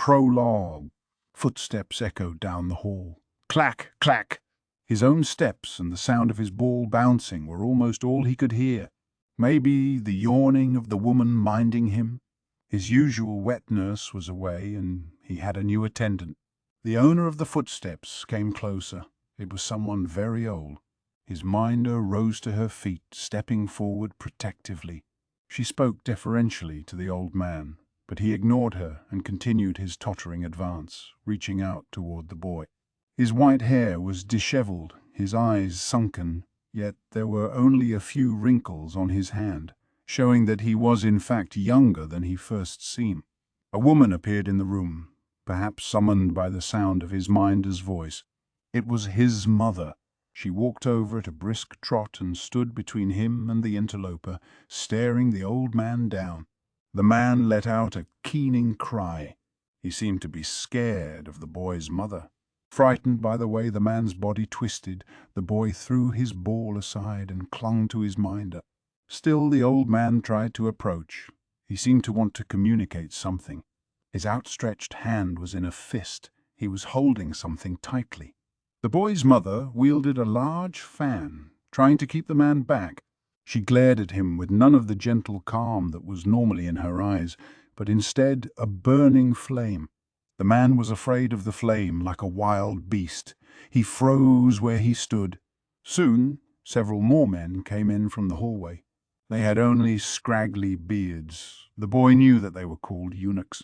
Prologue. Footsteps echoed down the hall. Clack, clack. His own steps and the sound of his ball bouncing were almost all he could hear. Maybe the yawning of the woman minding him. His usual wet nurse was away, and he had a new attendant. The owner of the footsteps came closer. It was someone very old. His minder rose to her feet, stepping forward protectively. She spoke deferentially to the old man, but he ignored her and continued his tottering advance, reaching out toward the boy. His white hair was disheveled, his eyes sunken, yet there were only a few wrinkles on his hand, showing that he was in fact younger than he first seemed. A woman appeared in the room, perhaps summoned by the sound of his minder's voice. It was his mother. She walked over at a brisk trot and stood between him and the interloper, staring the old man down. The man let out a keening cry. He seemed to be scared of the boy's mother. Frightened by the way the man's body twisted, the boy threw his ball aside and clung to his minder. Still the old man tried to approach. He seemed to want to communicate something. His outstretched hand was in a fist. He was holding something tightly. The boy's mother wielded a large fan, trying to keep the man back. She glared at him with none of the gentle calm that was normally in her eyes, but instead a burning flame. The man was afraid of the flame like a wild beast. He froze where he stood. Soon, several more men came in from the hallway. They had only scraggly beards. The boy knew that they were called eunuchs.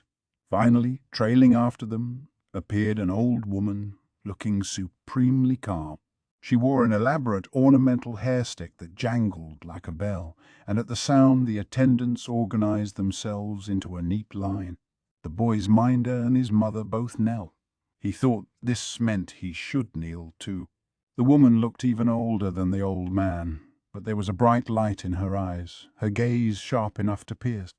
Finally, trailing after them, appeared an old woman, looking supremely calm. She wore an elaborate ornamental hairstick that jangled like a bell, and at the sound the attendants organized themselves into a neat line. The boy's minder and his mother both knelt. He thought this meant he should kneel too. The woman looked even older than the old man, but there was a bright light in her eyes, her gaze sharp enough to pierce.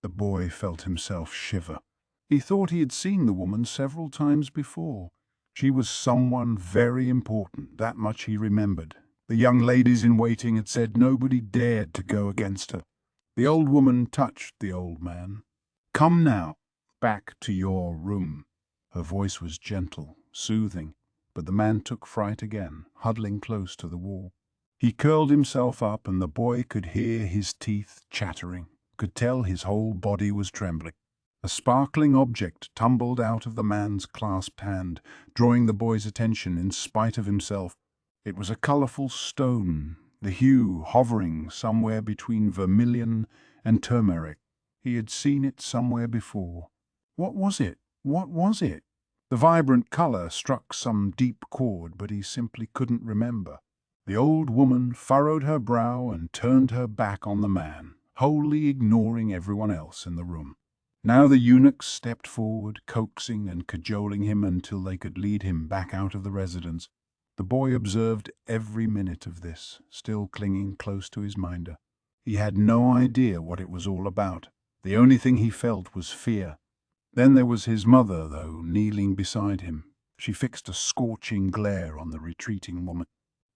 The boy felt himself shiver. He thought he had seen the woman several times before. She was someone very important, that much he remembered. The young ladies in waiting had said nobody dared to go against her. The old woman touched the old man. "Come now, back to your room." Her voice was gentle, soothing, but the man took fright again, huddling close to the wall. He curled himself up, and the boy could hear his teeth chattering, could tell his whole body was trembling. A sparkling object tumbled out of the man's clasped hand, drawing the boy's attention in spite of himself. It was a colorful stone, the hue hovering somewhere between vermilion and turmeric. He had seen it somewhere before. What was it? What was it? The vibrant color struck some deep chord, but he simply couldn't remember. The old woman furrowed her brow and turned her back on the man, wholly ignoring everyone else in the room. Now the eunuchs stepped forward, coaxing and cajoling him until they could lead him back out of the residence. The boy observed every minute of this, still clinging close to his minder. He had no idea what it was all about. The only thing he felt was fear. Then there was his mother, though, kneeling beside him. She fixed a scorching glare on the retreating woman.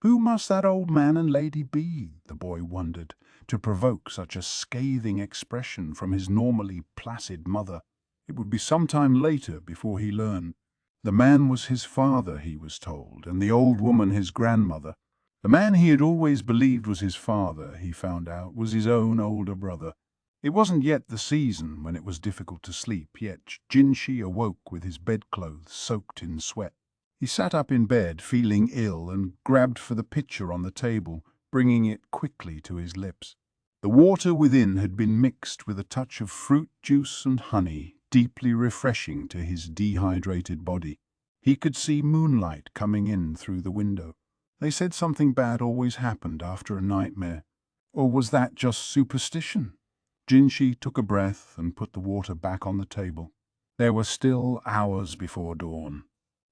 Who must that old man and lady be, the boy wondered, to provoke such a scathing expression from his normally placid mother? It would be some time later before he learned. The man was his father, he was told, and the old woman his grandmother. The man he had always believed was his father, he found out, was his own older brother. It wasn't yet the season when it was difficult to sleep, yet Jinshi awoke with his bedclothes soaked in sweat. He sat up in bed, feeling ill, and grabbed for the pitcher on the table, bringing it quickly to his lips. The water within had been mixed with a touch of fruit juice and honey, deeply refreshing to his dehydrated body. He could see moonlight coming in through the window. They said something bad always happened after a nightmare. Or was that just superstition? Jinshi took a breath and put the water back on the table. There were still hours before dawn.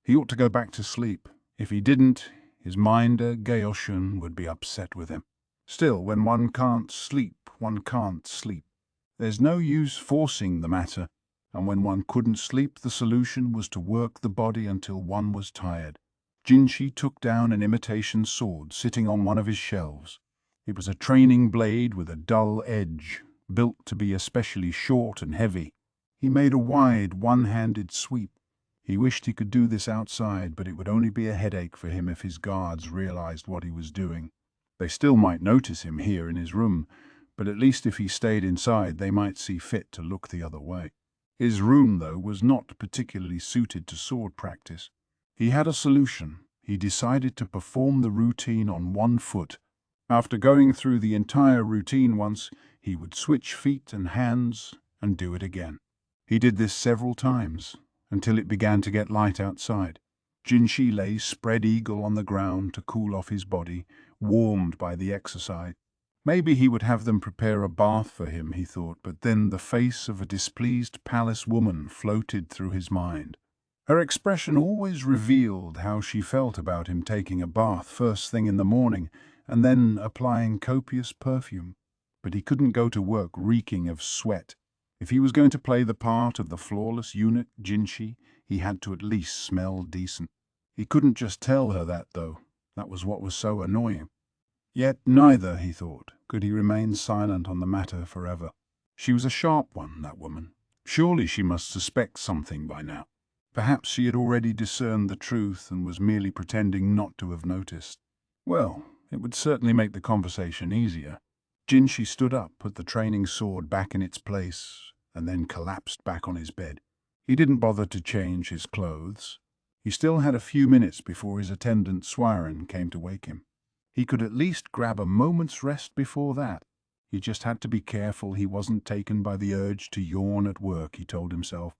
He ought to go back to sleep. If he didn't, his minder, Gaoshun, would be upset with him. Still, when one can't sleep, one can't sleep. There's no use forcing the matter, and when one couldn't sleep, the solution was to work the body until one was tired. Jinshi took down an imitation sword sitting on one of his shelves. It was a training blade with a dull edge, built to be especially short and heavy. He made a wide, one-handed sweep. He wished he could do this outside, but it would only be a headache for him if his guards realized what he was doing. They still might notice him here in his room, but at least if he stayed inside they might see fit to look the other way. His room, though, was not particularly suited to sword practice. He had a solution. He decided to perform the routine on one foot. After going through the entire routine once, he would switch feet and hands and do it again. He did this several times, until it began to get light outside. Jinshi lay spread-eagle on the ground to cool off his body, warmed by the exercise. Maybe he would have them prepare a bath for him, he thought, but then the face of a displeased palace woman floated through his mind. Her expression always revealed how she felt about him taking a bath first thing in the morning and then applying copious perfume. But he couldn't go to work reeking of sweat. If he was going to play the part of the flawless eunuch Jinshi, he had to at least smell decent. He couldn't just tell her that, though. That was what was so annoying. Yet neither, he thought, could he remain silent on the matter forever. She was a sharp one, that woman. Surely she must suspect something by now. Perhaps she had already discerned the truth and was merely pretending not to have noticed. Well, it would certainly make the conversation easier. Jinshi stood up, put the training sword back in its place, and then collapsed back on his bed. He didn't bother to change his clothes. He still had a few minutes before his attendant Swaran came to wake him. He could at least grab a moment's rest before that. He just had to be careful he wasn't taken by the urge to yawn at work, he told himself.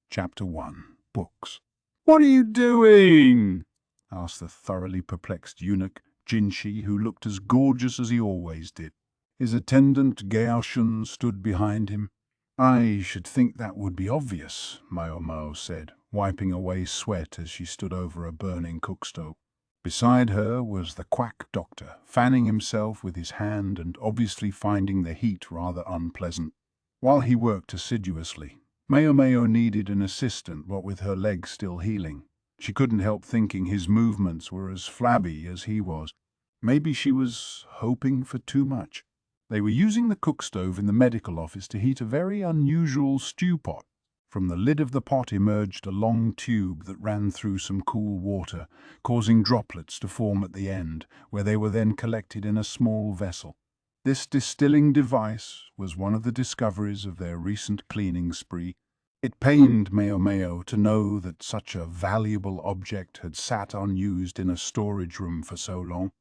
Chapter 1. Books. "What are you doing?" asked the thoroughly perplexed eunuch, Jinshi, who looked as gorgeous as he always did. His attendant Gaoshun stood behind him. "I should think that would be obvious," Maomao said, wiping away sweat as she stood over a burning cookstove. Beside her was the quack doctor, fanning himself with his hand and obviously finding the heat rather unpleasant. While he worked assiduously, Maomao needed an assistant, what with her legs still healing. She couldn't help thinking his movements were as flabby as he was. Maybe she was hoping for too much. They were using the cookstove in the medical office to heat a very unusual stew pot. From the lid of the pot emerged a long tube that ran through some cool water, causing droplets to form at the end, where they were then collected in a small vessel. This distilling device was one of the discoveries of their recent cleaning spree. It pained Maomao to know that such a valuable object had sat unused in a storage room for so long.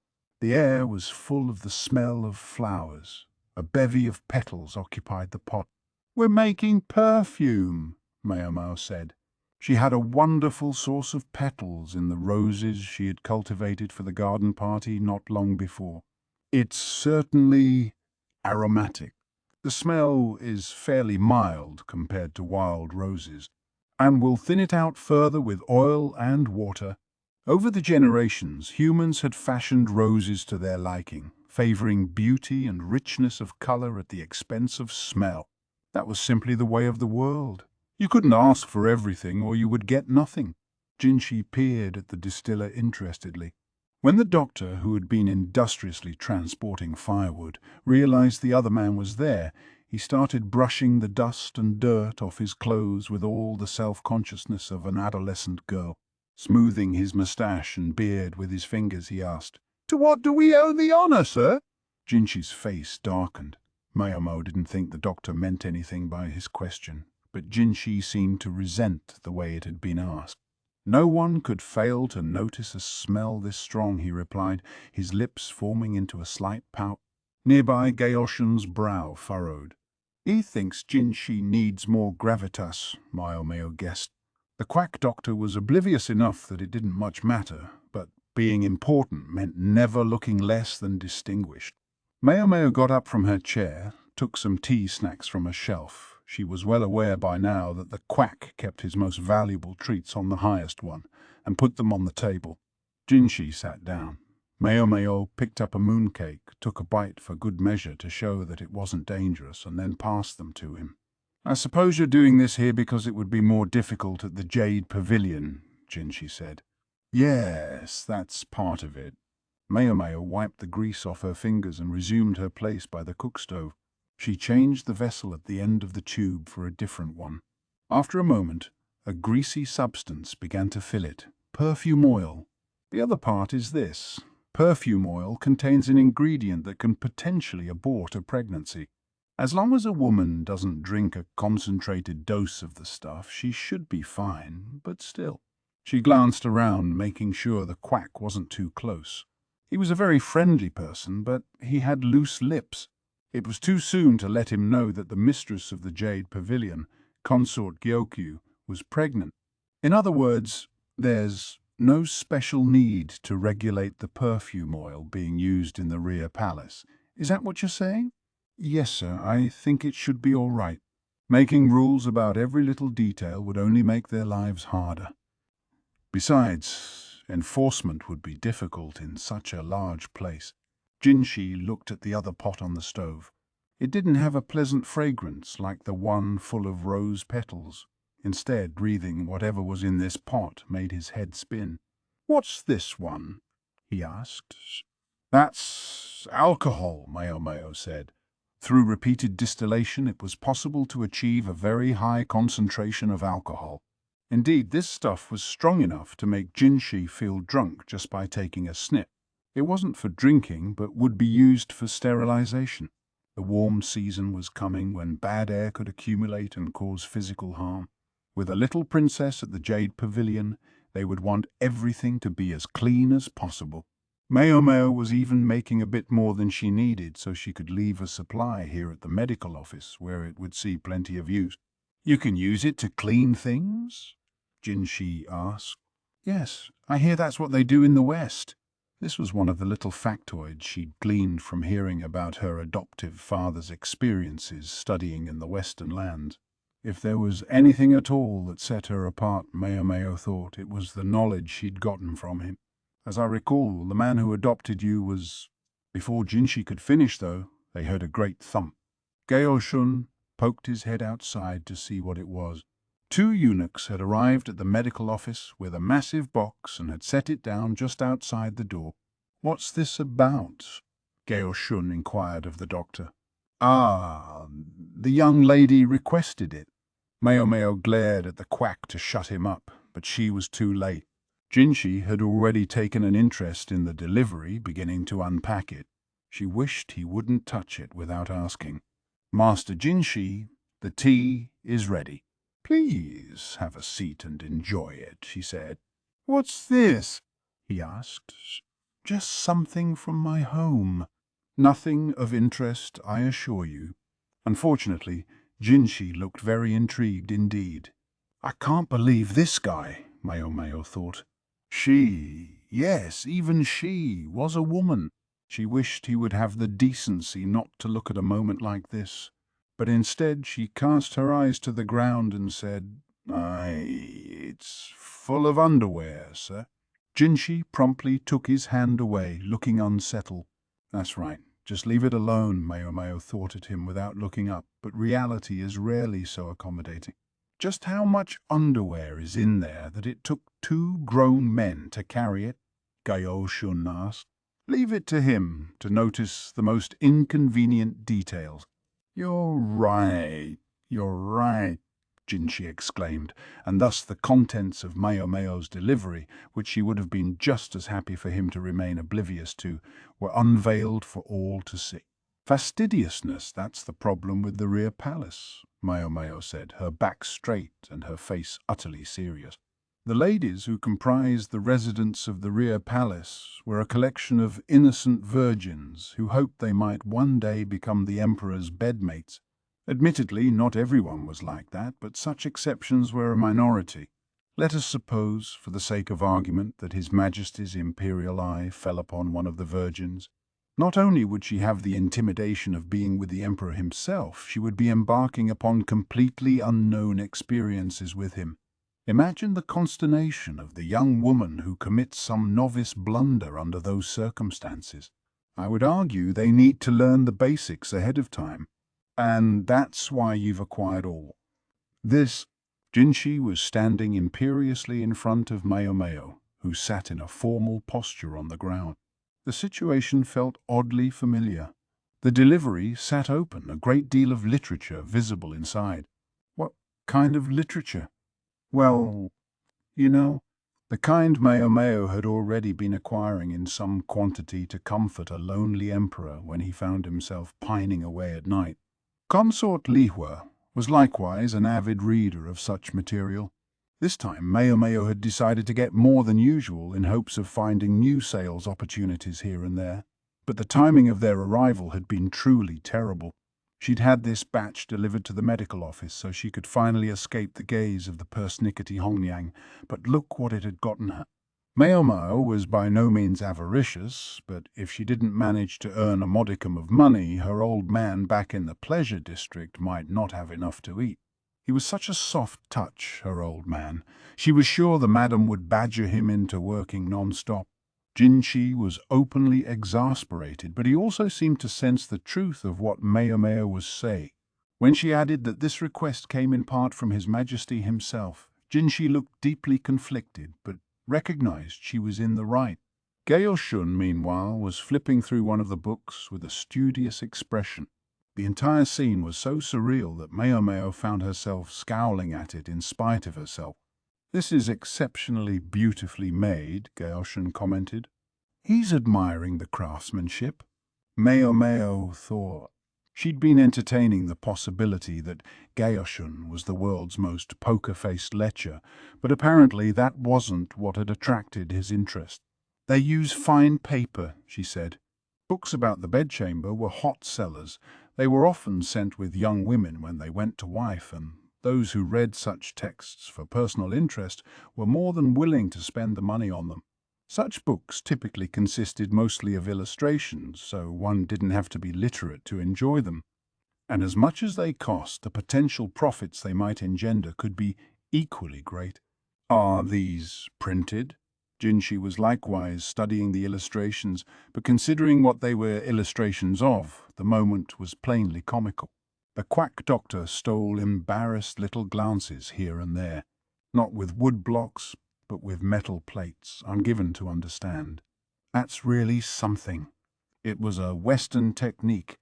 The air was full of the smell of flowers. A bevy of petals occupied the pot. "We're making perfume," Maomao said. She had a wonderful source of petals in the roses she had cultivated for the garden party not long before. "It's certainly aromatic. The smell is fairly mild compared to wild roses, and we'll thin it out further with oil and water." Over the generations, humans had fashioned roses to their liking, favoring beauty and richness of color at the expense of smell. That was simply the way of the world. You couldn't ask for everything or you would get nothing. Jinshi peered at the distiller interestedly. When the doctor, who had been industriously transporting firewood, realized the other man was there, he started brushing the dust and dirt off his clothes with all the self-consciousness of an adolescent girl. Smoothing his moustache and beard with his fingers, he asked, "To what do we owe the honor, sir?" Jinshi's face darkened. Maomao didn't think the doctor meant anything by his question, but Jinshi seemed to resent the way it had been asked. "No one could fail to notice a smell this strong," he replied, his lips forming into a slight pout. Nearby, Gaoshun's brow furrowed. "He thinks Jinshi needs more gravitas," Maomao guessed. The quack doctor was oblivious enough that it didn't much matter, but being important meant never looking less than distinguished. Maomao got up from her chair, took some tea snacks from a shelf. She was well aware by now that the quack kept his most valuable treats on the highest one, and put them on the table. Jinshi sat down. Maomao picked up a mooncake, took a bite for good measure to show that it wasn't dangerous, and then passed them to him. "I suppose you're doing this here because it would be more difficult at the Jade Pavilion," Jinshi said. "Yes, that's part of it." Maomao wiped the grease off her fingers and resumed her place by the cookstove. She changed the vessel at the end of the tube for a different one. After a moment, a greasy substance began to fill it. Perfume oil. The other part is this. Perfume oil contains an ingredient that can potentially abort a pregnancy. As long as a woman doesn't drink a concentrated dose of the stuff, she should be fine, but still. She glanced around, making sure the quack wasn't too close. He was a very friendly person, but he had loose lips. It was too soon to let him know that the mistress of the Jade Pavilion, Consort Gyokyu, was pregnant. In other words, there's no special need to regulate the perfume oil being used in the rear palace. Is that what you're saying? Yes, sir, I think it should be all right. Making rules about every little detail would only make their lives harder. Besides, enforcement would be difficult in such a large place. Jinshi looked at the other pot on the stove. It didn't have a pleasant fragrance like the one full of rose petals. Instead, breathing whatever was in this pot made his head spin. "What's this one?" he asked. "That's alcohol," Maomao said. Through repeated distillation, it was possible to achieve a very high concentration of alcohol. Indeed, this stuff was strong enough to make Jinshi feel drunk just by taking a snip. It wasn't for drinking, but would be used for sterilization. The warm season was coming when bad air could accumulate and cause physical harm. With a little princess at the Jade Pavilion, they would want everything to be as clean as possible. Maomao was even making a bit more than she needed so she could leave a supply here at the medical office where it would see plenty of use. "You can use it to clean things?" Jinshi asked. "Yes, I hear that's what they do in the West." This was one of the little factoids she'd gleaned from hearing about her adoptive father's experiences studying in the Western lands. If there was anything at all that set her apart, Maomao thought, it was the knowledge she'd gotten from him. "As I recall, the man who adopted you was—" Before Jinshi could finish, though, they heard a great thump. Gaoshun poked his head outside to see what it was. Two eunuchs had arrived at the medical office with a massive box and had set it down just outside the door. "What's this about?" Gaoshun inquired of the doctor. "Ah, the young lady requested it." Maomao glared at the quack to shut him up, but she was too late. Jinshi had already taken an interest in the delivery, beginning to unpack it. She wished he wouldn't touch it without asking. "Master Jinshi, the tea is ready." "Please have a seat and enjoy it," she said. "What's this?" he asked. "Just something from my home. Nothing of interest, I assure you." Unfortunately, Jinshi looked very intrigued indeed. "I can't believe this guy," Maomao thought. Yes, even she, was a woman. She wished he would have the decency not to look at a moment like this. But instead she cast her eyes to the ground and said, It's full of underwear, sir." Jinshi promptly took his hand away, looking unsettled. "That's right. Just leave it alone," Maomao thought at him without looking up, but reality is rarely so accommodating. "Just how much underwear is in there that it took two grown men to carry it?" Gaoshun asked. "Leave it to him to notice the most inconvenient details." You're right, Jinshi exclaimed, and thus the contents of Maomao's delivery, which she would have been just as happy for him to remain oblivious to, were unveiled for all to see. "Fastidiousness, that's the problem with the rear palace," Maomao said, her back straight and her face utterly serious. The ladies who comprised the residents of the rear palace were a collection of innocent virgins who hoped they might one day become the emperor's bedmates. Admittedly, not everyone was like that, but such exceptions were a minority. Let us suppose, for the sake of argument, that His Majesty's imperial eye fell upon one of the virgins. Not only would she have the intimidation of being with the emperor himself, she would be embarking upon completely unknown experiences with him. Imagine the consternation of the young woman who commits some novice blunder under those circumstances. I would argue they need to learn the basics ahead of time. And that's why you've acquired all this. Jinshi was standing imperiously in front of Maomao, who sat in a formal posture on the ground. The situation felt oddly familiar. The delivery sat open, a great deal of literature visible inside. kind of literature? Well, you know, the kind Maomao had already been acquiring in some quantity to comfort a lonely emperor when he found himself pining away at night. Consort Lihua was likewise an avid reader of such material. This time Maomao had decided to get more than usual in hopes of finding new sales opportunities here and there. But the timing of their arrival had been truly terrible. She'd had this batch delivered to the medical office so she could finally escape the gaze of the persnickety Hongyang, but look what it had gotten her. Maomao was by no means avaricious, but if she didn't manage to earn a modicum of money, her old man back in the pleasure district might not have enough to eat. He was such a soft touch, her old man. She was sure the madam would badger him into working non-stop. Jinshi was openly exasperated, but he also seemed to sense the truth of what Maomao was saying. When she added that this request came in part from His Majesty himself, Jinshi looked deeply conflicted, but recognized she was in the right. Gaoshun, meanwhile, was flipping through one of the books with a studious expression. The entire scene was so surreal that Maomao found herself scowling at it in spite of herself. "This is exceptionally beautifully made," Gaoshun commented. "He's admiring the craftsmanship." Maomao thought. She'd been entertaining the possibility that Gaoshun was the world's most poker-faced lecher, but apparently that wasn't what had attracted his interest. "They use fine paper," she said. Books about the bedchamber were hot sellers. They were often sent with young women when they went to wife, and those who read such texts for personal interest were more than willing to spend the money on them. Such books typically consisted mostly of illustrations, so one didn't have to be literate to enjoy them. And as much as they cost, the potential profits they might engender could be equally great. "Are these printed?" Jinshi was likewise studying the illustrations, but considering what they were illustrations of, the moment was plainly comical. The quack doctor stole embarrassed little glances here and there. "Not with wood blocks, but with metal plates, I'm given to understand." "That's really something." It was a Western technique.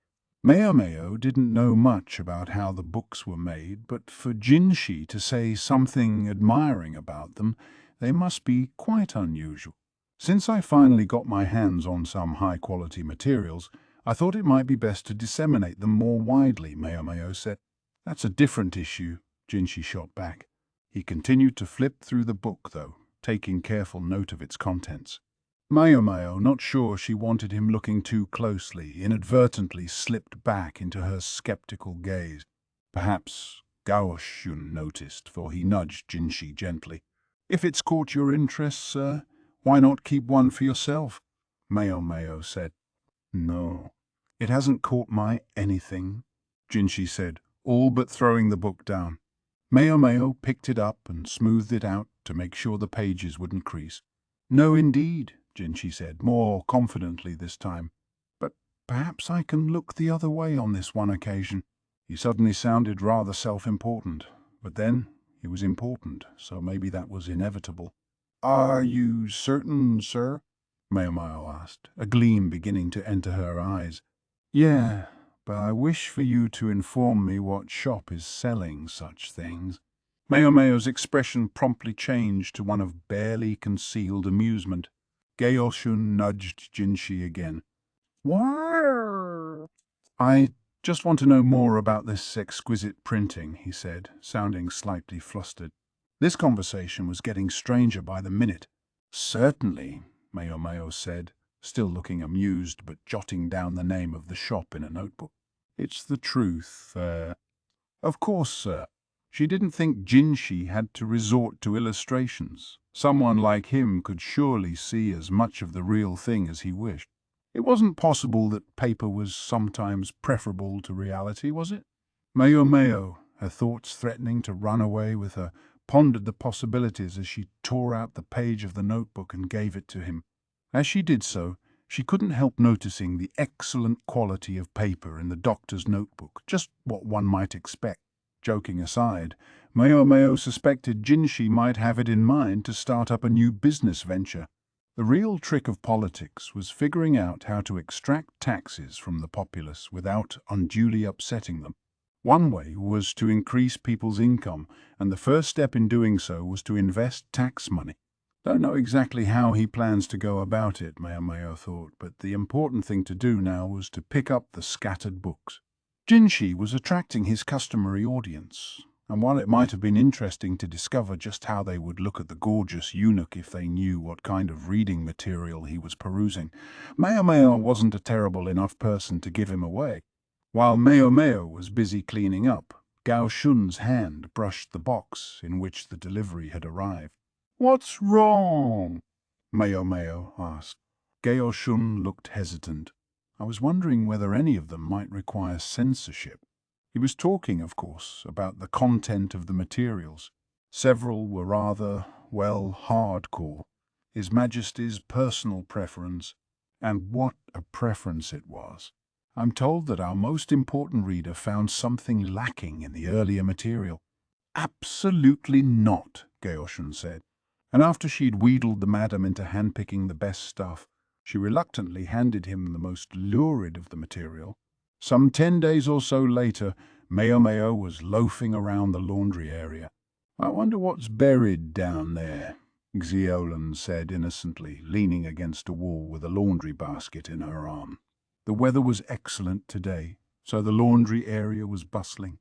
Maomao didn't know much about how the books were made, but for Jinshi to say something admiring about them, they must be quite unusual. "Since I finally got my hands on some high-quality materials, I thought it might be best to disseminate them more widely," Maomao said. "That's a different issue," Jinshi shot back. He continued to flip through the book, though, taking careful note of its contents. Maomao, not sure she wanted him looking too closely, inadvertently slipped back into her skeptical gaze. Perhaps Gaoshun noticed, for he nudged Jinshi gently. "If it's caught your interest, sir, why not keep one for yourself?" Maomao said. "No, it hasn't caught my anything," Jinshi said, all but throwing the book down. Maomao picked it up and smoothed it out to make sure the pages wouldn't crease. "No, indeed," Jinshi said, more confidently this time. "But perhaps I can look the other way on this one occasion." He suddenly sounded rather self-important, but then he was important, so maybe that was inevitable. "Are you certain, sir?" Maomao asked, a gleam beginning to enter her eyes. "Yeah, but I wish for you to inform me what shop is selling such things." Maomao's expression promptly changed to one of barely concealed amusement. Gaoshun nudged Jinshi again. "Why?" "I just want to know more about this exquisite printing," he said, sounding slightly flustered. This conversation was getting stranger by the minute. "Certainly," Maomao said, still looking amused but jotting down the name of the shop in a notebook. "It's the truth, Of course, sir." She didn't think Jinshi had to resort to illustrations. Someone like him could surely see as much of the real thing as he wished. It wasn't possible that paper was sometimes preferable to reality, was it? Maomao, her thoughts threatening to run away with her, pondered the possibilities as she tore out the page of the notebook and gave it to him. As she did so, she couldn't help noticing the excellent quality of paper in the doctor's notebook, just what one might expect. Joking aside, Maomao suspected Jinshi might have it in mind to start up a new business venture. The real trick of politics was figuring out how to extract taxes from the populace without unduly upsetting them. One way was to increase people's income, and the first step in doing so was to invest tax money. Don't know exactly how he plans to go about it, Maomao thought, but the important thing to do now was to pick up the scattered books. Jinshi was attracting his customary audience, and while it might have been interesting to discover just how they would look at the gorgeous eunuch if they knew what kind of reading material he was perusing, Maomao wasn't a terrible enough person to give him away. While Maomao was busy cleaning up, Gao Shun's hand brushed the box in which the delivery had arrived. "What's wrong?" Maomao asked. Gao Shun looked hesitant. I was wondering whether any of them might require censorship. He was talking, of course, about the content of the materials. Several were rather, well, hardcore. His Majesty's personal preference. And what a preference it was. I'm told that our most important reader found something lacking in the earlier material. Absolutely not, Gaoshan said. And after she'd wheedled the madam into handpicking the best stuff, she reluctantly handed him the most lurid of the material. Some 10 days or so later, Maomao was loafing around the laundry area. "I wonder what's buried down there," Xiaolan said innocently, leaning against a wall with a laundry basket in her arm. The weather was excellent today, so the laundry area was bustling.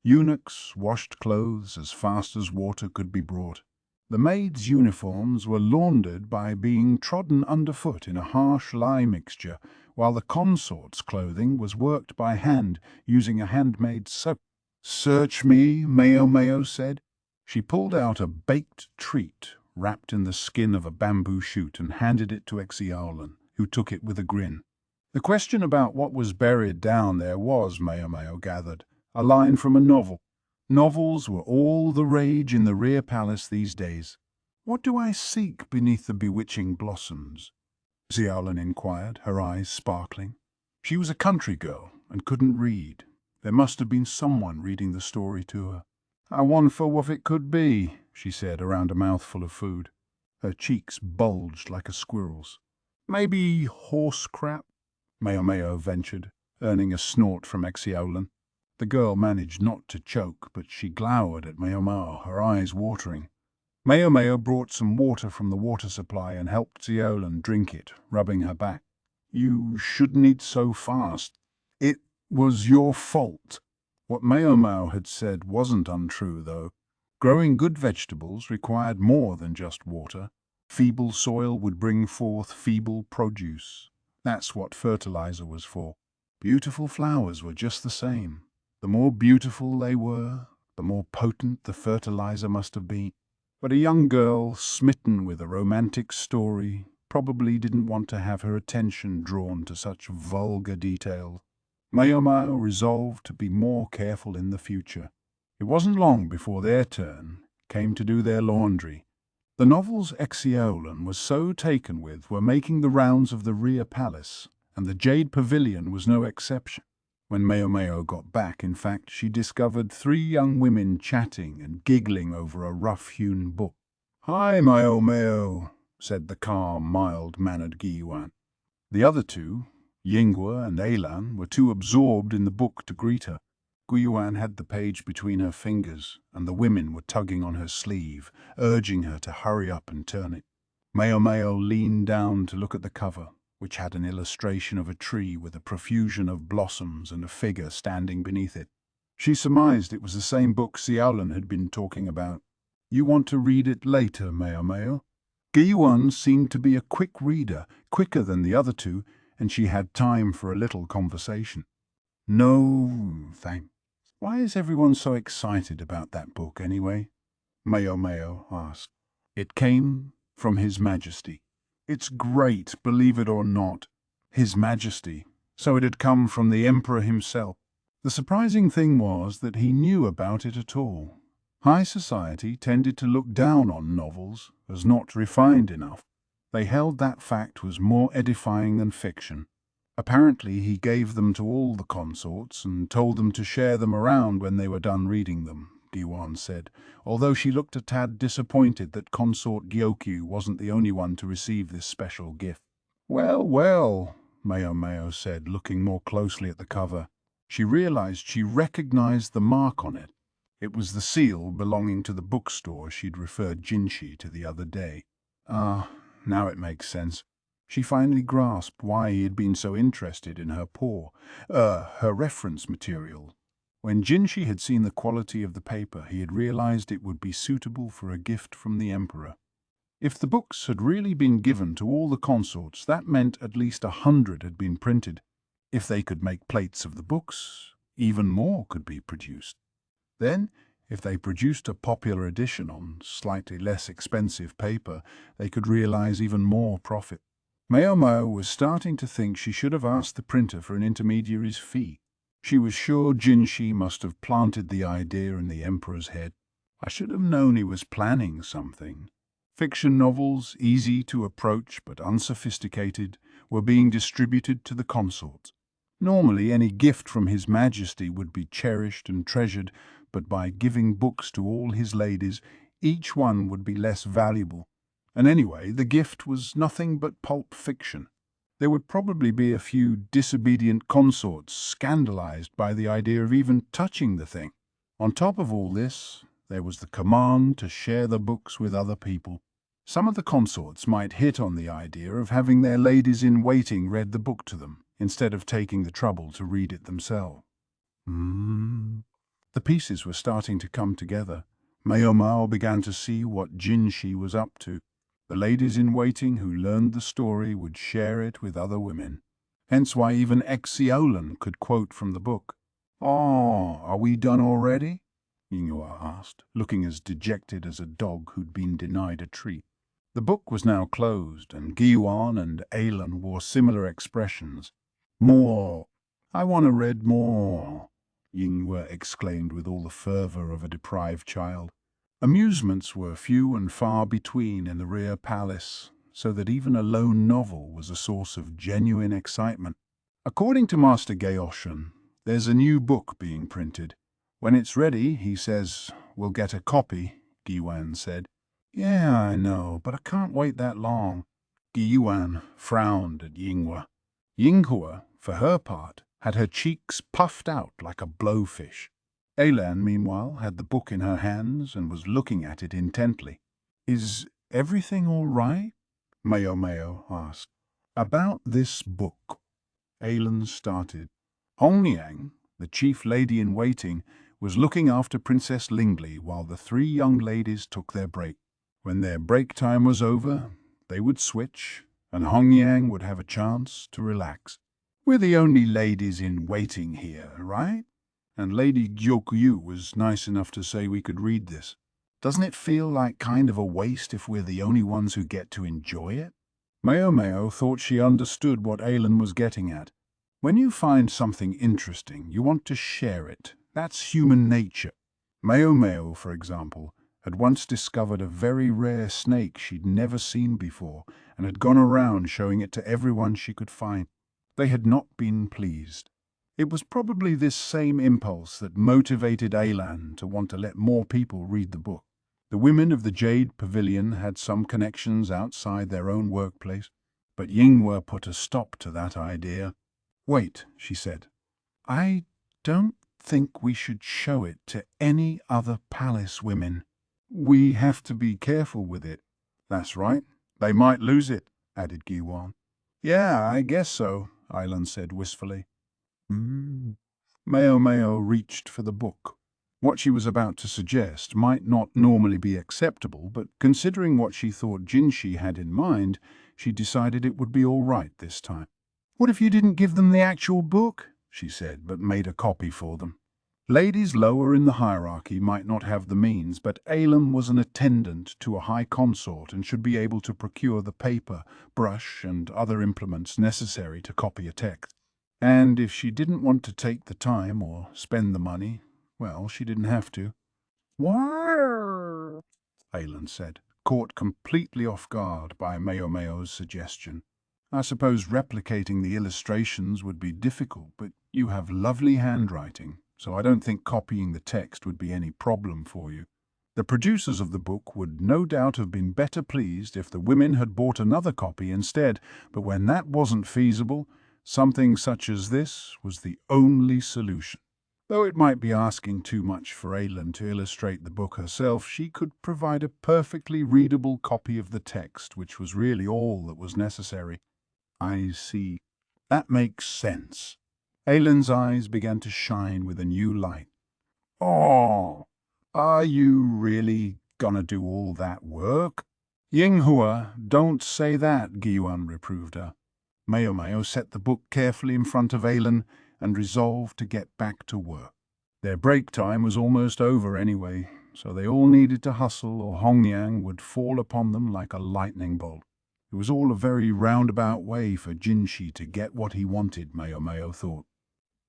Eunuchs washed clothes as fast as water could be brought. The maids' uniforms were laundered by being trodden underfoot in a harsh lye mixture, while the consort's clothing was worked by hand using a handmade soap. "Search me," Maomao said. She pulled out a baked treat wrapped in the skin of a bamboo shoot and handed it to Xiaolan, who took it with a grin. The question about what was buried down there was, Maomao gathered, a line from a novel. Novels were all the rage in the rear palace these days. "What do I seek beneath the bewitching blossoms?" Xiaolan inquired, her eyes sparkling. She was a country girl and couldn't read. There must have been someone reading the story to her. "I wonder what it could be," she said around a mouthful of food. Her cheeks bulged like a squirrel's. "Maybe horse crap?" Maomao ventured, earning a snort from Xiaolan. The girl managed not to choke, but she glowered at Maomao, her eyes watering. Maomao brought some water from the water supply and helped Xiaolan drink it, rubbing her back. "You shouldn't eat so fast. It was your fault." What Maomao had said wasn't untrue, though. Growing good vegetables required more than just water. Feeble soil would bring forth feeble produce. That's what fertilizer was for. Beautiful flowers were just the same. The more beautiful they were, the more potent the fertilizer must have been. But a young girl, smitten with a romantic story, probably didn't want to have her attention drawn to such vulgar detail. Maomao resolved to be more careful in the future. It wasn't long before their turn came to do their laundry. The novels Xiaolan was so taken with were making the rounds of the rear palace, and the Jade Pavilion was no exception. When Maomao got back, in fact, she discovered 3 young women chatting and giggling over a rough-hewn book. "Hi, Maomao," said the calm, mild-mannered Guiyuan. The other 2, Yinghua and Ailan, were too absorbed in the book to greet her. Guiyuan had the page between her fingers, and the women were tugging on her sleeve, urging her to hurry up and turn it. Maomao leaned down to look at the cover, which had an illustration of a tree with a profusion of blossoms and a figure standing beneath it. She surmised it was the same book Xiaolan had been talking about. "You want to read it later, Maomao?" Guiyuan seemed to be a quick reader, quicker than the other 2, and she had time for a little conversation. "No, thanks. Why is everyone so excited about that book, anyway?" Maomao asked. "It came from His Majesty." "It's great, believe it or not. His Majesty. So it had come from the Emperor himself." The surprising thing was that he knew about it at all. High society tended to look down on novels as not refined enough. They held that fact was more edifying than fiction. Apparently he gave them to all the consorts and told them to share them around when they were done reading them, Diwan said, although she looked a tad disappointed that consort Gyokyu wasn't the only one to receive this special gift. "Well, well," Maomao said, looking more closely at the cover. She realized she recognized the mark on it. It was the seal belonging to the bookstore she'd referred Jinshi to the other day. Ah, now it makes sense. She finally grasped why he had been so interested in her reference material. When Jinshi had seen the quality of the paper, he had realized it would be suitable for a gift from the emperor. If the books had really been given to all the consorts, that meant at least 100 had been printed. If they could make plates of the books, even more could be produced. Then, if they produced a popular edition on slightly less expensive paper, they could realize even more profit. Maomao was starting to think she should have asked the printer for an intermediary's fee. She was sure Jinshi must have planted the idea in the emperor's head. I should have known he was planning something. Fiction novels, easy to approach but unsophisticated, were being distributed to the consorts. Normally, any gift from His Majesty would be cherished and treasured, but by giving books to all his ladies, each one would be less valuable. And anyway, the gift was nothing but pulp fiction. There would probably be a few disobedient consorts scandalized by the idea of even touching the thing. On top of all this, there was the command to share the books with other people. Some of the consorts might hit on the idea of having their ladies-in-waiting read the book to them, instead of taking the trouble to read it themselves. The pieces were starting to come together. Maomao began to see what Jinshi was up to. The ladies-in-waiting who learned the story would share it with other women. Hence why even Exiolan could quote from the book. "Oh, are we done already?" Yinghua asked, looking as dejected as a dog who'd been denied a treat. The book was now closed, and Giyuan and Alan wore similar expressions. "More! I want to read more!" Yinghua exclaimed with all the fervor of a deprived child. Amusements were few and far between in the rear palace, so that even a lone novel was a source of genuine excitement. "According to Master Gaoshan, there's a new book being printed. When it's ready, he says, we'll get a copy," Giyuan said. "Yeah, I know, but I can't wait that long." Giyuan frowned at Yinghua. Yinghua, for her part, had her cheeks puffed out like a blowfish. Alan, meanwhile, had the book in her hands and was looking at it intently. "Is everything all right?" Maomao asked. "About this book." Alan started. Hongyang, the chief lady-in-waiting, was looking after Princess Lingley while the 3 young ladies took their break. When their break time was over, they would switch, and Hongyang would have a chance to relax. "We're the only ladies-in-waiting here, right? And Lady Gyokyu was nice enough to say we could read this. Doesn't it feel like kind of a waste if we're the only ones who get to enjoy it?" Maomao thought she understood what Alan was getting at. When you find something interesting, you want to share it. That's human nature. Maomao, for example, had once discovered a very rare snake she'd never seen before and had gone around showing it to everyone she could find. They had not been pleased. It was probably this same impulse that motivated Alan to want to let more people read the book. The women of the Jade Pavilion had some connections outside their own workplace, but Yinghua put a stop to that idea. "Wait," she said. "I don't think we should show it to any other palace women. We have to be careful with it." "That's right. They might lose it," added Giyuan. "Yeah, I guess so," Alan said wistfully. Maomao reached for the book. What she was about to suggest might not normally be acceptable, but considering what she thought Jinshi had in mind, she decided it would be all right this time. "What if you didn't give them the actual book?" she said, but made a copy for them. Ladies lower in the hierarchy might not have the means, but Alam was an attendant to a high consort and should be able to procure the paper, brush, and other implements necessary to copy a text. And if she didn't want to take the time or spend the money, well, she didn't have to. "Why?" Alan said, caught completely off guard by Maomao's suggestion. "I suppose replicating the illustrations would be difficult, but you have lovely handwriting, so I don't think copying the text would be any problem for you. The producers of the book would no doubt have been better pleased if the women had bought another copy instead, but when that wasn't feasible, Something such as this was the only solution. Though it might be asking too much for Aylin to illustrate the book herself, she could provide a perfectly readable copy of the text, which was really all that was necessary. I see. That makes sense. Aylin's eyes began to shine with a new light. Oh, are you really gonna do all that work? Yinghua, don't say that, Gyuan reproved her. Maomao set the book carefully in front of Aylin and resolved to get back to work. Their break time was almost over anyway, so they all needed to hustle or Hongyang would fall upon them like a lightning bolt. It was all a very roundabout way for Jinshi to get what he wanted, Maomao thought.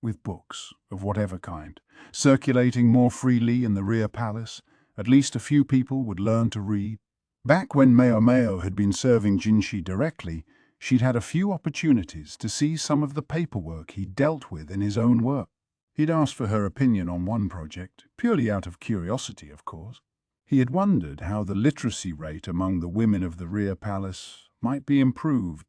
With books, of whatever kind, circulating more freely in the rear palace, at least a few people would learn to read. Back when Maomao had been serving Jinshi directly, she'd had a few opportunities to see some of the paperwork he dealt with in his own work. He'd asked for her opinion on one project, purely out of curiosity, of course. He had wondered how the literacy rate among the women of the rear palace might be improved.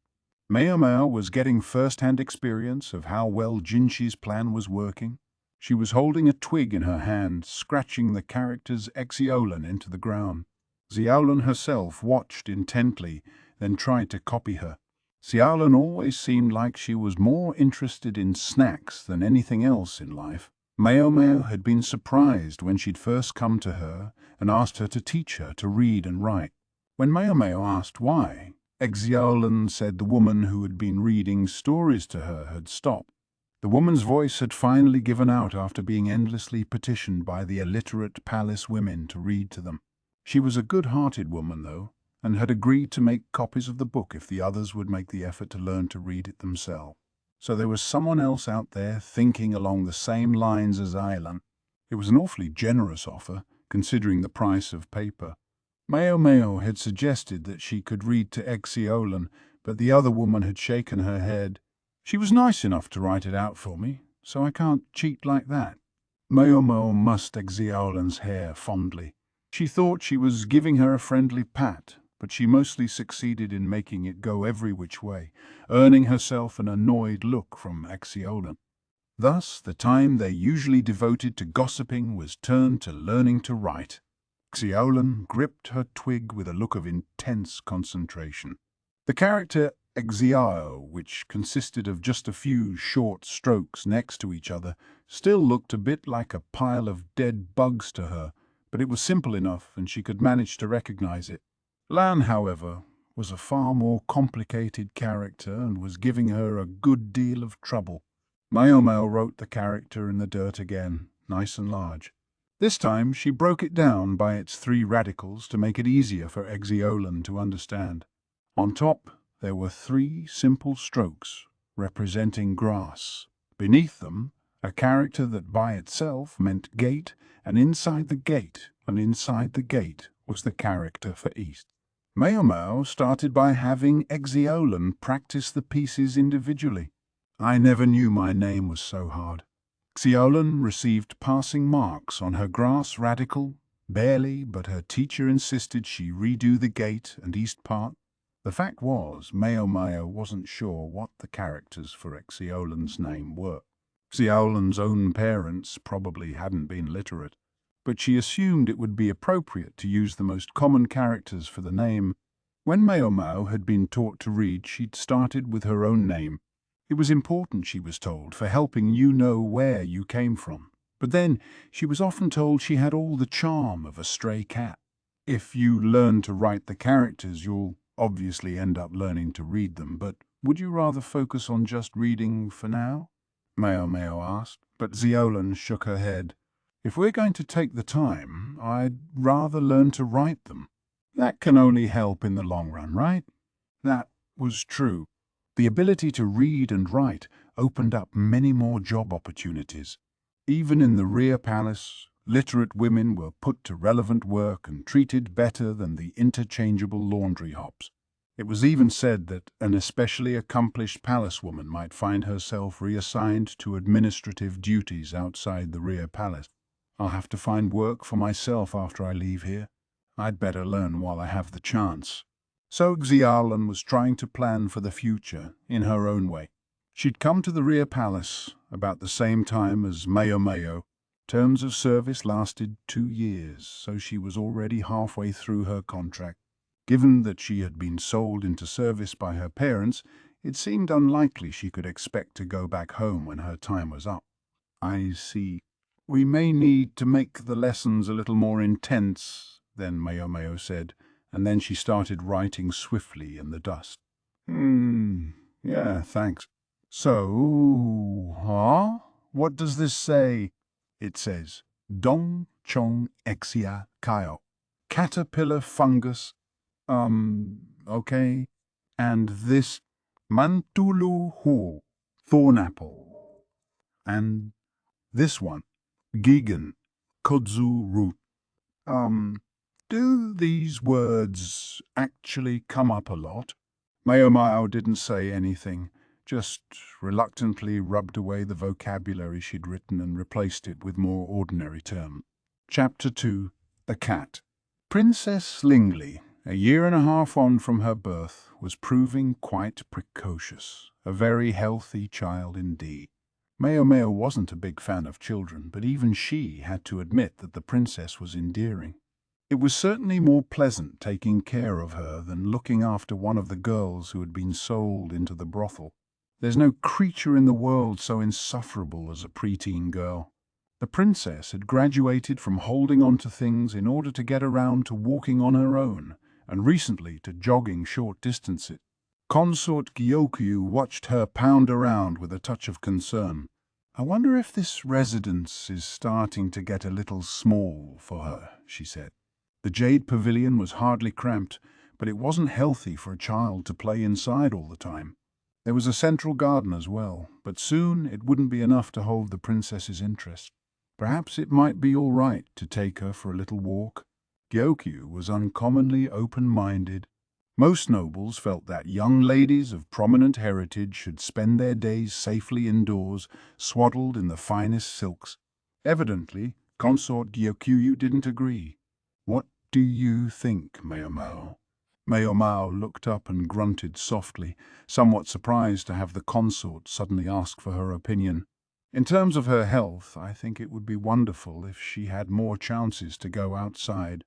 Maomao was getting first-hand experience of how well Jinshi's plan was working. She was holding a twig in her hand, scratching the characters Exiolan into the ground. Xiaolan herself watched intently, then tried to copy her. Xiaolan always seemed like she was more interested in snacks than anything else in life. Maomao had been surprised when she'd first come to her and asked her to teach her to read and write. When Maomao asked why, Exiolan said the woman who had been reading stories to her had stopped. The woman's voice had finally given out after being endlessly petitioned by the illiterate palace women to read to them. She was a good-hearted woman, though, and had agreed to make copies of the book if the others would make the effort to learn to read it themselves. So there was someone else out there thinking along the same lines as Aylan. It was an awfully generous offer, considering the price of paper. Maomao had suggested that she could read to Exiolan, but the other woman had shaken her head. She was nice enough to write it out for me, so I can't cheat like that. Maomao mussed Exiolan's hair fondly. She thought she was giving her a friendly pat, but she mostly succeeded in making it go every which way, earning herself an annoyed look from Exiolan. Thus, the time they usually devoted to gossiping was turned to learning to write. Exiolan gripped her twig with a look of intense concentration. The character Exiao, which consisted of just a few short strokes next to each other, still looked a bit like a pile of dead bugs to her, but it was simple enough and she could manage to recognize it. Lan, however, was a far more complicated character and was giving her a good deal of trouble. Maomao wrote the character in the dirt again, nice and large. This time she broke it down by its 3 radicals to make it easier for Exiolan to understand. On top, there were 3 simple strokes representing grass. Beneath them, a character that by itself meant gate, and inside the gate was the character for east. Maomao started by having Exiolan practice the pieces individually. I never knew my name was so hard. Exiolan received passing marks on her grass radical, barely, but her teacher insisted she redo the gate and east part. The fact was, Maomao wasn't sure what the characters for Exiolan's name were. Exiolan's own parents probably hadn't been literate, but she assumed it would be appropriate to use the most common characters for the name. When Maomao had been taught to read, she'd started with her own name. It was important, she was told, for helping you know where you came from. But then she was often told she had all the charm of a stray cat. If you learn to write the characters, you'll obviously end up learning to read them, but would you rather focus on just reading for now? Maomao asked, but Xiaolan shook her head. If we're going to take the time, I'd rather learn to write them. That can only help in the long run, right? That was true. The ability to read and write opened up many more job opportunities. Even in the rear palace, literate women were put to relevant work and treated better than the interchangeable laundry hops. It was even said that an especially accomplished palace woman might find herself reassigned to administrative duties outside the rear palace. I'll have to find work for myself after I leave here. I'd better learn while I have the chance. So Xiaolan was trying to plan for the future in her own way. She'd come to the rear palace about the same time as Maomao. Terms of service lasted 2 years, so she was already halfway through her contract. Given that she had been sold into service by her parents, it seemed unlikely she could expect to go back home when her time was up. I see. We may need to make the lessons a little more intense, then Maomao said, and then she started writing swiftly in the dust. Yeah, thanks. So, what does this say? It says, Dong Chong Exia Kyo. Caterpillar fungus. Okay. And this Mantulu Hu. Thornapple. And this one, Gigan. Kudzu root. Do these words actually come up a lot? Maomao didn't say anything, just reluctantly rubbed away the vocabulary she'd written and replaced it with more ordinary terms. Chapter 2. The Cat. Princess Lingley, a year and a half on from her birth, was proving quite precocious, a very healthy child indeed. Maomao wasn't a big fan of children, but even she had to admit that the princess was endearing. It was certainly more pleasant taking care of her than looking after one of the girls who had been sold into the brothel. There's no creature in the world so insufferable as a preteen girl. The princess had graduated from holding on to things in order to get around to walking on her own, and recently to jogging short distances. Consort Gyokyu watched her pound around with a touch of concern. I wonder if this residence is starting to get a little small for her, she said. The Jade Pavilion was hardly cramped, but it wasn't healthy for a child to play inside all the time. There was a central garden as well, but soon it wouldn't be enough to hold the princess's interest. Perhaps it might be all right to take her for a little walk. Gyokyu was uncommonly open-minded. Most nobles felt that young ladies of prominent heritage should spend their days safely indoors, swaddled in the finest silks. Evidently, Consort Gyokyu didn't agree. What do you think, Maomao? Maomao looked up and grunted softly, somewhat surprised to have the consort suddenly ask for her opinion. In terms of her health, I think it would be wonderful if she had more chances to go outside.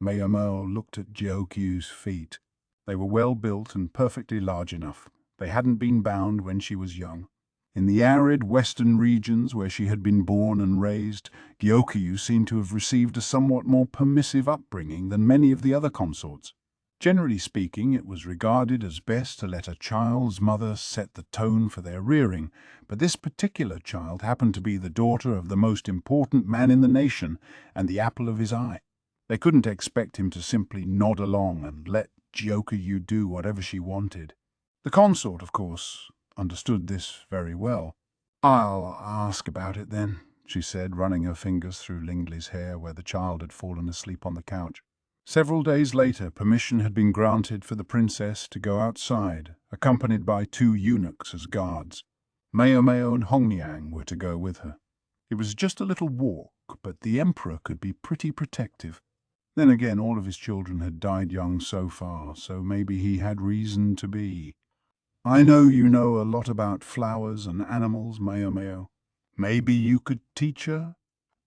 Maomao looked at Gyokyu's feet. They were well built and perfectly large enough. They hadn't been bound when she was young. In the arid western regions where she had been born and raised, Gyokyu seemed to have received a somewhat more permissive upbringing than many of the other consorts. Generally speaking, it was regarded as best to let a child's mother set the tone for their rearing, but this particular child happened to be the daughter of the most important man in the nation and the apple of his eye. They couldn't expect him to simply nod along and let Gyokyu do whatever she wanted. The consort, of course, understood this very well. I'll ask about it then, she said, running her fingers through Lingley's hair where the child had fallen asleep on the couch. Several days later, permission had been granted for the princess to go outside, accompanied by 2 eunuchs as guards. Maomao and Hongyang were to go with her. It was just a little walk, but the emperor could be pretty protective. Then again, all of his children had died young so far, so maybe he had reason to be. I know you know a lot about flowers and animals, Maomao. Maybe you could teach her?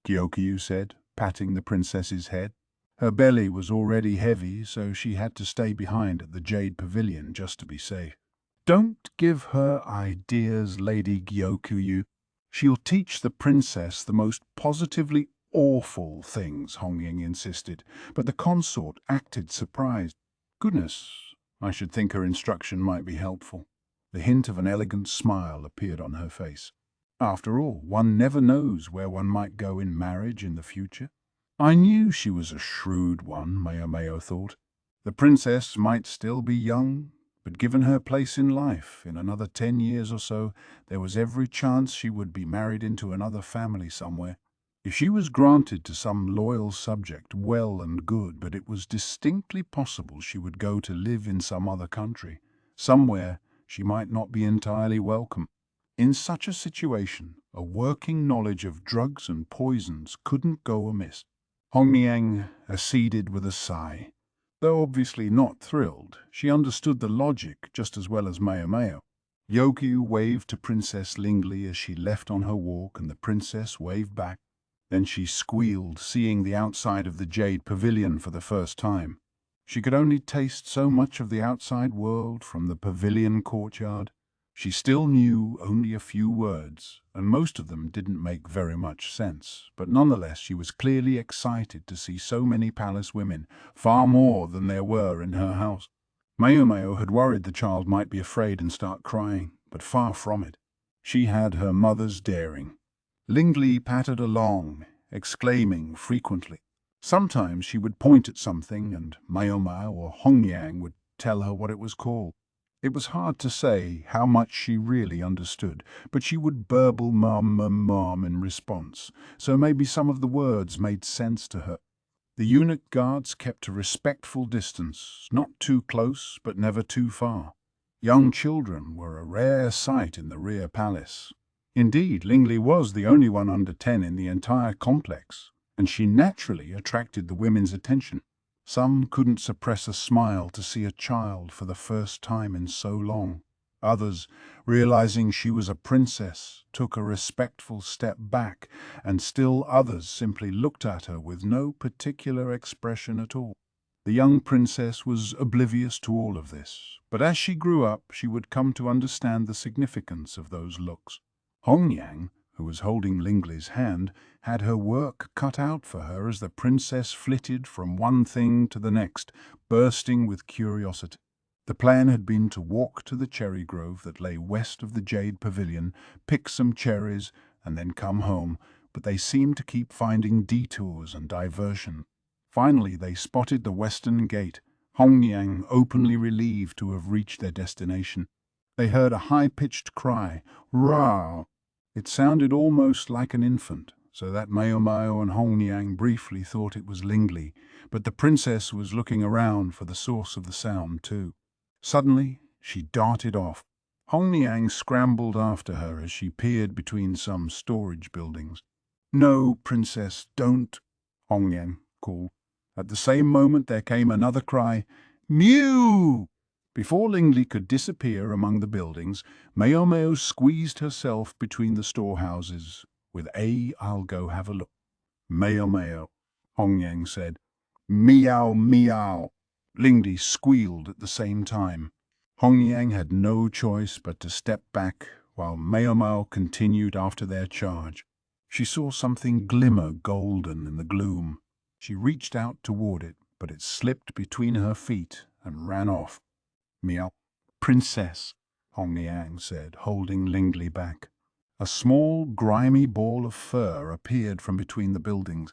Gyokyu said, patting the princess's head. Her belly was already heavy, so she had to stay behind at the Jade Pavilion just to be safe. Don't give her ideas, Lady Gyokyu. She'll teach the princess the most positively awful things, Hongyang insisted, but the consort acted surprised. Goodness, I should think her instruction might be helpful. The hint of an elegant smile appeared on her face. After all, one never knows where one might go in marriage in the future. I knew she was a shrewd one, Maomao thought. The princess might still be young, but given her place in life, in another 10 years or so, there was every chance she would be married into another family somewhere. If she was granted to some loyal subject, well and good, but it was distinctly possible she would go to live in some other country, somewhere she might not be entirely welcome. In such a situation, a working knowledge of drugs and poisons couldn't go amiss. Hongyang acceded with a sigh. Though obviously not thrilled, she understood the logic just as well as Maomao. Yoku waved to Princess Lingli as she left on her walk, and the princess waved back. Then she squealed, seeing the outside of the Jade Pavilion for the first time. She could only taste so much of the outside world from the pavilion courtyard. She still knew only a few words, and most of them didn't make very much sense, but nonetheless she was clearly excited to see so many palace women, far more than there were in her house. Maomao had worried the child might be afraid and start crying, but far from it. She had her mother's daring. Lingli pattered along, exclaiming frequently. Sometimes she would point at something, and Maomao or Hongyang would tell her what it was called. It was hard to say how much she really understood, but she would burble mom in response, so maybe some of the words made sense to her. The eunuch guards kept a respectful distance, not too close, but never too far. Young children were a rare sight in the rear palace. Indeed, Lingli was the only one under 10 in the entire complex, and she naturally attracted the women's attention. Some couldn't suppress a smile to see a child for the first time in so long. Others, realizing she was a princess, took a respectful step back, and still others simply looked at her with no particular expression at all. The young princess was oblivious to all of this, but as she grew up, she would come to understand the significance of those looks. Hongyang, who was holding Lingli's hand, had her work cut out for her as the princess flitted from one thing to the next, bursting with curiosity. The plan had been to walk to the cherry grove that lay west of the Jade Pavilion, pick some cherries, and then come home, but they seemed to keep finding detours and diversion. Finally, they spotted the western gate, Hongyang openly relieved to have reached their destination. They heard a high-pitched cry, "Rah!" It sounded almost like an infant, so that Maomao and Hongyang briefly thought it was Lingli, but the princess was looking around for the source of the sound too. Suddenly, she darted off. Hongyang scrambled after her as she peered between some storage buildings. "No, princess, don't," Hongyang called. At the same moment there came another cry, "Mew!" Before Lingli could disappear among the buildings, Maomao squeezed herself between the storehouses. With "I'll go have a look." "Maomao," Hongyang said. "Meow, meow." Lingli squealed at the same time. Hongyang had no choice but to step back, while Maomao continued after their charge. She saw something glimmer golden in the gloom. She reached out toward it, but it slipped between her feet and ran off. "Meow." "Princess," Hongyang said, holding Lingli back. A small, grimy ball of fur appeared from between the buildings.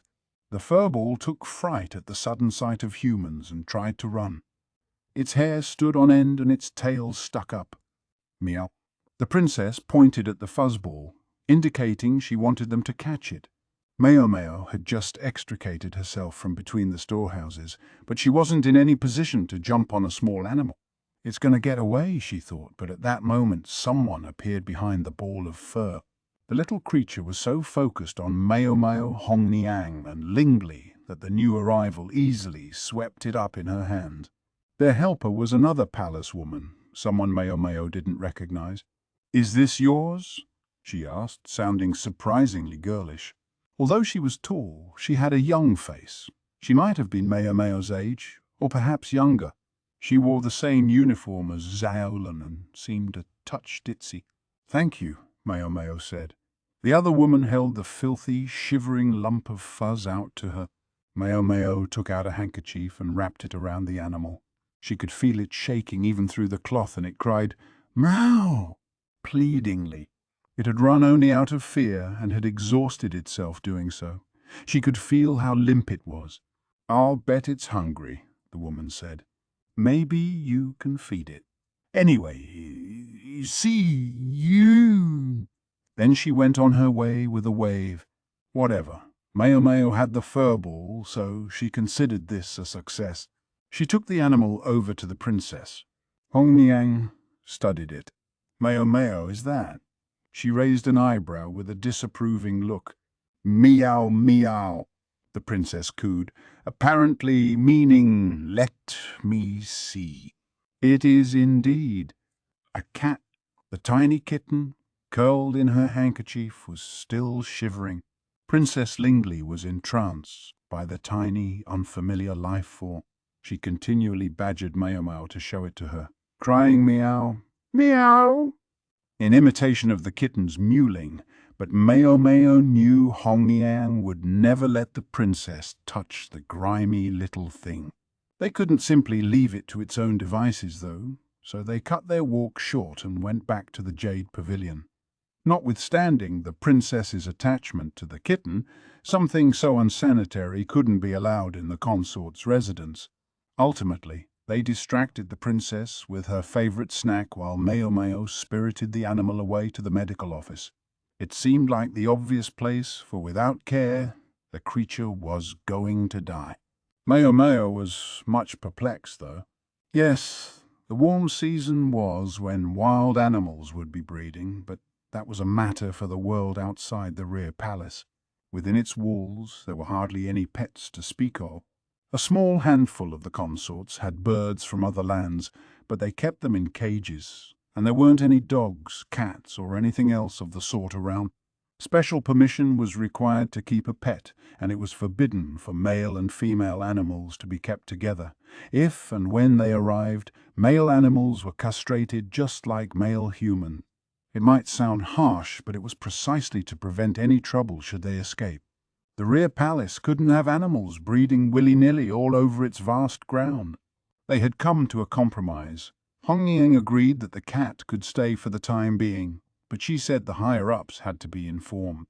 The furball took fright at the sudden sight of humans and tried to run. Its hair stood on end and its tail stuck up. "Meow." The princess pointed at the fuzzball, indicating she wanted them to catch it. Maomao had just extricated herself from between the storehouses, but she wasn't in any position to jump on a small animal. "It's going to get away," she thought, but at that moment someone appeared behind the ball of fur. The little creature was so focused on Maomao, Hongyang, and Lingli that the new arrival easily swept it up in her hand. Their helper was another palace woman, someone Maomao didn't recognize. "Is this yours?" she asked, sounding surprisingly girlish. Although she was tall, she had a young face. She might have been Maomao's age, or perhaps younger. She wore the same uniform as Xiaolan and seemed a touch ditzy. "Thank you," Maomao said. The other woman held the filthy, shivering lump of fuzz out to her. Maomao took out a handkerchief and wrapped it around the animal. She could feel it shaking even through the cloth, and it cried, "Meow!" pleadingly. It had run only out of fear and had exhausted itself doing so. She could feel how limp it was. "I'll bet it's hungry," the woman said. "Maybe you can feed it. Anyway, see you." Then she went on her way with a wave. Whatever. Maomao had the furball, so she considered this a success. She took the animal over to the princess. Hongyang studied it. "Maomao, is that?" She raised an eyebrow with a disapproving look. "Meow, meow," the princess cooed, apparently meaning, "Let me see." "It is indeed." "A cat," The tiny kitten, curled in her handkerchief, was still shivering. Princess Lingley was entranced by the tiny, unfamiliar life form. She continually badgered Maomao to show it to her, crying meow, meow, in imitation of the kitten's mewling, but Maomao knew Hongyang would never let the princess touch the grimy little thing. They couldn't simply leave it to its own devices, though, so they cut their walk short and went back to the Jade Pavilion. Notwithstanding the princess's attachment to the kitten, something so unsanitary couldn't be allowed in the consort's residence. Ultimately, they distracted the princess with her favorite snack while Maomao spirited the animal away to the medical office. It seemed like the obvious place, for without care, the creature was going to die. Maomao was much perplexed, though. Yes, the warm season was when wild animals would be breeding, but that was a matter for the world outside the rear palace. Within its walls there were hardly any pets to speak of. A small handful of the consorts had birds from other lands, but they kept them in cages, and there weren't any dogs, cats, or anything else of the sort around. Special permission was required to keep a pet, and it was forbidden for male and female animals to be kept together. If and when they arrived, male animals were castrated just like male humans. It might sound harsh, but it was precisely to prevent any trouble should they escape. The rear palace couldn't have animals breeding willy-nilly all over its vast ground. They had come to a compromise. Hongyang agreed that the cat could stay for the time being, but she said the higher-ups had to be informed.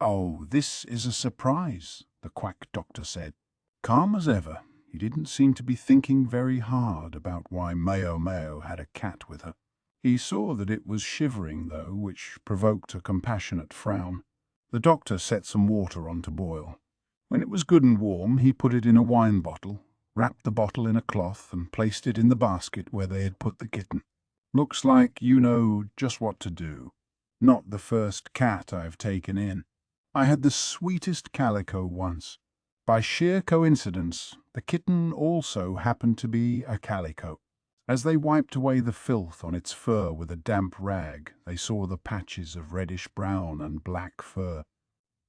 "Oh, this is a surprise," the quack doctor said. Calm as ever, he didn't seem to be thinking very hard about why Maomao had a cat with her. He saw that it was shivering, though, which provoked a compassionate frown. The doctor set some water on to boil. When it was good and warm, he put it in a wine bottle, wrapped the bottle in a cloth, and placed it in the basket where they had put the kitten. "Looks like you know just what to do. Not the first cat I've taken in. I had the sweetest calico once. By sheer coincidence, the kitten also happened to be a calico." As they wiped away the filth on its fur with a damp rag, they saw the patches of reddish-brown and black fur.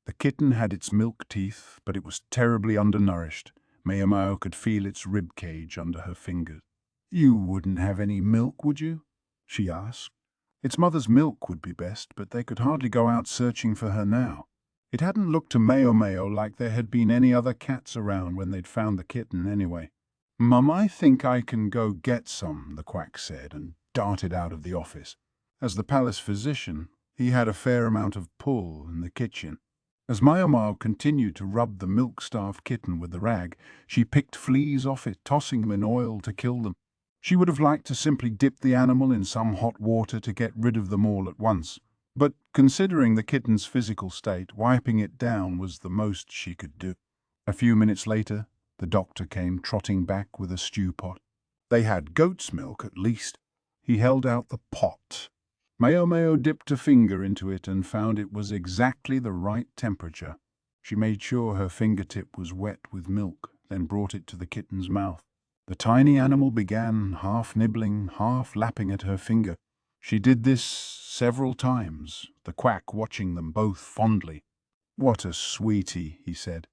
The kitten had its milk teeth, but it was terribly undernourished. Maomao could feel its rib cage under her fingers. "You wouldn't have any milk, would you?" she asked. Its mother's milk would be best, but they could hardly go out searching for her now. It hadn't looked to Maomao like there had been any other cats around when they'd found the kitten anyway. "Mum, I think I can go get some," the quack said, and darted out of the office. As the palace physician, he had a fair amount of pull in the kitchen. As Maomao continued to rub the milk-starved kitten with the rag, she picked fleas off it, tossing them in oil to kill them. She would have liked to simply dip the animal in some hot water to get rid of them all at once, but considering the kitten's physical state, wiping it down was the most she could do. A few minutes later, the doctor came trotting back with a stew pot. They had goat's milk, at least. He held out the pot. Maomao dipped a finger into it and found it was exactly the right temperature. She made sure her fingertip was wet with milk, then brought it to the kitten's mouth. The tiny animal began half nibbling, half lapping at her finger. She did this several times, the quack watching them both fondly. "What a sweetie," he said.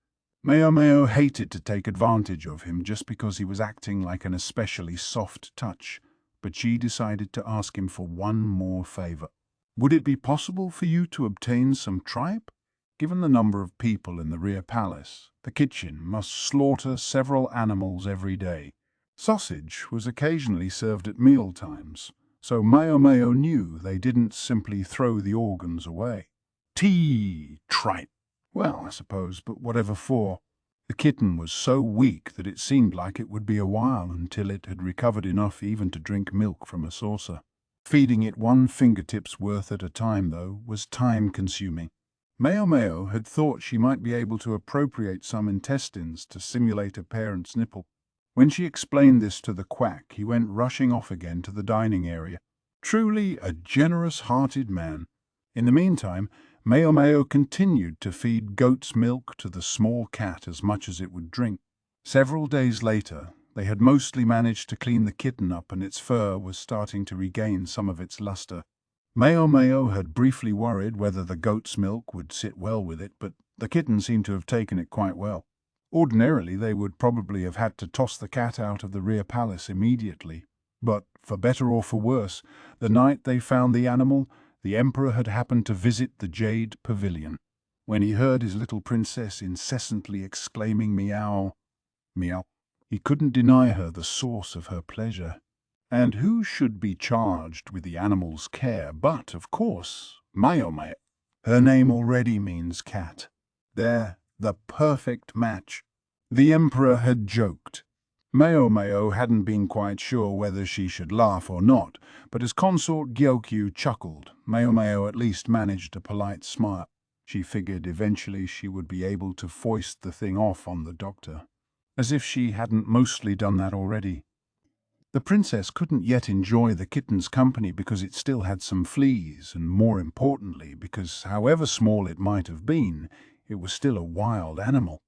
Maomao hated to take advantage of him just because he was acting like an especially soft touch, but she decided to ask him for one more favor. "Would it be possible for you to obtain some tripe? Given the number of people in the rear palace, the kitchen must slaughter several animals every day. Sausage was occasionally served at meal times, so Maomao knew they didn't simply throw the organs away." "Tea, tripe. Well, I suppose, but whatever for?" The kitten was so weak that it seemed like it would be a while until it had recovered enough even to drink milk from a saucer. Feeding it one fingertip's worth at a time, though, was time-consuming. Maomao had thought she might be able to appropriate some intestines to simulate a parent's nipple. When she explained this to the quack, he went rushing off again to the dining area. Truly a generous-hearted man. In the meantime, Maomao continued to feed goat's milk to the small cat as much as it would drink. Several days later, they had mostly managed to clean the kitten up and its fur was starting to regain some of its luster. Maomao had briefly worried whether the goat's milk would sit well with it, but the kitten seemed to have taken it quite well. Ordinarily, they would probably have had to toss the cat out of the rear palace immediately. But, for better or for worse, the night they found the animal, the Emperor had happened to visit the Jade Pavilion. When he heard his little princess incessantly exclaiming meow, meow, he couldn't deny her the source of her pleasure. And who should be charged with the animal's care but, of course, Maomao. Her name already means cat. They're the perfect match. The Emperor had joked. Maomao hadn't been quite sure whether she should laugh or not, but as consort Gyokyu chuckled, Maomao at least managed a polite smile. She figured eventually she would be able to foist the thing off on the doctor. As if she hadn't mostly done that already. The princess couldn't yet enjoy the kitten's company because it still had some fleas, and more importantly because, however small it might have been, it was still a wild animal.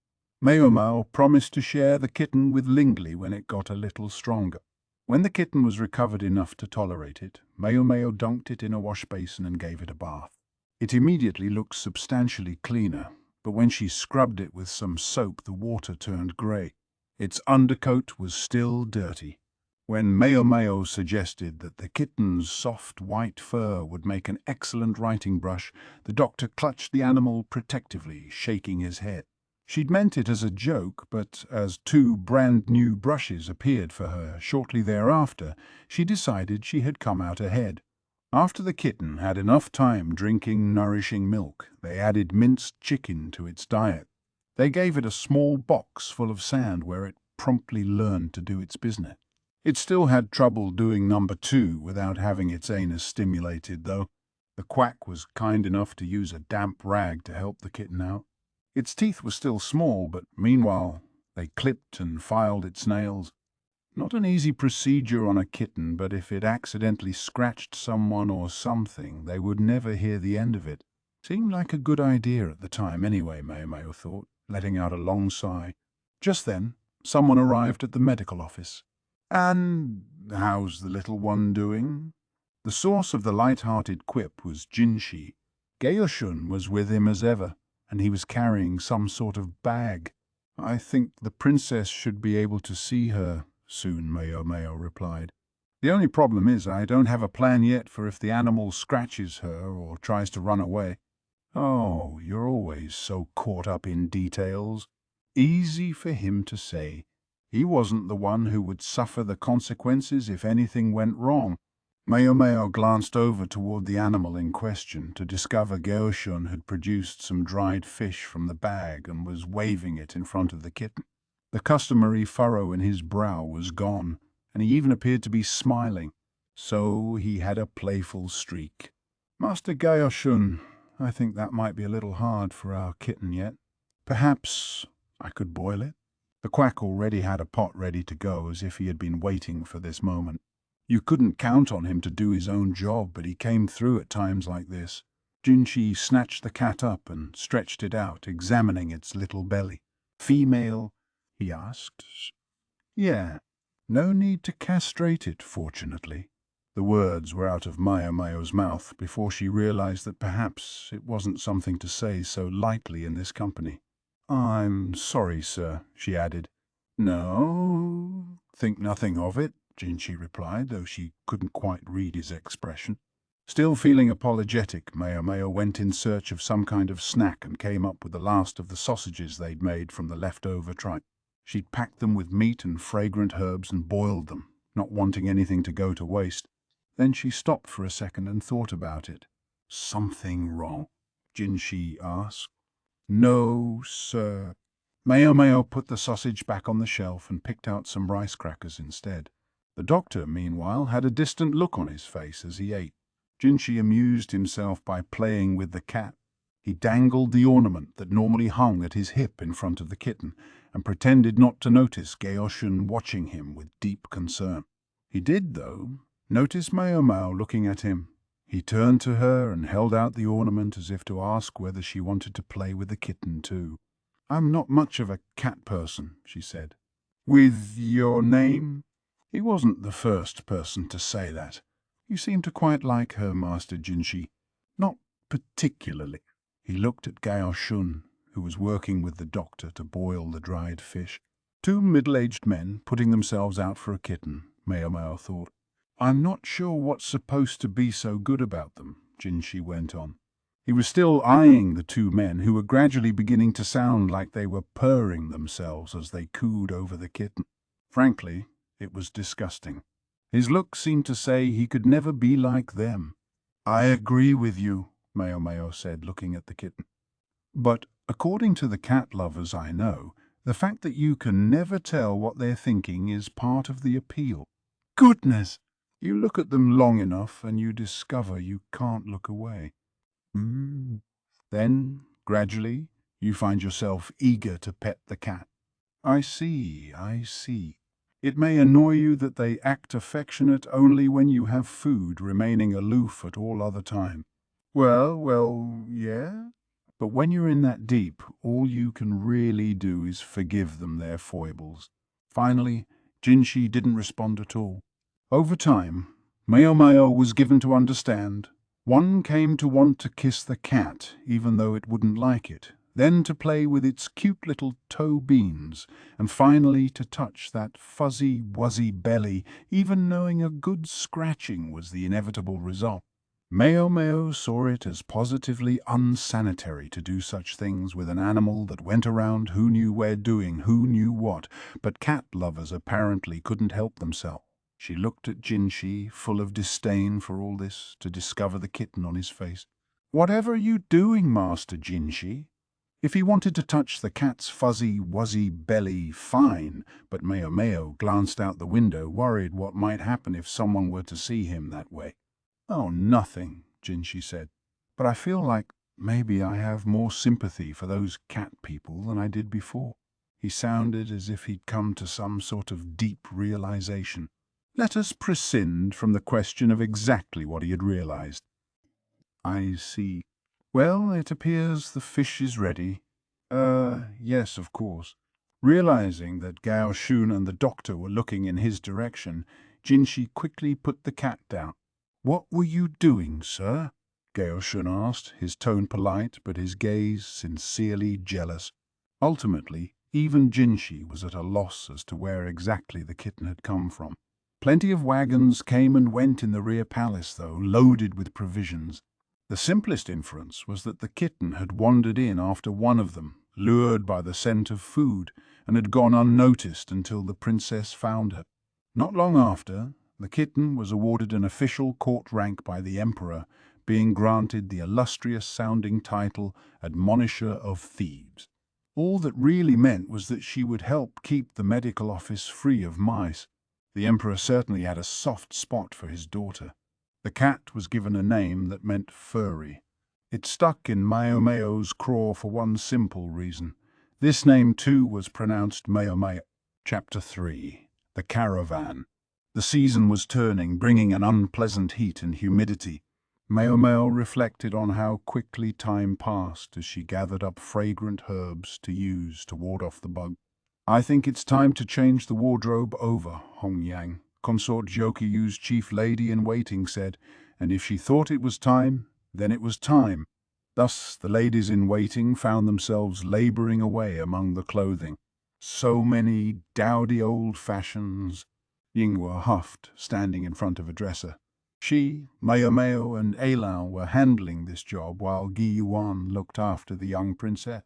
Maomao promised to share the kitten with Lingli when it got a little stronger. When the kitten was recovered enough to tolerate it, Maomao dunked it in a wash basin and gave it a bath. It immediately looked substantially cleaner, but when she scrubbed it with some soap the water turned grey. Its undercoat was still dirty. When Maomao suggested that the kitten's soft white fur would make an excellent writing brush, the doctor clutched the animal protectively, shaking his head. She'd meant it as a joke, but as 2 brand-new brushes appeared for her shortly thereafter, she decided she had come out ahead. After the kitten had enough time drinking nourishing milk, they added minced chicken to its diet. They gave it a small box full of sand where it promptly learned to do its business. It still had trouble doing number 2 without having its anus stimulated, though. The quack was kind enough to use a damp rag to help the kitten out. Its teeth were still small, but meanwhile they clipped and filed its nails. Not an easy procedure on a kitten, but if it accidentally scratched someone or something, they would never hear the end of it. Seemed like a good idea at the time anyway, Maomao thought, letting out a long sigh. Just then, someone arrived at the medical office. "And how's the little one doing?" The source of the light-hearted quip was Jinshi. Gaoshun was with him as ever, and he was carrying some sort of bag. "I think the princess should be able to see her soon," Maomao replied. "The only problem is I don't have a plan yet for if the animal scratches her or tries to run away." "Oh, you're always so caught up in details." Easy for him to say. He wasn't the one who would suffer the consequences if anything went wrong. Maomao glanced over toward the animal in question to discover Gaoshun had produced some dried fish from the bag and was waving it in front of the kitten. The customary furrow in his brow was gone, and he even appeared to be smiling. So he had a playful streak. "Master Gaoshun, I think that might be a little hard for our kitten yet. Perhaps I could boil it?" The quack already had a pot ready to go, as if he had been waiting for this moment. You couldn't count on him to do his own job, but he came through at times like this. Jinshi snatched the cat up and stretched it out, examining its little belly. "Female?" he asked. "Yeah. No need to castrate it, fortunately." The words were out of Maomao's mouth before she realized that perhaps it wasn't something to say so lightly in this company. "I'm sorry, sir," she added. "No, think nothing of it," Jinshi replied, though she couldn't quite read his expression. Still feeling apologetic, Maomao went in search of some kind of snack and came up with the last of the sausages they'd made from the leftover tripe. She'd packed them with meat and fragrant herbs and boiled them, not wanting anything to go to waste. Then she stopped for a second and thought about it. "Something wrong?" Jinshi asked. "No, sir." Maomao put the sausage back on the shelf and picked out some rice crackers instead. The doctor, meanwhile, had a distant look on his face as he ate. Jinshi amused himself by playing with the cat. He dangled the ornament that normally hung at his hip in front of the kitten and pretended not to notice Gaoshun watching him with deep concern. He did, though, notice Maomao looking at him. He turned to her and held out the ornament as if to ask whether she wanted to play with the kitten too. "I'm not much of a cat person," she said. "With your name?" He wasn't the first person to say that. You seem to quite like her, Master Jinshi. Not particularly. He looked at Gao Shun, who was working with the doctor to boil the dried fish. Two middle-aged men putting themselves out for a kitten, Maomao thought. I'm not sure what's supposed to be so good about them, Jinshi went on. He was still eyeing the two men, who were gradually beginning to sound like they were purring themselves as they cooed over the kitten. Frankly, it was disgusting. His look seemed to say he could never be like them. I agree with you, Maomao said, looking at the kitten. But according to the cat lovers I know, the fact that you can never tell what they're thinking is part of the appeal. Goodness! You look at them long enough and you discover you can't look away. Then, gradually, you find yourself eager to pet the cat. I see. It may annoy you that they act affectionate only when you have food, remaining aloof at all other time. Well, yeah. But when you're in that deep, all you can really do is forgive them their foibles. Finally, Jinshi didn't respond at all. Over time, Maomao was given to understand. One came to want to kiss the cat, even though it wouldn't like it, then to play with its cute little toe beans, and finally to touch that fuzzy, wuzzy belly, even knowing a good scratching was the inevitable result. Maomao saw it as positively unsanitary to do such things with an animal that went around who knew where doing who knew what, but cat lovers apparently couldn't help themselves. She looked at Jinshi, full of disdain for all this, to discover the kitten on his face. Whatever are you doing, Master Jinshi? If he wanted to touch the cat's fuzzy, wuzzy belly, fine, but Maomao glanced out the window, worried what might happen if someone were to see him that way. Oh, nothing, Jinshi said. But I feel like maybe I have more sympathy for those cat people than I did before. He sounded as if he'd come to some sort of deep realization. Let us prescind from the question of exactly what he had realized. I see. Well, it appears the fish is ready. Yes, of course. Realizing that Gao Shun and the doctor were looking in his direction, Jinshi quickly put the cat down. What were you doing, sir? Gao Shun asked, his tone polite but his gaze sincerely jealous. Ultimately, even Jinshi was at a loss as to where exactly the kitten had come from. Plenty of wagons came and went in the rear palace, though, loaded with provisions. The simplest inference was that the kitten had wandered in after one of them, lured by the scent of food, and had gone unnoticed until the princess found her. Not long after, the kitten was awarded an official court rank by the emperor, being granted the illustrious-sounding title Admonisher of Thieves. All that really meant was that she would help keep the medical office free of mice. The emperor certainly had a soft spot for his daughter. The cat was given a name that meant furry. It stuck in Maomao's craw for one simple reason. This name too was pronounced Maomao. Chapter 3. The Caravan. The season was turning, bringing an unpleasant heat and humidity. Maomao reflected on how quickly time passed as she gathered up fragrant herbs to use to ward off the bug. I think it's time to change the wardrobe over, Hong Yang, Consort Jokiyu's chief lady-in-waiting said, and if she thought it was time, then it was time. Thus the ladies-in-waiting found themselves laboring away among the clothing. So many dowdy old fashions. Yinghua huffed, standing in front of a dresser. She, Maomao, and Ailan were handling this job while Gi Yuan looked after the young princess.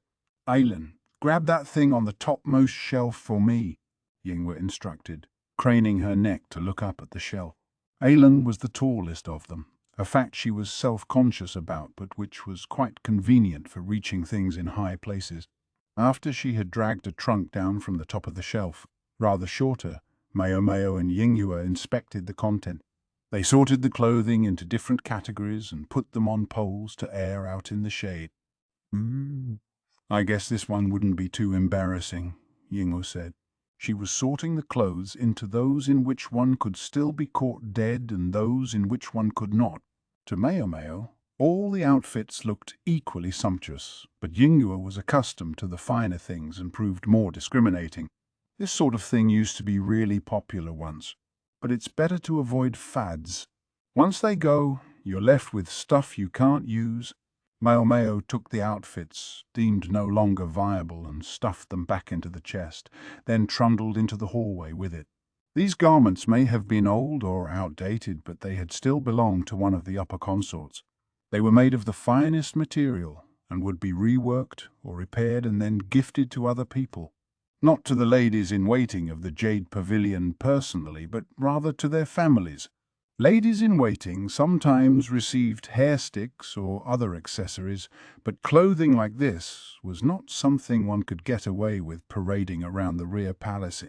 Ailan, grab that thing on the topmost shelf for me, Yinghua instructed, craning her neck to look up at the shelf. Ailan was the tallest of them, a fact she was self-conscious about but which was quite convenient for reaching things in high places. After she had dragged a trunk down from the top of the shelf, rather shorter, Maomao and Yinghua inspected the content. They sorted the clothing into different categories and put them on poles to air out in the shade. I guess this one wouldn't be too embarrassing, Yinghua said. She was sorting the clothes into those in which one could still be caught dead and those in which one could not. To Maomao, all the outfits looked equally sumptuous, but Yinghua was accustomed to the finer things and proved more discriminating. This sort of thing used to be really popular once, but it's better to avoid fads. Once they go, you're left with stuff you can't use. Maomao took the outfits, deemed no longer viable, and stuffed them back into the chest, then trundled into the hallway with it. These garments may have been old or outdated, but they had still belonged to one of the upper consorts. They were made of the finest material and would be reworked or repaired and then gifted to other people. Not to the ladies-in-waiting of the Jade Pavilion personally, but rather to their families. Ladies-in-waiting sometimes received hair sticks or other accessories, but clothing like this was not something one could get away with parading around the rear palace.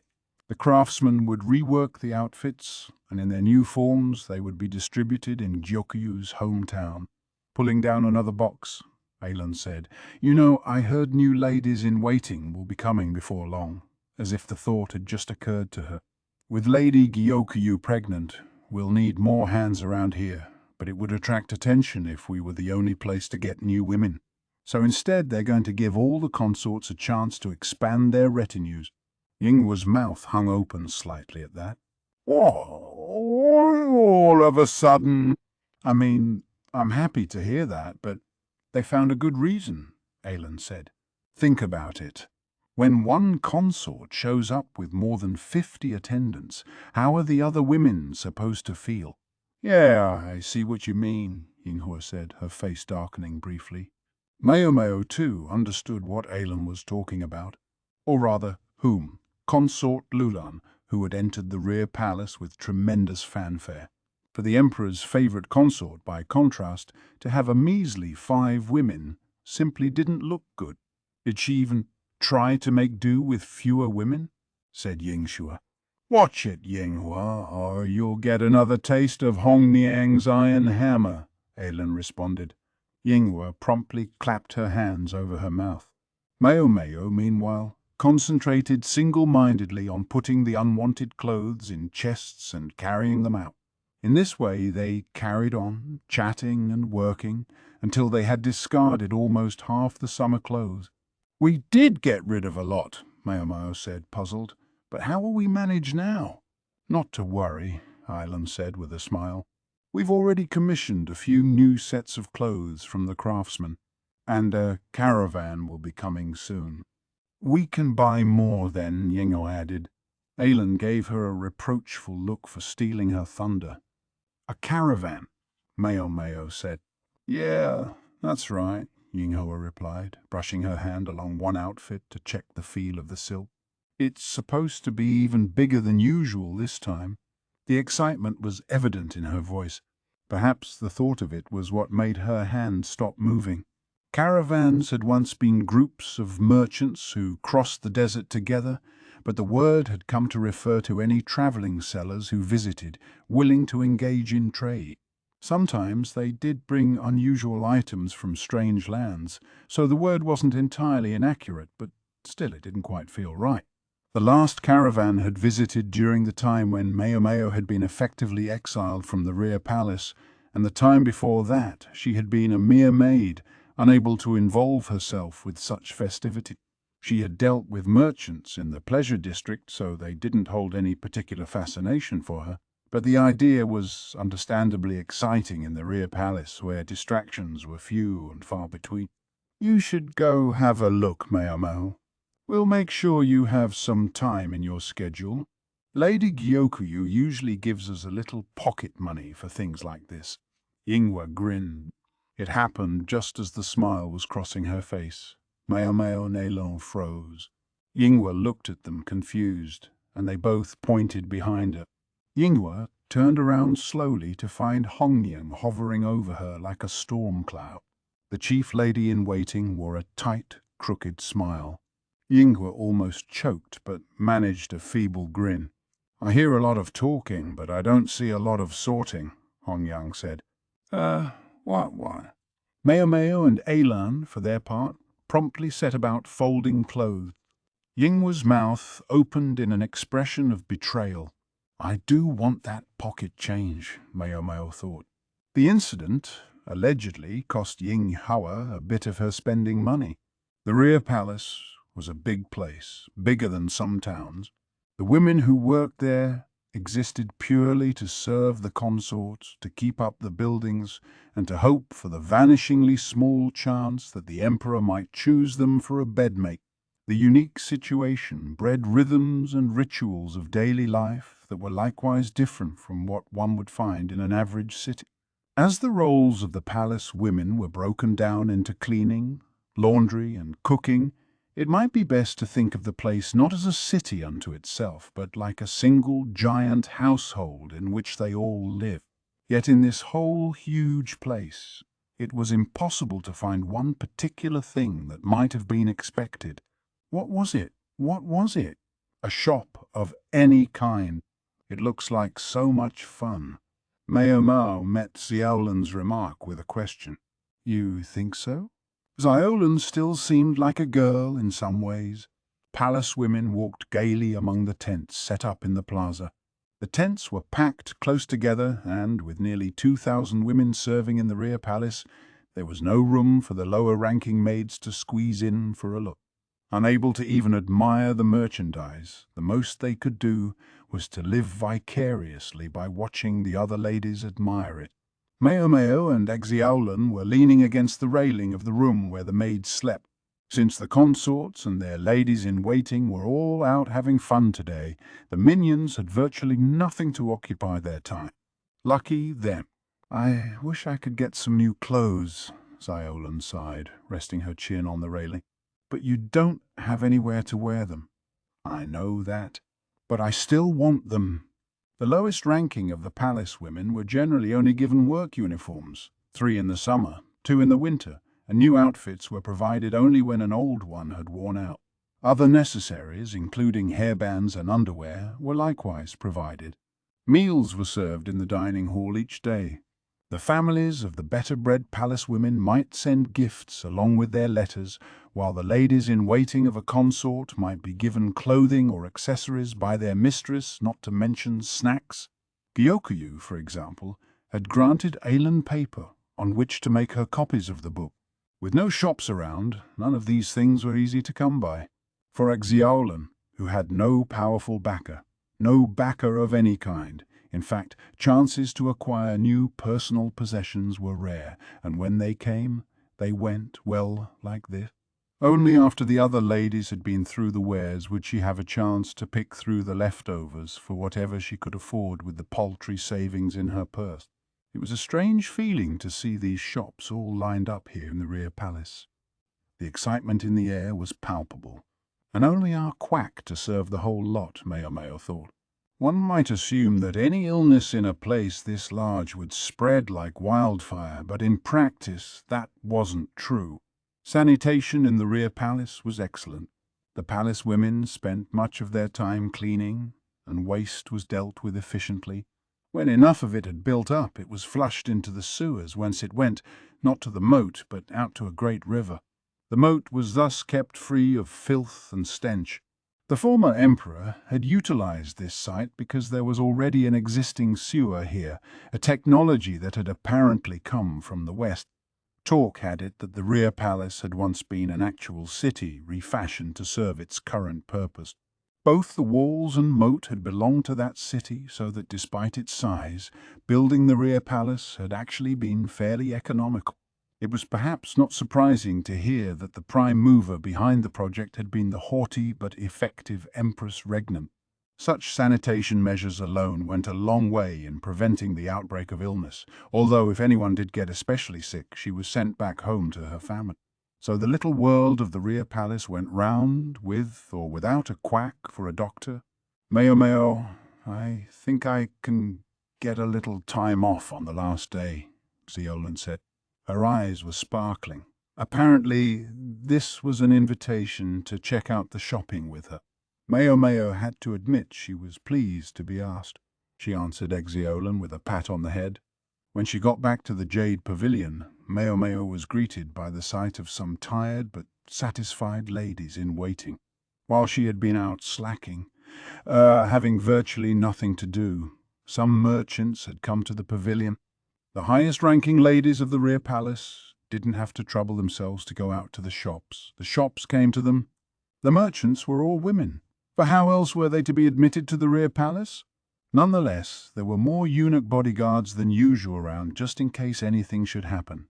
The craftsmen would rework the outfits, and in their new forms they would be distributed in Gyokuyu's hometown. Pulling down another box, Alan said, "You know, I heard new ladies-in-waiting will be coming before long," as if the thought had just occurred to her. "With Lady Gyokuyu pregnant, we'll need more hands around here, but it would attract attention if we were the only place to get new women. So instead they're going to give all the consorts a chance to expand their retinues." Yinghua's mouth hung open slightly at that. All of a sudden? I'm happy to hear that, but they found a good reason, Alan said. Think about it. When one consort shows up with more than 50 attendants, how are the other women supposed to feel? Yeah, I see what you mean, Yinghua said, her face darkening briefly. Maomao, too, understood what Alan was talking about. Or rather, whom? Consort Lulan, who had entered the rear palace with tremendous fanfare. For the Emperor's favourite consort, by contrast, to have a measly 5 women simply didn't look good. Did she even try to make do with fewer women? Said Yingxua. Watch it, Yinghua, or you'll get another taste of Hong Niang's iron hammer, Alan responded. Yinghua promptly clapped her hands over her mouth. Maomao, meanwhile, concentrated single-mindedly on putting the unwanted clothes in chests and carrying them out. In this way they carried on, chatting and working, until they had discarded almost half the summer clothes. We did get rid of a lot, Maomao said, puzzled, but how will we manage now? Not to worry, Ilan said with a smile. We've already commissioned a few new sets of clothes from the craftsmen, and a caravan will be coming soon. We can buy more then, Yingo added. Alan gave her a reproachful look for stealing her thunder. A caravan, Maomao said. Yeah, that's right, Yinghua replied, brushing her hand along one outfit to check the feel of the silk. It's supposed to be even bigger than usual this time. The excitement was evident in her voice. Perhaps the thought of it was what made her hand stop moving. Caravans had once been groups of merchants who crossed the desert together, but the word had come to refer to any travelling sellers who visited, willing to engage in trade. Sometimes they did bring unusual items from strange lands, so the word wasn't entirely inaccurate, but still it didn't quite feel right. The last caravan had visited during the time when Maomao had been effectively exiled from the rear palace, and the time before that she had been a mere maid, unable to involve herself with such festivity. She had dealt with merchants in the pleasure district, so they didn't hold any particular fascination for her. But the idea was understandably exciting in the rear palace, where distractions were few and far between. You should go have a look, Maomao. We'll make sure you have some time in your schedule. Lady Gyokuyu usually gives us a little pocket money for things like this. Yinghua grinned. It happened just as the smile was crossing her face. Maomao and Alan froze. Yinghua looked at them confused, and they both pointed behind her. Yinghua turned around slowly to find Hongniang hovering over her like a storm cloud. The chief lady in waiting wore a tight, crooked smile. Yinghua almost choked, but managed a feeble grin. I hear a lot of talking, but I don't see a lot of sorting, Hongniang said. What? Maomao and Alan, for their part, promptly set about folding clothes. Yinghua's mouth opened in an expression of betrayal. I do want that pocket change, Maomao thought. The incident, allegedly, cost Yinghua a bit of her spending money. The rear palace was a big place, bigger than some towns. The women who worked there existed purely to serve the consort, to keep up the buildings, and to hope for the vanishingly small chance that the emperor might choose them for a bedmate. The unique situation bred rhythms and rituals of daily life that were likewise different from what one would find in an average city. As the roles of the palace women were broken down into cleaning, laundry, and cooking, it might be best to think of the place not as a city unto itself, but like a single giant household in which they all live. Yet in this whole huge place, it was impossible to find one particular thing that might have been expected. What was it? What was it? A shop of any kind. It looks like so much fun. Maomao met Xiaolan's remark with a question. You think so? Xiaolan still seemed like a girl in some ways. Palace women walked gaily among the tents set up in the plaza. The tents were packed close together, and with nearly 2,000 women serving in the rear palace, there was no room for the lower-ranking maids to squeeze in for a look. Unable to even admire the merchandise, the most they could do was to live vicariously by watching the other ladies admire it. Maomao and Xiaolan were leaning against the railing of the room where the maids slept. Since the consorts and their ladies-in-waiting were all out having fun today, the minions had virtually nothing to occupy their time. Lucky them. I wish I could get some new clothes, Xiaolan sighed, resting her chin on the railing. But you don't have anywhere to wear them. I know that, but I still want them. The lowest ranking of the palace women were generally only given work uniforms, 3 in the summer, 2 in the winter, and new outfits were provided only when an old one had worn out. Other necessaries, including hairbands and underwear, were likewise provided. Meals were served in the dining hall each day. The families of the better-bred palace women might send gifts along with their letters, while the ladies-in-waiting of a consort might be given clothing or accessories by their mistress, not to mention snacks. Gyokuyu, for example, had granted Alan paper on which to make her copies of the book. With no shops around, none of these things were easy to come by. For Xiaolan, who had no powerful backer, no backer of any kind, in fact, chances to acquire new personal possessions were rare, and when they came, they went, well, like this. Only after the other ladies had been through the wares would she have a chance to pick through the leftovers for whatever she could afford with the paltry savings in her purse. It was a strange feeling to see these shops all lined up here in the rear palace. The excitement in the air was palpable, and only our quack to serve the whole lot, Maomao thought. One might assume that any illness in a place this large would spread like wildfire, but in practice that wasn't true. Sanitation in the rear palace was excellent. The palace women spent much of their time cleaning, and waste was dealt with efficiently. When enough of it had built up, it was flushed into the sewers, whence it went, not to the moat, but out to a great river. The moat was thus kept free of filth and stench. The former emperor had utilized this site because there was already an existing sewer here, a technology that had apparently come from the west. Talk had it that the rear palace had once been an actual city refashioned to serve its current purpose. Both the walls and moat had belonged to that city, so that despite its size, building the rear palace had actually been fairly economical. It was perhaps not surprising to hear that the prime mover behind the project had been the haughty but effective Empress regnant. Such sanitation measures alone went a long way in preventing the outbreak of illness, although if anyone did get especially sick, she was sent back home to her family. So the little world of the rear palace went round, with or without a quack for a doctor. Maomao, I think I can get a little time off on the last day, Xiaolan said. Her eyes were sparkling. Apparently, this was an invitation to check out the shopping with her. Maomao had to admit she was pleased to be asked. She answered Xiaolan with a pat on the head. When she got back to the Jade Pavilion, Maomao was greeted by the sight of some tired but satisfied ladies in waiting. While she had been out slacking, having virtually nothing to do, some merchants had come to the pavilion. The highest-ranking ladies of the rear palace didn't have to trouble themselves to go out to the shops. The shops came to them. The merchants were all women, for how else were they to be admitted to the rear palace? Nonetheless, there were more eunuch bodyguards than usual around just in case anything should happen.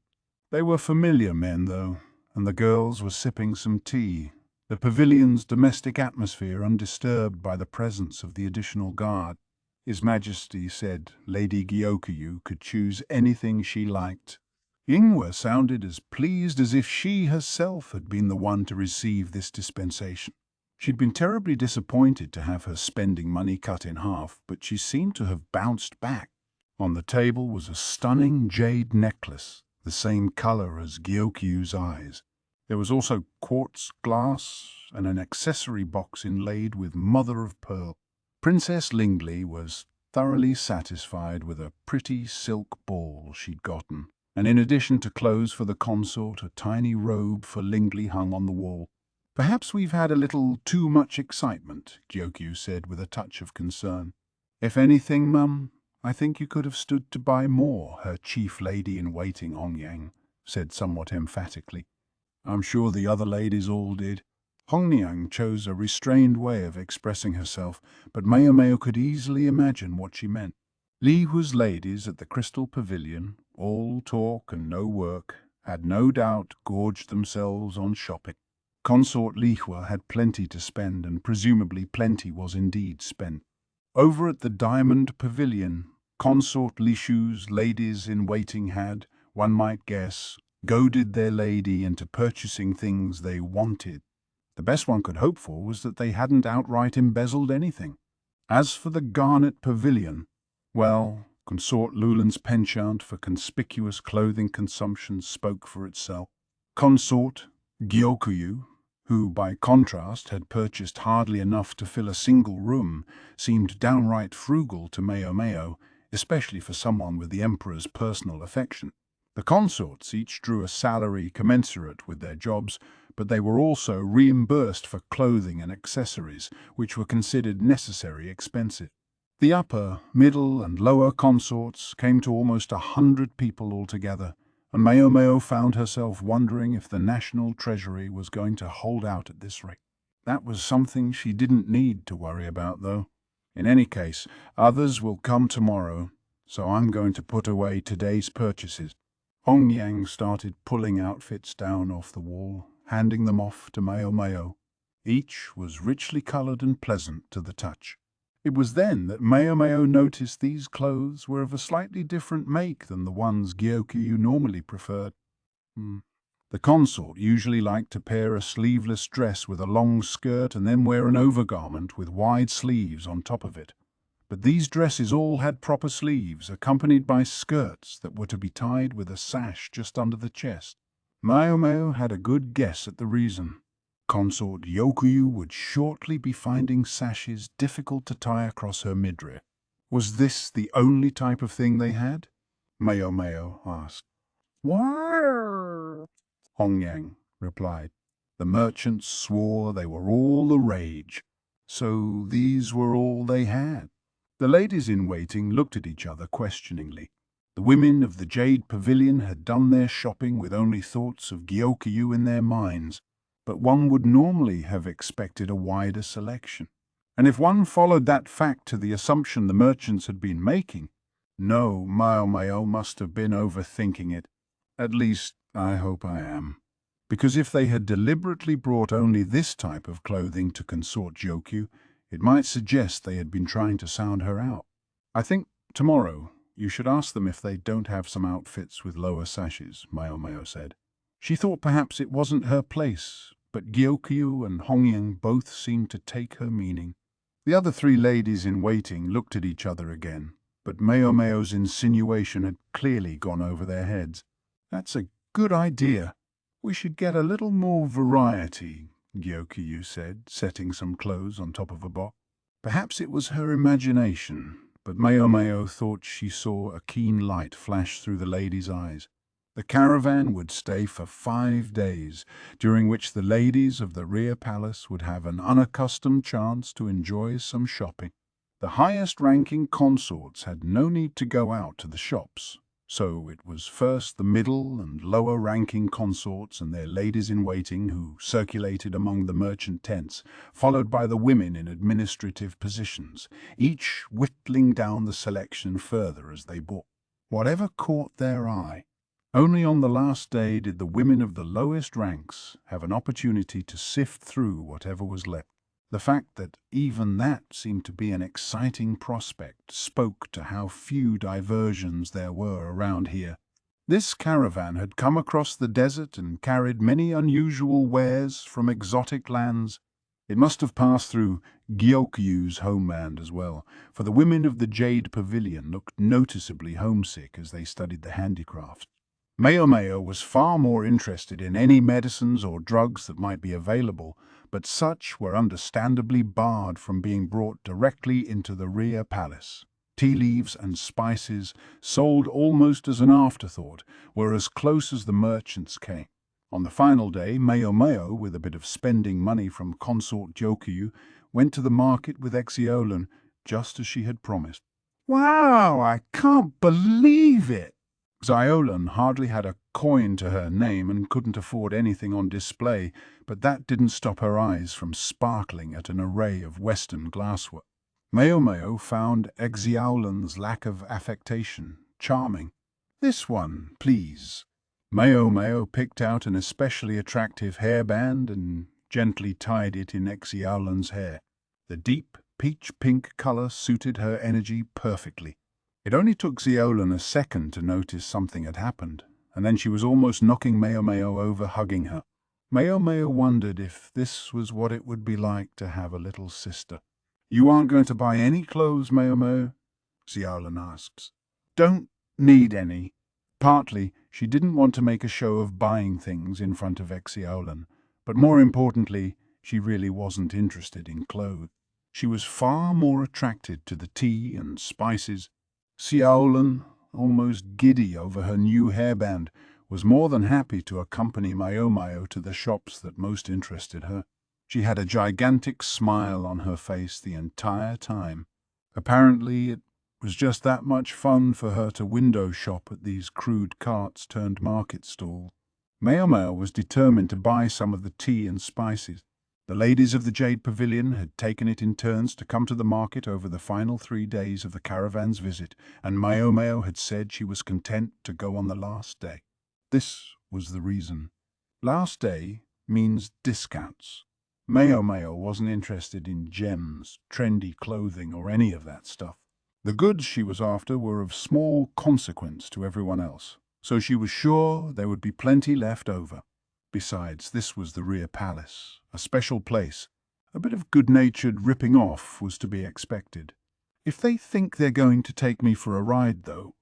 They were familiar men, though, and the girls were sipping some tea, the pavilion's domestic atmosphere undisturbed by the presence of the additional guard. His Majesty said Lady Gyokyu could choose anything she liked. Yingwe sounded as pleased as if she herself had been the one to receive this dispensation. She'd been terribly disappointed to have her spending money cut in half, but she seemed to have bounced back. On the table was a stunning jade necklace, the same color as Gyokyu's eyes. There was also quartz glass and an accessory box inlaid with mother-of-pearl. Princess Lingley was thoroughly satisfied with a pretty silk ball she'd gotten, and in addition to clothes for the consort, a tiny robe for Lingley hung on the wall. "Perhaps we've had a little too much excitement," Gyokyu said with a touch of concern. "If anything, Mum, I think you could have stood to buy more," her chief lady-in-waiting Hongyang said somewhat emphatically. "I'm sure the other ladies all did." Hongyang chose a restrained way of expressing herself, but Maomao could easily imagine what she meant. Li Hua's ladies at the Crystal Pavilion, all talk and no work, had no doubt gorged themselves on shopping. Consort Li Hua had plenty to spend, and presumably plenty was indeed spent. Over at the Diamond Pavilion, Consort Li Shu's ladies-in-waiting had, one might guess, goaded their lady into purchasing things they wanted. The best one could hope for was that they hadn't outright embezzled anything. As for the Garnet Pavilion, well, Consort Lulan's penchant for conspicuous clothing consumption spoke for itself. Consort Gyokyu, who by contrast had purchased hardly enough to fill a single room, seemed downright frugal to Maomao, especially for someone with the Emperor's personal affection. The consorts each drew a salary commensurate with their jobs, but they were also reimbursed for clothing and accessories, which were considered necessary expenses. The upper, middle, and lower consorts came to almost 100 people altogether, and Maomao found herself wondering if the national treasury was going to hold out at this rate. That was something she didn't need to worry about, though. In any case, others will come tomorrow, so I'm going to put away today's purchases. Hongyang started pulling outfits down off the wall, handing them off to Maomao. Each was richly colored and pleasant to the touch. It was then that Maomao noticed these clothes were of a slightly different make than the ones Gyokyu normally preferred. The consort usually liked to pair a sleeveless dress with a long skirt and then wear an overgarment with wide sleeves on top of it. But these dresses all had proper sleeves, accompanied by skirts that were to be tied with a sash just under the chest. Maomao had a good guess at the reason. Consort Gyokyu would shortly be finding sashes difficult to tie across her midriff. Was this the only type of thing they had? Maomao asked. "Why?" Hongyang replied. The merchants swore they were all the rage. So these were all they had. The ladies-in-waiting looked at each other questioningly. The women of the Jade Pavilion had done their shopping with only thoughts of Gyokyu in their minds, but one would normally have expected a wider selection. And if one followed that fact to the assumption the merchants had been making, no, Maomao must have been overthinking it. At least, I hope I am. Because if they had deliberately brought only this type of clothing to Consort Gyokyu, it might suggest they had been trying to sound her out. "I think tomorrow you should ask them if they don't have some outfits with lower sashes," Maomao said. She thought perhaps it wasn't her place, but Gyokyu and Hongyang both seemed to take her meaning. The other three ladies-in-waiting looked at each other again, but Maomao's insinuation had clearly gone over their heads. "That's a good idea. We should get a little more variety," Gyokyu said, setting some clothes on top of a box. Perhaps it was her imagination, but Maomao thought she saw a keen light flash through the lady's eyes. The caravan would stay for 5 days, during which the ladies of the rear palace would have an unaccustomed chance to enjoy some shopping. The highest-ranking consorts had no need to go out to the shops. So it was first the middle and lower-ranking consorts and their ladies-in-waiting who circulated among the merchant tents, followed by the women in administrative positions, each whittling down the selection further as they bought whatever caught their eye. Only on the last day did the women of the lowest ranks have an opportunity to sift through whatever was left. The fact that even that seemed to be an exciting prospect spoke to how few diversions there were around here. This caravan had come across the desert and carried many unusual wares from exotic lands. It must have passed through Gyokyu's homeland as well, for the women of the Jade Pavilion looked noticeably homesick as they studied the handicrafts. Maomao was far more interested in any medicines or drugs that might be available, but such were understandably barred from being brought directly into the rear palace. Tea leaves and spices, sold almost as an afterthought, were as close as the merchants came. On the final day, Maomao, with a bit of spending money from consort Gyokyu, went to the market with Exiolan, just as she had promised. "Wow, I can't believe it!" Xiolan hardly had a coin to her name and couldn't afford anything on display, but that didn't stop her eyes from sparkling at an array of Western glassware. Maomao found Exiolan's lack of affectation charming. "This one, please." Maomao picked out an especially attractive hairband and gently tied it in Exiolan's hair. The deep peach-pink color suited her energy perfectly. It only took Xiolan a second to notice something had happened, and then she was almost knocking Maomao over, hugging her. Maomao wondered if this was what it would be like to have a little sister. "You aren't going to buy any clothes, Maomao?" Xiolan asks. "Don't need any." Partly, she didn't want to make a show of buying things in front of Exiolan, but more importantly, she really wasn't interested in clothes. She was far more attracted to the tea and spices. Xiolan, almost giddy over her new hairband, was more than happy to accompany Maomao to the shops that most interested her. She had a gigantic smile on her face the entire time. Apparently, it was just that much fun for her to window shop at these crude carts turned market stalls. Maomao was determined to buy some of the tea and spices. The ladies of the Jade Pavilion had taken it in turns to come to the market over the final 3 days of the caravan's visit, and Maomao had said she was content to go on the last day. This was the reason. Last day means discounts. Maomao wasn't interested in gems, trendy clothing, or any of that stuff. The goods she was after were of small consequence to everyone else, so she was sure there would be plenty left over. Besides, this was the rear palace, a special place. A bit of good-natured ripping off was to be expected. "If they think they're going to take me for a ride, though."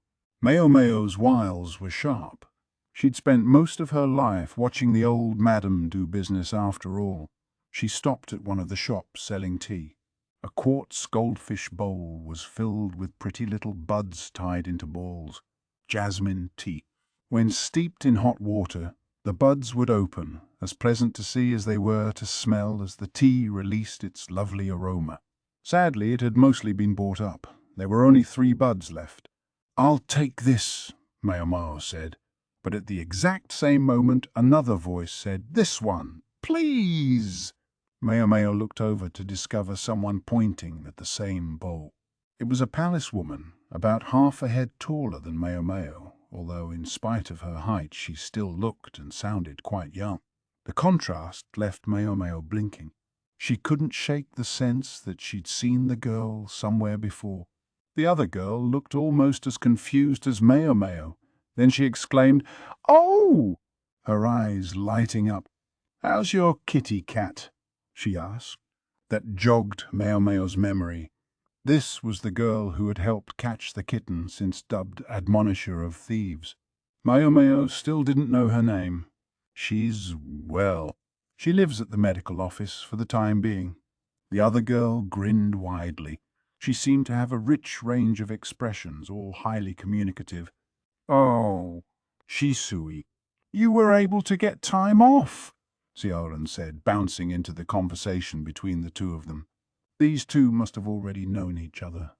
Maomao's wiles were sharp. She'd spent most of her life watching the old madam do business after all. She stopped at one of the shops selling tea. A quartz goldfish bowl was filled with pretty little buds tied into balls. Jasmine tea. When steeped in hot water, the buds would open, as pleasant to see as they were to smell as the tea released its lovely aroma. Sadly, it had mostly been bought up. There were only 3 buds left. "I'll take this," Maomao said. But at the exact same moment, another voice said, "This one, please." Maomao looked over to discover someone pointing at the same bowl. It was a palace woman, about half a head taller than Maomao, although in spite of her height she still looked and sounded quite young. The contrast left Maomao blinking. She couldn't shake the sense that she'd seen the girl somewhere before. The other girl looked almost as confused as Maomao. Then she exclaimed, "Oh!" her eyes lighting up. "How's your kitty cat?" she asked. That jogged Maomao's memory. This was the girl who had helped catch the kitten since dubbed Admonisher of Thieves. Maomao still didn't know her name. "She's well. She lives at the medical office for the time being." The other girl grinned widely. She seemed to have a rich range of expressions, all highly communicative. "Oh, Shisui, you were able to get time off," Xiolan said, bouncing into the conversation between the two of them. These two must have already known each other.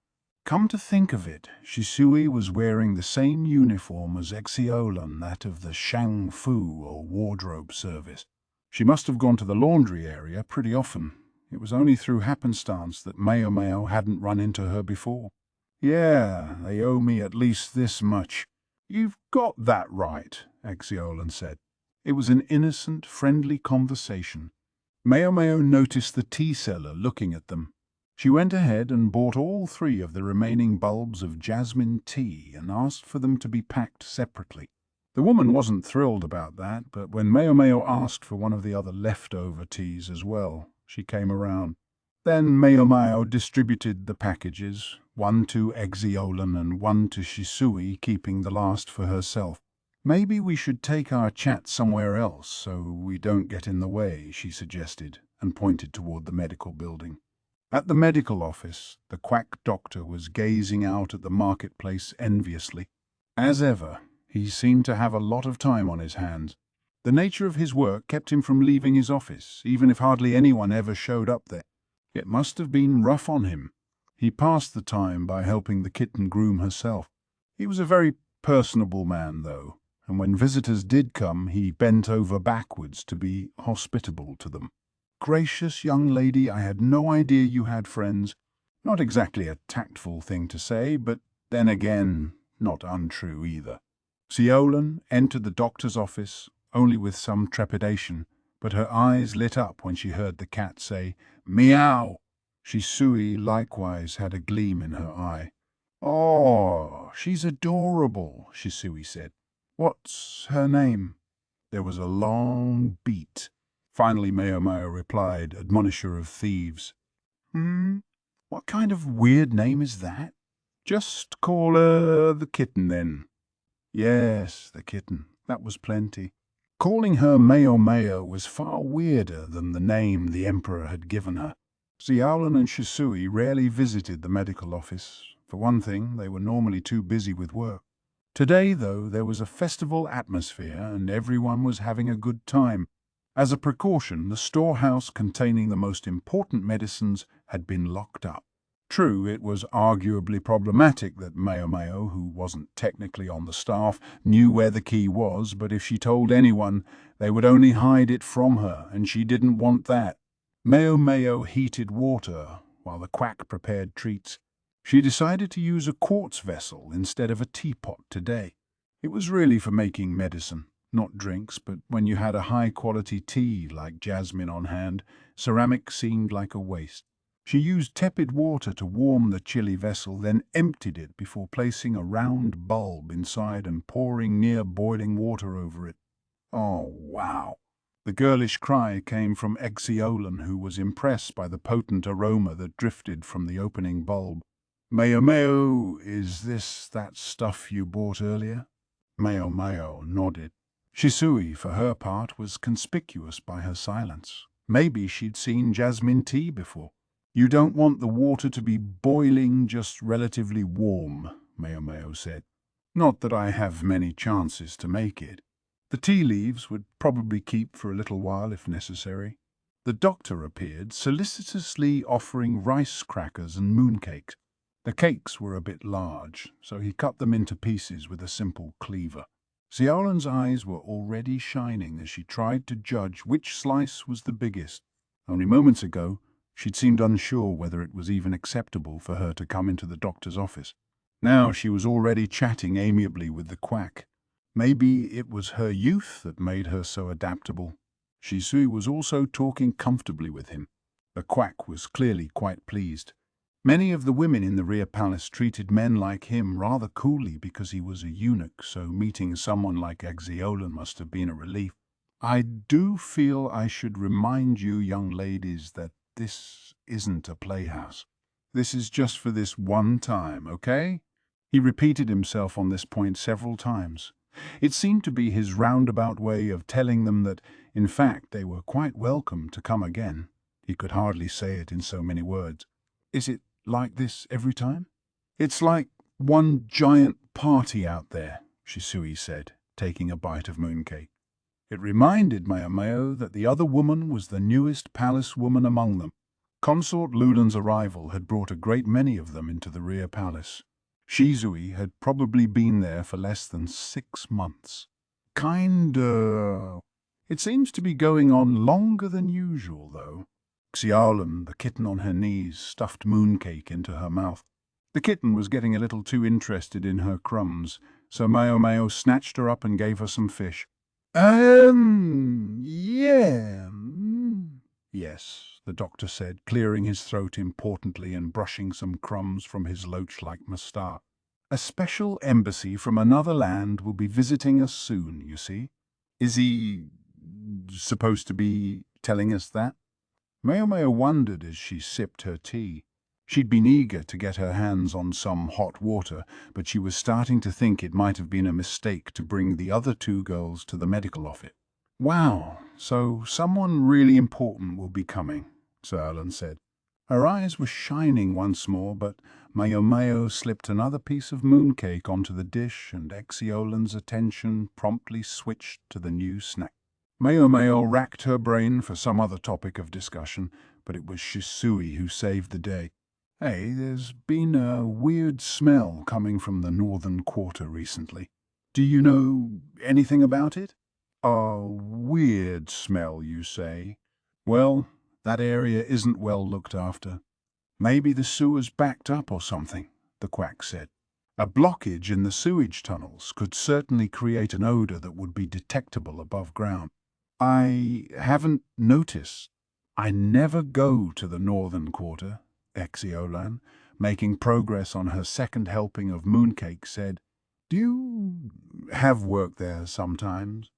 Come to think of it, Shisui was wearing the same uniform as Exiolan, that of the Shang Fu or wardrobe service. She must have gone to the laundry area pretty often. It was only through happenstance that Maomao hadn't run into her before. Yeah, they owe me at least this much. You've got that right, Exiolan said. It was an innocent, friendly conversation. Maomao noticed the tea seller looking at them. She went ahead and bought all 3 of the remaining bulbs of jasmine tea and asked for them to be packed separately. The woman wasn't thrilled about that, but when Maomao asked for one of the other leftover teas as well, she came around. Then Maomao distributed the packages, 1 to Exiolan and 1 to Shisui, keeping the last for herself. Maybe we should take our chat somewhere else so we don't get in the way, she suggested, and pointed toward the medical building. At the medical office, the quack doctor was gazing out at the marketplace enviously. As ever, he seemed to have a lot of time on his hands. The nature of his work kept him from leaving his office, even if hardly anyone ever showed up there. It must have been rough on him. He passed the time by helping the kitten groom herself. He was a very personable man, though, and when visitors did come, he bent over backwards to be hospitable to them. Gracious young lady, I had no idea you had friends. Not exactly a tactful thing to say, but then again, not untrue either. Siolan entered the doctor's office, only with some trepidation, but her eyes lit up when she heard the cat say, "Meow!" Shisui likewise had a gleam in her eye. "Oh, she's adorable," Shisui said. "What's her name?" There was a long beat. Finally Maomao replied, admonisher of thieves. What kind of weird name is that? Just call her the kitten, then. Yes, the kitten. That was plenty. Calling her Maomao was far weirder than the name the Emperor had given her. Xiaolan and Shisui rarely visited the medical office. For one thing, they were normally too busy with work. Today, though, there was a festival atmosphere and everyone was having a good time. As a precaution, the storehouse containing the most important medicines had been locked up. True, it was arguably problematic that Maomao, who wasn't technically on the staff, knew where the key was, but if she told anyone, they would only hide it from her, and she didn't want that. Maomao heated water, while the quack prepared treats. She decided to use a quartz vessel instead of a teapot today. It was really for making medicine. Not drinks, but when you had a high-quality tea like jasmine on hand, ceramic seemed like a waste. She used tepid water to warm the chilly vessel, then emptied it before placing a round bulb inside and pouring near boiling water over it. Oh, wow! The girlish cry came from Exiolan, who was impressed by the potent aroma that drifted from the opening bulb. "Maomao, is this that stuff you bought earlier?" Maomao nodded. Shisui, for her part, was conspicuous by her silence. Maybe she'd seen jasmine tea before. "You don't want the water to be boiling, just relatively warm," Maomao said. "Not that I have many chances to make it. The tea leaves would probably keep for a little while if necessary." The doctor appeared, solicitously offering rice crackers and mooncakes. The cakes were a bit large, so he cut them into pieces with a simple cleaver. Xiaolan's eyes were already shining as she tried to judge which slice was the biggest. Only moments ago, she'd seemed unsure whether it was even acceptable for her to come into the doctor's office. Now she was already chatting amiably with the quack. Maybe it was her youth that made her so adaptable. Shisui was also talking comfortably with him. The quack was clearly quite pleased. Many of the women in the rear palace treated men like him rather coolly because he was a eunuch, so meeting someone like Exiolan must have been a relief. "I do feel I should remind you young ladies that this isn't a playhouse. This is just for this one time, okay?" He repeated himself on this point several times. It seemed to be his roundabout way of telling them that, in fact, they were quite welcome to come again. He could hardly say it in so many words. "Is it like this every time?" "It's like one giant party out there," Shisui said, taking a bite of mooncake. It reminded Maomao that the other woman was the newest palace woman among them. Consort Lulan's arrival had brought a great many of them into the rear palace. Shizui had probably been there for less than 6 months. It seems to be going on longer than usual, though. Xiaolan, the kitten on her knees, stuffed mooncake into her mouth. The kitten was getting a little too interested in her crumbs, so Maomao snatched her up and gave her some fish. Yeah. Yes, the doctor said, clearing his throat importantly and brushing some crumbs from his loach-like moustache. A special embassy from another land will be visiting us soon, you see. Is he supposed to be telling us that? Maomao wondered as she sipped her tea. She'd been eager to get her hands on some hot water, but she was starting to think it might have been a mistake to bring the other 2 girls to the medical office. Wow, so someone really important will be coming, Xiaolan said. Her eyes were shining once more, but Maomao slipped another piece of mooncake onto the dish, and Xiolan's attention promptly switched to the new snack. Maomao racked her brain for some other topic of discussion, but it was Shisui who saved the day. Hey, there's been a weird smell coming from the northern quarter recently. Do you know anything about it? A weird smell, you say? Well, that area isn't well looked after. Maybe the sewer's backed up or something, the quack said. A blockage in the sewage tunnels could certainly create an odor that would be detectable above ground. I haven't noticed. I never go to the northern quarter, Xiolan, making progress on her second helping of mooncake, said. Do you have work there sometimes?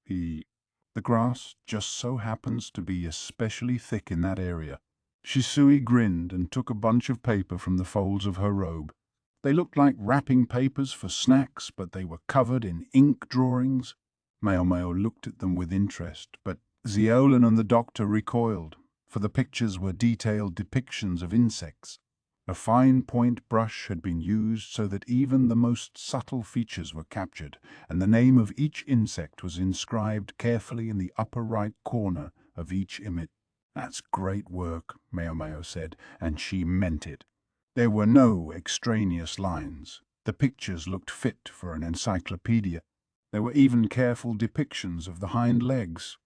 The grass just so happens to be especially thick in that area. Shisui grinned and took a bunch of paper from the folds of her robe. They looked like wrapping papers for snacks, but they were covered in ink drawings. Maomao looked at them with interest, but Xiaolan and the doctor recoiled, for the pictures were detailed depictions of insects. A fine point brush had been used so that even the most subtle features were captured, and the name of each insect was inscribed carefully in the upper right corner of each image. That's great work, Maomao said, and she meant it. There were no extraneous lines. The pictures looked fit for an encyclopedia. There were even careful depictions of the hind legs.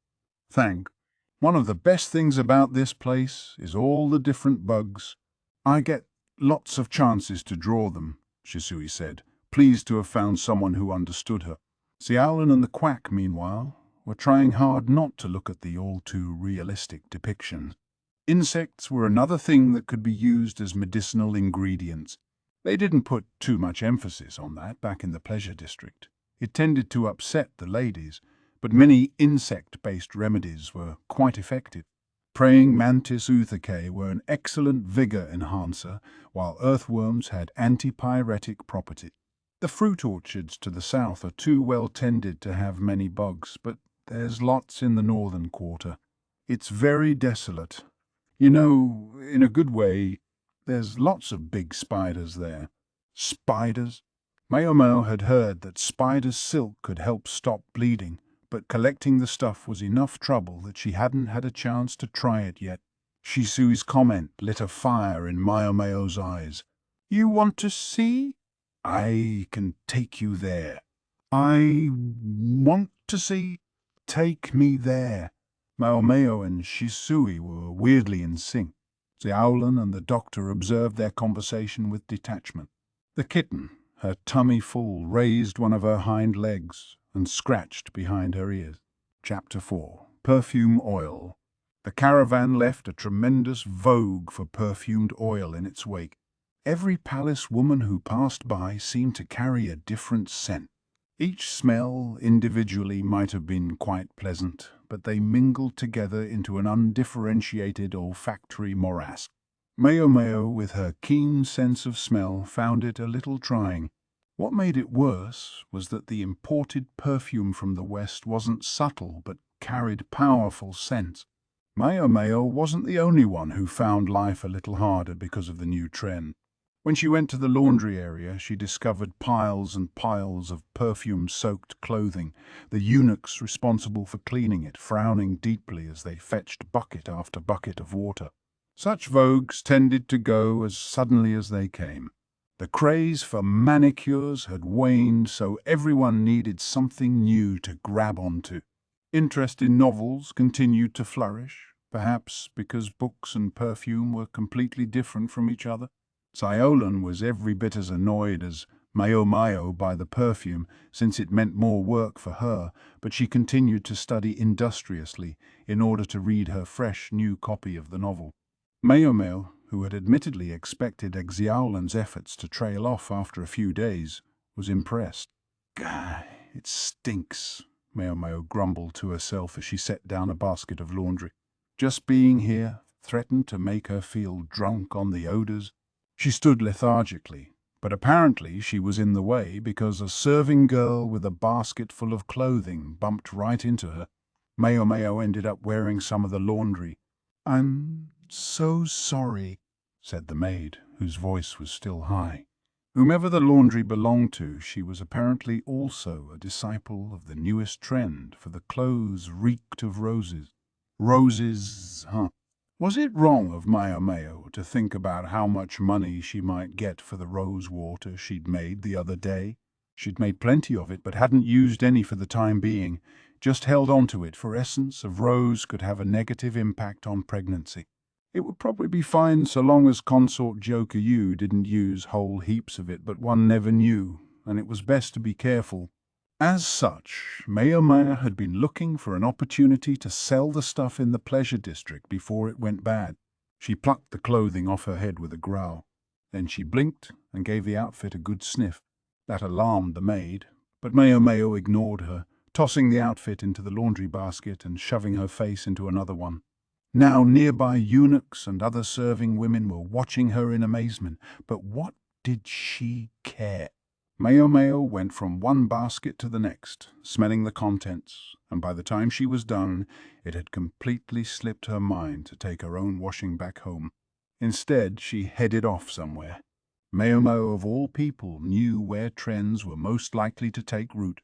One of the best things about this place is all the different bugs. I get lots of chances to draw them, Shisui said, pleased to have found someone who understood her. Xiaolan and the quack, meanwhile, were trying hard not to look at the all-too-realistic depictions. Insects were another thing that could be used as medicinal ingredients. They didn't put too much emphasis on that back in the pleasure district. It tended to upset the ladies, but many insect-based remedies were quite effective. Praying mantis oothecae were an excellent vigor enhancer, while earthworms had antipyretic properties. The fruit orchards to the south are too well tended to have many bugs, but there's lots in the northern quarter. It's very desolate. You know, in a good way, there's lots of big spiders there. Spiders? Maomao had heard that spider's silk could help stop bleeding, but collecting the stuff was enough trouble that she hadn't had a chance to try it yet. Shisui's comment lit a fire in Maomao's eyes. You want to see? I can take you there. I want to see. Take me there. Maomao and Shisui were weirdly in sync. Xiaolan and the doctor observed their conversation with detachment. The kitten, her tummy full, raised one of her hind legs and scratched behind her ears. Chapter 4. Perfume Oil. The caravan left a tremendous vogue for perfumed oil in its wake. Every palace woman who passed by seemed to carry a different scent. Each smell individually might have been quite pleasant, but they mingled together into an undifferentiated olfactory morass. Maomao, with her keen sense of smell, found it a little trying. What made it worse was that the imported perfume from the West wasn't subtle but carried powerful scents. Maomao wasn't the only one who found life a little harder because of the new trend. When she went to the laundry area, she discovered piles and piles of perfume-soaked clothing, the eunuchs responsible for cleaning it frowning deeply as they fetched bucket after bucket of water. Such vogues tended to go as suddenly as they came. The craze for manicures had waned, so everyone needed something new to grab onto. Interest in novels continued to flourish, perhaps because books and perfume were completely different from each other. Siolan was every bit as annoyed as Maomao by the perfume, since it meant more work for her, but she continued to study industriously in order to read her fresh new copy of the novel. Maomao, who had admittedly expected Xiaolan's efforts to trail off after a few days, was impressed. "Gah, it stinks," Maomao grumbled to herself as she set down a basket of laundry. Just being here threatened to make her feel drunk on the odors. She stood lethargically, but apparently she was in the way because a serving girl with a basket full of clothing bumped right into her. Maomao ended up wearing some of the laundry. "I'm so sorry," said the maid, whose voice was still high. Whomever the laundry belonged to, she was apparently also a disciple of the newest trend, for the clothes reeked of roses. Roses, huh? Was it wrong of Maomao to think about how much money she might get for the rose water she'd made the other day? She'd made plenty of it, but hadn't used any for the time being, just held on to it, for essence of rose could have a negative impact on pregnancy. It would probably be fine so long as consort Joker Yu didn't use whole heaps of it, but one never knew, and it was best to be careful. As such, Maomao had been looking for an opportunity to sell the stuff in the pleasure district before it went bad. She plucked the clothing off her head with a growl. Then she blinked and gave the outfit a good sniff. That alarmed the maid, but Maomao ignored her, tossing the outfit into the laundry basket and shoving her face into another one. Now nearby eunuchs and other serving women were watching her in amazement, but what did she care? Maomao went from one basket to the next, smelling the contents, and by the time she was done, it had completely slipped her mind to take her own washing back home. Instead, she headed off somewhere. Maomao, of all people, knew where trends were most likely to take root.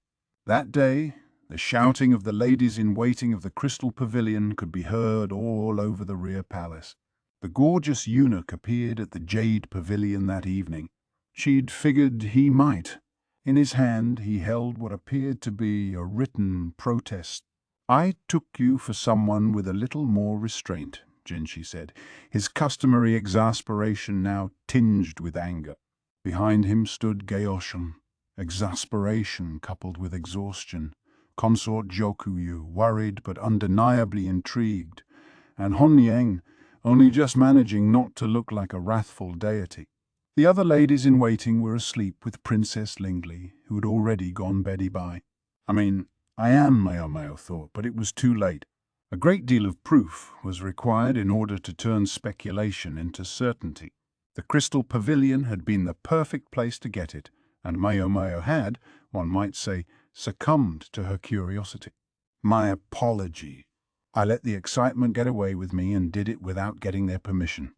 That day, the shouting of the ladies-in-waiting of the Crystal Pavilion could be heard all over the rear palace. The gorgeous eunuch appeared at the Jade Pavilion that evening. She'd figured he might. In his hand he held what appeared to be a written protest. "I took you for someone with a little more restraint," Jinshi said, his customary exasperation now tinged with anger. Behind him stood Gaoshan, exasperation coupled with exhaustion, consort Jokuyu, worried but undeniably intrigued, and Honyang, only just managing not to look like a wrathful deity. The other ladies-in-waiting were asleep with Princess Lingley, who had already gone beddy by. I am, Maomao thought, but it was too late. A great deal of proof was required in order to turn speculation into certainty. The Crystal Pavilion had been the perfect place to get it, and Maomao had, one might say, succumbed to her curiosity. "My apology. I let the excitement get away with me and did it without getting their permission."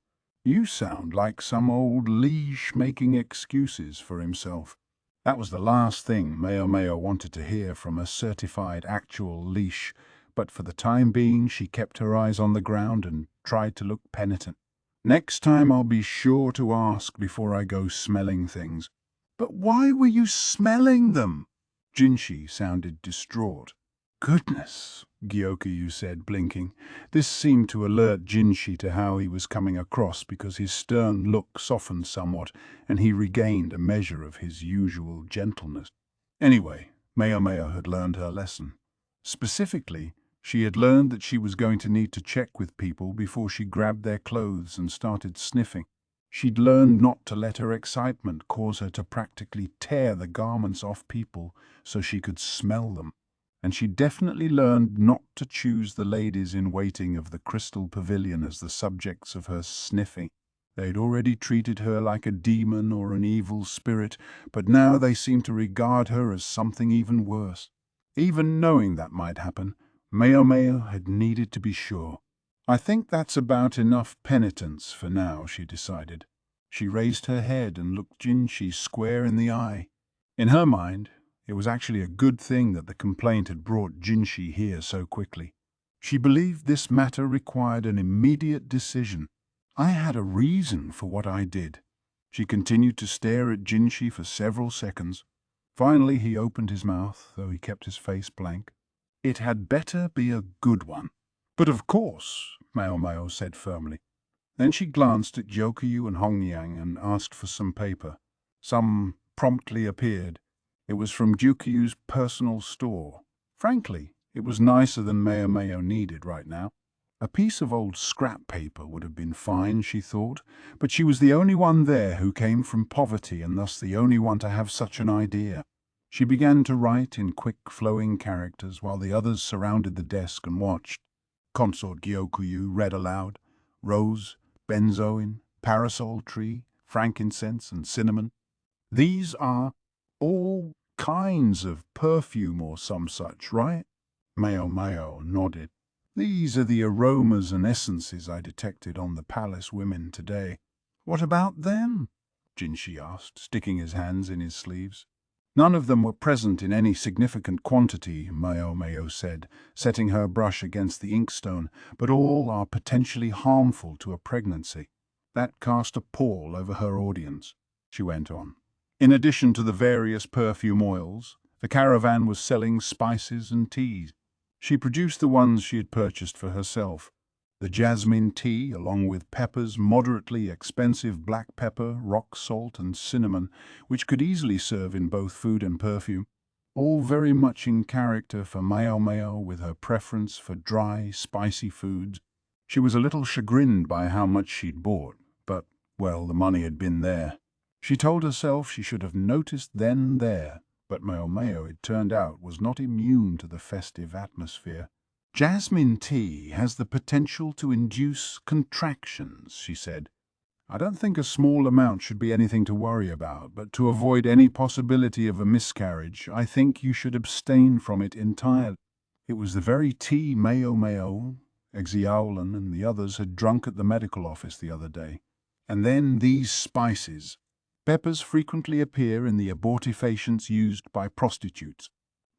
"You sound like some old liege making excuses for himself." That was the last thing Maomao wanted to hear from a certified actual leash, but for the time being she kept her eyes on the ground and tried to look penitent. "Next time I'll be sure to ask before I go smelling things." "But why were you smelling them?" Jinshi sounded distraught. "Goodness," Gyokuyu said, blinking. This seemed to alert Jinshi to how he was coming across because his stern look softened somewhat and he regained a measure of his usual gentleness. Anyway, Maomao had learned her lesson. Specifically, she had learned that she was going to need to check with people before she grabbed their clothes and started sniffing. She'd learned not to let her excitement cause her to practically tear the garments off people so she could smell them. And she definitely learned not to choose the ladies-in-waiting of the Crystal Pavilion as the subjects of her sniffing. They'd already treated her like a demon or an evil spirit, but now they seemed to regard her as something even worse. Even knowing that might happen, Maomao had needed to be sure. "I think that's about enough penitence for now," she decided. She raised her head and looked Jinshi square in the eye. In her mind, it was actually a good thing that the complaint had brought Jinshi here so quickly. She believed this matter required an immediate decision. I had a reason for what I did." She continued to stare at Jinshi for several seconds. Finally he opened his mouth, though he kept his face blank. "It had better be a good one." "But of course," Maomao said firmly. Then she glanced at Jokuyu and Hongyang and asked for some paper. Some promptly appeared. It was from Jukuyu's personal store. Frankly, it was nicer than Maomao needed right now. A piece of old scrap paper would have been fine, she thought, but she was the only one there who came from poverty and thus the only one to have such an idea. She began to write in quick, flowing characters while the others surrounded the desk and watched. Consort Gyokuyu read aloud: "Rose, benzoin, parasol tree, frankincense and cinnamon. These are all kinds of perfume or some such, right?" Maomao nodded. "These are the aromas and essences I detected on the palace women today." "What about them?" Jinshi asked, sticking his hands in his sleeves. "None of them were present in any significant quantity," Maomao said, setting her brush against the inkstone, "but all are potentially harmful to a pregnancy." That cast a pall over her audience. She went on. "In addition to the various perfume oils, the Caravan was selling spices and teas. She produced the ones she had purchased for herself. The jasmine tea, along with Pepper's moderately expensive black pepper, rock salt and cinnamon, which could easily serve in both food and perfume. All very much in character for Maomao with her preference for dry, spicy foods. She was a little chagrined by how much she'd bought, but, well, the money had been there. She told herself she should have noticed then and there, but Maomao, it turned out, was not immune to the festive atmosphere. "Jasmine tea has the potential to induce contractions," she said. "I don't think a small amount should be anything to worry about, but to avoid any possibility of a miscarriage, I think you should abstain from it entirely." It was the very tea Maomao, Xiaolan and the others had drunk at the medical office the other day. And then these spices. Peppers frequently appear in the abortifacients used by prostitutes.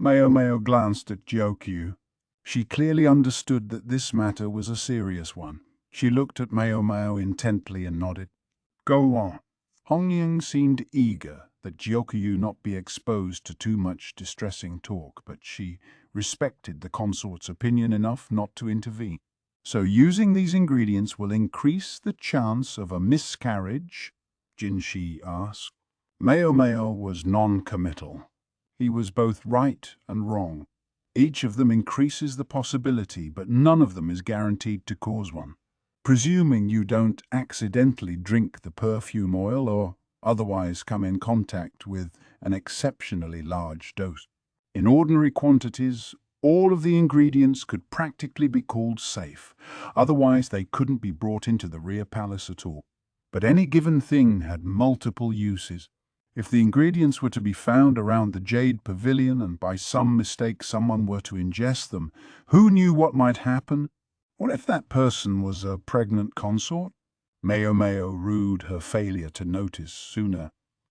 Maomao glanced at Gyokyu. She clearly understood that this matter was a serious one. She looked at Maomao intently and nodded. "Go on." Hongyang seemed eager that Gyokyu not be exposed to too much distressing talk, but she respected the consort's opinion enough not to intervene. "So using these ingredients will increase the chance of a miscarriage?" Jinshi asked. Maomao was non-committal. He was both right and wrong. Each of them increases the possibility, but none of them is guaranteed to cause one. Presuming you don't accidentally drink the perfume oil or otherwise come in contact with an exceptionally large dose. In ordinary quantities, all of the ingredients could practically be called safe. Otherwise, they couldn't be brought into the rear palace at all. But any given thing had multiple uses. If the ingredients were to be found around the Jade Pavilion and by some mistake someone were to ingest them, who knew what might happen? What if that person was a pregnant consort? Maomao rued her failure to notice sooner.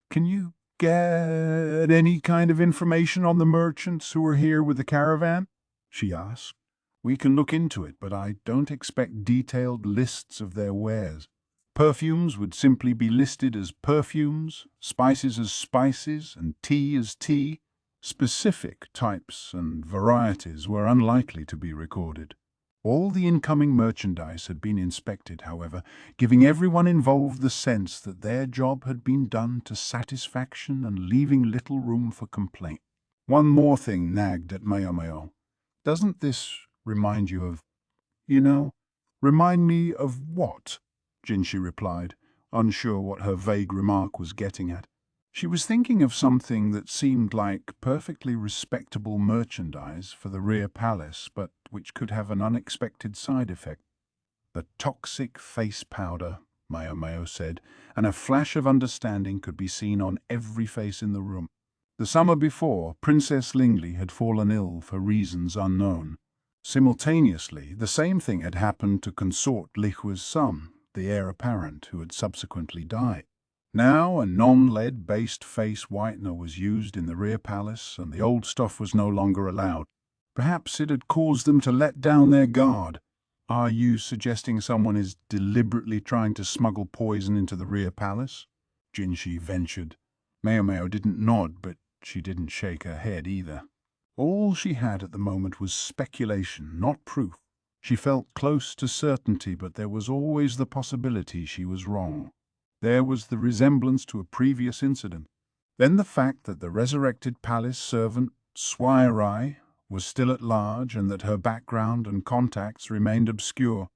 "Can you get any kind of information on the merchants who are here with the caravan?" she asked. "We can look into it, but I don't expect detailed lists of their wares. Perfumes would simply be listed as perfumes, spices as spices, and tea as tea. Specific types and varieties were unlikely to be recorded." All the incoming merchandise had been inspected, however, giving everyone involved the sense that their job had been done to satisfaction and leaving little room for complaint. One more thing nagged at Maomao. "Doesn't this remind you of, Remind me of what?" Jinshi replied, unsure what her vague remark was getting at. She was thinking of something that seemed like perfectly respectable merchandise for the rear palace, but which could have an unexpected side effect. "The toxic face powder," Maomao said, and a flash of understanding could be seen on every face in the room. The summer before, Princess Lingli had fallen ill for reasons unknown. Simultaneously, the same thing had happened to consort Lihua's son, the heir apparent, who had subsequently died. Now a non-lead-based face whitener was used in the rear palace, and the old stuff was no longer allowed. Perhaps it had caused them to let down their guard. Are you suggesting someone is deliberately trying to smuggle poison into the rear palace? Jinshi ventured. Maomao didn't nod, but she didn't shake her head either. All she had at the moment was speculation, not proof. She felt close to certainty, but there was always the possibility she was wrong. There was the resemblance to a previous incident. Then the fact that the resurrected palace servant, Swairai, was still at large and that her background and contacts remained obscure.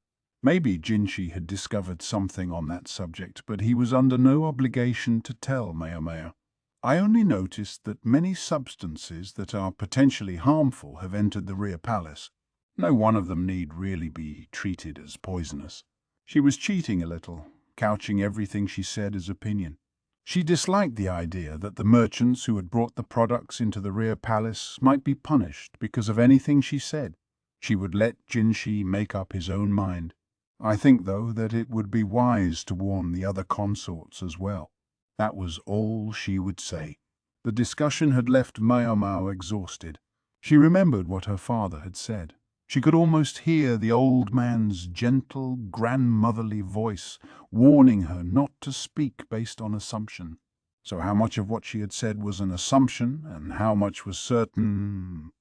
Maybe Jinshi had discovered something on that subject, but he was under no obligation to tell Maomao. I only noticed that many substances that are potentially harmful have entered the rear palace. No one of them need really be treated as poisonous. She was cheating a little, couching everything she said as opinion. She disliked the idea that the merchants who had brought the products into the rear palace might be punished because of anything she said. She would let Jinshi make up his own mind. I think, though, that it would be wise to warn the other consorts as well. That was all she would say. The discussion had left Maomao exhausted. She remembered what her father had said. She could almost hear the old man's gentle, grandmotherly voice warning her not to speak based on assumption. So how much of what she had said was an assumption, and how much was certain?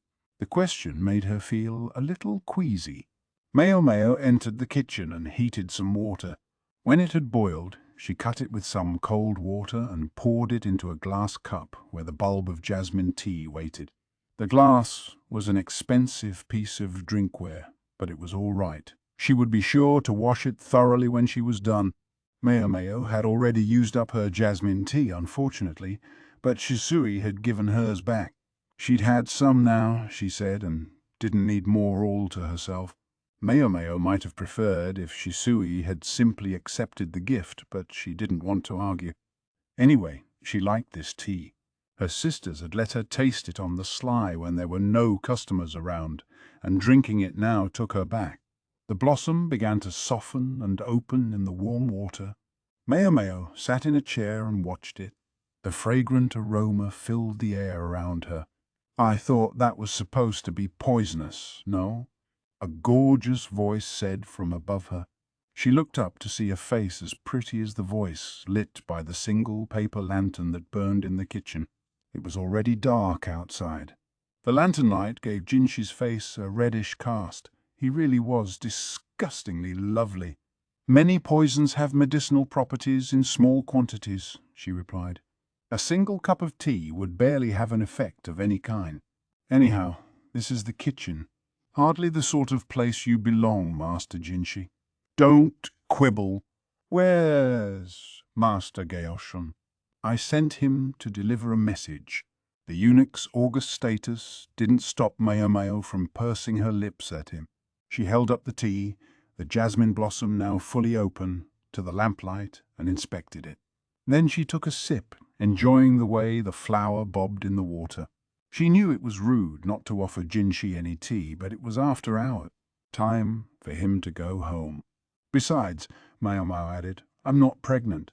The question made her feel a little queasy. Maomao entered the kitchen and heated some water. When it had boiled, she cut it with some cold water and poured it into a glass cup where the bulb of jasmine tea waited. The glass was an expensive piece of drinkware, but it was all right. She would be sure to wash it thoroughly when she was done. Maomao had already used up her jasmine tea, unfortunately, but Shisui had given hers back. She'd had some now, she said, and didn't need more all to herself. Maomao might have preferred if Shisui had simply accepted the gift, but she didn't want to argue. Anyway, she liked this tea. Her sisters had let her taste it on the sly when there were no customers around, and drinking it now took her back. The blossom began to soften and open in the warm water. Maomao sat in a chair and watched it. The fragrant aroma filled the air around her. I thought that was supposed to be poisonous, no? A gorgeous voice said from above her. She looked up to see a face as pretty as the voice, lit by the single paper lantern that burned in the kitchen. It was already dark outside. The lantern light gave Jinshi's face a reddish cast. He really was disgustingly lovely. Many poisons have medicinal properties in small quantities, she replied. A single cup of tea would barely have an effect of any kind. Anyhow, this is the kitchen. Hardly the sort of place you belong, Master Jinshi. Don't quibble. Where's Master Geoshun? I sent him to deliver a message. The eunuch's august status didn't stop Maomao from pursing her lips at him. She held up the tea, the jasmine blossom now fully open, to the lamplight and inspected it. Then she took a sip, enjoying the way the flower bobbed in the water. She knew it was rude not to offer Jinshi any tea, but it was after hours. Time for him to go home. Besides, Maomao added, I'm not pregnant.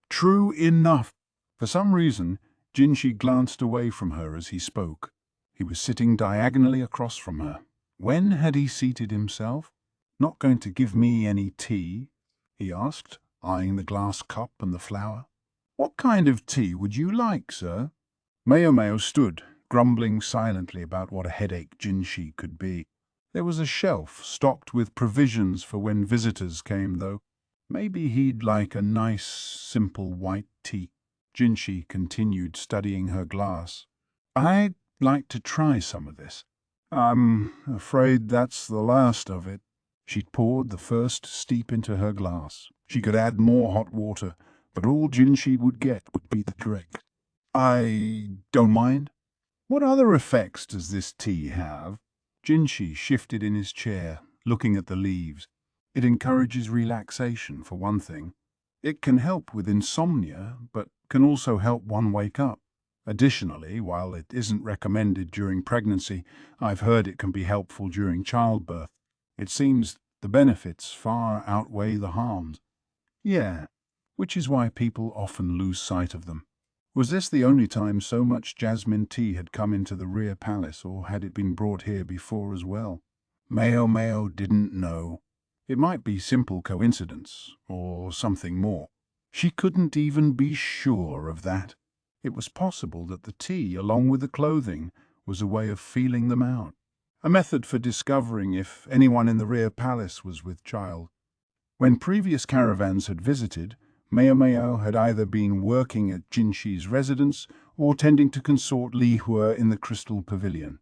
True enough. For some reason, Jinshi glanced away from her as he spoke. He was sitting diagonally across from her. When had he seated himself? Not going to give me any tea? He asked, eyeing the glass cup and the flower. What kind of tea would you like, sir? Maomao stood, grumbling silently about what a headache Jinshi could be. There was a shelf stocked with provisions for when visitors came, though. Maybe he'd like a nice, simple white tea. Jinshi continued studying her glass. I'd like to try some of this. I'm afraid that's the last of it. She'd poured the first steep into her glass. She could add more hot water, but all Jinshi would get would be the dregs. I don't mind. What other effects does this tea have? Jinshi shifted in his chair, looking at the leaves. It encourages relaxation, for one thing. It can help with insomnia, but can also help one wake up. Additionally, while it isn't recommended during pregnancy, I've heard it can be helpful during childbirth. It seems the benefits far outweigh the harms. Yeah, which is why people often lose sight of them. Was this the only time so much jasmine tea had come into the rear palace, or had it been brought here before as well? Maomao didn't know. It might be simple coincidence, or something more. She couldn't even be sure of that. It was possible that the tea, along with the clothing, was a way of feeling them out. A method for discovering if anyone in the rear palace was with child. When previous caravans had visited, Maomao had either been working at Jinxi's residence or tending to consort Li Hua in the Crystal Pavilion,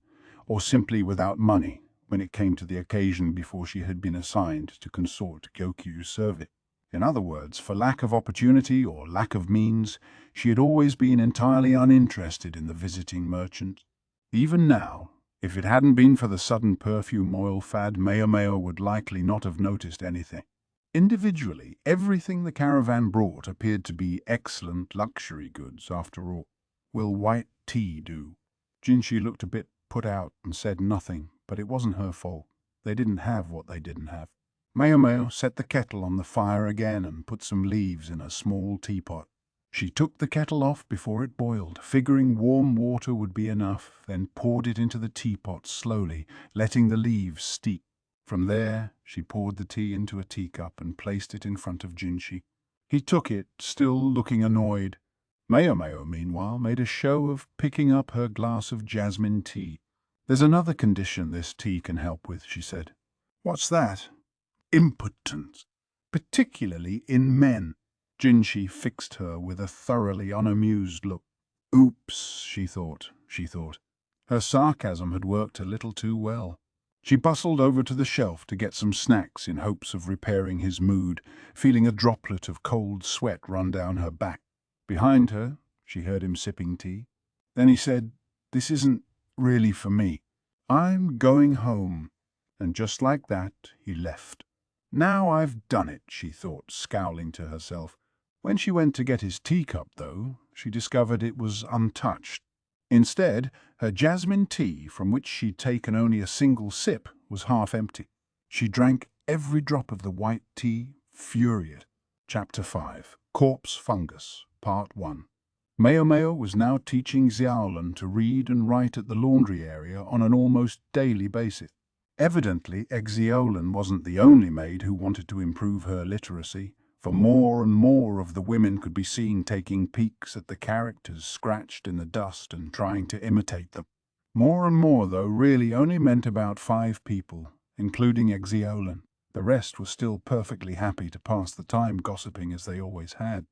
or simply without money when it came to the occasion before she had been assigned to consort Gyokyu's service. In other words, for lack of opportunity or lack of means, she had always been entirely uninterested in the visiting merchant. Even now, if it hadn't been for the sudden perfume oil fad, Maomao would likely not have noticed anything. Individually, everything the caravan brought appeared to be excellent luxury goods after all. Will white tea do? Jinxi looked a bit put out and said nothing, but it wasn't her fault. They didn't have what they didn't have. Maomao set the kettle on the fire again and put some leaves in a small teapot. She took the kettle off before it boiled, figuring warm water would be enough, then poured it into the teapot slowly, letting the leaves steep. From there, she poured the tea into a teacup and placed it in front of Jinxi. He took it, still looking annoyed. Maomao, meanwhile, made a show of picking up her glass of jasmine tea. "There's another condition this tea can help with," she said. "What's that?" "Impotence, particularly in men." Jinxi fixed her with a thoroughly unamused look. Oops, she thought. Her sarcasm had worked a little too well. She bustled over to the shelf to get some snacks in hopes of repairing his mood, feeling a droplet of cold sweat run down her back. Behind her, she heard him sipping tea. Then he said, "This isn't really for me. I'm going home." And just like that, he left. Now I've done it, she thought, scowling to herself. When she went to get his teacup, though, she discovered it was untouched. Instead, her jasmine tea, from which she'd taken only a single sip, was half empty. She drank every drop of the white tea, furious. Chapter 5. Corpse Fungus, Part 1. Maomao was now teaching Xiaolan to read and write at the laundry area on an almost daily basis. Evidently, Xiaolan wasn't the only maid who wanted to improve her literacy, for more and more of the women could be seen taking peeks at the characters scratched in the dust and trying to imitate them. More and more, though, really only meant about 5 people, including Xiaolan. The rest were still perfectly happy to pass the time gossiping as they always had.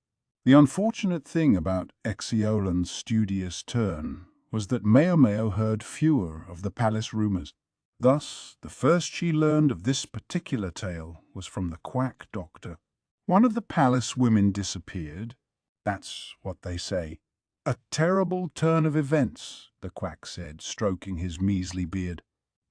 The unfortunate thing about Xiaolan's studious turn was that Maomao heard fewer of the palace rumors. Thus, the first she learned of this particular tale was from the quack doctor. One of the palace women disappeared. That's what they say. "A terrible turn of events," the quack said, stroking his measly beard.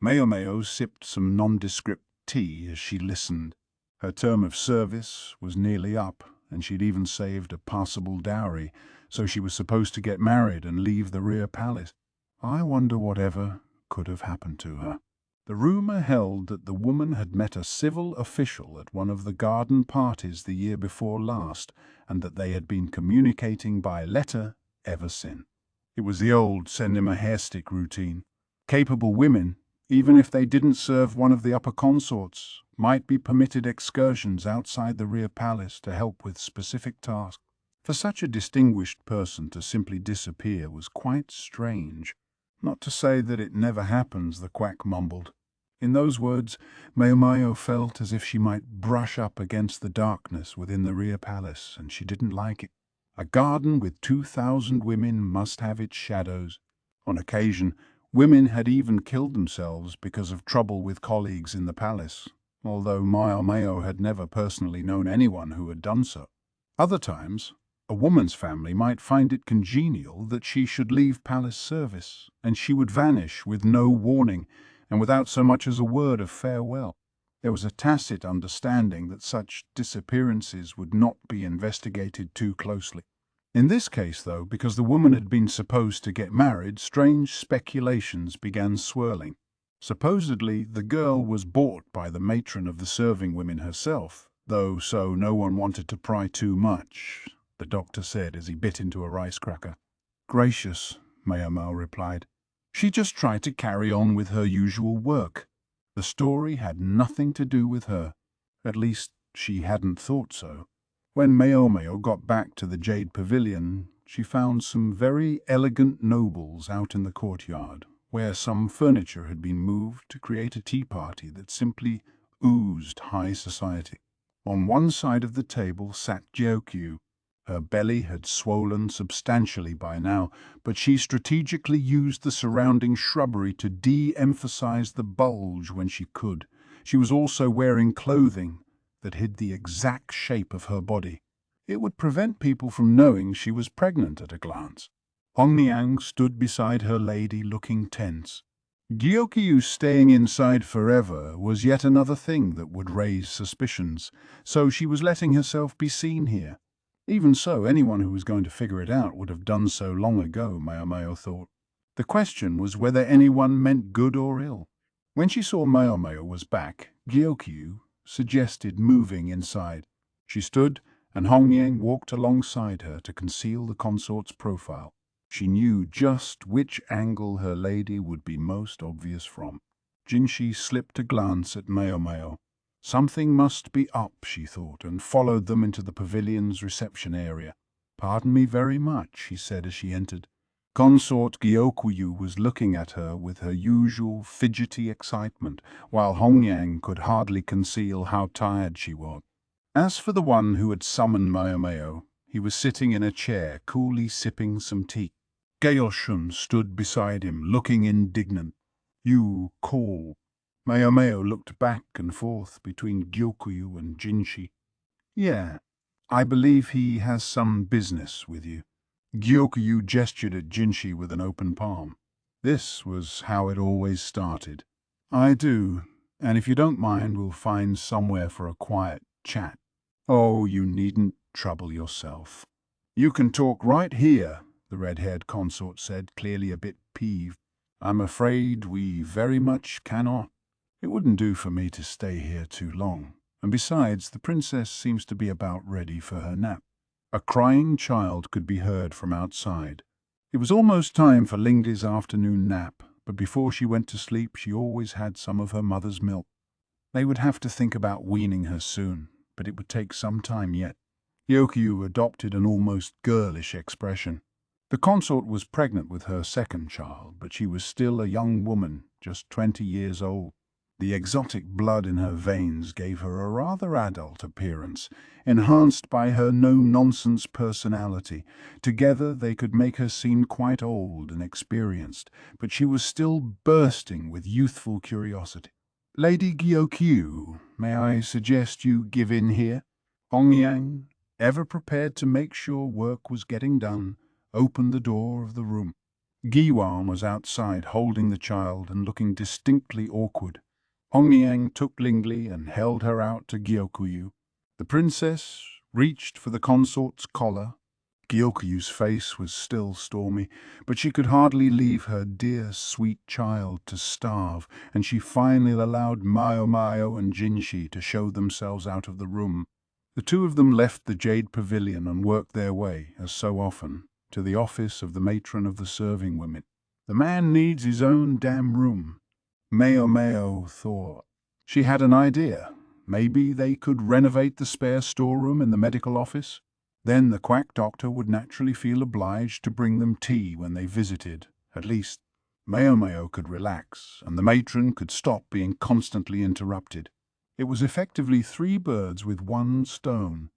Maomao sipped some nondescript tea as she listened. Her term of service was nearly up, and she'd even saved a passable dowry, so she was supposed to get married and leave the rear palace. I wonder whatever could have happened to her. The rumor held that the woman had met a civil official at one of the garden parties the year before last, and that they had been communicating by letter ever since. It was the old send him a hairstick routine. Capable women, even if they didn't serve one of the upper consorts, might be permitted excursions outside the rear palace to help with specific tasks. For such a distinguished person to simply disappear was quite strange. "Not to say that it never happens," the quack mumbled. In those words, Maomao felt as if she might brush up against the darkness within the rear palace, and she didn't like it. A garden with 2,000 women must have its shadows. On occasion, women had even killed themselves because of trouble with colleagues in the palace, although Maomao had never personally known anyone who had done so. Other times, a woman's family might find it congenial that she should leave palace service, and she would vanish with no warning and without so much as a word of farewell. There was a tacit understanding that such disappearances would not be investigated too closely. In this case, though, because the woman had been supposed to get married, strange speculations began swirling. Supposedly, the girl was bought by the matron of the serving women herself, though so no one wanted to pry too much, the doctor said as he bit into a rice cracker. "Gracious," Maomao replied. "She just tried to carry on with her usual work. The story had nothing to do with her." At least, she hadn't thought so. When Maomao got back to the Jade Pavilion, she found some very elegant nobles out in the courtyard, where some furniture had been moved to create a tea party that simply oozed high society. On one side of the table sat Gyokyu. Her belly had swollen substantially by now, but she strategically used the surrounding shrubbery to de-emphasize the bulge when she could. She was also wearing clothing that hid the exact shape of her body. It would prevent people from knowing she was pregnant at a glance. Hong Niang stood beside her lady looking tense. Gyokyu staying inside forever was yet another thing that would raise suspicions, so she was letting herself be seen here. Even so, anyone who was going to figure it out would have done so long ago, Maomao thought. The question was whether anyone meant good or ill. When she saw Maomao was back, Gyokyu suggested moving inside. She stood, and Hong Niang walked alongside her to conceal the consort's profile. She knew just which angle her lady would be most obvious from. Jinshi slipped a glance at Maomao. Something must be up, she thought, and followed them into the pavilion's reception area. "Pardon me very much," he said as she entered. Consort Gyokyu was looking at her with her usual fidgety excitement, while Hong Yang could hardly conceal how tired she was. As for the one who had summoned Maomao, he was sitting in a chair, coolly sipping some tea. Gaoshun stood beside him, looking indignant. "You call?" Maomao looked back and forth between Gyokyu and Jinshi. "Yeah, I believe he has some business with you." Gyokyu gestured at Jinshi with an open palm. This was how it always started. "I do, and if you don't mind, we'll find somewhere for a quiet chat." "Oh, you needn't trouble yourself. You can talk right here," the red-haired consort said, clearly a bit peeved. "I'm afraid we very much cannot. It wouldn't do for me to stay here too long, and besides, the princess seems to be about ready for her nap." A crying child could be heard from outside. It was almost time for Lingli's afternoon nap, but before she went to sleep she always had some of her mother's milk. They would have to think about weaning her soon, but it would take some time yet. Gyokyu adopted an almost girlish expression. The consort was pregnant with her second child, but she was still a young woman, just 20 years old. The exotic blood in her veins gave her a rather adult appearance, enhanced by her no-nonsense personality. Together they could make her seem quite old and experienced, but she was still bursting with youthful curiosity. "Lady Gyokyu, may I suggest you give in here?" Hong Yang, ever prepared to make sure work was getting done, opened the door of the room. Giwan was outside holding the child and looking distinctly awkward. Hong Yang took Lingli and held her out to Gyokyu. The princess reached for the consort's collar. Gyokyu's face was still stormy, but she could hardly leave her dear, sweet child to starve, and she finally allowed Maomao and Jinshi to show themselves out of the room. The two of them left the Jade Pavilion and worked their way, as so often, to the office of the matron of the serving women. The man needs his own damn room, Maomao thought. She had an idea. Maybe they could renovate the spare storeroom in the medical office. Then the quack doctor would naturally feel obliged to bring them tea when they visited. At least, Maomao could relax, and the matron could stop being constantly interrupted. It was effectively 3 birds with 1 stone.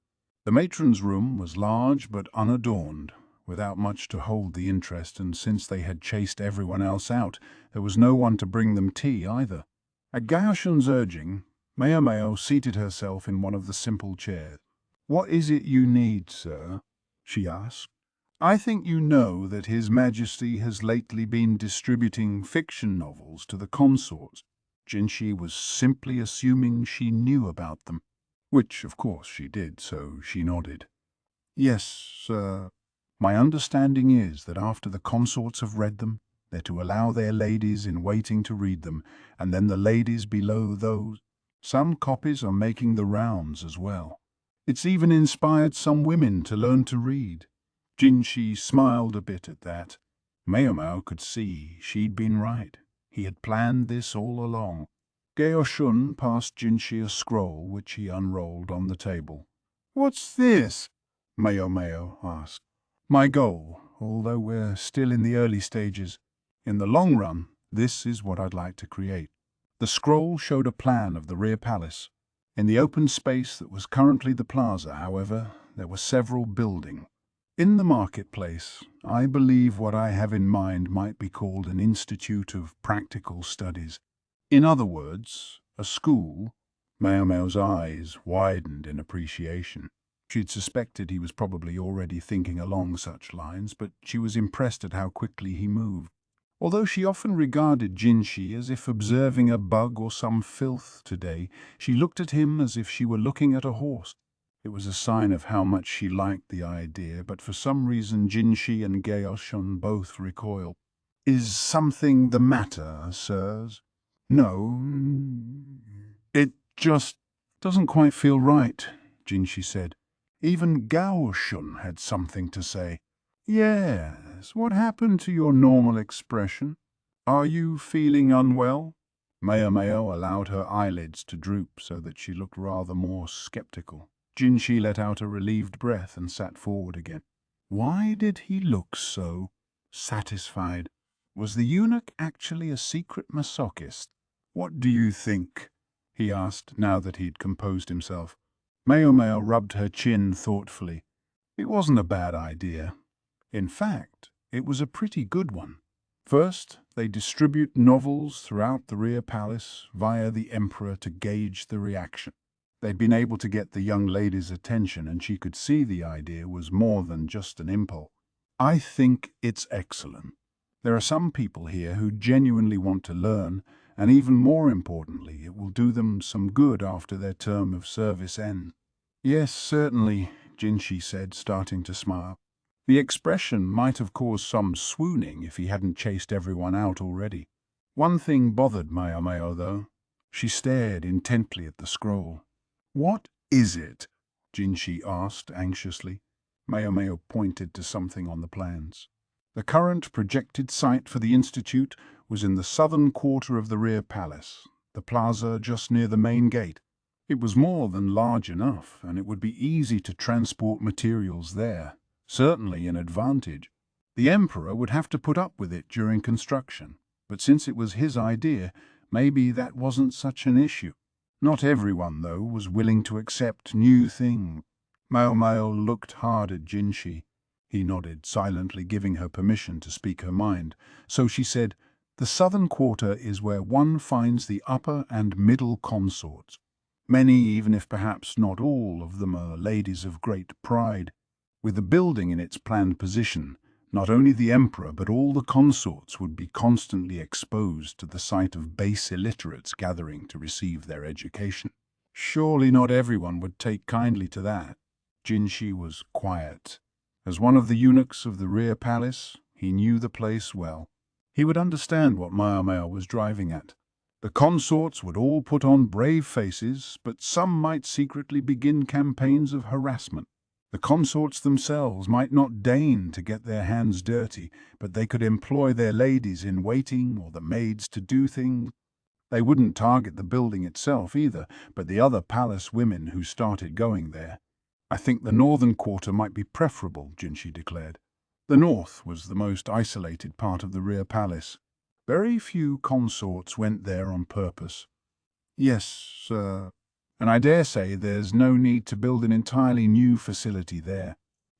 The matron's room was large but unadorned, without much to hold the interest, and since they had chased everyone else out, there was no one to bring them tea either. At Gaoshun's urging, Maomao seated herself in one of the simple chairs. "What is it you need, sir?" she asked. "I think you know that His Majesty has lately been distributing fiction novels to the consorts." Jinshi was simply assuming she knew about them, which of course she did, so she nodded. "Yes, sir. My understanding is that after the consorts have read them, they're to allow their ladies in waiting to read them, and then the ladies below those. Some copies are making the rounds as well. It's even inspired some women to learn to read." Jinshi smiled a bit at that. Maomao could see she'd been right. He had planned this all along. Geoshun passed Jinshi a scroll which he unrolled on the table. "What's this?" Maomao asked. "My goal, although we're still in the early stages. In the long run, this is what I'd like to create." The scroll showed a plan of the rear palace. In the open space that was currently the plaza, however, there were several buildings. In the marketplace, I believe what I have in mind might be called an institute of practical studies. In other words, a school. Maomao's eyes widened in appreciation. She'd suspected he was probably already thinking along such lines, but she was impressed at how quickly he moved. Although she often regarded Jinshi as if observing a bug or some filth today, she looked at him as if she were looking at a horse. It was a sign of how much she liked the idea, but for some reason Jinshi and Geoshun both recoiled. "Is something the matter, sirs?" "No, it just doesn't quite feel right," Jinshi said. Even Geoshun had something to say. "Yes, what happened to your normal expression? Are you feeling unwell?" Maomao allowed her eyelids to droop so that she looked rather more skeptical. Jinshi let out a relieved breath and sat forward again. Why did he look so satisfied? Was the eunuch actually a secret masochist? "What do you think?" he asked, now that he'd composed himself. Maomao rubbed her chin thoughtfully. It wasn't a bad idea. In fact, it was a pretty good one. First, they distribute novels throughout the rear palace via the Emperor to gauge the reaction. They'd been able to get the young lady's attention, and she could see the idea was more than just an impulse. "I think it's excellent. There are some people here who genuinely want to learn, and even more importantly, it will do them some good after their term of service ends." "Yes, certainly," Jinshi said, starting to smile. The expression might have caused some swooning if he hadn't chased everyone out already. One thing bothered Maomao, though. She stared intently at the scroll. "What is it?" Jinshi asked anxiously. Maomao pointed to something on the plans. The current projected site for the institute was in the southern quarter of the rear palace, the plaza just near the main gate. It was more than large enough, and it would be easy to transport materials there, certainly an advantage. The Emperor would have to put up with it during construction, but since it was his idea, maybe that wasn't such an issue. Not everyone, though, was willing to accept new things. Maomao looked hard at Jinshi. He nodded, silently giving her permission to speak her mind. So she said, "The southern quarter is where one finds the upper and middle consorts. Many, even if perhaps not all, of them are ladies of great pride. With the building in its planned position, not only the Emperor but all the consorts would be constantly exposed to the sight of base illiterates gathering to receive their education. Surely not everyone would take kindly to that." Jinshi was quiet. As one of the eunuchs of the rear palace, he knew the place well. He would understand what Maomao was driving at. The consorts would all put on brave faces, but some might secretly begin campaigns of harassment. The consorts themselves might not deign to get their hands dirty, but they could employ their ladies in waiting or the maids to do things. They wouldn't target the building itself either, but the other palace women who started going there. "I think the northern quarter might be preferable," Jinshi declared. The north was the most isolated part of the rear palace. Very few consorts went there on purpose. "Yes, sir. And I dare say there's no need to build an entirely new facility there.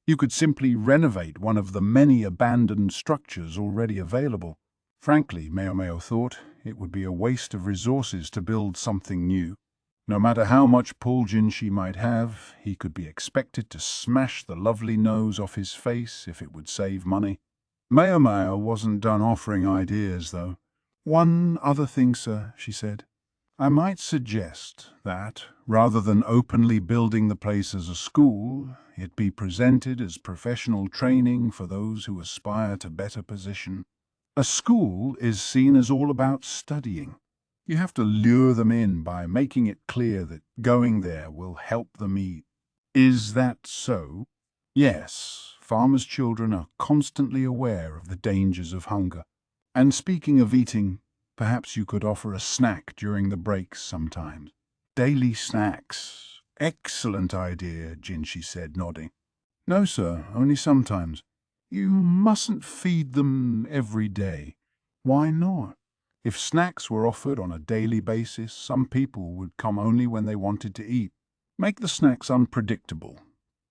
You could simply renovate one of the many abandoned structures already available." Frankly, Maomao thought, it would be a waste of resources to build something new. No matter how much pull Jinshi might have, he could be expected to smash the lovely nose off his face if it would save money. Maomao wasn't done offering ideas, though. "One other thing, sir," she said. "I might suggest that, rather than openly building the place as a school, it be presented as professional training for those who aspire to better position. A school is seen as all about studying. You have to lure them in by making it clear that going there will help them eat." "Is that so?" "Yes, farmers' children are constantly aware of the dangers of hunger. And speaking of eating, Perhaps you could offer a snack during the breaks sometimes. Daily snacks. Excellent idea, Jinshi said, nodding. No, sir, only sometimes. You mustn't feed them every day. Why not? If snacks were offered on a daily basis, some people would come only when they wanted to eat. Make the snacks unpredictable.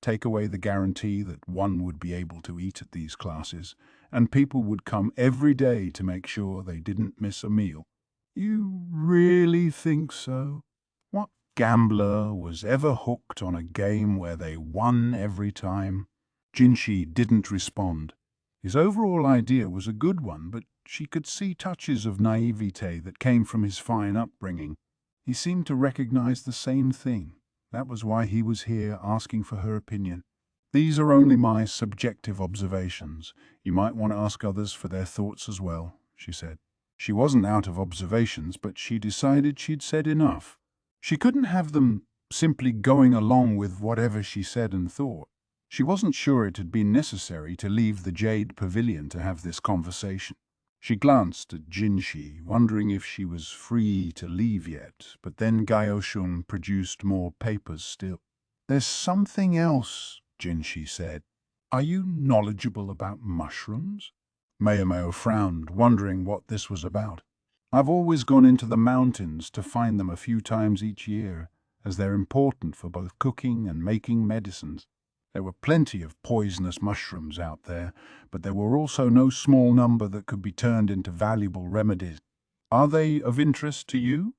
Take away the guarantee that one would be able to eat at these classes, and people would come every day to make sure they didn't miss a meal. You really think so? What gambler was ever hooked on a game where they won every time? Jinshi didn't respond. His overall idea was a good one, but she could see touches of naivete that came from his fine upbringing. He seemed to recognize the same thing. That was why he was here asking for her opinion. These are only my subjective observations. You might want to ask others for their thoughts as well, she said. She wasn't out of observations, but she decided she'd said enough. She couldn't have them simply going along with whatever she said and thought. She wasn't sure it had been necessary to leave the Jade Pavilion to have this conversation. She glanced at Jinshi, wondering if she was free to leave yet, but then Gaoshun produced more papers still. There's something else, Jinshi said. Are you knowledgeable about mushrooms? Maomao frowned, wondering what this was about. I've always gone into the mountains to find them a few times each year, as they're important for both cooking and making medicines. There were plenty of poisonous mushrooms out there, but there were also no small number that could be turned into valuable remedies. Are they of interest to you?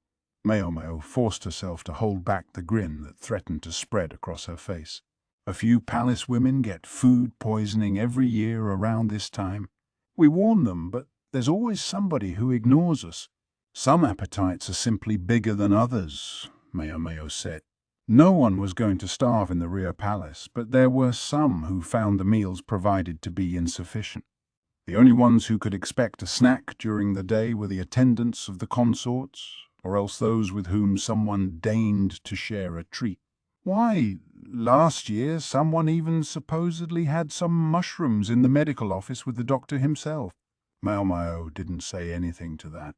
Maomao forced herself to hold back the grin that threatened to spread across her face. A few palace women get food poisoning every year around this time. We warn them, but there's always somebody who ignores us. Some appetites are simply bigger than others, Maomao said. No one was going to starve in the rear palace, but there were some who found the meals provided to be insufficient. The only ones who could expect a snack during the day were the attendants of the consorts, or else those with whom someone deigned to share a treat. Why, last year someone even supposedly had some mushrooms in the medical office with the doctor himself. Maomao didn't say anything to that.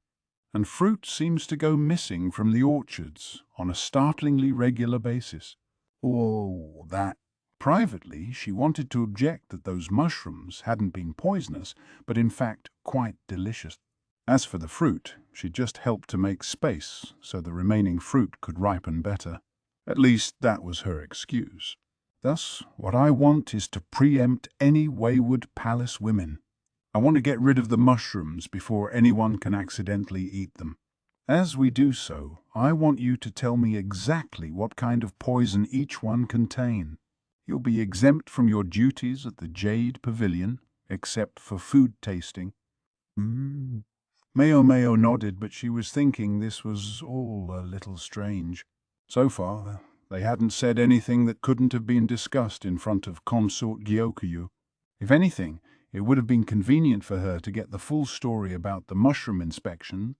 And fruit seems to go missing from the orchards on a startlingly regular basis. Oh, that. Privately, she wanted to object that those mushrooms hadn't been poisonous, but in fact quite delicious. As for the fruit, she just helped to make space so the remaining fruit could ripen better. At least that was her excuse. Thus, what I want is to preempt any wayward palace women. I want to get rid of the mushrooms before anyone can accidentally eat them. As we do so, I want you to tell me exactly what kind of poison each one contains. You'll be exempt from your duties at the Jade Pavilion, except for food tasting. Maomao nodded, but she was thinking this was all a little strange. So far, they hadn't said anything that couldn't have been discussed in front of Consort Gyokyu. If anything, it would have been convenient for her to get the full story about the mushroom inspection.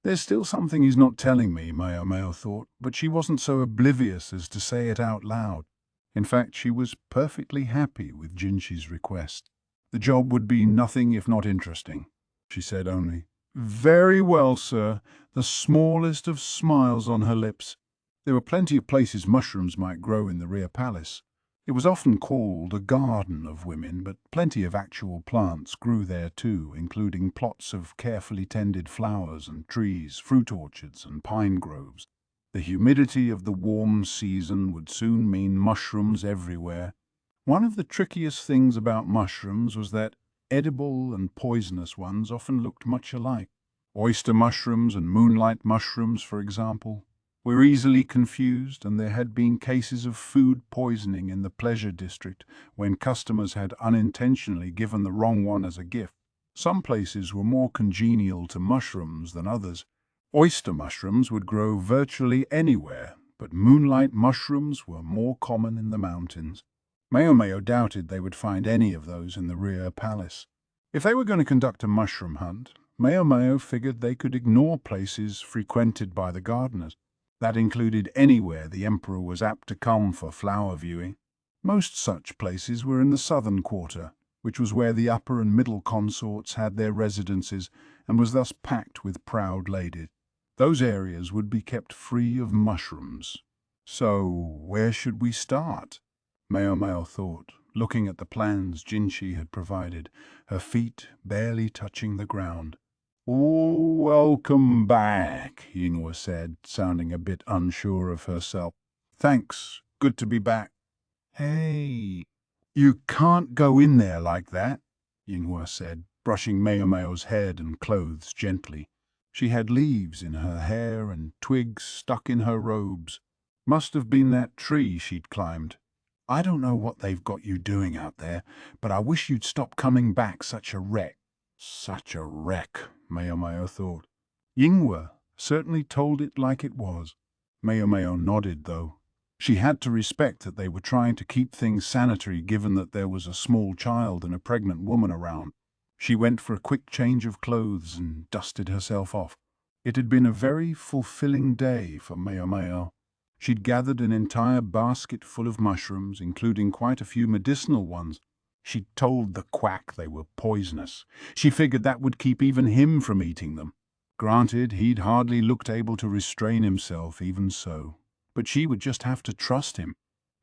There's still something he's not telling me, Maomao thought, but she wasn't so oblivious as to say it out loud. In fact, she was perfectly happy with Jinshi's request. The job would be nothing if not interesting, she said only. Very well, sir, the smallest of smiles on her lips. There were plenty of places mushrooms might grow in the rear palace. It was often called a garden of women, but plenty of actual plants grew there too, including plots of carefully tended flowers and trees, fruit orchards and pine groves. The humidity of the warm season would soon mean mushrooms everywhere. One of the trickiest things about mushrooms was that edible and poisonous ones often looked much alike. Oyster mushrooms and moonlight mushrooms, for example, were easily confused, and there had been cases of food poisoning in the pleasure district when customers had unintentionally given the wrong one as a gift. Some places were more congenial to mushrooms than others. Oyster mushrooms would grow virtually anywhere, but moonlight mushrooms were more common in the mountains. Maomao doubted they would find any of those in the rear palace. If they were going to conduct a mushroom hunt, Maomao figured they could ignore places frequented by the gardeners. That included anywhere the emperor was apt to come for flower viewing. Most such places were in the southern quarter, which was where the upper and middle consorts had their residences, and was thus packed with proud ladies. Those areas would be kept free of mushrooms. So, where should we start? Maomao thought, looking at the plans Jinshi had provided, her feet barely touching the ground. "Oh, welcome back," Yinghua said, sounding a bit unsure of herself. "Thanks, good to be back." "Hey, you can't go in there like that," Yinghua said, brushing Maomao's head and clothes gently. She had leaves in her hair and twigs stuck in her robes. Must have been that tree she'd climbed. "I don't know what they've got you doing out there, but I wish you'd stop coming back such a wreck." Such a wreck, Maomao thought. Yinghua certainly told it like it was. Maomao nodded, though. She had to respect that they were trying to keep things sanitary given that there was a small child and a pregnant woman around. She went for a quick change of clothes and dusted herself off. It had been a very fulfilling day for Maomao. She'd gathered an entire basket full of mushrooms, including quite a few medicinal ones. She'd told the quack they were poisonous. She figured that would keep even him from eating them. Granted, he'd hardly looked able to restrain himself even so. But she would just have to trust him.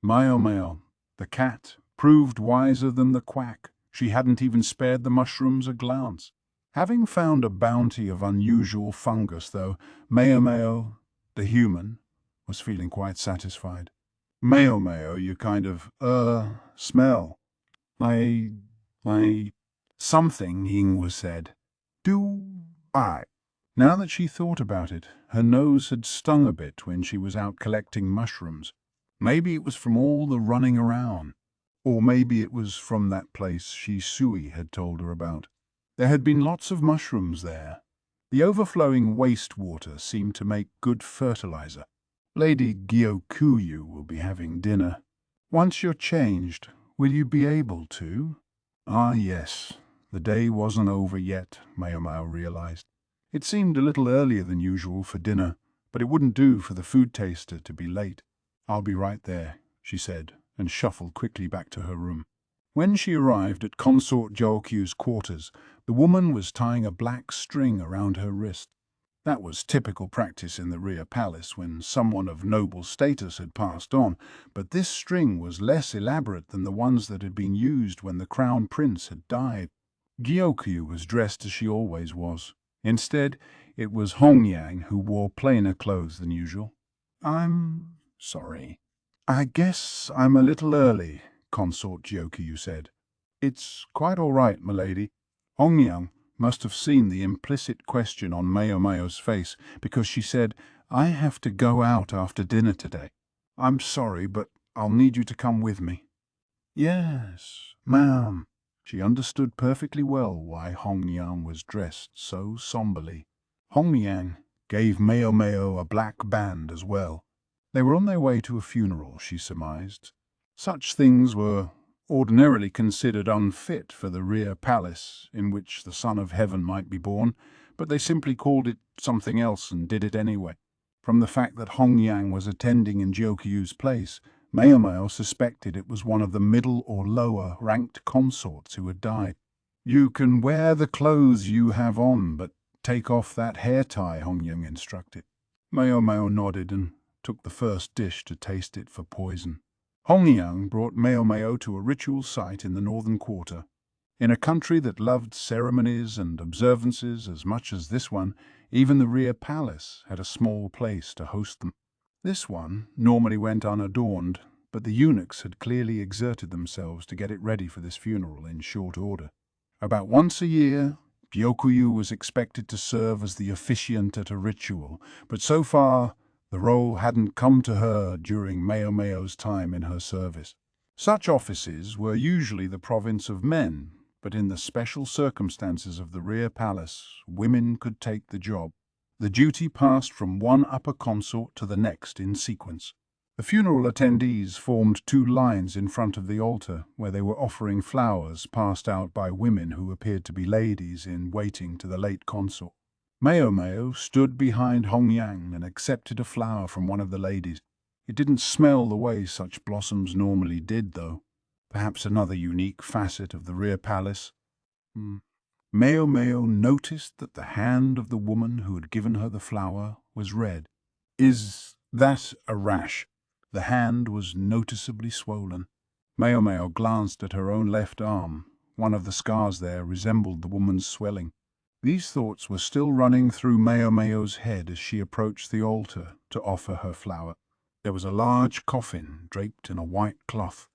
Maomao, the cat, proved wiser than the quack. She hadn't even spared the mushrooms a glance. Having found a bounty of unusual fungus, though, Maomao, the human, was feeling quite satisfied. "Maomao, you kind of, smell. I, something," Yinghua said. "Do I?" Now that she thought about it, her nose had stung a bit when she was out collecting mushrooms. Maybe it was from all the running around. Or maybe it was from that place Shui had told her about. There had been lots of mushrooms there. The overflowing wastewater seemed to make good fertilizer. "Lady Gyokuyu will be having dinner. Once you're changed, will you be able to?" Ah, yes. The day wasn't over yet, Maomao realized. It seemed a little earlier than usual for dinner, but it wouldn't do for the food taster to be late. "I'll be right there," she said, and shuffled quickly back to her room. When she arrived at Consort Jokyu's quarters, the woman was tying a black string around her wrist. That was typical practice in the rear palace when someone of noble status had passed on, but this string was less elaborate than the ones that had been used when the crown prince had died. Gyokyu was dressed as she always was. Instead, it was Hongyang who wore plainer clothes than usual. "I'm sorry. I guess I'm a little early," Consort Gyokyu said. "It's quite all right, m'lady." Hongyang must have seen the implicit question on Maomao's face, because she said, "I have to go out after dinner today. I'm sorry, but I'll need you to come with me." "Yes, ma'am." She understood perfectly well why Hongyang was dressed so somberly. Hongyang gave Maomao a black band as well. They were on their way to a funeral, she surmised. Such things were ordinarily considered unfit for the rear palace in which the Son of Heaven might be born, but they simply called it something else and did it anyway. From the fact that Hongyang was attending in Jokyu's place, Maomao suspected it was one of the middle or lower ranked consorts who had died. "You can wear the clothes you have on, but take off that hair tie," Hongyang instructed. Maomao nodded and took the first dish to taste it for poison. Hongyang brought Maomao to a ritual site in the northern quarter. In a country that loved ceremonies and observances as much as this one, even the rear palace had a small place to host them. This one normally went unadorned, but the eunuchs had clearly exerted themselves to get it ready for this funeral in short order. About once a year, Gyokuyu was expected to serve as the officiant at a ritual, but so far the role hadn't come to her during Maomao's time in her service. Such offices were usually the province of men, but in the special circumstances of the rear palace, women could take the job. The duty passed from one upper consort to the next in sequence. The funeral attendees formed two lines in front of the altar, where they were offering flowers passed out by women who appeared to be ladies in waiting to the late consort. Maomao stood behind Hongyang and accepted a flower from one of the ladies. It didn't smell the way such blossoms normally did, though. Perhaps another unique facet of the rear palace. Maomao noticed that the hand of the woman who had given her the flower was red. "Is that a rash?" The hand was noticeably swollen. Maomao glanced at her own left arm. One of the scars there resembled the woman's swelling. These thoughts were still running through Maomao's head as she approached the altar to offer her flower. There was a large coffin draped in a white cloth.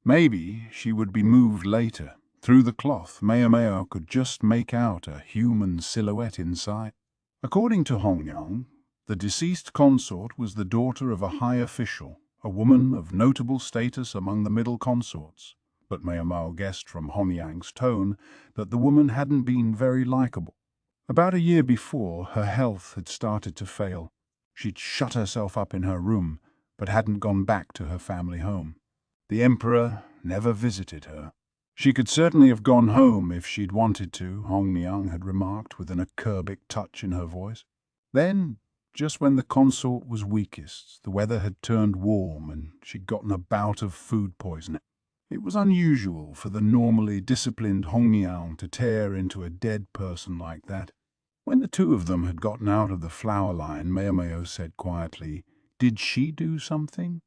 Maybe she would be moved later. Through the cloth, Maomao could just make out a human silhouette inside. According to Hongyang, the deceased consort was the daughter of a high official, a woman of notable status among the middle consorts. But Maomao guessed from Hongyang's tone that the woman hadn't been very likable. About a year before, her health had started to fail. She'd shut herself up in her room, but hadn't gone back to her family home. The emperor never visited her. She could certainly have gone home if she'd wanted to, Hongyang had remarked with an acerbic touch in her voice. Then, just when the consort was weakest, the weather had turned warm and she'd gotten a bout of food poisoning. It was unusual for the normally disciplined Hongyang to tear into a dead person like that. When the two of them had gotten out of the flower line, Maomao said quietly, "Did she do something?"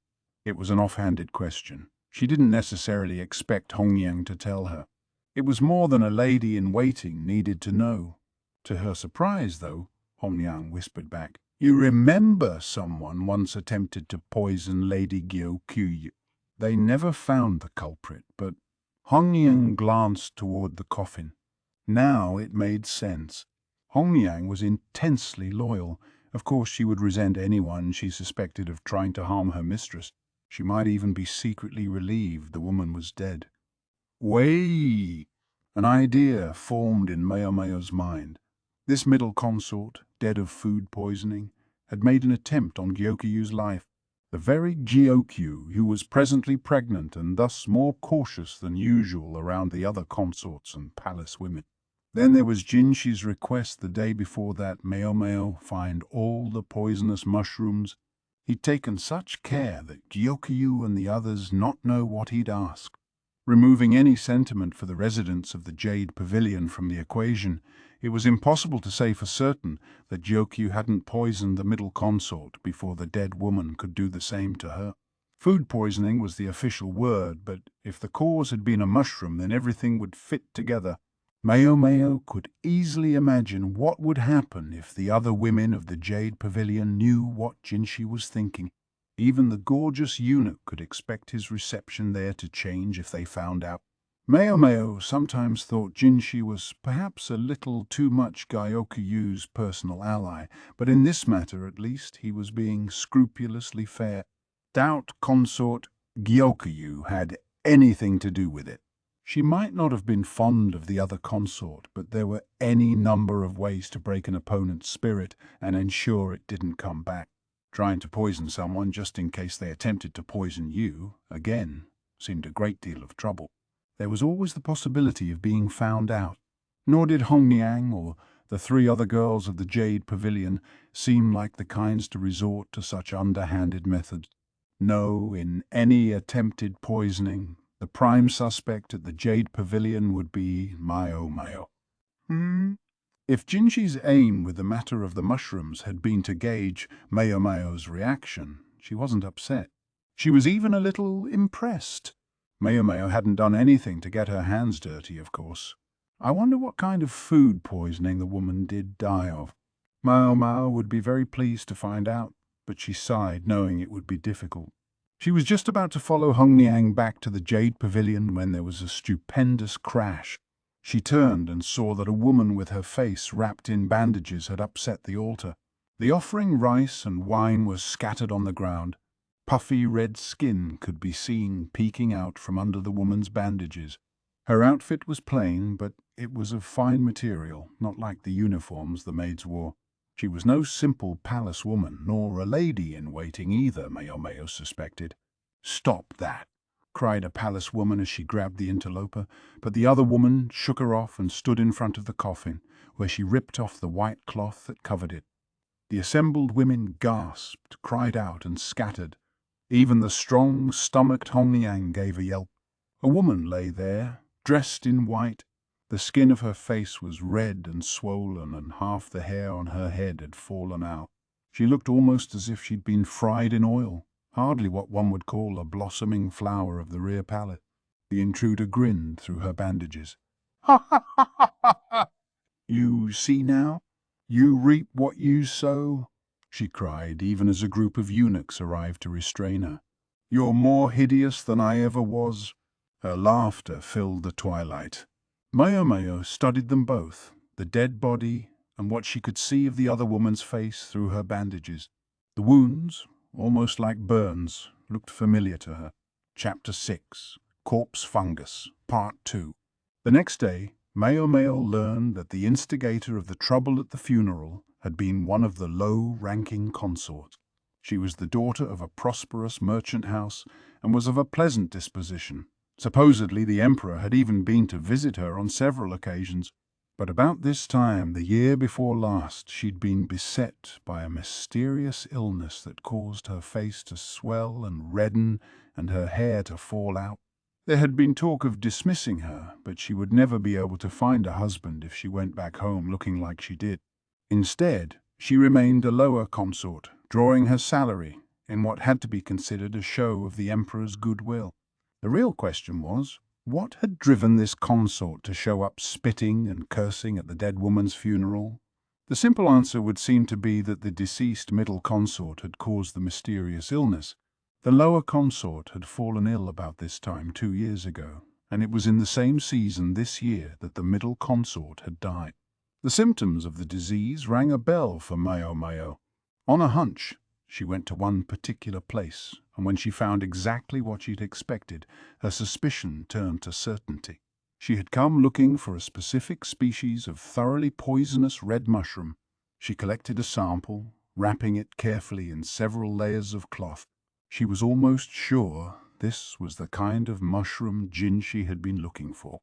It was an offhanded question. She didn't necessarily expect Hongyang to tell her. It was more than a lady-in-waiting needed to know. To her surprise, though, Hongyang whispered back, "You remember someone once attempted to poison Lady Gyokyu." They never found the culprit, but Hongyang glanced toward the coffin. Now it made sense. Hongyang was intensely loyal. Of course she would resent anyone she suspected of trying to harm her mistress. She might even be secretly relieved the woman was dead. Wait! An idea formed in Maomao's mind. This middle consort, dead of food poisoning, had made an attempt on Gyokyu's life. The very Gyokyu who was presently pregnant and thus more cautious than usual around the other consorts and palace women. Then there was Jinshi's request the day before that Maomao find all the poisonous mushrooms. He'd taken such care that Gyokyu and the others not know what he'd asked. Removing any sentiment for the residents of the Jade Pavilion from the equation, it was impossible to say for certain that Gyokyu hadn't poisoned the middle consort before the dead woman could do the same to her. Food poisoning was the official word, but if the cause had been a mushroom, then everything would fit together. Maomao could easily imagine what would happen if the other women of the Jade Pavilion knew what Jinshi was thinking. Even the gorgeous eunuch could expect his reception there to change if they found out. Maomao sometimes thought Jinshi was perhaps a little too much Gyokyu's personal ally, but in this matter at least he was being scrupulously fair. Doubt consort Gyokyu had anything to do with it. She might not have been fond of the other consort, but there were any number of ways to break an opponent's spirit and ensure it didn't come back. Trying to poison someone just in case they attempted to poison you, again, seemed a great deal of trouble. There was always the possibility of being found out. Nor did Hongyang or the three other girls of the Jade Pavilion seem like the kinds to resort to such underhanded methods. No, in any attempted poisoning, the prime suspect at the Jade Pavilion would be Maomao. If Jinshi's aim with the matter of the mushrooms had been to gauge Maomao's reaction, she wasn't upset. She was even a little impressed. Maomao hadn't done anything to get her hands dirty, of course. I wonder what kind of food poisoning the woman did die of. Maomao would be very pleased to find out, but she sighed, knowing it would be difficult. She was just about to follow Hongyang back to the Jade Pavilion when there was a stupendous crash. She turned and saw that a woman with her face wrapped in bandages had upset the altar. The offering rice and wine was scattered on the ground. Puffy red skin could be seen peeking out from under the woman's bandages. Her outfit was plain, but it was of fine material, not like the uniforms the maids wore. She was no simple palace woman, nor a lady-in-waiting either, Maomao suspected. "Stop that!" cried a palace woman as she grabbed the interloper, but the other woman shook her off and stood in front of the coffin, where she ripped off the white cloth that covered it. The assembled women gasped, cried out, and scattered. Even the strong-stomached Hongyang gave a yelp. A woman lay there, dressed in white. The skin of her face was red and swollen, and half the hair on her head had fallen out. She looked almost as if she'd been fried in oil, hardly what one would call a blossoming flower of the rear palate. The intruder grinned through her bandages. "Ha ha ha ha ha ha! You see now? You reap what you sow," she cried, even as a group of eunuchs arrived to restrain her. "You're more hideous than I ever was." Her laughter filled the twilight. Maomao studied them both, the dead body and what she could see of the other woman's face through her bandages. The wounds, almost like burns, looked familiar to her. Chapter 6, Corpse Fungus, Part 2. The next day, Maomao learned that the instigator of the trouble at the funeral had been one of the low-ranking consorts. She was the daughter of a prosperous merchant house and was of a pleasant disposition. Supposedly the emperor had even been to visit her on several occasions. But about this time, the year before last, she'd been beset by a mysterious illness that caused her face to swell and redden and her hair to fall out. There had been talk of dismissing her, but she would never be able to find a husband if she went back home looking like she did. Instead, she remained a lower consort, drawing her salary in what had to be considered a show of the emperor's goodwill. The real question was, what had driven this consort to show up spitting and cursing at the dead woman's funeral? The simple answer would seem to be that the deceased middle consort had caused the mysterious illness. The lower consort had fallen ill about this time 2 years ago, and it was in the same season this year that the middle consort had died. The symptoms of the disease rang a bell for Maomao. On a hunch, she went to one particular place, and when she found exactly what she'd expected, her suspicion turned to certainty. She had come looking for a specific species of thoroughly poisonous red mushroom. She collected a sample, wrapping it carefully in several layers of cloth. She was almost sure this was the kind of mushroom Jinshi had been looking for.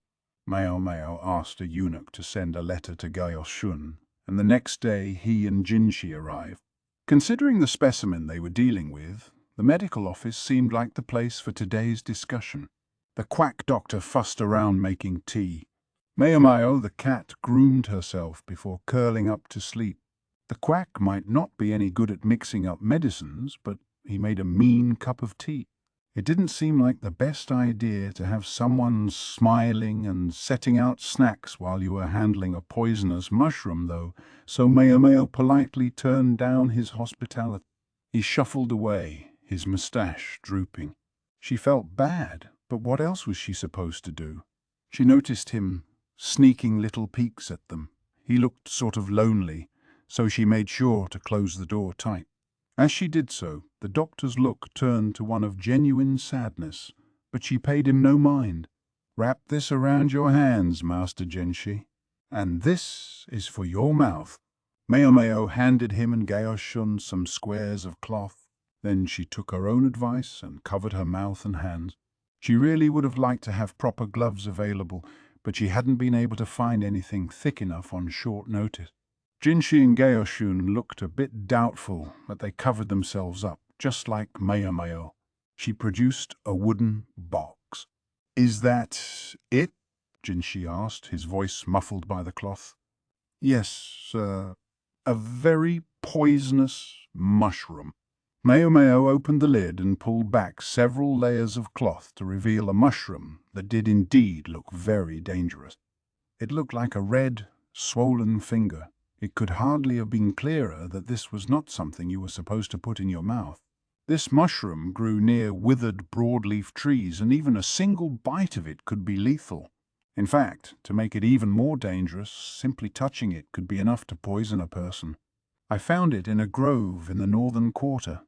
Maomao asked a eunuch to send a letter to Gaoshun, and the next day he and Jinshi arrived. Considering the specimen they were dealing with, the medical office seemed like the place for today's discussion. The quack doctor fussed around making tea. Maomao, the cat, groomed herself before curling up to sleep. The quack might not be any good at mixing up medicines, but he made a mean cup of tea. It didn't seem like the best idea to have someone smiling and setting out snacks while you were handling a poisonous mushroom, though, so Maomao politely turned down his hospitality. He shuffled away, his moustache drooping. She felt bad, but what else was she supposed to do? She noticed him sneaking little peeks at them. He looked sort of lonely, so she made sure to close the door tight. As she did so, the doctor's look turned to one of genuine sadness, but she paid him no mind. "Wrap this around your hands, Master Jinshi, and this is for your mouth." Maomao handed him and Gaoshun some squares of cloth. Then she took her own advice and covered her mouth and hands. She really would have liked to have proper gloves available, but she hadn't been able to find anything thick enough on short notice. Jinshi and Gaoshun looked a bit doubtful, but they covered themselves up, just like Maomao. She produced a wooden box. "Is that it?" Jinshi asked, his voice muffled by the cloth. "Yes, sir. A very poisonous mushroom." Maomao opened the lid and pulled back several layers of cloth to reveal a mushroom that did indeed look very dangerous. It looked like a red, swollen finger. It could hardly have been clearer that this was not something you were supposed to put in your mouth. This mushroom grew near withered broadleaf trees, and even a single bite of it could be lethal. In fact, to make it even more dangerous, simply touching it could be enough to poison a person. "I found it in a grove in the northern quarter.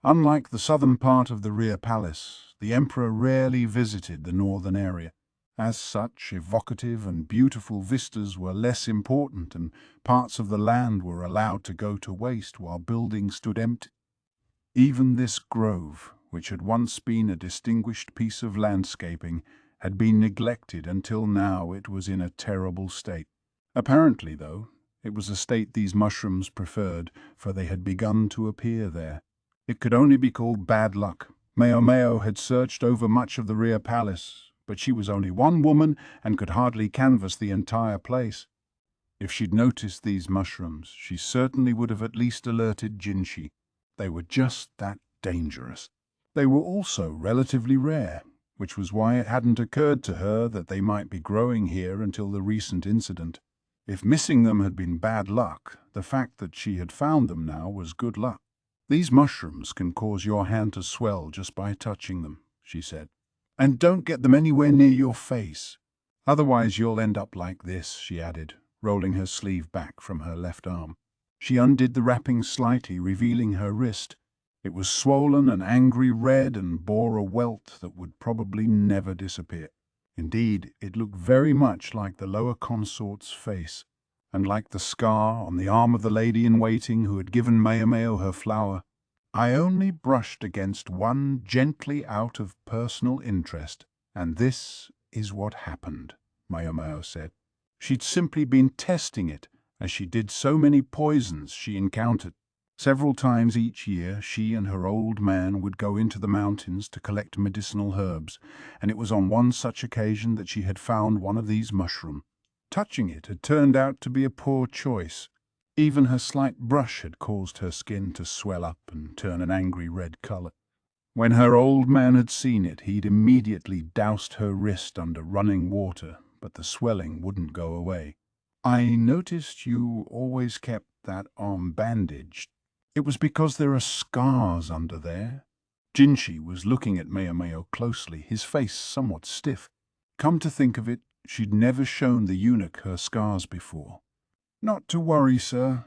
Unlike the southern part of the rear palace, the emperor rarely visited the northern area. As such, evocative and beautiful vistas were less important, and parts of the land were allowed to go to waste while buildings stood empty. Even this grove, which had once been a distinguished piece of landscaping, had been neglected until now it was in a terrible state. Apparently, though, it was a state these mushrooms preferred, for they had begun to appear there. It could only be called bad luck. Maomao had searched over much of the rear palace, but she was only one woman and could hardly canvass the entire place. If she'd noticed these mushrooms, she certainly would have at least alerted Jinshi. They were just that dangerous. They were also relatively rare, which was why it hadn't occurred to her that they might be growing here until the recent incident. If missing them had been bad luck, the fact that she had found them now was good luck. "These mushrooms can cause your hand to swell just by touching them," she said. "And don't get them anywhere near your face. Otherwise you'll end up like this," she added, rolling her sleeve back from her left arm. She undid the wrapping slightly, revealing her wrist. It was swollen and angry red and bore a welt that would probably never disappear. Indeed, it looked very much like the lower consort's face, and like the scar on the arm of the lady-in-waiting who had given Maomao her flower. "I only brushed against one gently out of personal interest, and this is what happened," Maomao said. She'd simply been testing it, as she did so many poisons she encountered. Several times each year, she and her old man would go into the mountains to collect medicinal herbs, and it was on one such occasion that she had found one of these mushrooms. Touching it had turned out to be a poor choice. Even her slight brush had caused her skin to swell up and turn an angry red color. When her old man had seen it, he'd immediately doused her wrist under running water, but the swelling wouldn't go away. "I noticed you always kept that arm bandaged. It was because there are scars under there." Jinshi was looking at Maomao closely, his face somewhat stiff. Come to think of it, she'd never shown the eunuch her scars before. "Not to worry, sir.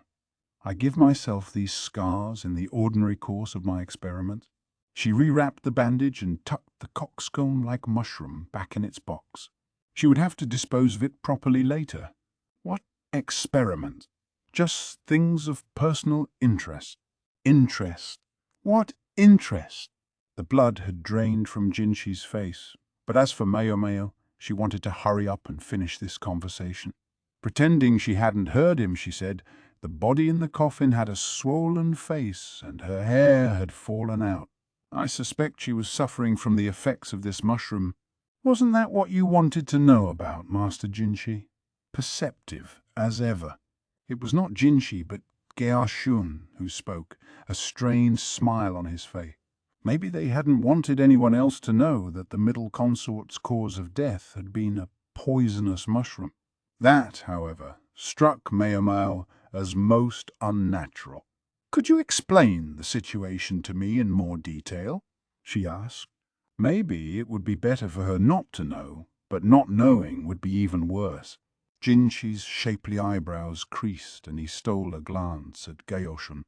I give myself these scars in the ordinary course of my experiments." She rewrapped the bandage and tucked the coxcomb-like mushroom back in its box. She would have to dispose of it properly later. What experiment? Just things of personal interest. Interest? What interest? The blood had drained from Jinshi's face, but as for Maomao, she wanted to hurry up and finish this conversation. Pretending she hadn't heard him, she said, "The body in the coffin had a swollen face and her hair had fallen out. I suspect she was suffering from the effects of this mushroom." "Wasn't that what you wanted to know about, Master Jinshi?" Perceptive as ever. It was not Jinshi, but Geoshun who spoke, a strange smile on his face. Maybe they hadn't wanted anyone else to know that the middle consort's cause of death had been a poisonous mushroom. That, however, struck Maomao as most unnatural. "Could you explain the situation to me in more detail?" she asked. Maybe it would be better for her not to know, but not knowing would be even worse. Jinshi's shapely eyebrows creased and he stole a glance at Geoshun.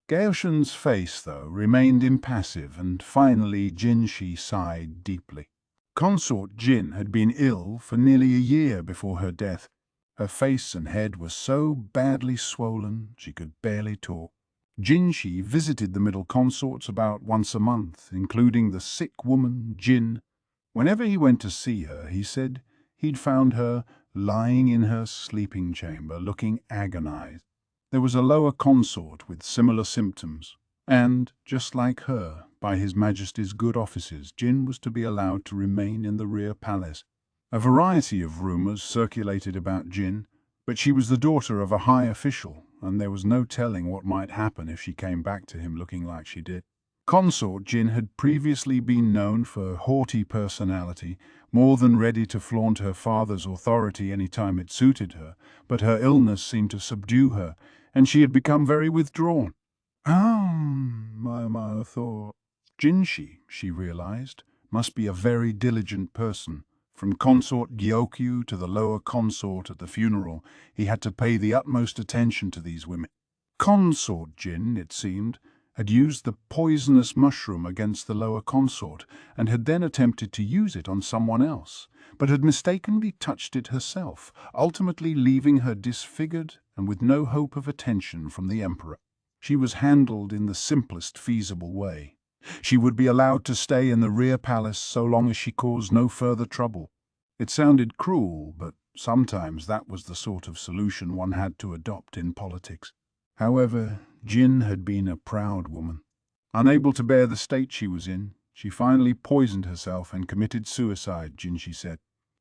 Geoshun's face, though, remained impassive, and finally Jinshi sighed deeply. Consort Jin had been ill for nearly a year before her death. Her face and head were so badly swollen she could barely talk. Jinshi visited the middle consorts about once a month, including the sick woman, Jin. Whenever he went to see her, he said he'd found her lying in her sleeping chamber, looking agonized. There was a lower consort with similar symptoms, and, just like her, by His Majesty's good offices, Jin was to be allowed to remain in the rear palace. A variety of rumours circulated about Jin, but she was the daughter of a high official, and there was no telling what might happen if she came back to him looking like she did. Consort Jin had previously been known for her haughty personality, more than ready to flaunt her father's authority any time it suited her, but her illness seemed to subdue her, and she had become very withdrawn. Maomao thought. Jinshi, she realized, must be a very diligent person. From Consort Gyokyu to the lower consort at the funeral, he had to pay the utmost attention to these women. Consort Jin, it seemed, had used the poisonous mushroom against the lower consort, and had then attempted to use it on someone else, but had mistakenly touched it herself, ultimately leaving her disfigured and with no hope of attention from the Emperor. She was handled in the simplest feasible way. She would be allowed to stay in the rear palace so long as she caused no further trouble. It sounded cruel, but sometimes that was the sort of solution one had to adopt in politics. However, Jin had been a proud woman. Unable to bear the state she was in, She finally poisoned herself and committed suicide, Jinshi said.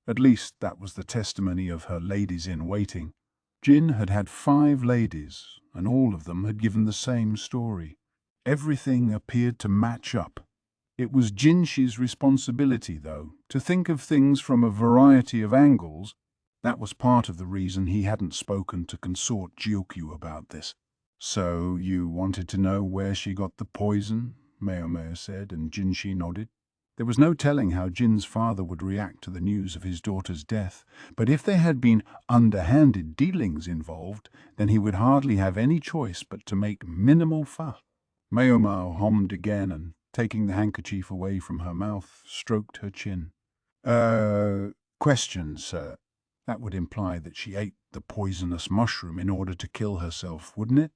At least that was the testimony of her ladies-in-waiting. Jin had had 5 ladies, and all of them had given the same story. Everything appeared to match up. It was Jinshi's responsibility, though, to think of things from a variety of angles. That was part of the reason he hadn't spoken to Consort Gyokyu about this. "So you wanted to know where she got the poison?" Maomao said, and Jinshi nodded. There was no telling how Jin's father would react to the news of his daughter's death, but if there had been underhanded dealings involved, then he would hardly have any choice but to make minimal fuss. Maomao hummed again and, taking the handkerchief away from her mouth, stroked her chin. Question, sir. That would imply that she ate the poisonous mushroom in order to kill herself, wouldn't it?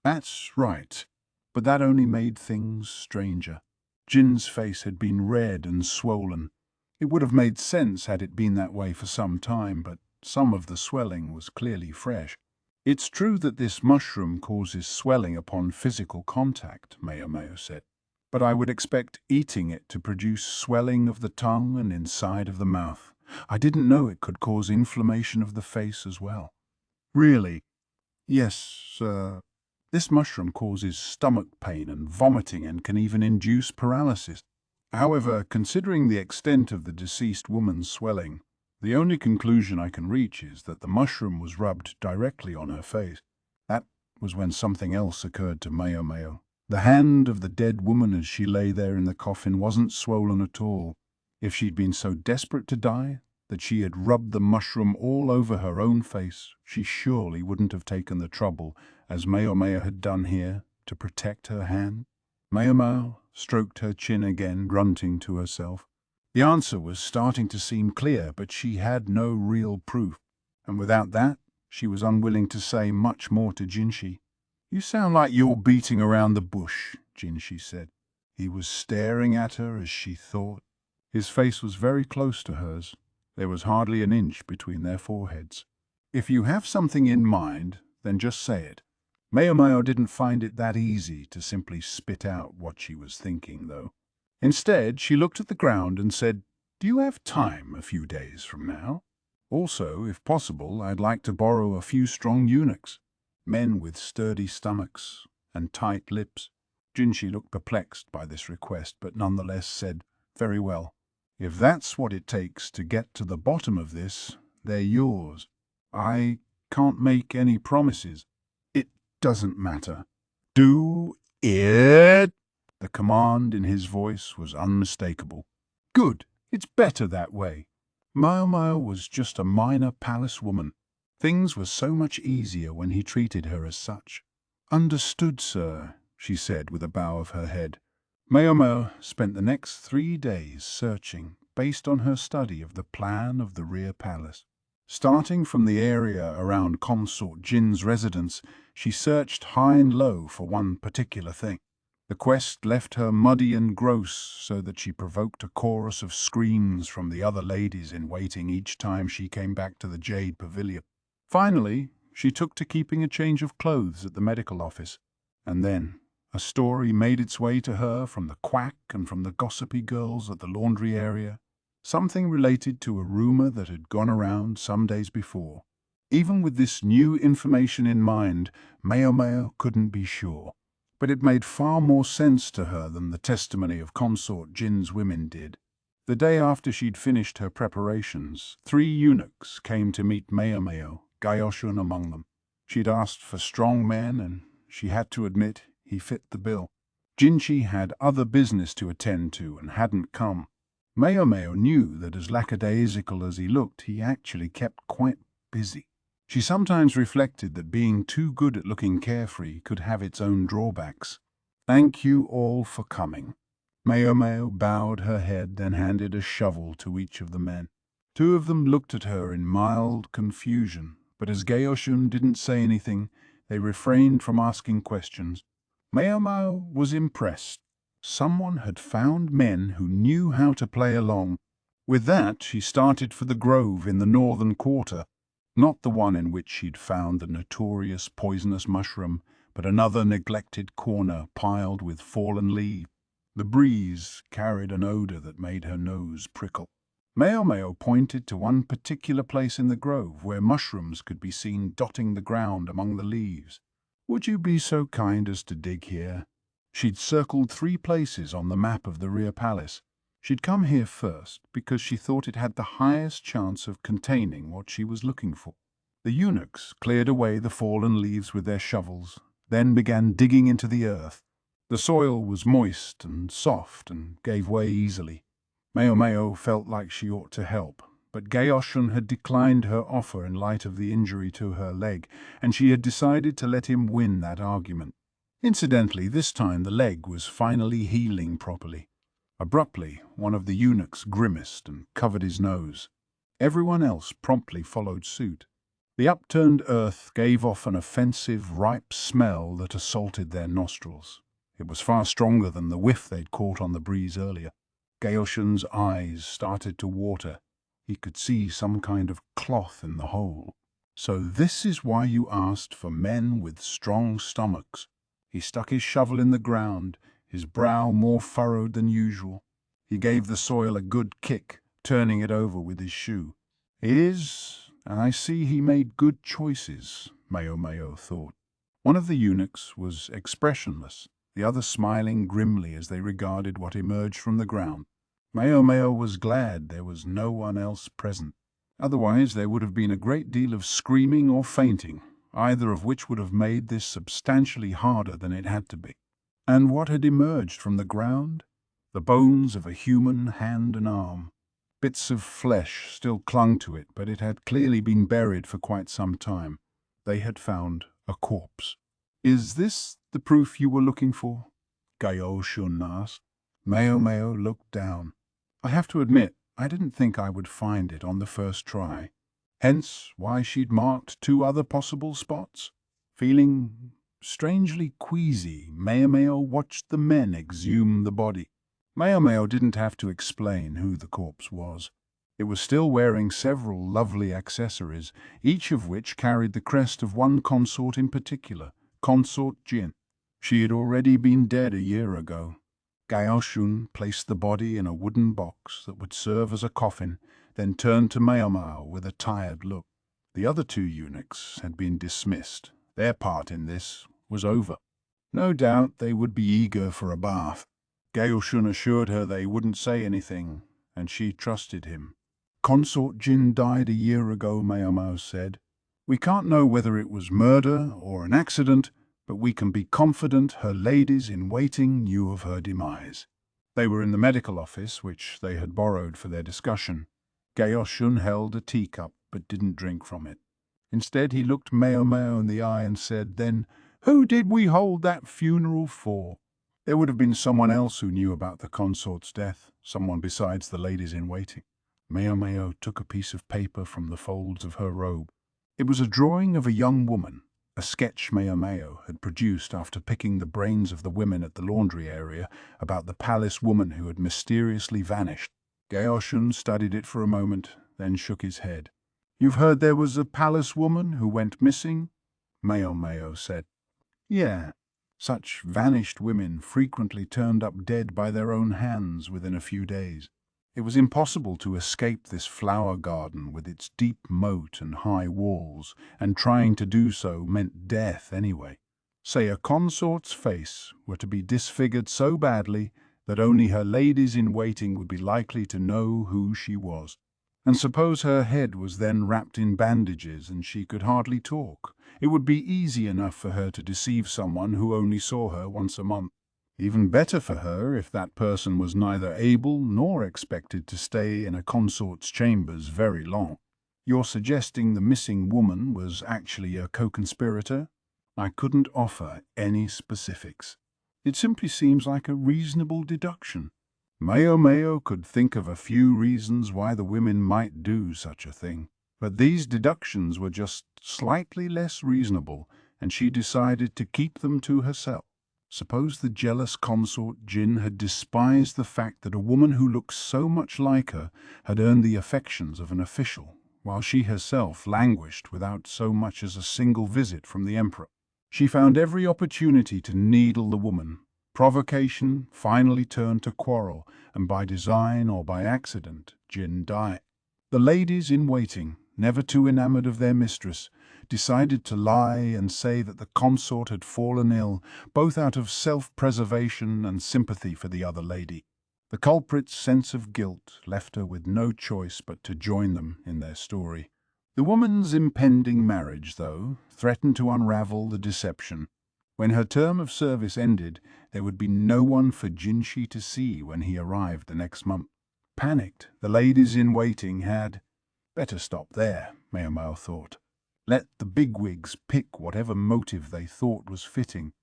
That's right, but that only made things stranger. Jin's face had been red and swollen. It would have made sense had it been that way for some time, but some of the swelling was clearly fresh. It's true that this mushroom causes swelling upon physical contact, Maomao said, but I would expect eating it to produce swelling of the tongue and inside of the mouth. I didn't know it could cause inflammation of the face as well. Really? Yes, sir. This mushroom causes stomach pain and vomiting and can even induce paralysis. However, considering the extent of the deceased woman's swelling, the only conclusion I can reach is that the mushroom was rubbed directly on her face. That was when something else occurred to Maomao. The hand of the dead woman as she lay there in the coffin wasn't swollen at all. If she'd been so desperate to die that she had rubbed the mushroom all over her own face, she surely wouldn't have taken the trouble, as Maomao had done here, to protect her hand. Maomao stroked her chin again, grunting to herself. The answer was starting to seem clear, but she had no real proof, and without that, she was unwilling to say much more to Jinshi. "You sound like you're beating around the bush," Jinshi said. He was staring at her as she thought. His face was very close to hers. There was hardly an inch between their foreheads. "If you have something in mind, then just say it." Maomao didn't find it that easy to simply spit out what she was thinking, though. Instead, she looked at the ground and said, "Do you have time a few days from now? Also, if possible, I'd like to borrow a few strong eunuchs, men with sturdy stomachs and tight lips." Jinshi looked perplexed by this request, but nonetheless said, "Very well. If that's what it takes to get to the bottom of this, they're yours. I can't make any promises." "It doesn't matter. Do it!" The command in his voice was unmistakable. "Good. It's better that way." Maomao was just a minor palace woman. Things were so much easier when he treated her as such. "Understood, sir," she said with a bow of her head. Maomao spent the next 3 days searching, based on her study of the plan of the rear palace. Starting from the area around Consort Jin's residence, she searched high and low for one particular thing. The quest left her muddy and gross, so that she provoked a chorus of screams from the other ladies in waiting each time she came back to the Jade Pavilion. Finally, she took to keeping a change of clothes at the medical office, and then a story made its way to her from the quack and from the gossipy girls at the laundry area, something related to a rumor that had gone around some days before. Even with this new information in mind, Maomao couldn't be sure, but it made far more sense to her than the testimony of Consort Jin's women did. The day after she'd finished her preparations, 3 eunuchs came to meet Maomao, Gyoshun among them. She'd asked for strong men, and she had to admit he fit the bill. Jinshi had other business to attend to and hadn't come. Maomao knew that as lackadaisical as he looked, he actually kept quite busy. She sometimes reflected that being too good at looking carefree could have its own drawbacks. "Thank you all for coming." Maomao bowed her head and handed a shovel to each of the men. 2 of them looked at her in mild confusion, but as Gyoshun didn't say anything, they refrained from asking questions. Maomao was impressed. Someone had found men who knew how to play along. With that, she started for the grove in the northern quarter, not the one in which she'd found the notorious poisonous mushroom, but another neglected corner piled with fallen leaves. The breeze carried an odor that made her nose prickle. Maomao pointed to one particular place in the grove where mushrooms could be seen dotting the ground among the leaves. "Would you be so kind as to dig here?" She'd circled 3 places on the map of the rear palace. She'd come here first because she thought it had the highest chance of containing what she was looking for. The eunuchs cleared away the fallen leaves with their shovels, then began digging into the earth. The soil was moist and soft and gave way easily. Maomao felt like she ought to help, but Gaoshun had declined her offer in light of the injury to her leg, and she had decided to let him win that argument. Incidentally, this time the leg was finally healing properly. Abruptly, one of the eunuchs grimaced and covered his nose. Everyone else promptly followed suit. The upturned earth gave off an offensive, ripe smell that assaulted their nostrils. It was far stronger than the whiff they'd caught on the breeze earlier. Gaoshun's eyes started to water. He could see some kind of cloth in the hole. "So this is why you asked for men with strong stomachs." He stuck his shovel in the ground, his brow more furrowed than usual. He gave the soil a good kick, turning it over with his shoe. "It is, and I see he made good choices," Maomao thought. One of the eunuchs was expressionless, the other smiling grimly as they regarded what emerged from the ground. Maomao was glad there was no one else present. Otherwise there would have been a great deal of screaming or fainting, either of which would have made this substantially harder than it had to be. And what had emerged from the ground? The bones of a human hand and arm. Bits of flesh still clung to it, but it had clearly been buried for quite some time. They had found a corpse. "Is this the proof you were looking for?" Gaoshun asked. Maomao looked down. "I have to admit, I didn't think I would find it on the first try." Hence why she'd marked 2 other possible spots. Feeling strangely queasy, Maomao watched the men exhume the body. Maomao didn't have to explain who the corpse was. It was still wearing several lovely accessories, each of which carried the crest of one consort in particular, Consort Jin. She had already been dead a year ago. Gaoshun placed the body in a wooden box that would serve as a coffin, then turned to Maomao with a tired look. The other 2 eunuchs had been dismissed. Their part in this was over. No doubt they would be eager for a bath. Gaoshun assured her they wouldn't say anything, and she trusted him. "Consort Jin died a year ago," Maomao said. "We can't know whether it was murder or an accident, but we can be confident her ladies-in-waiting knew of her demise." They were in the medical office, which they had borrowed for their discussion. Gaoshun held a teacup, but didn't drink from it. Instead, he looked Maomao in the eye and said, "Then who did we hold that funeral for?" There would have been someone else who knew about the consort's death, someone besides the ladies-in-waiting. Maomao took a piece of paper from the folds of her robe. It was a drawing of a young woman, a sketch Maomao had produced after picking the brains of the women at the laundry area about the palace woman who had mysteriously vanished. Gaoshun studied it for a moment, then shook his head. "You've heard there was a palace woman who went missing?" Maomao said. "Yeah. Such vanished women frequently turned up dead by their own hands within a few days. It was impossible to escape this flower garden with its deep moat and high walls, and trying to do so meant death anyway. Say a consort's face were to be disfigured so badly that only her ladies-in-waiting would be likely to know who she was. And suppose her head was then wrapped in bandages and she could hardly talk. It would be easy enough for her to deceive someone who only saw her once a month. Even better for her if that person was neither able nor expected to stay in a consort's chambers very long." "You're suggesting the missing woman was actually a co-conspirator?" "I couldn't offer any specifics. It simply seems like a reasonable deduction." Maomao could think of a few reasons why the women might do such a thing, but these deductions were just slightly less reasonable, and she decided to keep them to herself. Suppose the jealous consort Jin had despised the fact that a woman who looked so much like her had earned the affections of an official, while she herself languished without so much as a single visit from the emperor. She found every opportunity to needle the woman, Provocation finally turned to quarrel, and by design or by accident, Jin died. The ladies in waiting, never too enamored of their mistress, decided to lie and say that the consort had fallen ill, both out of self-preservation and sympathy for the other lady. The culprit's sense of guilt left her with no choice but to join them in their story. The woman's impending marriage, though, threatened to unravel the deception. When her term of service ended, there would be no one for Jinshi to see when he arrived the next month. Panicked, the ladies in waiting had better stop there, Maomao thought. Let the bigwigs pick whatever motive they thought was fitting.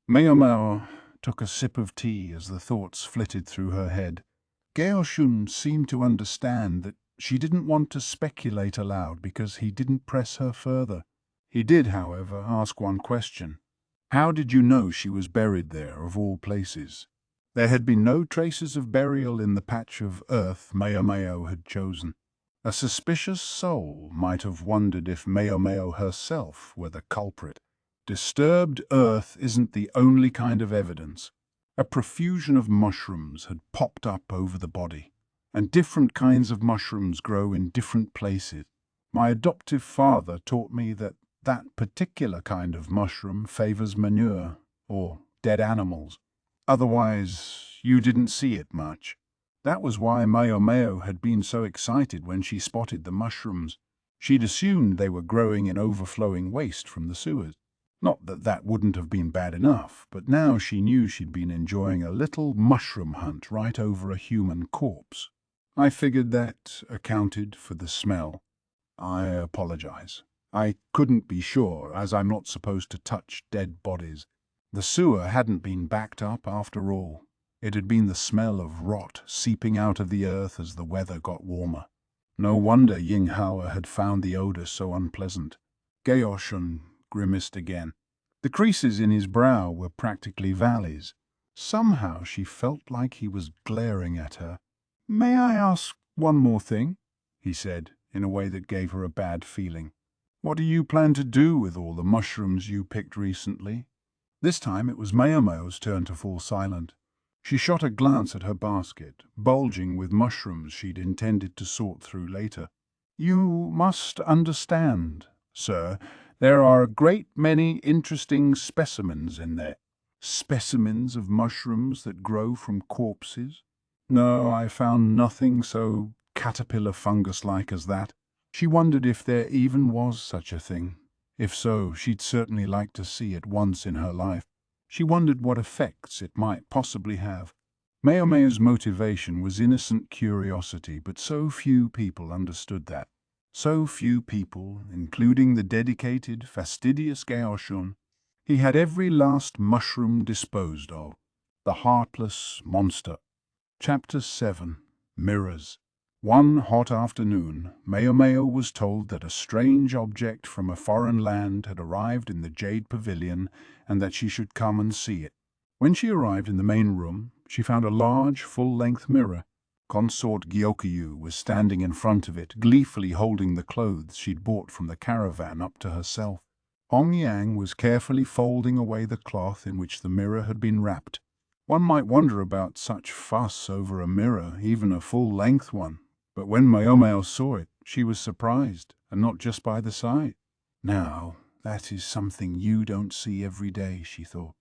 Maomao took a sip of tea as the thoughts flitted through her head. Geoshun seemed to understand that she didn't want to speculate aloud because he didn't press her further. He did, however, ask one question. How did you know she was buried there, of all places? There had been no traces of burial in the patch of earth Maomao had chosen. A suspicious soul might have wondered if Maomao herself were the culprit. Disturbed earth isn't the only kind of evidence. A profusion of mushrooms had popped up over the body, and different kinds of mushrooms grow in different places. My adoptive father taught me that particular kind of mushroom favors manure, or dead animals. Otherwise, you didn't see it much. That was why Maomao had been so excited when she spotted the mushrooms. She'd assumed they were growing in overflowing waste from the sewers. Not that that wouldn't have been bad enough, but now she knew she'd been enjoying a little mushroom hunt right over a human corpse. I figured that accounted for the smell. I apologize. I couldn't be sure, as I'm not supposed to touch dead bodies. The sewer hadn't been backed up after all. It had been the smell of rot seeping out of the earth as the weather got warmer. No wonder Yinghao had found the odor so unpleasant. Geoshun grimaced again. The creases in his brow were practically valleys. Somehow she felt like he was glaring at her. "May I ask one more thing?" he said, in a way that gave her a bad feeling. "What do you plan to do with all the mushrooms you picked recently?" This time it was Maomao's turn to fall silent. She shot a glance at her basket, bulging with mushrooms she'd intended to sort through later. "You must understand, sir, there are a great many interesting specimens in there." "Specimens of mushrooms that grow from corpses?" "No, I found nothing so caterpillar fungus-like as that." She wondered if there even was such a thing. If so, she'd certainly like to see it once in her life. She wondered what effects it might possibly have. Maomao's motivation was innocent curiosity, but so few people understood that. So few people, including the dedicated, fastidious Geoshun. He had every last mushroom disposed of. The heartless monster. Chapter 7. Mirrors. One hot afternoon, Maomao was told that a strange object from a foreign land had arrived in the Jade Pavilion and that she should come and see it. When she arrived in the main room, she found a large, full-length mirror. Consort Gyokyu was standing in front of it, gleefully holding the clothes she'd bought from the caravan up to herself. Hong Yang was carefully folding away the cloth in which the mirror had been wrapped. One might wonder about such fuss over a mirror, even a full-length one. But when Maomao saw it, she was surprised, and not just by the sight. "Now, that is something you don't see every day," she thought.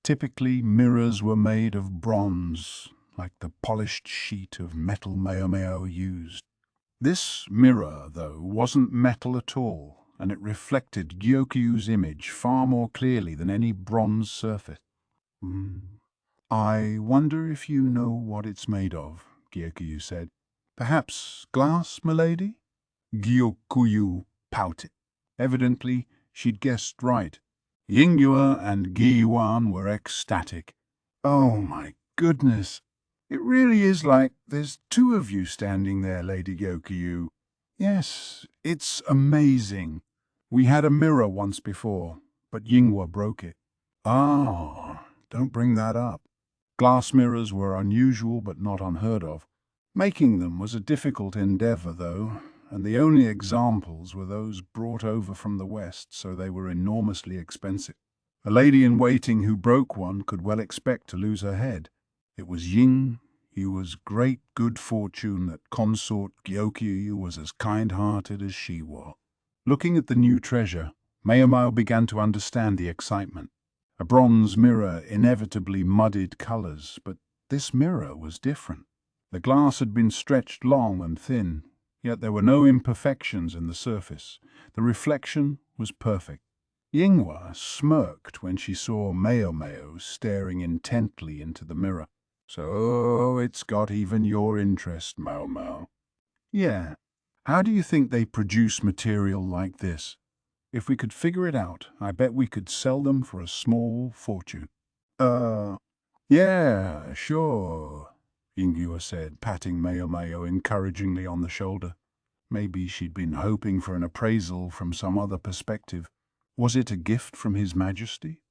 Typically, mirrors were made of bronze, like the polished sheet of metal Maomao used. This mirror, though, wasn't metal at all, and it reflected Gyokyu's image far more clearly than any bronze surface. "I wonder if you know what it's made of," Gyokyu said. "Perhaps glass, milady?" Gyokyu pouted. Evidently, she'd guessed right. Yingyue and Giyuan were ecstatic. "Oh my goodness! It really is like there's two of you standing there, Lady Gyokyu." "Yes, it's amazing. We had a mirror once before, but Yingyue broke it." "Ah, don't bring that up." Glass mirrors were unusual but not unheard of. Making them was a difficult endeavor, though, and the only examples were those brought over from the West, so they were enormously expensive. A lady-in-waiting who broke one could well expect to lose her head. It was Ying. He was great good fortune that consort Gyokyu was as kind-hearted as she was. Looking at the new treasure, Maomao began to understand the excitement. A bronze mirror inevitably muddied colors, but this mirror was different. The glass had been stretched long and thin, yet there were no imperfections in the surface. The reflection was perfect. Yinghua smirked when she saw Maomao staring intently into the mirror. "So it's got even your interest, Maomao." "Yeah. How do you think they produce material like this? If we could figure it out, I bet we could sell them for a small fortune." Yeah, sure," Yinghua said, patting Maomao encouragingly on the shoulder. Maybe she'd been hoping for an appraisal from some other perspective. "Was it a gift from His Majesty?"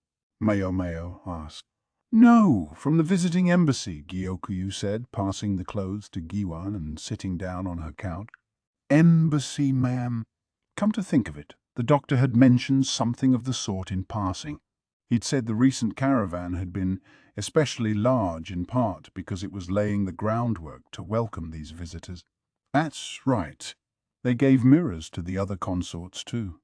Maomao asked. "No, from the visiting embassy," Gyokyu said, passing the clothes to Giwan and sitting down on her couch. "Embassy, ma'am." Come to think of it, the doctor had mentioned something of the sort in passing. He'd said the recent caravan had been especially large in part because it was laying the groundwork to welcome these visitors. That's right. They gave mirrors to the other consorts too.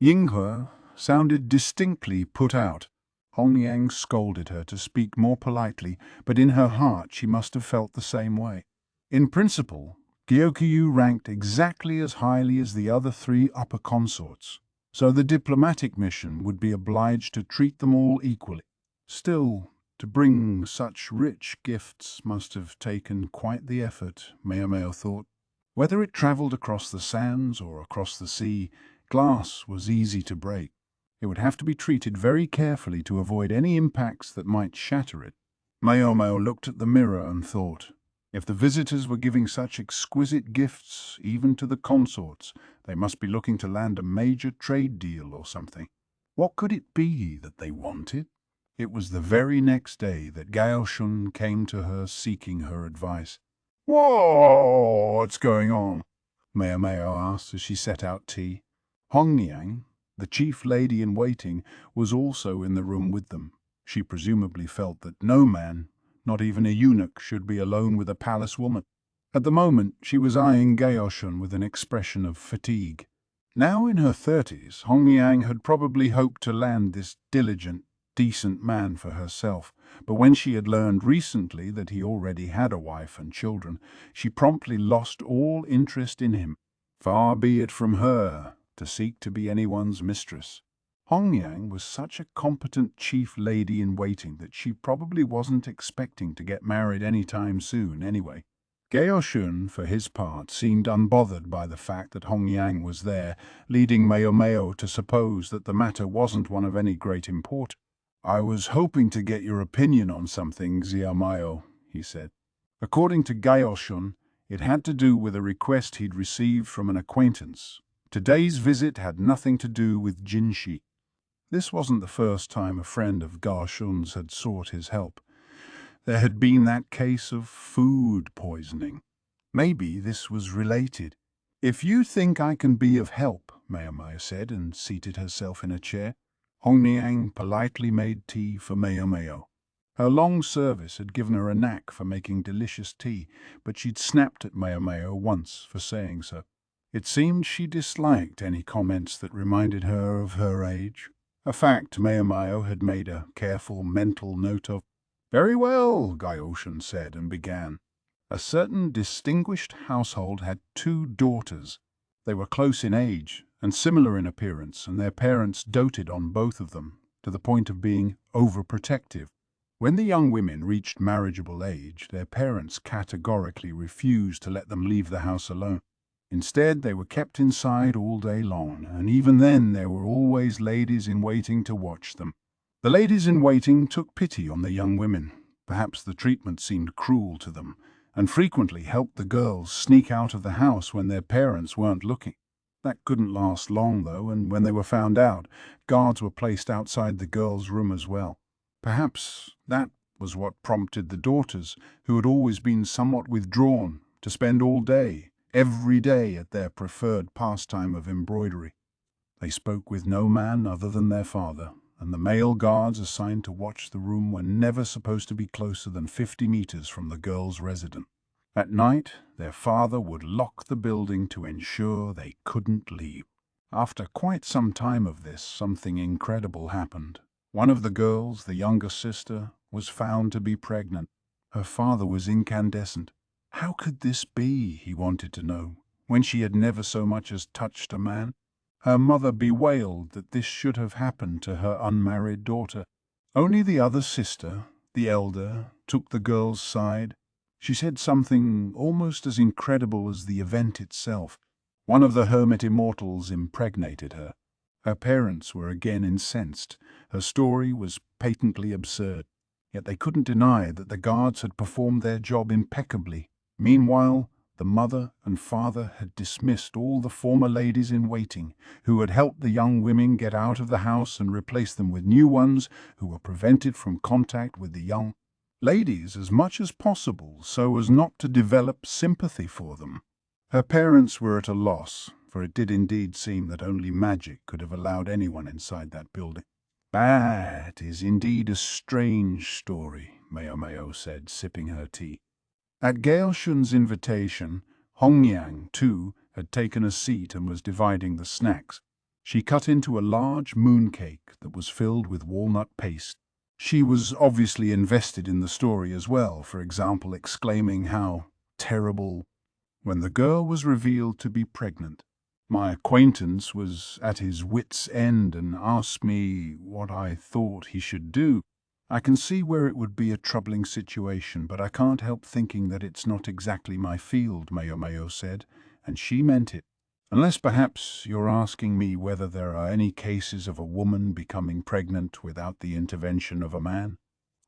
Yinghua sounded distinctly put out. Hongyang scolded her to speak more politely, but in her heart she must have felt the same way. In principle, Gyokyu ranked exactly as highly as the other three upper consorts, so the diplomatic mission would be obliged to treat them all equally. Still, to bring such rich gifts must have taken quite the effort, Maomao thought. Whether it travelled across the sands or across the sea, glass was easy to break. It would have to be treated very carefully to avoid any impacts that might shatter it. Maomao looked at the mirror and thought, if the visitors were giving such exquisite gifts even to the consorts, they must be looking to land a major trade deal or something. What could it be that they wanted? It was the very next day that Gaoshun came to her seeking her advice. "What's going on?" Maomao asked as she set out tea. Hongyang, the chief lady-in-waiting, was also in the room with them. She presumably felt that no man, not even a eunuch, should be alone with a palace woman. At the moment, she was eyeing Gaoshun with an expression of fatigue. Now in her 30s, Hongyang had probably hoped to land this diligent, decent man for herself, but when she had learned recently that he already had a wife and children, she promptly lost all interest in him. Far be it from her to seek to be anyone's mistress. Hongyang was such a competent chief lady-in-waiting that she probably wasn't expecting to get married any time soon anyway. Gaoshun, for his part, seemed unbothered by the fact that Hongyang was there, leading Maomao to suppose that the matter wasn't one of any great import. "I was hoping to get your opinion on something, Xiaomao," he said. According to Gaoshun, it had to do with a request he'd received from an acquaintance. Today's visit had nothing to do with Jinshi. This wasn't the first time a friend of Gaoshun's had sought his help. There had been that case of food poisoning. Maybe this was related. "If you think I can be of help," Maomao said, and seated herself in a chair. Hongyang politely made tea for Maomao. Her long service had given her a knack for making delicious tea, but she'd snapped at Maomao once for saying so. It seemed she disliked any comments that reminded her of her age, a fact Maomao had made a careful mental note of. "Very well," Gaoshun said and began. A certain distinguished household had 2 daughters. They were close in age and similar in appearance, and their parents doted on both of them, to the point of being overprotective. When the young women reached marriageable age, their parents categorically refused to let them leave the house alone. Instead, they were kept inside all day long, and even then there were always ladies-in-waiting to watch them. The ladies-in-waiting took pity on the young women. Perhaps the treatment seemed cruel to them, and frequently helped the girls sneak out of the house when their parents weren't looking. That couldn't last long, though, and when they were found out, guards were placed outside the girls' room as well. Perhaps that was what prompted the daughters, who had always been somewhat withdrawn, to spend all day, every day, at their preferred pastime of embroidery. They spoke with no man other than their father, and the male guards assigned to watch the room were never supposed to be closer than 50 meters from the girl's residence. At night, their father would lock the building to ensure they couldn't leave. After quite some time of this, something incredible happened. One of the girls, the younger sister, was found to be pregnant. Her father was incandescent. How could this be, he wanted to know, when she had never so much as touched a man? Her mother bewailed that this should have happened to her unmarried daughter. Only the other sister, the elder, took the girl's side. She said something almost as incredible as the event itself. One of the hermit immortals impregnated her. Her parents were again incensed. Her story was patently absurd. Yet they couldn't deny that the guards had performed their job impeccably. Meanwhile, the mother and father had dismissed all the former ladies-in-waiting, who had helped the young women get out of the house and replaced them with new ones who were prevented from contact with the young ladies as much as possible so as not to develop sympathy for them. Her parents were at a loss, for it did indeed seem that only magic could have allowed anyone inside that building. "That is indeed a strange story," Maomao said, sipping her tea. At Gaoshun's invitation, Hongyang, too, had taken a seat and was dividing the snacks. She cut into a large mooncake that was filled with walnut paste. She was obviously invested in the story as well, for example, exclaiming how terrible when the girl was revealed to be pregnant. My acquaintance was at his wit's end and asked me what I thought he should do. I can see where it would be a troubling situation, but I can't help thinking that it's not exactly my field, Maomao said, and she meant it. Unless perhaps you're asking me whether there are any cases of a woman becoming pregnant without the intervention of a man.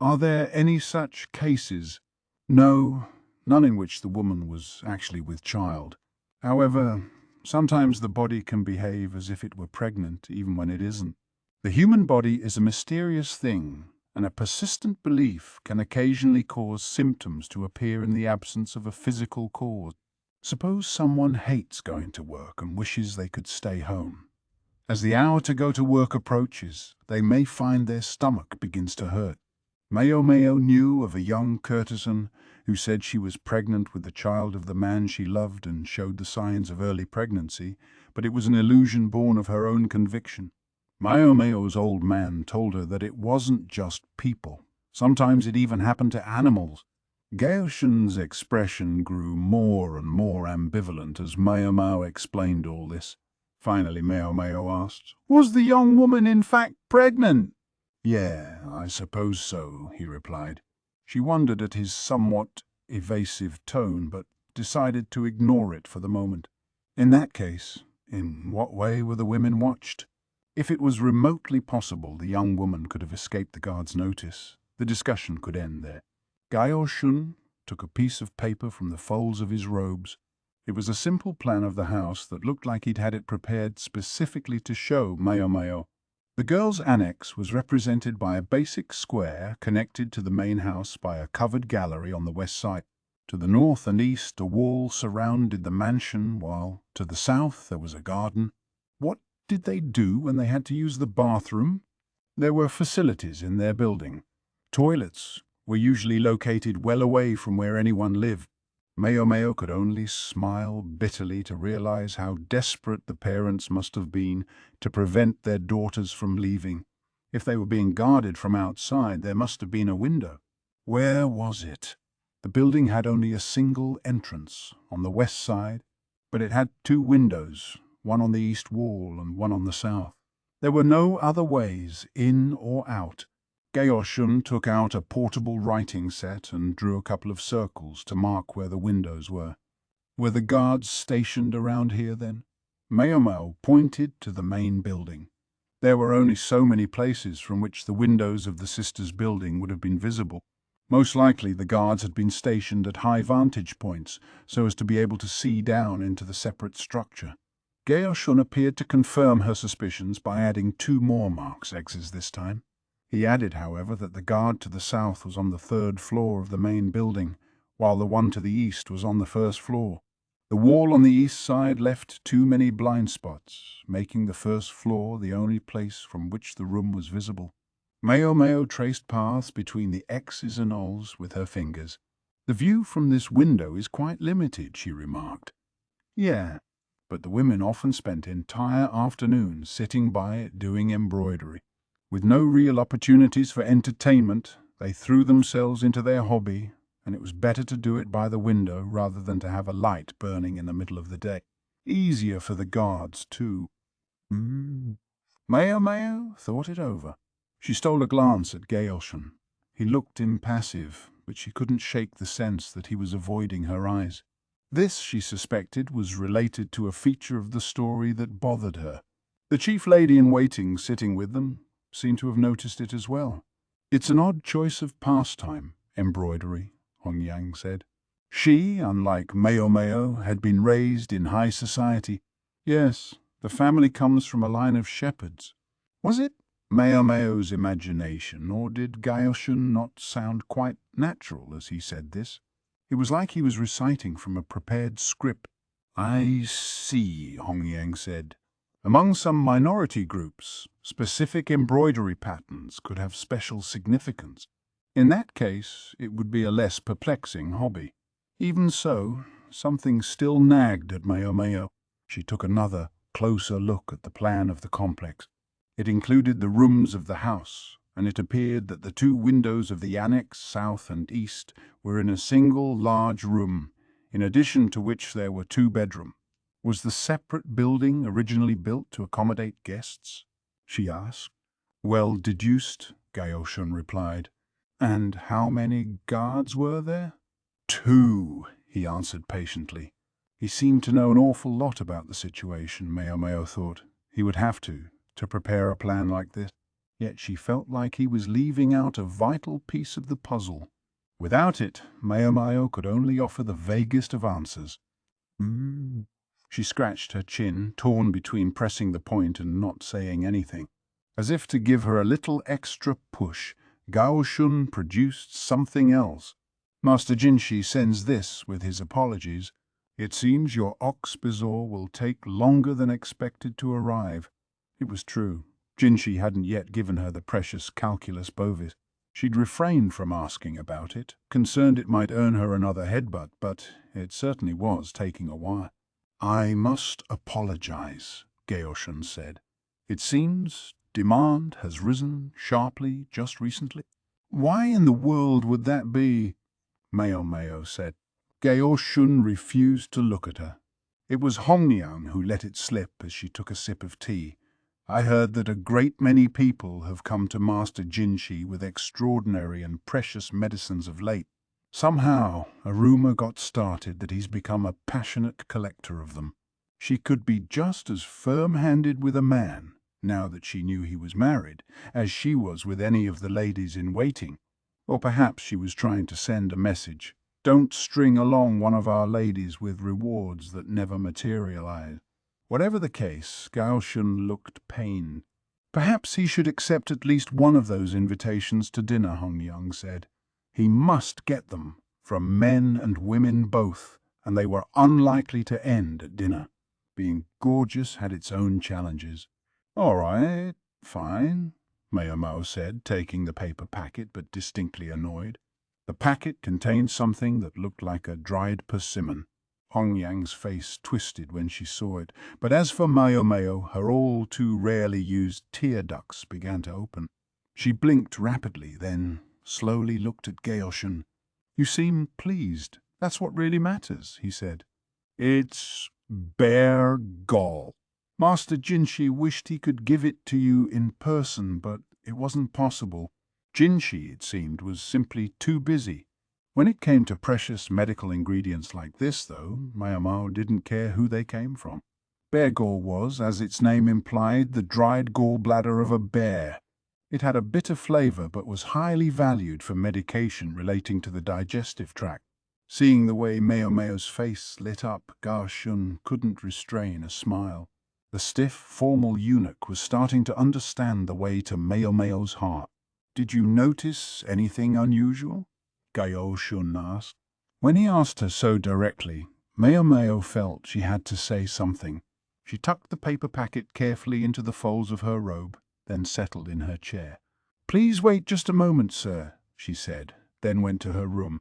Are there any such cases? No, none in which the woman was actually with child. However, sometimes the body can behave as if it were pregnant even when it isn't. The human body is a mysterious thing, and a persistent belief can occasionally cause symptoms to appear in the absence of a physical cause. Suppose someone hates going to work and wishes they could stay home. As the hour to go to work approaches, they may find their stomach begins to hurt. Maomao knew of a young courtesan who said she was pregnant with the child of the man she loved and showed the signs of early pregnancy, but it was an illusion born of her own conviction. Maomao's old man told her that it wasn't just people. Sometimes it even happened to animals. Gaoshun's expression grew more and more ambivalent as Maomao explained all this. Finally Maomao asked, "Was the young woman in fact pregnant?" "Yeah, I suppose so," he replied. She wondered at his somewhat evasive tone, but decided to ignore it for the moment. In that case, in what way were the women watched? If it was remotely possible the young woman could have escaped the guard's notice, the discussion could end there. Gaoshun took a piece of paper from the folds of his robes. It was a simple plan of the house that looked like he'd had it prepared specifically to show Maomao. The girl's annex was represented by a basic square connected to the main house by a covered gallery on the west side. To the north and east a wall surrounded the mansion, while to the south there was a garden. What did they do when they had to use the bathroom? There were facilities in their building. Toilets were usually located well away from where anyone lived. Maomao could only smile bitterly to realize how desperate the parents must have been to prevent their daughters from leaving. If they were being guarded from outside, there must have been a window. Where was it? The building had only a single entrance, on the west side, but it had two windows, one on the east wall and one on the south. There were no other ways, in or out. Gaoshun took out a portable writing set and drew a couple of circles to mark where the windows were. Were the guards stationed around here then? Maomao pointed to the main building. There were only so many places from which the windows of the sisters' building would have been visible. Most likely the guards had been stationed at high vantage points so as to be able to see down into the separate structure. Gaoshun appeared to confirm her suspicions by adding two more marks X's this time. He added, however, that the guard to the south was on the third floor of the main building, while the one to the east was on the first floor. The wall on the east side left too many blind spots, making the first floor the only place from which the room was visible. Maomao traced paths between the X's and O's with her fingers. "The view from this window is quite limited," she remarked. "Yeah, but the women often spent entire afternoons sitting by it doing embroidery. With no real opportunities for entertainment, they threw themselves into their hobby, and it was better to do it by the window rather than to have a light burning in the middle of the day. Easier for the guards, too." Maomao thought it over. She stole a glance at Gaelshan. He looked impassive, but she couldn't shake the sense that he was avoiding her eyes. This, she suspected, was related to a feature of the story that bothered her. The chief lady-in-waiting sitting with them seemed to have noticed it as well. "It's an odd choice of pastime, embroidery," Hong Yang said. She, unlike Maomao, had been raised in high society. "Yes, the family comes from a line of shepherds." Was it Maomao's imagination, or did Gaelshan not sound quite natural as he said this? It was like he was reciting from a prepared script. "I see," Hong Yang said. "Among some minority groups, specific embroidery patterns could have special significance. In that case, it would be a less perplexing hobby." Even so, something still nagged at Maomao. She took another, closer look at the plan of the complex. It included the rooms of the house, and it appeared that the two windows of the annex, south and east, were in a single large room, in addition to which there were two bedrooms. Was the separate building originally built to accommodate guests? She asked. "Well deduced," Gaoshan replied. "And how many guards were there?" "Two," he answered patiently. He seemed to know an awful lot about the situation, Maomao thought. He would have to prepare a plan like this. Yet she felt like he was leaving out a vital piece of the puzzle. Without it, Maomao could only offer the vaguest of answers. She scratched her chin, torn between pressing the point and not saying anything. As if to give her a little extra push, Gaoshun produced something else. "Master Jinshi sends this with his apologies. It seems your ox bazaar will take longer than expected to arrive." It was true. Jinshi hadn't yet given her the precious calculus bovis. She'd refrained from asking about it, concerned it might earn her another headbutt, but it certainly was taking a while. "I must apologize," Gaoshan said. "It seems demand has risen sharply just recently." "Why in the world would that be?" Maomao said. Gaoshun refused to look at her. It was Hongyang who let it slip as she took a sip of tea. "I heard that a great many people have come to Master Jinshi with extraordinary and precious medicines of late. Somehow, a rumor got started that he's become a passionate collector of them." She could be just as firm-handed with a man, now that she knew he was married, as she was with any of the ladies-in-waiting. Or perhaps she was trying to send a message. Don't string along one of our ladies with rewards that never materialize. Whatever the case, Gaoshan looked pained. "Perhaps he should accept at least one of those invitations to dinner," Hongyang said. "He must get them, from men and women both, and they were unlikely to end at dinner." Being gorgeous had its own challenges. "All right, fine," Maomao said, taking the paper packet but distinctly annoyed. The packet contained something that looked like a dried persimmon. Hongyang's face twisted when she saw it, but as for Maomao, her all too rarely used tear ducts began to open. She blinked rapidly, then slowly looked at Gaoshan. "You seem pleased. That's what really matters," he said. "It's bare gall. Master Jinshi wished he could give it to you in person, but it wasn't possible. Jinshi, it seemed, was simply too busy." When it came to precious medical ingredients like this, though, Maomao didn't care who they came from. Bear gall was, as its name implied, the dried gallbladder of a bear. It had a bitter flavor but was highly valued for medication relating to the digestive tract. Seeing the way Maomao's face lit up, Gaoshun couldn't restrain a smile. The stiff, formal eunuch was starting to understand the way to Maomao's heart. "Did you notice anything unusual?" Gaoshun asked. When he asked her so directly, Maomao felt she had to say something. She tucked the paper packet carefully into the folds of her robe, then settled in her chair. "Please wait just a moment, sir," she said, then went to her room.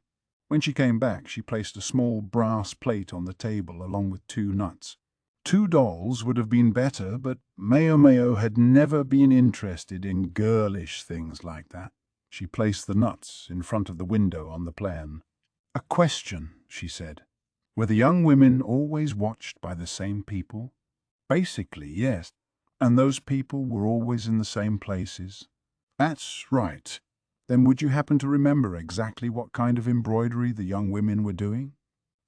When she came back, she placed a small brass plate on the table along with 2 nuts. 2 dolls would have been better, but Maomao had never been interested in girlish things like that. She placed the nuts in front of the window on the plan. "A question," she said. "Were the young women always watched by the same people?" "Basically, yes. And those people were always in the same places?" "That's right." "Then would you happen to remember exactly what kind of embroidery the young women were doing?"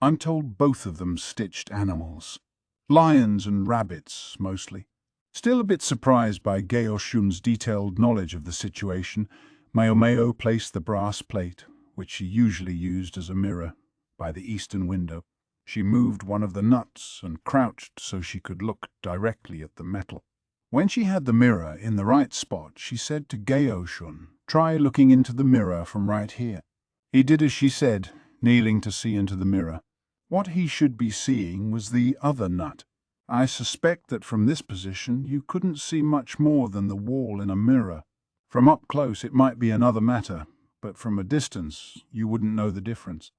"I'm told both of them stitched animals. Lions and rabbits, mostly." Still a bit surprised by Gaoshun's detailed knowledge of the situation, Maomao placed the brass plate, which she usually used as a mirror, by the eastern window. She moved one of the nuts and crouched so she could look directly at the metal. When she had the mirror in the right spot, she said to Gaoshun, "Try looking into the mirror from right here." He did as she said, kneeling to see into the mirror. What he should be seeing was the other nut. "I suspect that from this position you couldn't see much more than the wall in a mirror. From up close it might be another matter, but from a distance you wouldn't know the difference."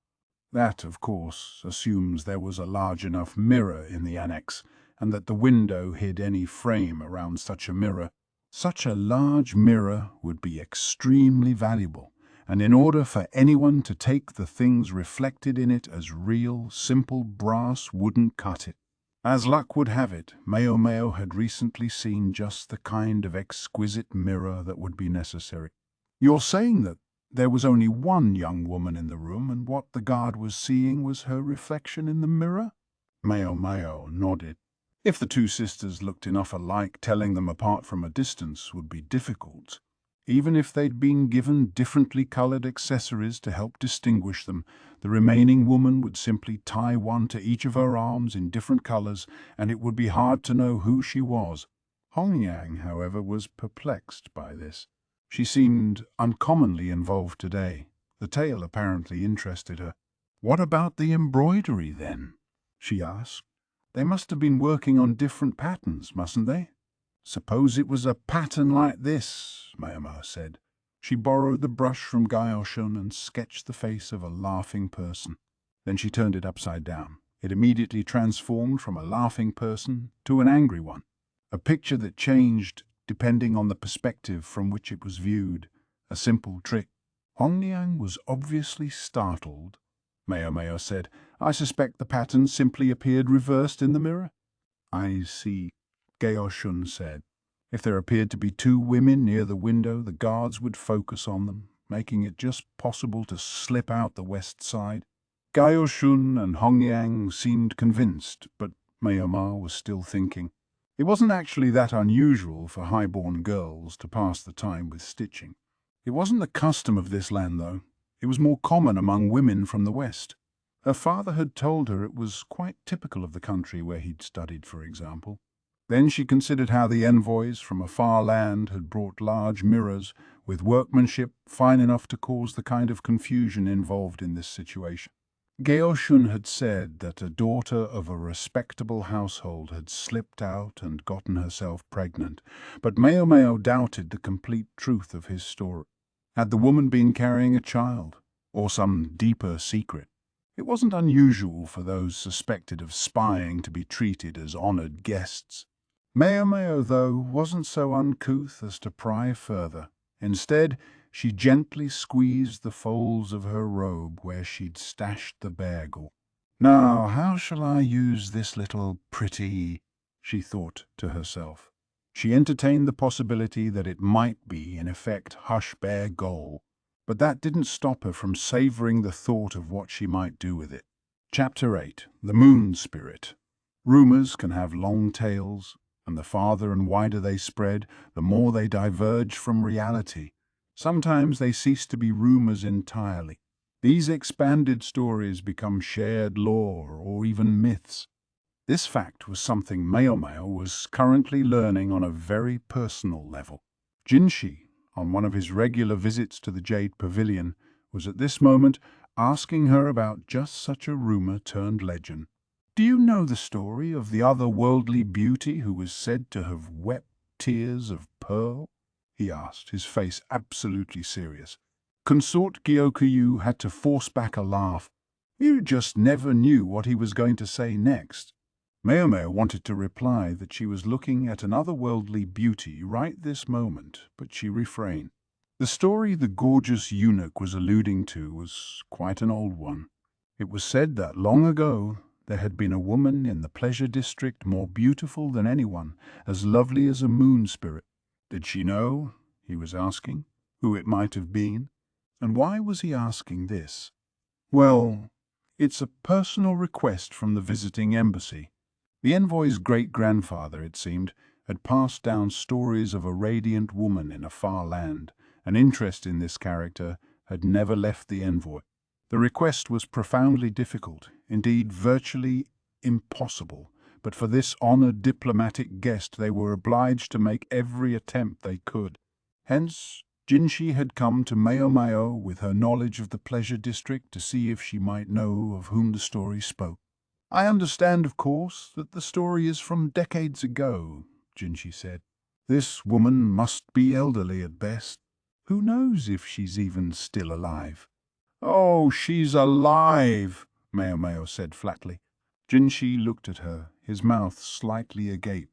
That, of course, assumes there was a large enough mirror in the annex, and that the window hid any frame around such a mirror. Such a large mirror would be extremely valuable, and in order for anyone to take the things reflected in it as real, simple brass wouldn't cut it. As luck would have it, Maomao had recently seen just the kind of exquisite mirror that would be necessary. "You're saying that there was only one young woman in the room, and what the guard was seeing was her reflection in the mirror?" Maomao nodded. If the 2 sisters looked enough alike, telling them apart from a distance would be difficult. Even if they'd been given differently colored accessories to help distinguish them, the remaining woman would simply tie one to each of her arms in different colors, and it would be hard to know who she was. Hongyang, however, was perplexed by this. She seemed uncommonly involved today. The tale apparently interested her. "What about the embroidery, then?" she asked. "They must have been working on different patterns, mustn't they?" "Suppose it was a pattern like this," Maomao said. She borrowed the brush from Gaoshun and sketched the face of a laughing person. Then she turned it upside down. It immediately transformed from a laughing person to an angry one, a picture that changed depending on the perspective from which it was viewed. A simple trick. Hongyang was obviously startled. Maomao said, "I suspect the pattern simply appeared reversed in the mirror." "I see," Gaoshun said. "If there appeared to be 2 women near the window, the guards would focus on them, making it just possible to slip out the west side." Gaoshun and Hongyang seemed convinced, but Maomao was still thinking. It wasn't actually that unusual for high-born girls to pass the time with stitching. It wasn't the custom of this land, though. It was more common among women from the West. Her father had told her it was quite typical of the country where he'd studied, for example. Then she considered how the envoys from a far land had brought large mirrors with workmanship fine enough to cause the kind of confusion involved in this situation. Gaoshun had said that a daughter of a respectable household had slipped out and gotten herself pregnant, but Maomao doubted the complete truth of his story. Had the woman been carrying a child, or some deeper secret? It wasn't unusual for those suspected of spying to be treated as honored guests. Maomao, though, wasn't so uncouth as to pry further. Instead, she gently squeezed the folds of her robe where she'd stashed the bagel. "Now, how shall I use this little pretty?" she thought to herself. She entertained the possibility that it might be, in effect, hush bear gold, but that didn't stop her from savoring the thought of what she might do with it. Chapter 8. The Moon Spirit. Rumors can have long tails, and the farther and wider they spread, the more they diverge from reality. Sometimes they cease to be rumors entirely. These expanded stories become shared lore or even myths. This fact was something Maomao was currently learning on a very personal level. Jinshi, on one of his regular visits to the Jade Pavilion, was at this moment asking her about just such a rumor turned legend. "Do you know the story of the otherworldly beauty who was said to have wept tears of pearl?" he asked, his face absolutely serious. Consort Gyokuyu had to force back a laugh. You just never knew what he was going to say next. Maomao wanted to reply that she was looking at an otherworldly beauty right this moment, but she refrained. The story the gorgeous eunuch was alluding to was quite an old one. It was said that long ago there had been a woman in the pleasure district more beautiful than anyone, as lovely as a moon spirit. Did she know, he was asking, who it might have been? And why was he asking this? Well, it's a personal request from the visiting embassy. The envoy's great-grandfather, it seemed, had passed down stories of a radiant woman in a far land. An interest in this character had never left the envoy. The request was profoundly difficult, indeed virtually impossible, but for this honored diplomatic guest they were obliged to make every attempt they could. Hence, Jinshi had come to Maomao with her knowledge of the pleasure district to see if she might know of whom the story spoke. "I understand, of course, that the story is from decades ago," Jinshi said. "This woman must be elderly at best. Who knows if she's even still alive?" "Oh, she's alive," Maomao said flatly. Jinshi looked at her, his mouth slightly agape.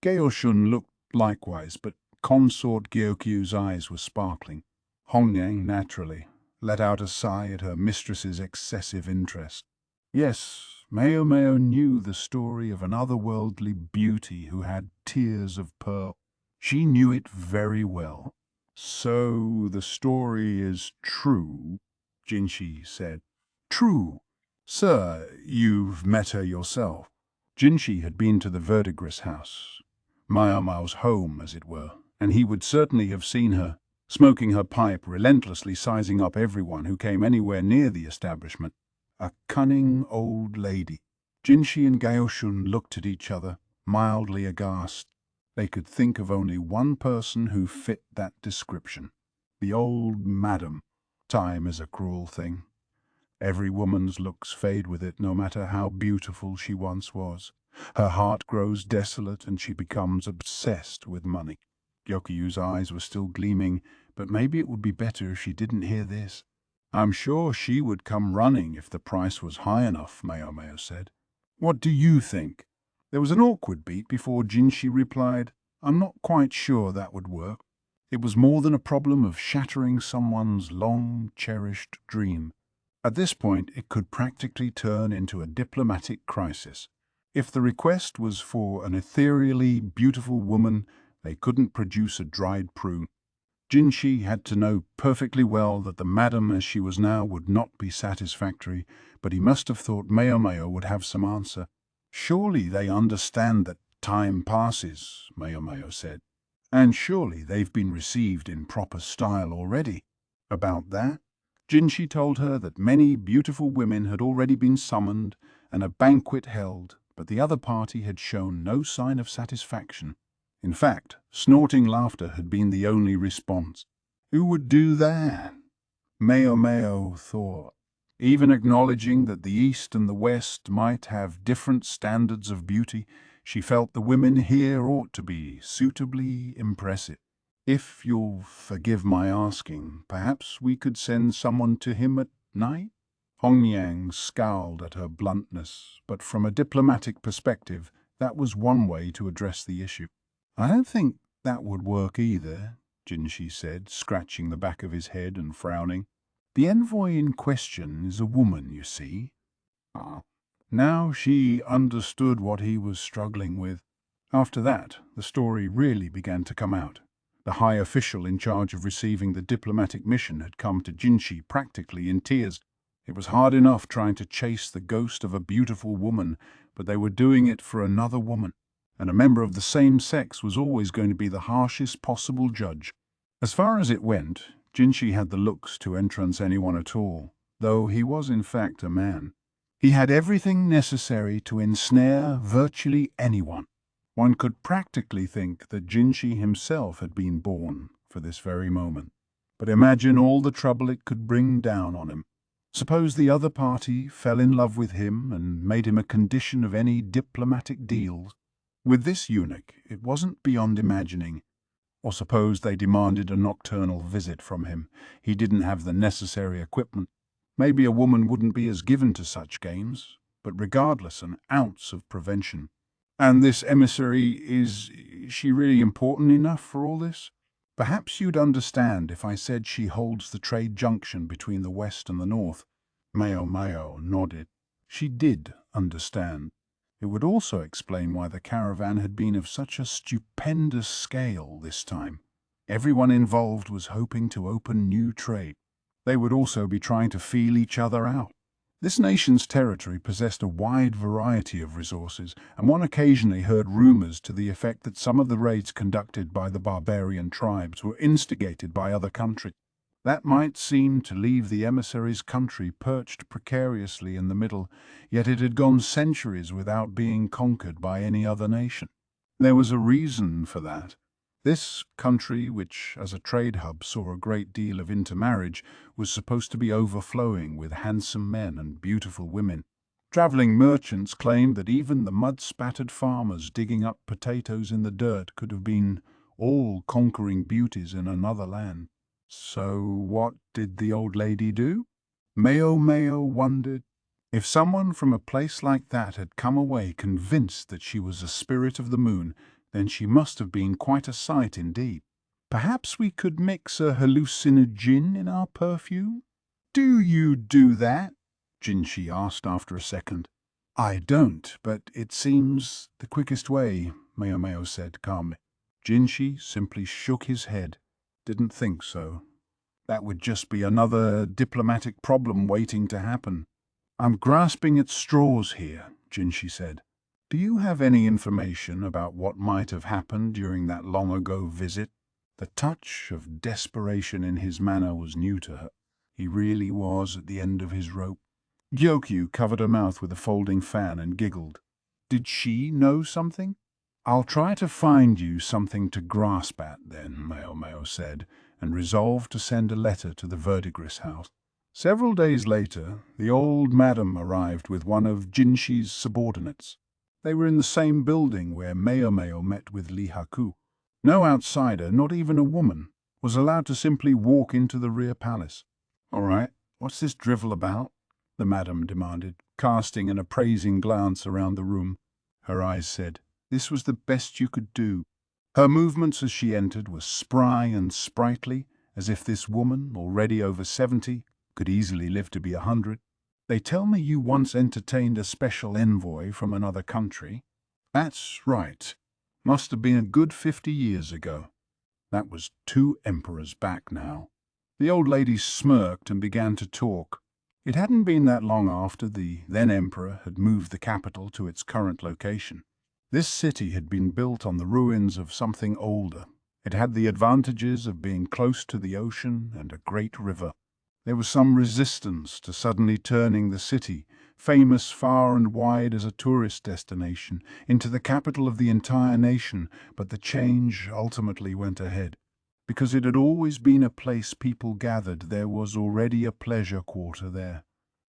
Gaoshun looked likewise, but Consort Gyokyu's eyes were sparkling. Hongyang, naturally, let out a sigh at her mistress's excessive interest. Yes, Maomao knew the story of an otherworldly beauty who had tears of pearl. She knew it very well. "So the story is true," Jinshi said. "True. Sir, you've met her yourself." Jinshi had been to the verdigris house, Maomao's home, as it were, and he would certainly have seen her, smoking her pipe, relentlessly sizing up everyone who came anywhere near the establishment. A cunning old lady. Jinshi and Gaoshun looked at each other, mildly aghast. They could think of only one person who fit that description. The old madam. Time is a cruel thing. Every woman's looks fade with it, no matter how beautiful she once was. Her heart grows desolate and she becomes obsessed with money. Gyokuyu's eyes were still gleaming, but maybe it would be better if she didn't hear this. "I'm sure she would come running if the price was high enough," Maomao said. "What do you think?" There was an awkward beat before Jinshi replied, "I'm not quite sure that would work." It was more than a problem of shattering someone's long-cherished dream. At this point, it could practically turn into a diplomatic crisis. If the request was for an ethereally beautiful woman, they couldn't produce a dried prune. Jinshi had to know perfectly well that the madam as she was now would not be satisfactory, but he must have thought Maomao would have some answer. "Surely they understand that time passes," Maomao said. "And surely they've been received in proper style already." About that, Jinshi told her that many beautiful women had already been summoned and a banquet held, but the other party had shown no sign of satisfaction. In fact, snorting laughter had been the only response. Who would do that? Maomao thought. Even acknowledging that the East and the West might have different standards of beauty, she felt the women here ought to be suitably impressive. "If you'll forgive my asking, perhaps we could send someone to him at night?" Hongyang scowled at her bluntness, but from a diplomatic perspective, that was one way to address the issue. "I don't think that would work either," Jinshi said, scratching the back of his head and frowning. "The envoy in question is a woman, you see." Now she understood what he was struggling with. After that, the story really began to come out. The high official in charge of receiving the diplomatic mission had come to Jinshi practically in tears. It was hard enough trying to chase the ghost of a beautiful woman, but they were doing it for another woman, and a member of the same sex was always going to be the harshest possible judge. As far as it went, Jinshi had the looks to entrance anyone at all, though he was in fact a man. He had everything necessary to ensnare virtually anyone. One could practically think that Jinshi himself had been born for this very moment. But imagine all the trouble it could bring down on him. Suppose the other party fell in love with him and made him a condition of any diplomatic deals. With this eunuch, it wasn't beyond imagining. Or suppose they demanded a nocturnal visit from him. He didn't have the necessary equipment. Maybe a woman wouldn't be as given to such games, but regardless, an ounce of prevention. And this emissary, is she really important enough for all this? Perhaps you'd understand if I said she holds the trade junction between the West and the North. Maomao nodded. She did understand. It would also explain why the caravan had been of such a stupendous scale this time. Everyone involved was hoping to open new trade. They would also be trying to feel each other out. This nation's territory possessed a wide variety of resources, and one occasionally heard rumors to the effect that some of the raids conducted by the barbarian tribes were instigated by other countries. That might seem to leave the emissary's country perched precariously in the middle, yet it had gone centuries without being conquered by any other nation. There was a reason for that. This country, which as a trade hub saw a great deal of intermarriage, was supposed to be overflowing with handsome men and beautiful women. Traveling merchants claimed that even the mud-spattered farmers digging up potatoes in the dirt could have been all conquering beauties in another land. So what did the old lady do? Maomao wondered. If someone from a place like that had come away convinced that she was a spirit of the moon, then she must have been quite a sight indeed. Perhaps we could mix a hallucinogen in our perfume? Do you do that? Jinshi asked after a second. I don't, but it seems the quickest way, Maomao said calmly. Jinshi simply shook his head. Didn't think so. That would just be another diplomatic problem waiting to happen. I'm grasping at straws here, Jinshi said. Do you have any information about what might have happened during that long-ago visit? The touch of desperation in his manner was new to her. He really was at the end of his rope. Gyokyu covered her mouth with a folding fan and giggled. Did she know something? I'll try to find you something to grasp at then, Maomao said, and resolved to send a letter to the verdigris house. Several days later, the old madam arrived with one of Jinshi's subordinates. They were in the same building where Maomao met with Li Haku. No outsider, not even a woman, was allowed to simply walk into the rear palace. All right, what's this drivel about? The madam demanded, casting an appraising glance around the room. Her eyes said, this was the best you could do. Her movements as she entered were spry and sprightly, as if this woman, already over 70, could easily live to be 100. They tell me you once entertained a special envoy from another country. That's right. Must have been a good 50 years ago. That was 2 emperors back now. The old lady smirked and began to talk. It hadn't been that long after the then-emperor had moved the capital to its current location. This city had been built on the ruins of something older. It had the advantages of being close to the ocean and a great river. There was some resistance to suddenly turning the city, famous far and wide as a tourist destination, into the capital of the entire nation, but the change ultimately went ahead. Because it had always been a place people gathered, there was already a pleasure quarter there.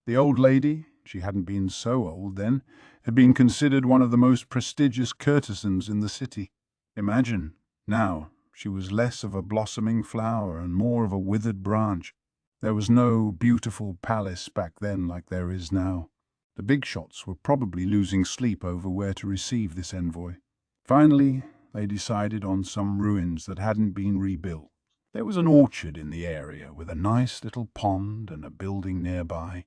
The old lady, she hadn't been so old then, had been considered one of the most prestigious courtesans in the city. Imagine, now, she was less of a blossoming flower and more of a withered branch. There was no beautiful palace back then like there is now. The big shots were probably losing sleep over where to receive this envoy. Finally, they decided on some ruins that hadn't been rebuilt. There was an orchard in the area with a nice little pond and a building nearby.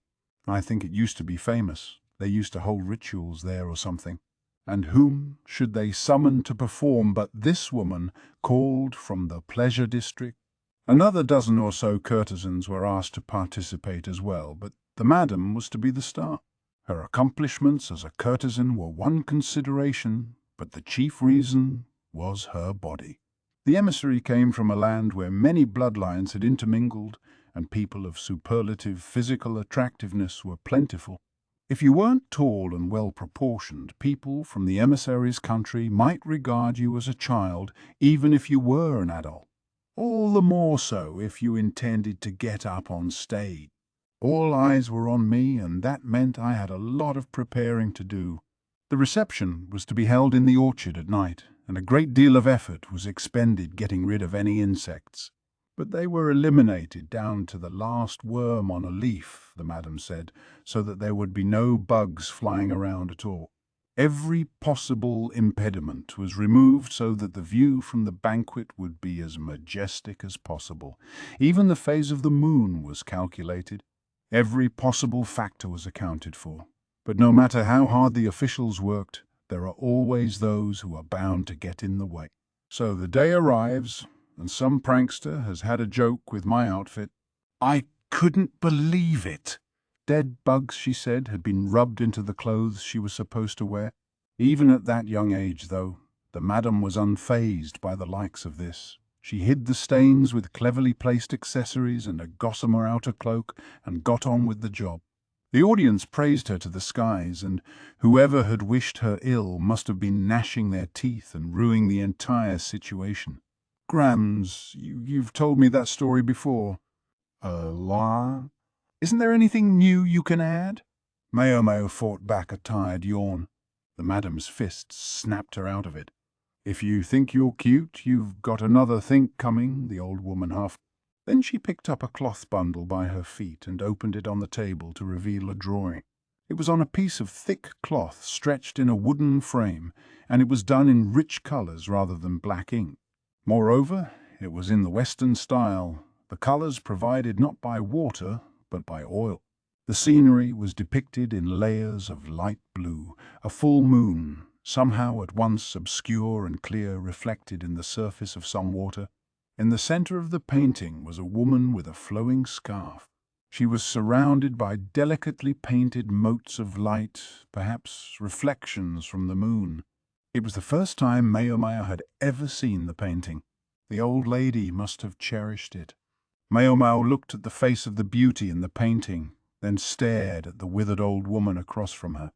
I think it used to be famous. They used to hold rituals there or something. And whom should they summon to perform but this woman, called from the pleasure district? Another dozen or so courtesans were asked to participate as well, but the madam was to be the star. Her accomplishments as a courtesan were one consideration, but the chief reason was her body. The emissary came from a land where many bloodlines had intermingled, and people of superlative physical attractiveness were plentiful. If you weren't tall and well-proportioned, people from the emissary's country might regard you as a child, even if you were an adult. All the more so if you intended to get up on stage. All eyes were on me, and that meant I had a lot of preparing to do. The reception was to be held in the orchard at night, and a great deal of effort was expended getting rid of any insects. But they were eliminated down to the last worm on a leaf, the madam said, so that there would be no bugs flying around at all. Every possible impediment was removed so that the view from the banquet would be as majestic as possible. Even the phase of the moon was calculated. Every possible factor was accounted for. But no matter how hard the officials worked, there are always those who are bound to get in the way. So the day arrives, and some prankster has had a joke with my outfit. I couldn't believe it. Dead bugs, she said, had been rubbed into the clothes she was supposed to wear. Even at that young age, though, the madam was unfazed by the likes of this. She hid the stains with cleverly placed accessories and a gossamer outer cloak and got on with the job. The audience praised her to the skies, and whoever had wished her ill must have been gnashing their teeth and ruining the entire situation. Grams, you've told me that story before. La? Isn't there anything new you can add? Maomao fought back a tired yawn. The madam's fists snapped her out of it. If you think you're cute, you've got another think coming, the old woman huffed. Then she picked up a cloth bundle by her feet and opened it on the table to reveal a drawing. It was on a piece of thick cloth stretched in a wooden frame, and it was done in rich colours rather than black ink. Moreover, it was in the Western style, the colours provided not by water, but by oil. The scenery was depicted in layers of light blue, a full moon, somehow at once obscure and clear, reflected in the surface of some water. In the center of the painting was a woman with a flowing scarf. She was surrounded by delicately painted motes of light, perhaps reflections from the moon. It was the first time Maomao had ever seen the painting. The old lady must have cherished it. Maomao looked at the face of the beauty in the painting, then stared at the withered old woman across from her.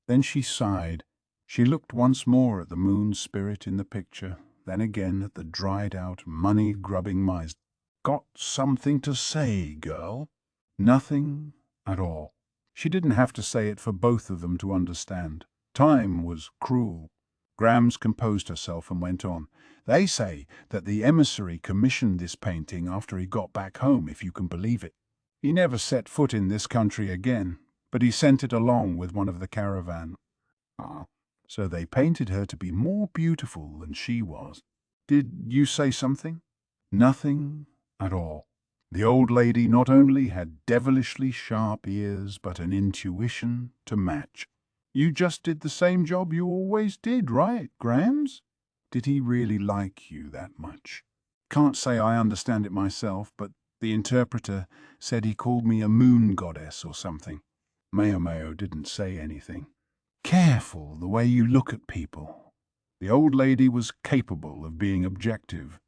Then she sighed. She looked once more at the moon spirit in the picture, then again at the dried-out, money-grubbing miser. Got something to say, girl? Nothing at all. She didn't have to say it for both of them to understand. Time was cruel. Grams composed herself and went on. They say that the emissary commissioned this painting after he got back home, if you can believe it. He never set foot in this country again, but he sent it along with one of the caravan. So they painted her to be more beautiful than she was. Did you say something? Nothing at all. The old lady not only had devilishly sharp ears, but an intuition to match. You just did the same job you always did, right, Grams? Did he really like you that much? Can't say I understand it myself, but the interpreter said he called me a moon goddess or something. Maomao didn't say anything. Careful the way you look at people. The old lady was capable of being objective.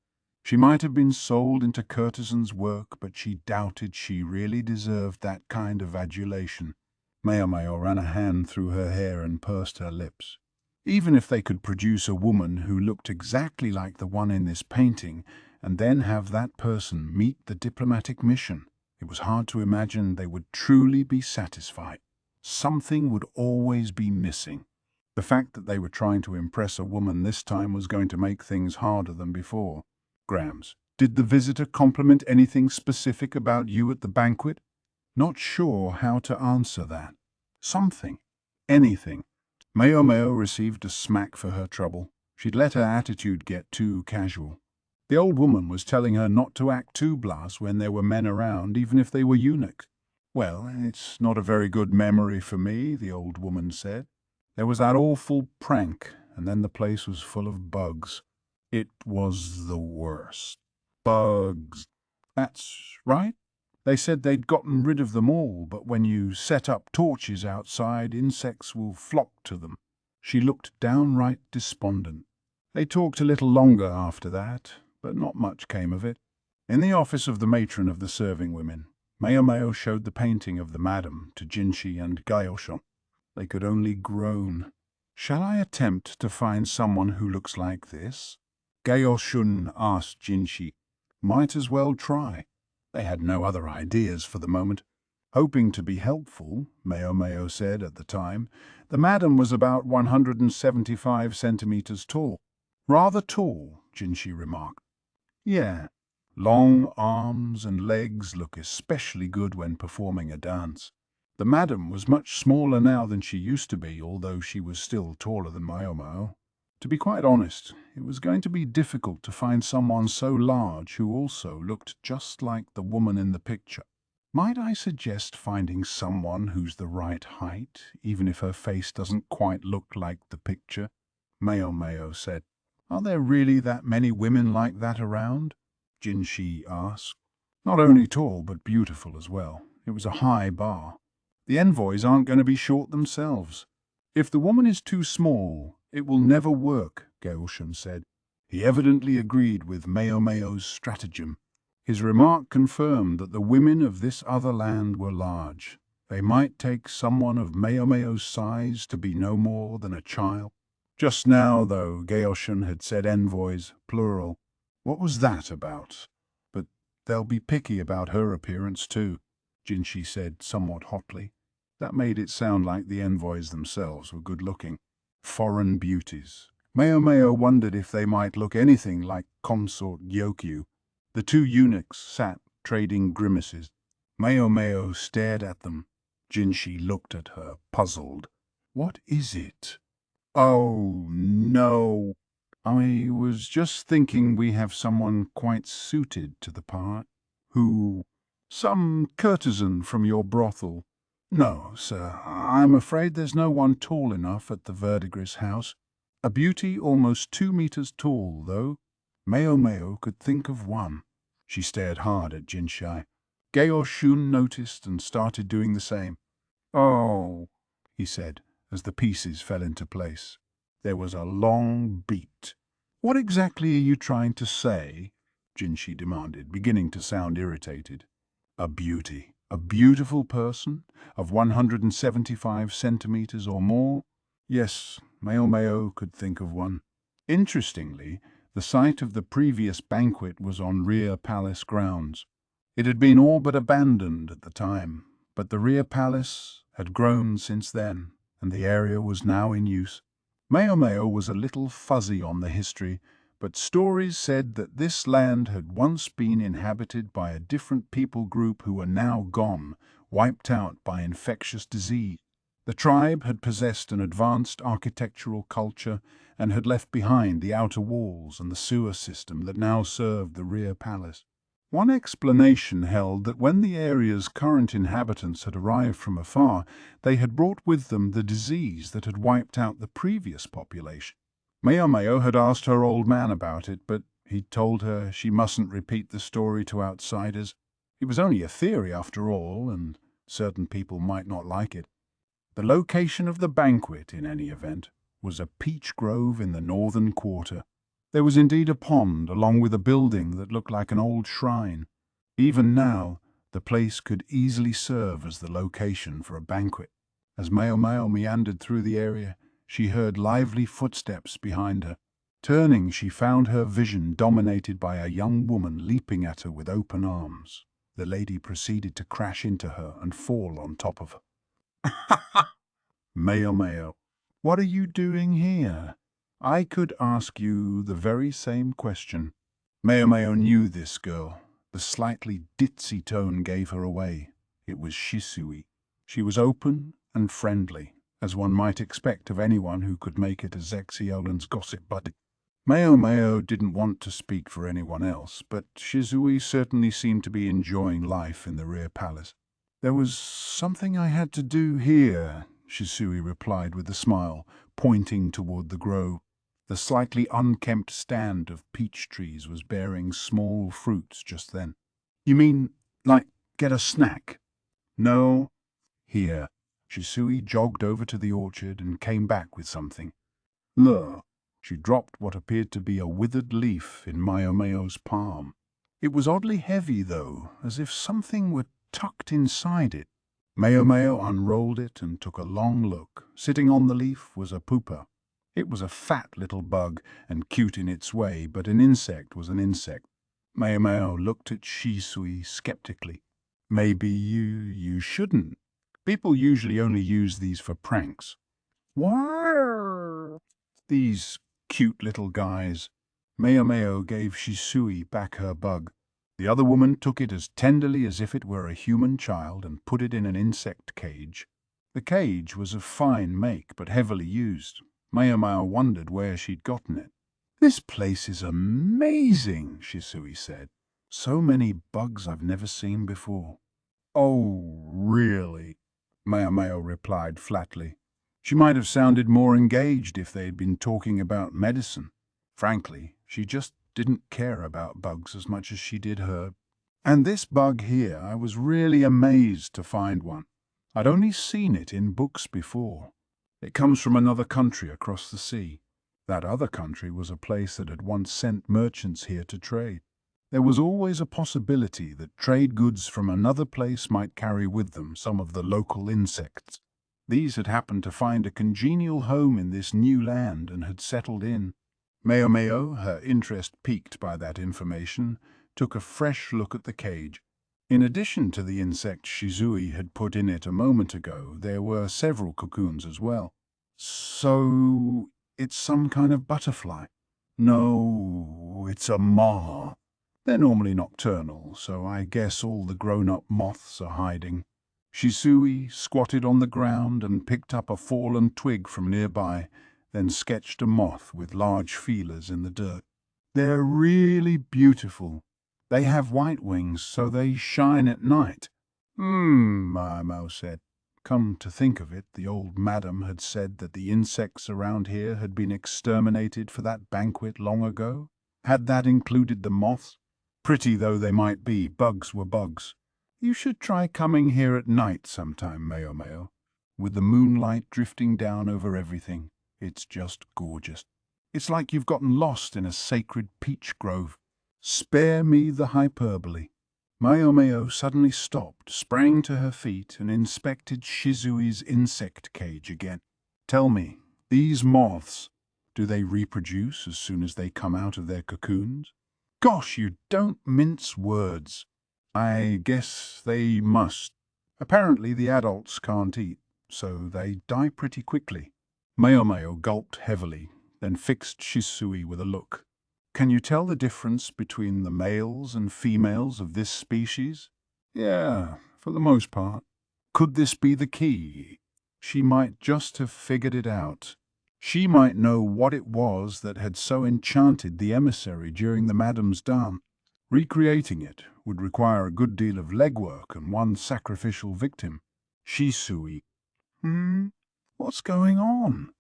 She might have been sold into courtesan's work, but she doubted she really deserved that kind of adulation. Maomao ran a hand through her hair and pursed her lips. Even if they could produce a woman who looked exactly like the one in this painting, and then have that person meet the diplomatic mission, it was hard to imagine they would truly be satisfied. Something would always be missing. The fact that they were trying to impress a woman this time was going to make things harder than before. Grams, did the visitor compliment anything specific about you at the banquet? Not sure how to answer that. Something. Anything. Maomao received a smack for her trouble. She'd let her attitude get too casual. The old woman was telling her not to act too blas when there were men around, even if they were eunuchs. Well, it's not a very good memory for me, the old woman said. There was that awful prank, and then the place was full of bugs. It was the worst. Bugs. That's right. They said they'd gotten rid of them all, but when you set up torches outside, insects will flock to them. She looked downright despondent. They talked a little longer after that, but not much came of it. In the office of the matron of the serving women, Maomao showed the painting of the madam to Jinshi and Gaoshun. They could only groan. Shall I attempt to find someone who looks like this? Gaoshun asked Jinshi. Might as well try. They had no other ideas for the moment. Hoping to be helpful, Maomao said at the time, the madam was about 175 centimeters tall. Rather tall, Jinshi remarked. Yeah, long arms and legs look especially good when performing a dance. The madam was much smaller now than she used to be, although she was still taller than Maomao. To be quite honest, it was going to be difficult to find someone so large who also looked just like the woman in the picture. Might I suggest finding someone who's the right height, even if her face doesn't quite look like the picture? Maomao said. Are there really that many women like that around? Jinshi asked. Not only tall, but beautiful as well. It was a high bar. The envoys aren't going to be short themselves. If the woman is too small, it will never work, Gaoshan said. He evidently agreed with Maomao's stratagem. His remark confirmed that the women of this other land were large. They might take someone of Maomao's size to be no more than a child. Just now, though, Gaoshan had said envoys, plural. What was that about? But they'll be picky about her appearance too, Jinshi said somewhat hotly. That made it sound like the envoys themselves were good-looking. Foreign beauties. Maomao wondered if they might look anything like consort Gyokyu. The two eunuchs sat, trading grimaces. Maomao stared at them. Jinshi looked at her, puzzled. What is it? Oh, no. I was just thinking we have someone quite suited to the part. Who? Some courtesan from your brothel. No, sir, I'm afraid there's no one tall enough at the Verdigris house. A beauty almost 2 meters tall, though. Maomao could think of one. She stared hard at Jinshi. Gaoshun noticed and started doing the same. Oh, he said, as the pieces fell into place. There was a long beat. What exactly are you trying to say? Jinshi demanded, beginning to sound irritated. A beauty. A beautiful person of 175 centimeters or more? Yes, Maomao could think of one. Interestingly, the site of the previous banquet was on rear palace grounds. It had been all but abandoned at the time, but the rear palace had grown since then, and the area was now in use. Maomao was a little fuzzy on the history, but stories said that this land had once been inhabited by a different people group who are now gone, wiped out by infectious disease. The tribe had possessed an advanced architectural culture and had left behind the outer walls and the sewer system that now served the rear palace. One explanation held that when the area's current inhabitants had arrived from afar, they had brought with them the disease that had wiped out the previous population. Maomao had asked her old man about it, but he'd told her she mustn't repeat the story to outsiders. It was only a theory after all, and certain people might not like it. The location of the banquet, in any event, was a peach grove in the northern quarter. There was indeed a pond, along with a building that looked like an old shrine. Even now, the place could easily serve as the location for a banquet. As Maomao meandered through the area, she heard lively footsteps behind her. Turning, she found her vision dominated by a young woman leaping at her with open arms. The lady proceeded to crash into her and fall on top of her. Maomao, what are you doing here? I could ask you the very same question. Maomao knew this girl. The slightly ditzy tone gave her away. It was Shisui. She was open and friendly, as one might expect of anyone who could make it a Zexiolan's gossip buddy. Maomao didn't want to speak for anyone else, but Shisui certainly seemed to be enjoying life in the rear palace. There was something I had to do here, Shisui replied with a smile, pointing toward the grove. The slightly unkempt stand of peach trees was bearing small fruits just then. You mean, like, get a snack? No. Here. Shisui jogged over to the orchard and came back with something. Look. She dropped what appeared to be a withered leaf in Maomao's palm. It was oddly heavy, though, as if something were tucked inside it. Maomao unrolled it and took a long look. Sitting on the leaf was a pupa. It was a fat little bug and cute in its way, but an insect was an insect. Maomao looked at Shisui skeptically. Maybe you shouldn't. People usually only use these for pranks. Why? These cute little guys. Maomao gave Shisui back her bug. The other woman took it as tenderly as if it were a human child and put it in an insect cage. The cage was of fine make but heavily used. Maomao wondered where she'd gotten it. "This place is amazing," Shisui said. "So many bugs I've never seen before." "Oh, really?" Maomao replied flatly. She might have sounded more engaged if they had been talking about medicine. Frankly, she just didn't care about bugs as much as she did her. "And this bug here, I was really amazed to find one. I'd only seen it in books before. It comes from another country across the sea. That other country was a place that had once sent merchants here to trade. There was always a possibility that trade goods from another place might carry with them some of the local insects. These had happened to find a congenial home in this new land and had settled in." Maomao, her interest piqued by that information, took a fresh look at the cage. In addition to the insect Shisui had put in it a moment ago, there were several cocoons as well. "So it's some kind of butterfly?" "No, it's a moth. They're normally nocturnal, so I guess all the grown-up moths are hiding." Shisui squatted on the ground and picked up a fallen twig from nearby, then sketched a moth with large feelers in the dirt. "They're really beautiful. They have white wings, so they shine at night." Maomao said. Come to think of it, the old madam had said that the insects around here had been exterminated for that banquet long ago. Had that included the moths? Pretty though they might be, bugs were bugs. "You should try coming here at night sometime, Maomao, with the moonlight drifting down over everything. It's just gorgeous. It's like you've gotten lost in a sacred peach grove." "Spare me the hyperbole." Maomao suddenly stopped, sprang to her feet, and inspected Shisui's insect cage again. "Tell me, these moths, do they reproduce as soon as they come out of their cocoons?" "Gosh, you don't mince words." "I guess they must. Apparently the adults can't eat, so they die pretty quickly." Maomao gulped heavily, then fixed Shisui with a look. "Can you tell the difference between the males and females of this species?" "Yeah, for the most part." "Could this be the key? She might just have figured it out. She might know what it was that had so enchanted the emissary during the madam's dance. Recreating it would require a good deal of legwork and one sacrificial victim." "Shisui." What's going on?"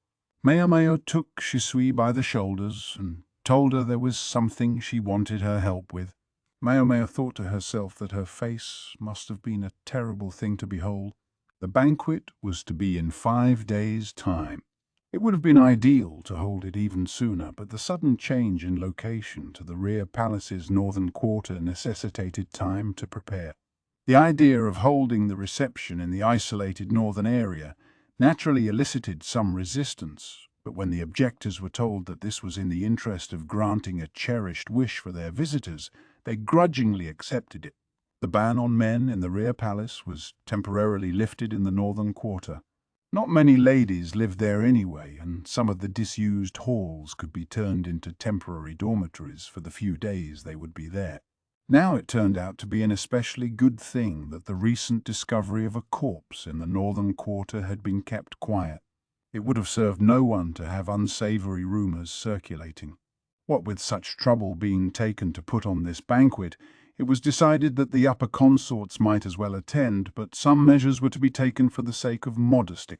Maomao took Shisui by the shoulders and told her there was something she wanted her help with. Maomao thought to herself that her face must have been a terrible thing to behold. The banquet was to be in 5 days' time. It would have been ideal to hold it even sooner, but the sudden change in location to the rear palace's northern quarter necessitated time to prepare. The idea of holding the reception in the isolated northern area naturally elicited some resistance, but when the objectors were told that this was in the interest of granting a cherished wish for their visitors, they grudgingly accepted it. The ban on men in the rear palace was temporarily lifted in the northern quarter. Not many ladies lived there anyway, and some of the disused halls could be turned into temporary dormitories for the few days they would be there. Now it turned out to be an especially good thing that the recent discovery of a corpse in the northern quarter had been kept quiet. It would have served no one to have unsavory rumors circulating. What with such trouble being taken to put on this banquet, it was decided that the upper consorts might as well attend, but some measures were to be taken for the sake of modesty.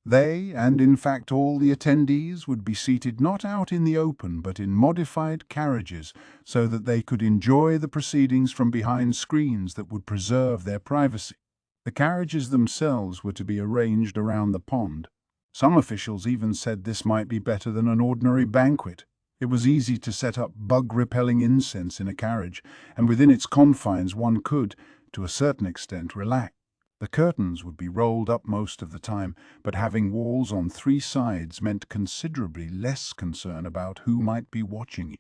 They, and in fact all the attendees, would be seated not out in the open but in modified carriages so that they could enjoy the proceedings from behind screens that would preserve their privacy. The carriages themselves were to be arranged around the pond. Some officials even said this might be better than an ordinary banquet. It was easy to set up bug-repelling incense in a carriage, and within its confines one could, to a certain extent, relax. The curtains would be rolled up most of the time, but having walls on 3 sides meant considerably less concern about who might be watching.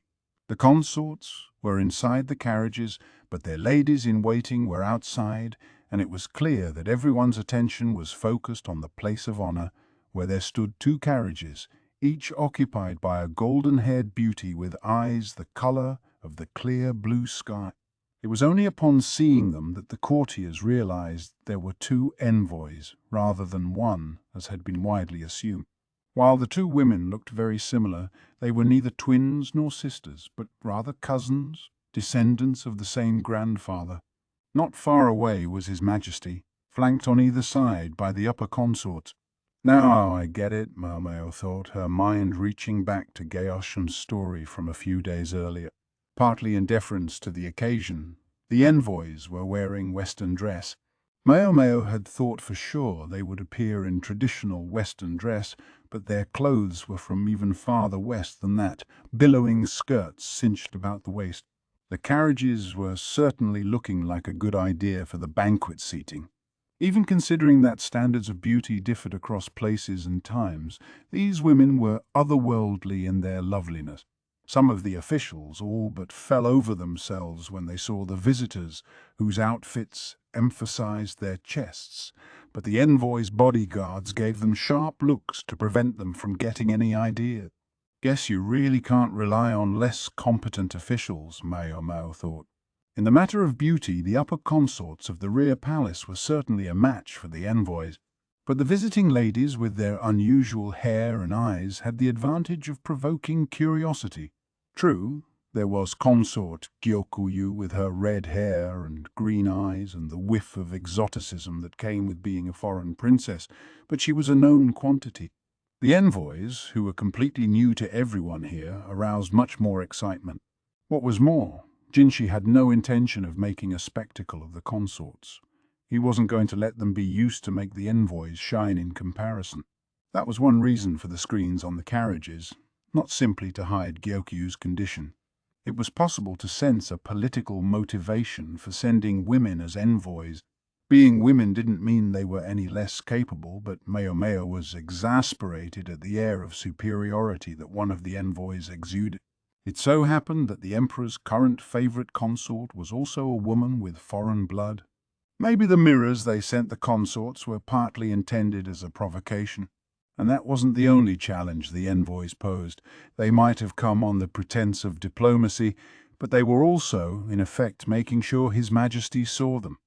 The consorts were inside the carriages, but their ladies in waiting were outside, and it was clear that everyone's attention was focused on the place of honor, where there stood two carriages, each occupied by a golden-haired beauty with eyes the color of the clear blue sky. It was only upon seeing them that the courtiers realized there were two envoys rather than one, as had been widely assumed. While the two women looked very similar, they were neither twins nor sisters, but rather cousins, descendants of the same grandfather. Not far away was His Majesty, flanked on either side by the upper consorts. Now I get it, Maomao thought, her mind reaching back to Gaoshan's story from a few days earlier. Partly in deference to the occasion, the envoys were wearing Western dress. Maomao had thought for sure they would appear in traditional Western dress, but their clothes were from even farther west than that, billowing skirts cinched about the waist. The carriages were certainly looking like a good idea for the banquet seating. Even considering that standards of beauty differed across places and times, these women were otherworldly in their loveliness. Some of the officials all but fell over themselves when they saw the visitors, whose outfits emphasized their chests, but the envoys' bodyguards gave them sharp looks to prevent them from getting any idea. Guess you really can't rely on less competent officials, Maomao thought. In the matter of beauty, the upper consorts of the rear palace were certainly a match for the envoys, but the visiting ladies with their unusual hair and eyes had the advantage of provoking curiosity. True, there was consort Gyokuyu with her red hair and green eyes and the whiff of exoticism that came with being a foreign princess, but she was a known quantity. The envoys, who were completely new to everyone here, aroused much more excitement. What was more, Jinshi had no intention of making a spectacle of the consorts. He wasn't going to let them be used to make the envoys shine in comparison. That was one reason for the screens on the carriages, not simply to hide Gyokuyu's condition. It was possible to sense a political motivation for sending women as envoys. Being women didn't mean they were any less capable, but Maomao was exasperated at the air of superiority that one of the envoys exuded. It so happened that the Emperor's current favorite consort was also a woman with foreign blood. Maybe the mirrors they sent the consorts were partly intended as a provocation. And that wasn't the only challenge the envoys posed. They might have come on the pretense of diplomacy, but they were also, in effect, making sure His Majesty saw them.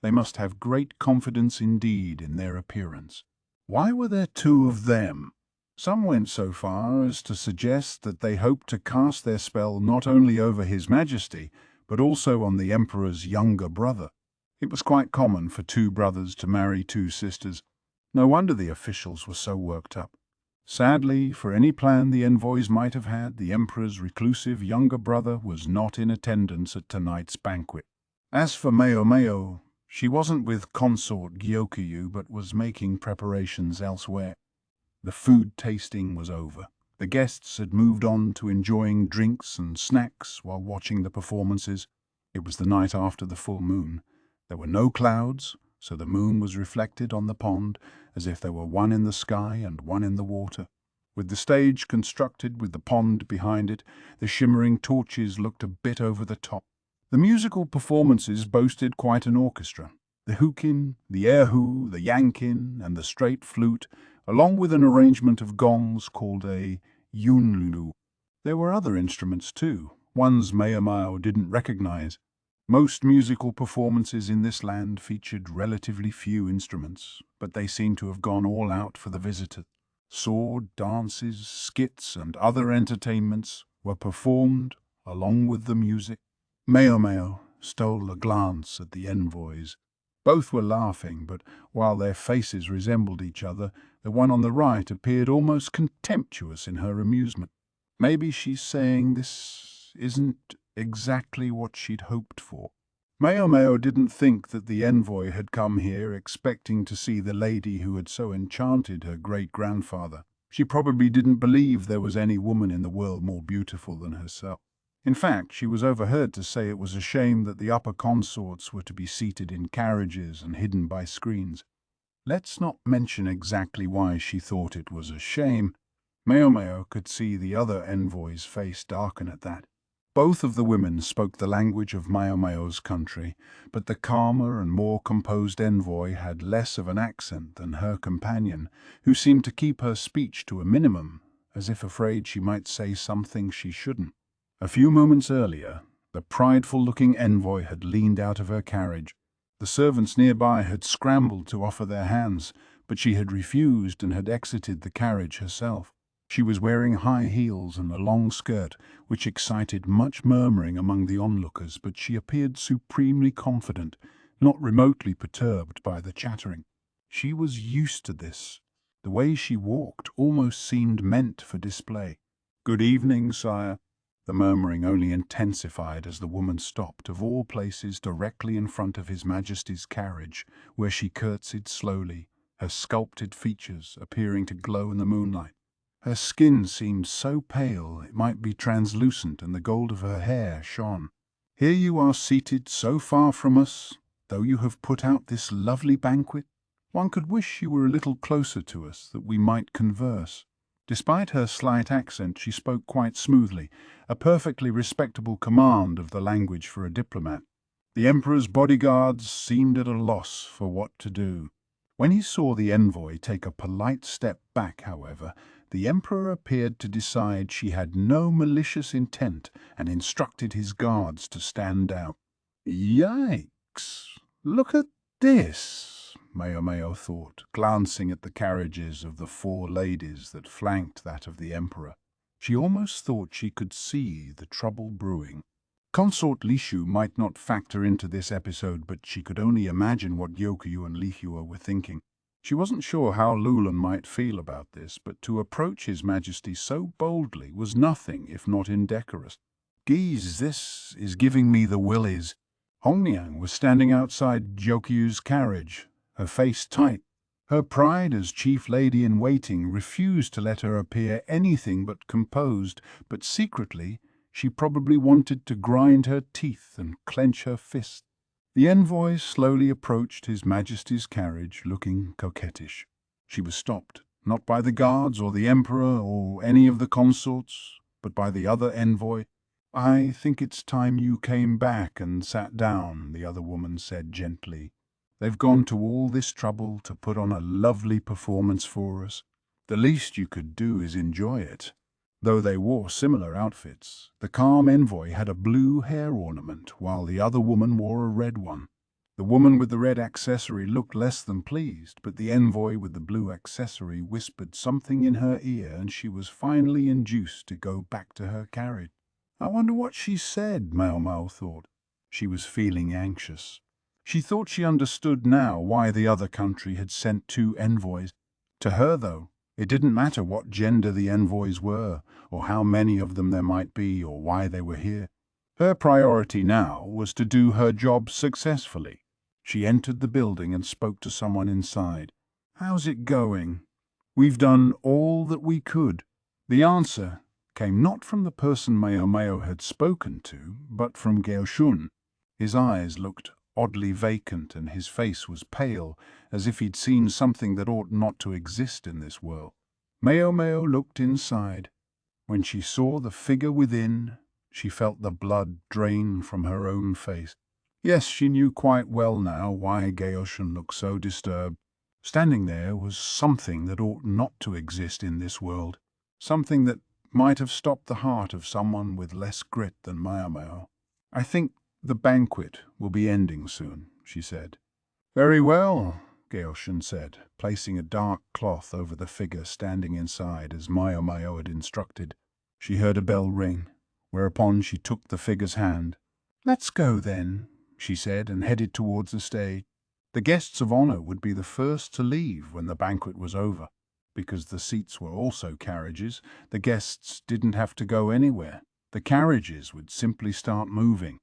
They must have great confidence indeed in their appearance. Why were there two of them? Some went so far as to suggest that they hoped to cast their spell not only over His Majesty, but also on the Emperor's younger brother. It was quite common for two brothers to marry two sisters. No wonder the officials were so worked up. Sadly, for any plan the envoys might have had, the Emperor's reclusive younger brother was not in attendance at tonight's banquet. As for Maomao, she wasn't with consort Gyokuyu, but was making preparations elsewhere. The food tasting was over. The guests had moved on to enjoying drinks and snacks while watching the performances. It was the night after the full moon. There were no clouds, so the moon was reflected on the pond as if there were one in the sky and one in the water. With the stage constructed with the pond behind it, the shimmering torches looked a bit over the top. The musical performances boasted quite an orchestra. The hukin, the erhu, the yankin, and the straight flute, along with an arrangement of gongs called a yunlu. There were other instruments too, ones Maomao didn't recognize. Most musical performances in this land featured relatively few instruments, but they seemed to have gone all out for the visitor. Sword dances, skits, and other entertainments were performed along with the music. Maomao stole a glance at the envoys. Both were laughing, but while their faces resembled each other, the one on the right appeared almost contemptuous in her amusement. Maybe she's saying this isn't exactly what she'd hoped for. Maomao didn't think that the envoy had come here expecting to see the lady who had so enchanted her great-grandfather. She probably didn't believe there was any woman in the world more beautiful than herself. In fact, she was overheard to say it was a shame that the upper consorts were to be seated in carriages and hidden by screens. Let's not mention exactly why she thought it was a shame. Maomao could see the other envoy's face darken at that. Both of the women spoke the language of Maomao's country, but the calmer and more composed envoy had less of an accent than her companion, who seemed to keep her speech to a minimum, as if afraid she might say something she shouldn't. A few moments earlier, the prideful-looking envoy had leaned out of her carriage. The servants nearby had scrambled to offer their hands, but she had refused and had exited the carriage herself. She was wearing high heels and a long skirt, which excited much murmuring among the onlookers, but she appeared supremely confident, not remotely perturbed by the chattering. She was used to this. The way she walked almost seemed meant for display. "Good evening, sire." The murmuring only intensified as the woman stopped, of all places directly in front of His Majesty's carriage, where she curtsied slowly, her sculpted features appearing to glow in the moonlight. Her skin seemed so pale it might be translucent, and the gold of her hair shone. "Here you are seated so far from us, though you have put out this lovely banquet. One could wish you were a little closer to us, that we might converse." Despite her slight accent, she spoke quite smoothly, a perfectly respectable command of the language for a diplomat. The Emperor's bodyguards seemed at a loss for what to do. When he saw the envoy take a polite step back, however, the Emperor appeared to decide she had no malicious intent and instructed his guards to stand down. "Yikes! Look at this," Maomao thought, glancing at the carriages of the 4 ladies that flanked that of the Emperor. She almost thought she could see the trouble brewing. Consort Lishu might not factor into this episode, but she could only imagine what Yokuyu and Lihua were thinking. She wasn't sure how Lulan might feel about this, but to approach His Majesty so boldly was nothing if not indecorous. "Geez, this is giving me the willies." Hongniang was standing outside Jokuyu's carriage, her face tight. Her pride as chief lady-in-waiting refused to let her appear anything but composed, but secretly she probably wanted to grind her teeth and clench her fists. The envoy slowly approached His Majesty's carriage, looking coquettish. She was stopped, not by the guards or the Emperor or any of the consorts, but by the other envoy. "I think it's time you came back and sat down," the other woman said gently. "They've gone to all this trouble to put on a lovely performance for us. The least you could do is enjoy it." Though they wore similar outfits, the calm envoy had a blue hair ornament, while the other woman wore a red one. The woman with the red accessory looked less than pleased, but the envoy with the blue accessory whispered something in her ear, and she was finally induced to go back to her carriage. "I wonder what she said," Maomao thought. She was feeling anxious. She thought she understood now why the other country had sent 2 envoys. To her, though, it didn't matter what gender the envoys were, or how many of them there might be, or why they were here. Her priority now was to do her job successfully. She entered the building and spoke to someone inside. "How's it going?" "We've done all that we could." The answer came not from the person Maomao had spoken to, but from Gaoshun. His eyes looked oddly vacant, and his face was pale, as if he'd seen something that ought not to exist in this world. Maomao looked inside. When she saw the figure within, she felt the blood drain from her own face. Yes, she knew quite well now why Gaoshun looked so disturbed. Standing there was something that ought not to exist in this world, something that might have stopped the heart of someone with less grit than Maomao. "I think the banquet will be ending soon," she said. "Very well," Gaoshun said, placing a dark cloth over the figure standing inside as Maomao had instructed. She heard a bell ring, whereupon she took the figure's hand. "Let's go then," she said, and headed towards the stage. The guests of honor would be the first to leave when the banquet was over. Because the seats were also carriages, the guests didn't have to go anywhere. The carriages would simply start moving.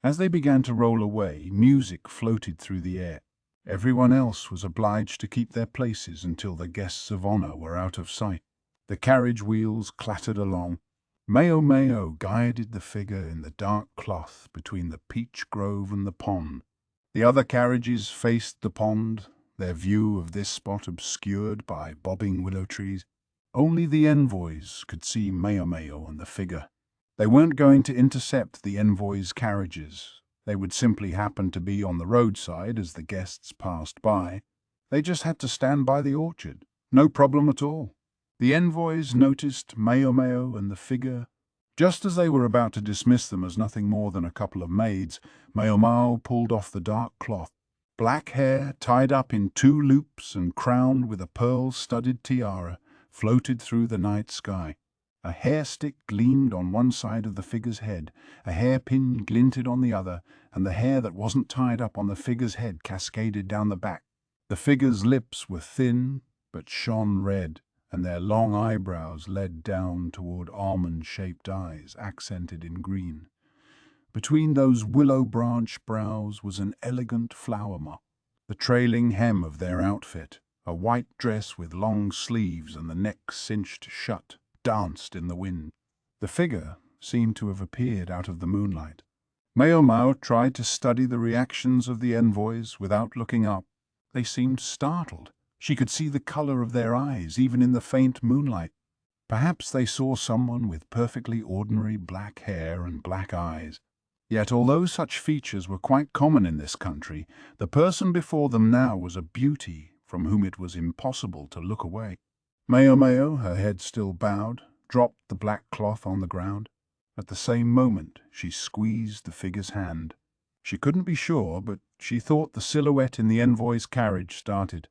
As they began to roll away, music floated through the air. Everyone else was obliged to keep their places until the guests of honor were out of sight. The carriage wheels clattered along. Maomao guided the figure in the dark cloth between the peach grove and the pond. The other carriages faced the pond, their view of this spot obscured by bobbing willow trees. Only the envoys could see Maomao and the figure. They weren't going to intercept the envoys' carriages. They would simply happen to be on the roadside as the guests passed by. They just had to stand by the orchard. No problem at all. The envoys noticed Maomao and the figure. Just as they were about to dismiss them as nothing more than a couple of maids, Maomao pulled off the dark cloth. Black hair, tied up in 2 loops and crowned with a pearl-studded tiara, floated through the night sky. A hair stick gleamed on one side of the figure's head, a hairpin glinted on the other, and the hair that wasn't tied up on the figure's head cascaded down the back. The figure's lips were thin, but shone red, and their long eyebrows led down toward almond-shaped eyes, accented in green. Between those willow branch brows was an elegant flower mop. The trailing hem of their outfit, a white dress with long sleeves and the neck cinched shut, danced in the wind. The figure seemed to have appeared out of the moonlight. Maomao tried to study the reactions of the envoys without looking up. They seemed startled. She could see the color of their eyes, even in the faint moonlight. Perhaps they saw someone with perfectly ordinary black hair and black eyes. Yet although such features were quite common in this country, the person before them now was a beauty from whom it was impossible to look away. Maomao, her head still bowed, dropped the black cloth on the ground. At the same moment, she squeezed the figure's hand. She couldn't be sure, but she thought the silhouette in the envoy's carriage started.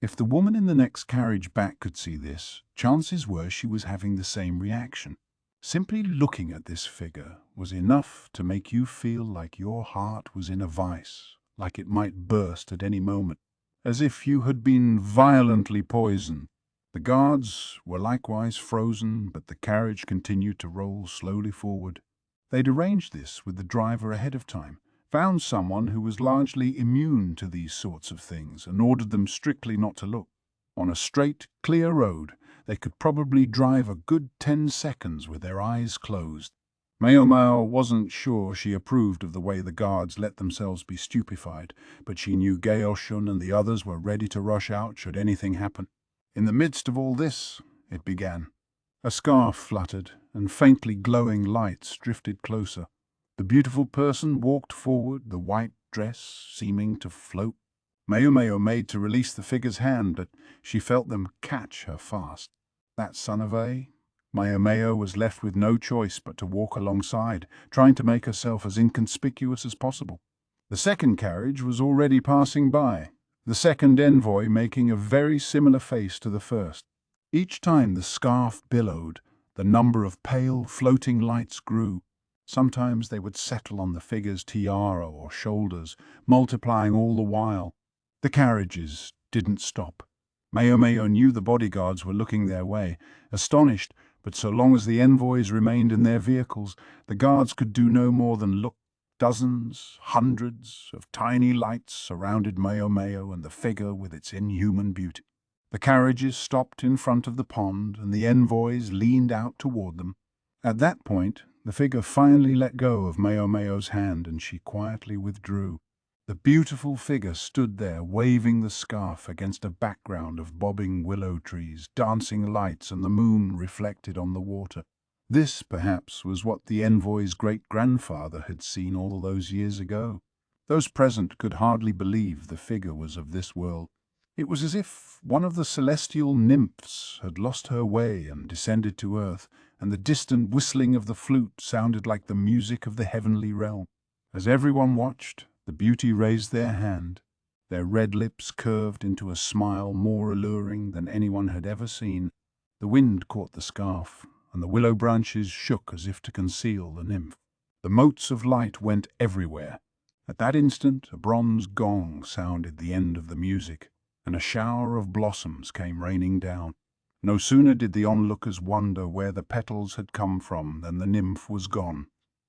If the woman in the next carriage back could see this, chances were she was having the same reaction. Simply looking at this figure was enough to make you feel like your heart was in a vice, like it might burst at any moment, as if you had been violently poisoned. The guards were likewise frozen, but the carriage continued to roll slowly forward. They'd arranged this with the driver ahead of time, found someone who was largely immune to these sorts of things, and ordered them strictly not to look. On a straight, clear road, they could probably drive a good 10 seconds with their eyes closed. Maomao wasn't sure she approved of the way the guards let themselves be stupefied, but she knew Gaoshun and the others were ready to rush out should anything happen. In the midst of all this, it began. A scarf fluttered, and faintly glowing lights drifted closer. The beautiful person walked forward, the white dress seeming to float. Maomao made to release the figure's hand, but she felt them catch her fast. That son of a... Maomao was left with no choice but to walk alongside, trying to make herself as inconspicuous as possible. The second carriage was already passing by, the second envoy making a very similar face to the first. Each time the scarf billowed, the number of pale, floating lights grew. Sometimes they would settle on the figure's tiara or shoulders, multiplying all the while. The carriages didn't stop. Maomao knew the bodyguards were looking their way, astonished, but so long as the envoys remained in their vehicles, the guards could do no more than look. Dozens, hundreds of tiny lights surrounded Maomao and the figure with its inhuman beauty. The carriages stopped in front of the pond, and the envoys leaned out toward them. At that point, the figure finally let go of Maomao's hand, and she quietly withdrew. The beautiful figure stood there, waving the scarf against a background of bobbing willow trees, dancing lights, and the moon reflected on the water. This, perhaps, was what the envoy's great-grandfather had seen all those years ago. Those present could hardly believe the figure was of this world. It was as if one of the celestial nymphs had lost her way and descended to earth, and the distant whistling of the flute sounded like the music of the heavenly realm. As everyone watched, the beauty raised their hand. Their red lips curved into a smile more alluring than anyone had ever seen. The wind caught the scarf, and the willow branches shook as if to conceal the nymph. The motes of light went everywhere. At that instant, a bronze gong sounded the end of the music, and a shower of blossoms came raining down. No sooner did the onlookers wonder where the petals had come from than the nymph was gone.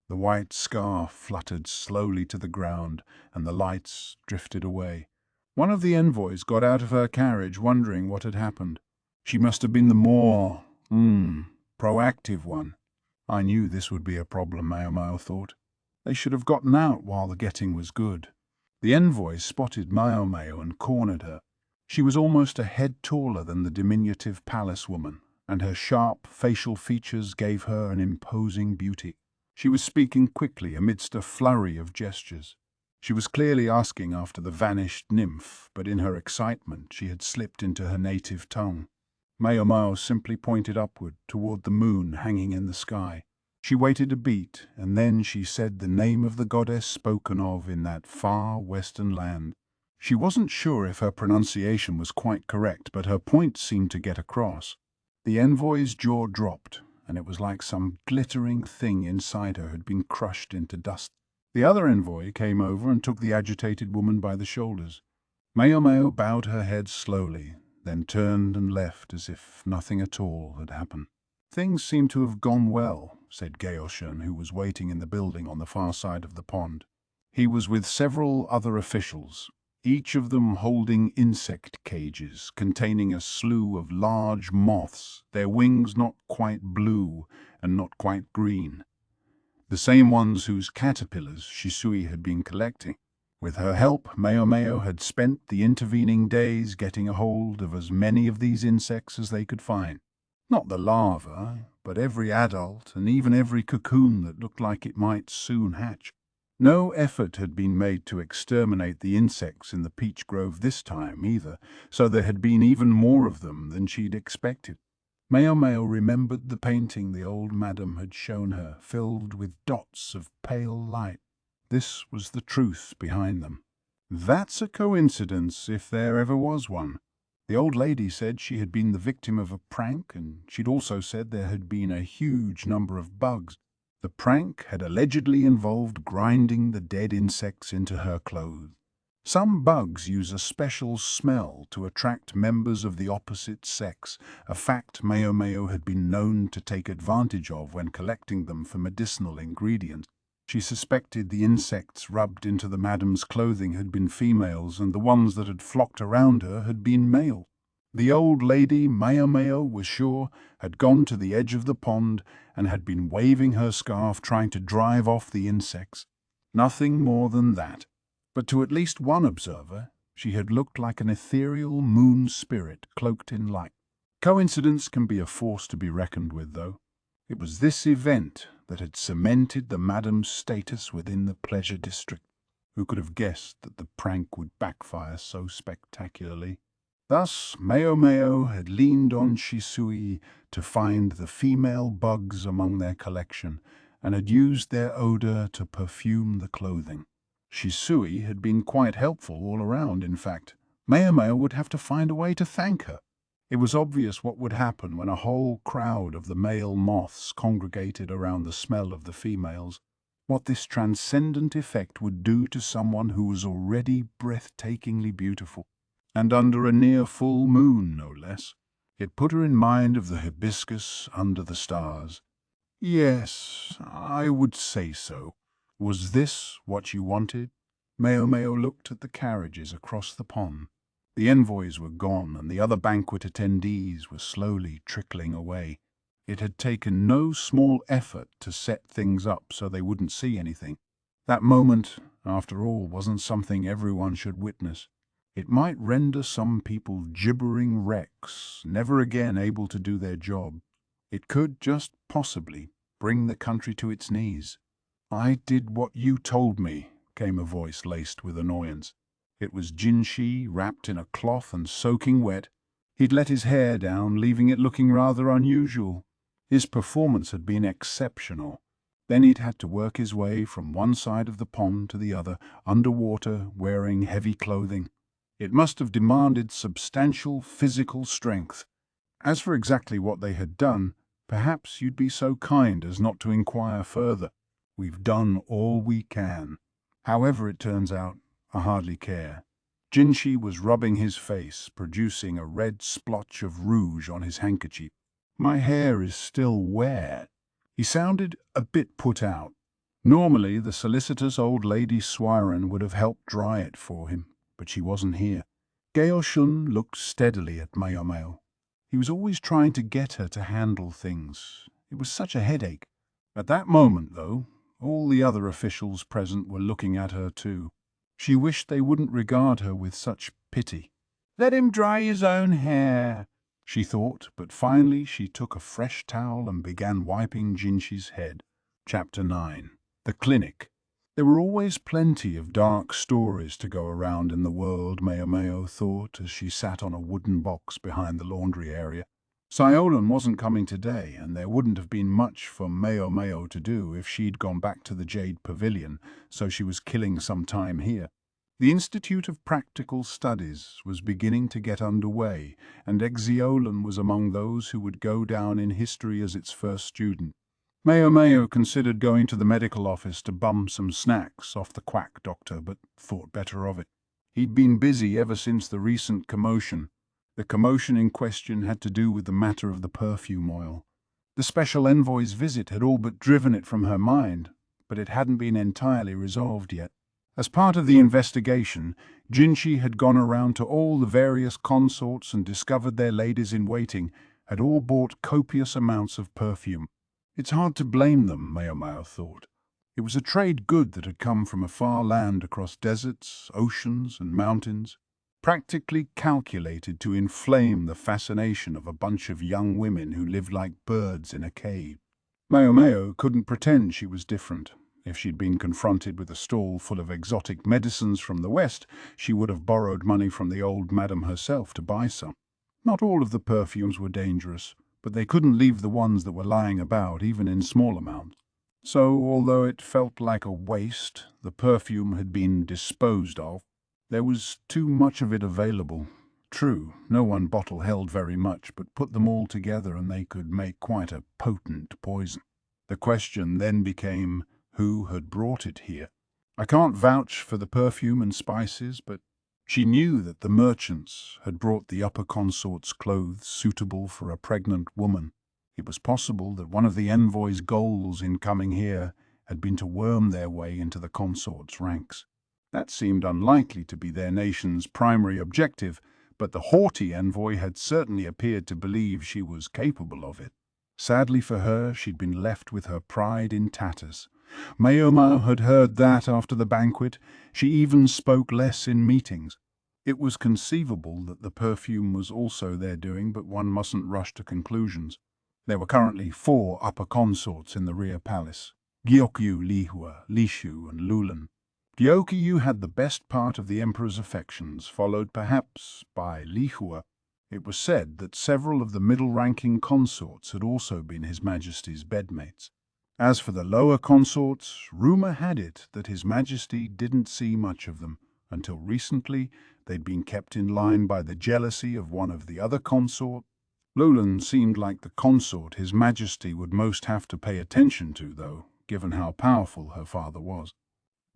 The white scarf fluttered slowly to the ground, and the lights drifted away. One of the envoys got out of her carriage, wondering what had happened. She must have been the more, proactive one. I knew this would be a problem, Maomao thought. They should have gotten out while the getting was good. The envoy spotted Maomao and cornered her. She was almost a head taller than the diminutive palace woman, and her sharp facial features gave her an imposing beauty. She was speaking quickly amidst a flurry of gestures. She was clearly asking after the vanished nymph, but in her excitement she had slipped into her native tongue. Maomao simply pointed upward, toward the moon hanging in the sky. She waited a beat, and then she said the name of the goddess spoken of in that far western land. She wasn't sure if her pronunciation was quite correct, but her point seemed to get across. The envoy's jaw dropped, and it was like some glittering thing inside her had been crushed into dust. The other envoy came over and took the agitated woman by the shoulders. Maomao bowed her head slowly, then turned and left as if nothing at all had happened. "Things seem to have gone well," said Gaoshen, who was waiting in the building on the far side of the pond. He was with several other officials, each of them holding insect cages containing a slew of large moths, their wings not quite blue and not quite green. The same ones whose caterpillars Shisui had been collecting. With her help, Maomao had spent the intervening days getting a hold of as many of these insects as they could find. Not the larva, but every adult and even every cocoon that looked like it might soon hatch. No effort had been made to exterminate the insects in the peach grove this time either, so there had been even more of them than she'd expected. Maomao remembered the painting the old madam had shown her, filled with dots of pale light. This was the truth behind them. That's a coincidence, if there ever was one. The old lady said she had been the victim of a prank, and she'd also said there had been a huge number of bugs. The prank had allegedly involved grinding the dead insects into her clothes. Some bugs use a special smell to attract members of the opposite sex, a fact Maomao had been known to take advantage of when collecting them for medicinal ingredients. She suspected the insects rubbed into the madam's clothing had been females, and the ones that had flocked around her had been male. The old lady, Maomao was sure, had gone to the edge of the pond and had been waving her scarf trying to drive off the insects. Nothing more than that. But to at least one observer, she had looked like an ethereal moon spirit cloaked in light. Coincidence can be a force to be reckoned with, though. It was this event that had cemented the madam's status within the pleasure district. Who could have guessed that the prank would backfire so spectacularly? Thus, Maomao had leaned on Shisui to find the female bugs among their collection, and had used their odor to perfume the clothing. Shisui had been quite helpful all around, in fact. Maomao would have to find a way to thank her. It was obvious what would happen when a whole crowd of the male moths congregated around the smell of the females, what this transcendent effect would do to someone who was already breathtakingly beautiful. And under a near full moon, no less. It put her in mind of the hibiscus under the stars. Yes, I would say so. Was this what you wanted? Maomao looked at the carriages across the pond. The envoys were gone, and the other banquet attendees were slowly trickling away. It had taken no small effort to set things up so they wouldn't see anything. That moment, after all, wasn't something everyone should witness. It might render some people gibbering wrecks, never again able to do their job. It could just possibly bring the country to its knees. "I did what you told me," came a voice laced with annoyance. It was Jinshi, wrapped in a cloth and soaking wet. He'd let his hair down, leaving it looking rather unusual. His performance had been exceptional. Then he'd had to work his way from one side of the pond to the other, underwater, wearing heavy clothing. It must have demanded substantial physical strength. As for exactly what they had done, perhaps you'd be so kind as not to inquire further. We've done all we can. However it turns out, I hardly care. Jinshi was rubbing his face, producing a red splotch of rouge on his handkerchief. My hair is still wet. He sounded a bit put out. Normally, the solicitous old lady Swiren would have helped dry it for him, but she wasn't here. Gaoshun looked steadily at Maomao. He was always trying to get her to handle things. It was such a headache. At that moment, though, all the other officials present were looking at her too. She wished they wouldn't regard her with such pity. "Let him dry his own hair," she thought, but finally she took a fresh towel and began wiping Jinshi's head. Chapter 9. The Clinic. There were always plenty of dark stories to go around in the world, Maomao thought as she sat on a wooden box behind the laundry area. Siolan wasn't coming today, and there wouldn't have been much for Maomao to do if she'd gone back to the Jade Pavilion, so she was killing some time here. The Institute of Practical Studies was beginning to get underway, and Exiolan was among those who would go down in history as its first student. Maomao considered going to the medical office to bum some snacks off the quack doctor, but thought better of it. He'd been busy ever since the recent commotion. The commotion in question had to do with the matter of the perfume oil. The special envoy's visit had all but driven it from her mind, but it hadn't been entirely resolved yet. As part of the investigation, Jinshi had gone around to all the various consorts and discovered their ladies-in-waiting had all bought copious amounts of perfume. It's hard to blame them, Maomao thought. It was a trade good that had come from a far land across deserts, oceans, and mountains, practically calculated to inflame the fascination of a bunch of young women who lived like birds in a cave. Maomao couldn't pretend she was different. If she'd been confronted with a stall full of exotic medicines from the West, she would have borrowed money from the old madam herself to buy some. Not all of the perfumes were dangerous, but they couldn't leave the ones that were lying about, even in small amounts. So, although it felt like a waste, the perfume had been disposed of. There was too much of it available. True, no one bottle held very much, but put them all together and they could make quite a potent poison. The question then became, who had brought it here? I can't vouch for the perfume and spices, but she knew that the merchants had brought the upper consort's clothes suitable for a pregnant woman. It was possible that one of the envoy's goals in coming here had been to worm their way into the consort's ranks. That seemed unlikely to be their nation's primary objective, but the haughty envoy had certainly appeared to believe she was capable of it. Sadly for her, she'd been left with her pride in tatters. Maomao had heard that after the banquet. She even spoke less in meetings. It was conceivable that the perfume was also their doing, but one mustn't rush to conclusions. There were currently 4 upper consorts in the rear palace: Gyokyu, Lihua, Lishu, and Lulan. Gyokyu had the best part of the emperor's affections, followed perhaps by Lihua. It was said that several of the middle-ranking consorts had also been His Majesty's bedmates. As for the lower consorts, rumor had it that His Majesty didn't see much of them. Until recently, they'd been kept in line by the jealousy of one of the other consorts. Lulan seemed like the consort His Majesty would most have to pay attention to, though, given how powerful her father was.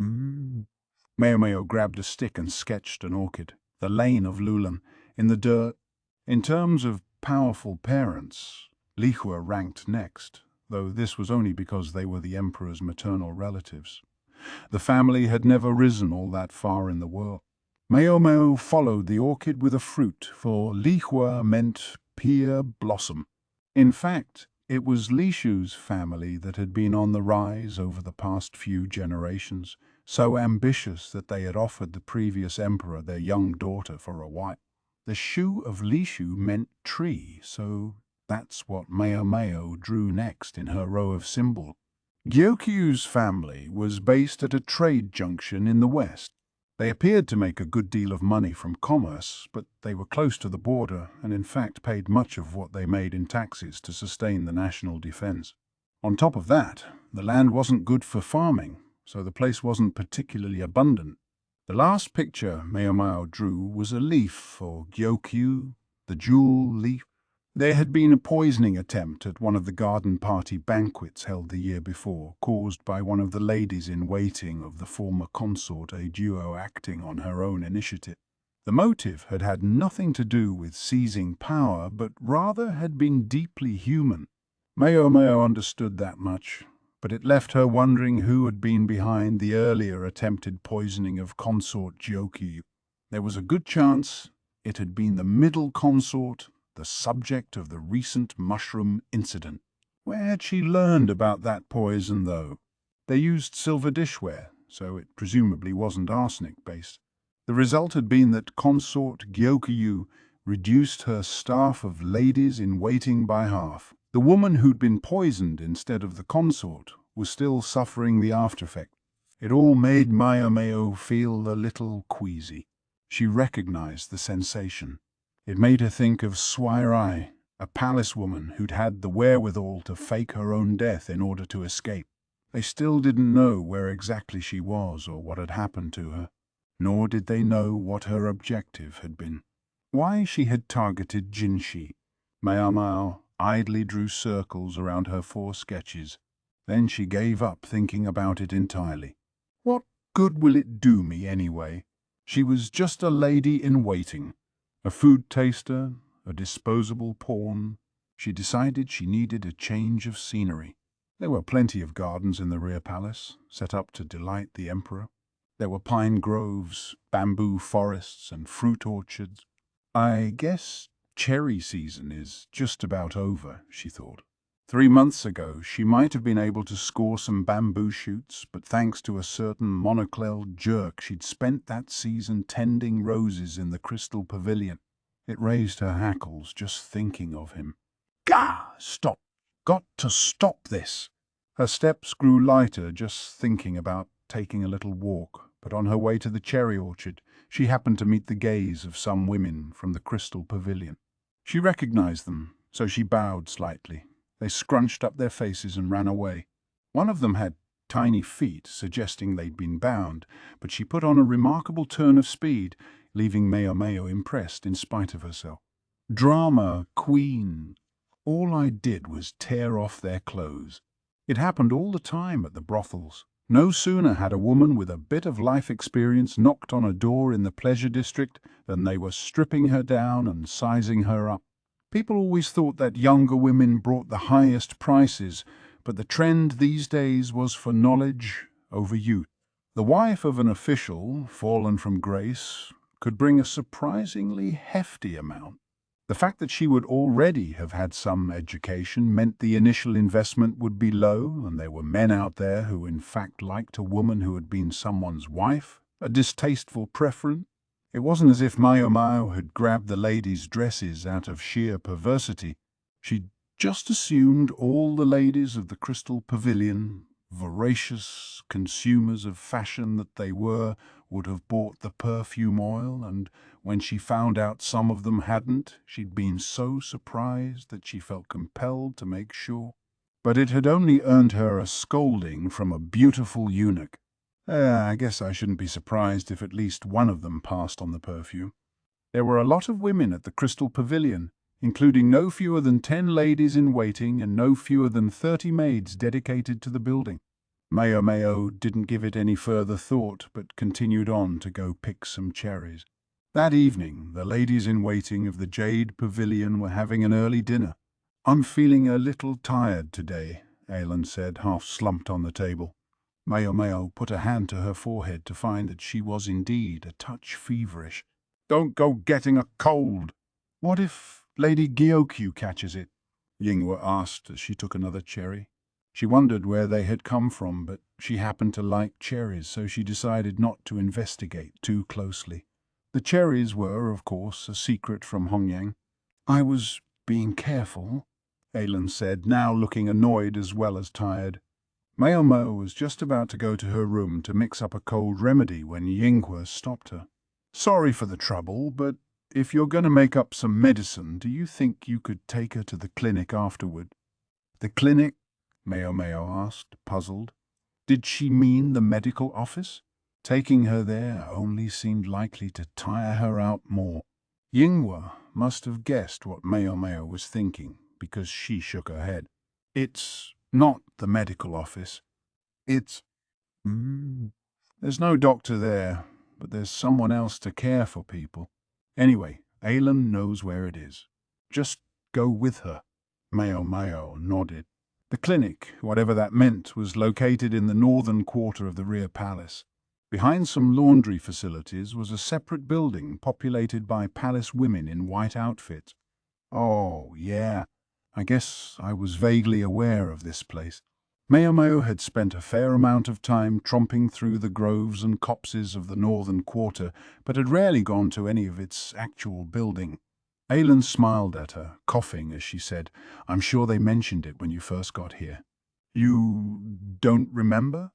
Maomao grabbed a stick and sketched an orchid, the lane of Lulan, in the dirt. In terms of powerful parents, Lihua ranked next, though this was only because they were the emperor's maternal relatives. The family had never risen all that far in the world. Maomao followed the orchid with a fruit, for Lihua meant pear blossom. In fact, it was Lishu's family that had been on the rise over the past few generations, so ambitious that they had offered the previous emperor their young daughter for a wife. The shu of Lishu meant tree, so that's what Maomao drew next in her row of symbols. Gyokyu's family was based at a trade junction in the west. They appeared to make a good deal of money from commerce, but they were close to the border and in fact paid much of what they made in taxes to sustain the national defense. On top of that, the land wasn't good for farming, so the place wasn't particularly abundant. The last picture Maomao drew was a leaf for Gyokyu, the jewel leaf. There had been a poisoning attempt at one of the garden party banquets held the year before, caused by one of the ladies-in-waiting of the former consort, a duo acting on her own initiative. The motive had had nothing to do with seizing power, but rather had been deeply human. Maomao understood that much, but it left her wondering who had been behind the earlier attempted poisoning of consort Gyokyu. There was a good chance it had been the middle consort, the subject of the recent mushroom incident. Where had she learned about that poison, though? They used silver dishware, so it presumably wasn't arsenic-based. The result had been that consort Gyokyu reduced her staff of ladies-in-waiting by half. The woman who'd been poisoned instead of the consort was still suffering the aftereffect. It all made Maomao feel a little queasy. She recognized the sensation. It made her think of Swirai, a palace woman who'd had the wherewithal to fake her own death in order to escape. They still didn't know where exactly she was or what had happened to her, nor did they know what her objective had been. Why she had targeted Jinshi. Maomao idly drew circles around her 4 sketches. Then she gave up thinking about it entirely. What good will it do me anyway? She was just a lady in waiting, a food taster, a disposable pawn. She decided she needed a change of scenery. There were plenty of gardens in the rear palace, set up to delight the emperor. There were pine groves, bamboo forests, and fruit orchards. I guess cherry season is just about over, she thought. 3 months ago, she might have been able to score some bamboo shoots, but thanks to a certain monocled jerk, she'd spent that season tending roses in the crystal pavilion. It raised her hackles just thinking of him. Gah! Stop! Got to stop this! Her steps grew lighter just thinking about taking a little walk, but on her way to the cherry orchard, she happened to meet the gaze of some women from the crystal pavilion. She recognized them, so she bowed slightly. They scrunched up their faces and ran away. One of them had tiny feet, suggesting they'd been bound, but she put on a remarkable turn of speed, leaving Maomao impressed in spite of herself. Drama queen. All I did was tear off their clothes. It happened all the time at the brothels. No sooner had a woman with a bit of life experience knocked on a door in the pleasure district than they were stripping her down and sizing her up. People always thought that younger women brought the highest prices, but the trend these days was for knowledge over youth. The wife of an official, fallen from grace, could bring a surprisingly hefty amount. The fact that she would already have had some education meant the initial investment would be low, and there were men out there who in fact liked a woman who had been someone's wife, a distasteful preference. It wasn't as if Maomao had grabbed the ladies' dresses out of sheer perversity. She'd just assumed all the ladies of the Crystal Pavilion, voracious consumers of fashion that they were, would have bought the perfume oil, and when she found out some of them hadn't, she'd been so surprised that she felt compelled to make sure. But it had only earned her a scolding from a beautiful eunuch. I guess I shouldn't be surprised if at least one of them passed on the perfume. There were a lot of women at the Crystal Pavilion, including no fewer than 10 ladies in waiting and no fewer than 30 maids dedicated to the building. Maomao didn't give it any further thought, but continued on to go pick some cherries. That evening, the ladies in waiting of the Jade Pavilion were having an early dinner. "I'm feeling a little tired today," Aylin said, half slumped on the table. Maomao put a hand to her forehead to find that she was indeed a touch feverish. "Don't go getting a cold." "What if Lady Gyokyu catches it?" Yinghua asked as she took another cherry. She wondered where they had come from, but she happened to like cherries, so she decided not to investigate too closely. The cherries were, of course, a secret from Hongyang. "I was being careful," Aylin said, now looking annoyed as well as tired. Maomao was just about to go to her room to mix up a cold remedy when Yinghua stopped her. "Sorry for the trouble, but if you're going to make up some medicine, do you think you could take her to the clinic afterward?" "The clinic?" Maomao asked, puzzled. Did she mean the medical office? Taking her there only seemed likely to tire her out more. Yinghua must have guessed what Maomao was thinking, because she shook her head. "It's not the medical office. It's... There's no doctor there, but there's someone else to care for people. Anyway, Aylin knows where it is. Just go with her." Maomao nodded. The clinic, whatever that meant, was located in the northern quarter of the rear palace. Behind some laundry facilities was a separate building populated by palace women in white outfits. "Oh, yeah. I guess I was vaguely aware of this place." Maomao had spent a fair amount of time tromping through the groves and copses of the northern quarter, but had rarely gone to any of its actual building. Aylin smiled at her, coughing as she said, "I'm sure they mentioned it when you first got here." You don't remember?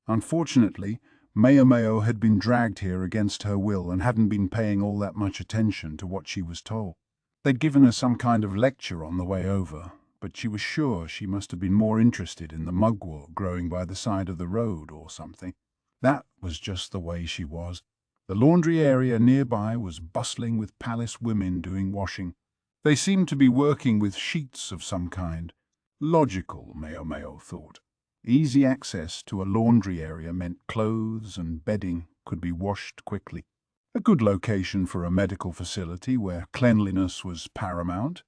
Unfortunately, Maomao had been dragged here against her will and hadn't been paying all that much attention to what she was told. They'd given her some kind of lecture on the way over, but she was sure she must have been more interested in the mugwort growing by the side of the road or something. That was just the way she was. The laundry area nearby was bustling with palace women doing washing. They seemed to be working with sheets of some kind. Logical, Maomao thought. Easy access to a laundry area meant clothes and bedding could be washed quickly. A good location for a medical facility where cleanliness was paramount.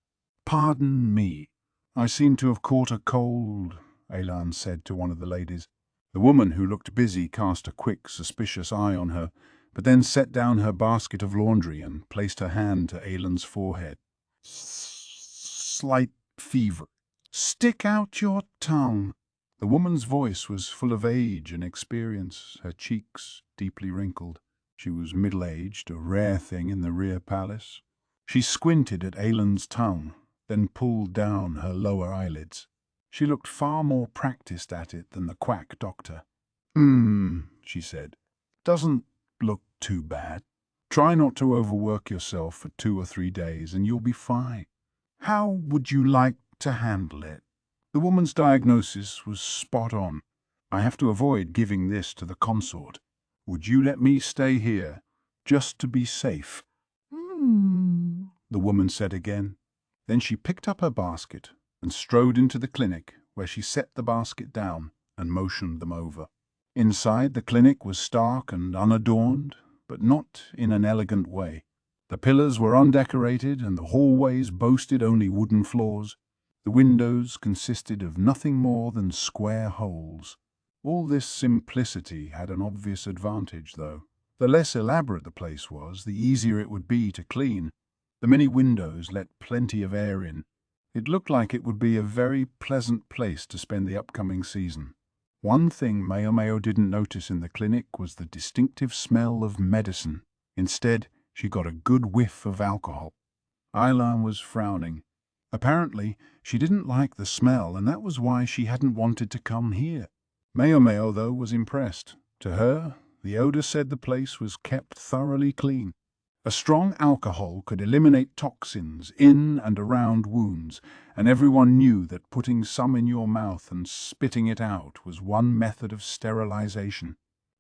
"Pardon me, I seem to have caught a cold," Elan said to one of the ladies. The woman, who looked busy, cast a quick, suspicious eye on her, but then set down her basket of laundry and placed her hand to Elan's forehead. "Slight fever. Stick out your tongue." The woman's voice was full of age and experience, her cheeks deeply wrinkled. She was middle-aged, a rare thing in the rear palace. She squinted at Elan's tongue, then pulled down her lower eyelids. She looked far more practiced at it than the quack doctor. She said. "Doesn't look too bad. Try not to overwork yourself for 2 or 3 days and you'll be fine. How would you like to handle it?" The woman's diagnosis was spot on. "I have to avoid giving this to the consort. Would you let me stay here, just to be safe?" The woman said again. Then she picked up her basket and strode into the clinic, where she set the basket down and motioned them over. Inside, the clinic was stark and unadorned, but not in an elegant way. The pillars were undecorated and the hallways boasted only wooden floors. The windows consisted of nothing more than square holes. All this simplicity had an obvious advantage, though. The less elaborate the place was, the easier it would be to clean. The many windows let plenty of air in. It looked like it would be a very pleasant place to spend the upcoming season. One thing Maomao didn't notice in the clinic was the distinctive smell of medicine. Instead, she got a good whiff of alcohol. Elan was frowning. Apparently, she didn't like the smell, and that was why she hadn't wanted to come here. Maomao, though, was impressed. To her, the odor said the place was kept thoroughly clean. A strong alcohol could eliminate toxins in and around wounds, and everyone knew that putting some in your mouth and spitting it out was one method of sterilization.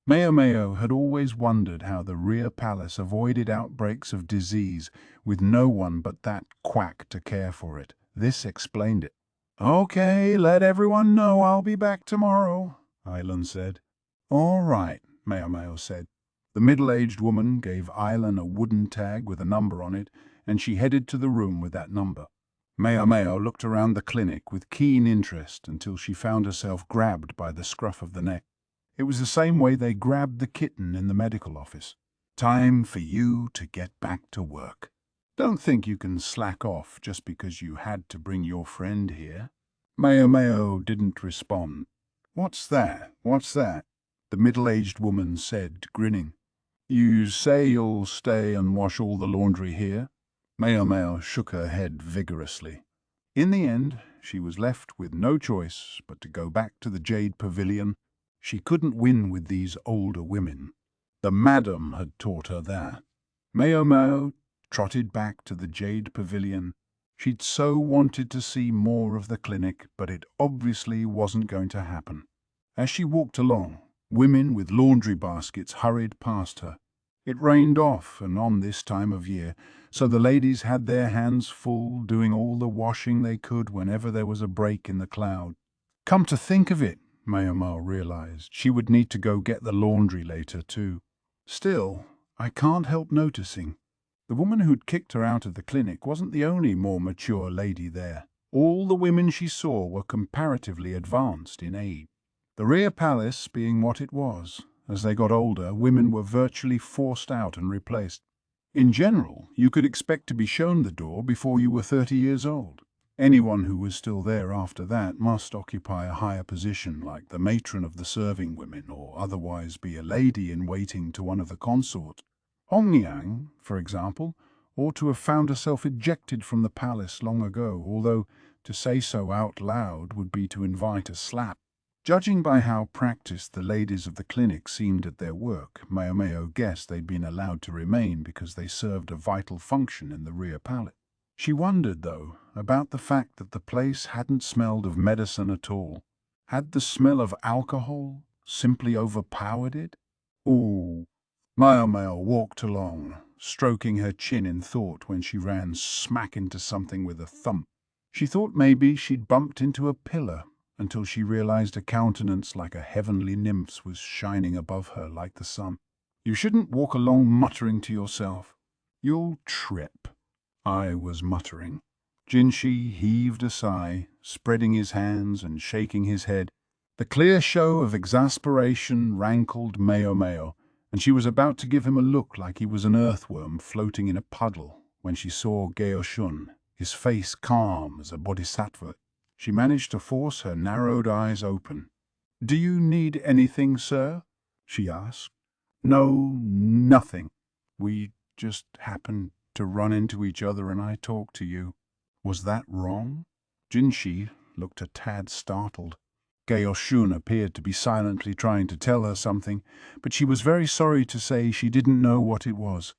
Maomao had always wondered how the rear palace avoided outbreaks of disease with no one but that quack to care for it. This explained it. "Okay, let everyone know I'll be back tomorrow," Elan said. "All right," Maomao said. The middle-aged woman gave Elan a wooden tag with a number on it, and she headed to the room with that number. Maomao looked around the clinic with keen interest until she found herself grabbed by the scruff of the neck. It was the same way they grabbed the kitten in the medical office. "Time for you to get back to work. Don't think you can slack off just because you had to bring your friend here." Maomao didn't respond. "What's that? What's that?" the middle-aged woman said, grinning. "You say you'll stay and wash all the laundry here?" Maomao shook her head vigorously. In the end, she was left with no choice but to go back to the Jade Pavilion. She couldn't win with these older women. The madam had taught her that. Maomao trotted back to the Jade Pavilion. She'd so wanted to see more of the clinic, but it obviously wasn't going to happen. As she walked along, women with laundry baskets hurried past her. It rained off and on this time of year, so the ladies had their hands full doing all the washing they could whenever there was a break in the cloud. Come to think of it, Maomao realized, she would need to go get the laundry later too. Still, I can't help noticing. The woman who'd kicked her out of the clinic wasn't the only more mature lady there. All the women she saw were comparatively advanced in age. The rear palace being what it was, as they got older, women were virtually forced out and replaced. In general, you could expect to be shown the door before you were 30 years old. Anyone who was still there after that must occupy a higher position, like the matron of the serving women, or otherwise be a lady in waiting to one of the consorts. Hongyang, for example, ought to have found herself ejected from the palace long ago, although to say so out loud would be to invite a slap. Judging by how practiced the ladies of the clinic seemed at their work, Maomao guessed they'd been allowed to remain because they served a vital function in the rear palace. She wondered, though, about the fact that the place hadn't smelled of medicine at all. Had the smell of alcohol simply overpowered it? Ooh. Maomao walked along, stroking her chin in thought when she ran smack into something with a thump. She thought maybe she'd bumped into a pillar, until she realized a countenance like a heavenly nymph's was shining above her like the sun. You shouldn't walk along muttering to yourself. You'll trip, I was muttering. Jinshi heaved a sigh, spreading his hands and shaking his head. The clear show of exasperation rankled Maomao, and she was about to give him a look like he was an earthworm floating in a puddle when she saw Gaoshun, his face calm as a bodhisattva. She managed to force her narrowed eyes open. "Do you need anything, sir?" she asked. "No, nothing. We just happened to run into each other and I talked to you." Was that wrong? Jinshi looked a tad startled. Gaoshun appeared to be silently trying to tell her something, but she was very sorry to say she didn't know what it was.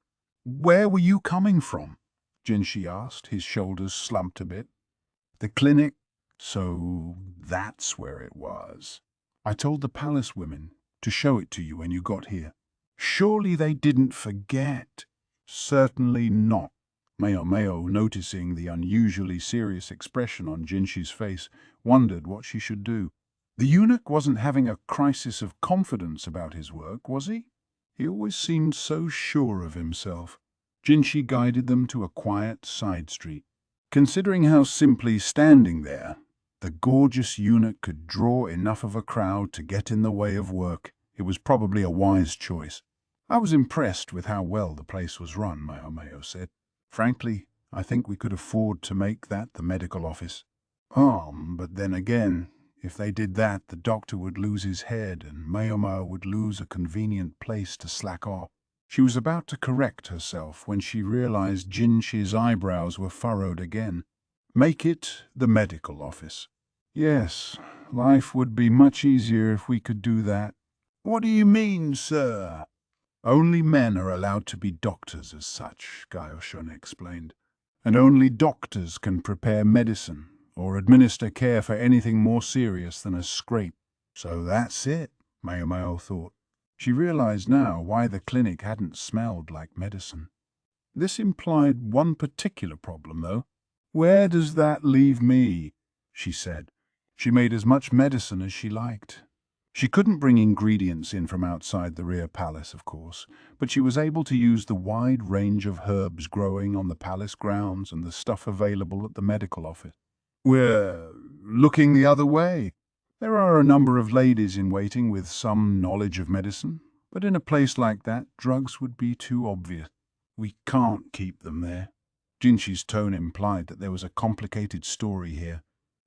"Where were you coming from?" Jinshi asked, his shoulders slumped a bit. "The clinic. So that's where it was. I told the palace women to show it to you when you got here." "Surely they didn't forget." "Certainly not." Maomao, noticing the unusually serious expression on Jinshi's face, wondered what she should do. The eunuch wasn't having a crisis of confidence about his work, was he? He always seemed so sure of himself. Jinshi guided them to a quiet side street. Considering how simply standing there, the gorgeous eunuch could draw enough of a crowd to get in the way of work, it was probably a wise choice. "I was impressed with how well the place was run," Maomao said. "Frankly, I think we could afford to make that the medical office." But then again, if they did that, the doctor would lose his head and Maomao would lose a convenient place to slack off. She was about to correct herself when she realized Jinshi's eyebrows were furrowed again. "Make it the medical office." "Yes, life would be much easier if we could do that." "What do you mean, sir?" "Only men are allowed to be doctors as such," Gaoshun explained. "And only doctors can prepare medicine or administer care for anything more serious than a scrape." So that's it, Maomao thought. She realized now why the clinic hadn't smelled like medicine. This implied one particular problem, though. "Where does that leave me?" she said. She made as much medicine as she liked. She couldn't bring ingredients in from outside the rear palace, of course, but she was able to use the wide range of herbs growing on the palace grounds and the stuff available at the medical office. "We're looking the other way. There are a number of ladies in waiting with some knowledge of medicine, but in a place like that, drugs would be too obvious. We can't keep them there." Jinshi's tone implied that there was a complicated story here.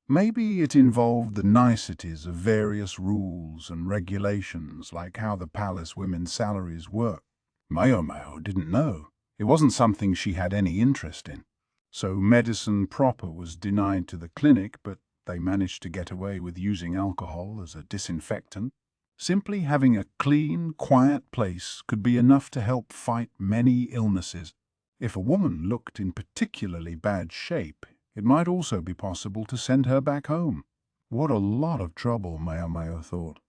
Maybe it involved the niceties of various rules and regulations, like how the palace women's salaries work. Maomao didn't know. It wasn't something she had any interest in. So medicine proper was denied to the clinic, but they managed to get away with using alcohol as a disinfectant. Simply having a clean, quiet place could be enough to help fight many illnesses. If a woman looked in particularly bad shape, it might also be possible to send her back home. What a lot of trouble, Maomao thought.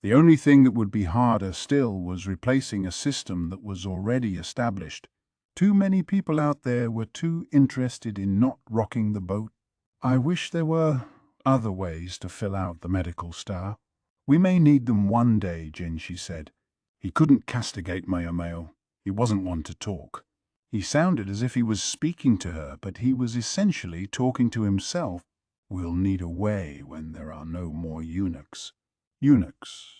The only thing that would be harder still was replacing a system that was already established. Too many people out there were too interested in not rocking the boat. "I wish there were other ways to fill out the medical staff. We may need them one day," Jinshi said. He couldn't castigate Maomao. He wasn't one to talk. He sounded as if he was speaking to her, but he was essentially talking to himself. "We'll need a way when there are no more eunuchs." Eunuchs.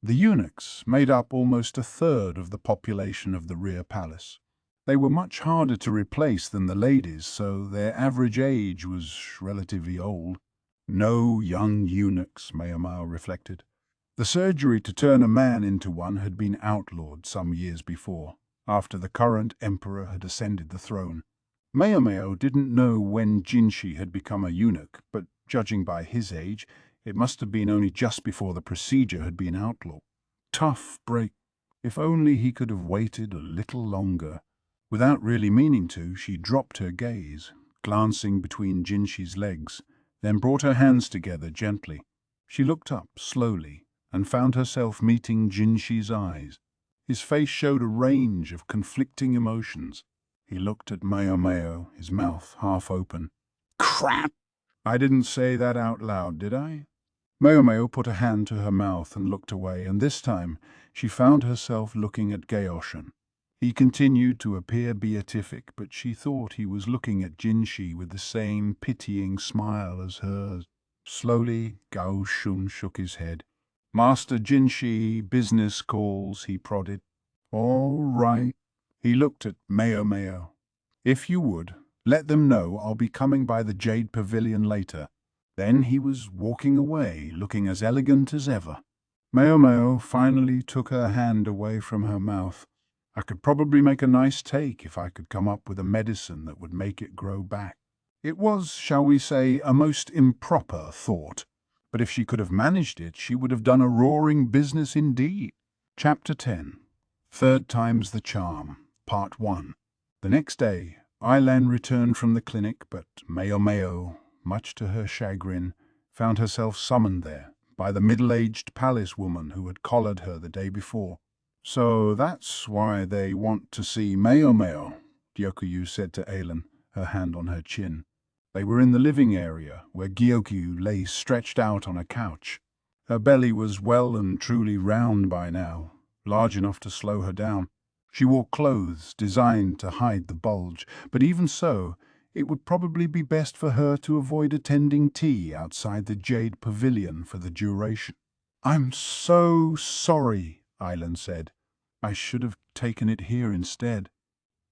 The eunuchs made up almost a third of the population of the rear palace. They were much harder to replace than the ladies, so their average age was relatively old. No young eunuchs, Maomao reflected. The surgery to turn a man into one had been outlawed some years before, after the current emperor had ascended the throne. Maomao didn't know when Jinshi had become a eunuch, but judging by his age, It must have been only just before the procedure had been outlawed. Tough break. If only he could have waited a little longer. Without really meaning to, she dropped her gaze, glancing between Jinshi's legs, then brought her hands together gently. She looked up slowly and found herself meeting Jinshi's eyes. His face showed a range of conflicting emotions. He looked at Maomao, his mouth half open. Crap! I didn't say that out loud, did I? Maomao put a hand to her mouth and looked away, and this time she found herself looking at Gaoshan. He continued to appear beatific, but she thought he was looking at Jinshi with the same pitying smile as hers. Slowly, Gaoshun shook his head. Master Jinshi, business calls, he prodded. All right. He looked at Maomao. If you would, let them know I'll be coming by the Jade Pavilion later. Then he was walking away, looking as elegant as ever. Maomao finally took her hand away from her mouth. I could probably make a nice take if I could come up with a medicine that would make it grow back. It was, shall we say, a most improper thought, but if she could have managed it, she would have done a roaring business indeed. Chapter 10. Third Time's the Charm, Part 1. The next day, Ailan returned from the clinic, but Maomao, much to her chagrin, found herself summoned there by the middle-aged palace woman who had collared her the day before. So that's why they want to see Maomao, Gyokyu said to Ailan, her hand on her chin. They were in the living area, where Gyokyu lay stretched out on a couch. Her belly was well and truly round by now, large enough to slow her down. She wore clothes designed to hide the bulge, but even so, it would probably be best for her to avoid attending tea outside the Jade Pavilion for the duration. I'm so sorry, Ailan said. I should have taken it here instead.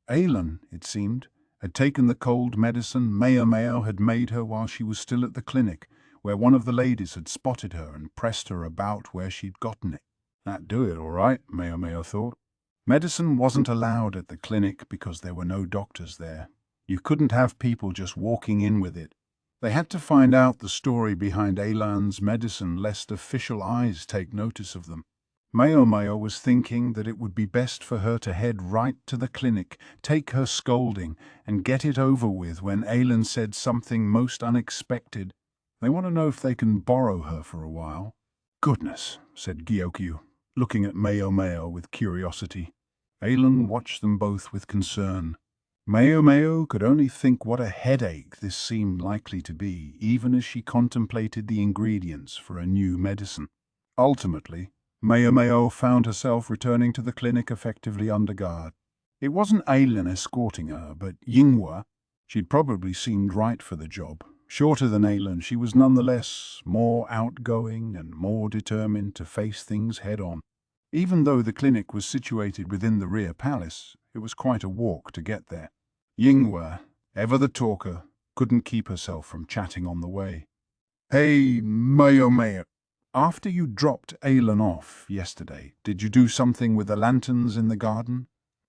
Ailan, it seemed, had taken the cold medicine Maomao had made her while she was still at the clinic, where one of the ladies had spotted her and pressed her about where she'd gotten it. That'd do it, all right, Maomao thought. Medicine wasn't allowed at the clinic because there were no doctors there. You couldn't have people just walking in with it. They had to find out the story behind Ailan's medicine lest official eyes take notice of them. Maomao was thinking that it would be best for her to head right to the clinic, take her scolding, and get it over with when Ailan said something most unexpected. They want to know if they can borrow her for a while. Goodness, said Gyokyu, looking at Maomao with curiosity. Ailan watched them both with concern. Maomao could only think what a headache this seemed likely to be, even as she contemplated the ingredients for a new medicine. Ultimately, Maomao found herself returning to the clinic effectively under guard. It wasn't Ailan escorting her, but Yinghua. She'd probably seemed right for the job. Shorter than Ailan, she was nonetheless more outgoing and more determined to face things head-on. Even though the clinic was situated within the rear palace, it was quite a walk to get there. Yinghua, ever the talker, couldn't keep herself from chatting on the way. Hey, Maomao. After you dropped Ailan off yesterday, did you do something with the lanterns in the garden?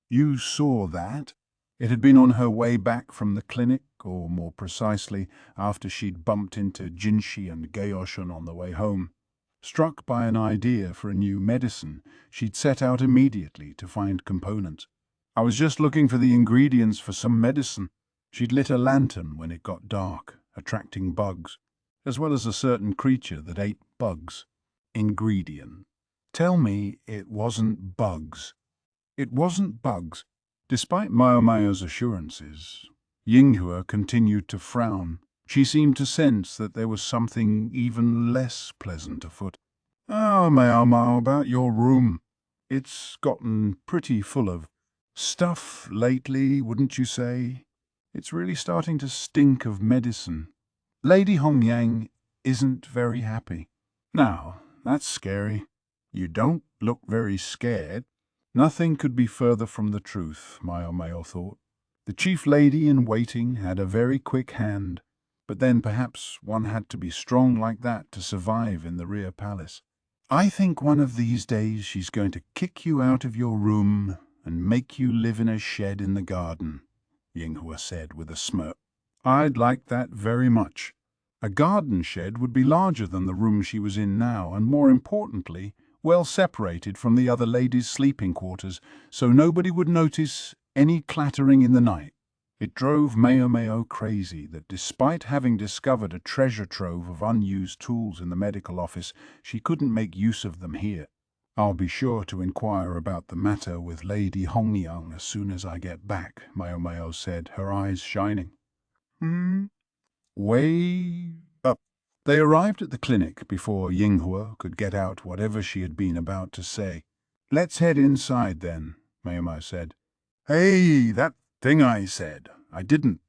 You saw that? It had been on her way back from the clinic, or more precisely, after she'd bumped into Jinshi and Gaoshan on the way home. Struck by an idea for a new medicine, she'd set out immediately to find components. I was just looking for the ingredients for some medicine. She'd lit a lantern when it got dark, attracting bugs, as well as a certain creature that ate bugs. Ingredient. Tell me it wasn't bugs. It wasn't bugs. Despite Maomao's assurances, Yinghua continued to frown. She seemed to sense that there was something even less pleasant afoot. Oh, Maomao, about your room. It's gotten pretty full of stuff lately, wouldn't you say? It's really starting to stink of medicine. Lady Hongyang isn't very happy. Now, that's scary. You don't look very scared. Nothing could be further from the truth, Maomao thought. The chief lady in waiting had a very quick hand, but then perhaps one had to be strong like that to survive in the rear palace. I think one of these days she's going to kick you out of your room and make you live in a shed in the garden, Yinghua said with a smirk. I'd like that very much. A garden shed would be larger than the room she was in now, and more importantly, well separated from the other ladies' sleeping quarters, so nobody would notice any clattering in the night. It drove Maomao crazy that despite having discovered a treasure trove of unused tools in the medical office, she couldn't make use of them here. "I'll be sure to inquire about the matter with Lady Hongyang as soon as I get back," Maomao said, her eyes shining. Way up. They arrived at the clinic before Yinghua could get out whatever she had been about to say. "Let's head inside then," Maomao said. "Hey, that thing I said. I didn't."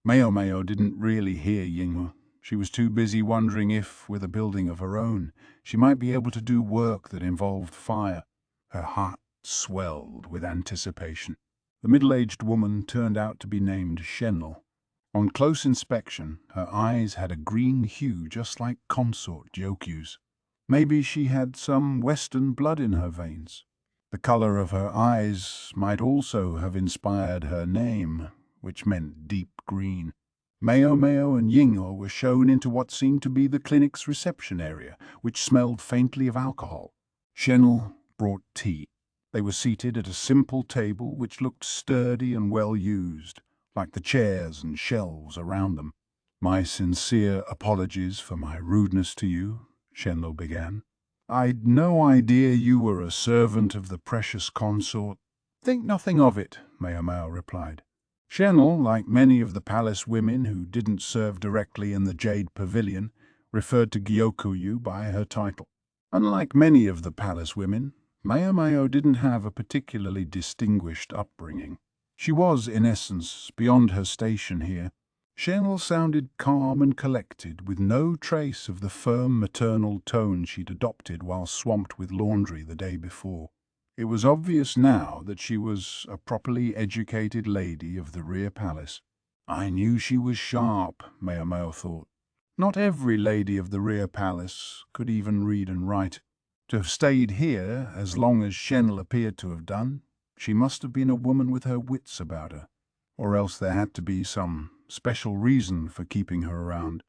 Maomao didn't really hear Yinghua. She was too busy wondering if, with a building of her own, she might be able to do work that involved fire. Her heart swelled with anticipation. The middle-aged woman turned out to be named Shenl. On close inspection, her eyes had a green hue just like consort Gyoku's. Maybe she had some Western blood in her veins. The color of her eyes might also have inspired her name, which meant deep green. Maomao and Yinghua were shown into what seemed to be the clinic's reception area, which smelled faintly of alcohol. Shenl brought tea. They were seated at a simple table which looked sturdy and well used, like the chairs and shelves around them. "My sincere apologies for my rudeness to you," Shenlo began. "I'd no idea you were a servant of the precious consort." "Think nothing of it," Maomao replied. Shenl, like many of the palace women who didn't serve directly in the Jade Pavilion, referred to Gyokuyu by her title. Unlike many of the palace women, Maomao didn't have a particularly distinguished upbringing. She was, in essence, beyond her station here. Shenl sounded calm and collected, with no trace of the firm maternal tone she'd adopted while swamped with laundry the day before. It was obvious now that she was a properly educated lady of the rear palace. I knew she was sharp, Maomao thought. Not every lady of the rear palace could even read and write. To have stayed here as long as Shenl appeared to have done, she must have been a woman with her wits about her, or else there had to be some special reason for keeping her around.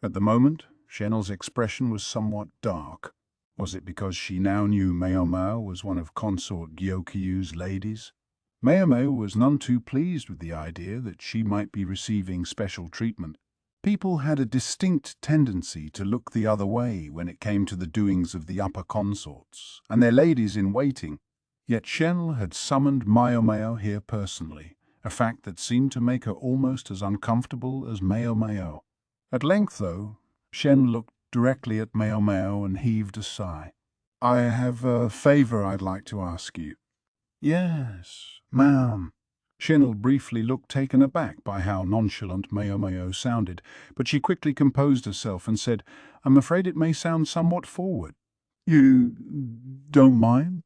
At the moment, Shenl's expression was somewhat dark. Was it because she now knew Maomao was one of Consort Gyoku's ladies? Maomao was none too pleased with the idea that she might be receiving special treatment. People had a distinct tendency to look the other way when it came to the doings of the upper consorts and their ladies-in-waiting. Yet Shenl had summoned Maomao here personally, a fact that seemed to make her almost as uncomfortable as Maomao. At length, though, Shen looked directly at Maomao and heaved a sigh. "I have a favor I'd like to ask you." "Yes, ma'am." Shenl briefly looked taken aback by how nonchalant Maomao sounded, but she quickly composed herself and said, "I'm afraid it may sound somewhat forward." "You don't mind?"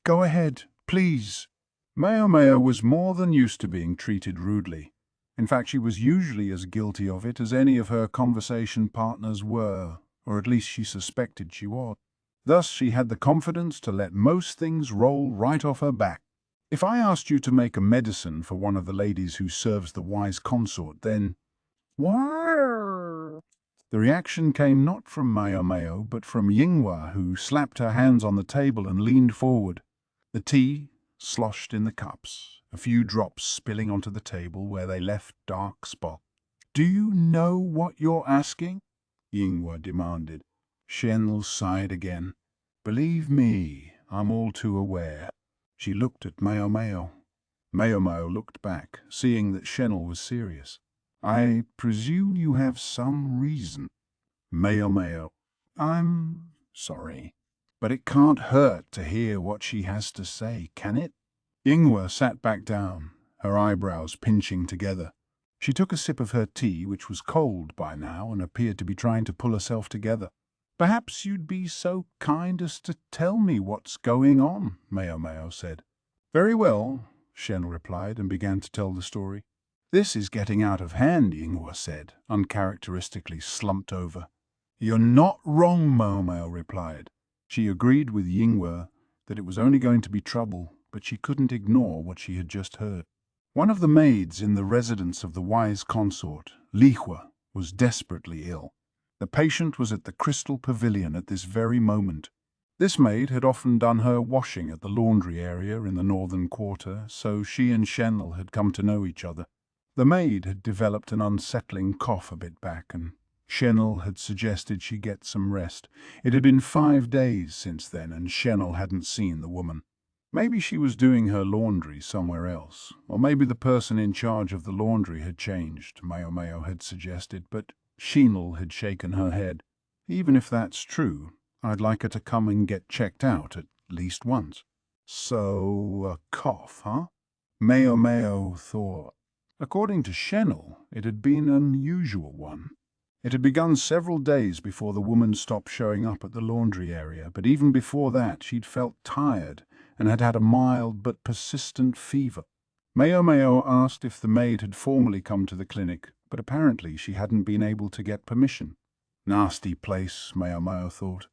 "Go ahead, please." Maomao was more than used to being treated rudely. In fact, she was usually as guilty of it as any of her conversation partners were, or at least she suspected she was. Thus, she had the confidence to let most things roll right off her back. "If I asked you to make a medicine for one of the ladies who serves the wise consort, then—" "Wah!" The reaction came not from Maomao, but from Yinghua, who slapped her hands on the table and leaned forward. The tea sloshed in the cups, a few drops spilling onto the table where they left dark spots. "Do you know what you're asking?" Yinghua demanded. Shenl sighed again. "Believe me, I'm all too aware." She looked at Maomao. Maomao looked back, seeing that Shenl was serious. "I presume you have some reason." Maomao: "I'm sorry, but it can't hurt to hear what she has to say, can it?" Yinghua sat back down, her eyebrows pinching together. She took a sip of her tea, which was cold by now, and appeared to be trying to pull herself together. "Perhaps you'd be so kind as to tell me what's going on," Maomao said. "Very well," Shen replied, and began to tell the story. "This is getting out of hand," Yinghua said, uncharacteristically slumped over. "You're not wrong," Maomao replied. She agreed with Yinghua that it was only going to be trouble, but she couldn't ignore what she had just heard. One of the maids in the residence of the wise consort, Lihua, was desperately ill. The patient was at the Crystal Pavilion at this very moment. This maid had often done her washing at the laundry area in the northern quarter, so she and Shenl had come to know each other. The maid had developed an unsettling cough a bit back, and Shenl had suggested she get some rest. It had been 5 days since then, and Shenl hadn't seen the woman. Maybe she was doing her laundry somewhere else, or maybe the person in charge of the laundry had changed, Maomao had suggested, but Shenl had shaken her head. Even if that's true, I'd like her to come and get checked out at least once. So, a cough, huh? Maomao thought. According to Shenl, it had been an unusual one. It had begun several days before the woman stopped showing up at the laundry area, but even before that she'd felt tired and had had a mild but persistent fever. Maomao asked if the maid had formally come to the clinic, but apparently she hadn't been able to get permission. Nasty place, Maomao thought.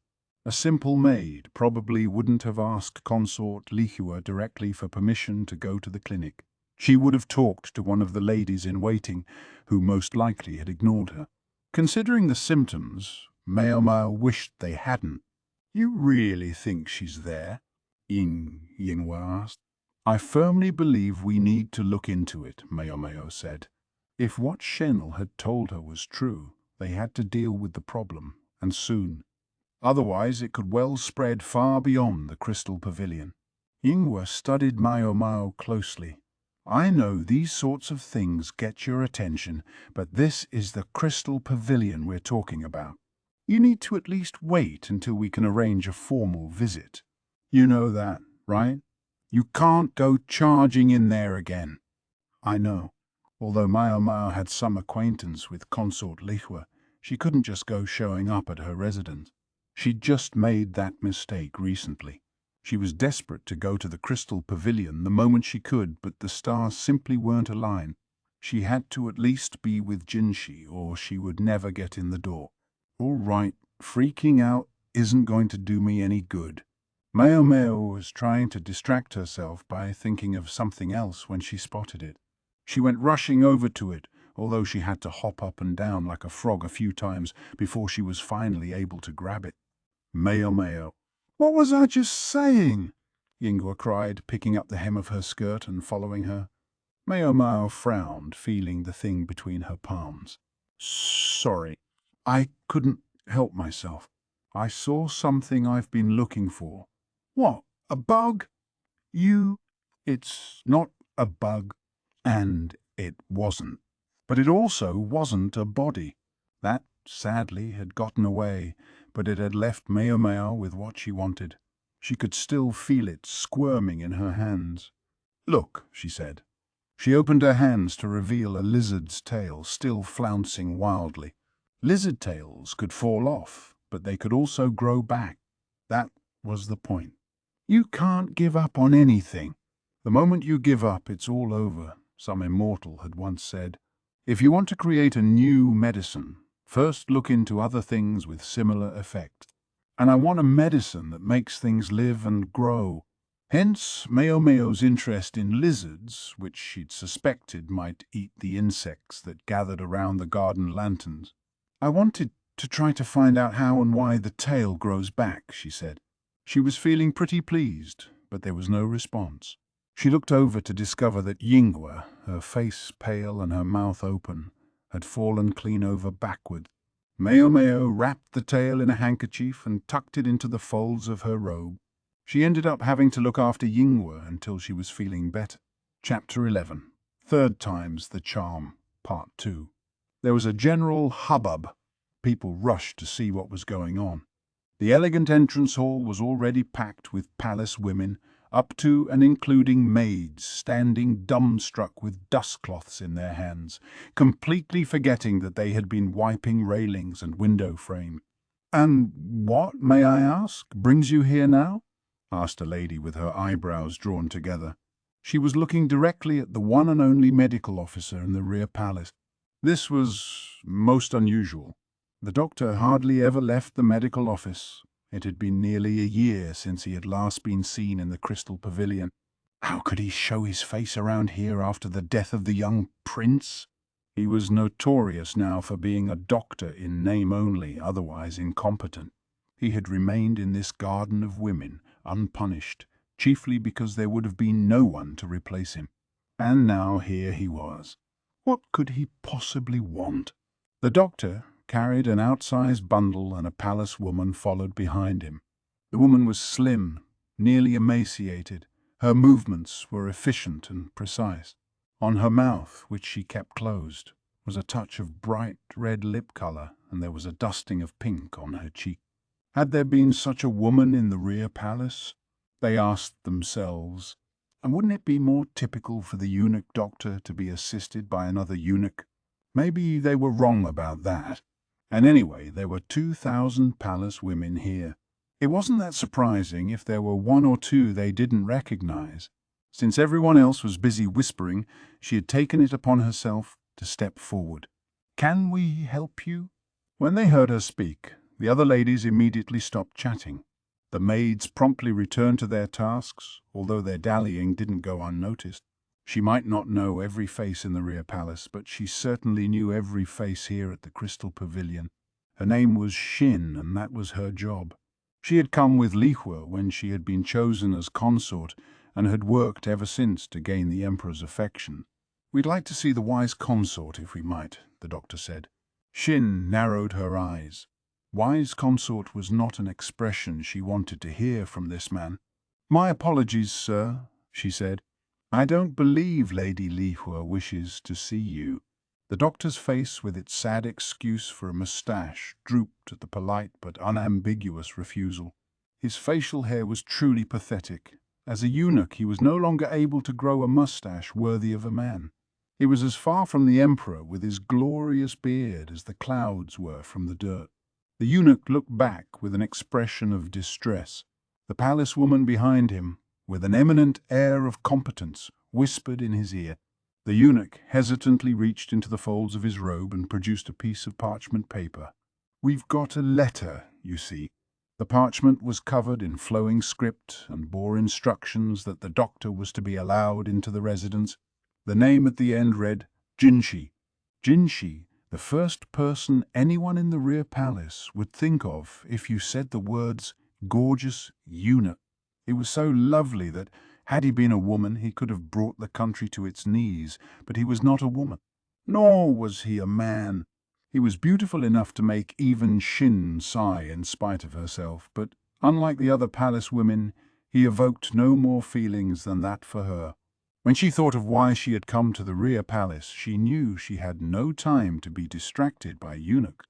A simple maid probably wouldn't have asked Consort Lihua directly for permission to go to the clinic. She would have talked to one of the ladies in waiting, who most likely had ignored her. Considering the symptoms, Maomao wished they hadn't. "You really think she's there?" Yinghua asked. "I firmly believe we need to look into it," Maomao said. If what Shenl had told her was true, they had to deal with the problem, and soon. Otherwise it could well spread far beyond the Crystal Pavilion. Yinghua studied Maomao closely. "I know these sorts of things get your attention, but this is the Crystal Pavilion we're talking about. You need to at least wait until we can arrange a formal visit. You know that, right? You can't go charging in there again." "I know." Although Maomao had some acquaintance with Consort Lihua, she couldn't just go showing up at her residence. She'd just made that mistake recently. She was desperate to go to the Crystal Pavilion the moment she could, but the stars simply weren't aligned. She had to at least be with Jinshi, or she would never get in the door. "All right, freaking out isn't going to do me any good." Maomao was trying to distract herself by thinking of something else when she spotted it. She went rushing over to it, although she had to hop up and down like a frog a few times before she was finally able to grab it. Maomao. "What was I just saying?" Yinghua cried, picking up the hem of her skirt and following her. Maomao frowned, feeling the thing between her palms. "Sorry, I couldn't help myself. I saw something I've been looking for." "What, a bug?" It's not a bug, and it wasn't. But it also wasn't a body. That, sadly, had gotten away, but it had left Maomao with what she wanted. She could still feel it squirming in her hands. "Look," she said. She opened her hands to reveal a lizard's tail still flouncing wildly. Lizard tails could fall off, but they could also grow back. That was the point. "You can't give up on anything. The moment you give up, it's all over," some immortal had once said. "If you want to create a new medicine, first look into other things with similar effects. And I want a medicine that makes things live and grow." Hence Maomao's interest in lizards, which she'd suspected might eat the insects that gathered around the garden lanterns. "I wanted to try to find out how and why the tail grows back," she said. She was feeling pretty pleased, but there was no response. She looked over to discover that Yinghua, her face pale and her mouth open, had fallen clean over backward. Maomao wrapped the tail in a handkerchief and tucked it into the folds of her robe. She ended up having to look after Yinghua until she was feeling better. Chapter 11. Third Time's the Charm, Part 2. There was a general hubbub. People rushed to see what was going on. The elegant entrance hall was already packed with palace women, up to and including maids standing dumbstruck with dustcloths in their hands, completely forgetting that they had been wiping railings and window frame. "And what, may I ask, brings you here now?" asked a lady with her eyebrows drawn together. She was looking directly at the one and only medical officer in the rear palace. This was most unusual. The doctor hardly ever left the medical office. It had been nearly a year since he had last been seen in the Crystal Pavilion. How could he show his face around here after the death of the young prince? He was notorious now for being a doctor in name only, otherwise incompetent. He had remained in this garden of women, unpunished, chiefly because there would have been no one to replace him. And now here he was. What could he possibly want? The doctor carried an outsized bundle, and a palace woman followed behind him. The woman was slim, nearly emaciated. Her movements were efficient and precise. On her mouth, which she kept closed, was a touch of bright red lip color, and there was a dusting of pink on her cheek. Had there been such a woman in the rear palace? They asked themselves. And wouldn't it be more typical for the eunuch doctor to be assisted by another eunuch? Maybe they were wrong about that. And anyway, there were 2,000 palace women here. It wasn't that surprising if there were one or two they didn't recognize. Since everyone else was busy whispering, she had taken it upon herself to step forward. "Can we help you?" When they heard her speak, the other ladies immediately stopped chatting. The maids promptly returned to their tasks, although their dallying didn't go unnoticed. She might not know every face in the rear palace, but she certainly knew every face here at the Crystal Pavilion. Her name was Shin, and that was her job. She had come with Li Hua when she had been chosen as consort, and had worked ever since to gain the Emperor's affection. "We'd like to see the wise consort, if we might," the doctor said. Shin narrowed her eyes. Wise consort was not an expression she wanted to hear from this man. "My apologies, sir," she said. "I don't believe Lady Li Hua wishes to see you." The doctor's face, with its sad excuse for a moustache, drooped at the polite but unambiguous refusal. His facial hair was truly pathetic. As a eunuch, he was no longer able to grow a moustache worthy of a man. He was as far from the emperor with his glorious beard as the clouds were from the dirt. The eunuch looked back with an expression of distress. The palace woman behind him, with an eminent air of competence, whispered in his ear. The eunuch hesitantly reached into the folds of his robe and produced a piece of parchment paper. "We've got a letter, you see." The parchment was covered in flowing script and bore instructions that the doctor was to be allowed into the residence. The name at the end read Jinshi. Jinshi, the first person anyone in the rear palace would think of if you said the words gorgeous eunuch. It was so lovely that, had he been a woman, he could have brought the country to its knees, but he was not a woman. Nor was he a man. He was beautiful enough to make even Shin sigh in spite of herself, but, unlike the other palace women, he evoked no more feelings than that for her. When she thought of why she had come to the rear palace, she knew she had no time to be distracted by eunuch.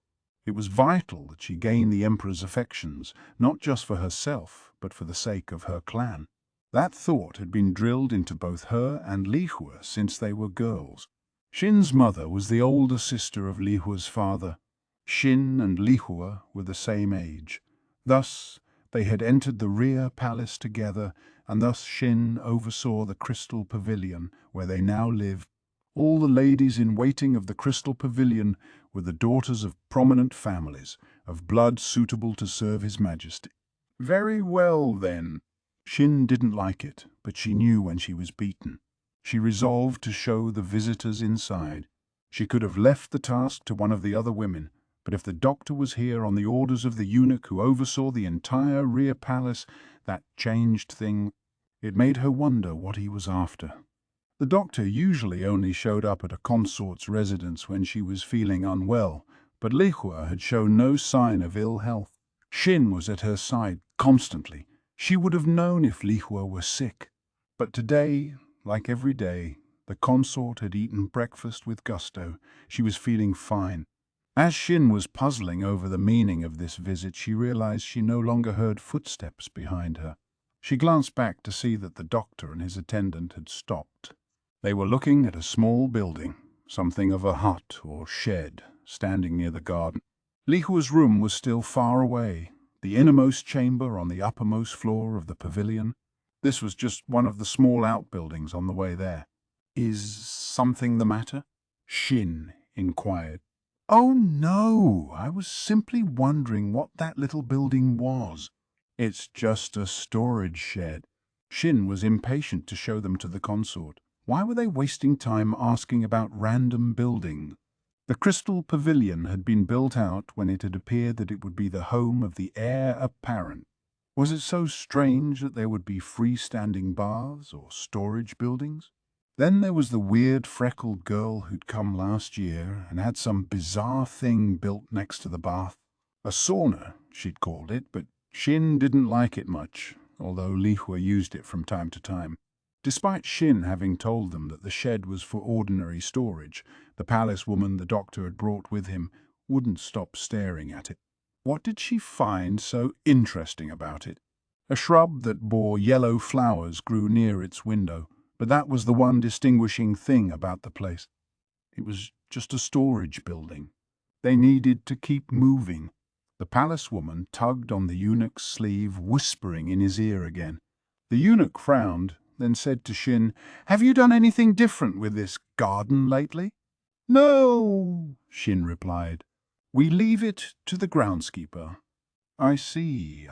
It was vital that she gain the emperor's affections, not just for herself, but for the sake of her clan. That thought had been drilled into both her and Li Hua since they were girls. Shin's mother was the older sister of Li Hua's father. Shin and Li Hua were the same age. Thus, they had entered the rear palace together, and thus Shin oversaw the Crystal Pavilion, where they now live. All the ladies in waiting of the Crystal Pavilion were the daughters of prominent families, of blood suitable to serve His Majesty. Very well, then. Shin didn't like it, but she knew when she was beaten. She resolved to show the visitors inside. She could have left the task to one of the other women, but if the doctor was here on the orders of the eunuch who oversaw the entire rear palace, that changed things. It made her wonder what he was after. The doctor usually only showed up at a consort's residence when she was feeling unwell, but Li Hua had shown no sign of ill health. Shin was at her side constantly. She would have known if Li Hua were sick. But today, like every day, the consort had eaten breakfast with gusto. She was feeling fine. As Shin was puzzling over the meaning of this visit, she realized she no longer heard footsteps behind her. She glanced back to see that the doctor and his attendant had stopped. They were looking at a small building, something of a hut or shed, standing near the garden. Li Hua's room was still far away, the innermost chamber on the uppermost floor of the pavilion. This was just one of the small outbuildings on the way there. "Is something the matter?" Shin inquired. "Oh no, I was simply wondering what that little building was." "It's just a storage shed." Shin was impatient to show them to the consort. Why were they wasting time asking about random buildings? The crystal pavilion had been built out when it had appeared that it would be the home of the heir apparent. Was it so strange that there would be freestanding baths or storage buildings? Then there was the weird freckled girl who'd come last year and had some bizarre thing built next to the bath. A sauna, she'd called it, but Shin didn't like it much, although Li Hua used it from time to time. Despite Shin having told them that the shed was for ordinary storage, the palace woman the doctor had brought with him wouldn't stop staring at it. What did she find so interesting about it? A shrub that bore yellow flowers grew near its window, but that was the one distinguishing thing about the place. It was just a storage building. They needed to keep moving. The palace woman tugged on the eunuch's sleeve, whispering in his ear again. The eunuch frowned, then said to Shin, "Have you done anything different with this garden lately?" "No," Shin replied. "We leave it to the groundskeeper." I see.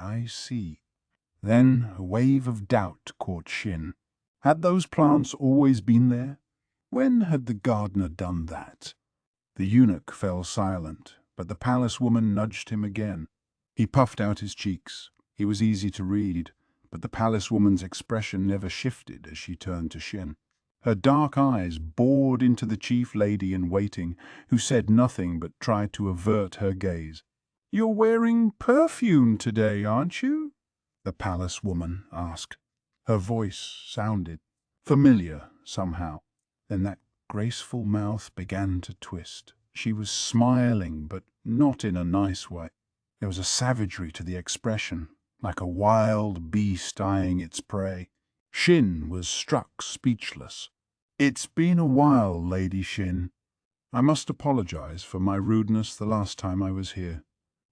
Then a wave of doubt caught Shin. Had those plants always been there? When had the gardener done that? The eunuch fell silent, but the palace woman nudged him again. He puffed out his cheeks. He was easy to read, but the palace woman's expression never shifted as she turned to Shin. Her dark eyes bored into the chief lady in waiting, who said nothing but tried to avert her gaze. "You're wearing perfume today, aren't you?" the palace woman asked. Her voice sounded familiar somehow. Then that graceful mouth began to twist. She was smiling, but not in a nice way. There was a savagery to the expression, like a wild beast eyeing its prey. Shin was struck speechless. "It's been a while, Lady Shin. I must apologize for my rudeness the last time I was here."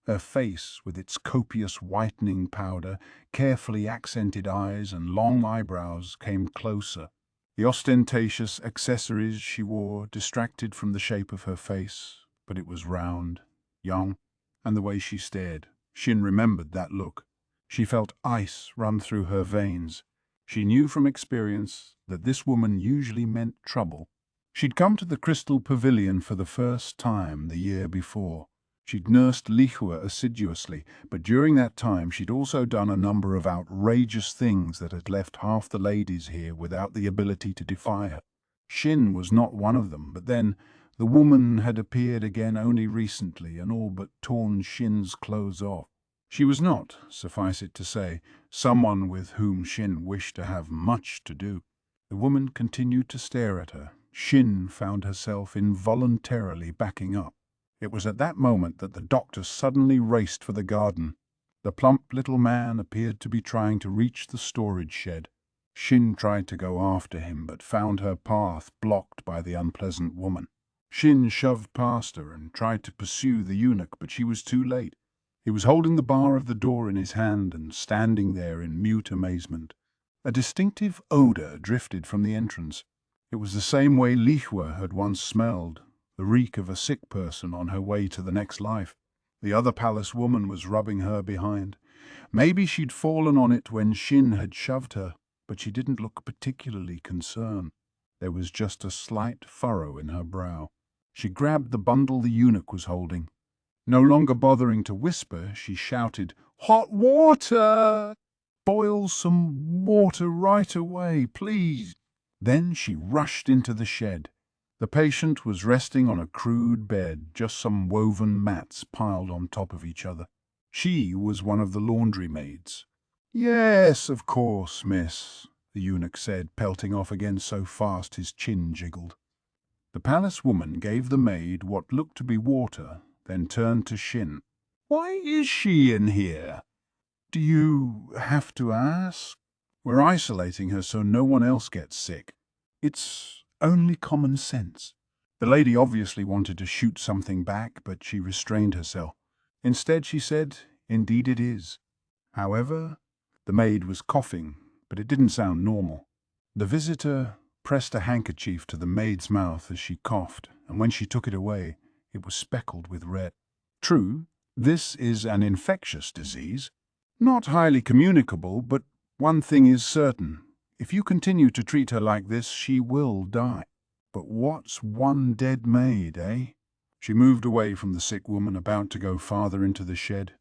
Her face, with its copious whitening powder, carefully accented eyes and long eyebrows, came closer. The ostentatious accessories she wore distracted from the shape of her face, but it was round, young, and the way she stared. Shin remembered that look. She felt ice run through her veins. She knew from experience that this woman usually meant trouble. She'd come to the Crystal Pavilion for the first time the year before. She'd nursed Li Hua assiduously, but during that time she'd also done a number of outrageous things that had left half the ladies here without the ability to defy her. Shin was not one of them, but then the woman had appeared again only recently and all but torn Shin's clothes off. She was not, suffice it to say, someone with whom Shin wished to have much to do. The woman continued to stare at her. Shin found herself involuntarily backing up. It was at that moment that the doctor suddenly raced for the garden. The plump little man appeared to be trying to reach the storage shed. Shin tried to go after him, but found her path blocked by the unpleasant woman. Shin shoved past her and tried to pursue the eunuch, but she was too late. He was holding the bar of the door in his hand and standing there in mute amazement. A distinctive odor drifted from the entrance. It was the same way Li Hua had once smelled, the reek of a sick person on her way to the next life. The other palace woman was rubbing her behind. Maybe she'd fallen on it when Shin had shoved her, but she didn't look particularly concerned. There was just a slight furrow in her brow. She grabbed the bundle the eunuch was holding. No longer bothering to whisper, she shouted, "Hot water! Boil some water right away, please." Then she rushed into the shed. The patient was resting on a crude bed, just some woven mats piled on top of each other. She was one of the laundry maids. "Yes, of course, miss," the eunuch said, pelting off again so fast his chin jiggled. The palace woman gave the maid what looked to be water, then turned to Shin. "Why is she in here?" "Do you have to ask? We're isolating her so no one else gets sick. It's only common sense." The lady obviously wanted to shoot something back, but she restrained herself. Instead she said, "Indeed it is." However, the maid was coughing, but it didn't sound normal. The visitor pressed a handkerchief to the maid's mouth as she coughed, and when she took it away, it was speckled with red. True, this is an infectious disease. Not highly communicable, but one thing is certain. If you continue to treat her like this, she will die. But what's one dead maid, eh? She moved away from the sick woman, about to go farther into the shed.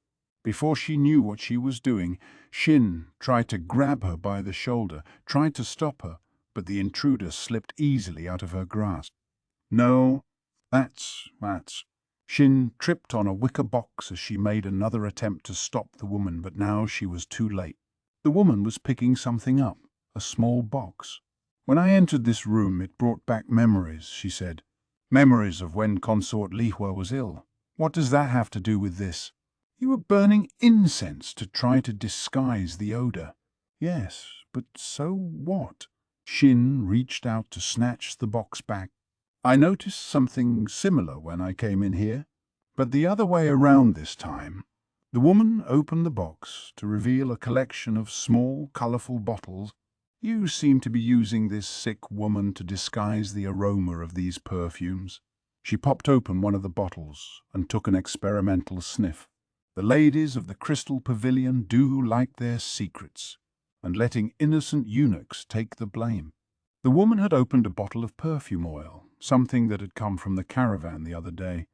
Before she knew what she was doing, Shin tried to grab her by the shoulder, tried to stop her, but the intruder slipped easily out of her grasp. No, that's. Shin tripped on a wicker box as she made another attempt to stop the woman, but now she was too late. The woman was picking something up, a small box. When I entered this room, it brought back memories, she said. Memories of when Consort Lihua was ill. What does that have to do with this? You were burning incense to try to disguise the odor. Yes, but so what? Shin reached out to snatch the box back. I noticed something similar when I came in here, but the other way around this time. The woman opened the box to reveal a collection of small, colorful bottles. You seem to be using this sick woman to disguise the aroma of these perfumes. She popped open one of the bottles and took an experimental sniff. The ladies of the Crystal Pavilion do like their secrets, and letting innocent eunuchs take the blame. The woman had opened a bottle of perfume oil, something that had come from the caravan the other day.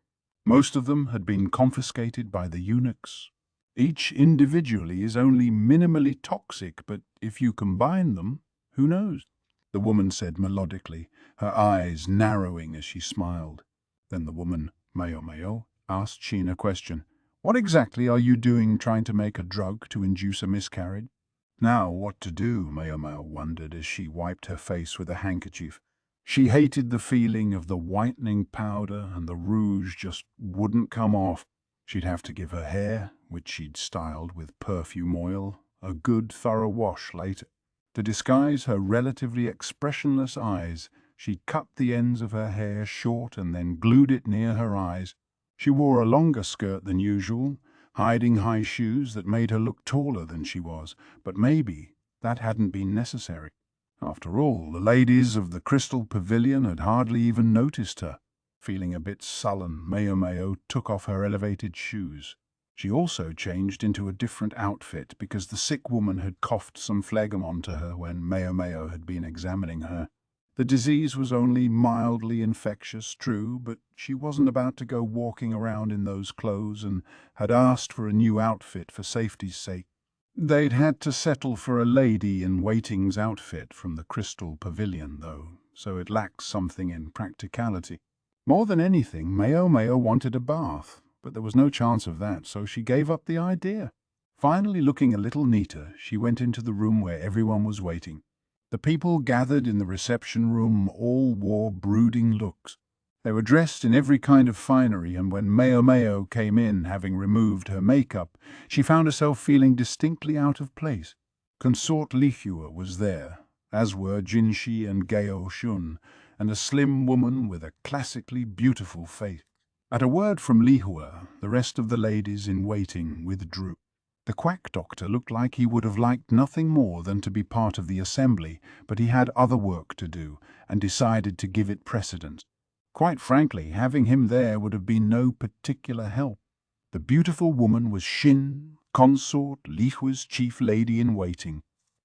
Most of them had been confiscated by the eunuchs. Each individually is only minimally toxic, but if you combine them, who knows? The woman said melodically, her eyes narrowing as she smiled. Then the woman, Maomao, asked Shin a question. What exactly are you doing, trying to make a drug to induce a miscarriage? Now what to do, Maomao wondered as she wiped her face with a handkerchief. She hated the feeling of the whitening powder, and the rouge just wouldn't come off. She'd have to give her hair, which she'd styled with perfume oil, a good thorough wash later. To disguise her relatively expressionless eyes, she'd cut the ends of her hair short and then glued it near her eyes. She wore a longer skirt than usual, hiding high shoes that made her look taller than she was, but maybe that hadn't been necessary. After all, the ladies of the Crystal Pavilion had hardly even noticed her. Feeling a bit sullen, Maomao took off her elevated shoes. She also changed into a different outfit because the sick woman had coughed some phlegm onto her when Maomao had been examining her. The disease was only mildly infectious, true, but she wasn't about to go walking around in those clothes and had asked for a new outfit for safety's sake. They'd had to settle for a lady-in-waiting's outfit from the Crystal Pavilion, though, so it lacked something in practicality. More than anything, Maomao wanted a bath, but there was no chance of that, so she gave up the idea. Finally, looking a little neater, she went into the room where everyone was waiting. The people gathered in the reception room all wore brooding looks. They were dressed in every kind of finery, and when Maomao came in, having removed her makeup, she found herself feeling distinctly out of place. Consort Lihua was there, as were Jinshi and Gao Shun, and a slim woman with a classically beautiful face. At a word from Lihua, the rest of the ladies in waiting withdrew. The quack doctor looked like he would have liked nothing more than to be part of the assembly, but he had other work to do, and decided to give it precedence. Quite frankly, having him there would have been no particular help. The beautiful woman was Shin, Consort Lihua's chief lady-in-waiting.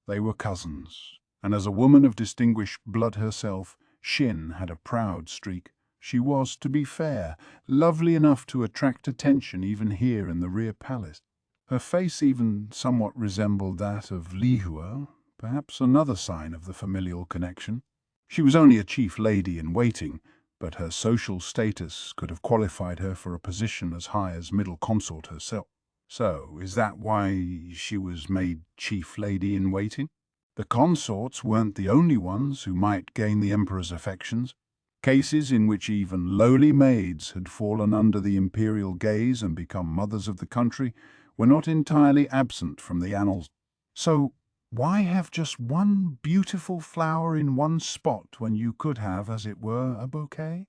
They were cousins, and as a woman of distinguished blood herself, Shin had a proud streak. She was, to be fair, lovely enough to attract attention even here in the rear palace. Her face even somewhat resembled that of Lihua, perhaps another sign of the familial connection. She was only a chief lady-in-waiting, but her social status could have qualified her for a position as high as middle consort herself. So, is that why she was made chief lady-in-waiting? The consorts weren't the only ones who might gain the emperor's affections. Cases in which even lowly maids had fallen under the imperial gaze and become mothers of the country were not entirely absent from the annals. So, why have just one beautiful flower in one spot when you could have, as it were, a bouquet?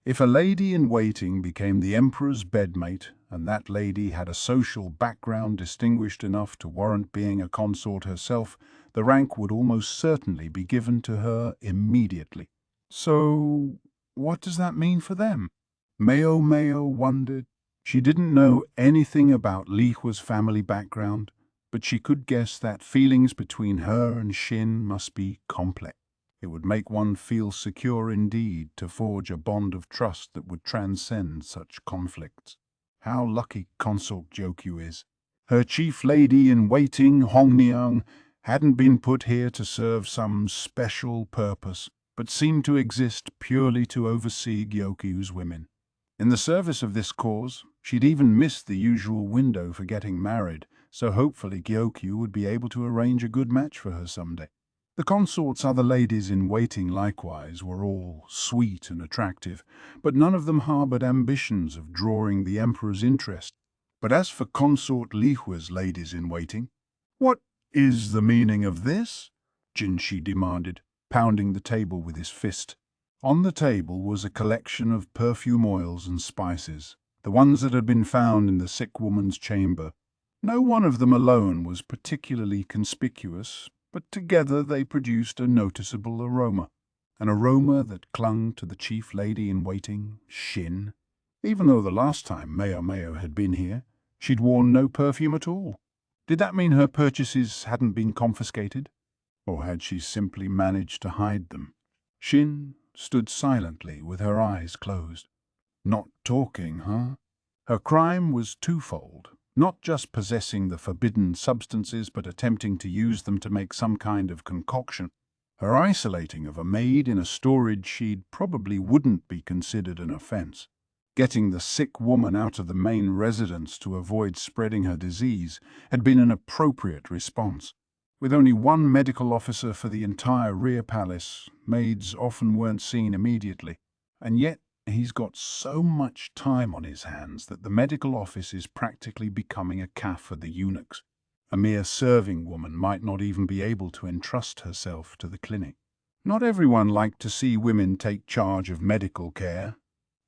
If a lady-in-waiting became the emperor's bedmate, and that lady had a social background distinguished enough to warrant being a consort herself, the rank would almost certainly be given to her immediately. So, what does that mean for them? Maomao wondered. She didn't know anything about Lihua's family background, but she could guess that feelings between her and Shin must be complex. It would make one feel secure indeed to forge a bond of trust that would transcend such conflicts. How lucky Consort Gyokyu is. Her chief lady-in-waiting, Hongniang, hadn't been put here to serve some special purpose, but seemed to exist purely to oversee Gyokyu's women. In the service of this cause, she'd even missed the usual window for getting married, so hopefully Gyokyu would be able to arrange a good match for her someday. The consort's other ladies-in-waiting likewise were all sweet and attractive, but none of them harbored ambitions of drawing the emperor's interest. But as for Consort Lihua's ladies-in-waiting, "What is the meaning of this?" Jinshi demanded, pounding the table with his fist. On the table was a collection of perfume oils and spices, the ones that had been found in the sick woman's chamber. No one of them alone was particularly conspicuous, but together they produced a noticeable aroma, an aroma that clung to the chief lady-in-waiting, Shin. Even though the last time Maomao had been here, she'd worn no perfume at all. Did that mean her purchases hadn't been confiscated? Or had she simply managed to hide them? Shin stood silently with her eyes closed. Not talking, huh? Her crime was twofold. Not just possessing the forbidden substances, but attempting to use them to make some kind of concoction. Her isolating of a maid in a storage shed probably wouldn't be considered an offense. Getting the sick woman out of the main residence to avoid spreading her disease had been an appropriate response. With only one medical officer for the entire rear palace, maids often weren't seen immediately. And yet, he's got so much time on his hands that the medical office is practically becoming a caff for the eunuchs. A mere serving woman might not even be able to entrust herself to the clinic. Not everyone liked to see women take charge of medical care.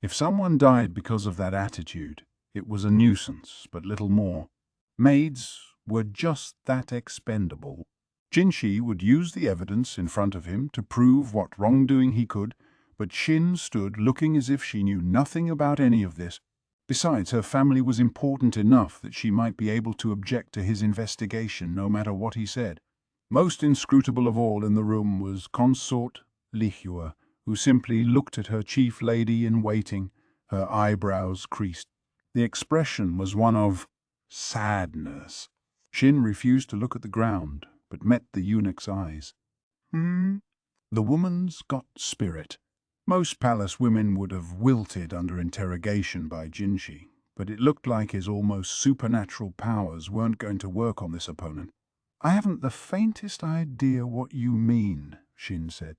If someone died because of that attitude, it was a nuisance, but little more. Maids were just that expendable. Jinshi would use the evidence in front of him to prove what wrongdoing he could, but Shin stood looking as if she knew nothing about any of this. Besides, her family was important enough that she might be able to object to his investigation no matter what he said. Most inscrutable of all in the room was Consort Lihua, who simply looked at her chief lady-in-waiting, her eyebrows creased. The expression was one of sadness. Shin refused to look at the ground, but met the eunuch's eyes. The woman's got spirit. Most palace women would have wilted under interrogation by Jinshi, but it looked like his almost supernatural powers weren't going to work on this opponent. "I haven't the faintest idea what you mean," Shin said.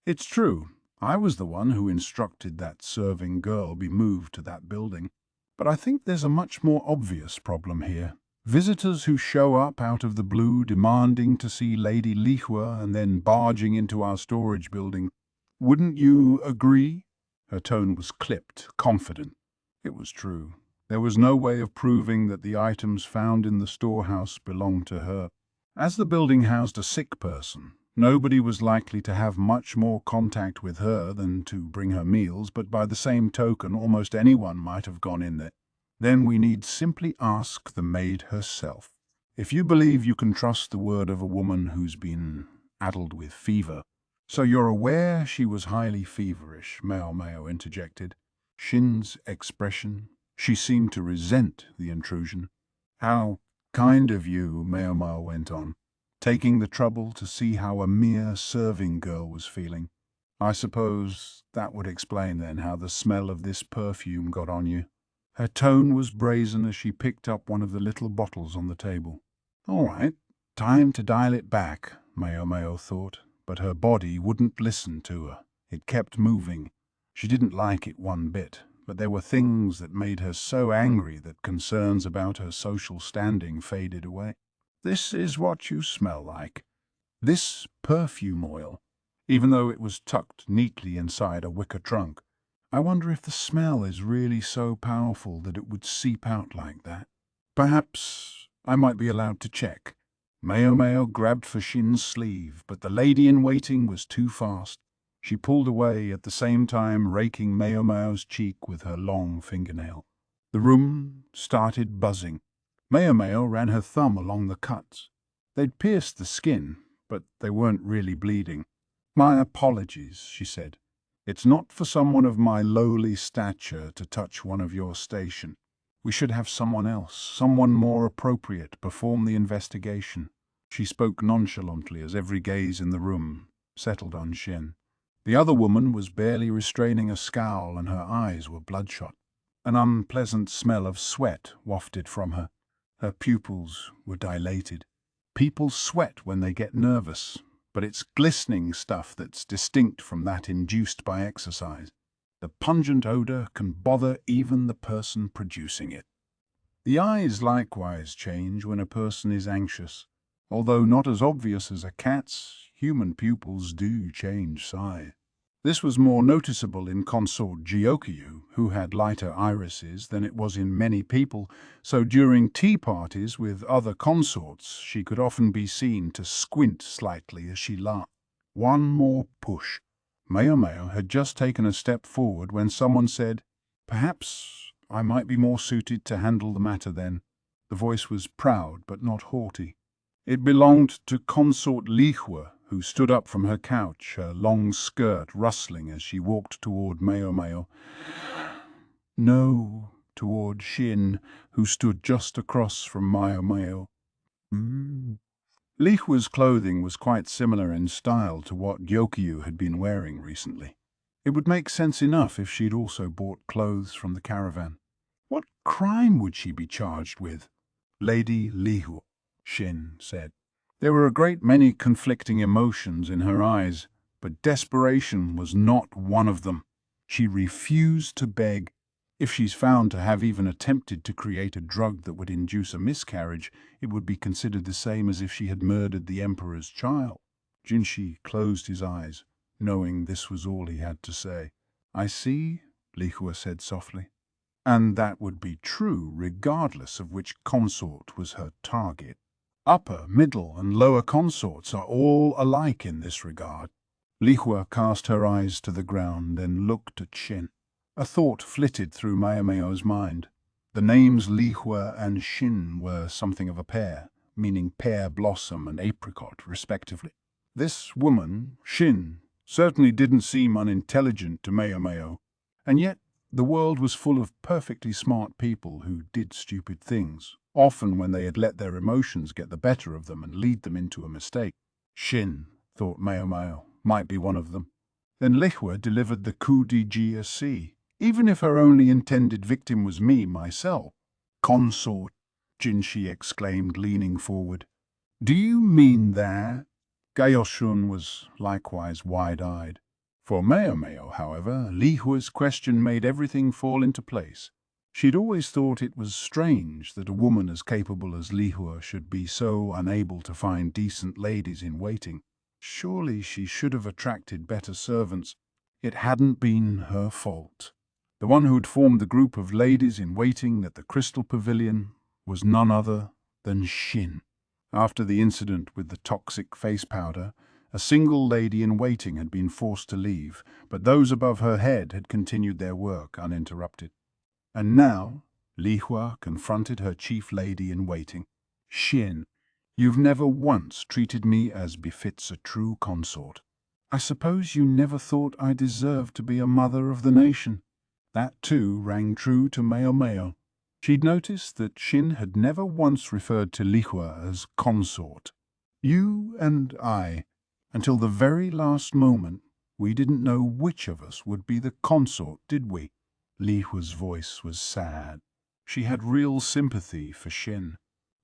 "It's true. I was the one who instructed that serving girl be moved to that building. But I think there's a much more obvious problem here. Visitors who show up out of the blue demanding to see Lady Lihua and then barging into our storage building. Wouldn't you agree?" Her tone was clipped, confident. It was true. There was no way of proving that the items found in the storehouse belonged to her. As the building housed a sick person, nobody was likely to have much more contact with her than to bring her meals, but by the same token, almost anyone might have gone in there. Then we need simply ask the maid herself. If you believe you can trust the word of a woman who's been addled with fever. "So you're aware she was highly feverish," Maomao interjected. Shin's expression, she seemed to resent the intrusion. "How kind of you," Maomao went on, taking the trouble to see how a mere serving girl was feeling. "I suppose that would explain then how the smell of this perfume got on you." Her tone was brazen as she picked up one of the little bottles on the table. "All right, time to dial it back," Maomao thought, but her body wouldn't listen to her. It kept moving. She didn't like it one bit, but there were things that made her so angry that concerns about her social standing faded away. "This is what you smell like. This perfume oil," even though it was tucked neatly inside a wicker trunk. "I wonder if the smell is really so powerful that it would seep out like that. Perhaps I might be allowed to check." Maomao grabbed for Shin's sleeve, but the lady-in-waiting was too fast. She pulled away, at the same time raking Maomao's cheek with her long fingernail. The room started buzzing. Maomao ran her thumb along the cuts. They'd pierced the skin, but they weren't really bleeding. "My apologies," she said. "It's not for someone of my lowly stature to touch one of your station. We should have someone else, someone more appropriate, perform the investigation." She spoke nonchalantly as every gaze in the room settled on Shin. The other woman was barely restraining a scowl, and her eyes were bloodshot. An unpleasant smell of sweat wafted from her. Her pupils were dilated. People sweat when they get nervous, but it's glistening stuff that's distinct from that induced by exercise. The pungent odor can bother even the person producing it. The eyes likewise change when a person is anxious. Although not as obvious as a cat's, human pupils do change size. This was more noticeable in consort Gyokyu, who had lighter irises than it was in many people, so during tea parties with other consorts she could often be seen to squint slightly as she laughed. One more push. Maomao had just taken a step forward when someone said, "Perhaps I might be more suited to handle the matter then." The voice was proud but not haughty. It belonged to consort Lihua, who stood up from her couch, her long skirt rustling as she walked toward Maomao. No, toward Shin, who stood just across from Maomao. Lihua's clothing was quite similar in style to what Gyokyu had been wearing recently. It would make sense enough if she'd also bought clothes from the caravan. What crime would she be charged with? "Lady Lihua," Shin said. There were a great many conflicting emotions in her eyes, but desperation was not one of them. She refused to beg. If she's found to have even attempted to create a drug that would induce a miscarriage, it would be considered the same as if she had murdered the Emperor's child. Jinshi closed his eyes, knowing this was all he had to say. "I see," Lihua said softly. And that would be true regardless of which consort was her target. Upper, middle, and lower consorts are all alike in this regard. Lihua cast her eyes to the ground, then looked at Shin. A thought flitted through Maomao's mind. The names Lihua and Shin were something of a pair, meaning pear blossom and apricot, respectively. This woman, Shin, certainly didn't seem unintelligent to Maomao, and yet the world was full of perfectly smart people who did stupid things, often when they had let their emotions get the better of them and lead them into a mistake. Shin, thought Maomao, might be one of them. Then Lihua delivered the coup de GSC, even if her only intended victim was me, myself. "Consort," Jinshi exclaimed, leaning forward. "Do you mean that?" Gaoshun was likewise wide-eyed. For Maomao, however, Lihua's question made everything fall into place. She'd always thought it was strange that a woman as capable as Lihua should be so unable to find decent ladies in waiting. Surely she should have attracted better servants. It hadn't been her fault. The one who'd formed the group of ladies in waiting at the Crystal Pavilion was none other than Shin. After the incident with the toxic face powder, a single lady in waiting had been forced to leave, but those above her head had continued their work uninterrupted. And now, Lihua confronted her chief lady in waiting. "Shin, you've never once treated me as befits a true consort. I suppose you never thought I deserved to be a mother of the nation." That, too, rang true to Maomao. She'd noticed that Shin had never once referred to Lihua as consort. "You and I, until the very last moment, we didn't know which of us would be the consort, did we?" Lihua's voice was sad. She had real sympathy for Shin.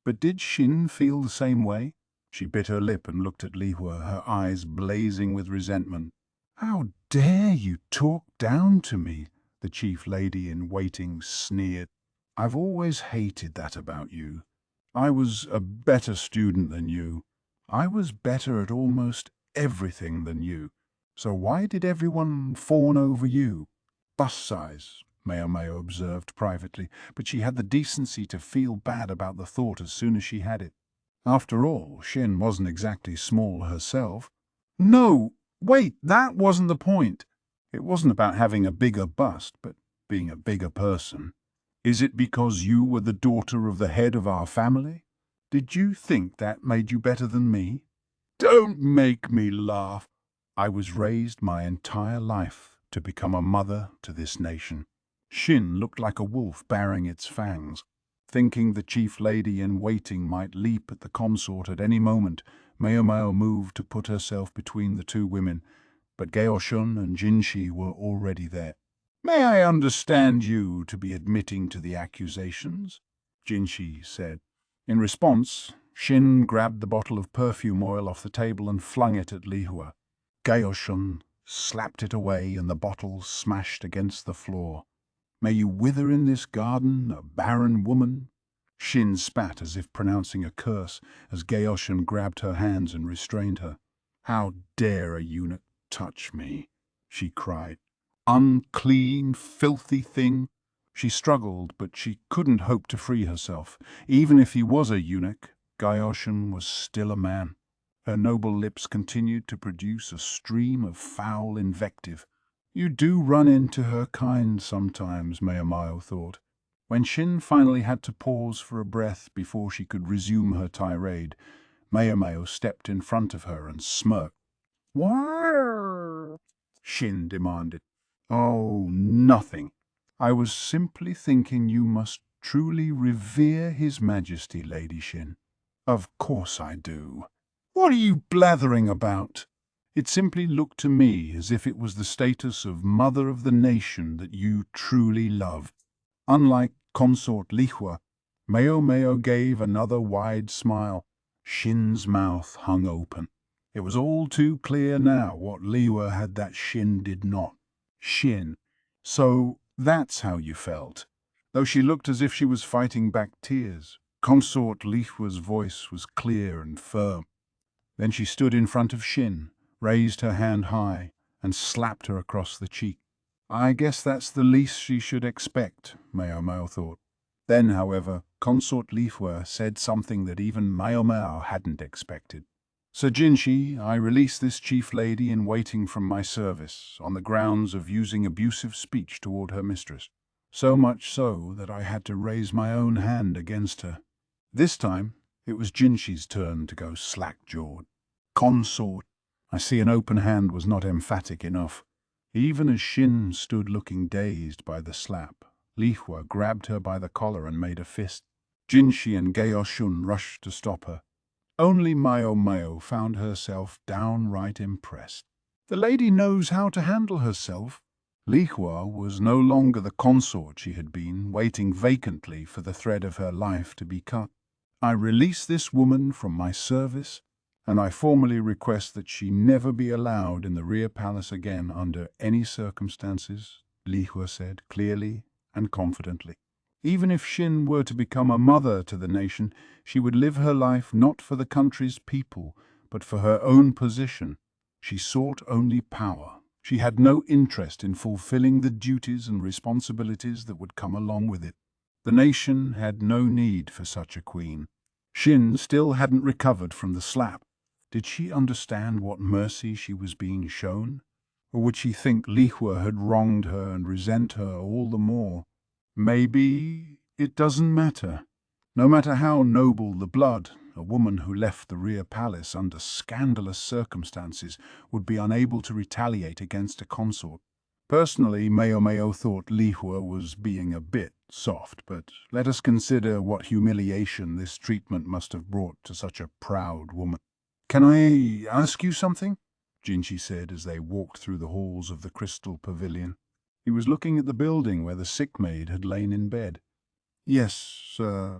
But did Shin feel the same way? She bit her lip and looked at Lihua, her eyes blazing with resentment. "How dare you talk down to me?" the chief lady in waiting sneered. "I've always hated that about you. I was a better student than you. I was better at almost everything than you. So why did everyone fawn over you?" "Bust size," Maomao observed privately, but she had the decency to feel bad about the thought as soon as she had it. After all, Shin wasn't exactly small herself. "No, wait, that wasn't the point. It wasn't about having a bigger bust, but being a bigger person. Is it because you were the daughter of the head of our family? Did you think that made you better than me? Don't make me laugh. I was raised my entire life to become a mother to this nation. Shin looked like a wolf baring its fangs. Thinking the chief lady in waiting might leap at the consort at any moment, Maomao moved to put herself between the two women, but Gaoshun and Jinshi were already there. May I understand you to be admitting to the accusations? Jinshi said. In response, Shin grabbed the bottle of perfume oil off the table and flung it at Lihua. Gaoshun slapped it away and the bottle smashed against the floor. May you wither in this garden, a barren woman? Shin spat as if pronouncing a curse as Gaoshun grabbed her hands and restrained her. How dare a eunuch touch me? She cried. Unclean, filthy thing. She struggled, but she couldn't hope to free herself. Even if he was a eunuch, Gaoshun was still a man. Her noble lips continued to produce a stream of foul invective. You do run into her kind sometimes, Maomao thought. When Shin finally had to pause for a breath before she could resume her tirade, Maomao stepped in front of her and smirked. What? Shin demanded. Oh, nothing. I was simply thinking you must truly revere His Majesty, Lady Shin. Of course I do. What are you blathering about? It simply looked to me as if it was the status of Mother of the Nation that you truly loved. Unlike consort Lihua, Maomao gave another wide smile. Shin's mouth hung open. It was all too clear now what Lihua had that Shin did not. Shin. So that's how you felt. Though she looked as if she was fighting back tears, consort Lihua's voice was clear and firm. Then she stood in front of Shin, raised her hand high, and slapped her across the cheek. I guess that's the least she should expect, Maomao thought. Then, however, consort Lihua said something that even Maomao hadn't expected. Sir Jinshi, I release this chief lady in waiting from my service on the grounds of using abusive speech toward her mistress. So much so that I had to raise my own hand against her. This time, it was Jinshi's turn to go slack-jawed. Consort. I see an open hand was not emphatic enough. Even as Shin stood looking dazed by the slap, Lihua grabbed her by the collar and made a fist. Jinshi and Gaoshun rushed to stop her. Only Maomao found herself downright impressed. The lady knows how to handle herself. Lihua was no longer the consort she had been, waiting vacantly for the thread of her life to be cut. I release this woman from my service, and I formally request that she never be allowed in the rear palace again under any circumstances, Lihua said clearly and confidently. Even if Shin were to become a mother to the nation, she would live her life not for the country's people, but for her own position. She sought only power. She had no interest in fulfilling the duties and responsibilities that would come along with it. The nation had no need for such a queen. Shin still hadn't recovered from the slap. Did she understand what mercy she was being shown? Or would she think Lihua had wronged her and resent her all the more? Maybe it doesn't matter. No matter how noble the blood, a woman who left the rear palace under scandalous circumstances would be unable to retaliate against a consort. Personally, Maomao thought Lihua was being a bit soft, but let us consider what humiliation this treatment must have brought to such a proud woman. Can I ask you something? Jinshi said as they walked through the halls of the Crystal Pavilion. He was looking at the building where the sick maid had lain in bed. Yes, sir.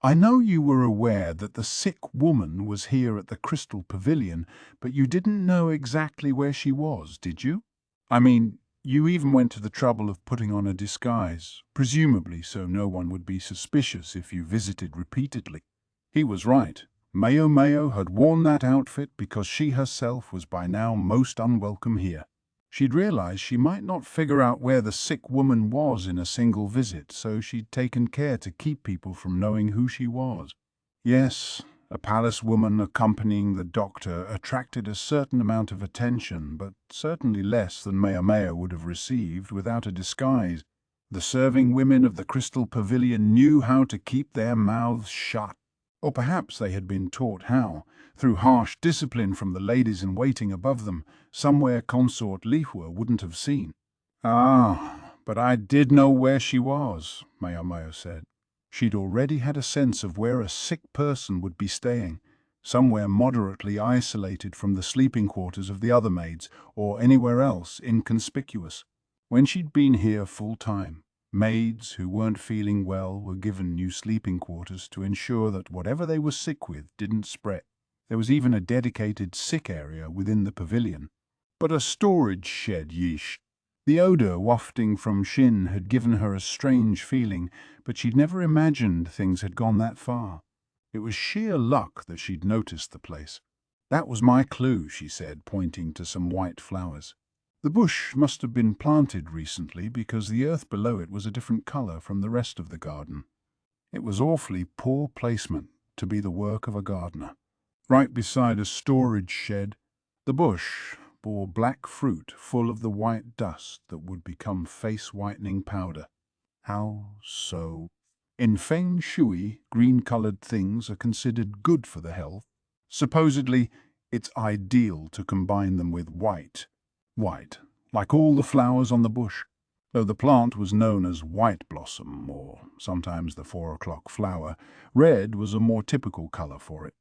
I know you were aware that the sick woman was here at the Crystal Pavilion, but you didn't know exactly where she was, did you? I mean, you even went to the trouble of putting on a disguise, presumably so no one would be suspicious if you visited repeatedly. He was right. Maomao had worn that outfit because she herself was by now most unwelcome here. She'd realized she might not figure out where the sick woman was in a single visit, so she'd taken care to keep people from knowing who she was. Yes, a palace woman accompanying the doctor attracted a certain amount of attention, but certainly less than Maomao would have received without a disguise. The serving women of the Crystal Pavilion knew how to keep their mouths shut. Or perhaps they had been taught how, through harsh discipline from the ladies-in-waiting above them, somewhere Consort Lihua wouldn't have seen. "Ah, but I did know where she was," Maomao said. She'd already had a sense of where a sick person would be staying, somewhere moderately isolated from the sleeping quarters of the other maids, or anywhere else inconspicuous. When she'd been here full-time, maids who weren't feeling well were given new sleeping quarters to ensure that whatever they were sick with didn't spread. There was even a dedicated sick area within the pavilion. But a storage shed, yeesh. The odor wafting from Shin had given her a strange feeling, but she'd never imagined things had gone that far. It was sheer luck that she'd noticed the place. "That was my clue," she said, pointing to some white flowers. "The bush must have been planted recently because the earth below it was a different color from the rest of the garden. It was awfully poor placement to be the work of a gardener." Right beside a storage shed, the bush bore black fruit full of the white dust that would become face-whitening powder. How so? In Feng Shui, green-colored things are considered good for the health. Supposedly, it's ideal to combine them with white, like all the flowers on the bush. Though the plant was known as white blossom, or sometimes the 4 o'clock flower, red was a more typical color for it.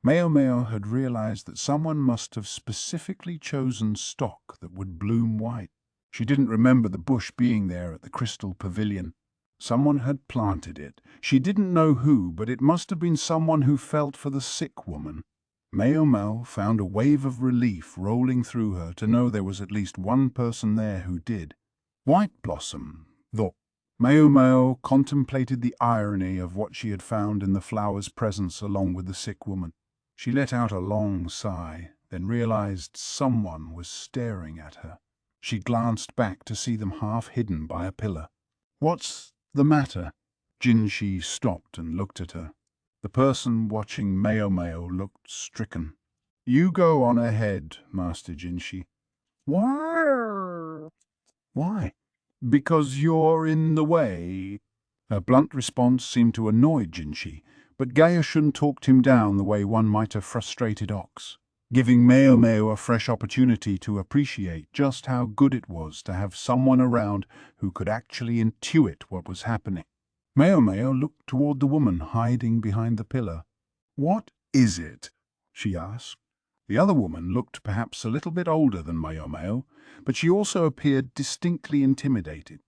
Maomao had realized that someone must have specifically chosen stock that would bloom white. She didn't remember the bush being there at the Crystal Pavilion. Someone had planted it. She didn't know who, but it must have been someone who felt for the sick woman. Maomao found a wave of relief rolling through her to know there was at least one person there who did. White blossom, though. Maomao contemplated the irony of what she had found in the flower's presence along with the sick woman. She let out a long sigh, then realized someone was staring at her. She glanced back to see them half hidden by a pillar. "What's the matter?" Jinshi stopped and looked at her. The person watching Maomao looked stricken. "You go on ahead, Master Jinshi." "Why?" "Why?" "Because you're in the way." Her blunt response seemed to annoy Jinshi, but Gaoshun talked him down the way one might a frustrated ox, giving Maomao a fresh opportunity to appreciate just how good it was to have someone around who could actually intuit what was happening. Maomao looked toward the woman hiding behind the pillar. "What is it?" she asked. The other woman looked perhaps a little bit older than Maomao, but she also appeared distinctly intimidated.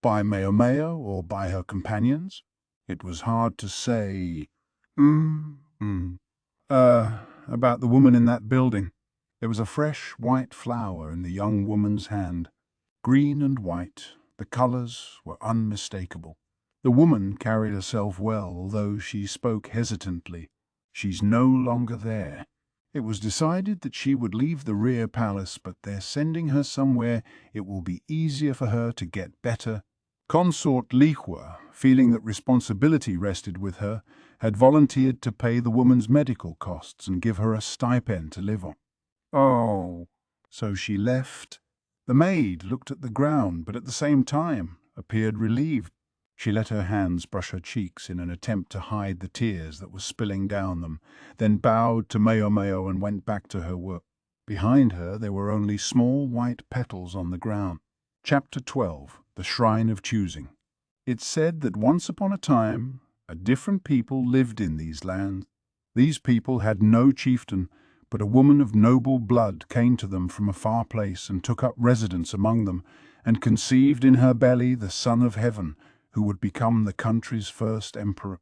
By Maomao or by her companions? It was hard to say. About the woman in that building." There was a fresh white flower in the young woman's hand. Green and white, the colors were unmistakable. The woman carried herself well, although she spoke hesitantly. "She's no longer there. It was decided that she would leave the rear palace, but they're sending her somewhere it will be easier for her to get better." Consort Lihua, feeling that responsibility rested with her, had volunteered to pay the woman's medical costs and give her a stipend to live on. "Oh." "So she left?" The maid looked at the ground, but at the same time appeared relieved. She let her hands brush her cheeks in an attempt to hide the tears that were spilling down them, then bowed to Maomao and went back to her work. Behind her there were only small white petals on the ground. Chapter 12. The Shrine of Choosing. It said that once upon a time, a different people lived in these lands. These people had no chieftain, but a woman of noble blood came to them from a far place and took up residence among them, and conceived in her belly the Son of Heaven, who would become the country's first emperor.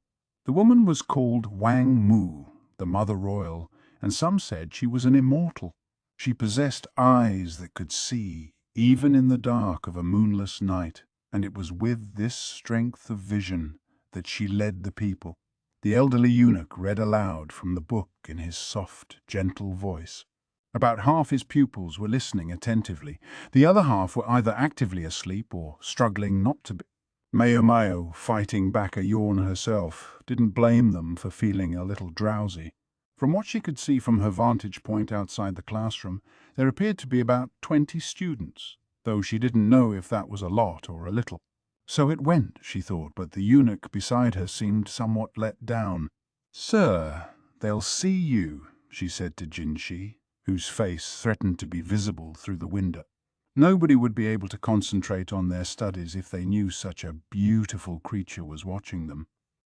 The woman was called Wang Mu, the Mother Royal, and some said she was an immortal. She possessed eyes that could see, even in the dark of a moonless night, and it was with this strength of vision that she led the people. The elderly eunuch read aloud from the book in his soft, gentle voice. About half his pupils were listening attentively. The other half were either actively asleep or struggling not to be. Maomao, fighting back a yawn herself, didn't blame them for feeling a little drowsy. From what she could see from her vantage point outside the classroom, there appeared to be about 20 students, though she didn't know if that was a lot or a little. So it went, she thought, but the eunuch beside her seemed somewhat let down. "Sir, they'll see you," she said to Jinshi, whose face threatened to be visible through the window. Nobody would be able to concentrate on their studies if they knew such a beautiful creature was watching them.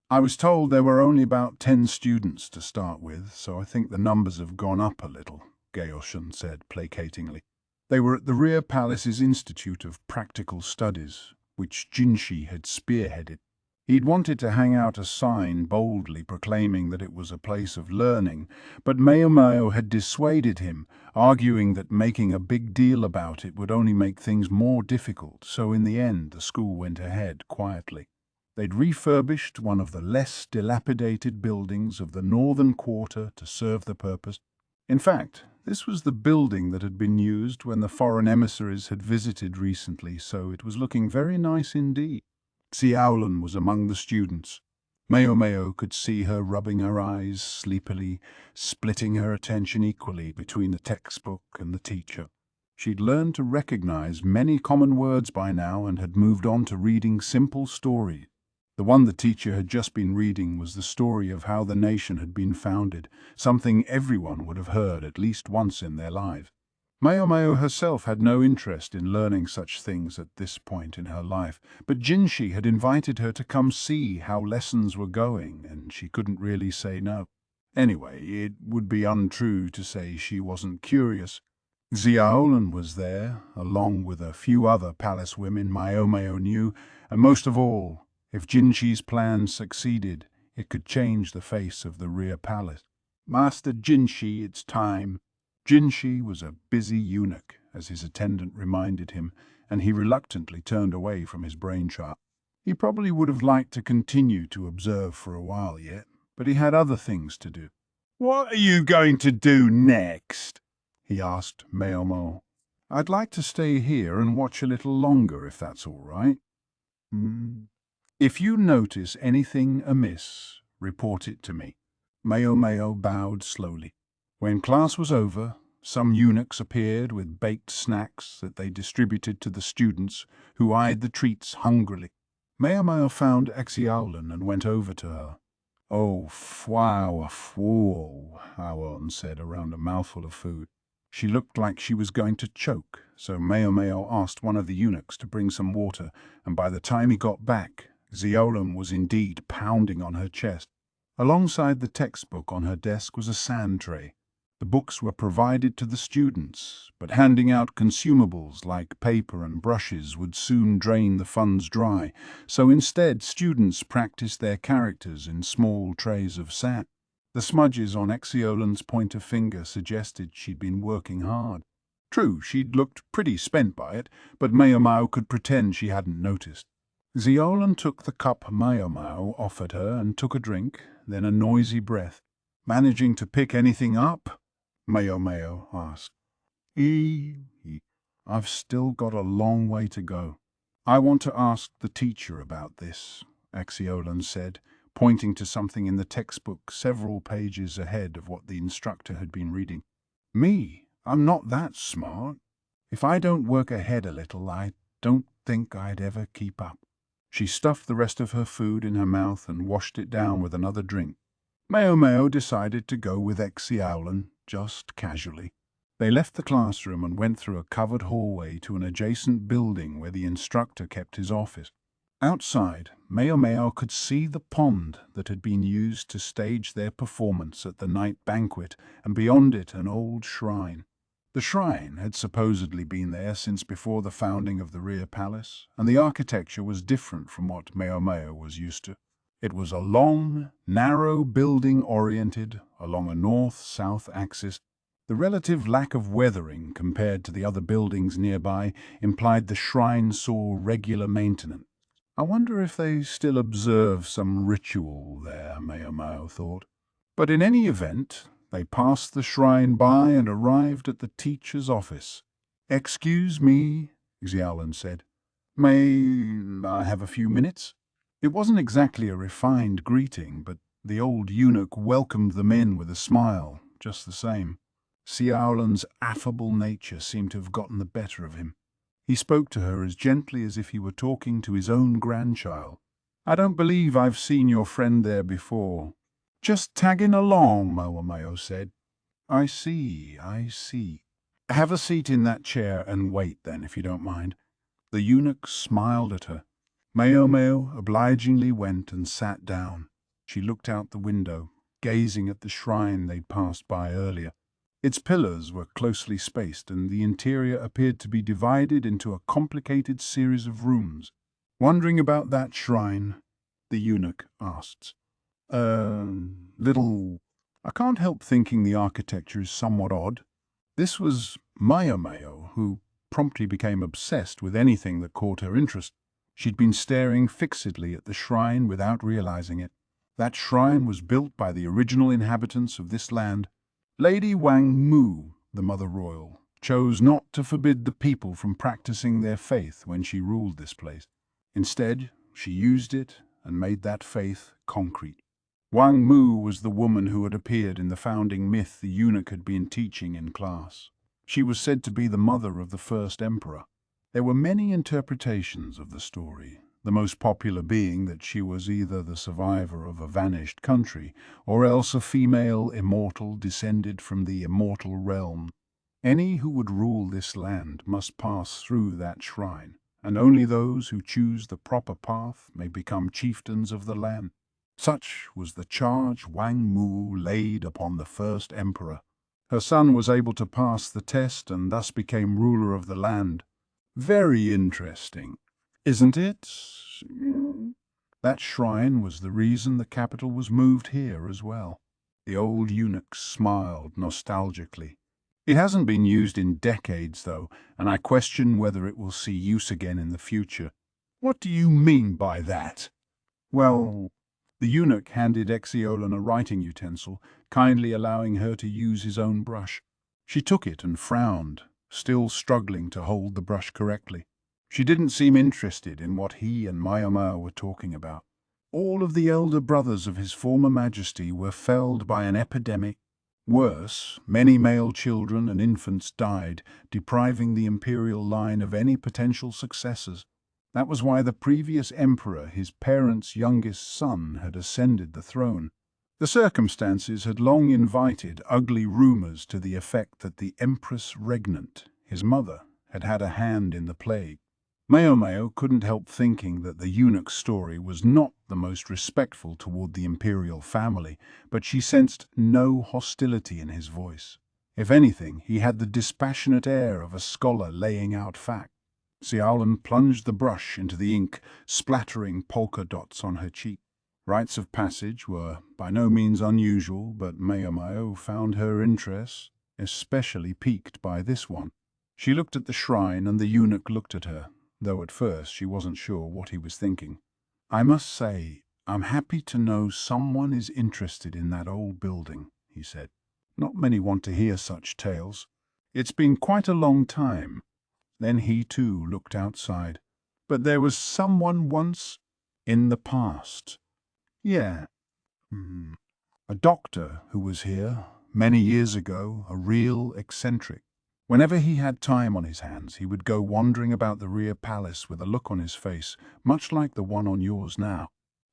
"I was told there were only about 10 students to start with, so I think the numbers have gone up a little," Gaoshan said placatingly. They were at the rear palace's Institute of Practical Studies, which Jinshi had spearheaded. He'd wanted to hang out a sign boldly proclaiming that it was a place of learning, but Maomao had dissuaded him, arguing that making a big deal about it would only make things more difficult, so in the end the school went ahead quietly. They'd refurbished one of the less dilapidated buildings of the northern quarter to serve the purpose. In fact, this was the building that had been used when the foreign emissaries had visited recently, so it was looking very nice indeed. Xiaolin was among the students. Maomao could see her rubbing her eyes sleepily, splitting her attention equally between the textbook and the teacher. She'd learned to recognize many common words by now and had moved on to reading simple stories. The one the teacher had just been reading was the story of how the nation had been founded, something everyone would have heard at least once in their lives. Maomao herself had no interest in learning such things at this point in her life, but Jinshi had invited her to come see how lessons were going, and she couldn't really say no. Anyway, it would be untrue to say she wasn't curious. Xiaolin was there, along with a few other palace women Maomao knew, and most of all, if Jinshi's plan succeeded, it could change the face of the rear palace. "Master Jinshi, it's time." Jinshi was a busy eunuch, as his attendant reminded him, and he reluctantly turned away from his brain chart. He probably would have liked to continue to observe for a while yet, but he had other things to do. "What are you going to do next?" he asked Maomao. "I'd like to stay here and watch a little longer, if that's all right." "If you notice anything amiss, report it to me." Maomao bowed slowly. When class was over, some eunuchs appeared with baked snacks that they distributed to the students, who eyed the treats hungrily. Maomao found Xiaolin and went over to her. "Oh, flower, fool," Howon said around a mouthful of food. She looked like she was going to choke, so Maomao asked one of the eunuchs to bring some water, and by the time he got back, Xiaolin was indeed pounding on her chest. Alongside the textbook on her desk was a sand tray. The books were provided to the students, but handing out consumables like paper and brushes would soon drain the funds dry, so instead students practiced their characters in small trays of sand. The smudges on Xiolin's pointer finger suggested she'd been working hard. True, she'd looked pretty spent by it, but Maomao could pretend she hadn't noticed. Xiaolin took the cup Maomao offered her and took a drink, then a noisy breath. "Managing to pick anything up?" Maomao asked. "I've still got a long way to go. I want to ask the teacher about this," Xiaolin said, pointing to something in the textbook several pages ahead of what the instructor had been reading. "Me? I'm not that smart. If I don't work ahead a little, I don't think I'd ever keep up." She stuffed the rest of her food in her mouth and washed it down with another drink. Maomao decided to go with Xiaolin, just casually. They left the classroom and went through a covered hallway to an adjacent building where the instructor kept his office. Outside, Maomao could see the pond that had been used to stage their performance at the night banquet, and beyond it an old shrine. The shrine had supposedly been there since before the founding of the rear palace, and the architecture was different from what Maomao was used to. It was a long, narrow building oriented along a north-south axis. The relative lack of weathering compared to the other buildings nearby implied the shrine saw regular maintenance. I wonder if they still observe some ritual there, Maomao thought. But in any event, they passed the shrine by and arrived at the teacher's office. "Excuse me," Xiaolin said. "May I have a few minutes?" It wasn't exactly a refined greeting, but the old eunuch welcomed them in with a smile, just the same. Xiaolin's affable nature seemed to have gotten the better of him. He spoke to her as gently as if he were talking to his own grandchild. "I don't believe I've seen your friend there before." "Just tagging along," Maomao said. "I see, I see. Have a seat in that chair and wait then, if you don't mind." The eunuch smiled at her. Maomao obligingly went and sat down. She looked out the window, gazing at the shrine they'd passed by earlier. Its pillars were closely spaced, and the interior appeared to be divided into a complicated series of rooms. "Wondering about that shrine?" the eunuch asked. Little. I can't help thinking the architecture is somewhat odd." This was Maomao, who promptly became obsessed with anything that caught her interest. She'd been staring fixedly at the shrine without realizing it. That shrine was built by the original inhabitants of this land. Lady Wang Mu, the Mother Royal, chose not to forbid the people from practicing their faith when she ruled this place. Instead, she used it and made that faith concrete. Wang Mu was the woman who had appeared in the founding myth the eunuch had been teaching in class. She was said to be the mother of the first emperor. There were many interpretations of the story, the most popular being that she was either the survivor of a vanished country or else a female immortal descended from the immortal realm. Any who would rule this land must pass through that shrine, and only those who choose the proper path may become chieftains of the land. Such was the charge Wang Mu laid upon the first emperor. Her son was able to pass the test and thus became ruler of the land. Very interesting, isn't it? That shrine was the reason the capital was moved here as well. The old eunuch smiled nostalgically. "It hasn't been used in decades, though, and I question whether it will see use again in the future." "What do you mean by that?" "Well," the eunuch handed Exiolan a writing utensil, kindly allowing her to use his own brush. She took it and frowned, still struggling to hold the brush correctly. She didn't seem interested in what he and Maomao were talking about. All of the elder brothers of his former Majesty were felled by an epidemic. Worse, many male children and infants died, depriving the imperial line of any potential successors. That was why the previous emperor, his parents' youngest son, had ascended the throne. The circumstances had long invited ugly rumors to the effect that the Empress regnant, his mother, had had a hand in the plague. Maomao couldn't help thinking that the eunuch's story was not the most respectful toward the imperial family, but she sensed no hostility in his voice. If anything, he had the dispassionate air of a scholar laying out facts. Xiaolan plunged the brush into the ink, splattering polka dots on her cheek. Rites of passage were by no means unusual, but Maomao found her interest especially piqued by this one. She looked at the shrine and the eunuch looked at her, though at first she wasn't sure what he was thinking. "I must say, I'm happy to know someone is interested in that old building," he said. "Not many want to hear such tales. It's been quite a long time." Then he too looked outside. "But there was someone once in the past." "Yeah. A doctor who was here many years ago, a real eccentric. Whenever he had time on his hands, he would go wandering about the rear palace with a look on his face, much like the one on yours now."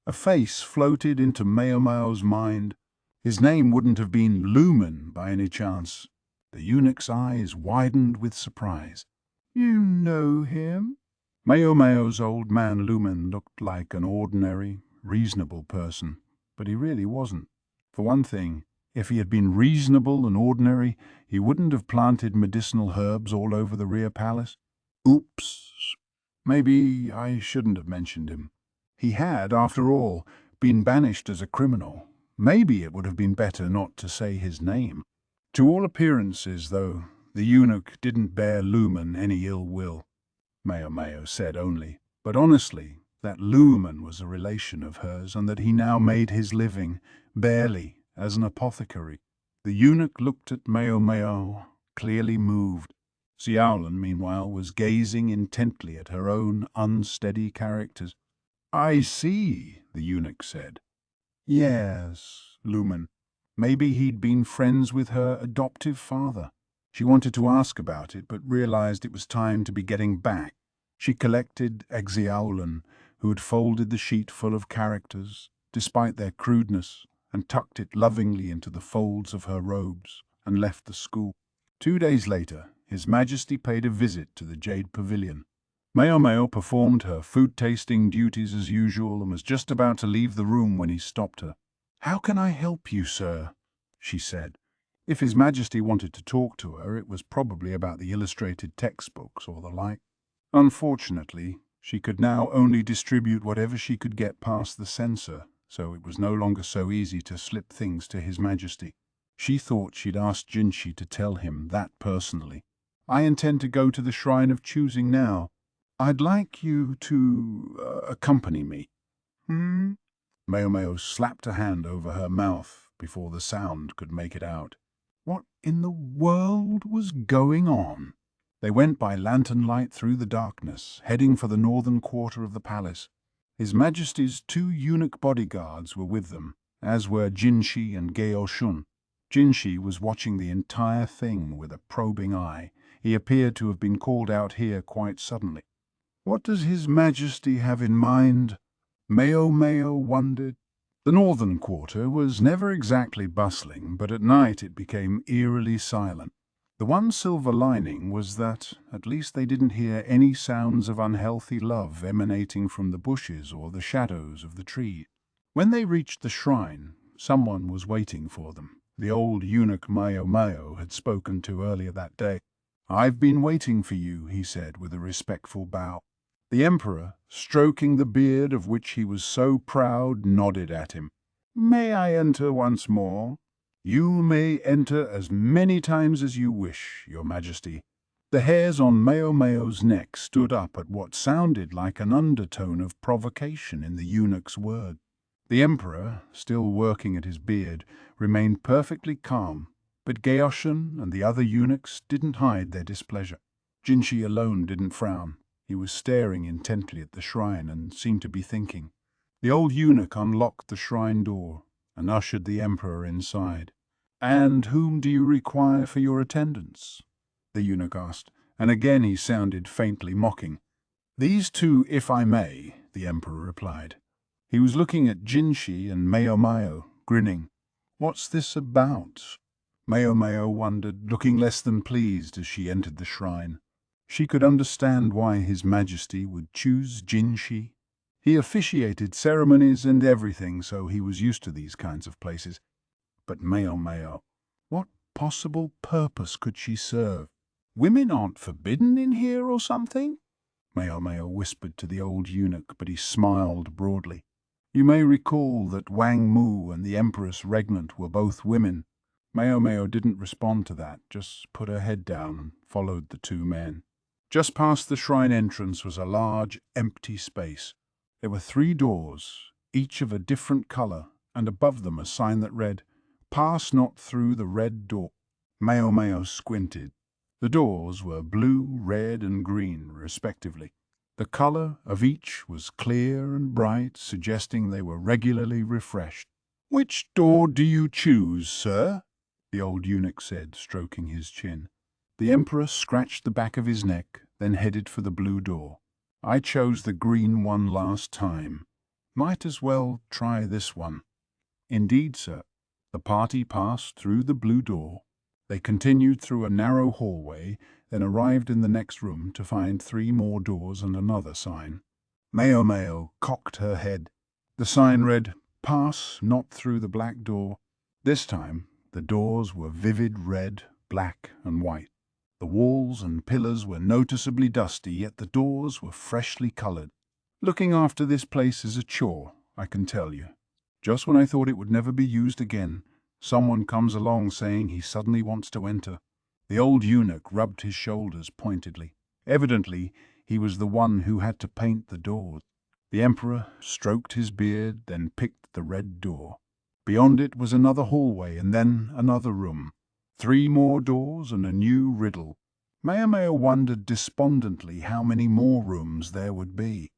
A face floated into Maomao's mind. His name wouldn't have been Lumen by any chance. The eunuch's eyes widened with surprise. "You know him?" Maomao's old man Lumen looked like an ordinary, reasonable person, but he really wasn't. For one thing, if he had been reasonable and ordinary, he wouldn't have planted medicinal herbs all over the rear palace. Oops. Maybe I shouldn't have mentioned him. He had, after all, been banished as a criminal. Maybe it would have been better not to say his name. To all appearances, though, the eunuch didn't bear Lumen any ill will. Maomao said only, but honestly, that Lumen was a relation of hers and that he now made his living, barely, as an apothecary. The eunuch looked at Maomao, clearly moved. Xiaolan, meanwhile, was gazing intently at her own unsteady characters. "I see," the eunuch said. "Yes, Lumen. Maybe he'd been friends with her adoptive father." She wanted to ask about it, but realized it was time to be getting back. She collected Exiaulan, who had folded the sheet full of characters, despite their crudeness, and tucked it lovingly into the folds of her robes, and left the school. 2 days later, His Majesty paid a visit to the Jade Pavilion. Maomao performed her food-tasting duties as usual and was just about to leave the room when he stopped her. "How can I help you, sir?" she said. If His Majesty wanted to talk to her, it was probably about the illustrated textbooks or the like. Unfortunately, she could now only distribute whatever she could get past the censor, so it was no longer so easy to slip things to His Majesty. She thought she'd asked Jinshi to tell him that personally. "I intend to go to the Shrine of Choosing now. I'd like you to accompany me." Maomao slapped a hand over her mouth before the sound could make it out. What in the world was going on? They went by lantern light through the darkness, heading for the northern quarter of the palace. His Majesty's 2 eunuch bodyguards were with them, as were Jinshi and Geoshun. Jinshi was watching the entire thing with a probing eye. He appeared to have been called out here quite suddenly. What does His Majesty have in mind? Maomao wondered. The northern quarter was never exactly bustling, but at night it became eerily silent. The one silver lining was that at least they didn't hear any sounds of unhealthy love emanating from the bushes or the shadows of the trees. When they reached the shrine, someone was waiting for them. The old eunuch Maomao had spoken to earlier that day. "I've been waiting for you," he said with a respectful bow. The Emperor, stroking the beard of which he was so proud, nodded at him. "May I enter once more?" "You may enter as many times as you wish, Your Majesty." The hairs on Maomao's neck stood up at what sounded like an undertone of provocation in the eunuch's word. The Emperor, still working at his beard, remained perfectly calm, but Geoshen and the other eunuchs didn't hide their displeasure. Jinshi alone didn't frown. He was staring intently at the shrine and seemed to be thinking. The old eunuch unlocked the shrine door and ushered the Emperor inside. "And whom do you require for your attendance?" the eunuch asked, and again he sounded faintly mocking. "These 2, if I may," the Emperor replied. He was looking at Jinshi and Maomao, grinning. "What's this about?" Maomao wondered, looking less than pleased as she entered the shrine. She could understand why His Majesty would choose Jinshi. He officiated ceremonies and everything, so he was used to these kinds of places. But Maomao, what possible purpose could she serve? "Women aren't forbidden in here or something?" Maomao whispered to the old eunuch, but he smiled broadly. "You may recall that Wang Mu and the Empress Regnant were both women." Maomao didn't respond to that, just put her head down and followed the 2 men. Just past the shrine entrance was a large, empty space. There were 3 doors, each of a different color, and above them a sign that read, "Pass not through the red door." Maomao squinted. The doors were blue, red, and green, respectively. The color of each was clear and bright, suggesting they were regularly refreshed. "Which door do you choose, sir?" the old eunuch said, stroking his chin. The Emperor scratched the back of his neck, then headed for the blue door. "I chose the green one last time. Might as well try this one." "Indeed, sir." The party passed through the blue door. They continued through a narrow hallway, then arrived in the next room to find 3 more doors and another sign. Maomao cocked her head. The sign read, "Pass not through the black door." This time, the doors were vivid red, black, and white. The walls and pillars were noticeably dusty, yet the doors were freshly colored. "Looking after this place is a chore, I can tell you. Just when I thought it would never be used again, someone comes along saying he suddenly wants to enter." The old eunuch rubbed his shoulders pointedly. Evidently, he was the one who had to paint the doors. The Emperor stroked his beard, then picked the red door. Beyond it was another hallway and then another room. 3 more doors and a new riddle. Maomao wondered despondently how many more rooms there would be.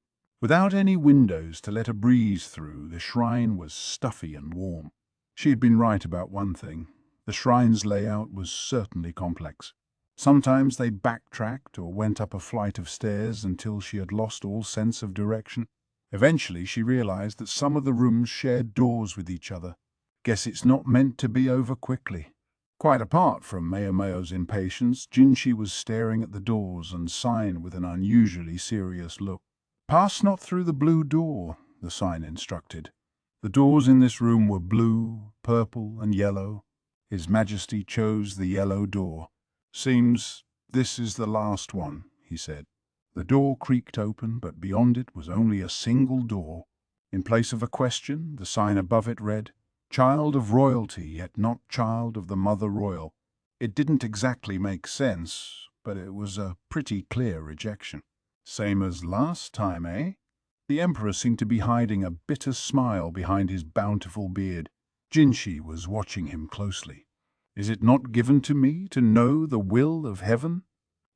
Without any windows to let a breeze through, the shrine was stuffy and warm. She had been right about one thing. The shrine's layout was certainly complex. Sometimes they backtracked or went up a flight of stairs until she had lost all sense of direction. Eventually she realized that some of the rooms shared doors with each other. Guess it's not meant to be over quickly. Quite apart from Maomao's impatience, Jinshi was staring at the doors and sign with an unusually serious look. "Pass not through the blue door," the sign instructed. The doors in this room were blue, purple, and yellow. His Majesty chose the yellow door. "Seems this is the last one," he said. The door creaked open, but beyond it was only a single door. In place of a question, the sign above it read, "Child of royalty, yet not child of the mother royal." It didn't exactly make sense, but it was a pretty clear rejection. Same as last time, eh? The Emperor seemed to be hiding a bitter smile behind his bountiful beard. Jinshi was watching him closely. "Is it not given to me to know the will of heaven?"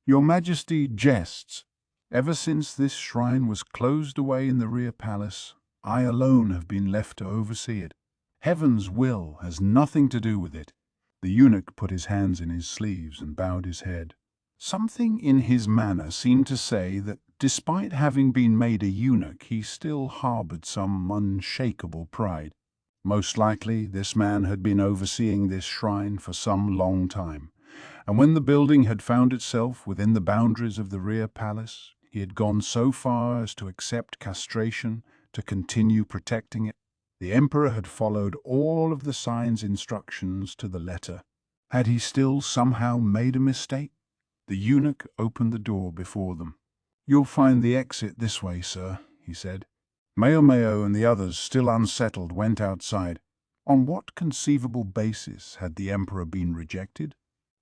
"Your Majesty jests. Ever since this shrine was closed away in the rear palace, I alone have been left to oversee it. Heaven's will has nothing to do with it." The eunuch put his hands in his sleeves and bowed his head. Something in his manner seemed to say that, despite having been made a eunuch, he still harbored some unshakable pride. Most likely, this man had been overseeing this shrine for some long time, and when the building had found itself within the boundaries of the rear palace, he had gone so far as to accept castration to continue protecting it. The Emperor had followed all of the sign's instructions to the letter. Had he still somehow made a mistake? The eunuch opened the door before them. "You'll find the exit this way, sir," he said. Maomao and the others, still unsettled, went outside. On what conceivable basis had the Emperor been rejected?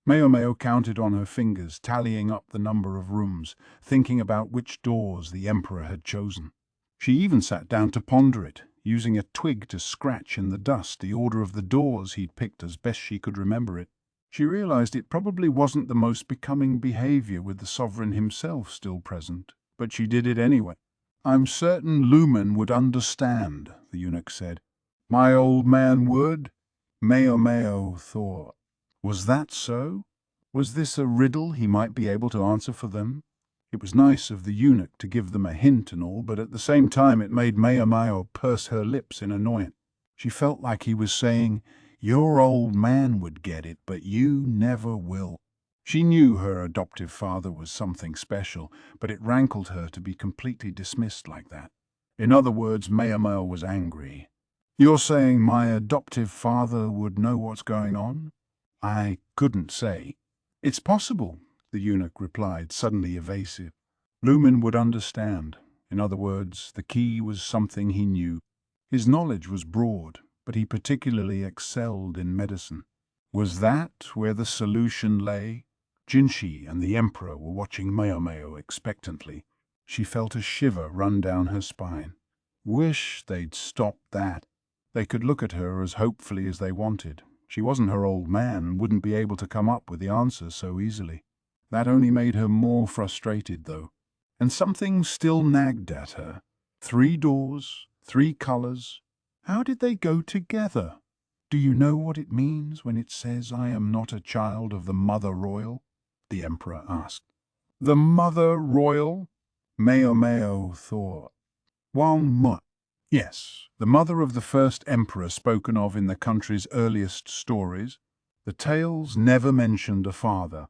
Maomao counted on her fingers, tallying up the number of rooms, thinking about which doors the Emperor had chosen. She even sat down to ponder it, using a twig to scratch in the dust the order of the doors he'd picked as best she could remember it. She realized it probably wasn't the most becoming behavior with the sovereign himself still present, but she did it anyway. "I'm certain Lumen would understand," the eunuch said. "My old man would," Maomao thought. Was that so? Was this a riddle he might be able to answer for them? It was nice of the eunuch to give them a hint and all, but at the same time it made Maomao purse her lips in annoyance. She felt like he was saying, "Your old man would get it, but you never will." She knew her adoptive father was something special, but it rankled her to be completely dismissed like that. In other words, Maomao was angry. "You're saying my adoptive father would know what's going on?" "I couldn't say." "It's possible," the eunuch replied, suddenly evasive. "Lumen would understand." In other words, the key was something he knew. His knowledge was broad, but he particularly excelled in medicine. Was that where the solution lay? Jinshi and the Emperor were watching Maomao expectantly. She felt a shiver run down her spine. Wish they'd stopped that. They could look at her as hopefully as they wanted. She wasn't her old man and wouldn't be able to come up with the answer so easily. That only made her more frustrated, though. And something still nagged at her. 3 doors, 3 colors. How did they go together? "Do you know what it means when it says I am not a child of the Mother Royal?" the Emperor asked. "The Mother Royal?" Maomao thought. "Wang. Yes, the mother of the first emperor spoken of in the country's earliest stories. The tales never mentioned a father.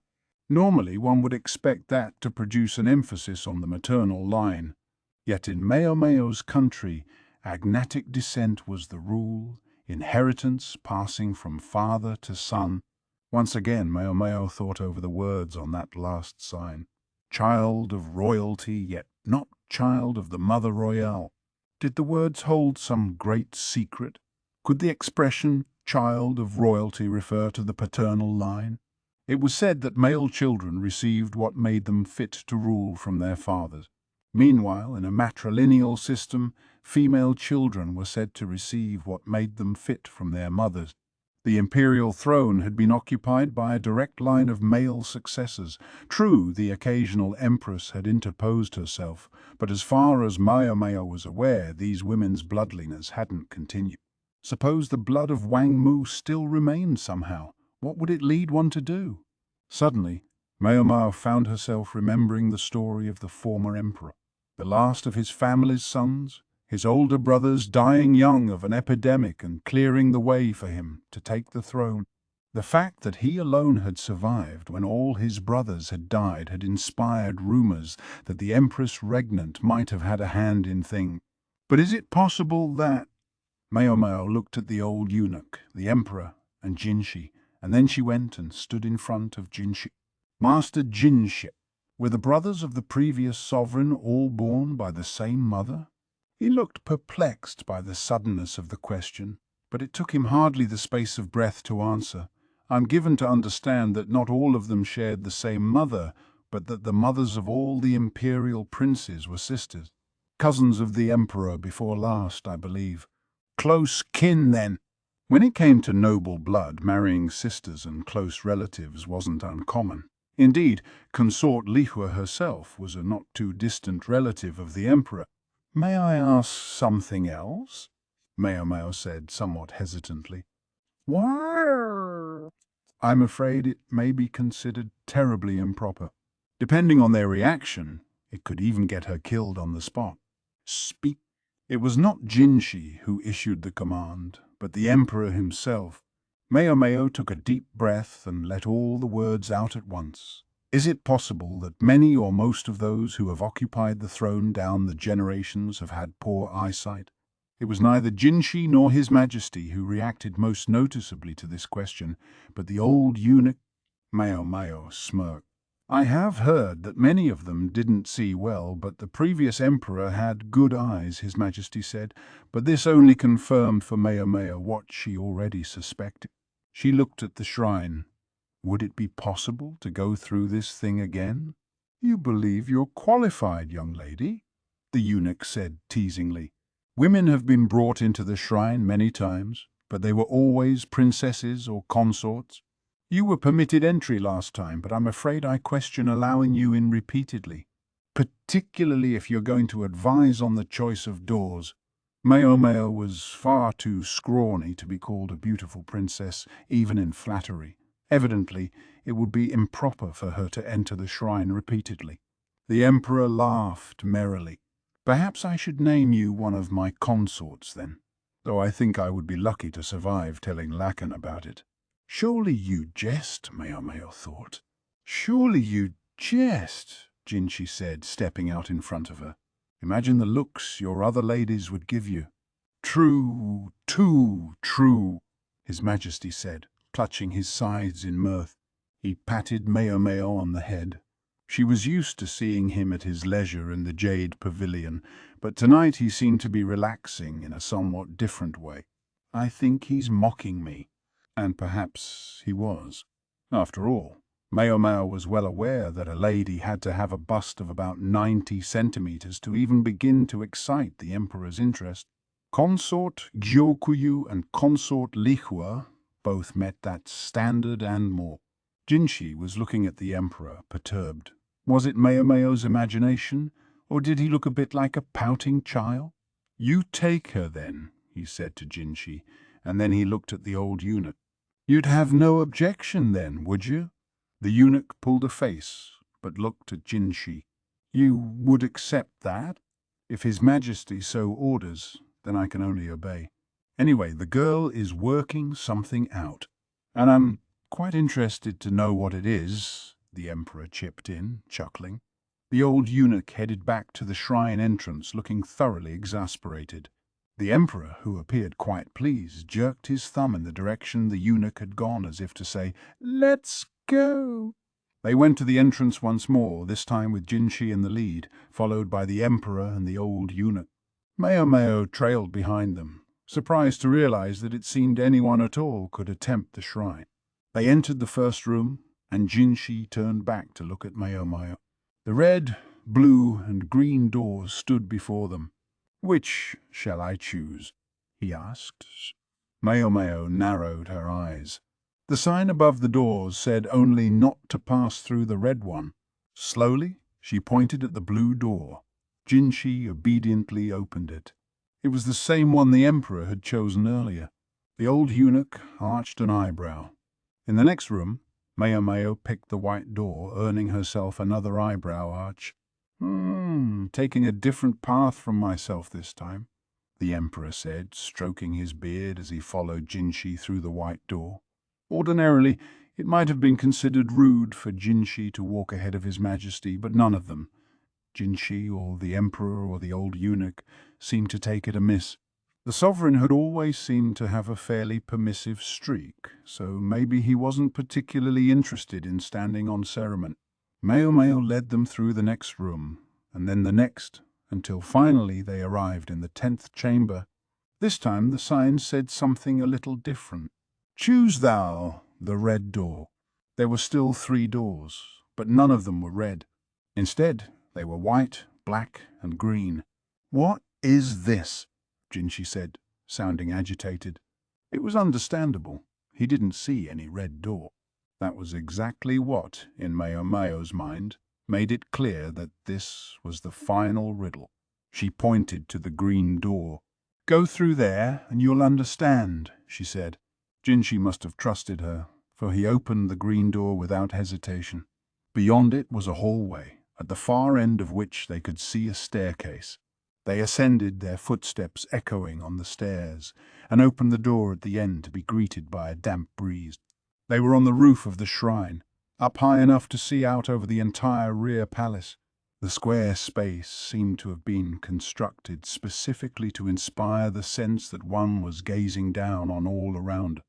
Normally one would expect that to produce an emphasis on the maternal line. Yet in Maomao's country, agnatic descent was the rule, inheritance passing from father to son. Once again Maomao thought over the words on that last sign. Child of royalty, yet not child of the Mother Royale. Did the words hold some great secret? Could the expression child of royalty refer to the paternal line? It was said that male children received what made them fit to rule from their fathers. Meanwhile, in a matrilineal system, female children were said to receive what made them fit from their mothers. The imperial throne had been occupied by a direct line of male successors. True, the occasional empress had interposed herself, but as far as Maomao was aware, these women's bloodliness hadn't continued. Suppose the blood of Wang Mu still remained somehow, what would it lead one to do? Suddenly, Maomao found herself remembering the story of the former emperor, the last of his family's sons, his older brothers dying young of an epidemic and clearing the way for him to take the throne. The fact that he alone had survived when all his brothers had died had inspired rumors that the Empress regnant might have had a hand in things. But is it possible that... Maomao looked at the old eunuch, the emperor, and Jinshi, and then she went and stood in front of Jinshi. Master Jinshi, were the brothers of the previous sovereign all born by the same mother? He looked perplexed by the suddenness of the question, but it took him hardly the space of breath to answer. I'm given to understand that not all of them shared the same mother, but that the mothers of all the imperial princes were sisters. Cousins of the emperor before last, I believe. Close kin, then. When it came to noble blood, marrying sisters and close relatives wasn't uncommon. Indeed, consort Lihua herself was a not too distant relative of the emperor. May I ask something else? Maomao said somewhat hesitantly. What? I'm afraid it may be considered terribly improper. Depending on their reaction, it could even get her killed on the spot. Speak. It was not Jinshi who issued the command, but the emperor himself. Maomao took a deep breath and let all the words out at once. Is it possible that many or most of those who have occupied the throne down the generations have had poor eyesight? It was neither Jinshi nor His Majesty who reacted most noticeably to this question, but the old eunuch. Maomao smirked. I have heard that many of them didn't see well, but the previous emperor had good eyes, His Majesty said, but this only confirmed for Maomao what she already suspected. She looked at the shrine. Would it be possible to go through this thing again? You believe you're qualified, young lady? The eunuch said teasingly. Women have been brought into the shrine many times, but they were always princesses or consorts. You were permitted entry last time, but I'm afraid I question allowing you in repeatedly, particularly if you're going to advise on the choice of doors. Maomao was far too scrawny to be called a beautiful princess, even in flattery. Evidently, it would be improper for her to enter the shrine repeatedly. The emperor laughed merrily. Perhaps I should name you one of my consorts, then, though I think I would be lucky to survive telling Lacan about it. Surely you jest, Maomao thought. Surely you jest, Jinshi said, stepping out in front of her. Imagine the looks your other ladies would give you. True, too true, His Majesty said, clutching his sides in mirth. He patted Maomao on the head. She was used to seeing him at his leisure in the Jade Pavilion, but tonight he seemed to be relaxing in a somewhat different way. I think he's mocking me. And perhaps he was. After all, Maomao was well aware that a lady had to have a bust of about 90 centimeters to even begin to excite the emperor's interest. Consort Gyokuyu and Consort Lihua both met that standard and more. Jinshi was looking at the emperor, perturbed. Was it Maomao's imagination, or did he look a bit like a pouting child? You take her, then, he said to Jinshi, and then he looked at the old eunuch. You'd have no objection, then, would you? The eunuch pulled a face, but looked at Jinshi. You would accept that? If His Majesty so orders, then I can only obey. Anyway, the girl is working something out, and I'm quite interested to know what it is, the emperor chipped in, chuckling. The old eunuch headed back to the shrine entrance, looking thoroughly exasperated. The emperor, who appeared quite pleased, jerked his thumb in the direction the eunuch had gone, as if to say, "Let's go." They went to the entrance once more, this time with Jinshi in the lead, followed by the emperor and the old eunuch. Maomao trailed behind them, surprised to realize that it seemed anyone at all could attempt the shrine. They entered the first room, and Jinshi turned back to look at Maomao. The red, blue, and green doors stood before them. Which shall I choose? He asked. Maomao narrowed her eyes. The sign above the doors said only not to pass through the red one. Slowly, she pointed at the blue door. Jinshi obediently opened it. It was the same one the emperor had chosen earlier. The old eunuch arched an eyebrow. In the next room, Maomao picked the white door, earning herself another eyebrow arch. Taking a different path from myself this time, the Emperor said, stroking his beard as he followed Jinshi through the white door. Ordinarily, it might have been considered rude for Jinshi to walk ahead of His Majesty, but none of them, Jinshi or the Emperor or the old eunuch, seemed to take it amiss. The sovereign had always seemed to have a fairly permissive streak, so maybe he wasn't particularly interested in standing on ceremony. Maomao led them through the next room, and then the next, until finally they arrived in the 10th chamber. This time the sign said something a little different. "Choose thou the red door." There were still 3 doors, but none of them were red. Instead, they were white, black, and green. "What is this?" Jinshi said, sounding agitated. It was understandable. He didn't see any red door. That was exactly what, in Maomao's mind, made it clear that this was the final riddle. She pointed to the green door. "Go through there and you'll understand," she said. Jinshi must have trusted her, for he opened the green door without hesitation. Beyond it was a hallway, at the far end of which they could see a staircase. They ascended, their footsteps echoing on the stairs, and opened the door at the end to be greeted by a damp breeze. They were on the roof of the shrine, up high enough to see out over the entire rear palace. The square space seemed to have been constructed specifically to inspire the sense that one was gazing down on all around.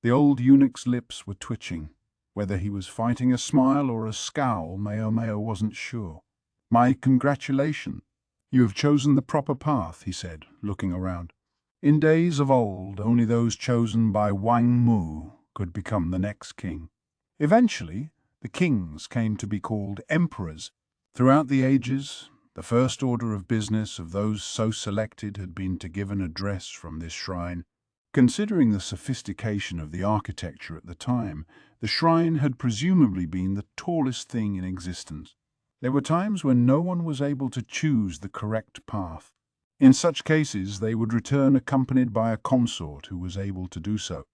The old eunuch's lips were twitching. Whether he was fighting a smile or a scowl, Maomao wasn't sure. "My congratulations. You have chosen the proper path," he said, looking around. "In days of old, only those chosen by Wang Mu could become the next king. Eventually, the kings came to be called emperors. Throughout the ages, the first order of business of those so selected had been to give an address from this shrine. Considering the sophistication of the architecture at the time, the shrine had presumably been the tallest thing in existence. There were times when no one was able to choose the correct path. In such cases, they would return accompanied by a consort who was able to do so.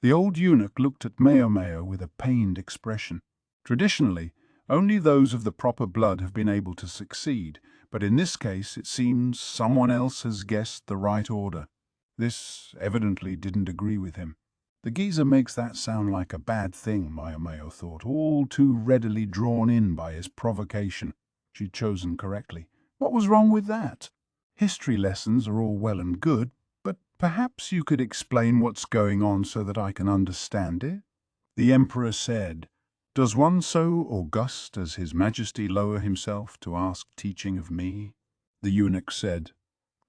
The old eunuch looked at Maomao with a pained expression. Traditionally, only those of the proper blood have been able to succeed, but in this case it seems someone else has guessed the right order. This evidently didn't agree with him. The geezer makes that sound like a bad thing, Maomao thought, all too readily drawn in by his provocation. She'd chosen correctly. What was wrong with that? History lessons are all well and good, but perhaps you could explain what's going on so that I can understand it? The Emperor said, "Does one so august as His Majesty lower himself to ask teaching of me?" The eunuch said.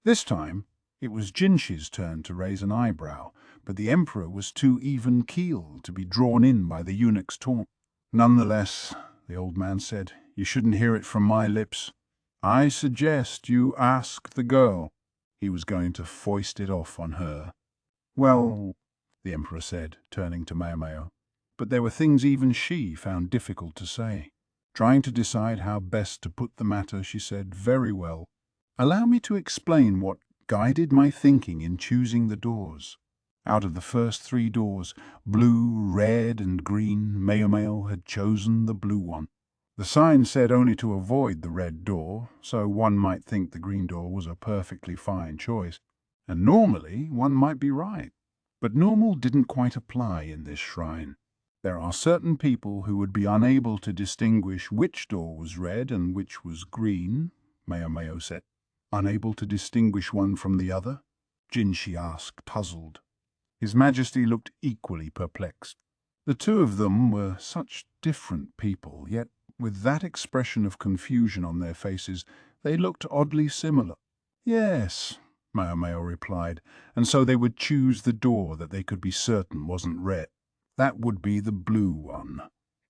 This time, it was Jinshi's turn to raise an eyebrow, but the Emperor was too even-keeled to be drawn in by the eunuch's taunt. "Nonetheless," the old man said, "you shouldn't hear it from my lips. I suggest you ask the girl." He was going to foist it off on her. "Well," the Emperor said, turning to Maomao, but there were things even she found difficult to say. Trying to decide how best to put the matter, she said, "Very well. Allow me to explain what guided my thinking in choosing the doors. Out of the first 3 doors, blue, red, and green, Maomao had chosen the blue one. The sign said only to avoid the red door, so one might think the green door was a perfectly fine choice. And normally one might be right. But normal didn't quite apply in this shrine. There are certain people who would be unable to distinguish which door was red and which was green, Maomao said. "Unable to distinguish one from the other?" Jinshi asked, puzzled. His Majesty looked equally perplexed. The two of them were such different people, yet with that expression of confusion on their faces, they looked oddly similar. "Yes," Maomao replied, "and so they would choose the door that they could be certain wasn't red. That would be the blue one.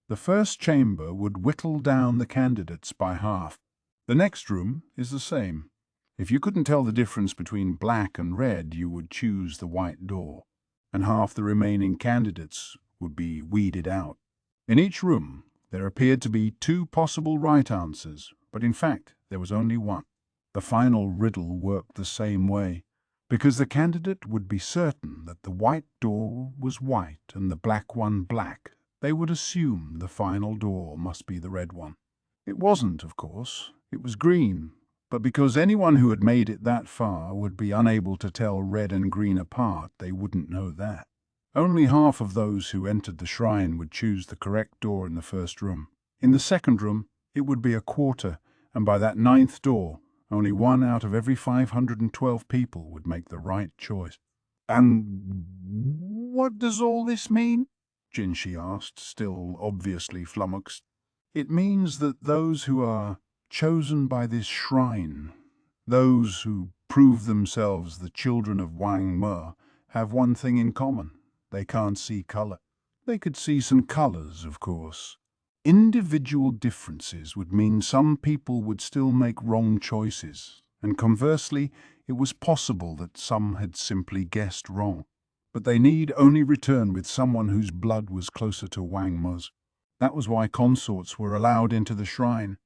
The first chamber would whittle down the candidates by half. The next room is the same. If you couldn't tell the difference between black and red, you would choose the white door, and half the remaining candidates would be weeded out. In each room, there appeared to be 2 possible right answers, but in fact, there was only one. The final riddle worked the same way, because the candidate would be certain that the white door was white and the black one black. They would assume the final door must be the red one. It wasn't, of course. It was green, but because anyone who had made it that far would be unable to tell red and green apart, they wouldn't know that. Only half of those who entered the shrine would choose the correct door in the first room. In the second room, it would be a quarter, and by that ninth door, only 1 out of every 512 people would make the right choice. "And what does all this mean?" Jinshi asked, still obviously flummoxed. "It means that those who are chosen by this shrine, those who prove themselves the children of Wang Me, have one thing in common. They can't see color. They could see some colors, of course. Individual differences would mean some people would still make wrong choices, and conversely, it was possible that some had simply guessed wrong. But they need only return with someone whose blood was closer to Wang Me's. That was why consorts were allowed into the shrine.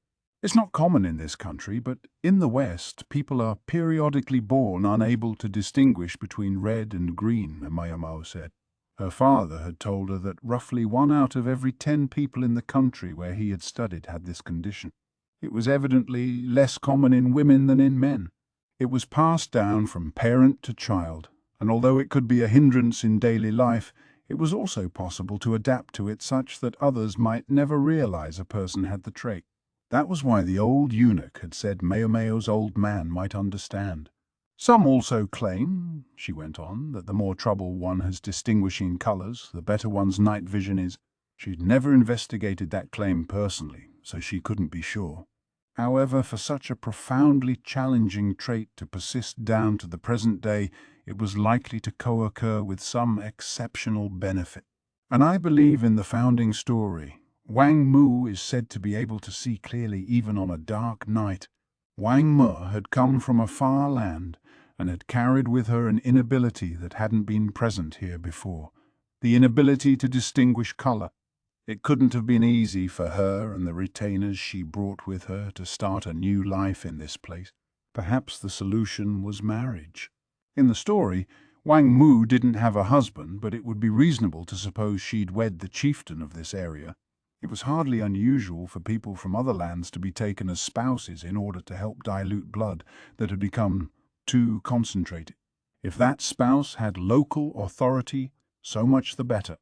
It's not common in this country, but in the West, people are periodically born unable to distinguish between red and green, Maomao said. Her father had told her that roughly 1 out of every 10 people in the country where he had studied had this condition. It was evidently less common in women than in men. It was passed down from parent to child, and although it could be a hindrance in daily life, it was also possible to adapt to it such that others might never realize a person had the trait. That was why the old eunuch had said Maomao's old man might understand. "Some also claim," she went on, "that the more trouble one has distinguishing colors, the better one's night vision is." She'd never investigated that claim personally, so she couldn't be sure. However, for such a profoundly challenging trait to persist down to the present day, it was likely to co-occur with some exceptional benefit. And I believe in the founding story. Wang Mu is said to be able to see clearly even on a dark night. Wang Me had come from a far land and had carried with her an inability that hadn't been present here before, the inability to distinguish color. It couldn't have been easy for her and the retainers she brought with her to start a new life in this place. Perhaps the solution was marriage. In the story, Wang Mu didn't have a husband, but it would be reasonable to suppose she'd wed the chieftain of this area. It was hardly unusual for people from other lands to be taken as spouses in order to help dilute blood that had become too concentrated. If that spouse had local authority, so much the better.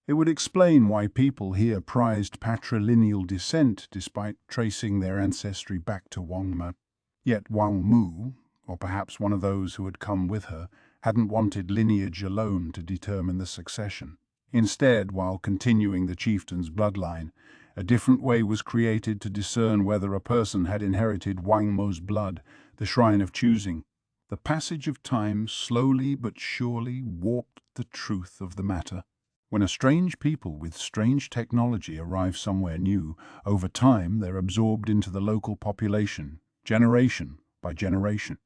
It would explain why people here prized patrilineal descent despite tracing their ancestry back to Wang Me. Yet Wang Mu, or perhaps one of those who had come with her, hadn't wanted lineage alone to determine the succession. Instead, while continuing the chieftain's bloodline, a different way was created to discern whether a person had inherited Wang Me's blood, the shrine of choosing. The passage of time slowly but surely warped the truth of the matter. When a strange people with strange technology arrive somewhere new, over time they're absorbed into the local population, generation by generation.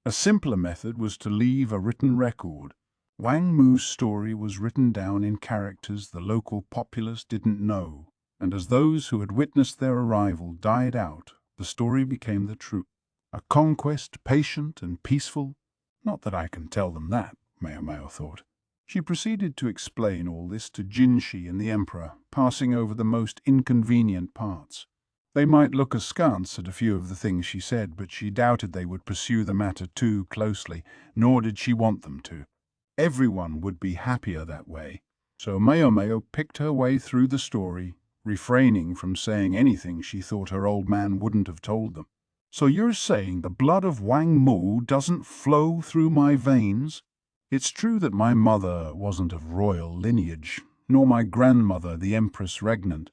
A simpler method was to leave a written record. Wang Mu's story was written down in characters the local populace didn't know, and as those who had witnessed their arrival died out, the story became the truth. A conquest patient and peaceful? Not that I can tell them that, Maomao thought. She proceeded to explain all this to Jinshi and the Emperor, passing over the most inconvenient parts. They might look askance at a few of the things she said, but she doubted they would pursue the matter too closely, nor did she want them to. Everyone would be happier that way. So Maomao picked her way through the story, refraining from saying anything she thought her old man wouldn't have told them. "So you're saying the blood of Wang Mu doesn't flow through my veins? It's true that my mother wasn't of royal lineage, nor my grandmother the Empress regnant."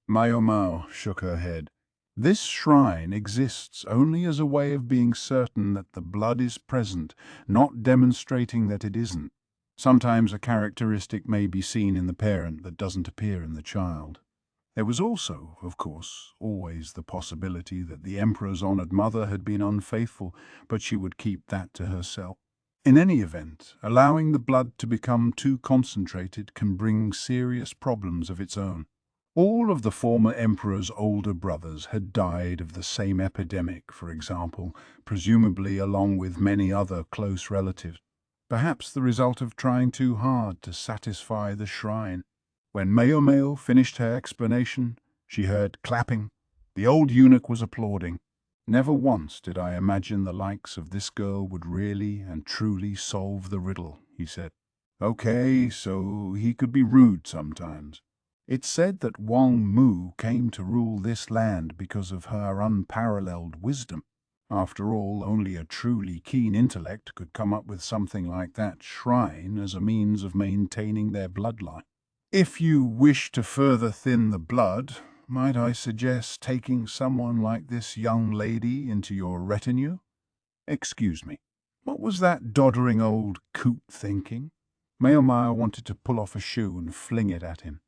Maomao shook her head. "This shrine exists only as a way of being certain that the blood is present, not demonstrating that it isn't. Sometimes a characteristic may be seen in the parent that doesn't appear in the child." There was also, of course, always the possibility that the Emperor's honored mother had been unfaithful, but she would keep that to herself. In any event, allowing the blood to become too concentrated can bring serious problems of its own. All of the former emperor's older brothers had died of the same epidemic, for example, presumably along with many other close relatives. Perhaps the result of trying too hard to satisfy the shrine. When Maomao finished her explanation, she heard clapping. The old eunuch was applauding. Never once did I imagine the likes of this girl would really and truly solve the riddle, he said. Okay, so he could be rude sometimes. It's said that Wang Mu came to rule this land because of her unparalleled wisdom. After all, only a truly keen intellect could come up with something like that shrine as a means of maintaining their bloodline. If you wish to further thin the blood, might I suggest taking someone like this young lady into your retinue? Excuse me, what was that doddering old coot thinking? Maomao wanted to pull off a shoe and fling it at him.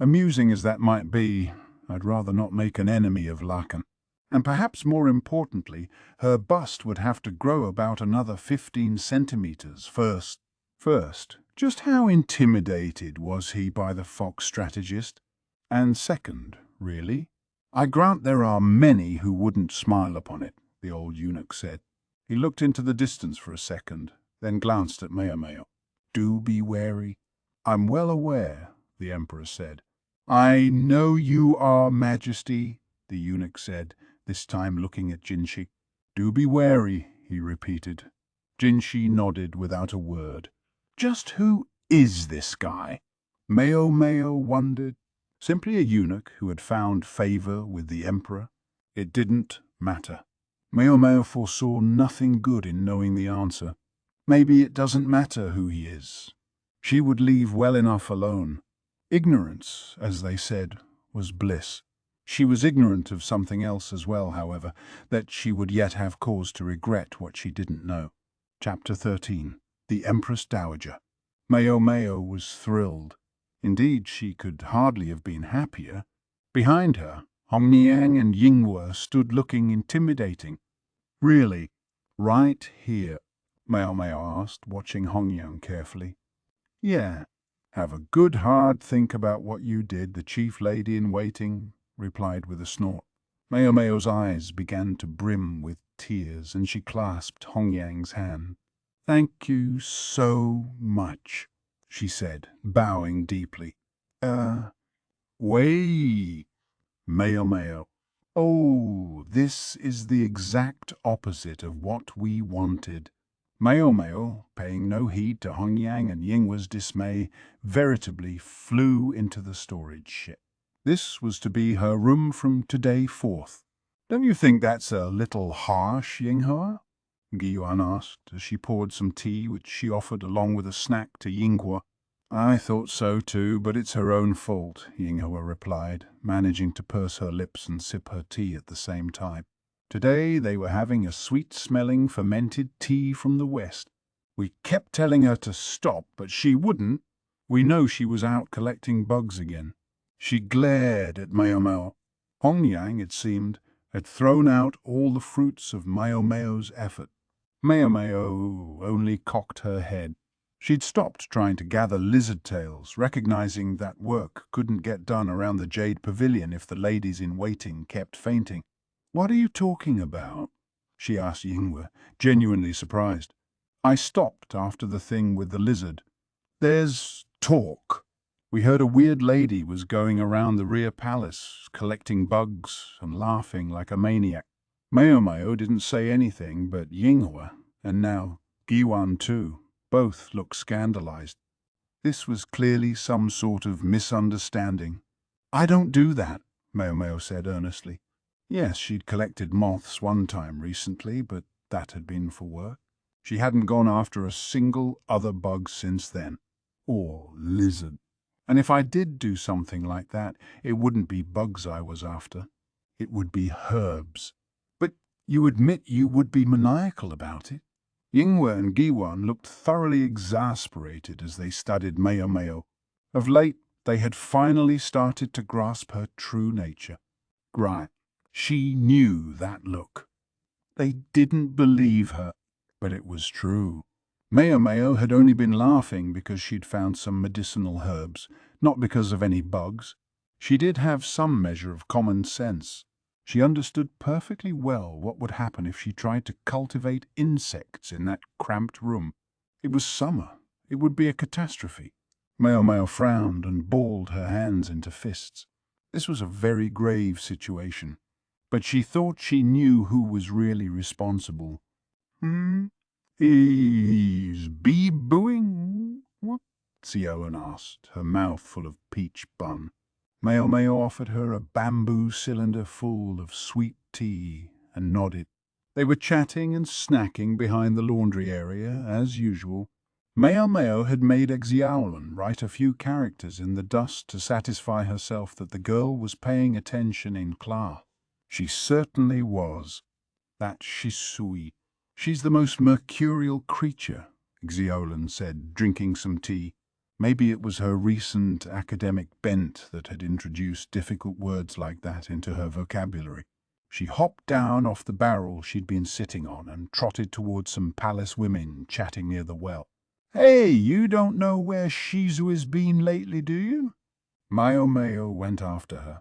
Amusing as that might be, I'd rather not make an enemy of Lacan. And perhaps more importantly, her bust would have to grow about another 15 centimeters first. Just how intimidated was he by the fox strategist? And second, really? I grant there are many who wouldn't smile upon it, the old eunuch said. He looked into the distance for a second, then glanced at Maomao. Do be wary. I'm well aware, the Empress said. I know you are, Majesty, the eunuch said, this time looking at Jinshi. Do be wary, he repeated. Jinshi nodded without a word. Just who is this guy? Maomao wondered. Simply a eunuch who had found favor with the Emperor. It didn't matter. Maomao foresaw nothing good in knowing the answer. Maybe it doesn't matter who he is. She would leave well enough alone. Ignorance, as they said, was bliss. She was ignorant of something else as well, however, that she would yet have cause to regret what she didn't know. Chapter 13. The Empress Dowager. Maomao was thrilled. Indeed, she could hardly have been happier. Behind her, Hongyang and Yinghua stood looking intimidating. Really? Right here? Maomao asked, watching Hongyang carefully. Yeah. Have a good hard think about what you did, the chief lady in waiting replied with a snort. Maomao's eyes began to brim with tears, and she clasped Hongyang's hand. Thank you so much, she said, bowing deeply. Wait, Maomao. Oh, this is the exact opposite of what we wanted. Maomao, paying no heed to Hongyang and Yinghua's dismay, veritably flew into the storage shed. This was to be her room from today forth. Don't you think that's a little harsh, Yinghua? Guiyuan asked as she poured some tea which she offered along with a snack to Yinghua. I thought so too, but it's her own fault, Yinghua replied, managing to purse her lips and sip her tea at the same time. Today they were having a sweet-smelling fermented tea from the west. We kept telling her to stop, but she wouldn't. We know she was out collecting bugs again. She glared at Maomao. Hongyang, it seemed, had thrown out all the fruits of Maomao's effort. Maomao only cocked her head. She'd stopped trying to gather lizard tails, recognizing that work couldn't get done around the Jade Pavilion if the ladies in waiting kept fainting. What are you talking about? She asked Yinghua, genuinely surprised. I stopped after the thing with the lizard. There's talk. We heard a weird lady was going around the rear palace, collecting bugs and laughing like a maniac. Maomao didn't say anything, but Yinghua, and now Guiyuan too, both looked scandalized. This was clearly some sort of misunderstanding. I don't do that, Maomao said earnestly. Yes, she'd collected moths one time recently, but that had been for work. She hadn't gone after a single other bug since then. Or lizard. And if I did do something like that, it wouldn't be bugs I was after. It would be herbs. But you admit you would be maniacal about it? Yinghua and Guiyuan looked thoroughly exasperated as they studied Maomao. Of late, they had finally started to grasp her true nature. Right. She knew that look. They didn't believe her, but it was true. Maomao had only been laughing because she'd found some medicinal herbs, not because of any bugs. She did have some measure of common sense. She understood perfectly well what would happen if she tried to cultivate insects in that cramped room. It was summer. It would be a catastrophe. Maomao frowned and balled her hands into fists. This was a very grave situation, but she thought she knew who was really responsible. He's bee-booing? What? Sioan asked, her mouth full of peach bun. Maomao offered her a bamboo cylinder full of sweet tea and nodded. They were chatting and snacking behind the laundry area, as usual. Maomao had made Xiaolin write a few characters in the dust to satisfy herself that the girl was paying attention in class. She certainly was. That Shisui. She's the most mercurial creature, Xiaolin said, drinking some tea. Maybe it was her recent academic bent that had introduced difficult words like that into her vocabulary. She hopped down off the barrel she'd been sitting on and trotted towards some palace women chatting near the well. "Hey, you don't know where Shizui's been lately, do you?" Maomao went after her.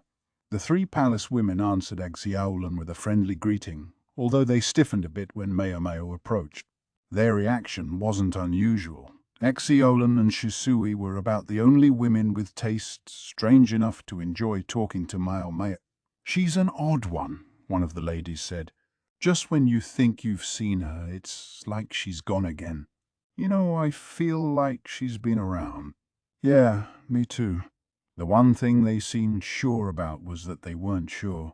The three palace women answered Xiaolin with a friendly greeting, although they stiffened a bit when Maomao approached. Their reaction wasn't unusual. Xiaolin and Shisui were about the only women with tastes strange enough to enjoy talking to Maomao. "She's an odd one of the ladies said. "Just when you think you've seen her, it's like she's gone again. You know, I feel like she's been around." "Yeah, me too." The one thing they seemed sure about was that they weren't sure.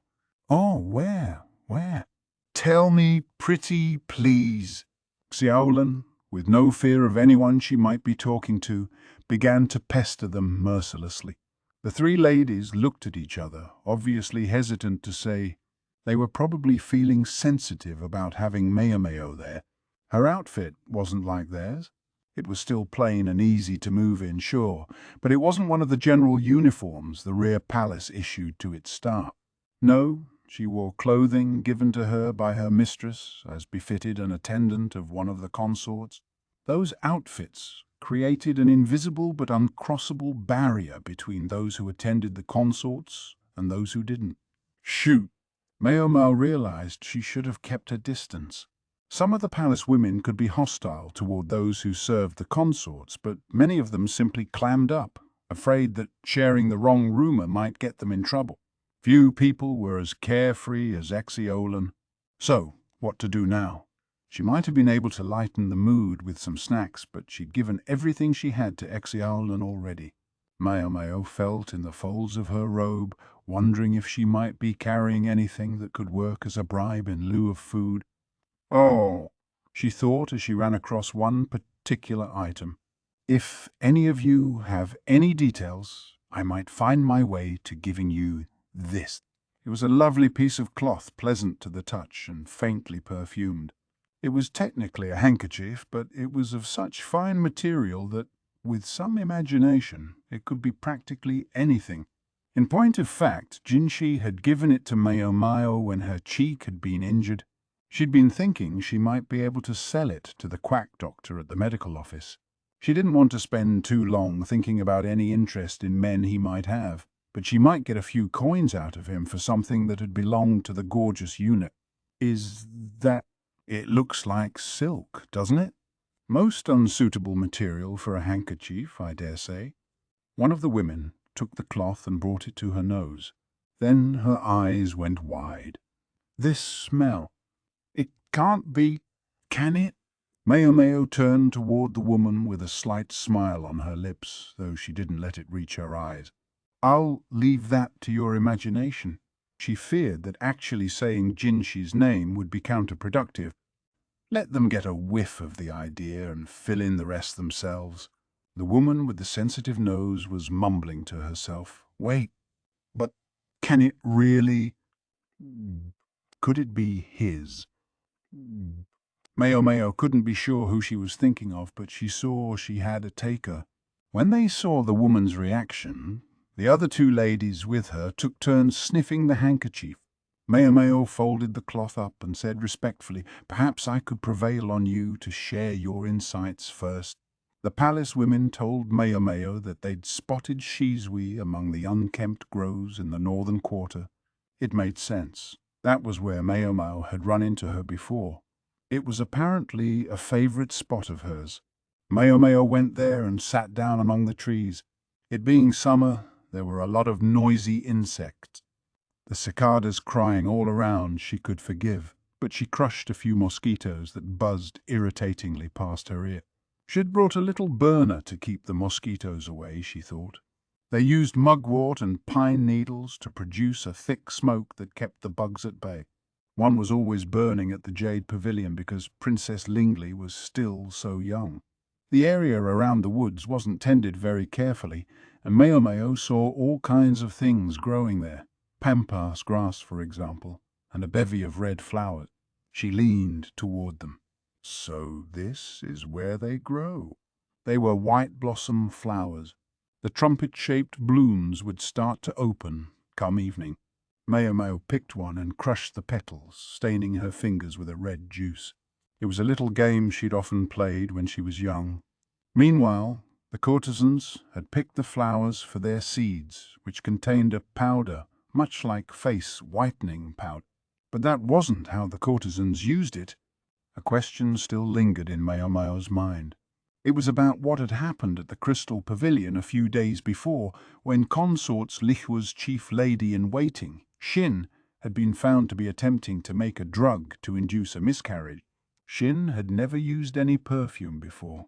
"Oh, where? Where? Tell me, pretty please." Xiaolin, with no fear of anyone she might be talking to, began to pester them mercilessly. The three ladies looked at each other, obviously hesitant to say. They were probably feeling sensitive about having Maomao there. Her outfit wasn't like theirs. It was still plain and easy to move in, sure, but it wasn't one of the general uniforms the rear palace issued to its staff. No, she wore clothing given to her by her mistress, as befitted an attendant of one of the consorts. Those outfits created an invisible but uncrossable barrier between those who attended the consorts and those who didn't. Shoot! Maomao realized she should have kept her distance. Some of the palace women could be hostile toward those who served the consorts, but many of them simply clammed up, afraid that sharing the wrong rumor might get them in trouble. Few people were as carefree as Xiaolin. So, what to do now? She might have been able to lighten the mood with some snacks, but she'd given everything she had to Xiaolin already. Maomao felt in the folds of her robe, wondering if she might be carrying anything that could work as a bribe in lieu of food. "Oh," she thought as she ran across one particular item. "If any of you have any details, I might find my way to giving you this." It was a lovely piece of cloth, pleasant to the touch and faintly perfumed. It was technically a handkerchief, but it was of such fine material that, with some imagination, it could be practically anything. In point of fact, Jinshi had given it to Maomao when her cheek had been injured. She'd been thinking she might be able to sell it to the quack doctor at the medical office. She didn't want to spend too long thinking about any interest in men he might have, but she might get a few coins out of him for something that had belonged to the gorgeous eunuch. "Is that—" "It looks like silk, doesn't it?" "Most unsuitable material for a handkerchief, I dare say." One of the women took the cloth and brought it to her nose. Then her eyes went wide. "This smell. It can't be, can it?" Maomao turned toward the woman with a slight smile on her lips, though she didn't let it reach her eyes. "I'll leave that to your imagination." She feared that actually saying Jinshi's name would be counterproductive. Let them get a whiff of the idea and fill in the rest themselves. The woman with the sensitive nose was mumbling to herself. "Wait, but can it really? Could it be his?" Maomao couldn't be sure who she was thinking of, but she saw she had a taker. When they saw the woman's reaction, the other two ladies with her took turns sniffing the handkerchief. Maomao folded the cloth up and said respectfully, "Perhaps I could prevail on you to share your insights first." The palace women told Maomao that they'd spotted Shizui among the unkempt groves in the northern quarter. It made sense. That was where Maomao had run into her before. It was apparently a favorite spot of hers. Maomao went there and sat down among the trees. It being summer, there were a lot of noisy insects. The cicadas crying all around she could forgive, but she crushed a few mosquitoes that buzzed irritatingly past her ear. She had brought a little burner to keep the mosquitoes away, she thought. They used mugwort and pine needles to produce a thick smoke that kept the bugs at bay. One was always burning at the Jade Pavilion because Princess Lingley was still so young. The area around the woods wasn't tended very carefully, and Maomao saw all kinds of things growing there. Pampas grass, for example, and a bevy of red flowers. She leaned toward them. So this is where they grow. They were white blossom flowers. The trumpet-shaped blooms would start to open come evening. Maomao picked one and crushed the petals, staining her fingers with a red juice. It was a little game she'd often played when she was young. Meanwhile, the courtesans had picked the flowers for their seeds, which contained a powder much like face-whitening powder. But that wasn't how the courtesans used it. A question still lingered in Maomao's mind. It was about what had happened at the Crystal Pavilion a few days before, when consorts Lihua's chief lady-in-waiting, Xin, had been found to be attempting to make a drug to induce a miscarriage. Xin had never used any perfume before.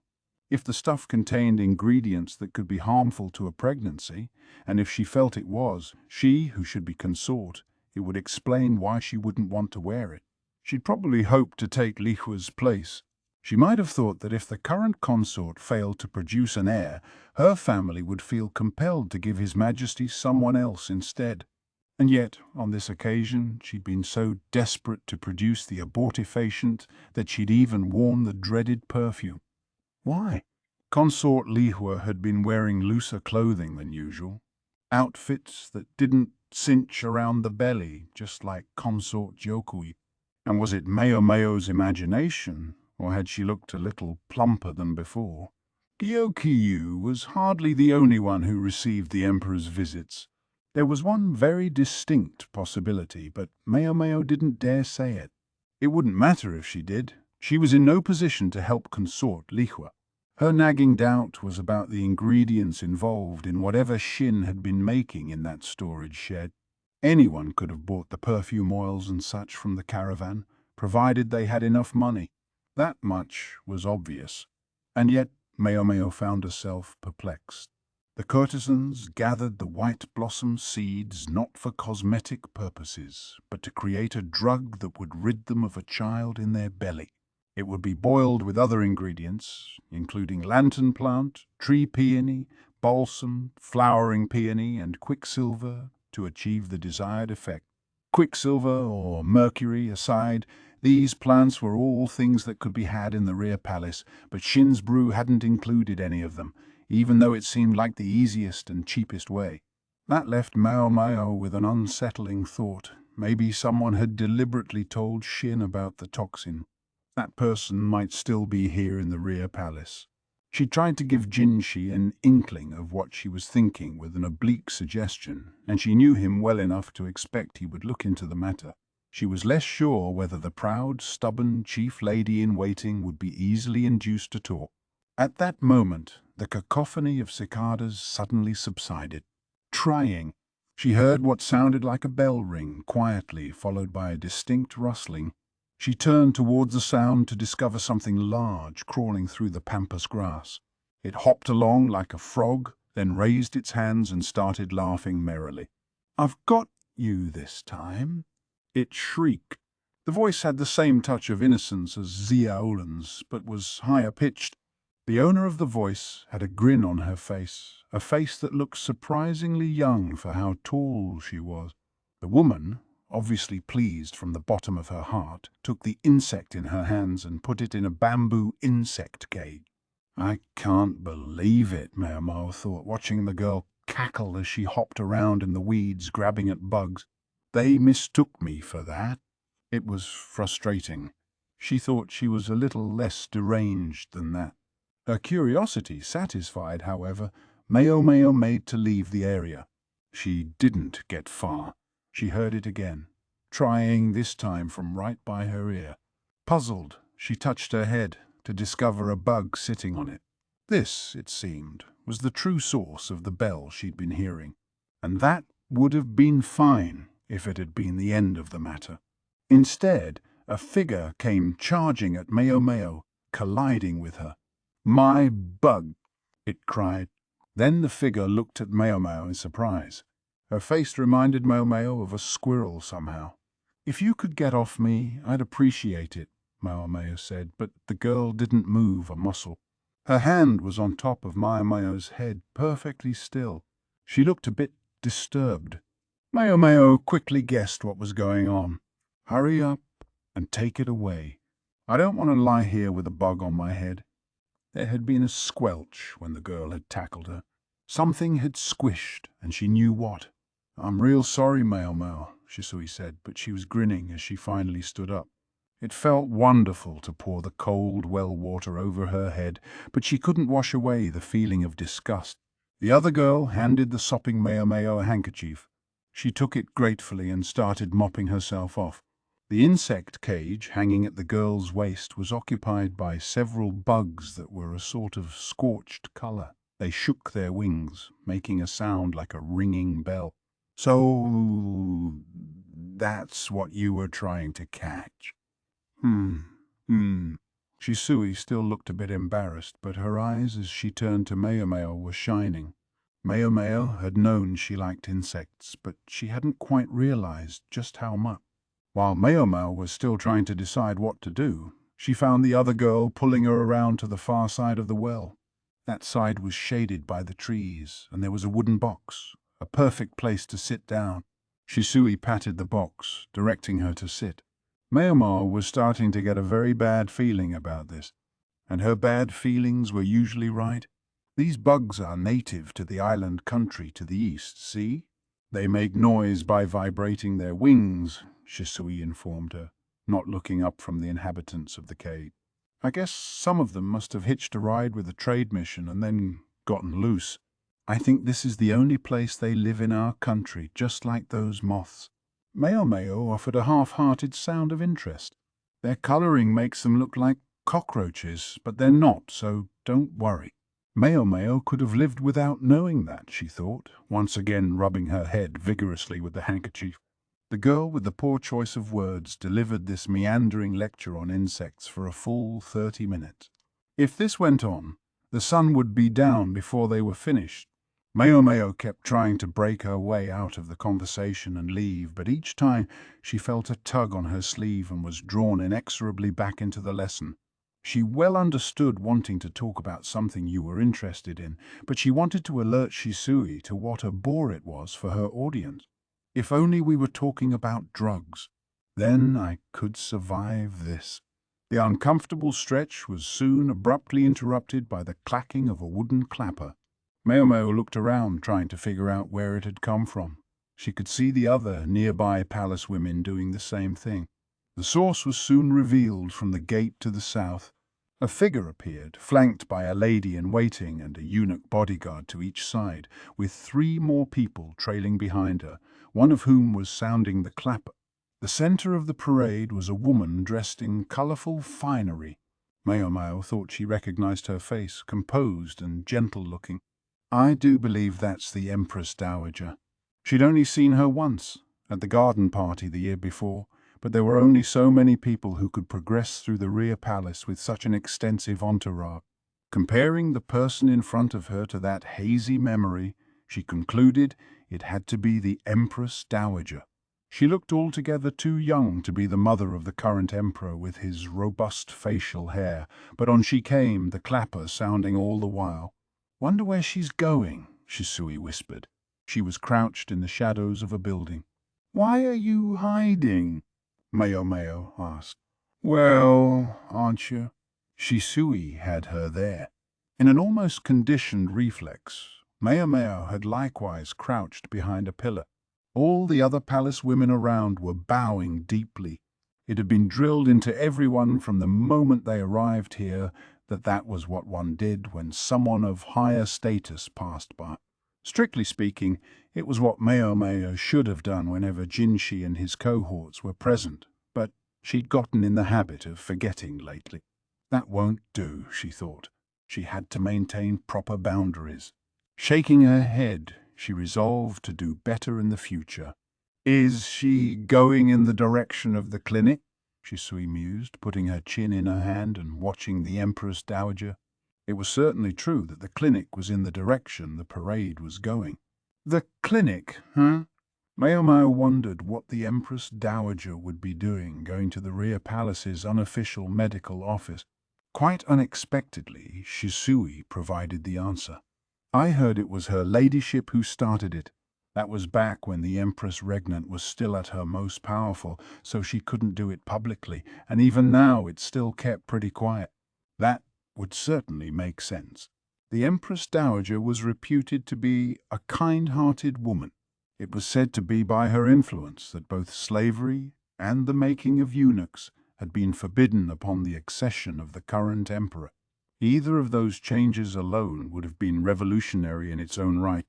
If the stuff contained ingredients that could be harmful to a pregnancy, and if she felt it was, she who should be consort, it would explain why she wouldn't want to wear it. She'd probably hoped to take Lihua's place. She might have thought that if the current consort failed to produce an heir, her family would feel compelled to give His Majesty someone else instead. And yet, on this occasion, she'd been so desperate to produce the abortifacient that she'd even worn the dreaded perfume. Why? Consort Lihua had been wearing looser clothing than usual, outfits that didn't cinch around the belly, just like Consort Jokui. And was it Maomao's imagination, or had she looked a little plumper than before? Gyokiyu was hardly the only one who received the Emperor's visits. There was one very distinct possibility, but Maomao didn't dare say it. It wouldn't matter if she did. She was in no position to help consort Lihua. Her nagging doubt was about the ingredients involved in whatever Xin had been making in that storage shed. Anyone could have bought the perfume oils and such from the caravan, provided they had enough money. That much was obvious. And yet Maomao found herself perplexed. The courtesans gathered the white blossom seeds not for cosmetic purposes, but to create a drug that would rid them of a child in their belly. It would be boiled with other ingredients, including lantern plant, tree peony, balsam, flowering peony, and quicksilver, to achieve the desired effect. Quicksilver or mercury aside, these plants were all things that could be had in the rear palace, but Xin's brew hadn't included any of them, even though it seemed like the easiest and cheapest way. That left Maomao with an unsettling thought. Maybe someone had deliberately told Xin about the toxin. That person might still be here in the rear palace. She tried to give Jinshi an inkling of what she was thinking with an oblique suggestion, and she knew him well enough to expect he would look into the matter. She was less sure whether the proud, stubborn chief lady-in-waiting would be easily induced to talk. At that moment, the cacophony of cicadas suddenly subsided. Trying, she heard what sounded like a bell ring quietly, followed by a distinct rustling. She turned towards the sound to discover something large crawling through the pampas grass. It hopped along like a frog, then raised its hands and started laughing merrily. "I've got you this time," it shrieked. The voice had the same touch of innocence as Xiaolan's, but was higher pitched. The owner of the voice had a grin on her face, a face that looked surprisingly young for how tall she was. The woman, obviously pleased from the bottom of her heart, took the insect in her hands and put it in a bamboo insect cage. I can't believe it, Maomao thought, watching the girl cackle as she hopped around in the weeds, grabbing at bugs. They mistook me for that. It was frustrating. She thought she was a little less deranged than that. Her curiosity satisfied, however, Maomao made to leave the area. She didn't get far. She heard it again, trying this time from right by her ear. Puzzled, she touched her head to discover a bug sitting on it. This, it seemed, was the true source of the bell she'd been hearing, and that would have been fine if it had been the end of the matter. Instead, a figure came charging at Maomao, colliding with her. "My bug!" it cried. Then the figure looked at Maomao in surprise. Her face reminded Maomao of a squirrel somehow. "If you could get off me, I'd appreciate it," Maomao said, but the girl didn't move a muscle. Her hand was on top of Maomao's head, perfectly still. She looked a bit disturbed. Maomao quickly guessed what was going on. "Hurry up and take it away. I don't want to lie here with a bug on my head." There had been a squelch when the girl had tackled her. Something had squished, and she knew what. "I'm real sorry, Maomao," Shisui said, but she was grinning as she finally stood up. It felt wonderful to pour the cold well water over her head, but she couldn't wash away the feeling of disgust. The other girl handed the sopping Maomao a handkerchief. She took it gratefully and started mopping herself off. The insect cage hanging at the girl's waist was occupied by several bugs that were a sort of scorched color. They shook their wings, making a sound like a ringing bell. "So that's what you were trying to catch?" Shisui still looked a bit embarrassed, but her eyes as she turned to Maomao were shining. Maomao had known she liked insects, but she hadn't quite realized just how much. While Maomao was still trying to decide what to do, she found the other girl pulling her around to the far side of the well. That side was shaded by the trees, and there was a wooden box, a perfect place to sit down. Shisui patted the box, directing her to sit. Maomao was starting to get a very bad feeling about this, and her bad feelings were usually right. "These bugs are native to the island country to the east, see? They make noise by vibrating their wings," Shisui informed her, not looking up from the inhabitants of the cave. "I guess some of them must have hitched a ride with a trade mission and then gotten loose. I think this is the only place they live in our country, just like those moths." Maomao offered a half-hearted sound of interest. "Their coloring makes them look like cockroaches, but they're not, so don't worry." Maomao could have lived without knowing that, she thought, once again rubbing her head vigorously with the handkerchief. The girl with the poor choice of words delivered this meandering lecture on insects for a full 30 minutes. If this went on, the sun would be down before they were finished. Maomao kept trying to break her way out of the conversation and leave, but each time she felt a tug on her sleeve and was drawn inexorably back into the lesson. She well understood wanting to talk about something you were interested in, but she wanted to alert Shisui to what a bore it was for her audience. "If only we were talking about drugs. Then I could survive this." The uncomfortable stretch was soon abruptly interrupted by the clacking of a wooden clapper. Maomao looked around, trying to figure out where it had come from. She could see the other nearby palace women doing the same thing. The source was soon revealed from the gate to the south. A figure appeared, flanked by a lady-in-waiting and a eunuch bodyguard to each side, with 3 more people trailing behind her, one of whom was sounding the clapper. The center of the parade was a woman dressed in colorful finery. Maomao thought she recognized her face, composed and gentle-looking. "I do believe that's the Empress Dowager." She'd only seen her once, at the garden party the year before, but there were only so many people who could progress through the rear palace with such an extensive entourage. Comparing the person in front of her to that hazy memory, she concluded it had to be the Empress Dowager. She looked altogether too young to be the mother of the current emperor with his robust facial hair, but on she came, the clapper sounding all the while. "Wonder where she's going," Shisui whispered. She was crouched in the shadows of a building. "Why are you hiding?" Maomao asked. "Well, aren't you?" Shisui had her there. In an almost conditioned reflex, Maomao had likewise crouched behind a pillar. All the other palace women around were bowing deeply. It had been drilled into everyone from the moment they arrived here that that was what one did when someone of higher status passed by. Strictly speaking, it was what Maomao should have done whenever Jinshi and his cohorts were present, but she'd gotten in the habit of forgetting lately. That won't do, she thought. She had to maintain proper boundaries. Shaking her head, she resolved to do better in the future. "Is she going in the direction of the clinic?" Shisui mused, putting her chin in her hand and watching the Empress Dowager. It was certainly true that the clinic was in the direction the parade was going. The clinic, huh? Maomao wondered what the Empress Dowager would be doing, going to the rear palace's unofficial medical office. Quite unexpectedly, Shisui provided the answer. "I heard it was her ladyship who started it. That was back when the Empress Regnant was still at her most powerful, so she couldn't do it publicly, and even now it's still kept pretty quiet." That would certainly make sense. The Empress Dowager was reputed to be a kind-hearted woman. It was said to be by her influence that both slavery and the making of eunuchs had been forbidden upon the accession of the current emperor. Either of those changes alone would have been revolutionary in its own right.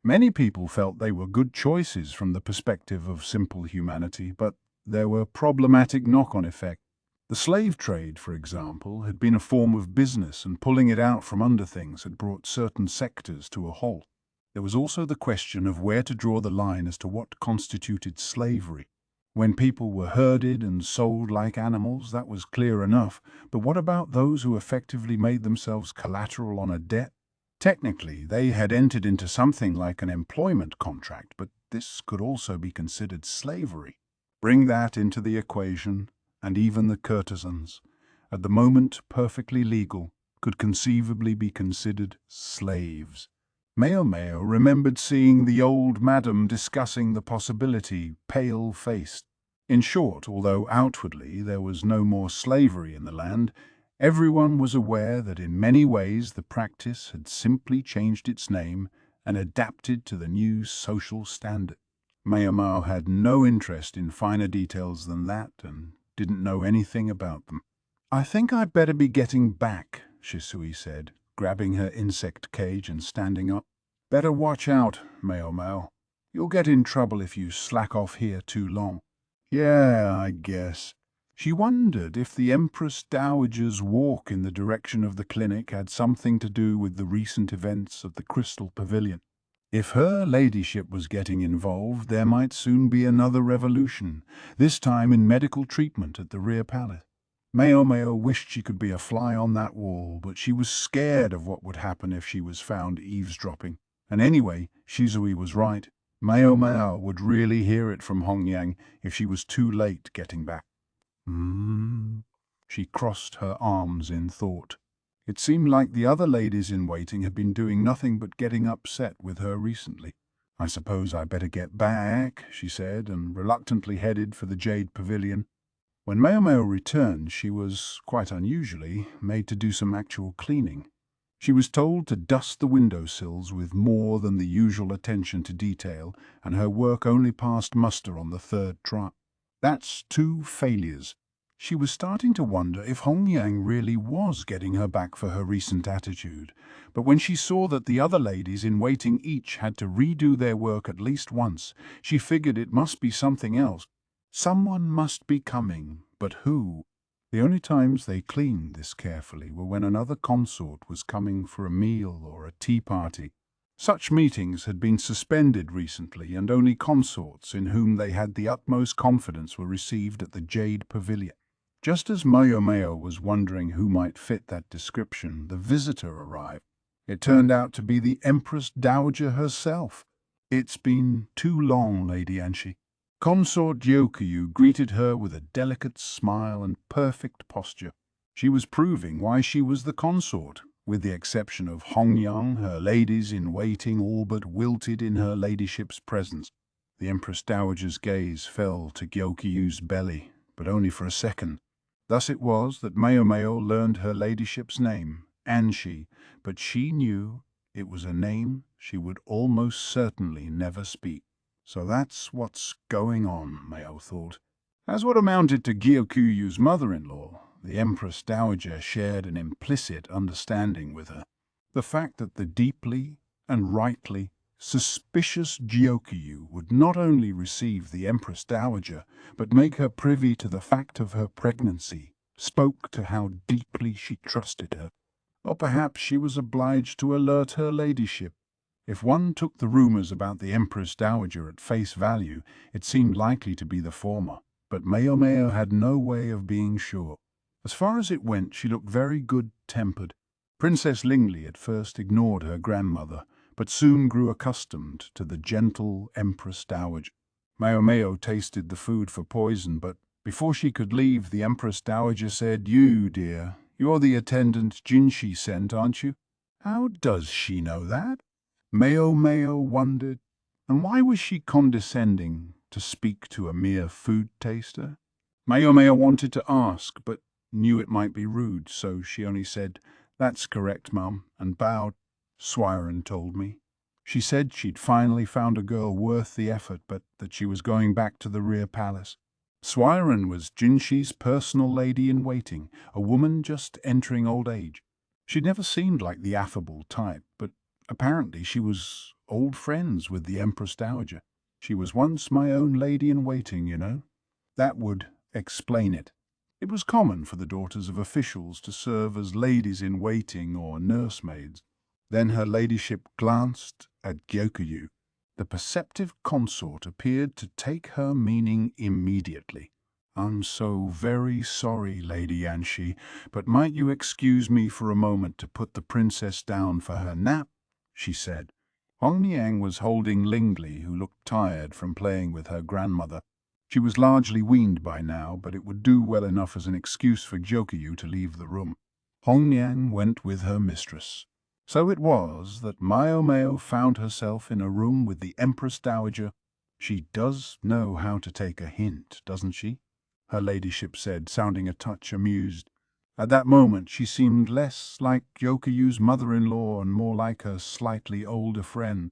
Many people felt they were good choices from the perspective of simple humanity, but there were problematic knock-on effects. The slave trade, for example, had been a form of business, and pulling it out from under things had brought certain sectors to a halt. There was also the question of where to draw the line as to what constituted slavery. When people were herded and sold like animals, that was clear enough, but what about those who effectively made themselves collateral on a debt? Technically, they had entered into something like an employment contract, but this could also be considered slavery. Bring that into the equation, and even the courtesans, at the moment perfectly legal, could conceivably be considered slaves. Maomao remembered seeing the old madam discussing the possibility, pale-faced. In short, although outwardly there was no more slavery in the land, everyone was aware that in many ways the practice had simply changed its name and adapted to the new social standard. Maomao had no interest in finer details than that and didn't know anything about them. "I think I'd better be getting back," Shisui said, grabbing her insect cage and standing up. "Better watch out, Maomao. You'll get in trouble if you slack off here too long." "Yeah, I guess." She wondered if the Empress Dowager's walk in the direction of the clinic had something to do with the recent events of the Crystal Pavilion. If her ladyship was getting involved, there might soon be another revolution, this time in medical treatment at the rear palace. Maomao wished she could be a fly on that wall, but she was scared of what would happen if she was found eavesdropping. And anyway, Shisui was right. Maomao would really hear it from Hongyang if she was too late getting back. She crossed her arms in thought. It seemed like the other ladies in waiting had been doing nothing but getting upset with her recently. "I suppose I better get back," she said, and reluctantly headed for the Jade Pavilion. When Maomao returned, she was, quite unusually, made to do some actual cleaning. She was told to dust the windowsills with more than the usual attention to detail, and her work only passed muster on the third try. That's 2 failures. She was starting to wonder if Hongyang really was getting her back for her recent attitude, but when she saw that the other ladies in waiting each had to redo their work at least once, she figured it must be something else. Someone must be coming, but who? The only times they cleaned this carefully were when another consort was coming for a meal or a tea party. Such meetings had been suspended recently, and only consorts in whom they had the utmost confidence were received at the Jade Pavilion. Just as Maomao was wondering who might fit that description, the visitor arrived. It turned out to be the Empress Dowager herself. "It's been too long, Lady Anshi." Consort Gyokyu greeted her with a delicate smile and perfect posture. She was proving why she was the consort. With the exception of Hongyang, her ladies-in-waiting all but wilted in her ladyship's presence. The Empress Dowager's gaze fell to Gyokyu's belly, but only for a second. Thus it was that Maomao learned her ladyship's name, Anshi, but she knew it was a name she would almost certainly never speak. So that's what's going on, Mao thought. As what amounted to Gyokuyu's mother-in-law, the Empress Dowager shared an implicit understanding with her. The fact that the deeply and rightly suspicious Gyokyu would not only receive the Empress Dowager, but make her privy to the fact of her pregnancy, spoke to how deeply she trusted her. Or perhaps she was obliged to alert her ladyship. If one took the rumors about the Empress Dowager at face value, it seemed likely to be the former, but Maomao had no way of being sure. As far as it went, she looked very good-tempered. Princess Lingley at first ignored her grandmother, but soon grew accustomed to the gentle Empress Dowager. Maomao tasted the food for poison, but before she could leave, the Empress Dowager said, "You, dear, you're the attendant Jinshi sent, aren't you?" How does she know that? Maomao wondered. And why was she condescending to speak to a mere food taster? Maomao wanted to ask, but knew it might be rude, so she only said, "That's correct, Mum," and bowed. Swiren told me. She said she'd finally found a girl worth the effort, but that she was going back to the rear palace. Swiren was Jinshi's personal lady-in-waiting, a woman just entering old age. She'd never seemed like the affable type, but apparently she was old friends with the Empress Dowager. She was once my own lady-in-waiting, you know. That would explain it. It was common for the daughters of officials to serve as ladies-in-waiting or nursemaids. Then her ladyship glanced at Gyokuyu. The perceptive consort appeared to take her meaning immediately. "I'm so very sorry, Lady Yanshi, but might you excuse me for a moment to put the princess down for her nap?" she said. Hong Niang was holding Lingley, who looked tired from playing with her grandmother. She was largely weaned by now, but it would do well enough as an excuse for Gyokuyu to leave the room. Hong Niang went with her mistress. So it was that Maomao found herself in a room with the Empress Dowager. "She does know how to take a hint, doesn't she?" her ladyship said, sounding a touch amused. At that moment she seemed less like Gyokuyu's mother-in-law and more like her slightly older friend.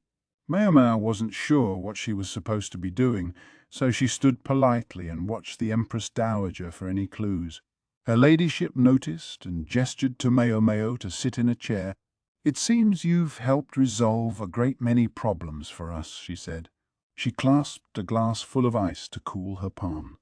Maomao wasn't sure what she was supposed to be doing, so she stood politely and watched the Empress Dowager for any clues. Her ladyship noticed and gestured to Maomao to sit in a chair. "It seems you've helped resolve a great many problems for us," she said. She clasped a glass full of ice to cool her palm.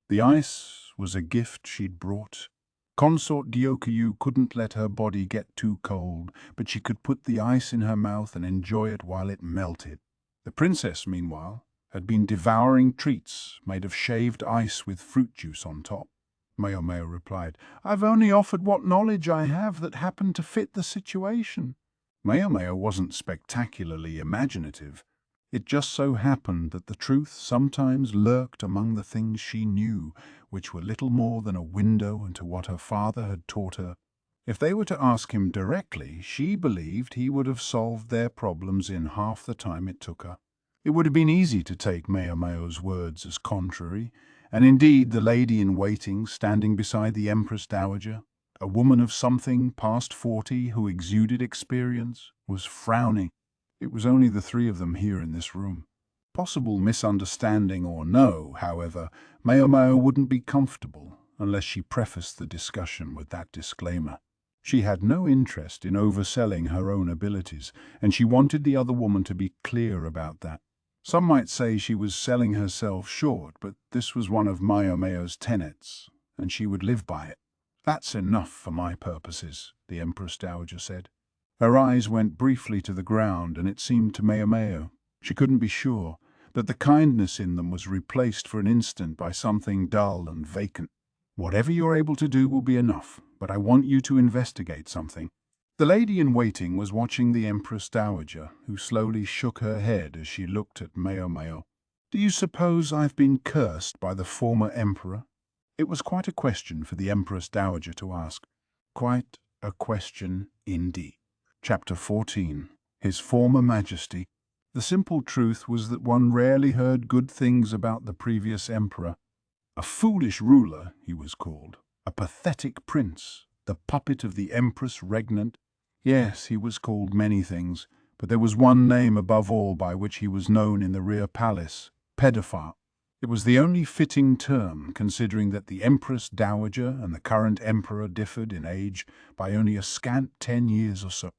The ice was a gift she'd brought. Consort Gyokuyu couldn't let her body get too cold, but she could put the ice in her mouth and enjoy it while it melted. The princess, meanwhile, had been devouring treats made of shaved ice with fruit juice on top. Maomao replied, "I've only offered what knowledge I have that happened to fit the situation." Maomao wasn't spectacularly imaginative. It just so happened that the truth sometimes lurked among the things she knew, which were little more than a window into what her father had taught her. If they were to ask him directly, she believed he would have solved their problems in half the time it took her. It would have been easy to take Maomao's words as contrary, and indeed the lady-in-waiting standing beside the Empress Dowager, a woman of something past 40 who exuded experience, was frowning. It was only the three of them here in this room. Possible misunderstanding or no, however, Maomao wouldn't be comfortable unless she prefaced the discussion with that disclaimer. She had no interest in overselling her own abilities, and she wanted the other woman to be clear about that. Some might say she was selling herself short, but this was one of Maomao's tenets, and she would live by it. "That's enough for my purposes," the Empress Dowager said. Her eyes went briefly to the ground, and it seemed to Maomao, she couldn't be sure, that the kindness in them was replaced for an instant by something dull and vacant. "Whatever you're able to do will be enough, but I want you to investigate something." The lady-in-waiting was watching the Empress Dowager, who slowly shook her head as she looked at Maomao. "Do you suppose I've been cursed by the former emperor?" It was quite a question for the Empress Dowager to ask. Quite a question indeed. Chapter 14. His Former Majesty. The simple truth was that one rarely heard good things about the previous emperor. A foolish ruler, he was called. A pathetic prince. The puppet of the Empress regnant. Yes, he was called many things, but there was one name above all by which he was known in the rear palace: pedophile. It was the only fitting term, considering that the Empress Dowager and the current emperor differed in age by only a scant 10 years or so.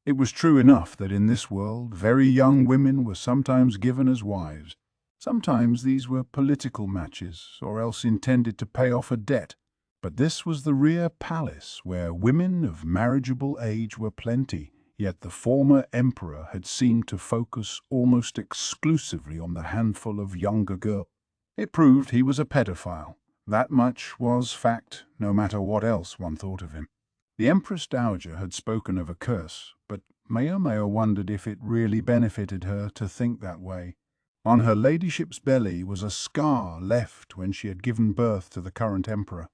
It was true enough that in this world very young women were sometimes given as wives. Sometimes these were political matches, or else intended to pay off a debt. But this was the rear palace, where women of marriageable age were plenty, yet the former emperor had seemed to focus almost exclusively on the handful of younger girls. It proved he was a pedophile. That much was fact, no matter what else one thought of him. The Empress Dowager had spoken of a curse, but Maomao wondered if it really benefited her to think that way. On her ladyship's belly was a scar left when she had given birth to the current emperor.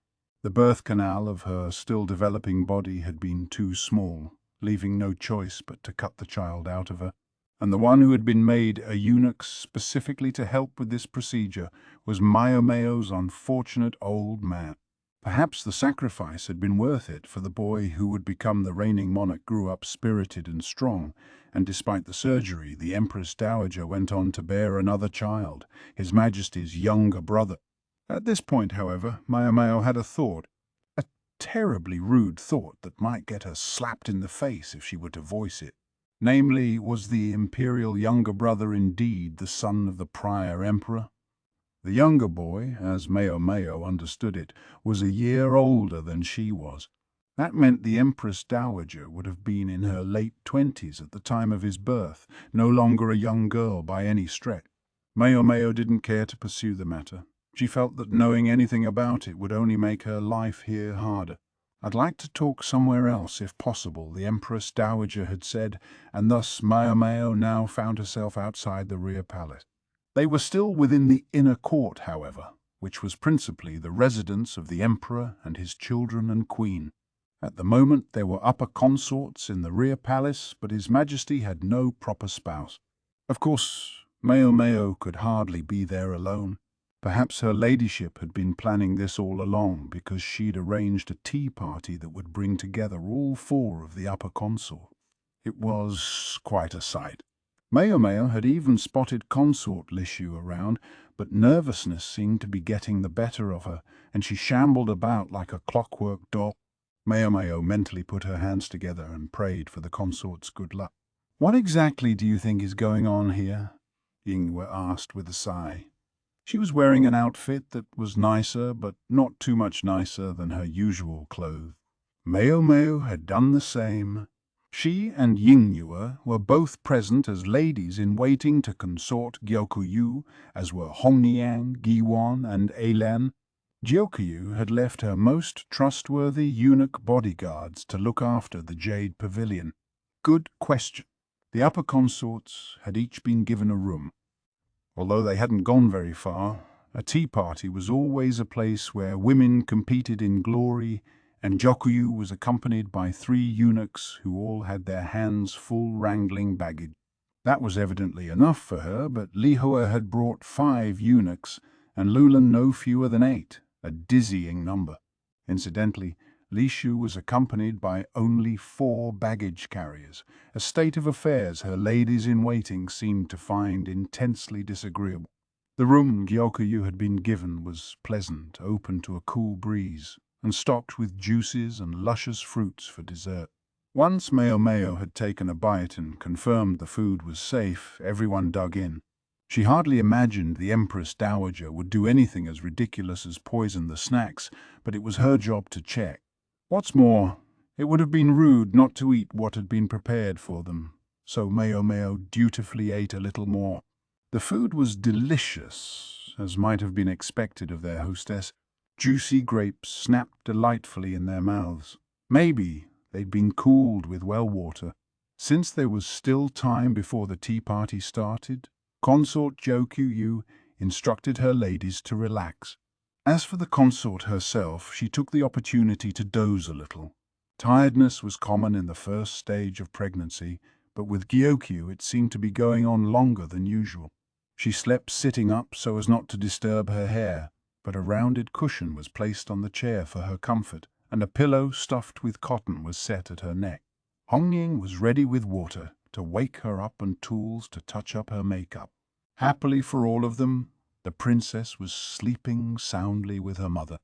The birth canal of her still developing body had been too small, leaving no choice but to cut the child out of her. And the one who had been made a eunuch specifically to help with this procedure was Maomao's unfortunate old man. Perhaps the sacrifice had been worth it, for the boy who would become the reigning monarch grew up spirited and strong, and despite the surgery, the Empress Dowager went on to bear another child, His Majesty's younger brother. At this point, however, Maomao had a thought, a terribly rude thought that might get her slapped in the face if she were to voice it. Namely, was the imperial younger brother indeed the son of the prior emperor? The younger boy, as Maomao understood it, was a year older than she was. That meant the Empress Dowager would have been in her late 20s at the time of his birth, no longer a young girl by any stretch. Maomao didn't care to pursue the matter. She felt that knowing anything about it would only make her life here harder. "I'd like to talk somewhere else, if possible," the Empress Dowager had said, and thus Maomao now found herself outside the rear palace. They were still within the inner court, however, which was principally the residence of the emperor and his children and queen. At the moment there were upper consorts in the rear palace, but His Majesty had no proper spouse. Of course, Maomao could hardly be there alone. Perhaps her ladyship had been planning this all along, because she'd arranged a tea party that would bring together all four of the upper consort. It was quite a sight. Maomao had even spotted consort Lishu around, but nervousness seemed to be getting the better of her, and she shambled about like a clockwork doll. Maomao mentally put her hands together and prayed for the consort's good luck. "What exactly do you think is going on here?" Yingwe asked with a sigh. She was wearing an outfit that was nicer, but not too much nicer than her usual clothes. Maomao had done the same. She and Yingyue were both present as ladies-in-waiting to consort Gyokyu, as were Hongniang, Giwan, and Eilan. Gyokyu had left her most trustworthy eunuch bodyguards to look after the Jade Pavilion. Good question. The upper consorts had each been given a room. Although they hadn't gone very far, a tea party was always a place where women competed in glory, and Gyokyu was accompanied by 3 eunuchs who all had their hands full wrangling baggage. That was evidently enough for her, but Lihua had brought 5 eunuchs, and Lulan no fewer than 8, a dizzying number. Incidentally, Lishu was accompanied by only 4 baggage carriers, a state of affairs her ladies-in-waiting seemed to find intensely disagreeable. The room Gyokyu had been given was pleasant, open to a cool breeze, and stocked with juices and luscious fruits for dessert. Once Maomao had taken a bite and confirmed the food was safe, everyone dug in. She hardly imagined the Empress Dowager would do anything as ridiculous as poison the snacks, but it was her job to check. What's more, it would have been rude not to eat what had been prepared for them, so Maomao dutifully ate a little more. The food was delicious, as might have been expected of their hostess. Juicy grapes snapped delightfully in their mouths. Maybe they'd been cooled with well water. Since there was still time before the tea party started, Consort Gyokyu instructed her ladies to relax. As for the consort herself, she took the opportunity to doze a little. Tiredness was common in the first stage of pregnancy, but with Gyokyu it seemed to be going on longer than usual. She slept sitting up so as not to disturb her hair, but a rounded cushion was placed on the chair for her comfort, and a pillow stuffed with cotton was set at her neck. Hongying was ready with water to wake her up and tools to touch up her makeup. Happily for all of them, the princess was sleeping soundly with her mother.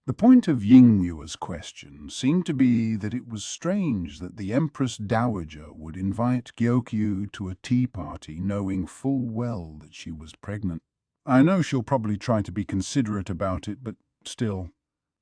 The point of Yingyue's question seemed to be that it was strange that the Empress Dowager would invite Gyokyu to a tea party knowing full well that she was pregnant. "I know she'll probably try to be considerate about it, but still,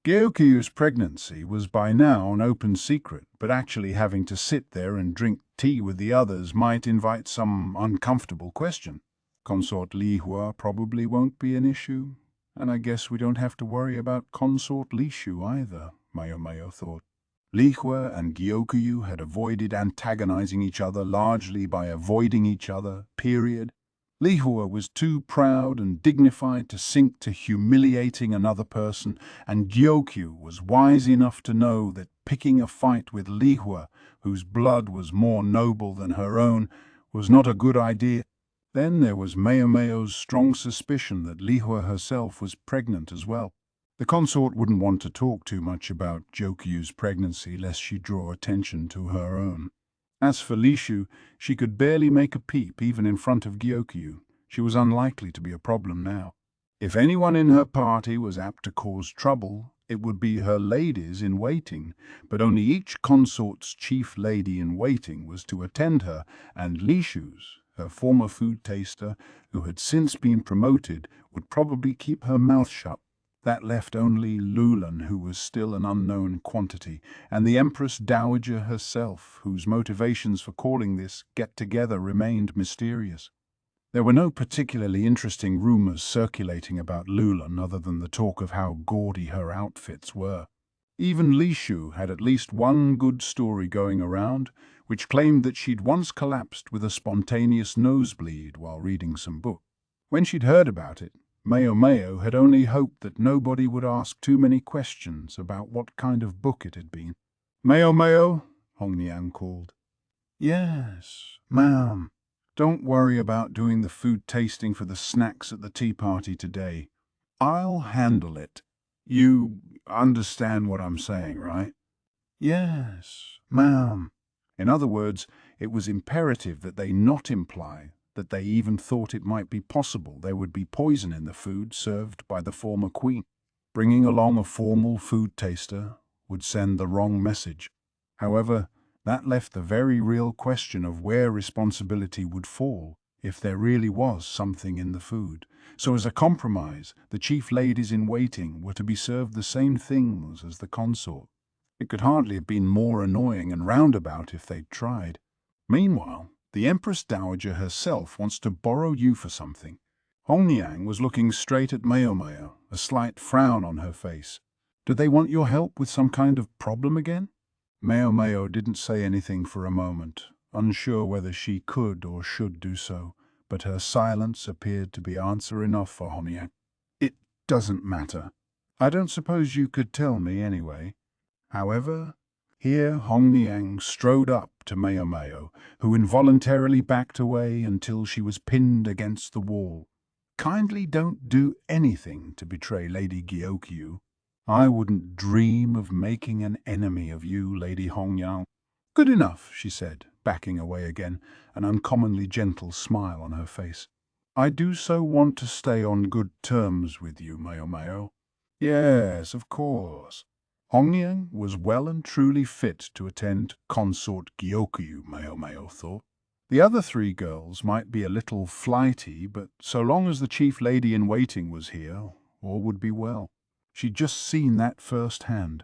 Gyokyu's pregnancy was by now an open secret, but actually having to sit there and drink tea with the others might invite some uncomfortable question. Consort Li Hua probably won't be an issue, and I guess we don't have to worry about Consort Li Shu either, Maomao thought. Li Hua and Gyokyu had avoided antagonizing each other largely by avoiding each other, period. Li Hua was too proud and dignified to sink to humiliating another person, and Gyokyu was wise enough to know that picking a fight with Li Hua, whose blood was more noble than her own, was not a good idea. Then there was Maomao's strong suspicion that Li Hua herself was pregnant as well. The consort wouldn't want to talk too much about Gyokyu's pregnancy lest she draw attention to her own. As for Li Shu, she could barely make a peep even in front of Gyokyu. She was unlikely to be a problem now. If anyone in her party was apt to cause trouble, it would be her ladies-in-waiting, but only each consort's chief lady-in-waiting was to attend her, and Li Shu's, her former food taster, who had since been promoted, would probably keep her mouth shut. That left only Lulan, who was still an unknown quantity, and the Empress Dowager herself, whose motivations for calling this get-together remained mysterious. There were no particularly interesting rumors circulating about Lulan other than the talk of how gaudy her outfits were. Even Li Shu had at least one good story going around, which claimed that she'd once collapsed with a spontaneous nosebleed while reading some book. When she'd heard about it, Maomao had only hoped that nobody would ask too many questions about what kind of book it had been. "Maomao," Hongniang called. "Yes, ma'am. Don't worry about doing the food tasting for the snacks at the tea party today. I'll handle it. You understand what I'm saying, right?" "Yes, ma'am." In other words, it was imperative that they not imply that they even thought it might be possible there would be poison in the food served by the former queen. Bringing along a formal food taster would send the wrong message. However, that left the very real question of where responsibility would fall if there really was something in the food. So as a compromise, the chief ladies-in-waiting were to be served the same things as the consort. It could hardly have been more annoying and roundabout if they'd tried. Meanwhile, the Empress Dowager herself wants to borrow you for something. Hongniang was looking straight at Maomao, a slight frown on her face. "Do they want your help with some kind of problem again?" Maomao didn't say anything for a moment, unsure whether she could or should do so, but her silence appeared to be answer enough for Hongniang. "It doesn't matter. I don't suppose you could tell me anyway." However, here Hongniang strode up to Maomao, who involuntarily backed away until she was pinned against the wall. "Kindly don't do anything to betray Lady Gyokyu. I wouldn't dream of making an enemy of you, Lady Hongniang." "Good enough," she said, backing away again, an uncommonly gentle smile on her face. "I do so want to stay on good terms with you, Maomao." "Yes, of course." Hongniang was well and truly fit to attend Consort Gyokyu, Maomao thought. The other three girls might be a little flighty, but so long as the chief lady-in-waiting was here, all would be well. She'd just seen that firsthand.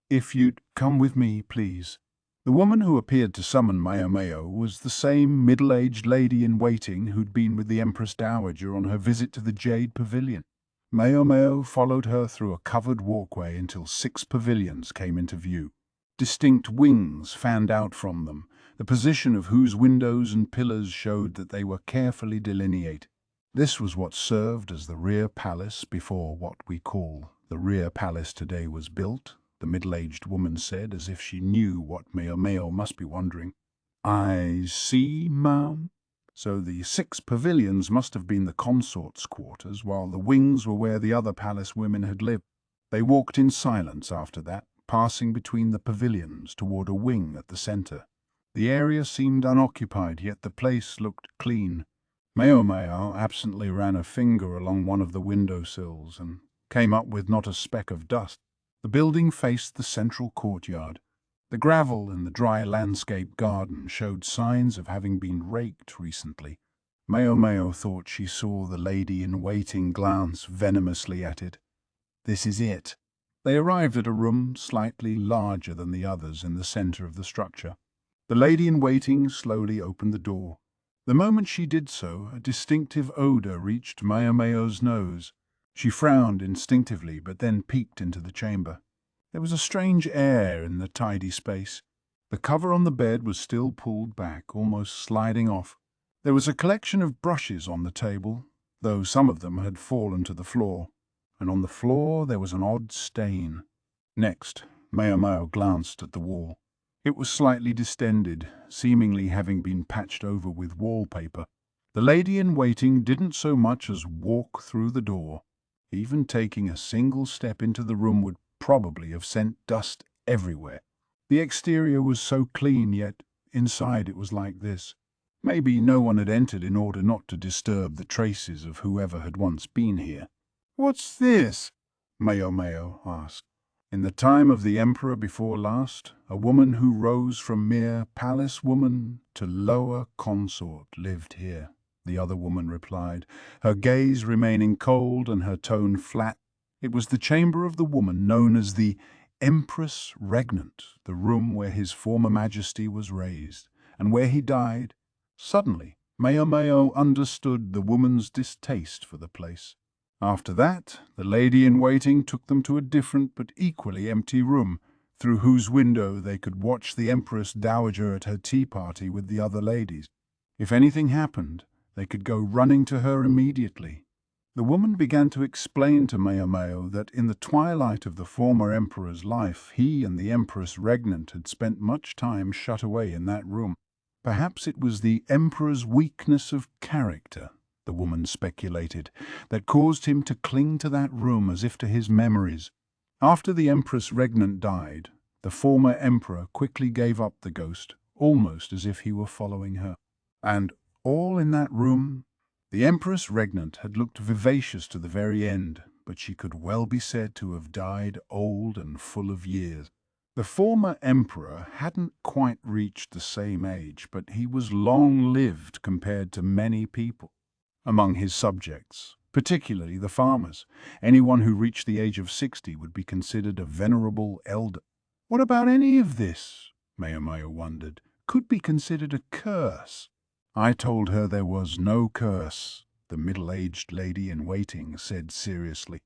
"If you'd come with me, please." The woman who appeared to summon Maomao was the same middle-aged lady-in-waiting who'd been with the Empress Dowager on her visit to the Jade Pavilion. Maomao followed her through a covered walkway until 6 pavilions came into view. Distinct wings fanned out from them, the position of whose windows and pillars showed that they were carefully delineated. This was what served as the rear palace before what we call the rear palace today was built, the middle-aged woman said, as if she knew what Maomao must be wondering. "I see, ma'am." So the 6 pavilions must have been the consort's quarters, while the wings were where the other palace women had lived. They walked in silence after that, passing between the pavilions toward a wing at the center. The area seemed unoccupied, yet the place looked clean. Maomao absently ran a finger along one of the windowsills and came up with not a speck of dust. The building faced the central courtyard. The gravel in the dry landscape garden showed signs of having been raked recently. Maomao thought she saw the lady-in-waiting glance venomously at it. "This is it." They arrived at a room slightly larger than the others in the center of the structure. The lady-in-waiting slowly opened the door. The moment she did so, a distinctive odor reached Maomao's nose. She frowned instinctively, but then peeked into the chamber. There was a strange air in the tidy space. The cover on the bed was still pulled back, almost sliding off. There was a collection of brushes on the table, though some of them had fallen to the floor, and on the floor there was an odd stain. Next, Maomao glanced at the wall. It was slightly distended, seemingly having been patched over with wallpaper. The lady-in-waiting didn't so much as walk through the door. Even taking a single step into the room would probably have sent dust everywhere. The exterior was so clean, yet inside it was like this. Maybe no one had entered in order not to disturb the traces of whoever had once been here. "What's this?" Maomao asked. In the time of the emperor before last, a woman who rose from mere palace woman to lower consort lived here, the other woman replied, her gaze remaining cold and her tone flat. It was the chamber of the woman known as the Empress Regnant, the room where his former majesty was raised, and where he died. Suddenly, Maomao understood the woman's distaste for the place. After that, the lady-in-waiting took them to a different but equally empty room, through whose window they could watch the Empress Dowager at her tea party with the other ladies. If anything happened, they could go running to her immediately. The woman began to explain to Maomao that in the twilight of the former emperor's life, he and the Empress Regnant had spent much time shut away in that room. Perhaps it was the emperor's weakness of character, the woman speculated, that caused him to cling to that room as if to his memories. After the Empress Regnant died, the former emperor quickly gave up the ghost, almost as if he were following her. And all in that room, the Empress Regnant had looked vivacious to the very end, but she could well be said to have died old and full of years. The former emperor hadn't quite reached the same age, but he was long-lived compared to many people. Among his subjects, particularly the farmers, anyone who reached the age of 60 would be considered a venerable elder. What about any of this, Maomao wondered, could be considered a curse? I told her there was no curse, the middle-aged lady-in-waiting said seriously.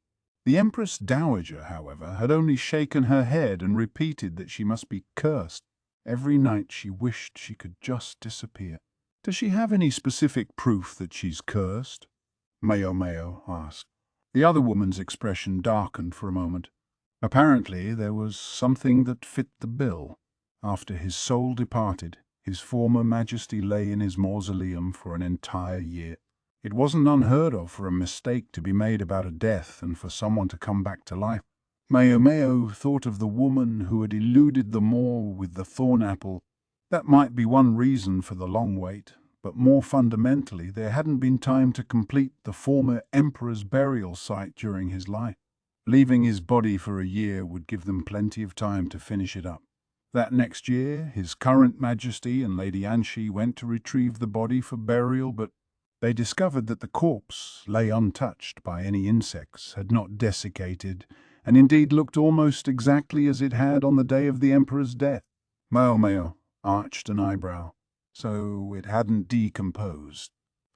The Empress Dowager, however, had only shaken her head and repeated that she must be cursed. Every night she wished she could just disappear. Does she have any specific proof that she's cursed? Maomao asked. The other woman's expression darkened for a moment. Apparently there was something that fit the bill. After his soul departed, his former majesty lay in his mausoleum for an entire year. It wasn't unheard of for a mistake to be made about a death and for someone to come back to life. Maomao thought of the woman who had eluded the Maw with the thorn apple. That might be one reason for the long wait, but more fundamentally, there hadn't been time to complete the former emperor's burial site during his life. Leaving his body for a year would give them plenty of time to finish it up. That next year, his current majesty and Lady Anshi went to retrieve the body for burial, but they discovered that the corpse lay untouched by any insects, had not desiccated, and indeed looked almost exactly as it had on the day of the emperor's death. Maomao arched an eyebrow. So it hadn't decomposed.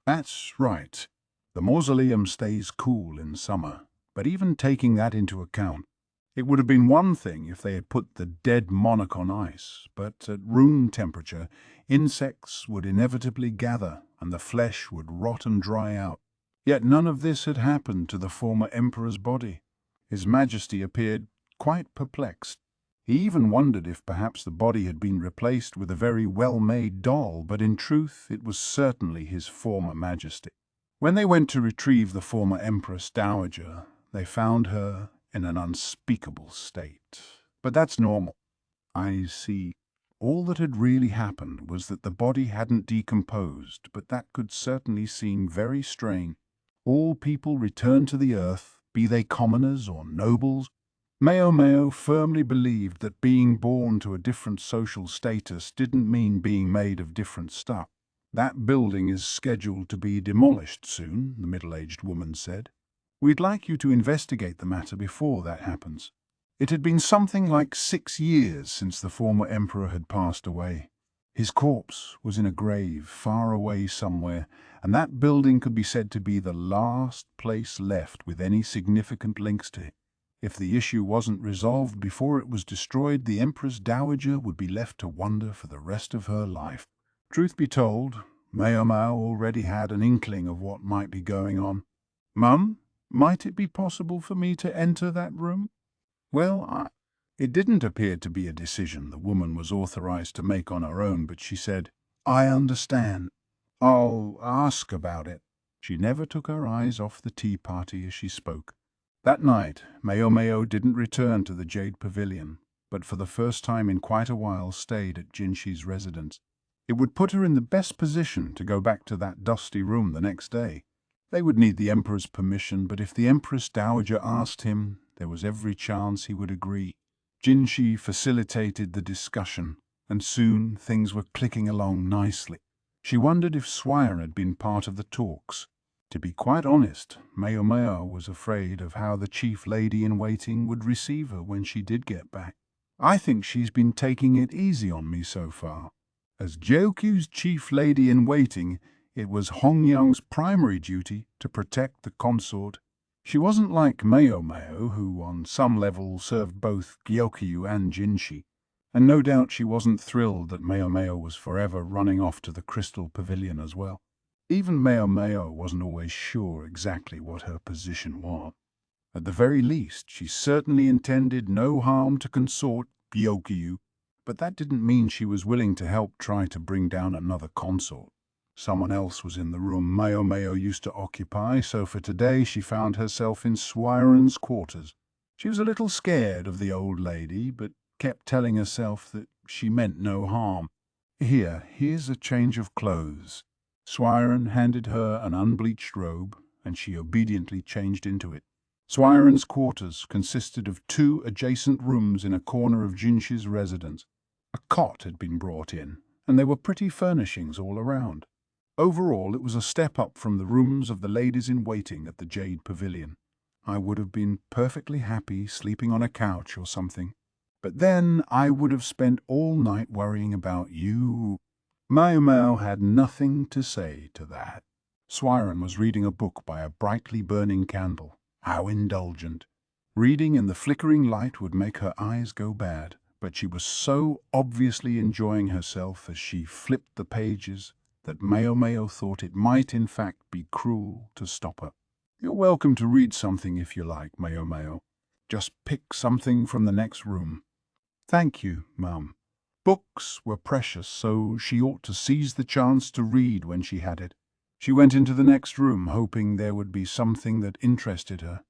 That's right. The mausoleum stays cool in summer, but even taking that into account, it would have been one thing if they had put the dead monarch on ice, but at room temperature, insects would inevitably gather and the flesh would rot and dry out. Yet none of this had happened to the former emperor's body. His Majesty appeared quite perplexed. He even wondered if perhaps the body had been replaced with a very well-made doll, but in truth it was certainly his former majesty. When they went to retrieve the former Empress Dowager, they found her in an unspeakable state. But that's normal. I see. All that had really happened was that the body hadn't decomposed, but that could certainly seem very strange. All people return to the earth, be they commoners or nobles. Maomao firmly believed that being born to a different social status didn't mean being made of different stuff. That building is scheduled to be demolished soon, the middle-aged woman said. We'd like you to investigate the matter before that happens. It had been something like 6 years since the former emperor had passed away. His corpse was in a grave far away somewhere, and that building could be said to be the last place left with any significant links to it. If the issue wasn't resolved before it was destroyed, the Empress Dowager would be left to wonder for the rest of her life. Truth be told, Maomao already had an inkling of what might be going on. "Mum, might it be possible for me to enter that room?" It didn't appear to be a decision the woman was authorized to make on her own, but she said, "I understand. I'll ask about it." She never took her eyes off the tea party as she spoke. That night, Maomao didn't return to the Jade Pavilion, but for the first time in quite a while stayed at Jinshi's residence. It would put her in the best position to go back to that dusty room the next day. They would need the Emperor's permission, but if the Empress Dowager asked him, there was every chance he would agree. Jinshi facilitated the discussion, and soon things were clicking along nicely. She wondered if Swire had been part of the talks. To be quite honest, Maomao was afraid of how the chief lady-in-waiting would receive her when she did get back. "I think she's been taking it easy on me so far." As Jyokyu's chief lady-in-waiting, it was Hongyang's primary duty to protect the consort. She wasn't like Maomao, who on some level served both Gyokyu and Jinshi, and no doubt she wasn't thrilled that Maomao was forever running off to the Crystal Pavilion as well. Even Maomao wasn't always sure exactly what her position was. At the very least, she certainly intended no harm to consort Gyokyu, but that didn't mean she was willing to help try to bring down another consort. Someone else was in the room Maomao used to occupy, so for today she found herself in Swiren's quarters. She was a little scared of the old lady, but kept telling herself that she meant no harm. Here's a change of clothes." Swiren handed her an unbleached robe, and she obediently changed into it. Swiren's quarters consisted of 2 adjacent rooms in a corner of Jinshi's residence. A cot had been brought in, and there were pretty furnishings all around. Overall, it was a step up from the rooms of the ladies-in-waiting at the Jade Pavilion. I would have been perfectly happy sleeping on a couch or something. But then I would have spent all night worrying about you. Maomao had nothing to say to that. Swiren was reading a book by a brightly burning candle. How indulgent. Reading in the flickering light would make her eyes go bad, but she was so obviously enjoying herself as she flipped the pages that Maomao thought it might in fact be cruel to stop her. "You're welcome to read something if you like, Maomao. Just pick something from the next room." "Thank you, Mum." Books were precious, so she ought to seize the chance to read when she had it. She went into the next room, hoping there would be something that interested her.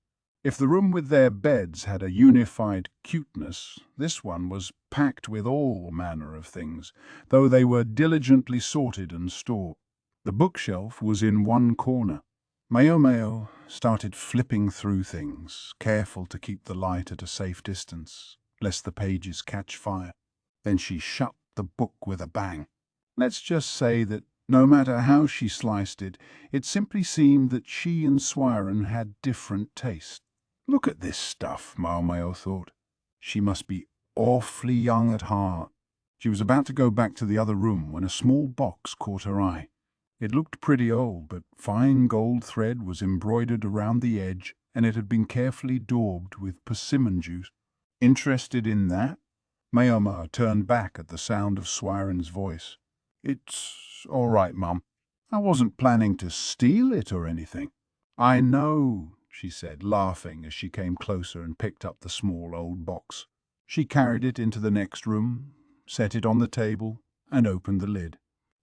If the room with their beds had a unified cuteness, this one was packed with all manner of things, though they were diligently sorted and stored. The bookshelf was in one corner. Maomao started flipping through things, careful to keep the light at a safe distance, lest the pages catch fire. Then she shut the book with a bang. Let's just say that no matter how she sliced it, it simply seemed that she and Swiren had different tastes. "Look at this stuff," Maomao thought. She must be awfully young at heart. She was about to go back to the other room when a small box caught her eye. It looked pretty old, but fine gold thread was embroidered around the edge, and it had been carefully daubed with persimmon juice. "Interested in that?" Maomao turned back at the sound of Swiren's voice. "It's all right, Mum. I wasn't planning to steal it or anything." "I know," she said, laughing as she came closer and picked up the small old box. She carried it into the next room, set it on the table, and opened the lid.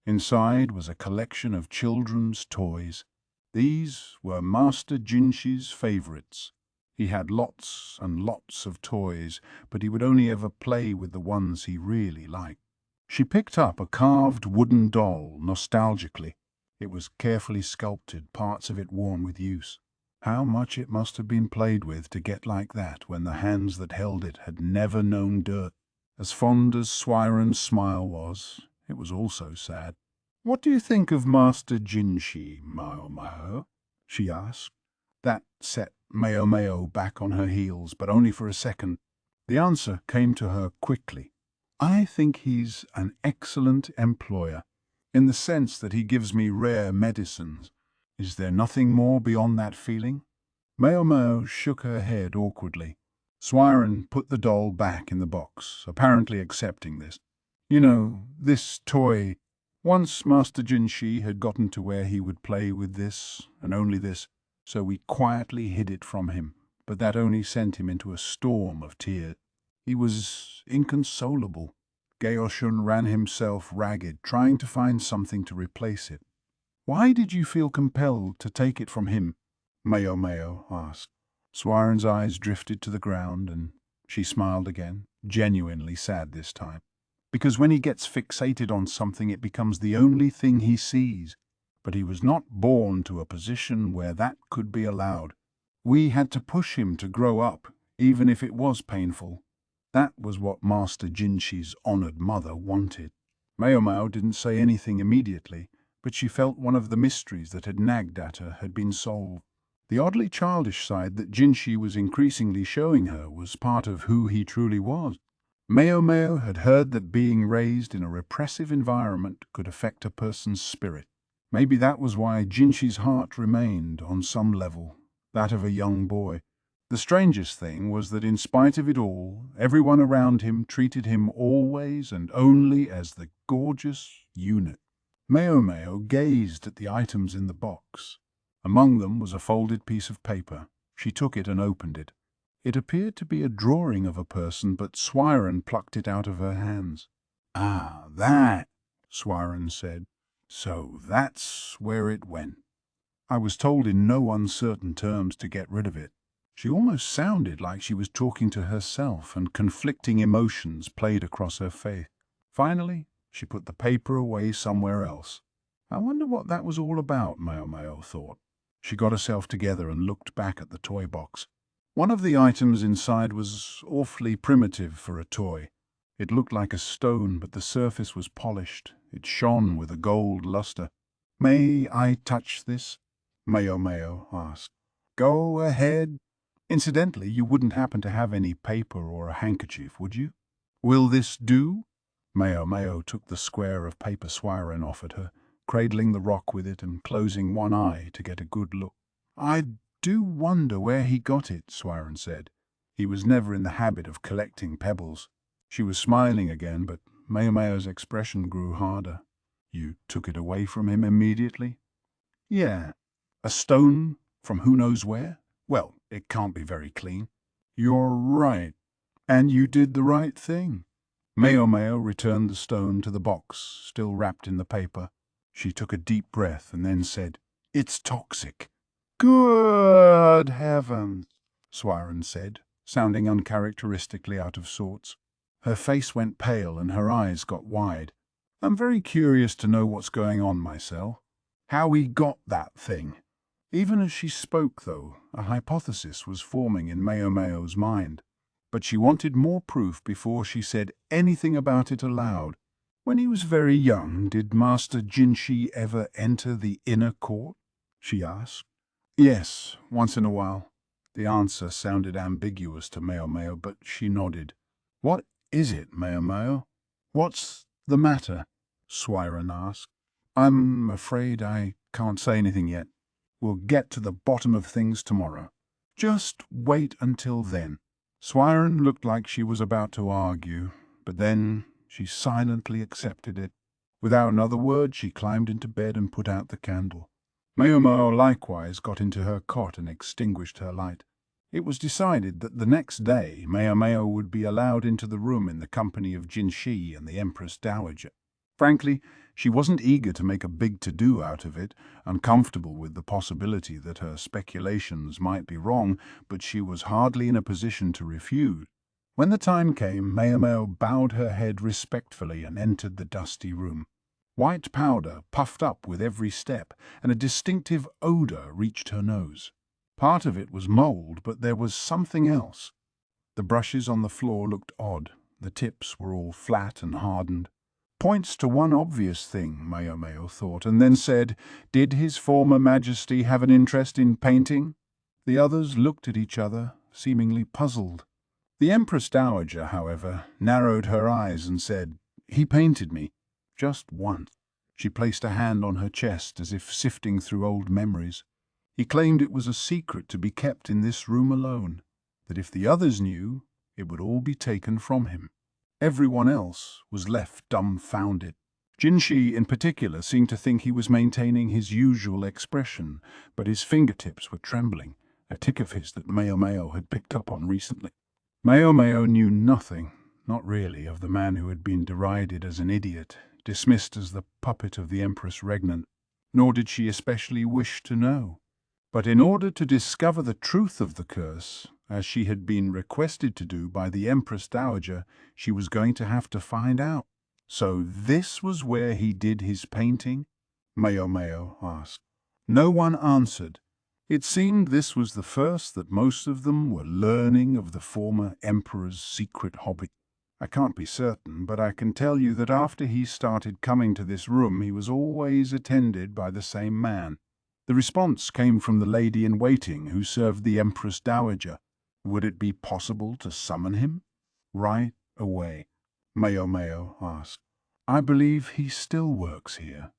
Inside was a collection of children's toys. These were Master Jinshi's favorites. He had lots and lots of toys, but he would only ever play with the ones he really liked. She picked up a carved wooden doll nostalgically. It was carefully sculpted, parts of it worn with use. How much it must have been played with to get like that when the hands that held it had never known dirt. As fond as Swiren's smile was, it was also sad. "What do you think of Master Jinshi, Maomao?" she asked. That set Maomao back on her heels, but only for a second. The answer came to her quickly. I think he's an excellent employer, in the sense that he gives me rare medicines. Is there nothing more beyond that feeling? Maomao shook her head awkwardly. Swiren put the doll back in the box, apparently accepting this. You know, this toy. Once Master Jinshi had gotten to where he would play with this, and only this, so we quietly hid it from him, but that only sent him into a storm of tears. He was inconsolable. Gaoshun ran himself ragged, trying to find something to replace it. Why did you feel compelled to take it from him? Maomao asked. Swiren's eyes drifted to the ground, and she smiled again, genuinely sad this time. Because when he gets fixated on something, it becomes the only thing he sees. But he was not born to a position where that could be allowed. We had to push him to grow up, even if it was painful. That was what Master Jinshi's honored mother wanted. Maomao didn't say anything immediately, but she felt one of the mysteries that had nagged at her had been solved. The oddly childish side that Jinshi was increasingly showing her was part of who he truly was. Maomao had heard that being raised in a repressive environment could affect a person's spirit. Maybe that was why Jinshi's heart remained, on some level, that of a young boy. The strangest thing was that in spite of it all, everyone around him treated him always and only as the gorgeous eunuch. Maomao gazed at the items in the box. Among them was a folded piece of paper. She took it and opened it. It appeared to be a drawing of a person, but Swiren plucked it out of her hands. "Ah, that," Swiren said. "So that's where it went." I was told in no uncertain terms to get rid of it. She almost sounded like she was talking to herself, and conflicting emotions played across her face. Finally, she put the paper away somewhere else. I wonder what that was all about, Maomao thought. She got herself together and looked back at the toy box. One of the items inside was awfully primitive for a toy. It looked like a stone, but the surface was polished. It shone with a gold luster. "May I touch this?" Maomao asked. "Go ahead. Incidentally, you wouldn't happen to have any paper or a handkerchief, would you? Will this do?" Maomao took the square of paper Swiren offered her, cradling the rock with it and closing one eye to get a good look. "I do wonder where he got it," Swiren said. "He was never in the habit of collecting pebbles." She was smiling again, but Maomao's expression grew harder. "You took it away from him immediately?" "Yeah. A stone from who knows where? Well, it can't be very clean." "You're right. And you did the right thing." Maomao returned the stone to the box, still wrapped in the paper. She took a deep breath and then said, "It's toxic." "Good heavens," Swiren said, sounding uncharacteristically out of sorts. Her face went pale and her eyes got wide. "I'm very curious to know what's going on myself. How he got that thing." Even as she spoke, though, a hypothesis was forming in Maomao's mind. But she wanted more proof before she said anything about it aloud. "When he was very young, did Master Jinshi ever enter the inner court?" she asked. "Yes, once in a while." The answer sounded ambiguous to Maomao, but she nodded. "What is it, Maomao? What's the matter?" Swiren asked. "I'm afraid I can't say anything yet. We'll get to the bottom of things tomorrow." "Just wait until then." Swiren looked like she was about to argue, but then she silently accepted it. Without another word, she climbed into bed and put out the candle. Maomao likewise got into her cot and extinguished her light. It was decided that the next day Maomao would be allowed into the room in the company of Jinshi and the Empress Dowager. Frankly, she wasn't eager to make a big to-do out of it, uncomfortable with the possibility that her speculations might be wrong, but she was hardly in a position to refuse. When the time came, Maomao bowed her head respectfully and entered the dusty room. White powder puffed up with every step, and a distinctive odor reached her nose. Part of it was mold, but there was something else. The brushes on the floor looked odd. The tips were all flat and hardened. "Points to one obvious thing," Maomao thought, and then said, "Did his former Majesty have an interest in painting?" The others looked at each other, seemingly puzzled. The Empress Dowager, however, narrowed her eyes and said, "He painted me. Just once." She placed a hand on her chest as if sifting through old memories. "He claimed it was a secret to be kept in this room alone, that if the others knew, it would all be taken from him." Everyone else was left dumbfounded. Jinshi, in particular, seemed to think he was maintaining his usual expression, but his fingertips were trembling, a tic of his that Maomao had picked up on recently. Maomao knew nothing, not really, of the man who had been derided as an idiot, dismissed as the puppet of the Empress Regnant, nor did she especially wish to know. But in order to discover the truth of the curse, as she had been requested to do by the Empress Dowager, she was going to have to find out. "So this was where he did his painting?" Maomao asked. No one answered. It seemed this was the first that most of them were learning of the former emperor's secret hobby. "I can't be certain, but I can tell you that after he started coming to this room, he was always attended by the same man." The response came from the lady-in-waiting who served the Empress Dowager. "Would it be possible to summon him?" "Right away," Maomao asked. "I believe he still works here,"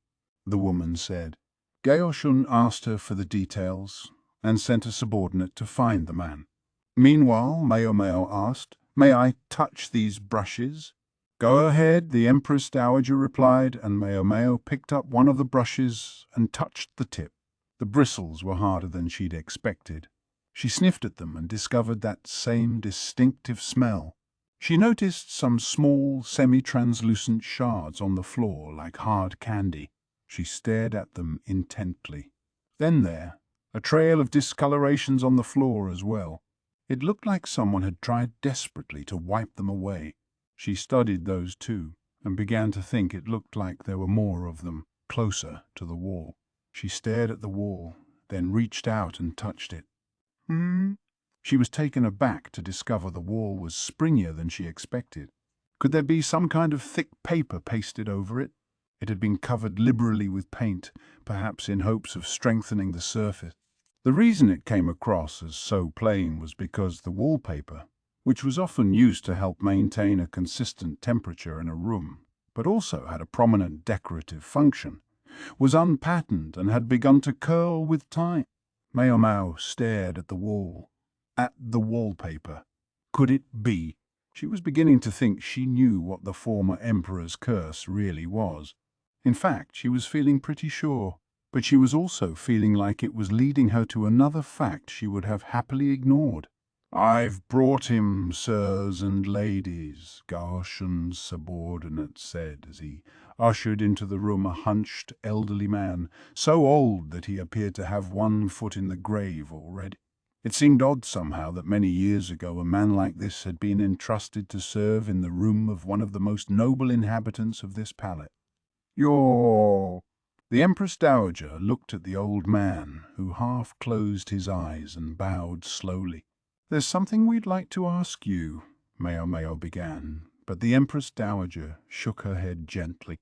the woman said. Gaoshun asked her for the details and sent a subordinate to find the man. Meanwhile, Maomao asked, "May I touch these brushes?" "Go ahead," the Empress Dowager replied, and Maomao picked up one of the brushes and touched the tip. The bristles were harder than she'd expected. She sniffed at them and discovered that same distinctive smell. She noticed some small, semi-translucent shards on the floor like hard candy. She stared at them intently. Then a trail of discolorations on the floor as well. It looked like someone had tried desperately to wipe them away. She studied those too, and began to think it looked like there were more of them, closer to the wall. She stared at the wall, then reached out and touched it. She was taken aback to discover the wall was springier than she expected. Could there be some kind of thick paper pasted over it? It had been covered liberally with paint, perhaps in hopes of strengthening the surface. The reason it came across as so plain was because the wallpaper, which was often used to help maintain a consistent temperature in a room, but also had a prominent decorative function, was unpatterned and had begun to curl with time. Maomao stared at the wall, at the wallpaper. Could it be? She was beginning to think she knew what the former emperor's curse really was. In fact, she was feeling pretty sure, but she was also feeling like it was leading her to another fact she would have happily ignored. "I've brought him, sirs and ladies," Gaoshun's subordinate said as he ushered into the room a hunched, elderly man, so old that he appeared to have one foot in the grave already. It seemed odd somehow that many years ago a man like this had been entrusted to serve in the room of one of the most noble inhabitants of this palace. "You're—" The Empress Dowager looked at the old man, who half closed his eyes and bowed slowly. "There's something we'd like to ask you," Maomao began, but the Empress Dowager shook her head gently.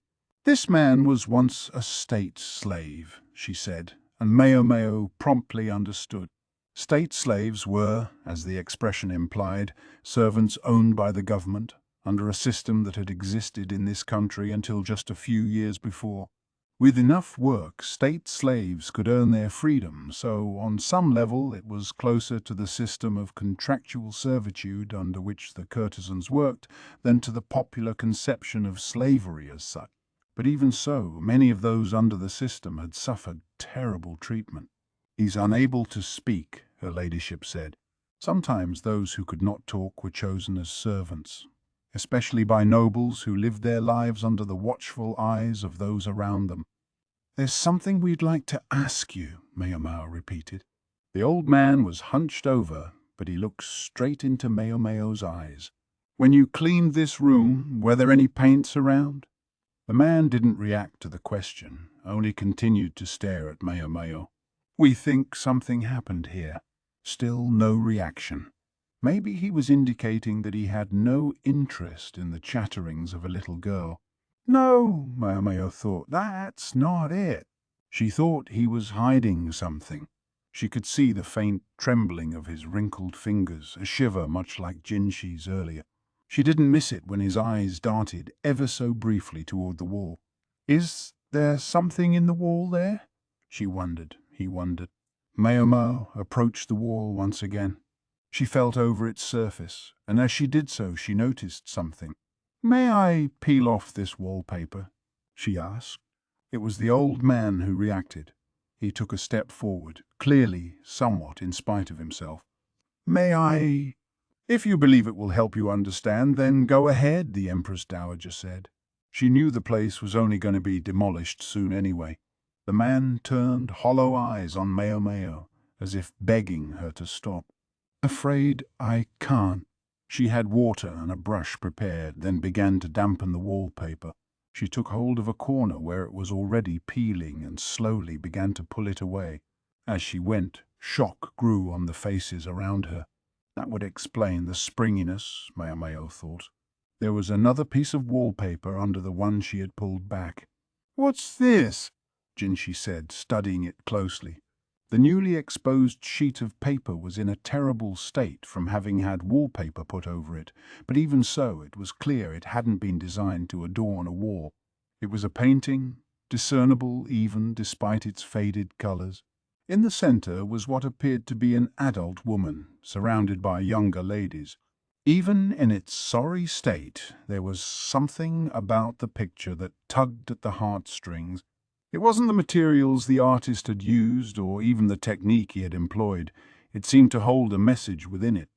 "This man was once a state slave," she said, and Maomao promptly understood. State slaves were, as the expression implied, servants owned by the government, under a system that had existed in this country until just a few years before. With enough work, state slaves could earn their freedom, so on some level it was closer to the system of contractual servitude under which the courtesans worked than to the popular conception of slavery as such. But even so, many of those under the system had suffered terrible treatment. "He's unable to speak," her ladyship said. Sometimes those who could not talk were chosen as servants, especially by nobles who lived their lives under the watchful eyes of those around them. "There's something we'd like to ask you," Maomao repeated. The old man was hunched over, but he looked straight into Maomao's eyes. "When you cleaned this room, were there any paints around?" The man didn't react to the question, only continued to stare at Maomao. "We think something happened here." Still no reaction. Maybe he was indicating that he had no interest in the chatterings of a little girl. "No," Maomao thought, "that's not it." She thought he was hiding something. She could see the faint trembling of his wrinkled fingers, a shiver much like Jinshi's earlier. She didn't miss it when his eyes darted ever so briefly toward the wall. "Is there something in the wall there?" She wondered. He wondered. Maomao approached the wall once again. She felt over its surface, and as she did so she noticed something. "May I peel off this wallpaper?" she asked. It was the old man who reacted. He took a step forward, clearly somewhat in spite of himself. "May I?" "If you believe it will help you understand, then go ahead," the Empress Dowager said. She knew the place was only going to be demolished soon anyway. The man turned hollow eyes on Maomao, as if begging her to stop. "Afraid I can't." She had water and a brush prepared, then began to dampen the wallpaper. She took hold of a corner where it was already peeling and slowly began to pull it away. As she went, shock grew on the faces around her. That would explain the springiness, Maomao thought. There was another piece of wallpaper under the one she had pulled back. "What's this?" Jinshi said, studying it closely. The newly exposed sheet of paper was in a terrible state from having had wallpaper put over it, but even so it was clear it hadn't been designed to adorn a wall. It was a painting, discernible even despite its faded colors. In the center was what appeared to be an adult woman, surrounded by younger ladies. Even in its sorry state, there was something about the picture that tugged at the heartstrings. It wasn't the materials the artist had used or even the technique he had employed. It seemed to hold a message within it.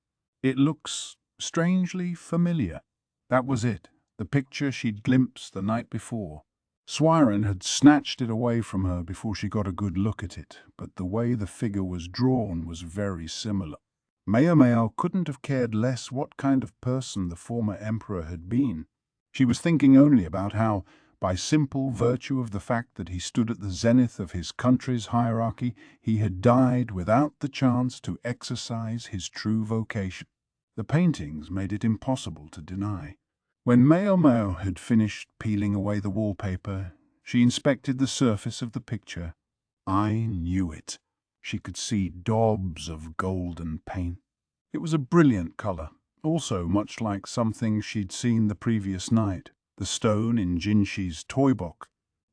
"It looks strangely familiar." That was it, the picture she'd glimpsed the night before. Swyren had snatched it away from her before she got a good look at it, but the way the figure was drawn was very similar. Maomao couldn't have cared less what kind of person the former emperor had been. She was thinking only about how, by simple virtue of the fact that he stood at the zenith of his country's hierarchy, he had died without the chance to exercise his true vocation. The paintings made it impossible to deny. When Maomao had finished peeling away the wallpaper, she inspected the surface of the picture. I knew it. She could see daubs of golden paint. It was a brilliant color, also much like something she'd seen the previous night. The stone in Jinshi's toy box.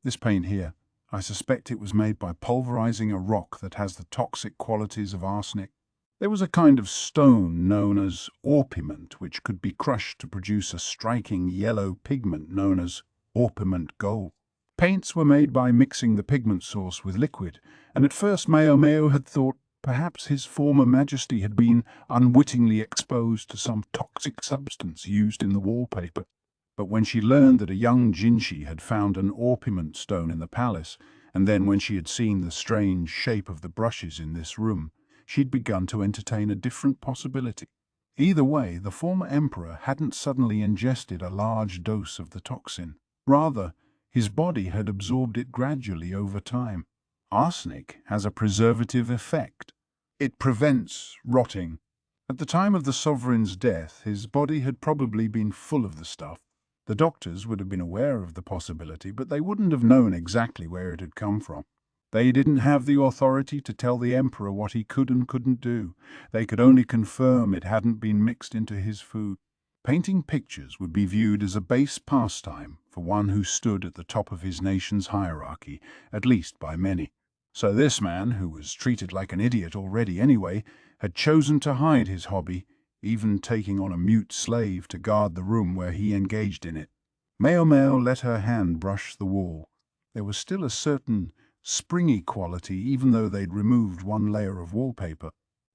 This paint here, I suspect it was made by pulverizing a rock that has the toxic qualities of arsenic. There was a kind of stone known as orpiment, which could be crushed to produce a striking yellow pigment known as orpiment gold. Paints were made by mixing the pigment source with liquid, and at first Maomao had thought perhaps his former Majesty had been unwittingly exposed to some toxic substance used in the wallpaper. But when she learned that a young Jinshi had found an orpiment stone in the palace, and then when she had seen the strange shape of the brushes in this room, she'd begun to entertain a different possibility. Either way, the former emperor hadn't suddenly ingested a large dose of the toxin. Rather, his body had absorbed it gradually over time. Arsenic has a preservative effect. It prevents rotting. At the time of the sovereign's death, his body had probably been full of the stuff. The doctors would have been aware of the possibility, but they wouldn't have known exactly where it had come from. They didn't have the authority to tell the emperor what he could and couldn't do. They could only confirm it hadn't been mixed into his food. Painting pictures would be viewed as a base pastime for one who stood at the top of his nation's hierarchy, at least by many. So this man, who was treated like an idiot already anyway, had chosen to hide his hobby, even taking on a mute slave to guard the room where he engaged in it. Maomao let her hand brush the wall. There was still a certain springy quality even though they'd removed one layer of wallpaper.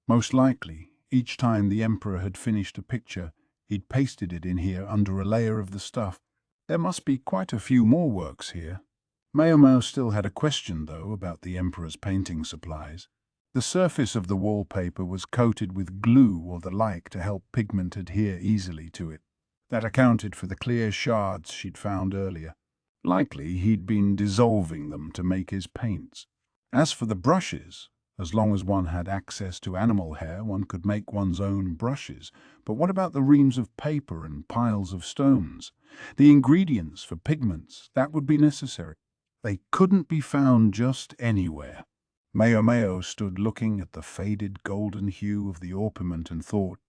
Most likely, each time the emperor had finished a picture, he'd pasted it in here under a layer of the stuff. There must be quite a few more works here. Maomao still had a question, though, about the emperor's painting supplies. The surface of the wallpaper was coated with glue or the like to help pigment adhere easily to it. That accounted for the clear shards she'd found earlier. Likely he'd been dissolving them to make his paints. As for the brushes, as long as one had access to animal hair, one could make one's own brushes. But what about the reams of paper and piles of stones? The ingredients for pigments, that would be necessary. They couldn't be found just anywhere. Maomao stood looking at the faded golden hue of the ornament and thought.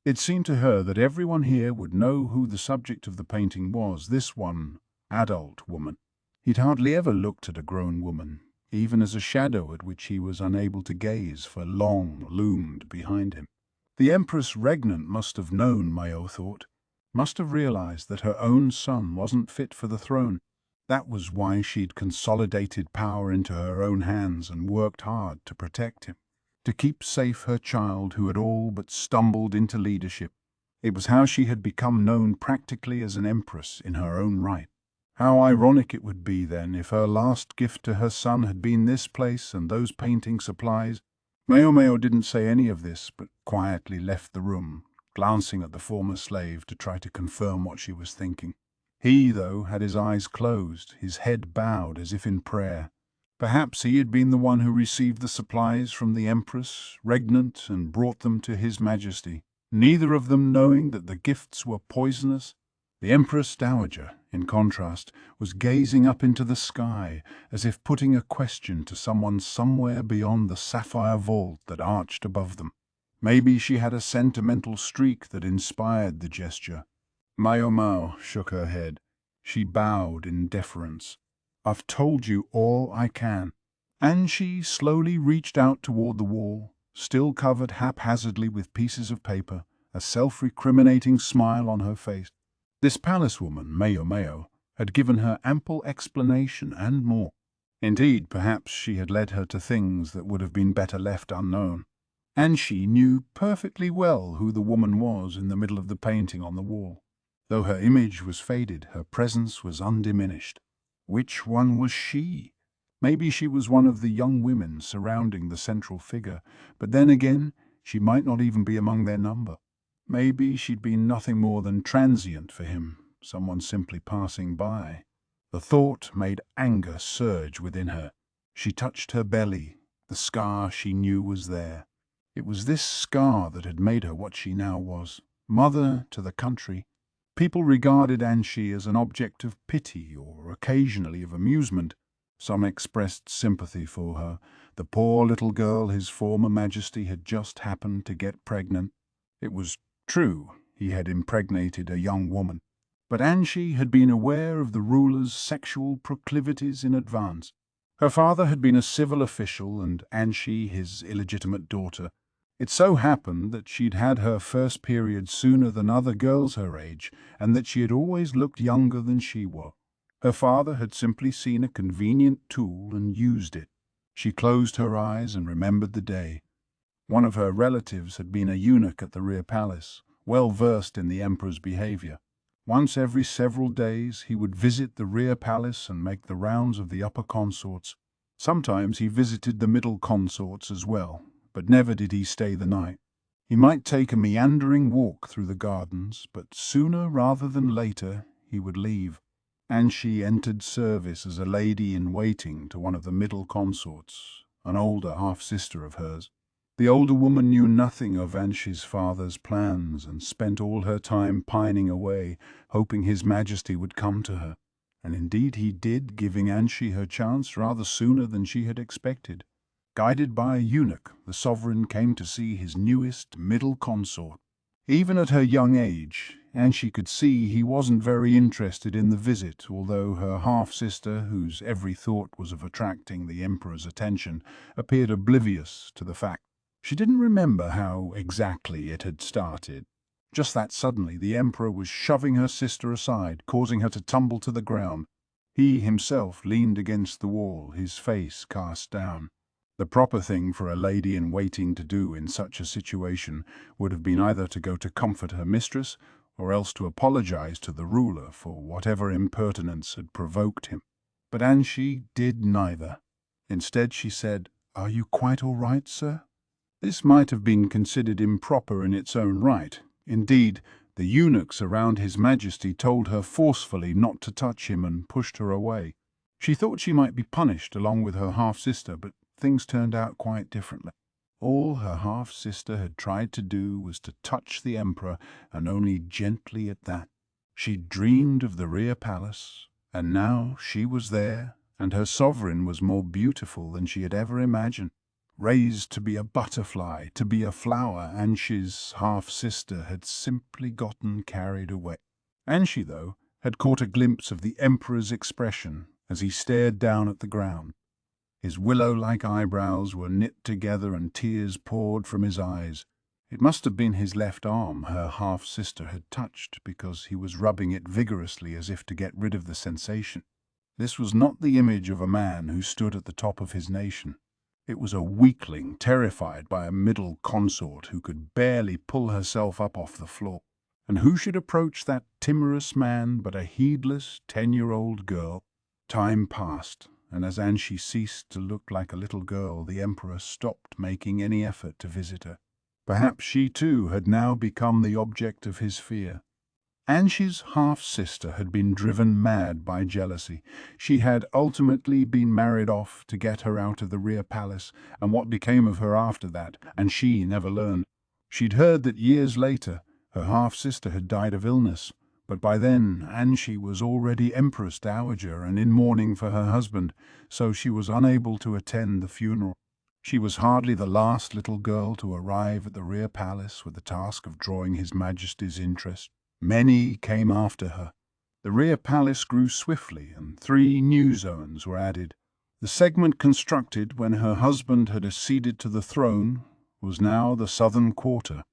It seemed to her that everyone here would know who the subject of the painting was, this one adult woman. He'd hardly ever looked at a grown woman, even as a shadow at which he was unable to gaze for long loomed behind him. The Empress regnant must have known, Mao thought, must have realized that her own son wasn't fit for the throne. That was why she'd consolidated power into her own hands and worked hard to protect him, to keep safe her child who had all but stumbled into leadership. It was how she had become known practically as an empress in her own right. How ironic it would be then if her last gift to her son had been this place and those painting supplies. Maomao didn't say any of this, but quietly left the room, glancing at the former slave to try to confirm what she was thinking. He, though, had his eyes closed, his head bowed as if in prayer. Perhaps he had been the one who received the supplies from the Empress, regnant, and brought them to his Majesty, neither of them knowing that the gifts were poisonous. The Empress Dowager, in contrast, was gazing up into the sky, as if putting a question to someone somewhere beyond the sapphire vault that arched above them. Maybe she had a sentimental streak that inspired the gesture. Maomao shook her head. She bowed in deference. "I've told you all I can." And she slowly reached out toward the wall, still covered haphazardly with pieces of paper, a self-recriminating smile on her face. This palace woman, Maomao, had given her ample explanation and more. Indeed, perhaps she had led her to things that would have been better left unknown. And she knew perfectly well who the woman was in the middle of the painting on the wall. Though her image was faded, her presence was undiminished. Which one was she? Maybe she was one of the young women surrounding the central figure, but then again, she might not even be among their number. Maybe she'd been nothing more than transient for him, someone simply passing by. The thought made anger surge within her. She touched her belly, the scar she knew was there. It was this scar that had made her what she now was, mother to the country. People regarded Anshi as an object of pity or occasionally of amusement. Some expressed sympathy for her, the poor little girl his former Majesty had just happened to get pregnant. It was true he had impregnated a young woman, but Anshi had been aware of the ruler's sexual proclivities in advance. Her father had been a civil official and Anshi his illegitimate daughter. It so happened that she'd had her first period sooner than other girls her age, and that she had always looked younger than she was. Her father had simply seen a convenient tool and used it. She closed her eyes and remembered the day. One of her relatives had been a eunuch at the rear palace, well versed in the emperor's behavior. Once every several days he would visit the rear palace and make the rounds of the upper consorts. Sometimes he visited the middle consorts as well, but never did he stay the night. He might take a meandering walk through the gardens, but sooner rather than later he would leave. And she entered service as a lady-in-waiting to one of the middle consorts, an older half-sister of hers. The older woman knew nothing of Anshi's father's plans and spent all her time pining away, hoping his Majesty would come to her. And indeed he did, giving Anshi her chance rather sooner than she had expected. Guided by a eunuch, the sovereign came to see his newest middle consort. Even at her young age, Anshi could see he wasn't very interested in the visit, although her half-sister, whose every thought was of attracting the emperor's attention, appeared oblivious to the fact. She didn't remember how exactly it had started. Just that suddenly the emperor was shoving her sister aside, causing her to tumble to the ground. He himself leaned against the wall, his face cast down. The proper thing for a lady-in-waiting to do in such a situation would have been either to go to comfort her mistress, or else to apologize to the ruler for whatever impertinence had provoked him. But Anshi did neither. Instead she said, "Are you quite all right, sir?" This might have been considered improper in its own right. Indeed, the eunuchs around his Majesty told her forcefully not to touch him and pushed her away. She thought she might be punished along with her half-sister, but things turned out quite differently. All her half-sister had tried to do was to touch the emperor, and only gently at that. She dreamed of the rear palace, and now she was there, and her sovereign was more beautiful than she had ever imagined. raised to be a butterfly, to be a flower. Anshi's half-sister had simply gotten carried away. Anshi, though, had caught a glimpse of the Emperor's expression as he stared down at the ground. His willow-like eyebrows were knit together and tears poured from his eyes. It must have been his left arm her half-sister had touched, because he was rubbing it vigorously as if to get rid of the sensation. This was not the image of a man who stood at the top of his nation. It was a weakling terrified by a middle consort who could barely pull herself up off the floor. And who should approach that timorous man but a heedless 10-year-old girl? Time passed, and as Anshi ceased to look like a little girl, the Emperor stopped making any effort to visit her. Perhaps she too had now become the object of his fear. Anshi's half-sister had been driven mad by jealousy. She had ultimately been married off to get her out of the rear palace, and what became of her after that, and she never learned. She'd heard that years later her half-sister had died of illness, but by then Anshi was already Empress Dowager and in mourning for her husband, so she was unable to attend the funeral. She was hardly the last little girl to arrive at the rear palace with the task of drawing His Majesty's interest. Many came after her. The rear palace grew swiftly, and 3 new zones were added. The segment constructed when her husband had acceded to the throne was now the southern quarter,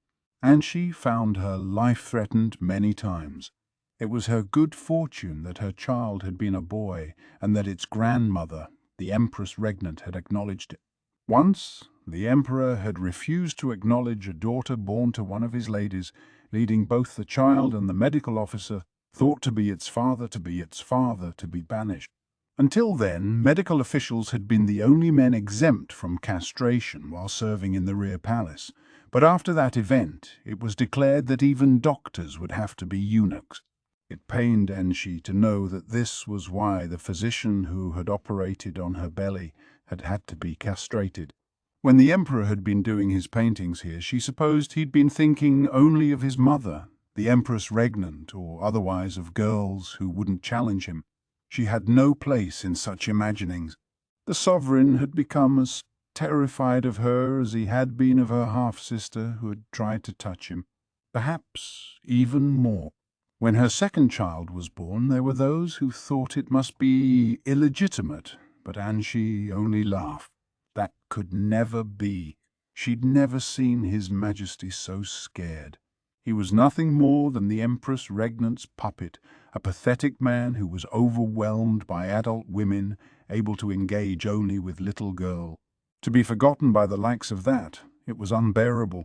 and she found her life threatened many times. It was her good fortune that her child had been a boy, and that its grandmother, the Empress Regnant, had acknowledged it. Once, the Emperor had refused to acknowledge a daughter born to one of his ladies, leading both the child and the medical officer, thought to be its father, to be banished. Until then, medical officials had been the only men exempt from castration while serving in the rear palace, but after that event it was declared that even doctors would have to be eunuchs. It pained Anshi to know that this was why the physician who had operated on her belly had had to be castrated. When the Emperor had been doing his paintings here, she supposed he'd been thinking only of his mother, the Empress Regnant, or otherwise of girls who wouldn't challenge him. She had no place in such imaginings. The sovereign had become as terrified of her as he had been of her half-sister who had tried to touch him, perhaps even more. When her second child was born, there were those who thought it must be illegitimate, but Anshi only laughed. That could never be. She'd never seen His Majesty so scared. He was nothing more than the Empress Regnant's puppet, a pathetic man who was overwhelmed by adult women, able to engage only with little girls. To be forgotten by the likes of that, it was unbearable.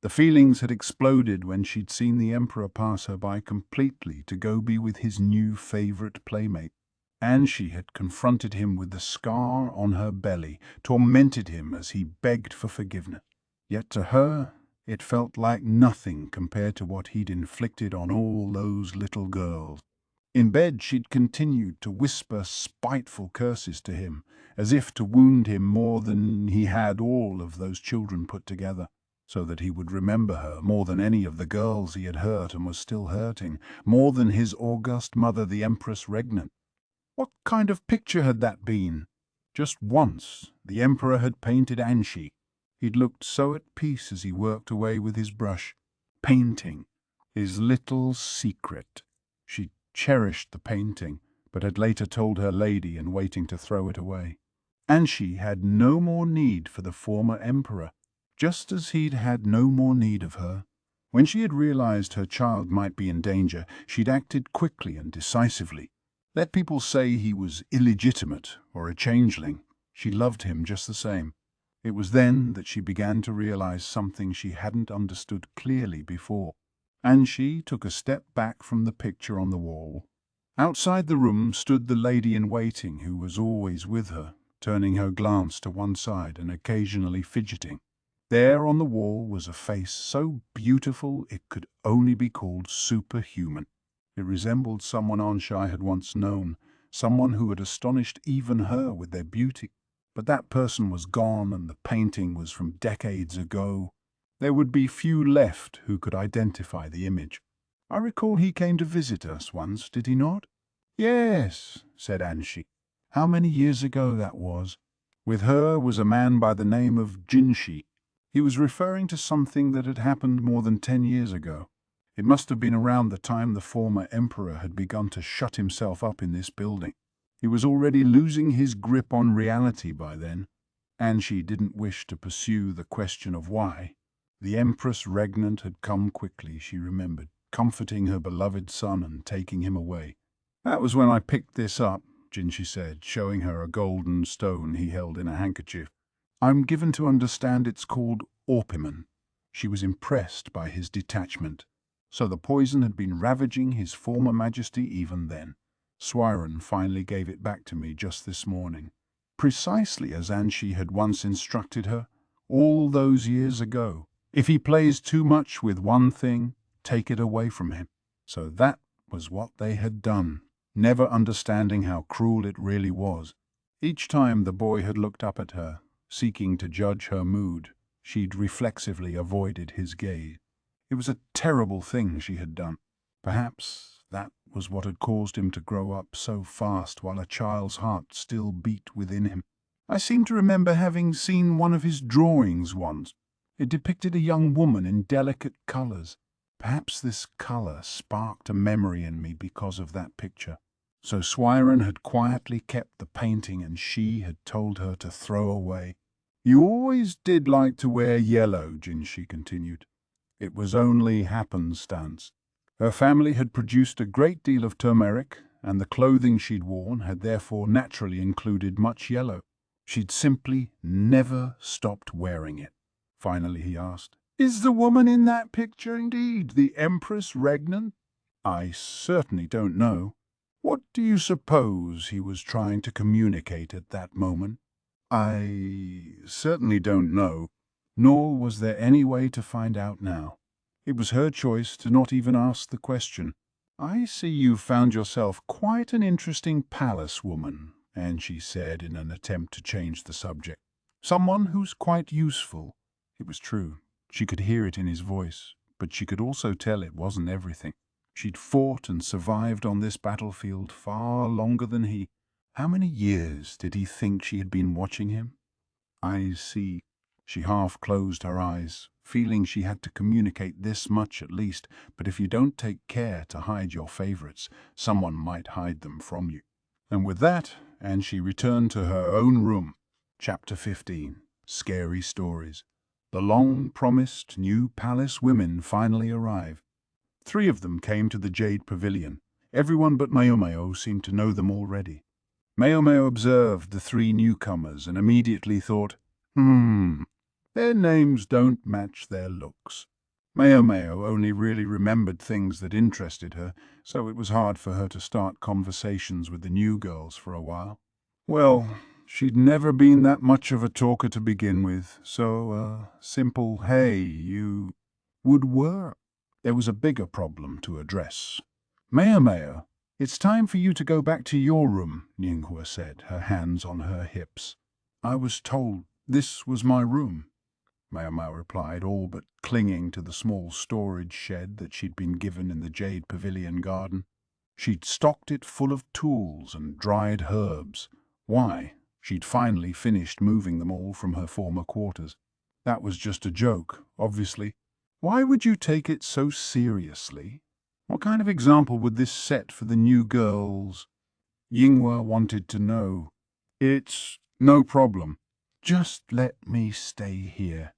The feelings had exploded when she'd seen the Emperor pass her by completely to go be with his new favorite playmate. And she had confronted him with the scar on her belly, tormented him as he begged for forgiveness. Yet to her, it felt like nothing compared to what he'd inflicted on all those little girls. In bed, she'd continued to whisper spiteful curses to him, as if to wound him more than he had all of those children put together, so that he would remember her more than any of the girls he had hurt and was still hurting, more than his august mother, the Empress Regnant. What kind of picture had that been? Just once, the Emperor had painted Anshi. He'd looked so at peace as he worked away with his brush, painting, his little secret. She cherished the painting, but had later told her lady and waiting to throw it away. Anshi had no more need for the former Emperor, just as he'd had no more need of her. When she had realized her child might be in danger, she'd acted quickly and decisively. Let people say he was illegitimate or a changeling, she loved him just the same. It was then that she began to realize something she hadn't understood clearly before. And she took a step back from the picture on the wall. Outside the room stood the lady-in-waiting who was always with her, turning her glance to one side and occasionally fidgeting. There on the wall was a face so beautiful it could only be called superhuman. It resembled someone Anshi had once known, someone who had astonished even her with their beauty. But that person was gone, and the painting was from decades ago. There would be few left who could identify the image. I recall he came to visit us once, did he not? Yes, said Anshi. How many years ago that was? With her was a man by the name of Jinshi. He was referring to something that had happened more than 10 years ago. It must have been around the time the former emperor had begun to shut himself up in this building. He was already losing his grip on reality by then, and she didn't wish to pursue the question of why. The Empress regnant had come quickly, she remembered, comforting her beloved son and taking him away. "That was when I picked this up," Jinshi said, showing her a golden stone he held in a handkerchief. "I'm given to understand it's called orpiment." She was impressed by his detachment. So the poison had been ravaging his former Majesty even then. Swiren finally gave it back to me just this morning. Precisely as Anshi had once instructed her, all those years ago. If he plays too much with one thing, take it away from him. So that was what they had done, never understanding how cruel it really was. Each time the boy had looked up at her, seeking to judge her mood, she'd reflexively avoided his gaze. It was a terrible thing she had done. Perhaps that was what had caused him to grow up so fast while a child's heart still beat within him. I seem to remember having seen one of his drawings once. It depicted a young woman in delicate colors. Perhaps this color sparked a memory in me because of that picture. So Swiren had quietly kept the painting and she had told her to throw away. "You always did like to wear yellow," Jinshi continued. "It was only happenstance. Her family had produced a great deal of turmeric, and the clothing she'd worn had therefore naturally included much yellow. She'd simply never stopped wearing it." Finally he asked, "Is the woman in that picture indeed the Empress regnant?" "I certainly don't know." "What do you suppose he was trying to communicate at that moment?" "I certainly don't know." Nor was there any way to find out now. It was her choice to not even ask the question. "I see you've found yourself quite an interesting palace woman," Anshi said in an attempt to change the subject. "Someone who's quite useful." It was true. She could hear it in his voice, but she could also tell it wasn't everything. She'd fought and survived on this battlefield far longer than he. How many years did he think she had been watching him? "I see." She half closed her eyes, feeling she had to communicate this much at least, but if you don't take care to hide your favorites, someone might hide them from you. And with that, Anshi returned to her own room. Chapter 15. Scary Stories. The long-promised new palace women finally arrived. 3 of them came to the Jade Pavilion. Everyone but Maomao seemed to know them already. Maomao observed the 3 newcomers and immediately thought, their names don't match their looks. Maomao only really remembered things that interested her, so it was hard for her to start conversations with the new girls for a while. Well, she'd never been that much of a talker to begin with, so a simple "hey, you" would work. There was a bigger problem to address. "Maomao, it's time for you to go back to your room," Yinghua said, her hands on her hips. "I was told this was my room," Maomao replied, all but clinging to the small storage shed that she'd been given in the Jade Pavilion garden. She'd stocked it full of tools and dried herbs. Why? She'd finally finished moving them all from her former quarters. That was just a joke, obviously. Why would you take it so seriously? What kind of example would this set for the new girls? Yinghua wanted to know. "It's no problem. Just let me stay here."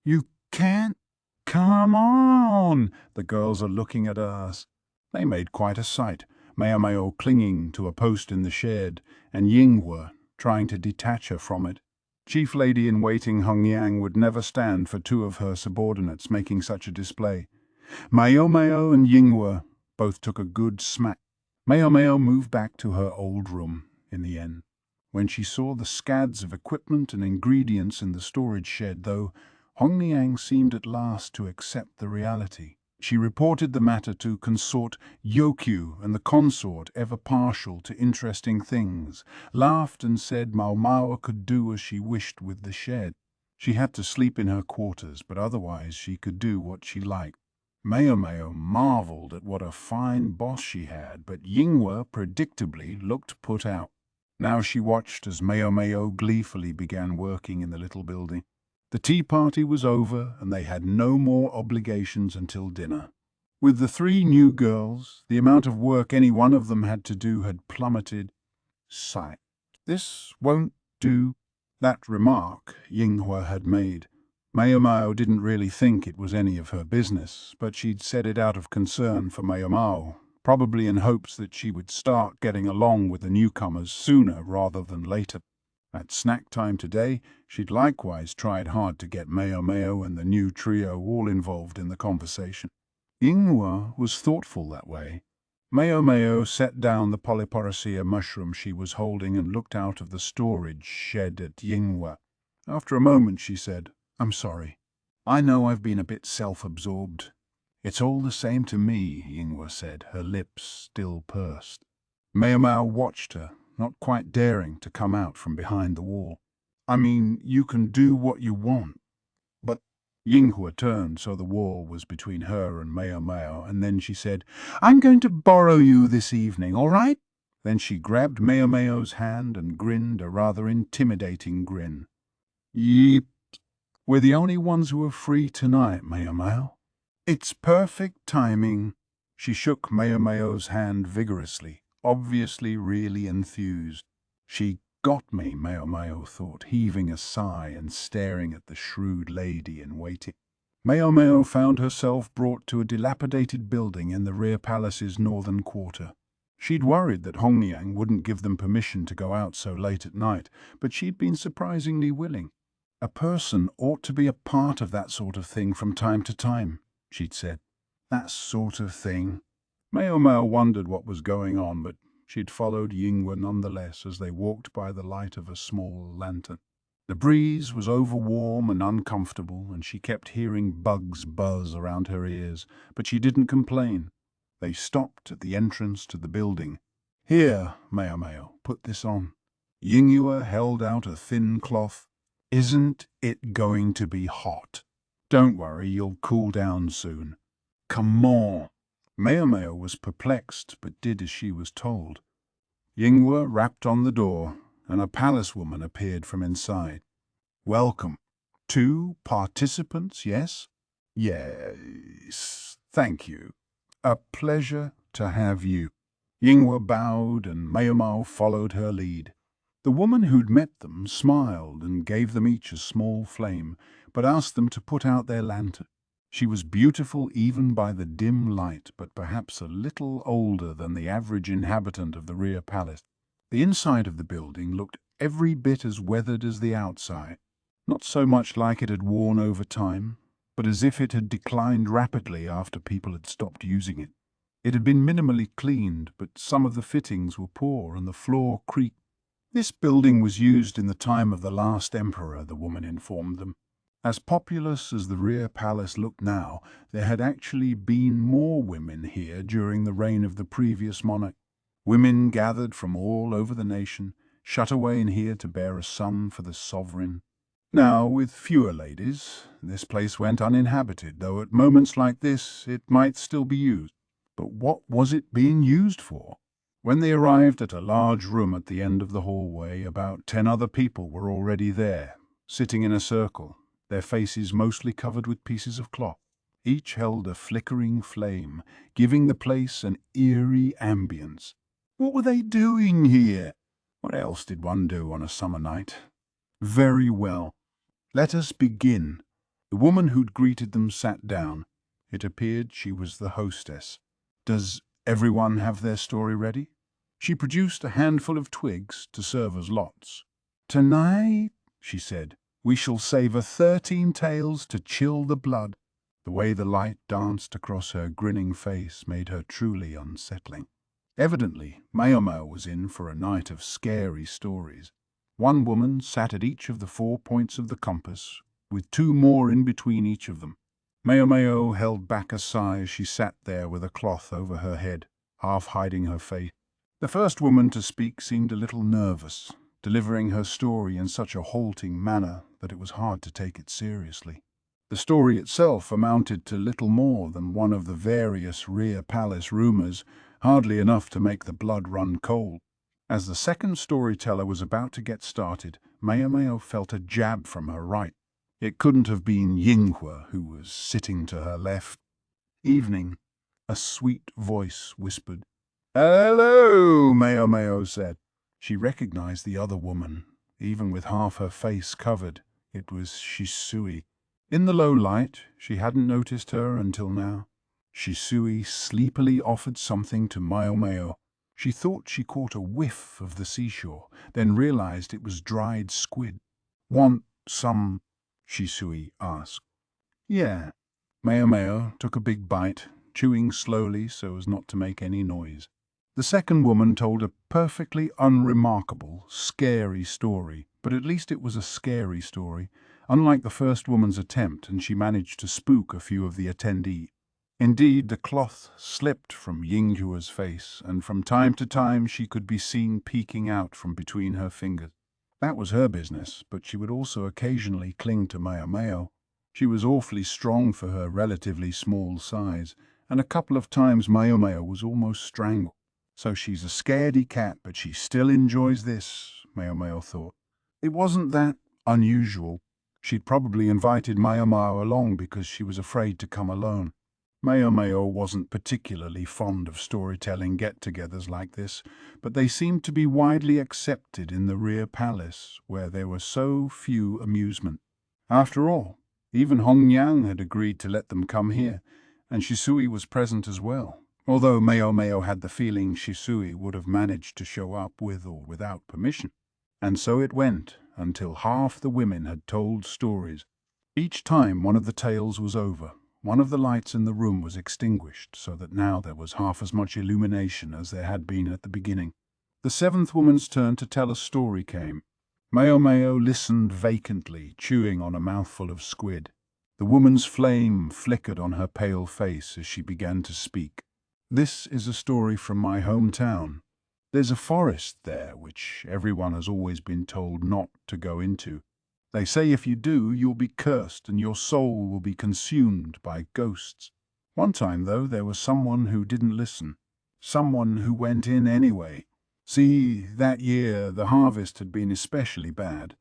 "You can't." "Come on!" The girls are looking at us. They made quite a sight, Maomao clinging to a post in the shed, and Yinghua trying to detach her from it. Chief Lady-in-Waiting Hung Yang would never stand for 2 of her subordinates making such a display. Maomao and Yinghua both took a good smack. Maomao moved back to her old room in the end. When she saw the scads of equipment and ingredients in the storage shed, though, Hong Niang seemed at last to accept the reality. She reported the matter to Consort Yokyu, and the consort, ever partial to interesting things, laughed and said Maomao could do as she wished with the shed. She had to sleep in her quarters, but otherwise she could do what she liked. Maomao marveled at what a fine boss she had, but Yinghua predictably looked put out. Now she watched as Maomao gleefully began working in the little building. The tea party was over, and they had no more obligations until dinner. With the 3 new girls, the amount of work any one of them had to do had plummeted. Sigh. This won't do. That remark Yinghua had made. Maomao didn't really think it was any of her business, but she'd said it out of concern for Maomao, probably in hopes that she would start getting along with the newcomers sooner rather than later. At snack time today, she'd likewise tried hard to get Maomao and the new trio all involved in the conversation. Yinghua was thoughtful that way. Maomao set down the polyporacea mushroom she was holding and looked out of the storage shed at Yinghua. After a moment she said, "I'm sorry. I know I've been a bit self-absorbed." "It's all the same to me," Yinghua said, her lips still pursed. Maomao watched her, not quite daring to come out from behind the wall. "I mean, you can do what you want." But Yinghua turned so the wall was between her and Maomao, and then she said, "I'm going to borrow you this evening, all right?" Then she grabbed Maomao's hand and grinned a rather intimidating grin. "Yep. We're the only ones who are free tonight, Maomao." "It's perfect timing." She shook Maomao's hand vigorously, obviously really enthused. She got me, Maomao thought, heaving a sigh and staring at the shrewd lady in waiting. Maomao found herself brought to a dilapidated building in the rear palace's northern quarter. She'd worried that Hongyang wouldn't give them permission to go out so late at night, but she'd been surprisingly willing. "A person ought to be a part of that sort of thing from time to time," she'd said. That sort of thing. Maomao wondered what was going on, but she'd followed Yinghua nonetheless as they walked by the light of a small lantern. The breeze was overwarm and uncomfortable, and she kept hearing bugs buzz around her ears, but she didn't complain. They stopped at the entrance to the building. "Here, Maomao, put this on." Yinghua held out a thin cloth. "Isn't it going to be hot?" "Don't worry, you'll cool down soon." "Come on." Maomao was perplexed, but did as she was told. Yinghua rapped on the door, and a palace woman appeared from inside. "Welcome. 2 participants, yes?" "Yes, thank you. A pleasure to have you." Yinghua bowed, and Maomao followed her lead. The woman who'd met them smiled and gave them each a small flame, but asked them to put out their lantern. She was beautiful even by the dim light, but perhaps a little older than the average inhabitant of the rear palace. The inside of the building looked every bit as weathered as the outside, not so much like it had worn over time, but as if it had declined rapidly after people had stopped using it. It had been minimally cleaned, but some of the fittings were poor and the floor creaked. This building was used in the time of the last emperor, the woman informed them. As populous as the rear palace looked now, there had actually been more women here during the reign of the previous monarch. Women gathered from all over the nation, shut away in here to bear a son for the sovereign. Now, with fewer ladies, this place went uninhabited, though at moments like this it might still be used. But what was it being used for? When they arrived at a large room at the end of the hallway, about 10 other people were already there, sitting in a circle, their faces mostly covered with pieces of cloth. Each held a flickering flame, giving the place an eerie ambience. What were they doing here? What else did one do on a summer night? Very well. Let us begin. The woman who'd greeted them sat down. It appeared she was the hostess. Does everyone have their story ready? She produced a handful of twigs to serve as lots. "Tonight," she said, "we shall savor 13 tales to chill the blood." The way the light danced across her grinning face made her truly unsettling. Evidently, Maomao was in for a night of scary stories. One woman sat at each of the 4 points of the compass, with 2 more in between each of them. Maomao held back a sigh as she sat there with a cloth over her head, half hiding her face. The first woman to speak seemed a little nervous, delivering her story in such a halting manner that it was hard to take it seriously. The story itself amounted to little more than one of the various rear palace rumors, hardly enough to make the blood run cold. As the second storyteller was about to get started, Maomao felt a jab from her right. It couldn't have been Yinghua, who was sitting to her left. "Evening," a sweet voice whispered. "Hello," Maomao said. She recognized the other woman, even with half her face covered. It was Shisui. In the low light, she hadn't noticed her until now. Shisui sleepily offered something to Maomao. She thought she caught a whiff of the seashore, then realized it was dried squid. "Want some?" Shisui asked. "Yeah." Maomao took a big bite, chewing slowly so as not to make any noise. The second woman told a perfectly unremarkable, scary story, but at least it was a scary story, unlike the first woman's attempt, and she managed to spook a few of the attendees. Indeed, the cloth slipped from Yinghua's face, and from time to time she could be seen peeking out from between her fingers. That was her business, but she would also occasionally cling to Maomao. She was awfully strong for her relatively small size, and a couple of times Maomao was almost strangled. "So she's a scaredy cat, but she still enjoys this," Maomao thought. It wasn't that unusual. She'd probably invited Maomao along because she was afraid to come alone. Maomao wasn't particularly fond of storytelling get-togethers like this, but they seemed to be widely accepted in the rear palace, where there were so few amusement. After all, even Hongyang had agreed to let them come here, and Shisui was present as well, although Maomao had the feeling Shisui would have managed to show up with or without permission. And so it went, until half the women had told stories. Each time one of the tales was over, one of the lights in the room was extinguished, so that now there was half as much illumination as there had been at the beginning. The seventh woman's turn to tell a story came. Maomao listened vacantly, chewing on a mouthful of squid. The woman's flame flickered on her pale face as she began to speak. "This is a story from my hometown. There's a forest there which everyone has always been told not to go into. They say if you do, you'll be cursed and your soul will be consumed by ghosts. One time, though, there was someone who didn't listen. Someone who went in anyway. See, that year the harvest had been especially bad.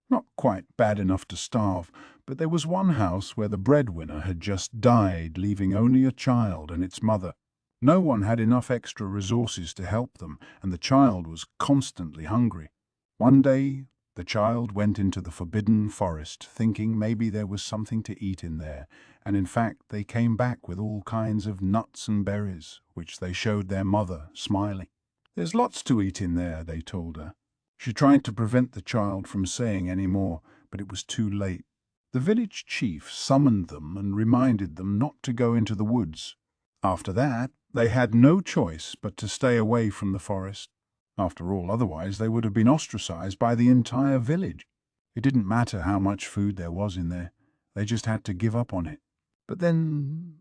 Not quite bad enough to starve, but there was one house where the breadwinner had just died, leaving only a child and its mother. No one had enough extra resources to help them, and the child was constantly hungry. One day, the child went into the forbidden forest, thinking maybe there was something to eat in there, and in fact they came back with all kinds of nuts and berries, which they showed their mother, smiling. "There's lots to eat in there," they told her. She tried to prevent the child from saying any more, but it was too late. The village chief summoned them and reminded them not to go into the woods. After that, they had no choice but to stay away from the forest. After all, otherwise they would have been ostracized by the entire village. It didn't matter how much food there was in there. They just had to give up on it. But then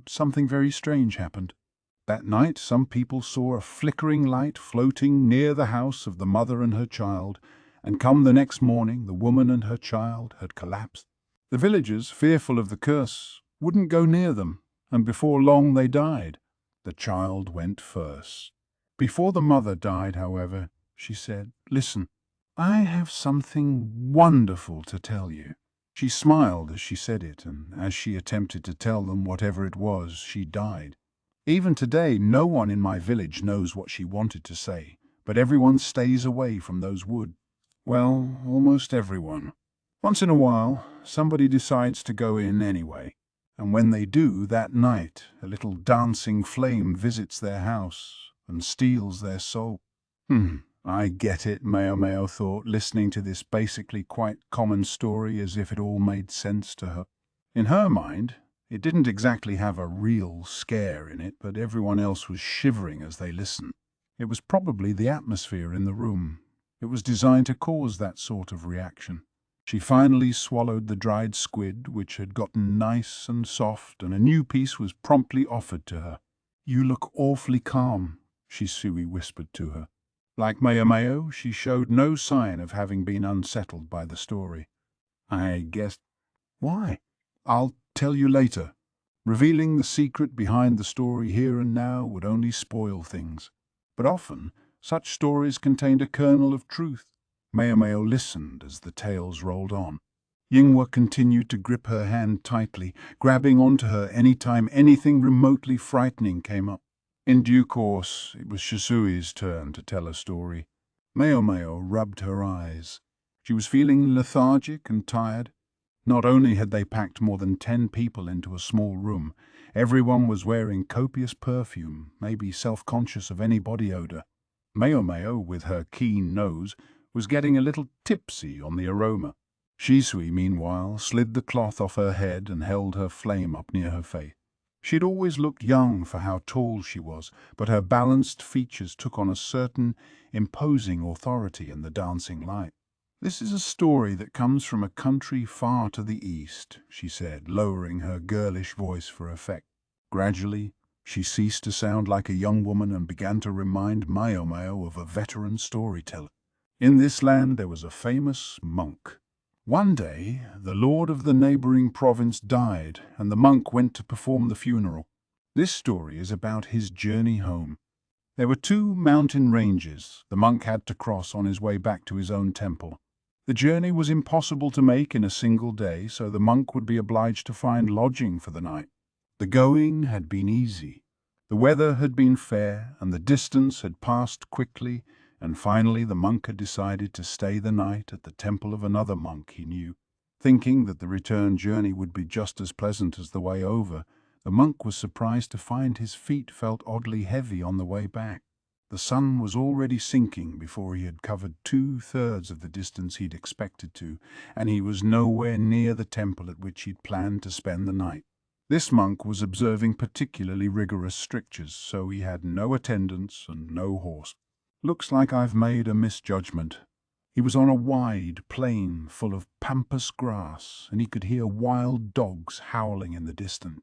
something very strange happened. That night, some people saw a flickering light floating near the house of the mother and her child, and come the next morning, the woman and her child had collapsed. The villagers, fearful of the curse, wouldn't go near them, and before long they died. The child went first. Before the mother died, however, she said, "Listen, I have something wonderful to tell you." She smiled as she said it, and as she attempted to tell them whatever it was, she died. Even today, no one in my village knows what she wanted to say, but everyone stays away from those woods. Well, almost everyone. Once in a while, somebody decides to go in anyway, and when they do, that night, a little dancing flame visits their house and steals their soul. I get it, Maomao thought, listening to this basically quite common story as if it all made sense to her. In her mind, it didn't exactly have a real scare in it, but everyone else was shivering as they listened. It was probably the atmosphere in the room. It was designed to cause that sort of reaction. She finally swallowed the dried squid, which had gotten nice and soft, and a new piece was promptly offered to her. "You look awfully calm," Shisui whispered to her. Like Maomao, she showed no sign of having been unsettled by the story. "I guess." "Why?" "I'll tell you later." Revealing the secret behind the story here and now would only spoil things. But often, Such stories contained a kernel of truth. Maomao listened as the tales rolled on. Yingwa continued to grip her hand tightly, grabbing onto her anytime anything remotely frightening came up. In due course, it was Shisui's turn to tell a story. Maomao rubbed her eyes. She was feeling lethargic and tired. Not only had they packed more than 10 people into a small room, everyone was wearing copious perfume, maybe self-conscious of any body odor. Maomao, with her keen nose, was getting a little tipsy on the aroma. Shisui, meanwhile, slid the cloth off her head and held her flame up near her face. She'd always looked young for how tall she was, but her balanced features took on a certain imposing authority in the dancing light. "This is a story that comes from a country far to the east," she said, lowering her girlish voice for effect. Gradually, she ceased to sound like a young woman and began to remind Maomao of a veteran storyteller. In this land there was a famous monk. One day, the lord of the neighboring province died, and the monk went to perform the funeral. This story is about his journey home. There were 2 mountain ranges the monk had to cross on his way back to his own temple. The journey was impossible to make in a single day, so the monk would be obliged to find lodging for the night. The going had been easy. The weather had been fair, and the distance had passed quickly, and finally the monk had decided to stay the night at the temple of another monk he knew. Thinking that the return journey would be just as pleasant as the way over, the monk was surprised to find his feet felt oddly heavy on the way back. The sun was already sinking before he had covered 2/3 of the distance he'd expected to, and he was nowhere near the temple at which he'd planned to spend the night. This monk was observing particularly rigorous strictures, so he had no attendants and no horse. "Looks like I've made a misjudgment." He was on a wide plain full of pampas grass, and he could hear wild dogs howling in the distance.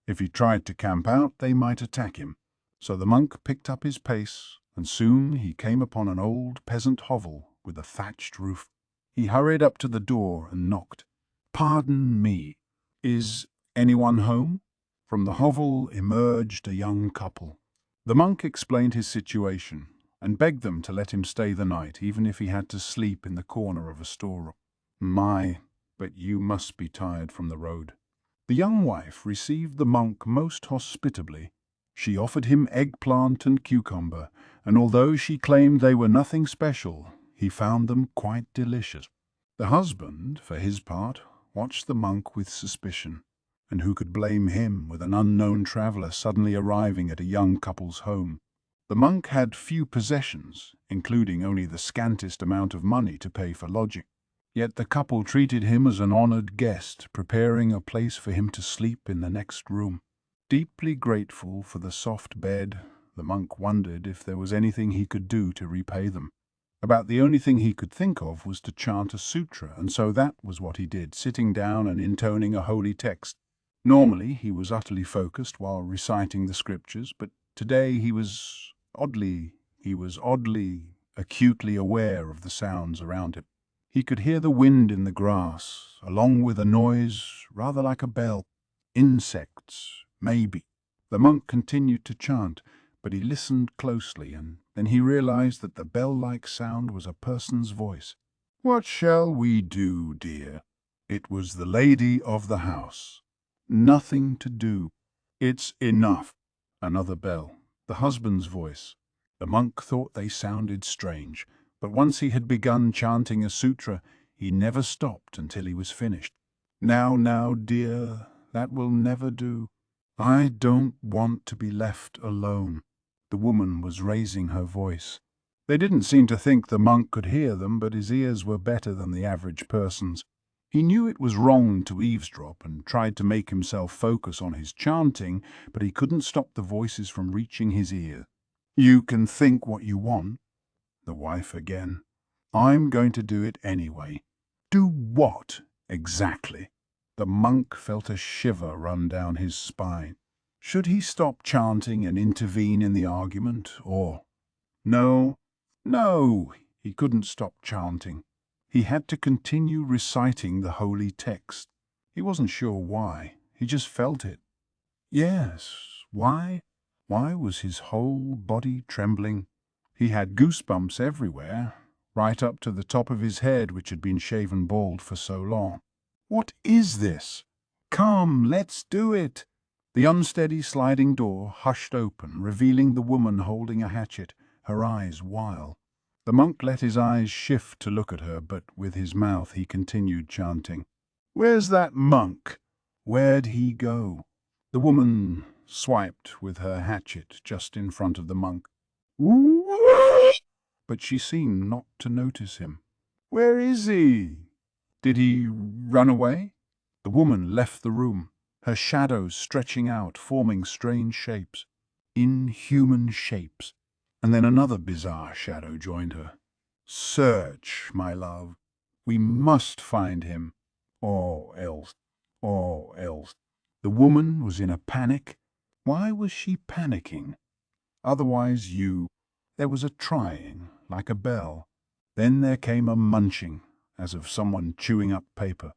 If he tried to camp out, they might attack him. So the monk picked up his pace, and soon he came upon an old peasant hovel with a thatched roof. He hurried up to the door and knocked. "Pardon me, is anyone home?" From the hovel emerged a young couple. The monk explained his situation and begged them to let him stay the night, even if he had to sleep in the corner of a storeroom. "My, but you must be tired from the road." The young wife received the monk most hospitably. She offered him eggplant and cucumber, and although she claimed they were nothing special, he found them quite delicious. The husband, for his part, watched the monk with suspicion. And who could blame him with an unknown traveller suddenly arriving at a young couple's home? The monk had few possessions, including only the scantest amount of money to pay for lodging. Yet the couple treated him as an honored guest, preparing a place for him to sleep in the next room. Deeply grateful for the soft bed, the monk wondered if there was anything he could do to repay them. About the only thing he could think of was to chant a sutra, and so that was what he did, sitting down and intoning a holy text. Normally he was utterly focused while reciting the scriptures, but today he was oddly acutely aware of the sounds around him. He could hear the wind in the grass, along with a noise rather like a bell. Insects, maybe. The monk continued to chant, but he listened closely, and then he realized that the bell-like sound was a person's voice. "What shall we do, dear?" It was the lady of the house. "Nothing to do. It's enough." Another bell. The husband's voice. The monk thought they sounded strange, but once he had begun chanting a sutra, he never stopped until he was finished. Now, dear, that will never do. I don't want to be left alone." The woman was raising her voice. They didn't seem to think the monk could hear them, but his ears were better than the average person's. He knew it was wrong to eavesdrop and tried to make himself focus on his chanting, but he couldn't stop the voices from reaching his ear. "You can think what you want." The wife again. "I'm going to do it anyway." "Do what, exactly?" The monk felt a shiver run down his spine. Should he stop chanting and intervene in the argument, or... No, he couldn't stop chanting. He had to continue reciting the holy text. He wasn't sure why, he just felt it. Yes, why? Why was his whole body trembling? He had goosebumps everywhere, right up to the top of his head, which had been shaven bald for so long. "What is this? Come, let's do it." The unsteady sliding door hushed open, revealing the woman holding a hatchet, her eyes wild. The monk let his eyes shift to look at her, but with his mouth he continued chanting, "Where's that monk? Where'd he go?" The woman swiped with her hatchet just in front of the monk. But she seemed not to notice him. "Where is he? Did he run away?" The woman left the room, her shadows stretching out, forming strange shapes. Inhuman shapes. And then another bizarre shadow joined her. "Search, my love. We must find him. Or else. Or else." The woman was in a panic. Why was she panicking? Otherwise There was a trying, like a bell. Then there came a munching, as of someone chewing up paper.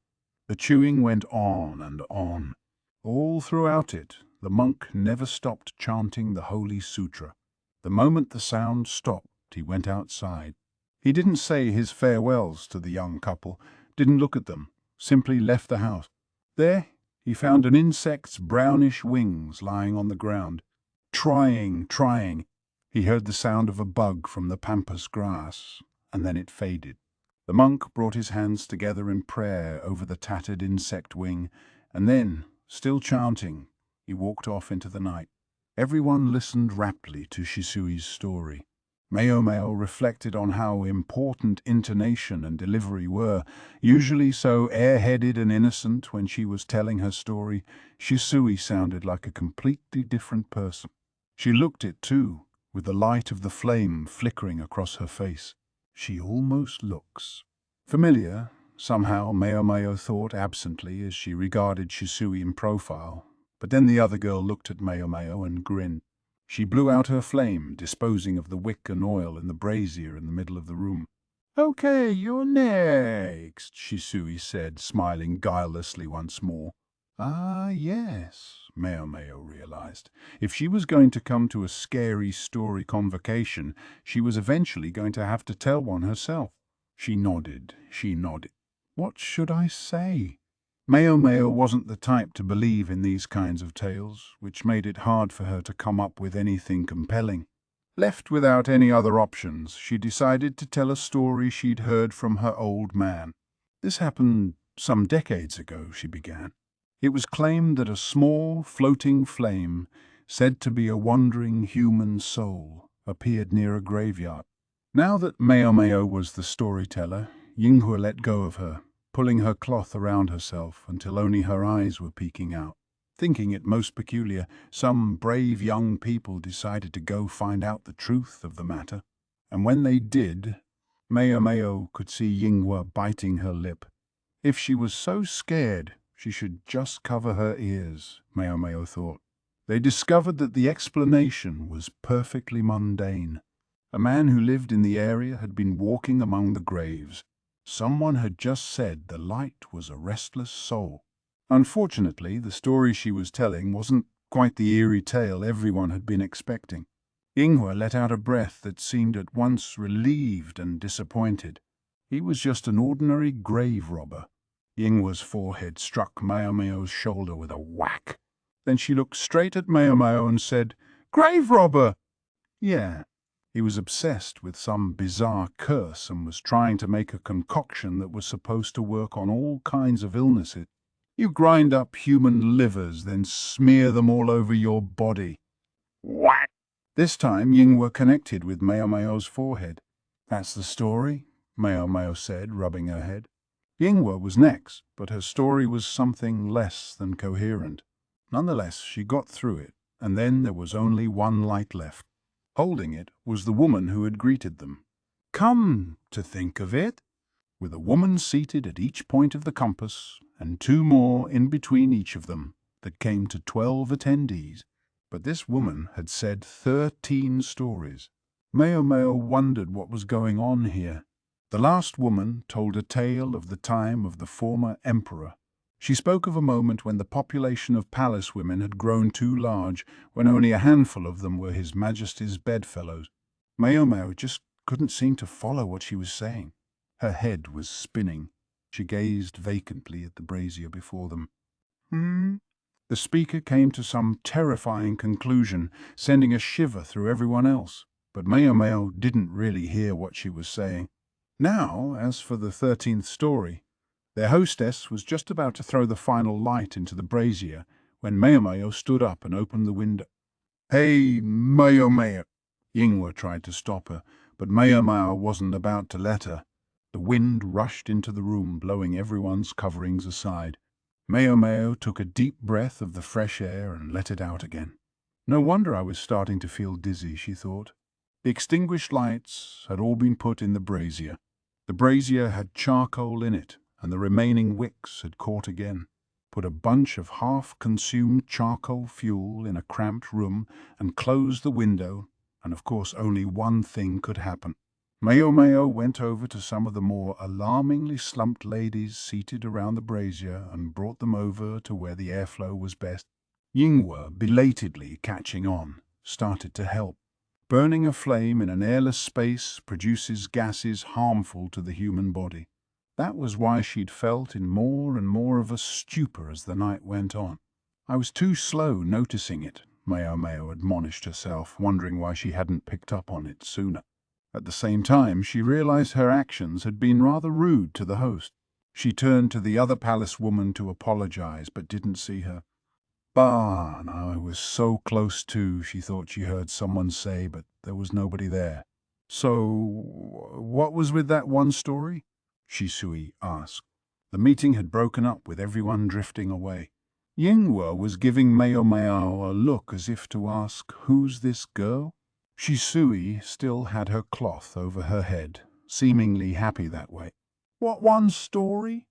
The chewing went on and on. All throughout it, the monk never stopped chanting the Holy Sutra. The moment the sound stopped, he went outside. He didn't say his farewells to the young couple, didn't look at them, simply left the house. There, he found an insect's brownish wings lying on the ground. Trying. He heard the sound of a bug from the pampas grass, and then it faded. The monk brought his hands together in prayer over the tattered insect wing, and then, still chanting, he walked off into the night. Everyone listened raptly to Shisui's story. Maomao reflected on how important intonation and delivery were. Usually so airheaded and innocent when she was telling her story, Shisui sounded like a completely different person. She looked it too, with the light of the flame flickering across her face. She almost looks familiar, somehow, Maomao thought absently as she regarded Shisui in profile. But then the other girl looked at Maomao and grinned. She blew out her flame, disposing of the wick and oil in the brazier in the middle of the room. "Okay, you're next," Shisui said, smiling guilelessly once more. Ah, yes, Maomao realized. If she was going to come to a scary story convocation, she was eventually going to have to tell one herself. She nodded. What should I say? Maomao wasn't the type to believe in these kinds of tales, which made it hard for her to come up with anything compelling. Left without any other options, she decided to tell a story she'd heard from her old man. This happened some decades ago, she began. It was claimed that a small, floating flame, said to be a wandering human soul, appeared near a graveyard. Now that Maomao was the storyteller, Yinghua let go of her, pulling her cloth around herself until only her eyes were peeking out. Thinking it most peculiar, some brave young people decided to go find out the truth of the matter. And when they did, Maomao could see Yinghua biting her lip. If she was so scared, she should just cover her ears, Maomao thought. They discovered that the explanation was perfectly mundane. A man who lived in the area had been walking among the graves. Someone had just said the light was a restless soul. Unfortunately, the story she was telling wasn't quite the eerie tale everyone had been expecting. Yinghua let out a breath that seemed at once relieved and disappointed. He was just an ordinary grave robber. Yinghua's forehead struck Maomao's shoulder with a whack. Then she looked straight at Maomao and said, "Grave robber!" Yeah. He was obsessed with some bizarre curse and was trying to make a concoction that was supposed to work on all kinds of illnesses. You grind up human livers, then smear them all over your body. What? This time Yinghua connected with Maomao's forehead. "That's the story," Maomao said, rubbing her head. Yinghua was next, but her story was something less than coherent. Nonetheless, she got through it, and then there was only one light left. Holding it was the woman who had greeted them. Come to think of it, with a woman seated at each point of the compass, and two more in between each of them, that came to 12 attendees. But this woman had said 13 stories. Maomao wondered what was going on here. The last woman told a tale of the time of the former emperor. She spoke of a moment when the population of palace women had grown too large, when only a handful of them were His Majesty's bedfellows. Maomao just couldn't seem to follow what she was saying. Her head was spinning. She gazed vacantly at the brazier before them. The speaker came to some terrifying conclusion, sending a shiver through everyone else. But Maomao didn't really hear what she was saying. Now, as for the 13th story, their hostess was just about to throw the final light into the brazier when Maomao stood up and opened the window. "Hey, Maomao!" Yingwa tried to stop her, but Maomao wasn't about to let her. The wind rushed into the room, blowing everyone's coverings aside. Maomao took a deep breath of the fresh air and let it out again. No wonder I was starting to feel dizzy, she thought. The extinguished lights had all been put in the brazier. The brazier had charcoal in it, and the remaining wicks had caught again. Put a bunch of half-consumed charcoal fuel in a cramped room and closed the window, and of course only one thing could happen. Maomao went over to some of the more alarmingly slumped ladies seated around the brazier and brought them over to where the airflow was best. Yingwa, belatedly catching on, started to help. Burning a flame in an airless space produces gases harmful to the human body. That was why she'd felt in more and more of a stupor as the night went on. I was too slow noticing it, Maomao admonished herself, wondering why she hadn't picked up on it sooner. At the same time, she realized her actions had been rather rude to the host. She turned to the other palace woman to apologize, but didn't see her. "Bah, I was so close to," she thought she heard someone say, but there was nobody there. "So, what was with that one story?" Shisui asked. The meeting had broken up with everyone drifting away. Yingwa was giving Maomao a look as if to ask, "Who's this girl?" Shisui still had her cloth over her head, seemingly happy that way. "What one story?"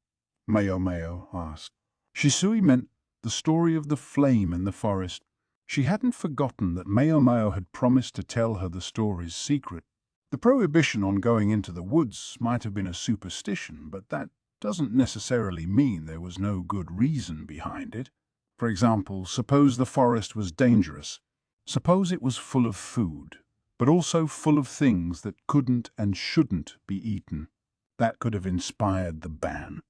Maomao asked. Shisui meant the story of the flame in the forest. She hadn't forgotten that Maomao had promised to tell her the story's secret. The prohibition on going into the woods might have been a superstition, but that doesn't necessarily mean there was no good reason behind it. For example, suppose the forest was dangerous. Suppose it was full of food, but also full of things that couldn't and shouldn't be eaten. That could have inspired the ban.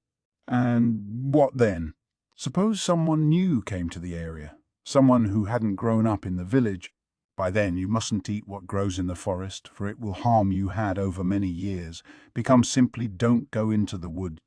And what then? Suppose someone new came to the area, someone who hadn't grown up in the village. By then you mustn't eat what grows in the forest, for it will harm you had over many years. Become simply don't go into the wood.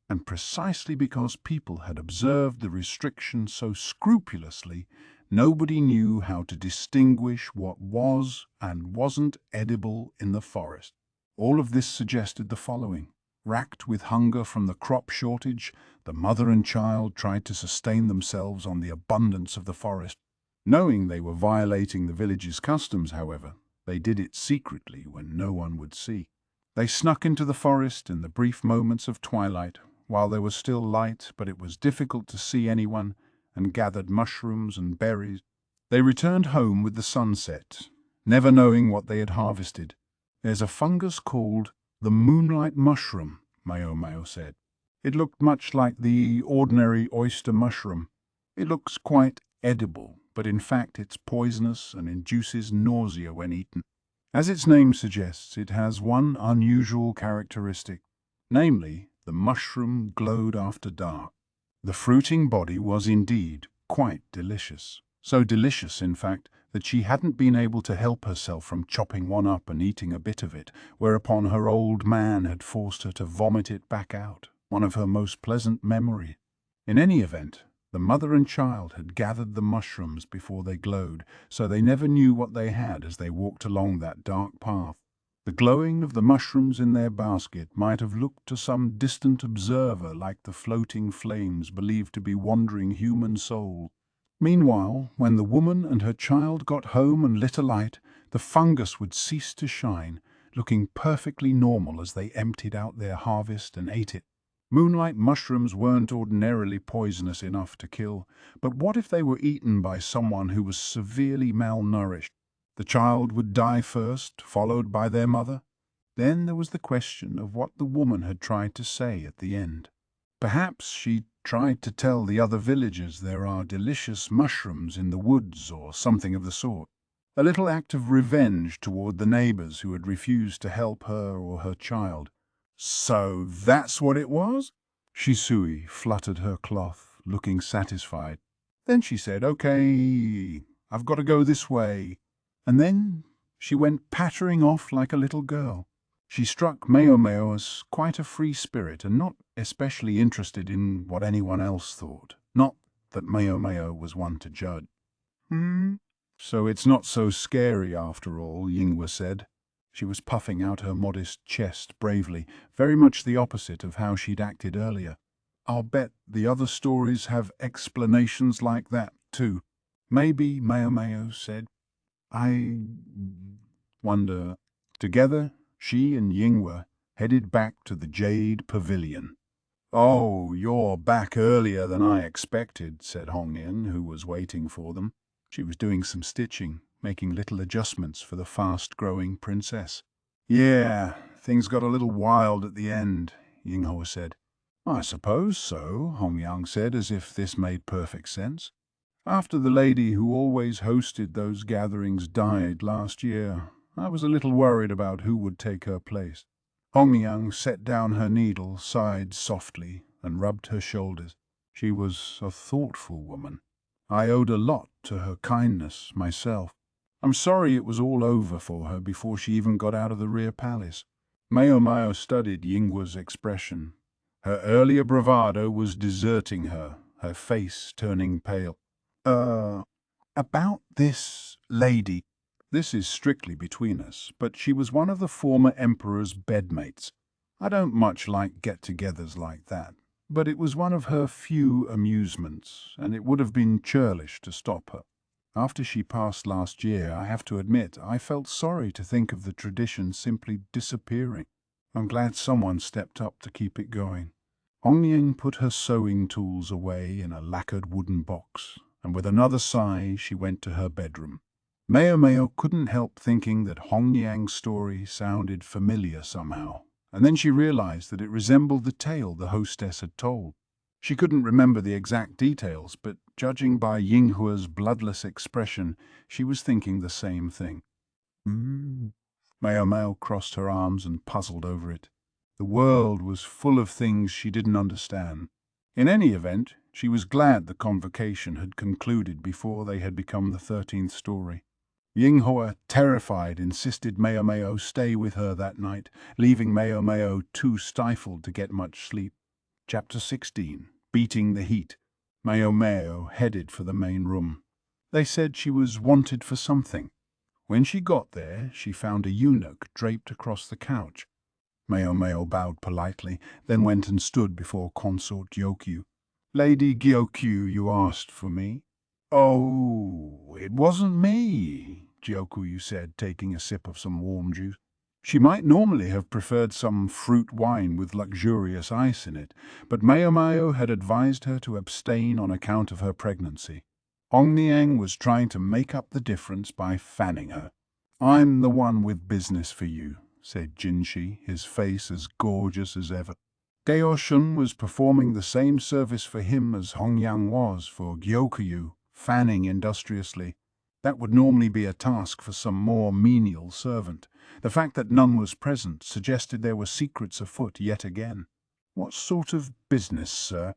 And precisely because people had observed the restriction so scrupulously, nobody knew how to distinguish what was and wasn't edible in the forest. All of this suggested the following. Racked with hunger from the crop shortage, the mother and child tried to sustain themselves on the abundance of the forest. Knowing they were violating the village's customs, however, they did it secretly when no one would see. They snuck into the forest in the brief moments of twilight, while there was still light but it was difficult to see anyone, and gathered mushrooms and berries. They returned home with the sunset, never knowing what they had harvested. "There's a fungus called the moonlight mushroom," Maomao said. "It looked much like the ordinary oyster mushroom. It looks quite edible, but in fact it's poisonous and induces nausea when eaten. As its name suggests, it has one unusual characteristic, namely, the mushroom glowed after dark." The fruiting body was indeed quite delicious. So delicious, in fact, that she hadn't been able to help herself from chopping one up and eating a bit of it, whereupon her old man had forced her to vomit it back out, one of her most pleasant memories. In any event, the mother and child had gathered the mushrooms before they glowed, so they never knew what they had as they walked along that dark path. The glowing of the mushrooms in their basket might have looked to some distant observer like the floating flames believed to be wandering human souls. Meanwhile, when the woman and her child got home and lit a light, the fungus would cease to shine, looking perfectly normal as they emptied out their harvest and ate it. Moonlight mushrooms weren't ordinarily poisonous enough to kill, but what if they were eaten by someone who was severely malnourished? The child would die first, followed by their mother. Then there was the question of what the woman had tried to say at the end. Perhaps she tried to tell the other villagers there are delicious mushrooms in the woods or something of the sort. a little act of revenge toward the neighbors who had refused to help her or her child. "So that's what it was?" Shisui fluttered her cloth, looking satisfied. Then she said, "Okay, I've got to go this way." And then she went pattering off like a little girl. She struck Maomao as quite a free spirit and not especially interested in what anyone else thought. Not that Maomao was one to judge. So it's not so scary after all," Yinghua said. She was puffing out her modest chest bravely, very much the opposite of how she'd acted earlier. "I'll bet the other stories have explanations like that, too." "Maybe," Maomao said. "I wonder." Together, she and Yinghua headed back to the Jade Pavilion. "Oh, you're back earlier than I expected," said Hongyan, who was waiting for them. She was doing some stitching, making little adjustments for the fast-growing princess. "Yeah, things got a little wild at the end," Yinghua said. "I suppose so," Hongyang said, as if this made perfect sense. "After the lady who always hosted those gatherings died last year, I was a little worried about who would take her place." Hongyang set down her needle, sighed softly, and rubbed her shoulders. She was a thoughtful woman. I owed a lot to her kindness myself. I'm sorry it was all over for her before she even got out of the rear palace. Maomao studied Yinghua's expression. Her earlier bravado was deserting her, her face turning pale. About this lady. This is strictly between us, but she was one of the former emperor's bedmates. I don't much like get-togethers like that, but it was one of her few amusements, and it would have been churlish to stop her. After she passed last year, I have to admit, I felt sorry to think of the tradition simply disappearing. I'm glad someone stepped up to keep it going. Hongying put her sewing tools away in a lacquered wooden box, and with another sigh she went to her bedroom. Maomao couldn't help thinking that Hongyang's story sounded familiar somehow, and then she realized that it resembled the tale the hostess had told. She couldn't remember the exact details, but judging by Yinghua's bloodless expression, she was thinking the same thing. Maomao crossed her arms and puzzled over it. The world was full of things she didn't understand. In any event, she was glad the convocation had concluded before they had become the 13th story. Yinghua, terrified, insisted Maomao stay with her that night, leaving Maomao too stifled to get much sleep. Chapter 16. Beating the Heat. Maomao headed for the main room. They said she was wanted for something. When she got there, she found a eunuch draped across the couch. Maomao bowed politely, then went and stood before Consort Gyokyu. "Lady Gyokyu, you asked for me?" "Oh, it wasn't me," Gyokyu said, taking a sip of some warm juice. She might normally have preferred some fruit wine with luxurious ice in it, but Maomao had advised her to abstain on account of her pregnancy. Hongniang was trying to make up the difference by fanning her. "I'm the one with business for you," said Jinshi, his face as gorgeous as ever. Daoshun was performing the same service for him as Hongyang was for Gyokyu, fanning industriously. That would normally be a task for some more menial servant. The fact that none was present suggested there were secrets afoot yet again. "What sort of business, sir?"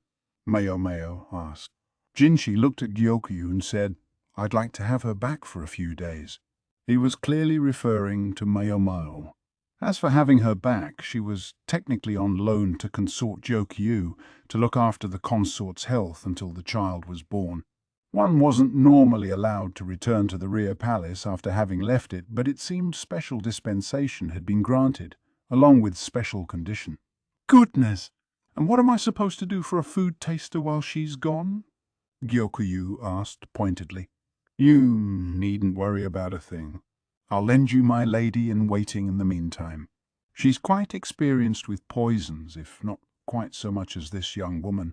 Maomao asked. Jinshi looked at Gyokyu and said, "I'd like to have her back for a few days." He was clearly referring to Maomao. As for having her back, she was technically on loan to Consort Gyokyu to look after the consort's health until the child was born. One wasn't normally allowed to return to the rear palace after having left it, but it seemed special dispensation had been granted, along with special condition. "Goodness! And what am I supposed to do for a food taster while she's gone?" Gyokyu asked pointedly. "You needn't worry about a thing. I'll lend you my lady-in-waiting in the meantime. She's quite experienced with poisons, if not quite so much as this young woman.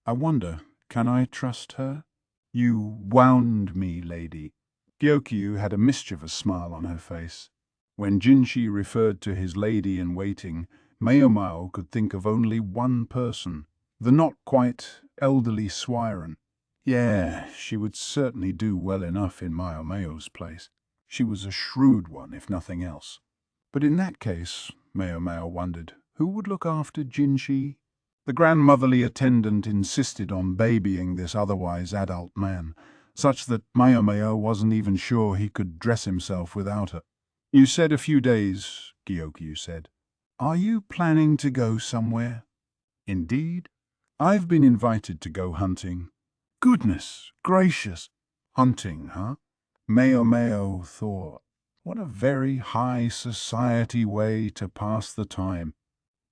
I wonder, can I trust her?" "You wound me, lady." Gyokyu had a mischievous smile on her face. When Jinshi referred to his lady-in-waiting, Maomao could think of only one person, the not-quite elderly Swiren. Yeah, she would certainly do well enough in Maomao's place. She was a shrewd one, if nothing else. But in that case, Maomao wondered, who would look after Jinshi? The grandmotherly attendant insisted on babying this otherwise adult man, such that Maomao wasn't even sure he could dress himself without her. "You said a few days," Gyokyu said. "Are you planning to go somewhere?" "Indeed. I've been invited to go hunting." "Goodness gracious! Hunting, huh?" Maomao thought. What a very high society way to pass the time.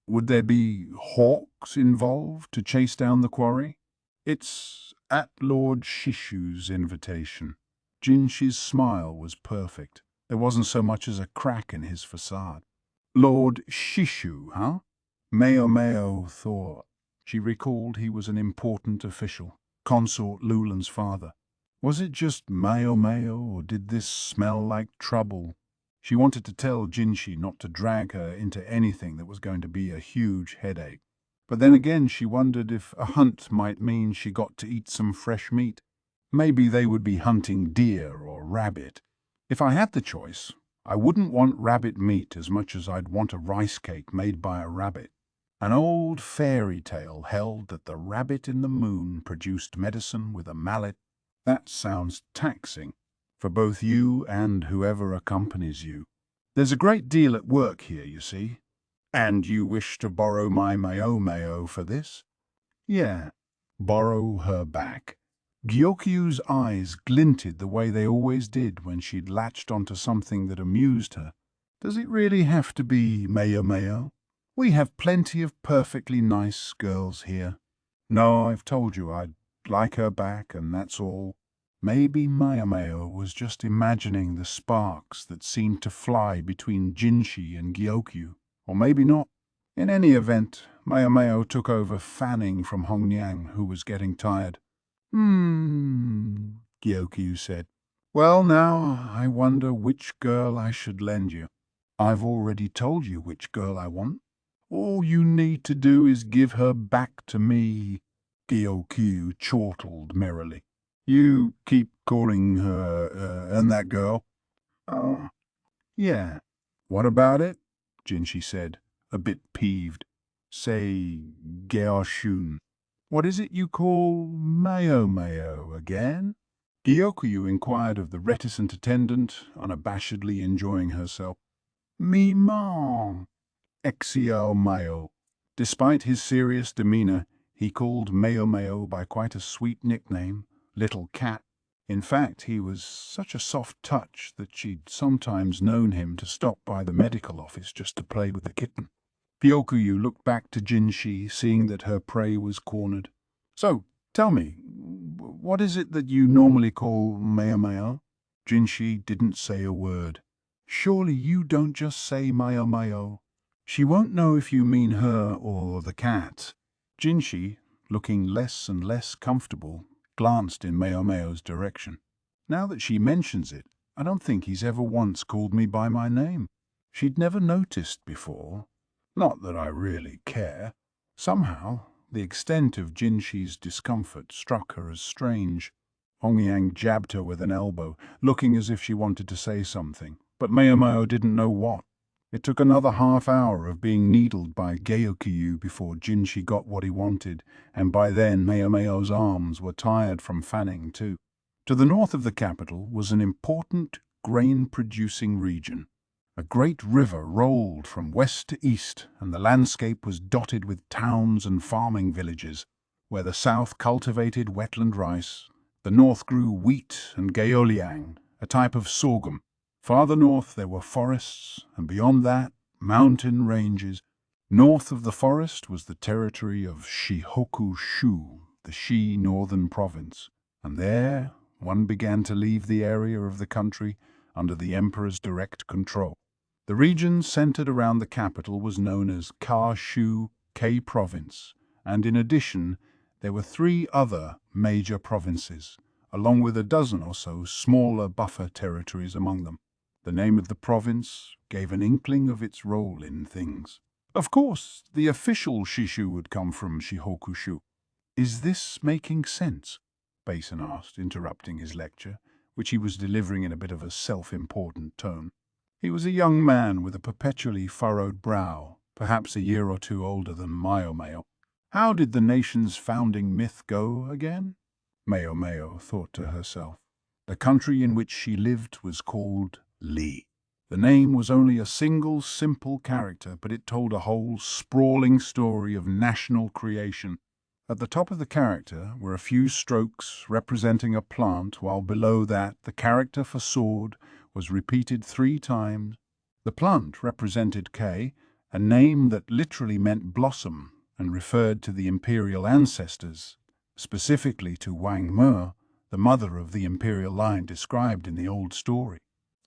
Would there be hawks involved to chase down the quarry? "It's at Lord Shishu's invitation." Jinshi's smile was perfect. There wasn't so much as a crack in his facade. "Lord Shishu, huh?" Maomao thought. She recalled he was an important official, Consort Lulan's father. Was it just Maomao, or did this smell like trouble? She wanted to tell Jinshi not to drag her into anything that was going to be a huge headache. But then again she wondered if a hunt might mean she got to eat some fresh meat. Maybe they would be hunting deer or rabbit. If I had the choice, I wouldn't want rabbit meat as much as I'd want a rice cake made by a rabbit. An old fairy tale held that the rabbit in the moon produced medicine with a mallet. That sounds taxing for both you and whoever accompanies you. There's a great deal at work here, you see. And you wish to borrow my Maomao for this? Yeah, borrow her back. Gyokyu's eyes glinted the way they always did when she'd latched onto something that amused her. Does it really have to be Maomao? We have plenty of perfectly nice girls here. No, I've told you I'd like her back, and that's all. Maybe Maomao was just imagining the sparks that seemed to fly between Jinshi and Gyokyu. Or maybe not. In any event, Maomao took over fanning from Hongyang, who was getting tired. Gyokyu said. "Well, now, I wonder which girl I should lend you." "I've already told you which girl I want." "All you need to do is give her back to me," Gyokyu chortled merrily. "You keep calling her, and that girl?" "Oh, yeah." "What about it?" Jinshi said, a bit peeved. "Say, Geoshun." "What is it you call Maomao again?" Gyokyu inquired of the reticent attendant, unabashedly enjoying herself. "Me mom, Exio Mayo." Despite his serious demeanor, he called Maomao by quite a sweet nickname, Little Cat. In fact, he was such a soft touch that she'd sometimes known him to stop by the medical office just to play with the kitten. Gyokuyu looked back to Jinshi, seeing that her prey was cornered. "So, tell me, what is it that you normally call Maomao?" Jinshi didn't say a word. "Surely you don't just say Maomao. She won't know if you mean her or the cat." Jinshi, looking less and less comfortable, glanced in Maomao's direction. "Now that she mentions it, I don't think he's ever once called me by my name." She'd never noticed before. Not that I really care. Somehow, the extent of Jinshi's discomfort struck her as strange. Hongyang jabbed her with an elbow, looking as if she wanted to say something, but Maomao didn't know what. It took another half-hour of being needled by Gyokyu before Jinshi got what he wanted, and by then Maomao's arms were tired from fanning too. To the north of the capital was an important grain-producing region. A great river rolled from west to east, and the landscape was dotted with towns and farming villages, where the south cultivated wetland rice, the north grew wheat and gaoliang, a type of sorghum. Farther north there were forests, and beyond that, mountain ranges. North of the forest was the territory of Shihoku-shu, the Shi northern province, and there one began to leave the area of the country under the emperor's direct control. The region centered around the capital was known as Ka-shu K province, and in addition there were 3 other major provinces, along with a dozen or so smaller buffer territories among them. The name of the province gave an inkling of its role in things. Of course, the official Shishu would come from Shihokushu. "Is this making sense?" Basin asked, interrupting his lecture. which he was delivering in a bit of a self-important tone. He was a young man with a perpetually furrowed brow, perhaps a year or two older than Maomao. How did the nation's founding myth go again? Maomao thought to herself. The country in which she lived was called Li. The name was only a single simple character, but it told a whole sprawling story of national creation. At the top of the character were a few strokes representing a plant, while below that the character for sword was repeated 3 times. The plant represented K, a name that literally meant blossom and referred to the imperial ancestors, specifically to Wang Me, the mother of the imperial line described in the old story.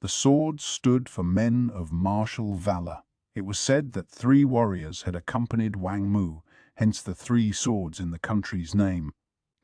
The sword stood for men of martial valor. It was said that 3 warriors had accompanied Wang Mu, hence the 3 swords in the country's name.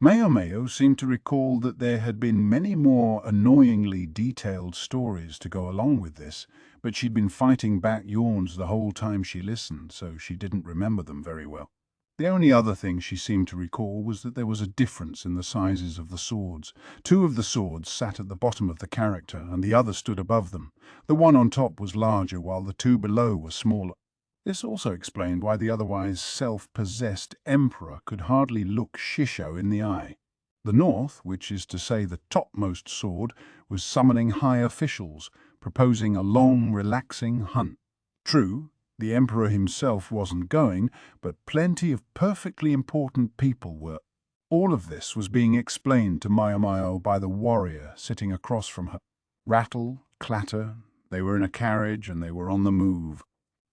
Maomao seemed to recall that there had been many more annoyingly detailed stories to go along with this, but she'd been fighting back yawns the whole time she listened, so she didn't remember them very well. The only other thing she seemed to recall was that there was a difference in the sizes of the swords. 2 of the swords sat at the bottom of the character, and the other stood above them. The one on top was larger, while the 2 below were smaller. This also explained why the otherwise self-possessed emperor could hardly look Shisho in the eye. The north, which is to say the topmost sword, was summoning high officials, proposing a long, relaxing hunt. True, the emperor himself wasn't going, but plenty of perfectly important people were. All of this was being explained to Maomao by the warrior sitting across from her. Rattle, clatter, they were in a carriage and they were on the move.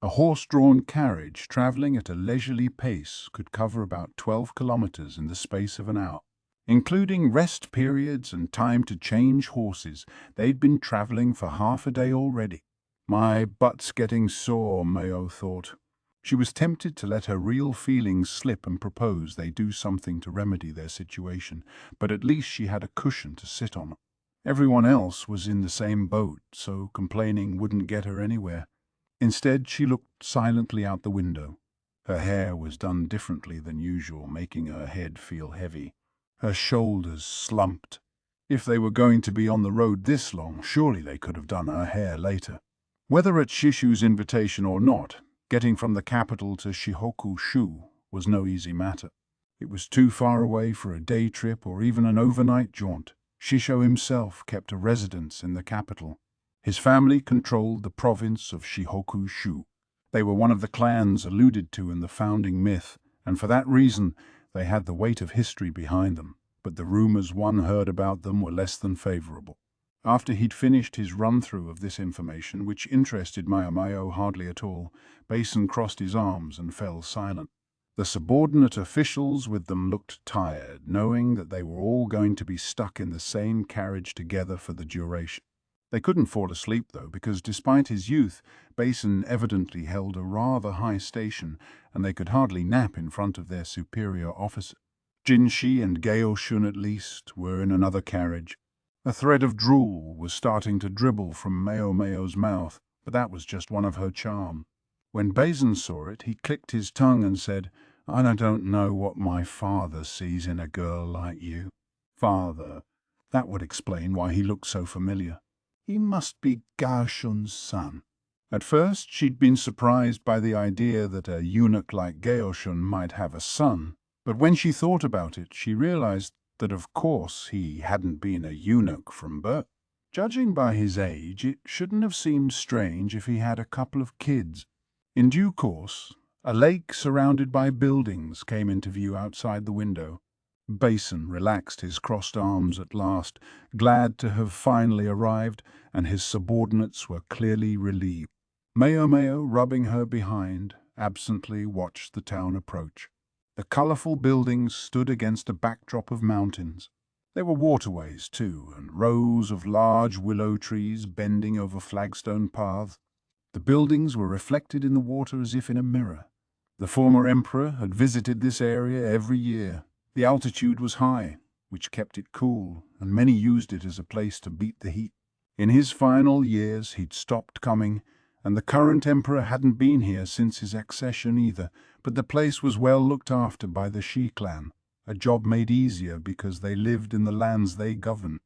A horse-drawn carriage travelling at a leisurely pace could cover about 12 kilometers in the space of an hour. Including rest periods and time to change horses, they'd been travelling for half a day already. My butt's getting sore, Mao thought. She was tempted to let her real feelings slip and propose they do something to remedy their situation, but at least she had a cushion to sit on. Everyone else was in the same boat, so complaining wouldn't get her anywhere. Instead, she looked silently out the window. Her hair was done differently than usual, making her head feel heavy. Her shoulders slumped. If they were going to be on the road this long, surely they could have done her hair later. Whether at Shishu's invitation or not, getting from the capital to Shihoku-shu was no easy matter. It was too far away for a day trip or even an overnight jaunt. Shisho himself kept a residence in the capital. His family controlled the province of Shihoku-shu. They were one of the clans alluded to in the founding myth, and for that reason they had the weight of history behind them, but the rumors one heard about them were less than favorable. After he'd finished his run-through of this information, which interested Maomao hardly at all, Basin crossed his arms and fell silent. The subordinate officials with them looked tired, knowing that they were all going to be stuck in the same carriage together for the duration. They couldn't fall asleep, though, because despite his youth, Basin evidently held a rather high station, and they could hardly nap in front of their superior officer. Jinshi and Gaoshun, at least, were in another carriage. A thread of drool was starting to dribble from Maomao's mouth, but that was just one of her charm. When Basin saw it, he clicked his tongue and said, "I don't know what my father sees in a girl like you." Father. That would explain why he looked so familiar. He must be Gaoshun's son. At first she'd been surprised by the idea that a eunuch like Gaoshun might have a son, but when she thought about it, she realized that of course he hadn't been a eunuch from birth. Judging by his age, it shouldn't have seemed strange if he had a couple of kids. In due course, a lake surrounded by buildings came into view outside the window. Basin relaxed his crossed arms at last, glad to have finally arrived, and his subordinates were clearly relieved. Maomao, rubbing her behind, absently watched the town approach. The colourful buildings stood against a backdrop of mountains. There were waterways, too, and rows of large willow trees bending over flagstone paths. The buildings were reflected in the water as if in a mirror. The former emperor had visited this area every year. The altitude was high, which kept it cool, and many used it as a place to beat the heat. In his final years he'd stopped coming, and the current emperor hadn't been here since his accession either, but the place was well looked after by the Shi clan, a job made easier because they lived in the lands they governed.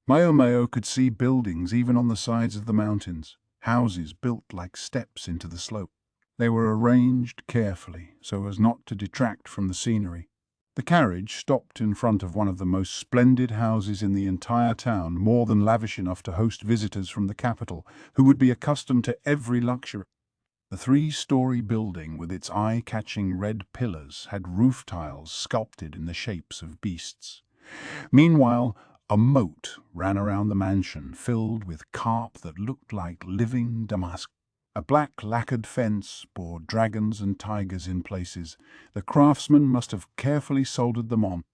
Maomao could see buildings even on the sides of the mountains, houses built like steps into the slope. They were arranged carefully so as not to detract from the scenery. The carriage stopped in front of one of the most splendid houses in the entire town, more than lavish enough to host visitors from the capital, who would be accustomed to every luxury. The three-story building with its eye-catching red pillars had roof tiles sculpted in the shapes of beasts. Meanwhile, a moat ran around the mansion, filled with carp that looked like living damask. A black lacquered fence bore dragons and tigers in places. The craftsman must have carefully soldered them on.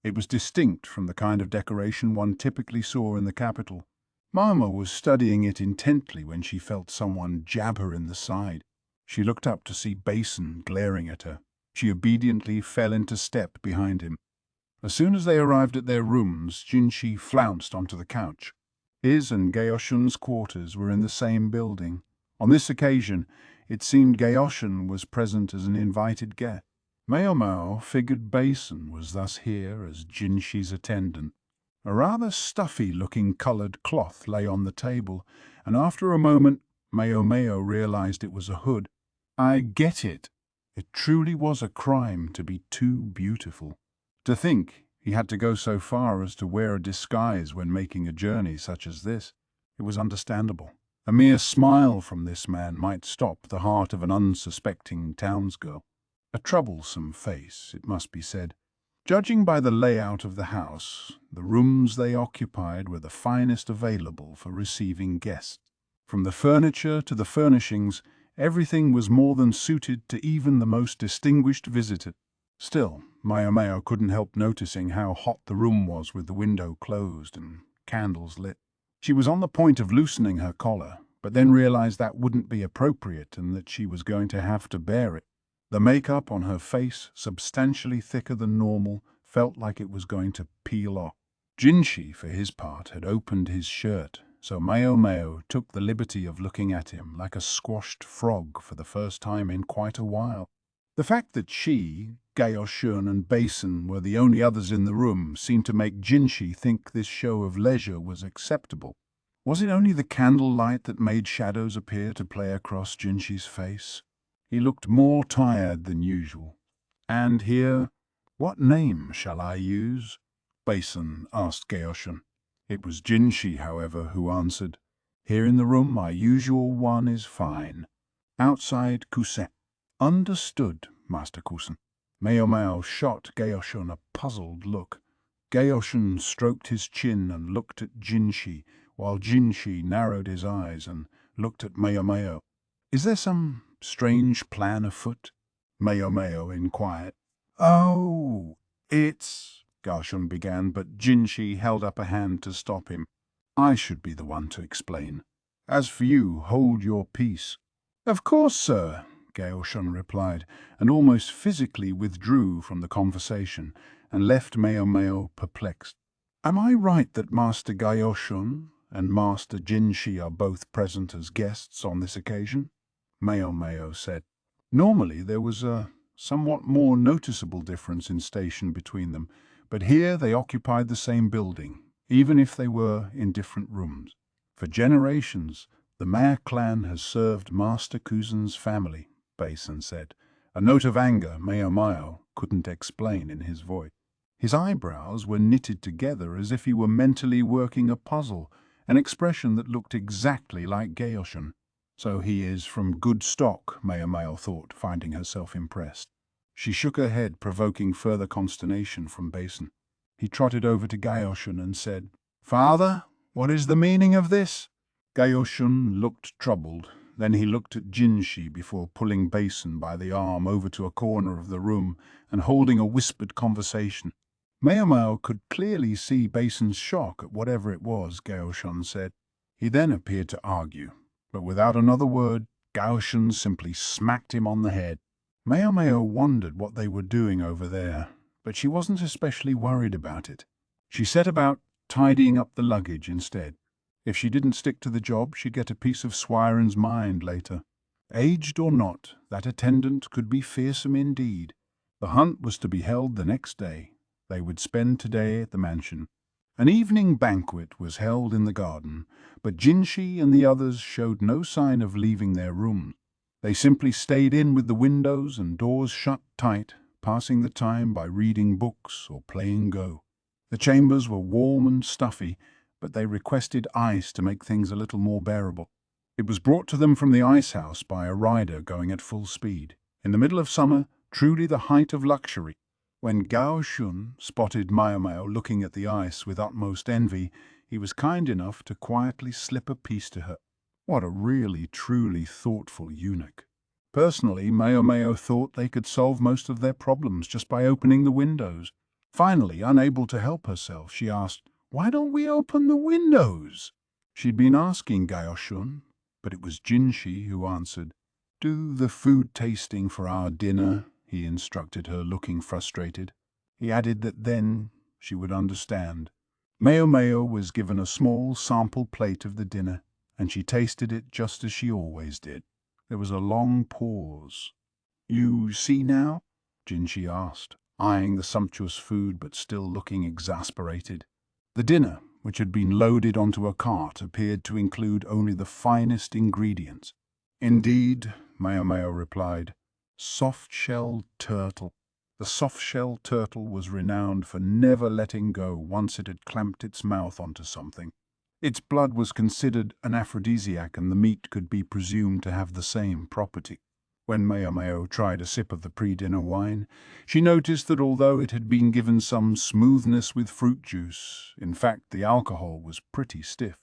It was distinct from the kind of decoration one typically saw in the capital. Mama was studying it intently when she felt someone jab her in the side. She looked up to see Basin glaring at her. She obediently fell into step behind him. As soon as they arrived at their rooms, Jinshi flounced onto the couch. His and Gaoshun's quarters were in the same building. On this occasion, it seemed Gaoshun was present as an invited guest. Maomao figured Basin was thus here as Jinshi's attendant. A rather stuffy-looking coloured cloth lay on the table, and after a moment, Maomao realized it was a hood. I get it. It truly was a crime to be too beautiful. To think he had to go so far as to wear a disguise when making a journey such as this. It was understandable. A mere smile from this man might stop the heart of an unsuspecting townsgirl. A troublesome face, it must be said. Judging by the layout of the house, the rooms they occupied were the finest available for receiving guests. From the furniture to the furnishings, everything was more than suited to even the most distinguished visitor. Still, Maomao couldn't help noticing how hot the room was with the window closed and candles lit. She was on the point of loosening her collar, but then realized that wouldn't be appropriate and that she was going to have to bear it. The makeup on her face, substantially thicker than normal, felt like it was going to peel off. Jinshi, for his part, had opened his shirt, so Maomao took the liberty of looking at him like a squashed frog for the first time in quite a while. The fact that she, Gaoshun and Basin were the only others in the room seemed to make Jinshi think this show of leisure was acceptable. Was it only the candlelight that made shadows appear to play across Jinshi's face? He looked more tired than usual. And here, what name shall I use? Basin asked Gaoshun. It was Jinshi, however, who answered. Here in the room my usual one is fine. Outside Kusen. Understood, Master Kusen. Maomao shot Gaoshun a puzzled look. Gaoshun stroked his chin and looked at Jinshi, while Jinshi narrowed his eyes and looked at Maomao. Is there some strange plan afoot? Maomao inquired. Oh, it's... Gaoshun began, but Jinshi held up a hand to stop him. I should be the one to explain. As for you, hold your peace. Of course, sir, Gaoshun replied, and almost physically withdrew from the conversation and left Maomao perplexed. Am I right that Master Gaoshun and Master Jinshi are both present as guests on this occasion? Maomao said. Normally there was a somewhat more noticeable difference in station between them, but here they occupied the same building, even if they were in different rooms. For generations, the Mare clan has served Master Kuzen's family, Basin said, a note of anger Maomao couldn't explain in his voice. His eyebrows were knitted together as if he were mentally working a puzzle, an expression that looked exactly like Gaoshun. So he is from good stock, Maomao thought, finding herself impressed. She shook her head, provoking further consternation from Basin. He trotted over to Gaoshun and said, Father, what is the meaning of this? Gaoshun looked troubled. Then he looked at Jinshi before pulling Basin by the arm over to a corner of the room and holding a whispered conversation. Maomao could clearly see Basin's shock at whatever it was Gaoshun said. He then appeared to argue, but without another word, Gaoshun simply smacked him on the head. Maomao wondered what they were doing over there, but she wasn't especially worried about it. She set about tidying up the luggage instead. If she didn't stick to the job, she'd get a piece of Swiren's mind later. Aged or not, that attendant could be fearsome indeed. The hunt was to be held the next day. They would spend today at the mansion. An evening banquet was held in the garden, but Jinshi and the others showed no sign of leaving their room. They simply stayed in with the windows and doors shut tight, passing the time by reading books or playing Go. The chambers were warm and stuffy, but they requested ice to make things a little more bearable. It was brought to them from the ice house by a rider going at full speed. In the middle of summer, truly the height of luxury. When Gao Shun spotted Maomao looking at the ice with utmost envy, he was kind enough to quietly slip a piece to her. What a really, truly thoughtful eunuch. Personally, Maomao thought they could solve most of their problems just by opening the windows. Finally, unable to help herself, she asked, "Why don't we open the windows?" She'd been asking Gao Shun, but it was Jinshi who answered. "Do the food tasting for our dinner," he instructed her, looking frustrated. He added that then she would understand. Maomao was given a small sample plate of the dinner, and she tasted it just as she always did. There was a long pause. "You see now?" Jinshi asked, eyeing the sumptuous food but still looking exasperated. The dinner, which had been loaded onto a cart, appeared to include only the finest ingredients. "Indeed," Maomao replied. "Soft-shelled turtle." The soft-shelled turtle was renowned for never letting go once it had clamped its mouth onto something. Its blood was considered an aphrodisiac, and the meat could be presumed to have the same property. When Maomao tried a sip of the pre-dinner wine, she noticed that although it had been given some smoothness with fruit juice, in fact the alcohol was pretty stiff.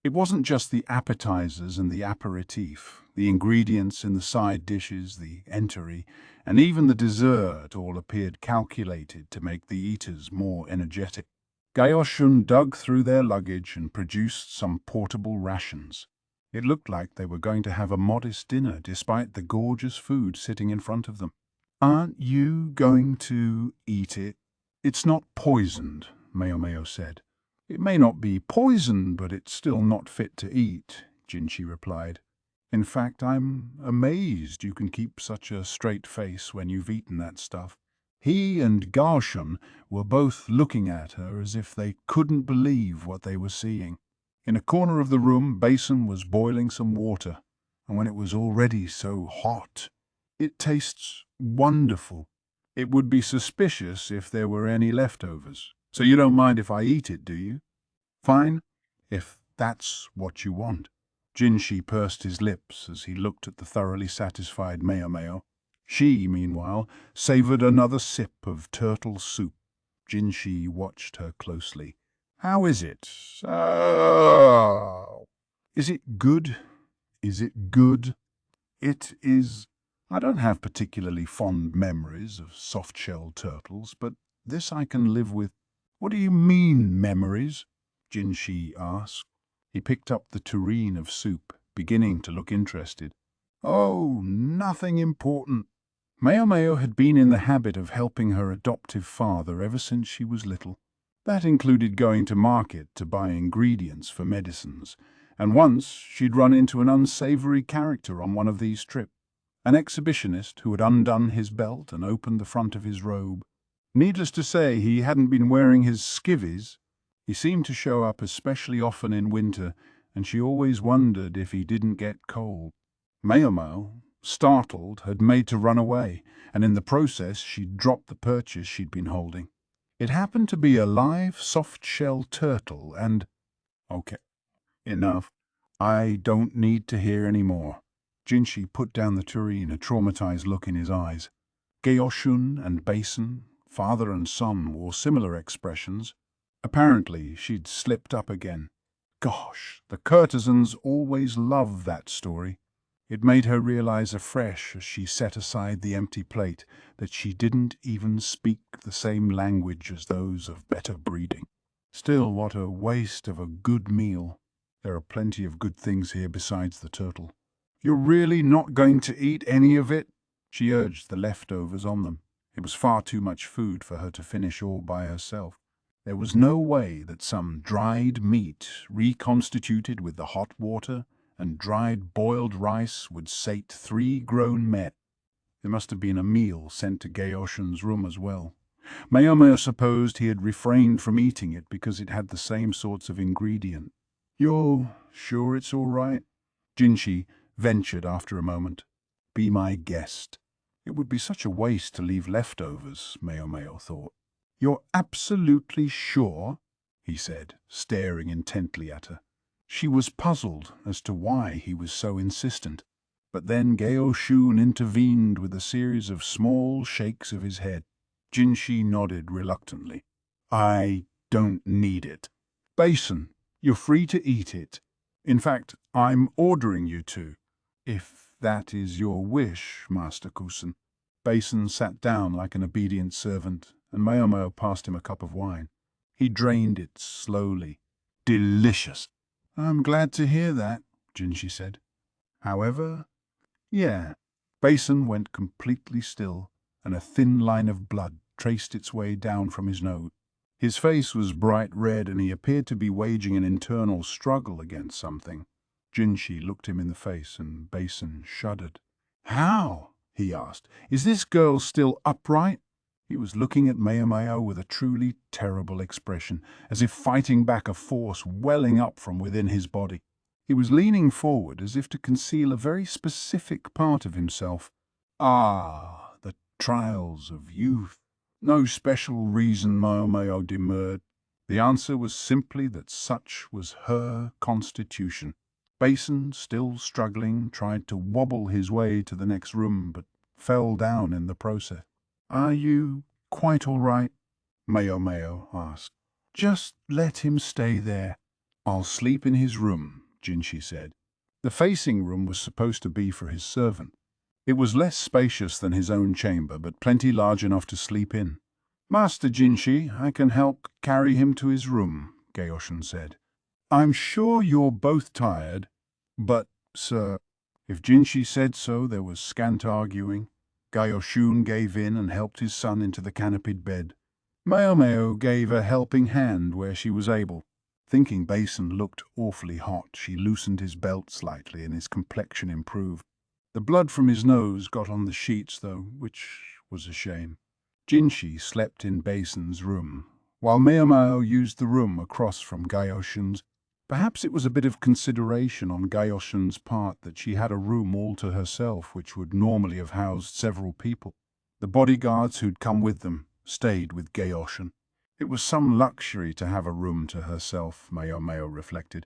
It wasn't just the appetizers and the aperitif, the ingredients in the side dishes, the entrée, and even the dessert all appeared calculated to make the eaters more energetic. Gao Shun dug through their luggage and produced some portable rations. It looked like they were going to have a modest dinner despite the gorgeous food sitting in front of them. "Aren't you going to eat it?" "It's not poisoned," Maomao said. "It may not be poisoned, but it's still not fit to eat," Jinshi replied. "In fact, I'm amazed you can keep such a straight face when you've eaten that stuff." He and Gao Shun were both looking at her as if they couldn't believe what they were seeing. In a corner of the room, Basin was boiling some water, and when it was already so hot, "It tastes wonderful. It would be suspicious if there were any leftovers. So you don't mind if I eat it, do you?" "Fine, if that's what you want." Jinshi pursed his lips as he looked at the thoroughly satisfied Maomao. She, meanwhile, savored another sip of turtle soup. Jinshi watched her closely. "How is it? Oh. Is it good? Is it good?" "It is. I don't have particularly fond memories of soft-shelled turtles, but this I can live with." "What do you mean, memories?" Jinshi asked. He picked up the tureen of soup, beginning to look interested. "Oh, nothing important." Maomao had been in the habit of helping her adoptive father ever since she was little. That included going to market to buy ingredients for medicines, and once she'd run into an unsavory character on one of these trips, an exhibitionist who had undone his belt and opened the front of his robe. Needless to say, he hadn't been wearing his skivvies. He seemed to show up especially often in winter, and she always wondered if he didn't get cold. Maomao, startled, had made to run away, and in the process she'd dropped the purchase she'd been holding. It happened to be a live, soft-shell turtle, and— "Okay, enough. I don't need to hear any more." Jinshi put down the tureen, a traumatized look in his eyes. Gao Shun and Basin, father and son, wore similar expressions. Apparently, she'd slipped up again. Gosh, the courtesans always loved that story. It made her realize afresh as she set aside the empty plate that she didn't even speak the same language as those of better breeding. Still, what a waste of a good meal. There are plenty of good things here besides the turtle. "You're really not going to eat any of it?" She urged the leftovers on them. It was far too much food for her to finish all by herself. There was no way that some dried meat, reconstituted with the hot water, and dried boiled rice would sate 3 grown men. There must have been a meal sent to Gao Shun's room as well. Maomao supposed he had refrained from eating it because it had the same sorts of ingredient. "You're sure it's all right?" Jinshi ventured after a moment. "Be my guest." It would be such a waste to leave leftovers, Maomao thought. "You're absolutely sure?" he said, staring intently at her. She was puzzled as to why he was so insistent. But then Gao Shun intervened with a series of small shakes of his head. Jinshi nodded reluctantly. "I don't need it. Basin, you're free to eat it. In fact, I'm ordering you to, if that is your wish, Master Kusen." Basin sat down like an obedient servant, and Maomao passed him a cup of wine. He drained it slowly. "Delicious." "I'm glad to hear that," Jinshi said. "However, yeah." Basin went completely still, and a thin line of blood traced its way down from his nose. His face was bright red, and he appeared to be waging an internal struggle against something. Jinshi looked him in the face, and Basin shuddered. "How?" he asked. "Is this girl still upright?" He was looking at Maomao with a truly terrible expression, as if fighting back a force welling up from within his body. He was leaning forward as if to conceal a very specific part of himself. "Ah, the trials of youth." "No special reason," Maomao demurred. The answer was simply that such was her constitution. Basin, still struggling, tried to wobble his way to the next room, but fell down in the process. "Are you quite all right?" Maomao asked. "Just let him stay there." "I'll sleep in his room," Jinshi said. The facing room was supposed to be for his servant. It was less spacious than his own chamber, but plenty large enough to sleep in. "Master Jinshi, I can help carry him to his room," Gaoshin said. "I'm sure you're both tired, but, sir..." If Jinshi said so, there was scant arguing. Gaoshun gave in and helped his son into the canopied bed. Maomao gave a helping hand where she was able. Thinking Basin looked awfully hot, she loosened his belt slightly and his complexion improved. The blood from his nose got on the sheets, though, which was a shame. Jinshi slept in Basin's room, while Maomao used the room across from Gaoshun's. Perhaps it was a bit of consideration on Gaoshun's part that she had a room all to herself which would normally have housed several people. The bodyguards who'd come with them stayed with Gaoshun. It was some luxury to have a room to herself, Maomao reflected.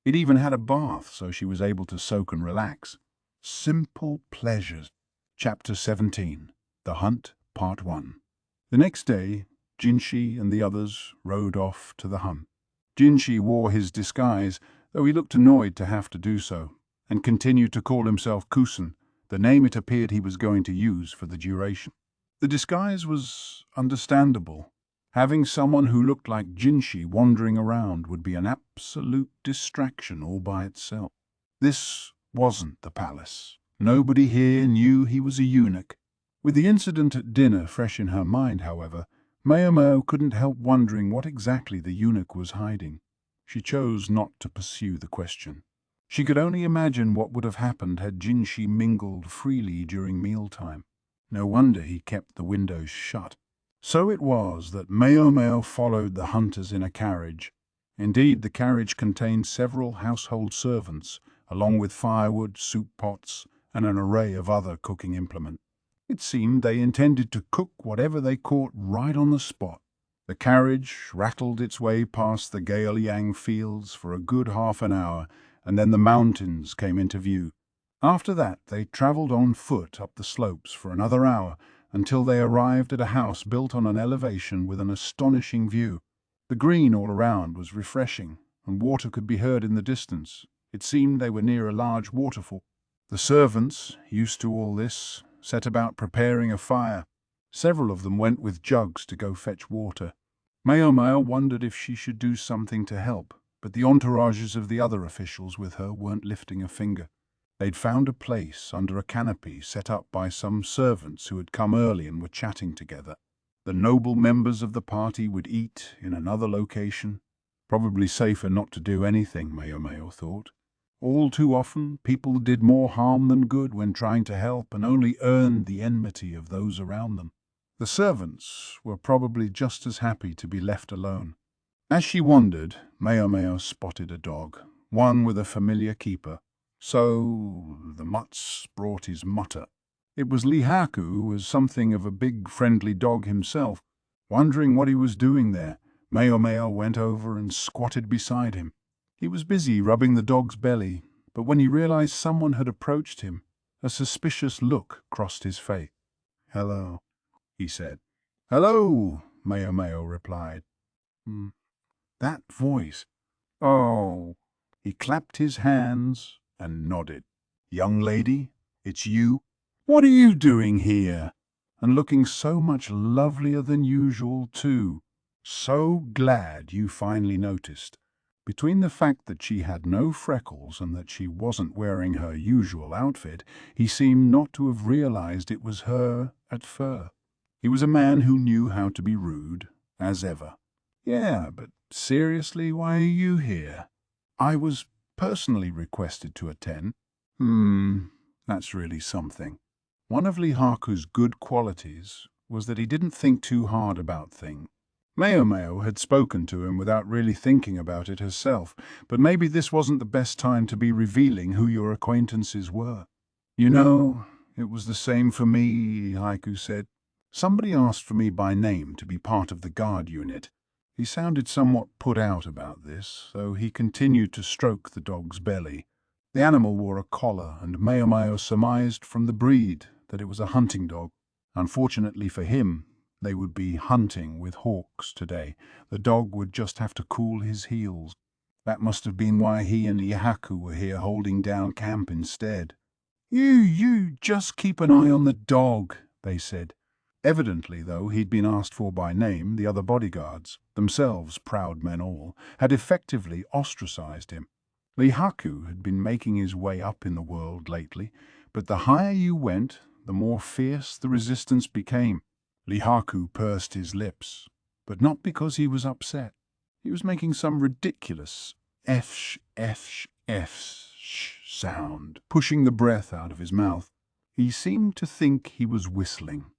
It even had a bath, so she was able to soak and relax. Simple pleasures. Chapter 17. The Hunt, Part 1. The next day, Jinshi and the others rode off to the hunt. Jinshi wore his disguise, though he looked annoyed to have to do so, and continued to call himself Kusen, the name it appeared he was going to use for the duration. The disguise was understandable. Having someone who looked like Jinshi wandering around would be an absolute distraction all by itself. This wasn't the palace. Nobody here knew he was a eunuch. With the incident at dinner fresh in her mind, however, Maomao couldn't help wondering what exactly the eunuch was hiding. She chose not to pursue the question. She could only imagine what would have happened had Jinshi mingled freely during mealtime. No wonder he kept the windows shut. So it was that Maomao followed the hunters in a carriage. Indeed, the carriage contained several household servants, along with firewood, soup pots, and an array of other cooking implements. It seemed they intended to cook whatever they caught right on the spot. The carriage rattled its way past the Gaoliang fields for a good half an hour, and then the mountains came into view. After that, they travelled on foot up the slopes for another hour, until they arrived at a house built on an elevation with an astonishing view. The green all around was refreshing, and water could be heard in the distance. It seemed they were near a large waterfall. The servants, used to all this, set about preparing a fire. Several of them went with jugs to go fetch water. Maomao wondered if she should do something to help, but the entourages of the other officials with her weren't lifting a finger. They'd found a place under a canopy set up by some servants who had come early and were chatting together. The noble members of the party would eat in another location. Probably safer not to do anything, Maomao thought. All too often, people did more harm than good when trying to help and only earned the enmity of those around them. The servants were probably just as happy to be left alone. As she wandered, Maomao spotted a dog, one with a familiar keeper. So the mutts brought his mutter. It was Lihaku, who was something of a big friendly dog himself. Wondering what he was doing there, Maomao went over and squatted beside him. He was busy rubbing the dog's belly, but when he realized someone had approached him, a suspicious look crossed his face. "Hello," he said. "Hello," Maomao replied. That voice. Oh. He clapped his hands and nodded. "Young lady, it's you? What are you doing here? And looking so much lovelier than usual, too. So glad you finally noticed." Between the fact that she had no freckles and that she wasn't wearing her usual outfit, he seemed not to have realized it was her at first. He was a man who knew how to be rude, as ever. "Yeah, but seriously, why are you here?" "I was personally requested to attend." That's really something. One of Lihaku's good qualities was that he didn't think too hard about things. Maomao had spoken to him without really thinking about it herself, but maybe this wasn't the best time to be revealing who your acquaintances were. "You know, it was the same for me," Haiku said. "Somebody asked for me by name to be part of the guard unit." He sounded somewhat put out about this, though he continued to stroke the dog's belly. The animal wore a collar, and Maomao surmised from the breed that it was a hunting dog. Unfortunately for him, they would be hunting with hawks today. The dog would just have to cool his heels. That must have been why he and Lihaku were here holding down camp instead. You just keep an eye on the dog," they said. Evidently, though he'd been asked for by name, the other bodyguards, themselves proud men all, had effectively ostracized him. Lihaku had been making his way up in the world lately, but the higher you went, the more fierce the resistance became. Lihaku pursed his lips, but not because he was upset. He was making some ridiculous F sound, pushing the breath out of his mouth. He seemed to think he was whistling.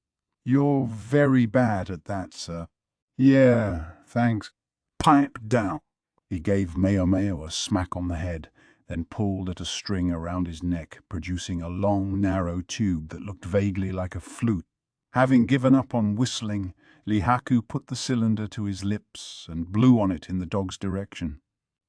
"You're very bad at that, sir." "Yeah, thanks." "Pipe down." He gave Maomao a smack on the head, then pulled at a string around his neck, producing a long, narrow tube that looked vaguely like a flute. Having given up on whistling, Lihaku put the cylinder to his lips and blew on it in the dog's direction.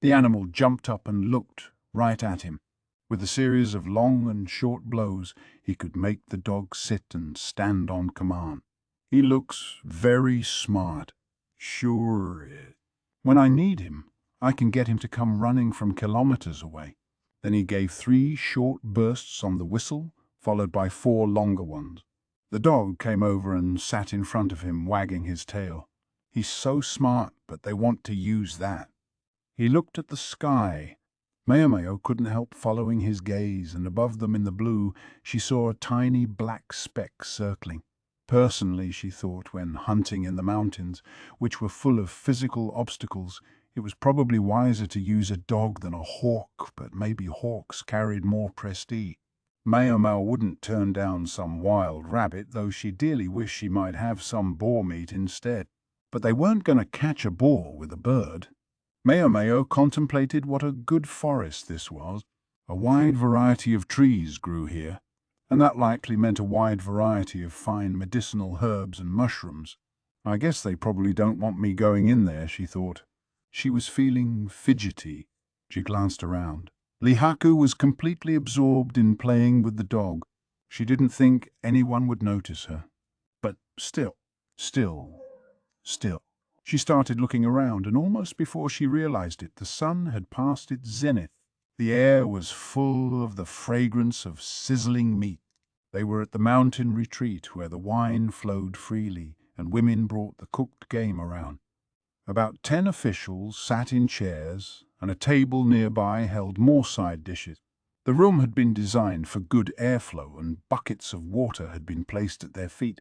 The animal jumped up and looked right at him. With a series of long and short blows, he could make the dog sit and stand on command. "He looks very smart." "Sure is. When I need him, I can get him to come running from kilometers away." Then he gave 3 short bursts on the whistle, followed by 4 longer ones. The dog came over and sat in front of him, wagging his tail. "He's so smart, but they want to use that." He looked at the sky. Maomao couldn't help following his gaze, and above them in the blue she saw a tiny black speck circling. Personally, she thought, when hunting in the mountains, which were full of physical obstacles, it was probably wiser to use a dog than a hawk, but maybe hawks carried more prestige. Maomao wouldn't turn down some wild rabbit, though she dearly wished she might have some boar meat instead. But they weren't going to catch a boar with a bird. Maomao contemplated what a good forest this was. A wide variety of trees grew here, and that likely meant a wide variety of fine medicinal herbs and mushrooms. "I guess they probably don't want me going in there," she thought. She was feeling fidgety. She glanced around. Lihaku was completely absorbed in playing with the dog. She didn't think anyone would notice her. But still. She started looking around, and almost before she realized it, the sun had passed its zenith. The air was full of the fragrance of sizzling meat. They were at the mountain retreat where the wine flowed freely, and women brought the cooked game around. About 10 officials sat in chairs, and a table nearby held more side dishes. The room had been designed for good airflow, and buckets of water had been placed at their feet.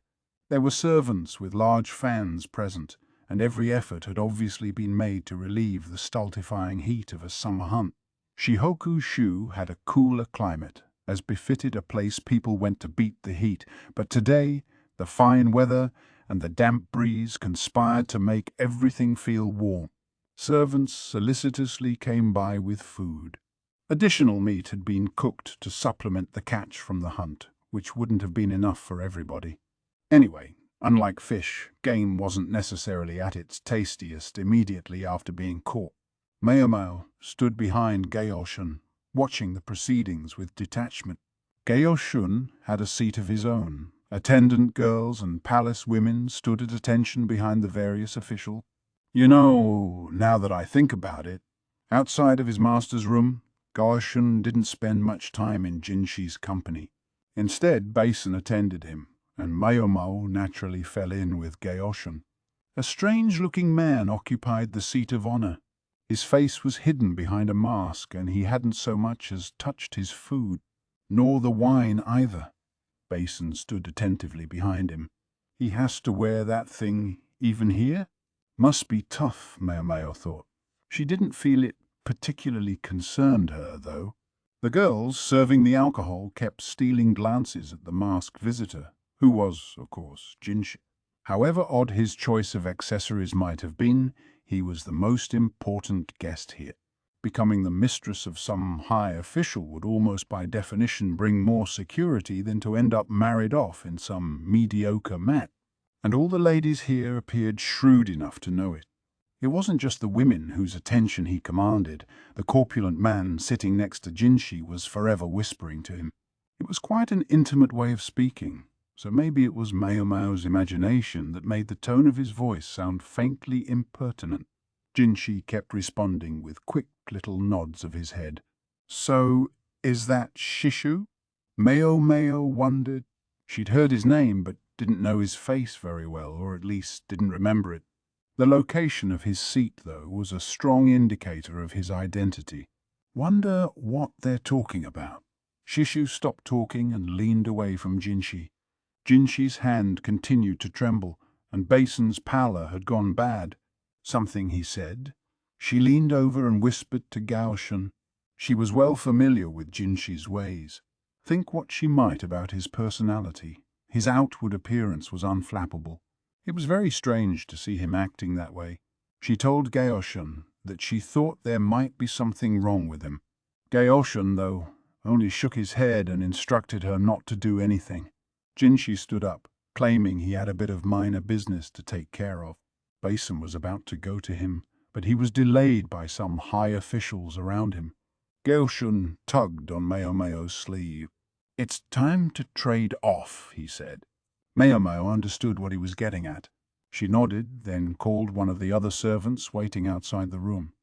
There were servants with large fans present, and every effort had obviously been made to relieve the stultifying heat of a summer hunt. Shihoku Shu had a cooler climate, as befitted a place people went to beat the heat, but today the fine weather and the damp breeze conspired to make everything feel warm. Servants solicitously came by with food. Additional meat had been cooked to supplement the catch from the hunt, which wouldn't have been enough for everybody. Anyway, unlike fish, game wasn't necessarily at its tastiest immediately after being caught. Maomao stood behind Gaoshun, watching the proceedings with detachment. Gaoshun had a seat of his own. Attendant girls and palace women stood at attention behind the various officials. You know, now that I think about it, outside of his master's room, Gaoshun didn't spend much time in Jinshi's company. Instead, Basin attended him, and Maomao naturally fell in with Gaoshun. A strange-looking man occupied the seat of honor. His face was hidden behind a mask, and he hadn't so much as touched his food, nor the wine either. Basin stood attentively behind him. He has to wear that thing even here? Must be tough, Maomao thought. She didn't feel it particularly concerned her, though. The girls serving the alcohol kept stealing glances at the masked visitor, who was, of course, Jinshi. However odd his choice of accessories might have been, he was the most important guest here. Becoming the mistress of some high official would almost by definition bring more security than to end up married off in some mediocre mat. And all the ladies here appeared shrewd enough to know it. It wasn't just the women whose attention he commanded. The corpulent man sitting next to Jinshi was forever whispering to him. It was quite an intimate way of speaking, so maybe it was Maomao's imagination that made the tone of his voice sound faintly impertinent. Jinshi kept responding with quick little nods of his head. So, is that Shishu? Maomao wondered. She'd heard his name, but didn't know his face very well, or at least didn't remember it. The location of his seat, though, was a strong indicator of his identity. Wonder what they're talking about. Shishu stopped talking and leaned away from Jinshi. Jinshi's hand continued to tremble, and Basin's pallor had gone bad. Something he said. She leaned over and whispered to Gaoshun. She was well familiar with Jinshi's ways. Think what she might about his personality. His outward appearance was unflappable. It was very strange to see him acting that way. She told Gaoshun that she thought there might be something wrong with him. Gaoshun, though, only shook his head and instructed her not to do anything. Jinshi stood up, claiming he had a bit of minor business to take care of. Basin was about to go to him, but he was delayed by some high officials around him. Gaoshun tugged on Maomao's sleeve. "It's time to trade off," he said. Maomao understood what he was getting at. She nodded, then called one of the other servants waiting outside the room.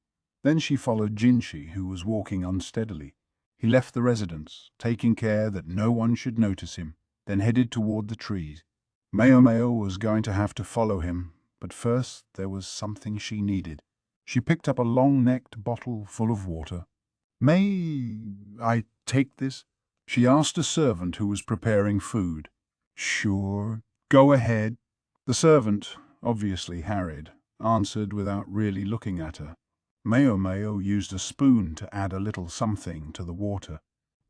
Then she followed Jinshi, who was walking unsteadily. He left the residence, taking care that no one should notice him, then headed toward the trees. Maomao was going to have to follow him, but first there was something she needed. She picked up a long-necked bottle full of water. "May I take this?" she asked a servant who was preparing food. "Sure, go ahead." The servant, obviously harried, answered without really looking at her. Maomao used a spoon to add a little something to the water.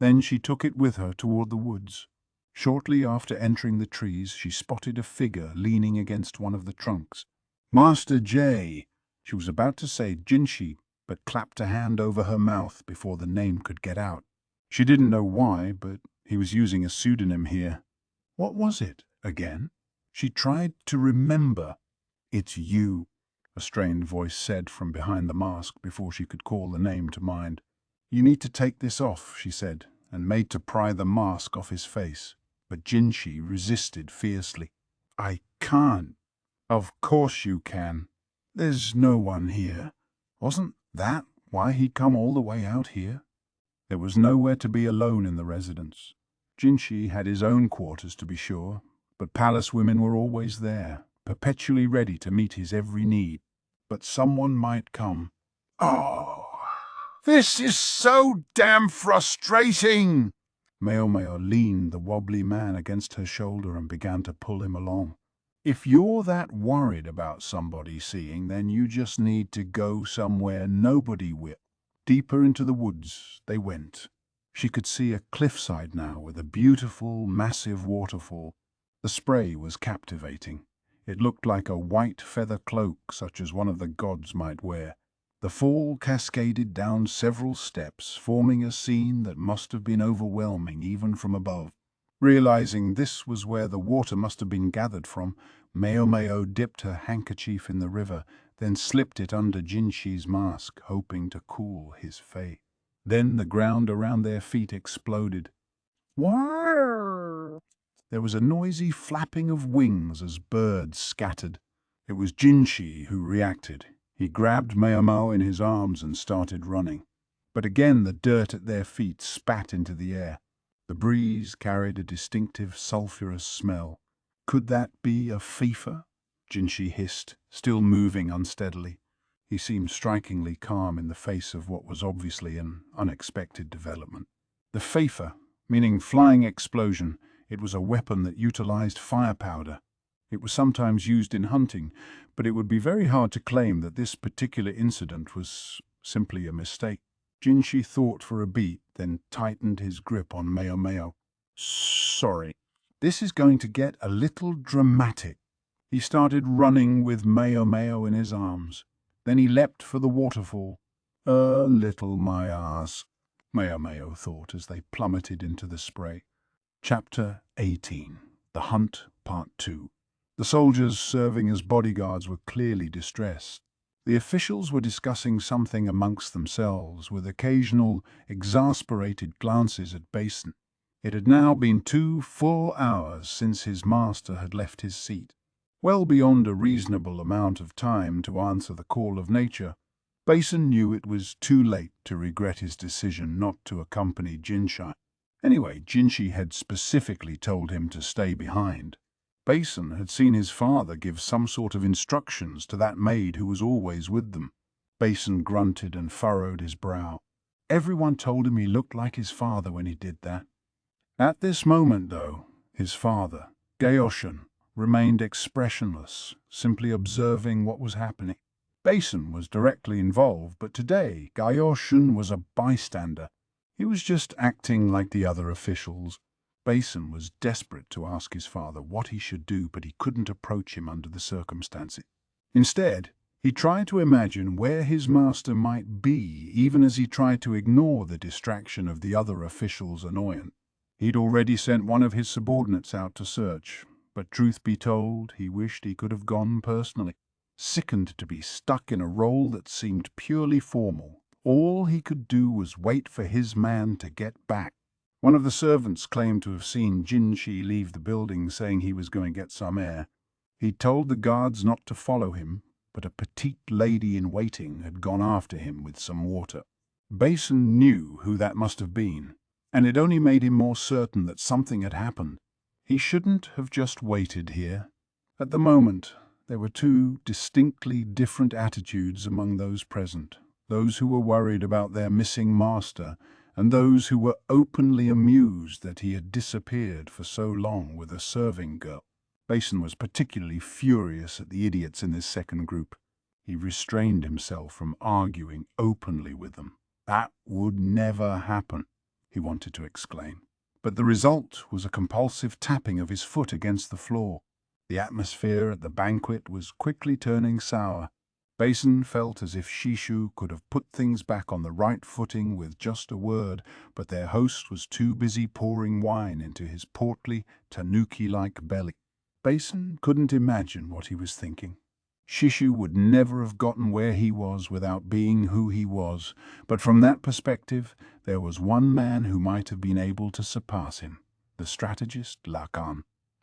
Then she took it with her toward the woods. Shortly after entering the trees, she spotted a figure leaning against one of the trunks. "Master J." She was about to say Jinshi, but clapped a hand over her mouth before the name could get out. She didn't know why, but he was using a pseudonym here. What was it, again? She tried to remember. "It's you," a strained voice said from behind the mask before she could call the name to mind. "You need to take this off," she said, and made to pry the mask off his face. But Jinshi resisted fiercely. "I can't." "Of course you can. There's no one here." Wasn't that why he'd come all the way out here? There was nowhere to be alone in the residence. Jinshi had his own quarters, to be sure, but palace women were always there, perpetually ready to meet his every need. But someone might come. "Oh, this is so damn frustrating!" Maomao leaned the wobbly man against her shoulder and began to pull him along. "If you're that worried about somebody seeing, then you just need to go somewhere nobody will." Deeper into the woods they went. She could see a cliffside now with a beautiful, massive waterfall. The spray was captivating. It looked like a white feather cloak such as one of the gods might wear. The fall cascaded down several steps, forming a scene that must have been overwhelming even from above. Realizing this was where the water must have been gathered from, Maomao dipped her handkerchief in the river, then slipped it under Jinshi's mask, hoping to cool his face. Then the ground around their feet exploded. Whirr! There was a noisy flapping of wings as birds scattered. It was Jinshi who reacted. He grabbed Maomao in his arms and started running. But again the dirt at their feet spat into the air. The breeze carried a distinctive sulphurous smell. Could that be a fever? Jinshi hissed, still moving unsteadily. He seemed strikingly calm in the face of what was obviously an unexpected development. The fever, meaning flying explosion, it was a weapon that utilized fire powder. It was sometimes used in hunting, but it would be very hard to claim that this particular incident was simply a mistake. Jinshi thought for a beat, then tightened his grip on Maomao. Sorry, this is going to get a little dramatic. He started running with Maomao in his arms. Then he leapt for the waterfall. A little my ass, Maomao thought as they plummeted into the spray. Chapter 18. The Hunt, Part 2. The soldiers serving as bodyguards were clearly distressed. The officials were discussing something amongst themselves, with occasional, exasperated glances at Basin. It had now been 2 full hours since his master had left his seat. Well beyond a reasonable amount of time to answer the call of nature, Basin knew it was too late to regret his decision not to accompany Jinshi. Anyway, Jinshi had specifically told him to stay behind. Basin had seen his father give some sort of instructions to that maid who was always with them. Basin grunted and furrowed his brow. Everyone told him he looked like his father when he did that. At this moment, though, his father, Gaoshan, remained expressionless, simply observing what was happening. Basin was directly involved, but today Gaoshan was a bystander. He was just acting like the other officials. Basin was desperate to ask his father what he should do, but he couldn't approach him under the circumstances. Instead, he tried to imagine where his master might be, even as he tried to ignore the distraction of the other officials' annoyance. He'd already sent one of his subordinates out to search, but truth be told, he wished he could have gone personally. Sickened to be stuck in a role that seemed purely formal, all he could do was wait for his man to get back. One of the servants claimed to have seen Jinshi leave the building, saying he was going to get some air. He'd told the guards not to follow him, but a petite lady in waiting had gone after him with some water. Basin knew who that must have been, and it only made him more certain that something had happened. He shouldn't have just waited here. At the moment, there were 2 distinctly different attitudes among those present, those who were worried about their missing master, and those who were openly amused that he had disappeared for so long with a serving girl. Basin was particularly furious at the idiots in this second group. He restrained himself from arguing openly with them. That would never happen, he wanted to exclaim. But the result was a compulsive tapping of his foot against the floor. The atmosphere at the banquet was quickly turning sour. Basin felt as if Shishu could have put things back on the right footing with just a word, but their host was too busy pouring wine into his portly, tanuki-like belly. Basin couldn't imagine what he was thinking. Shishu would never have gotten where he was without being who he was, but from that perspective, there was one man who might have been able to surpass him, the strategist Lakan.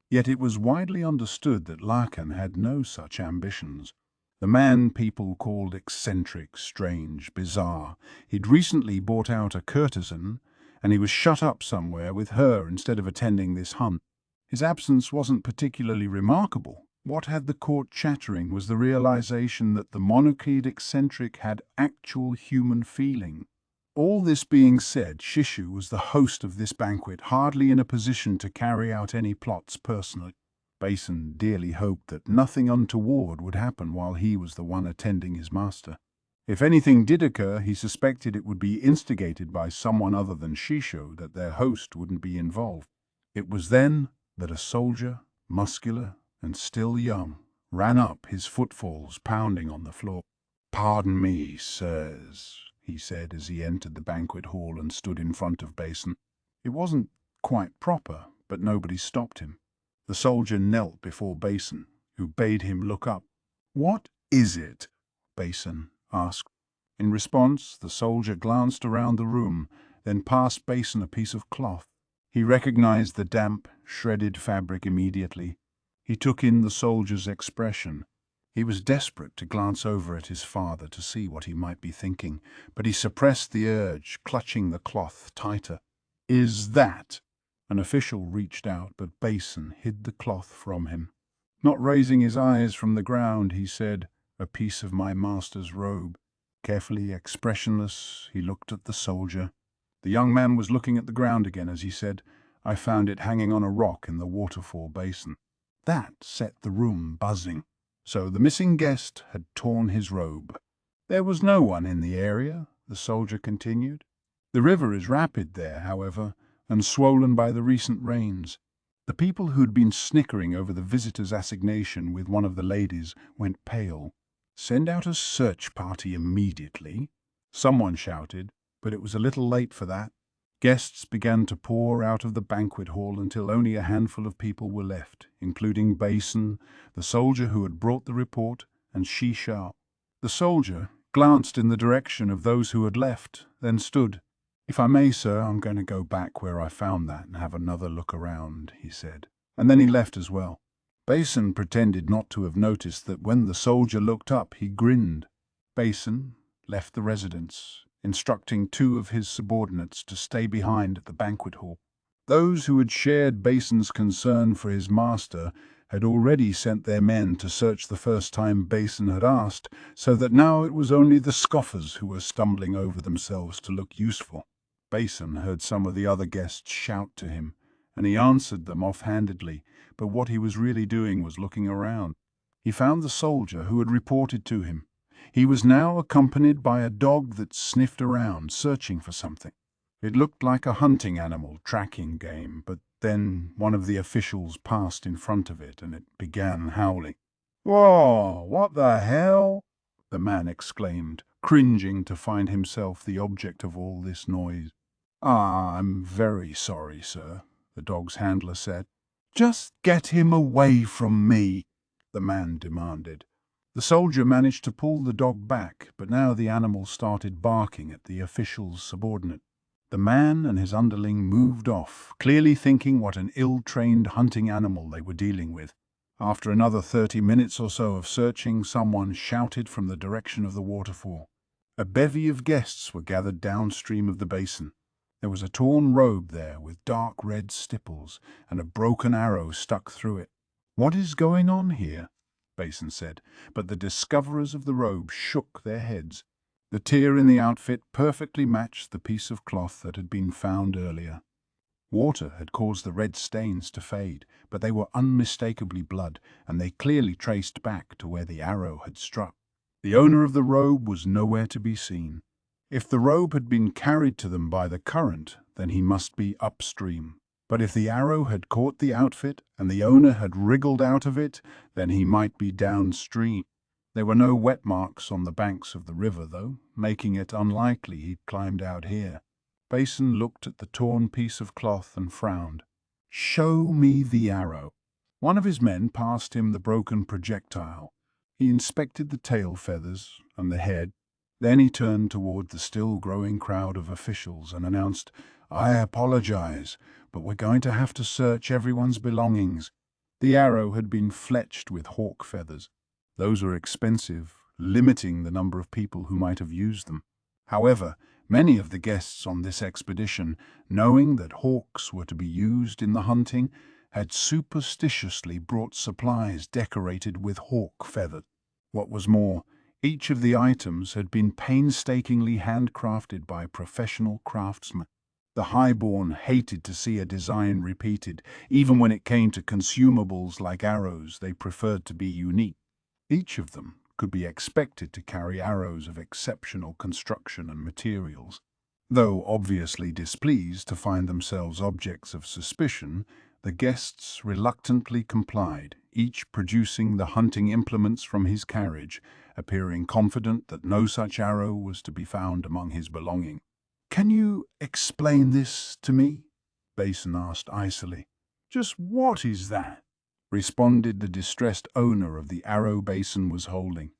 Yet it was widely understood that Lakan had no such ambitions. The man people called eccentric, strange, bizarre. He'd recently bought out a courtesan, and he was shut up somewhere with her instead of attending this hunt. His absence wasn't particularly remarkable. What had the court chattering was the realization that the monarchied eccentric had actual human feeling. All this being said, Shishu was the host of this banquet, hardly in a position to carry out any plots personally. Basin dearly hoped that nothing untoward would happen while he was the one attending his master. If anything did occur, he suspected it would be instigated by someone other than Shishu, that their host wouldn't be involved. It was then that a soldier, muscular and still young, ran up, his footfalls pounding on the floor. "Pardon me, sirs," he said as he entered the banquet hall and stood in front of Basin. It wasn't quite proper, but nobody stopped him. The soldier knelt before Basin, who bade him look up. "What is it?" Basin asked. In response, the soldier glanced around the room, then passed Basin a piece of cloth. He recognized the damp, shredded fabric immediately. He took in the soldier's expression. He was desperate to glance over at his father to see what he might be thinking, but he suppressed the urge, clutching the cloth tighter. "Is that?" An official reached out, but Basin hid the cloth from him. Not raising his eyes from the ground, he said, "A piece of my master's robe." Carefully expressionless, he looked at the soldier. The young man was looking at the ground again as he said, "I found it hanging on a rock in the waterfall basin." That set the room buzzing. So the missing guest had torn his robe. "There was no one in the area," the soldier continued. "The river is rapid there, however, and swollen by the recent rains." The people who'd been snickering over the visitor's assignation with one of the ladies went pale. "Send out a search party immediately," someone shouted, but it was a little late for that. Guests began to pour out of the banquet hall until only a handful of people were left, including Basin, the soldier who had brought the report, and Shisha. The soldier glanced in the direction of those who had left, then stood. "If I may, sir, I'm going to go back where I found that and have another look around," he said. And then he left as well. Basin pretended not to have noticed that when the soldier looked up, he grinned. Basin left the residence, instructing 2 of his subordinates to stay behind at the banquet hall. Those who had shared Basin's concern for his master had already sent their men to search the first time Basin had asked, so that now it was only the scoffers who were stumbling over themselves to look useful. Basin heard some of the other guests shout to him, and he answered them offhandedly, but what he was really doing was looking around. He found the soldier who had reported to him. He was now accompanied by a dog that sniffed around, searching for something. It looked like a hunting animal tracking game, but then one of the officials passed in front of it and it began howling. "Whoa, what the hell?" the man exclaimed, cringing to find himself the object of all this noise. "I'm very sorry, sir," the dog's handler said. "Just get him away from me," the man demanded. The soldier managed to pull the dog back, but now the animal started barking at the official's subordinate. The man and his underling moved off, clearly thinking what an ill-trained hunting animal they were dealing with. After another 30 minutes or so of searching, someone shouted from the direction of the waterfall. A bevy of guests were gathered downstream of the basin. There was a torn robe there with dark red stipples and a broken arrow stuck through it. "What is going on here?" Basin said, but the discoverers of the robe shook their heads. The tear in the outfit perfectly matched the piece of cloth that had been found earlier. Water had caused the red stains to fade, but they were unmistakably blood, and they clearly traced back to where the arrow had struck. The owner of the robe was nowhere to be seen. If the robe had been carried to them by the current, then he must be upstream. But if the arrow had caught the outfit and the owner had wriggled out of it, then he might be downstream. There were no wet marks on the banks of the river, though, making it unlikely he'd climbed out here. Basin looked at the torn piece of cloth and frowned. "Show me the arrow." One of his men passed him the broken projectile. He inspected the tail feathers and the head. Then he turned toward the still growing crowd of officials and announced, "I apologize, but we're going to have to search everyone's belongings." The arrow had been fletched with hawk feathers. Those were expensive, limiting the number of people who might have used them. However, many of the guests on this expedition, knowing that hawks were to be used in the hunting, had superstitiously brought supplies decorated with hawk feathers. What was more, each of the items had been painstakingly handcrafted by professional craftsmen. The highborn hated to see a design repeated. Even when it came to consumables like arrows, they preferred to be unique. Each of them could be expected to carry arrows of exceptional construction and materials. Though obviously displeased to find themselves objects of suspicion, The guests reluctantly complied, each producing the hunting implements from his carriage, appearing confident that no such arrow was to be found among his belongings. "Can you explain this to me?" Basin asked icily. "Just what is that?" responded the distressed owner of the arrow Basin was holding.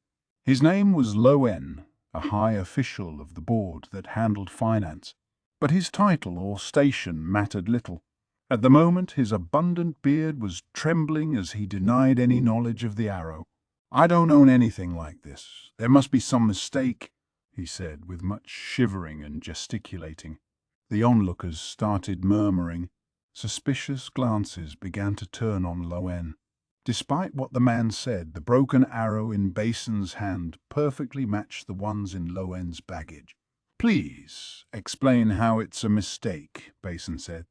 His name was Loen, a high official of the board that handled finance, but his title or station mattered little. At the moment his abundant beard was trembling as he denied any knowledge of the arrow. "I don't own anything like this. There must be some mistake," he said, with much shivering and gesticulating. The onlookers started murmuring. Suspicious glances began to turn on Loen. Despite what the man said, the broken arrow in Basin's hand perfectly matched the ones in Loen's baggage. "Please explain how it's a mistake," Basin said.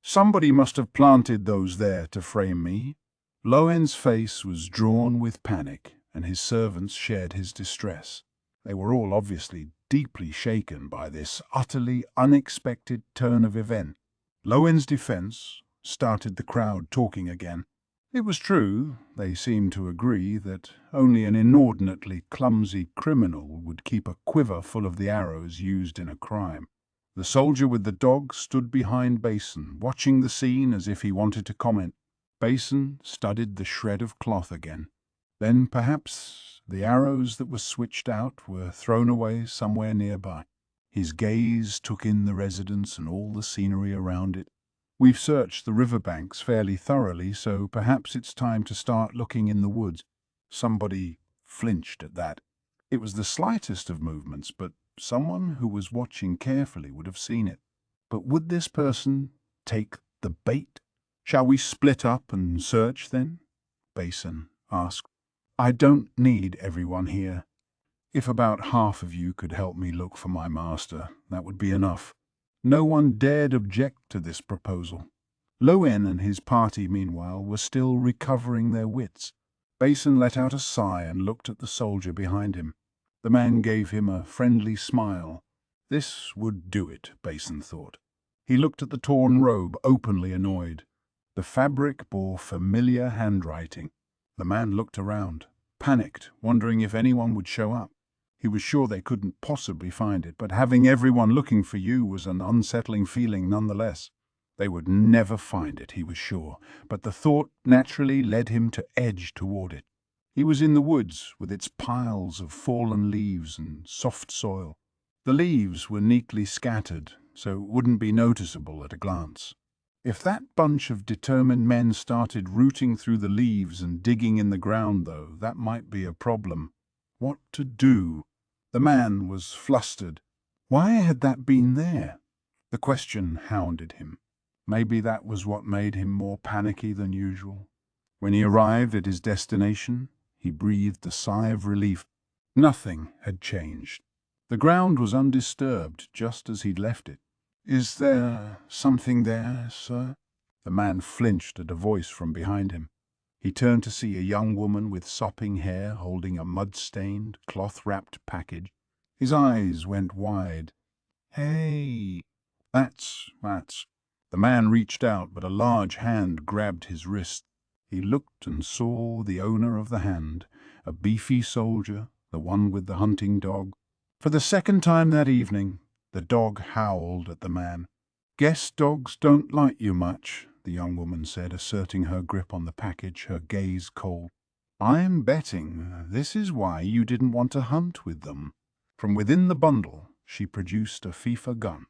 "Somebody must have planted those there to frame me." Loen's face was drawn with panic, and his servants shared his distress. They were all obviously deeply shaken by this utterly unexpected turn of events. Loen's defense started the crowd talking again. It was true, they seemed to agree, that only an inordinately clumsy criminal would keep a quiver full of the arrows used in a crime. The soldier with the dog stood behind Basin, watching the scene as if he wanted to comment. Basin studied the shred of cloth again. Then perhaps the arrows that were switched out were thrown away somewhere nearby. His gaze took in the residence and all the scenery around it. "We've searched the riverbanks fairly thoroughly, so perhaps it's time to start looking in the woods." Somebody flinched at that. It was the slightest of movements, but someone who was watching carefully would have seen it. But would this person take the bait? "Shall we split up and search then?" Basin asked. "I don't need everyone here. If about half of you could help me look for my master, that would be enough." No one dared object to this proposal. Loen and his party, meanwhile, were still recovering their wits. Basin let out a sigh and looked at the soldier behind him. The man gave him a friendly smile. This would do it, Basin thought. He looked at the torn robe, openly annoyed. The fabric bore familiar handwriting. The man looked around, panicked, wondering if anyone would show up. He was sure they couldn't possibly find it, but having everyone looking for you was an unsettling feeling nonetheless. They would never find it, he was sure, but the thought naturally led him to edge toward it. He was in the woods, with its piles of fallen leaves and soft soil. The leaves were neatly scattered, so it wouldn't be noticeable at a glance. If that bunch of determined men started rooting through the leaves and digging in the ground, though, that might be a problem. What to do? The man was flustered. Why had that been there? The question hounded him. Maybe that was what made him more panicky than usual. When he arrived at his destination, he breathed a sigh of relief. Nothing had changed. The ground was undisturbed, just as he'd left it. "Is there something there, sir?" The man flinched at a voice from behind him. He turned to see a young woman with sopping hair holding a mud-stained, cloth-wrapped package. His eyes went wide. "Hey, that's..." The man reached out, but a large hand grabbed his wrist. He looked and saw the owner of the hand, a beefy soldier, the one with the hunting dog. For the second time that evening, the dog howled at the man. "Guess dogs don't like you much," the young woman said, asserting her grip on the package, her gaze cold. "I'm betting this is why you didn't want to hunt with them." From within the bundle, she produced a FIFA gun.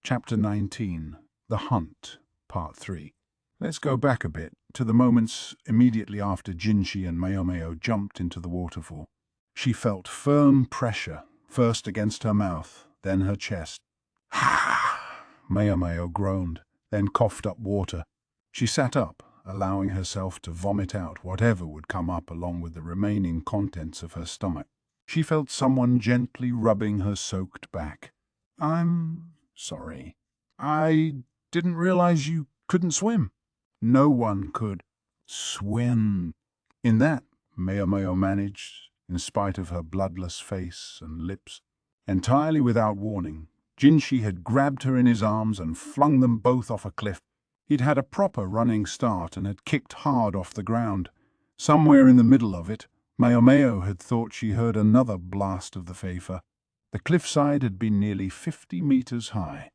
Chapter 19. The Hunt, Part 3. Let's go back a bit, to the moments immediately after Jinshi and Maomao jumped into the waterfall. She felt firm pressure, first against her mouth, then her chest. "Ha!" Maomao groaned, then coughed up water. She sat up, allowing herself to vomit out whatever would come up along with the remaining contents of her stomach. She felt someone gently rubbing her soaked back. "I'm sorry. I didn't realize you couldn't swim." No one could swim. In that, Maomao managed, in spite of her bloodless face and lips. Entirely without warning, Jinshi had grabbed her in his arms and flung them both off a cliff. He'd had a proper running start and had kicked hard off the ground. Somewhere in the middle of it, Maomao had thought she heard another blast of the Faefa. The cliffside had been nearly 50 meters high.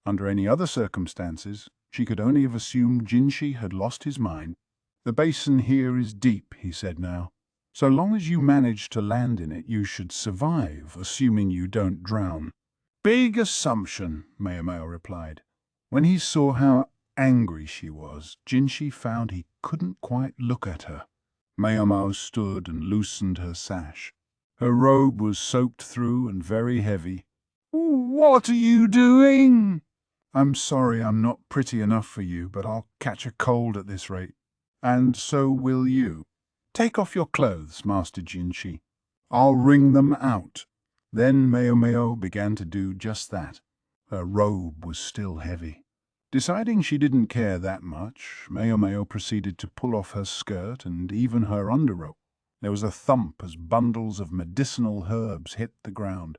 Under any other circumstances, she could only have assumed Jinshi had lost his mind. "The basin here is deep," he said now. "So long as you manage to land in it, you should survive, assuming you don't drown." "Big assumption," Maomao replied. When he saw how angry she was, Jinshi found he couldn't quite look at her. Maomao stood and loosened her sash. Her robe was soaked through and very heavy. "What are you doing?" "I'm sorry I'm not pretty enough for you, but I'll catch a cold at this rate. And so will you." "Take off your clothes, Master Jinshi. I'll wring them out." Then Maomao began to do just that. Her robe was still heavy. Deciding she didn't care that much, Maomao proceeded to pull off her skirt and even her underrobe. There was a thump as bundles of medicinal herbs hit the ground.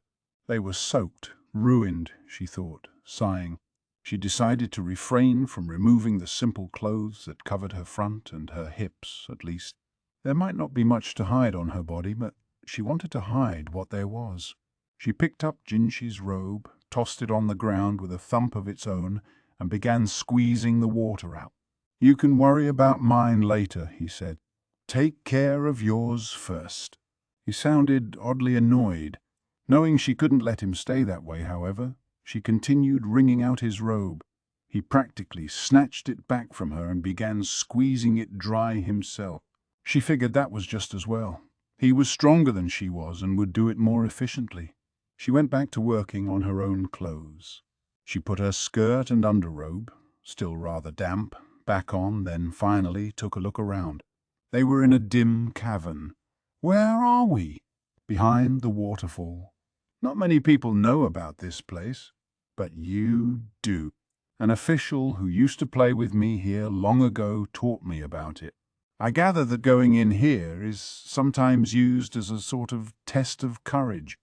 They were soaked, ruined, she thought, sighing. She decided to refrain from removing the simple clothes that covered her front and her hips, at least. There might not be much to hide on her body, but she wanted to hide what there was. She picked up Jinshi's robe, tossed it on the ground with a thump of its own, and began squeezing the water out. "You can worry about mine later," he said. "Take care of yours first." He sounded oddly annoyed. Knowing she couldn't let him stay that way, however, she continued wringing out his robe. He practically snatched it back from her and began squeezing it dry himself. She figured that was just as well. He was stronger than she was and would do it more efficiently. She went back to working on her own clothes. She put her skirt and underrobe, still rather damp, back on, then finally took a look around. They were in a dim cavern. "Where are we?" "Behind the waterfall. Not many people know about this place, but you do. An official who used to play with me here long ago taught me about it. I gather that going in here is sometimes used as a sort of test of courage."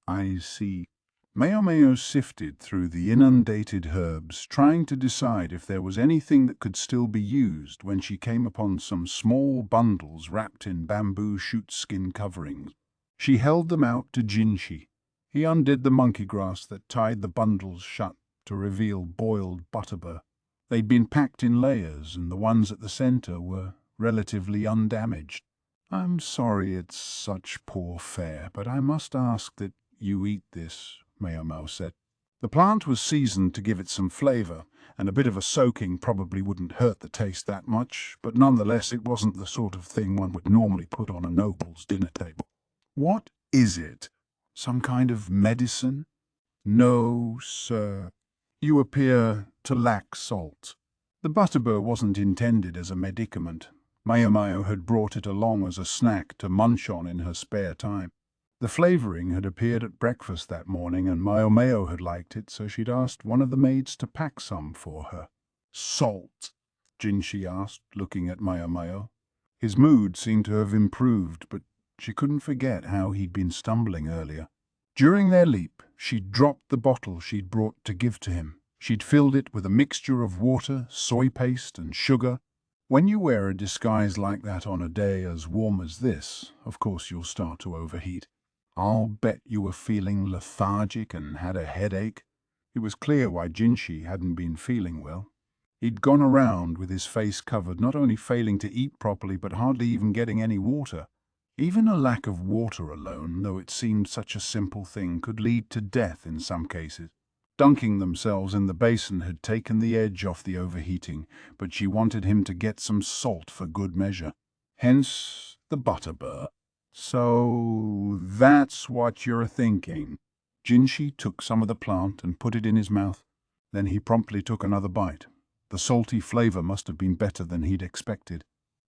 "I see." Maomao sifted through the inundated herbs, trying to decide if there was anything that could still be used when she came upon some small bundles wrapped in bamboo sheepskin coverings. She held them out to Jinshi. He undid the monkey grass that tied the bundles shut to reveal boiled butterbur. They'd been packed in layers, and the ones at the center were relatively undamaged. "I'm sorry it's such poor fare, but I must ask that you eat this," Maomao said. The plant was seasoned to give it some flavor, and a bit of a soaking probably wouldn't hurt the taste that much, but nonetheless it wasn't the sort of thing one would normally put on a noble's dinner table. "What is it? Some kind of medicine?" "No, sir. You appear to lack salt." The butterbur wasn't intended as a medicament. Maomao had brought it along as a snack to munch on in her spare time. The flavoring had appeared at breakfast that morning, and Maomao had liked it, so she'd asked one of the maids to pack some for her. "Salt?" Jinshi asked, looking at Maomao. His mood seemed to have improved, but she couldn't forget how he'd been stumbling earlier. During their leap, she'd dropped the bottle she'd brought to give to him. She'd filled it with a mixture of water, soy paste, and sugar. When you wear a disguise like that on a day as warm as this, of course you'll start to overheat. I'll bet you were feeling lethargic and had a headache. It was clear why Jinshi hadn't been feeling well. He'd gone around with his face covered, not only failing to eat properly, but hardly even getting any water. Even a lack of water alone, though it seemed such a simple thing, could lead to death in some cases. Dunking themselves in the basin had taken the edge off the overheating, but she wanted him to get some salt for good measure. Hence the butterbur. "So that's what you're thinking." Jinshi took some of the plant and put it in his mouth. Then he promptly took another bite. The salty flavor must have been better than he'd expected.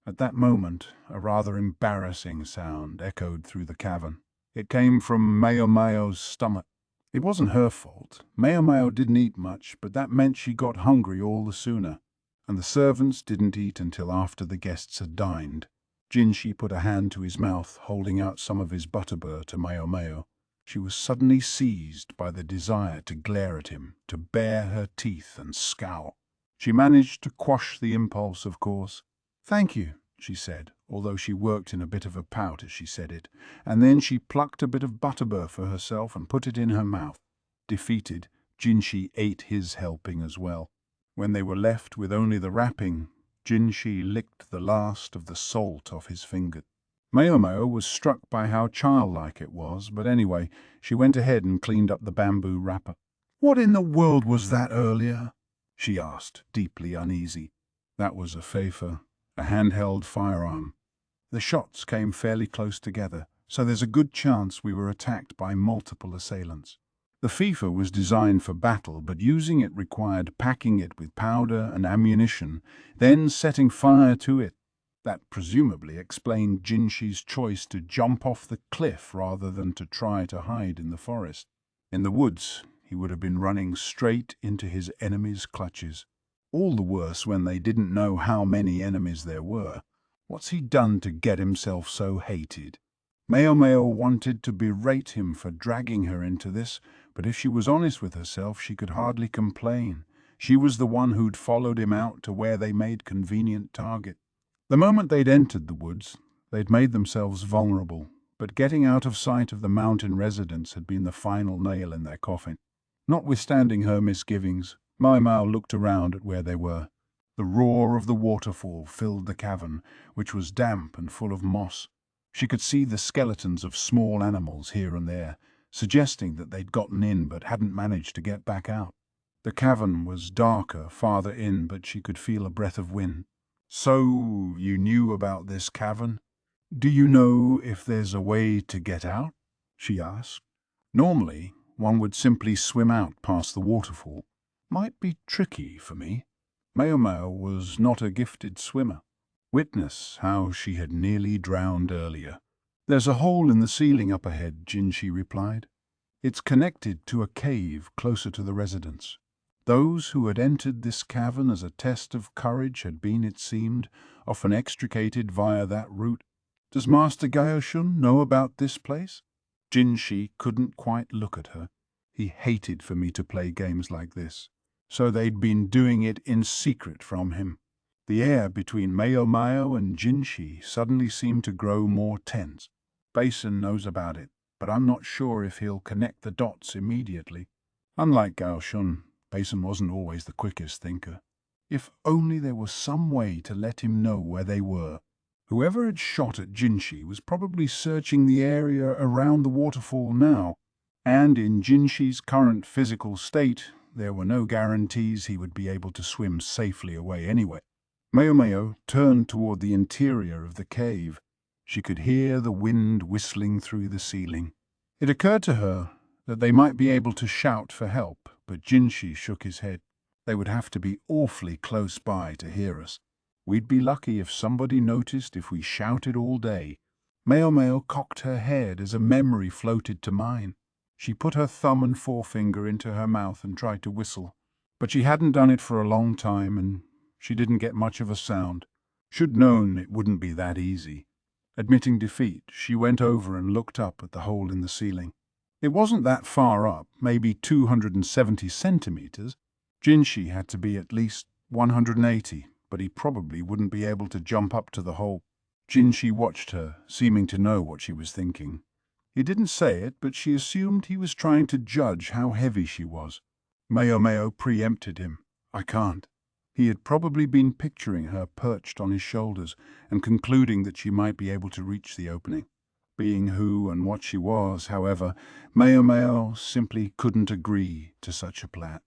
At that moment, a rather embarrassing sound echoed through the cavern. It came from Maomao's stomach. It wasn't her fault. Maomao didn't eat much, but that meant she got hungry all the sooner. And the servants didn't eat until after the guests had dined. Jinshi put a hand to his mouth, holding out some of his butterbur to Maomao. She was suddenly seized by the desire to glare at him, to bare her teeth and scowl. She managed to quash the impulse, of course. "Thank you," she said, although she worked in a bit of a pout as she said it, and then she plucked a bit of butterbur for herself and put it in her mouth. Defeated, Jinshi ate his helping as well. When they were left with only the wrapping, Jinshi licked the last of the salt off his finger. Maomao was struck by how childlike it was, but anyway, she went ahead and cleaned up the bamboo wrapper. "What in the world was that earlier?" she asked, deeply uneasy. That was a Pfeffer, a handheld firearm. The shots came fairly close together, so there's a good chance we were attacked by multiple assailants. The Pfeffer was designed for battle, but using it required packing it with powder and ammunition, then setting fire to it. That presumably explained Jinshi's choice to jump off the cliff rather than to try to hide in the forest. In the woods, he would have been running straight into his enemies' clutches. All the worse when they didn't know how many enemies there were. What's he done to get himself so hated? Maomao wanted to berate him for dragging her into this, but if she was honest with herself, she could hardly complain. She was the one who'd followed him out to where they made convenient target. The moment they'd entered the woods, they'd made themselves vulnerable, but getting out of sight of the mountain residents had been the final nail in their coffin. Notwithstanding her misgivings, Maomao looked around at where they were. The roar of the waterfall filled the cavern, which was damp and full of moss. She could see the skeletons of small animals here and there, suggesting that they'd gotten in but hadn't managed to get back out. The cavern was darker farther in, but she could feel a breath of wind. "So, you knew about this cavern? Do you know if there's a way to get out?" she asked. Normally, one would simply swim out past the waterfall. Might be tricky for me. Maomao was not a gifted swimmer. Witness how she had nearly drowned earlier. "There's a hole in the ceiling up ahead," Jinshi replied. "It's connected to a cave closer to the residence." Those who had entered this cavern as a test of courage had been, it seemed, often extricated via that route. "Does Master Gaoshun know about this place?" Jinshi couldn't quite look at her. He hated for me to play games like this. So they'd been doing it in secret from him. The air between Maomao and Jinshi suddenly seemed to grow more tense. "Basin knows about it, but I'm not sure if he'll connect the dots immediately." Unlike Gaoshun, Basin wasn't always the quickest thinker. If only there was some way to let him know where they were. Whoever had shot at Jinshi was probably searching the area around the waterfall now, and in Jinshi's current physical state, there were no guarantees he would be able to swim safely away anyway. Maomao turned toward the interior of the cave. She could hear the wind whistling through the ceiling. It occurred to her that they might be able to shout for help, but Jinshi shook his head. They would have to be awfully close by to hear us. We'd be lucky if somebody noticed if we shouted all day. Maomao cocked her head as a memory floated to mind. She put her thumb and forefinger into her mouth and tried to whistle, but she hadn't done it for a long time and she didn't get much of a sound. She'd known it wouldn't be that easy. Admitting defeat, she went over and looked up at the hole in the ceiling. It wasn't that far up, maybe 270 centimeters. Jinshi had to be at least 180, but he probably wouldn't be able to jump up to the hole. Jinshi watched her, seeming to know what she was thinking. He didn't say it, but she assumed he was trying to judge how heavy she was. Maomao preempted him. "I can't." He had probably been picturing her perched on his shoulders and concluding that she might be able to reach the opening. Being who and what she was, however, Maomao simply couldn't agree to such a plan.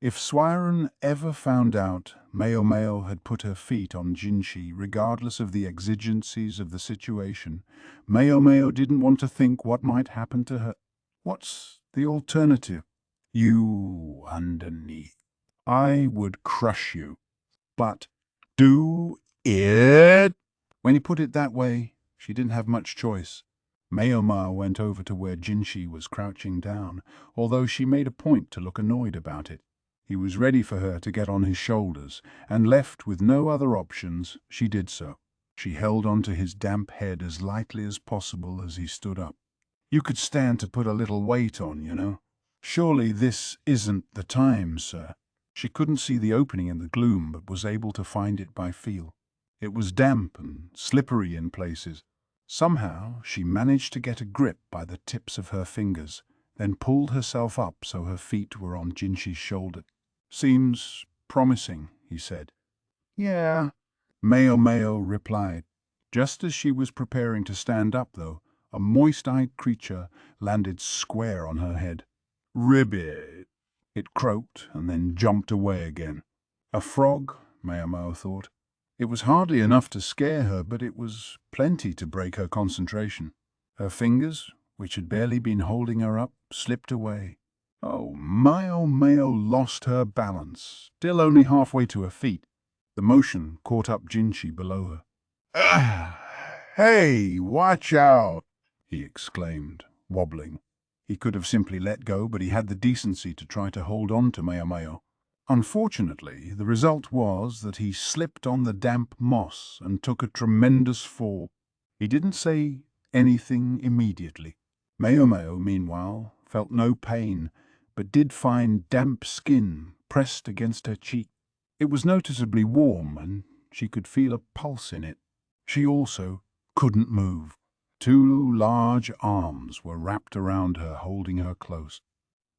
If Swiren ever found out Maomao had put her feet on Jinshi regardless of the exigencies of the situation, Maomao didn't want to think what might happen to her. What's the alternative? You underneath. I would crush you. But do it. When he put it that way, she didn't have much choice. Maomao went over to where Jinshi was crouching down, although she made a point to look annoyed about it. He was ready for her to get on his shoulders, and left with no other options, she did so. She held onto his damp head as lightly as possible as he stood up. "You could stand to put a little weight on, you know." "Surely this isn't the time, sir." She couldn't see the opening in the gloom, but was able to find it by feel. It was damp and slippery in places. Somehow she managed to get a grip by the tips of her fingers, then pulled herself up so her feet were on Jinshi's shoulder. "Seems promising," he said. "Yeah," Maomao replied. Just as she was preparing to stand up, though, a moist-eyed creature landed square on her head. "Ribbit!" It croaked and then jumped away again. A frog, Maomao thought. It was hardly enough to scare her, but it was plenty to break her concentration. Her fingers, which had barely been holding her up, slipped away. Oh, Maomao lost her balance, still only halfway to her feet. The motion caught up Jinshi below her. "Ah, hey, watch out!" he exclaimed, wobbling. He could have simply let go, but he had the decency to try to hold on to Maomao. Unfortunately, the result was that he slipped on the damp moss and took a tremendous fall. He didn't say anything immediately. Maomao, meanwhile, felt no pain, but did find damp skin pressed against her cheek. It was noticeably warm, and she could feel a pulse in it. She also couldn't move. Two large arms were wrapped around her, holding her close.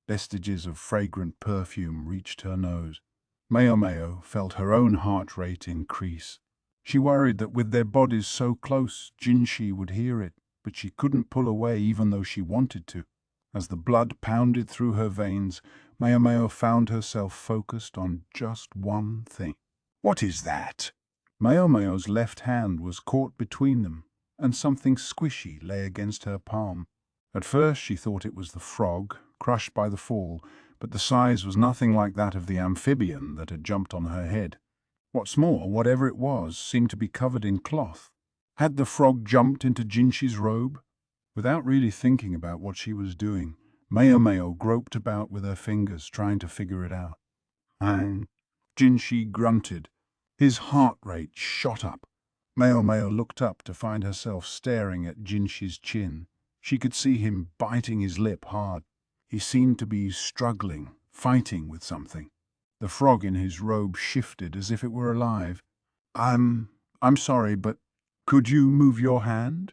Vestiges of fragrant perfume reached her nose. Maomao felt her own heart rate increase. She worried that with their bodies so close, Jinshi would hear it, but she couldn't pull away even though she wanted to. As the blood pounded through her veins, Maomao found herself focused on just one thing. "What is that?" Maomao's left hand was caught between them, and something squishy lay against her palm. At first she thought it was the frog, crushed by the fall, but the size was nothing like that of the amphibian that had jumped on her head. What's more, whatever it was seemed to be covered in cloth. Had the frog jumped into Jinshi's robe? Without really thinking about what she was doing, Maomao groped about with her fingers, trying to figure it out. And Jinshi grunted. His heart rate shot up. Maomao looked up to find herself staring at Jinshi's chin. She could see him biting his lip hard. He seemed to be struggling, fighting with something. The frog in his robe shifted as if it were alive. I'm sorry, but could you move your hand?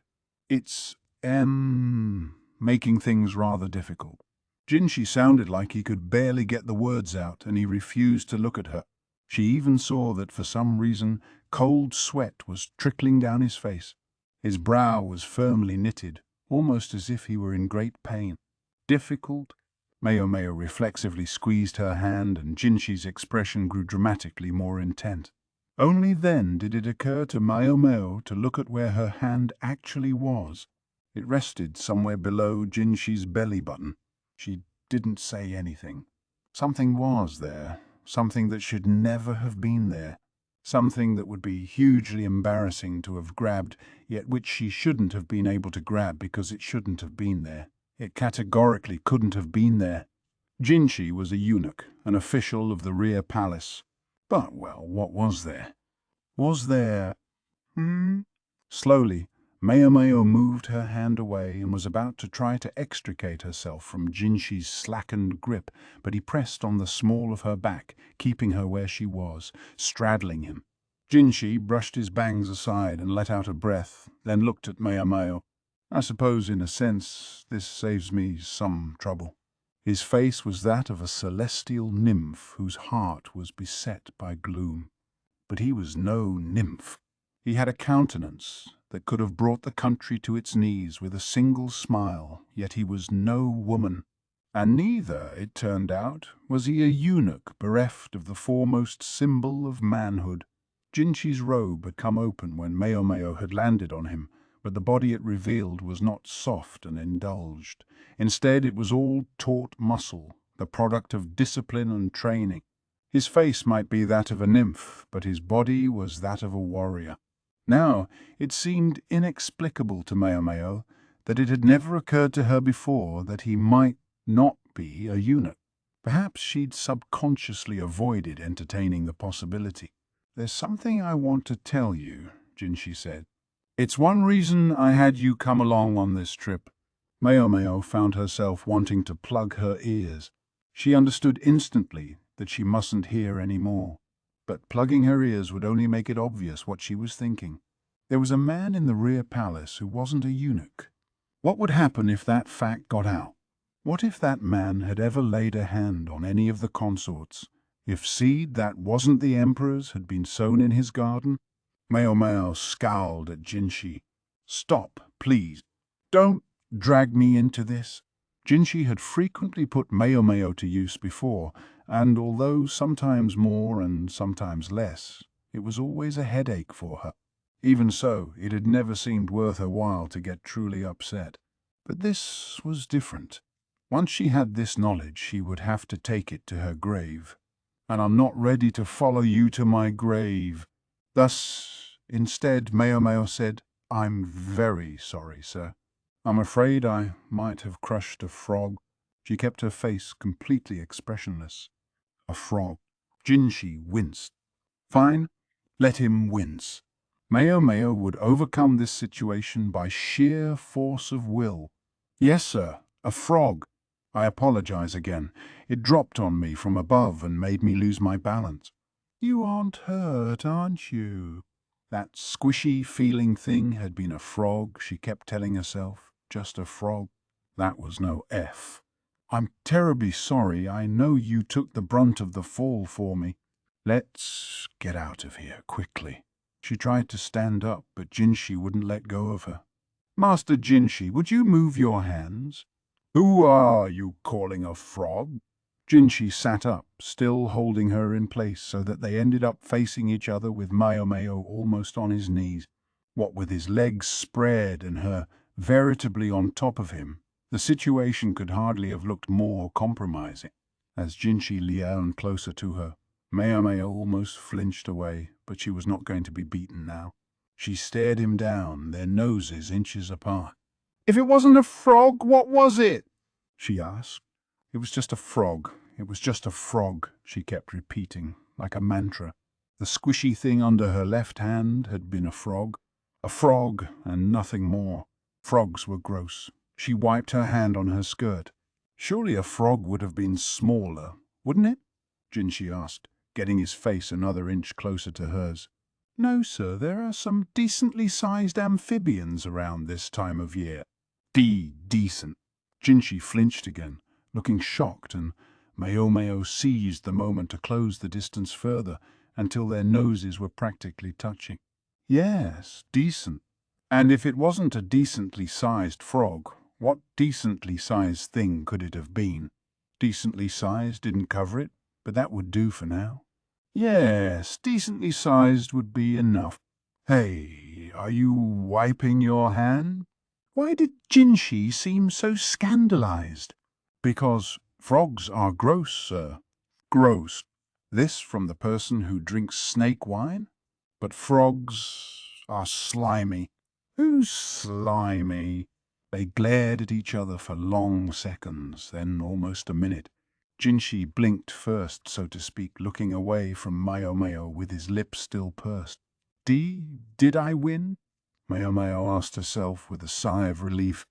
It's, making things rather difficult." Jinshi sounded like he could barely get the words out, and he refused to look at her. She even saw that for some reason cold sweat was trickling down his face. His brow was firmly knitted, almost as if he were in great pain. "Difficult?" Maomao reflexively squeezed her hand, and Jinshi's expression grew dramatically more intent. Only then did it occur to Maomao to look at where her hand actually was. It rested somewhere below Jinshi's belly button. She didn't say anything. Something was there, something that should never have been there. Something that would be hugely embarrassing to have grabbed, yet which she shouldn't have been able to grab because it shouldn't have been there. It categorically couldn't have been there. Jinshi was a eunuch, an official of the rear palace. But, well, what was there? Was there... Slowly, Maomao moved her hand away and was about to try to extricate herself from Jinshi's slackened grip, but he pressed on the small of her back, keeping her where she was, straddling him. Jinshi brushed his bangs aside and let out a breath, then looked at Maomao. "I suppose, in a sense, this saves me some trouble." His face was that of a celestial nymph whose heart was beset by gloom. But he was no nymph. He had a countenance that could have brought the country to its knees with a single smile, yet he was no woman. And neither, it turned out, was he a eunuch bereft of the foremost symbol of manhood. Jinshi's robe had come open when Maomao had landed on him, but the body it revealed was not soft and indulged. Instead, it was all taut muscle, the product of discipline and training. His face might be that of a nymph, but his body was that of a warrior. Now, it seemed inexplicable to Maomao that it had never occurred to her before that he might not be a eunuch. Perhaps she'd subconsciously avoided entertaining the possibility. "There's something I want to tell you," Jinshi said. "It's one reason I had you come along on this trip." Maomao found herself wanting to plug her ears. She understood instantly that she mustn't hear any more. But plugging her ears would only make it obvious what she was thinking. There was a man in the rear palace who wasn't a eunuch. What would happen if that fact got out? What if that man had ever laid a hand on any of the consorts? If seed that wasn't the Emperor's had been sown in his garden? Maomao scowled at Jinshi. "Stop, please. Don't drag me into this." Jinshi had frequently put Maomao to use before, and although sometimes more and sometimes less, it was always a headache for her. Even so, it had never seemed worth her while to get truly upset. But this was different. Once she had this knowledge, she would have to take it to her grave. "And I'm not ready to follow you to my grave." Thus, instead, Maomao said, "I'm very sorry, sir. I'm afraid I might have crushed a frog." She kept her face completely expressionless. A frog. Jinshi winced. Fine, let him wince. Maomao would overcome this situation by sheer force of will. "Yes, sir, a frog. I apologize again. It dropped on me from above and made me lose my balance." "You aren't hurt, aren't you?" That squishy feeling thing had been a frog, she kept telling herself. Just a frog. That was no F. "I'm terribly sorry. I know you took the brunt of the fall for me. Let's get out of here quickly." She tried to stand up, but Jinshi wouldn't let go of her. "Master Jinshi, would you move your hands?" "Who are you calling a frog?" Jinshi sat up, still holding her in place so that they ended up facing each other with Maomao almost on his knees. What with his legs spread and her veritably on top of him, the situation could hardly have looked more compromising. As Jinshi leaned closer to her, Maomao almost flinched away, but she was not going to be beaten now. She stared him down, their noses inches apart. "If it wasn't a frog, what was it?" she asked. "It was just a frog. It was just a frog," she kept repeating, like a mantra. The squishy thing under her left hand had been a frog and nothing more. Frogs were gross. She wiped her hand on her skirt. "Surely a frog would have been smaller, wouldn't it?" Jinshi asked, getting his face another inch closer to hers. "No, sir, there are some decently sized amphibians around this time of year." Decent. Jinshi flinched again, looking shocked, and Maomao seized the moment to close the distance further until their noses were practically touching. "Yes, decent. And if it wasn't a decently sized frog, what decently sized thing could it have been?" Decently sized didn't cover it, but that would do for now. "Yes, decently sized would be enough. Hey, are you wiping your hand?" Why did Jinshi seem so scandalized? "Because frogs are gross, sir." "Gross." This from the person who drinks snake wine? "But frogs are slimy." "Who's slimy?" They glared at each other for long seconds, then almost a minute. Jinshi blinked first, so to speak, looking away from Maomao with his lips still pursed. Did I win?" Maomao asked herself with a sigh of relief.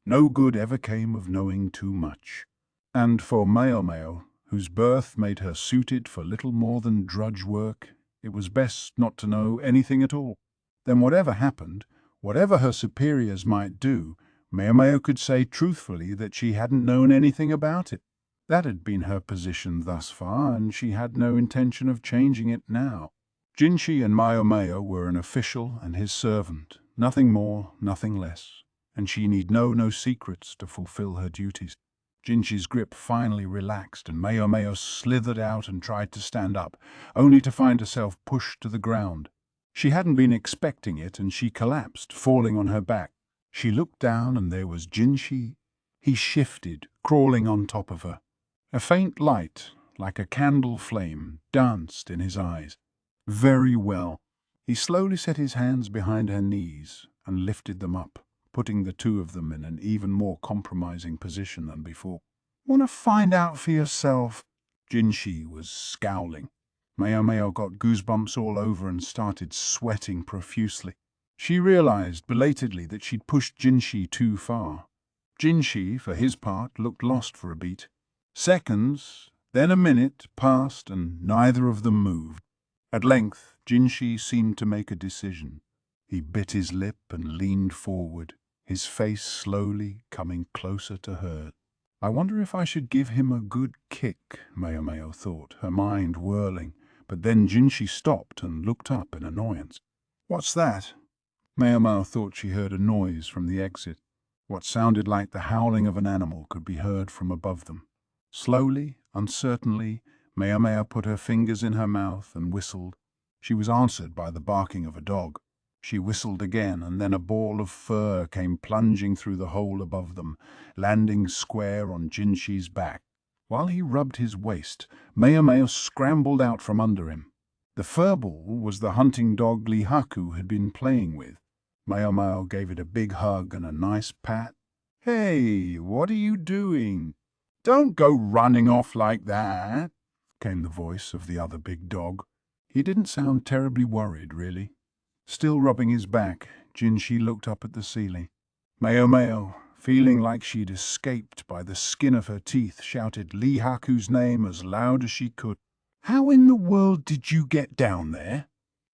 No good ever came of knowing too much. And for Maomao, whose birth made her suited for little more than drudge work, it was best not to know anything at all. Then whatever happened, whatever her superiors might do, Maomao could say truthfully that she hadn't known anything about it. That had been her position thus far, and she had no intention of changing it now. Jinshi and Maomao were an official and his servant, nothing more, nothing less, and she need know no secrets to fulfill her duties. Jinshi's grip finally relaxed, and Maomao slithered out and tried to stand up, only to find herself pushed to the ground. She hadn't been expecting it, and she collapsed, falling on her back. She looked down, and there was Jinshi. He shifted, crawling on top of her. A faint light, like a candle flame, danced in his eyes. Very well. He slowly set his hands behind her knees and lifted them up, putting the two of them in an even more compromising position than before. "Want to find out for yourself?" Jinshi was scowling. Maomao got goosebumps all over and started sweating profusely. She realized belatedly that she'd pushed Jinshi too far. Jinshi, for his part, looked lost for a beat. Seconds, Then a minute passed and neither of them moved. At length, Jinshi seemed to make a decision. He bit his lip and leaned forward, his face slowly coming closer to hers. I wonder if I should give him a good kick, Maomao thought, her mind whirling, but then Jinshi stopped and looked up in annoyance. What's that? Maomao thought she heard a noise from the exit. What sounded like the howling of an animal could be heard from above them. Slowly, uncertainly, Maomao put her fingers in her mouth and whistled. She was answered by the barking of a dog. She whistled again, and then a ball of fur came plunging through the hole above them, landing square on Jinshi's back. While he rubbed his waist, Maomao scrambled out from under him. The furball was the hunting dog Lihaku had been playing with. Maomao gave it a big hug and a nice pat. "Hey, what are you doing? Don't go running off like that," came the voice of the other big dog. He didn't sound terribly worried, really. Still rubbing his back, Jinshi looked up at the ceiling. Maomao, feeling like she'd escaped by the skin of her teeth, shouted Lihaku's name as loud as she could. "How in the world did you get down there?"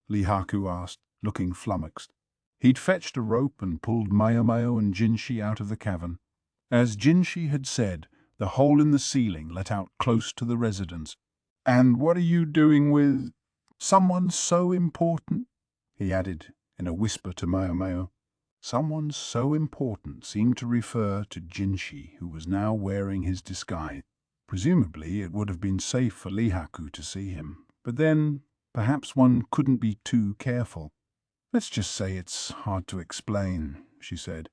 Lihaku asked, looking flummoxed. He'd fetched a rope and pulled Maomao and Jinshi out of the cavern. As Jinshi had said, the hole in the ceiling let out close to the residence. "And what are you doing with someone so important?" he added in a whisper to Maomao. Someone so important seemed to refer to Jinshi, who was now wearing his disguise. Presumably it would have been safe for Lihaku to see him, but then perhaps one couldn't be too careful. "Let's just say it's hard to explain," she said.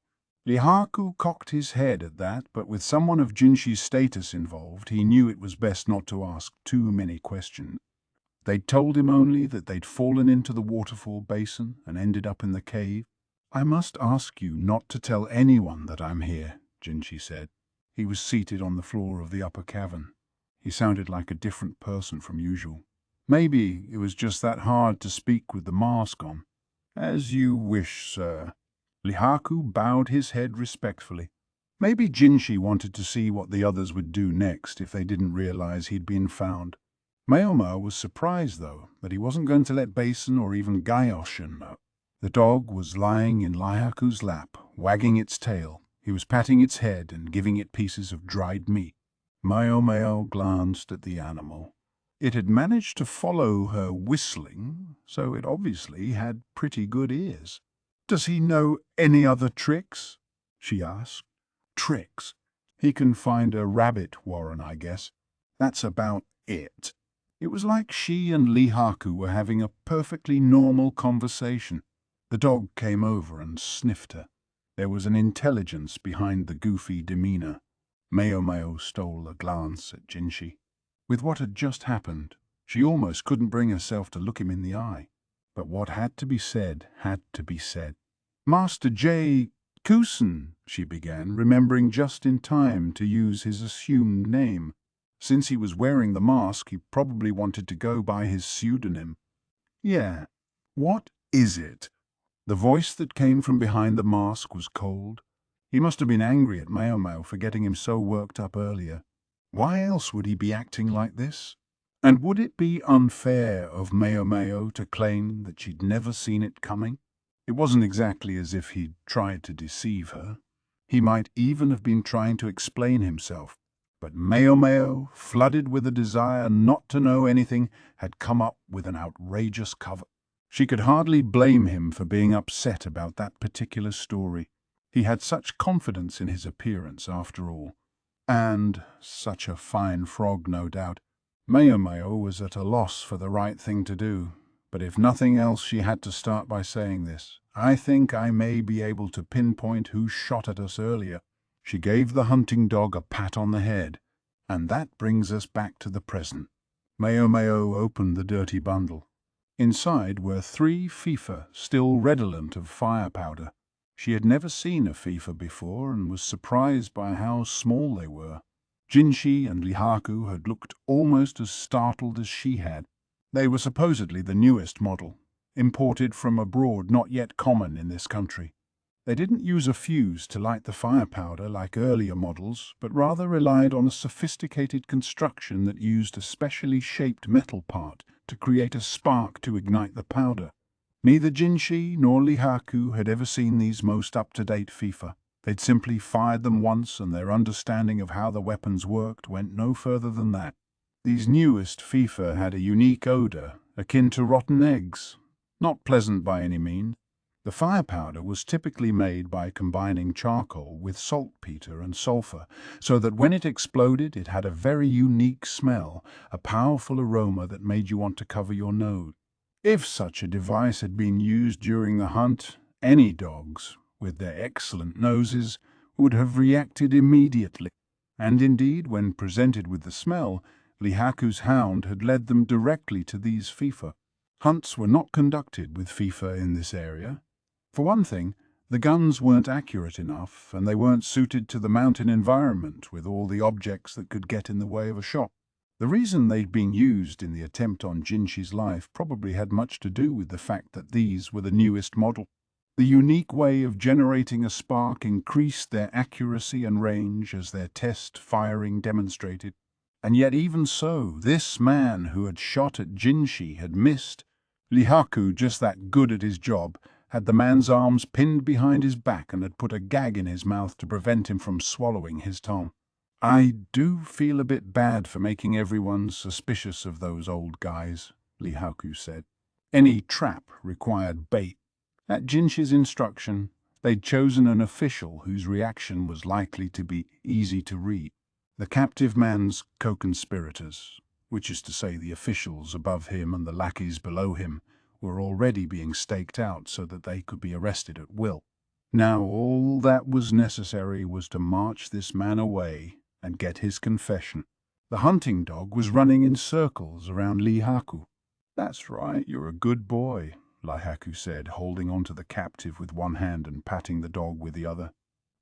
Lihaku cocked his head at that, but with someone of Jinshi's status involved, he knew it was best not to ask too many questions. They'd told him only that they'd fallen into the waterfall basin and ended up in the cave. "I must ask you not to tell anyone that I'm here," Jinshi said. He was seated on the floor of the upper cavern. He sounded like a different person from usual. Maybe it was just that hard to speak with the mask on. "As you wish, sir." Lihaku bowed his head respectfully. Maybe Jinshi wanted to see what the others would do next if they didn't realize he'd been found. Maomao was surprised, though, that he wasn't going to let Basin or even Gaioshin know. The dog was lying in Lihaku's lap, wagging its tail. He was patting its head and giving it pieces of dried meat. Maomao glanced at the animal. It had managed to follow her whistling, so it obviously had pretty good ears. "Does he know any other tricks?" she asked. "Tricks? He can find a rabbit warren, I guess. That's about it." It was like she and Lihaku were having a perfectly normal conversation. The dog came over and sniffed her. There was an intelligence behind the goofy demeanor. Maomao stole a glance at Jinshi. With what had just happened, she almost couldn't bring herself to look him in the eye. But what had to be said had to be said. "Master J. Kusen," she began, remembering just in time to use his assumed name. Since he was wearing the mask, he probably wanted to go by his pseudonym. "Yeah, what is it?" The voice that came from behind the mask was cold. He must have been angry at Maomao for getting him so worked up earlier. Why else would he be acting like this? And would it be unfair of Maomao to claim that she'd never seen it coming? It wasn't exactly as if he'd tried to deceive her. He might even have been trying to explain himself. But Maomao, flooded with a desire not to know anything, had come up with an outrageous cover. She could hardly blame him for being upset about that particular story. He had such confidence in his appearance, after all. And such a fine frog, no doubt. Maomao was at a loss for the right thing to do. But if nothing else, she had to start by saying this. "I think I may be able to pinpoint who shot at us earlier." She gave the hunting dog a pat on the head. "And that brings us back to the present." Maomao opened the dirty bundle. Inside were 3 FIFA, still redolent of fire powder. She had never seen a FIFA before and was surprised by how small they were. Jinshi and Lihaku had looked almost as startled as she had. They were supposedly the newest model, imported from abroad, not yet common in this country. They didn't use a fuse to light the fire powder like earlier models, but rather relied on a sophisticated construction that used a specially shaped metal part to create a spark to ignite the powder. Neither Jinshi nor Lihaku had ever seen these most up-to-date FIFA. They'd simply fired them once, and their understanding of how the weapons worked went no further than that. These newest FIFA had a unique odor, akin to rotten eggs. Not pleasant by any means. The fire powder was typically made by combining charcoal with saltpeter and sulfur, so that when it exploded it had a very unique smell, a powerful aroma that made you want to cover your nose. If such a device had been used during the hunt, any dogs, with their excellent noses, would have reacted immediately. And indeed, when presented with the smell, Lihaku's hound had led them directly to these FIFA. Hunts were not conducted with FIFA in this area. For one thing, the guns weren't accurate enough, and they weren't suited to the mountain environment with all the objects that could get in the way of a shot. The reason they'd been used in the attempt on Jinshi's life probably had much to do with the fact that these were the newest model. The unique way of generating a spark increased their accuracy and range as their test firing demonstrated. And yet even so, this man who had shot at Jinshi had missed. Lihaku, just that good at his job, had the man's arms pinned behind his back and had put a gag in his mouth to prevent him from swallowing his tongue. "I do feel a bit bad for making everyone suspicious of those old guys," Lihaku said. Any trap required bait. At Jinshi's instruction, they'd chosen an official whose reaction was likely to be easy to read. The captive man's co-conspirators, which is to say the officials above him and the lackeys below him, were already being staked out so that they could be arrested at will. Now all that was necessary was to march this man away and get his confession. The hunting dog was running in circles around Lihaku. "That's right, you're a good boy," Lihaku said, holding on to the captive with one hand and patting the dog with the other.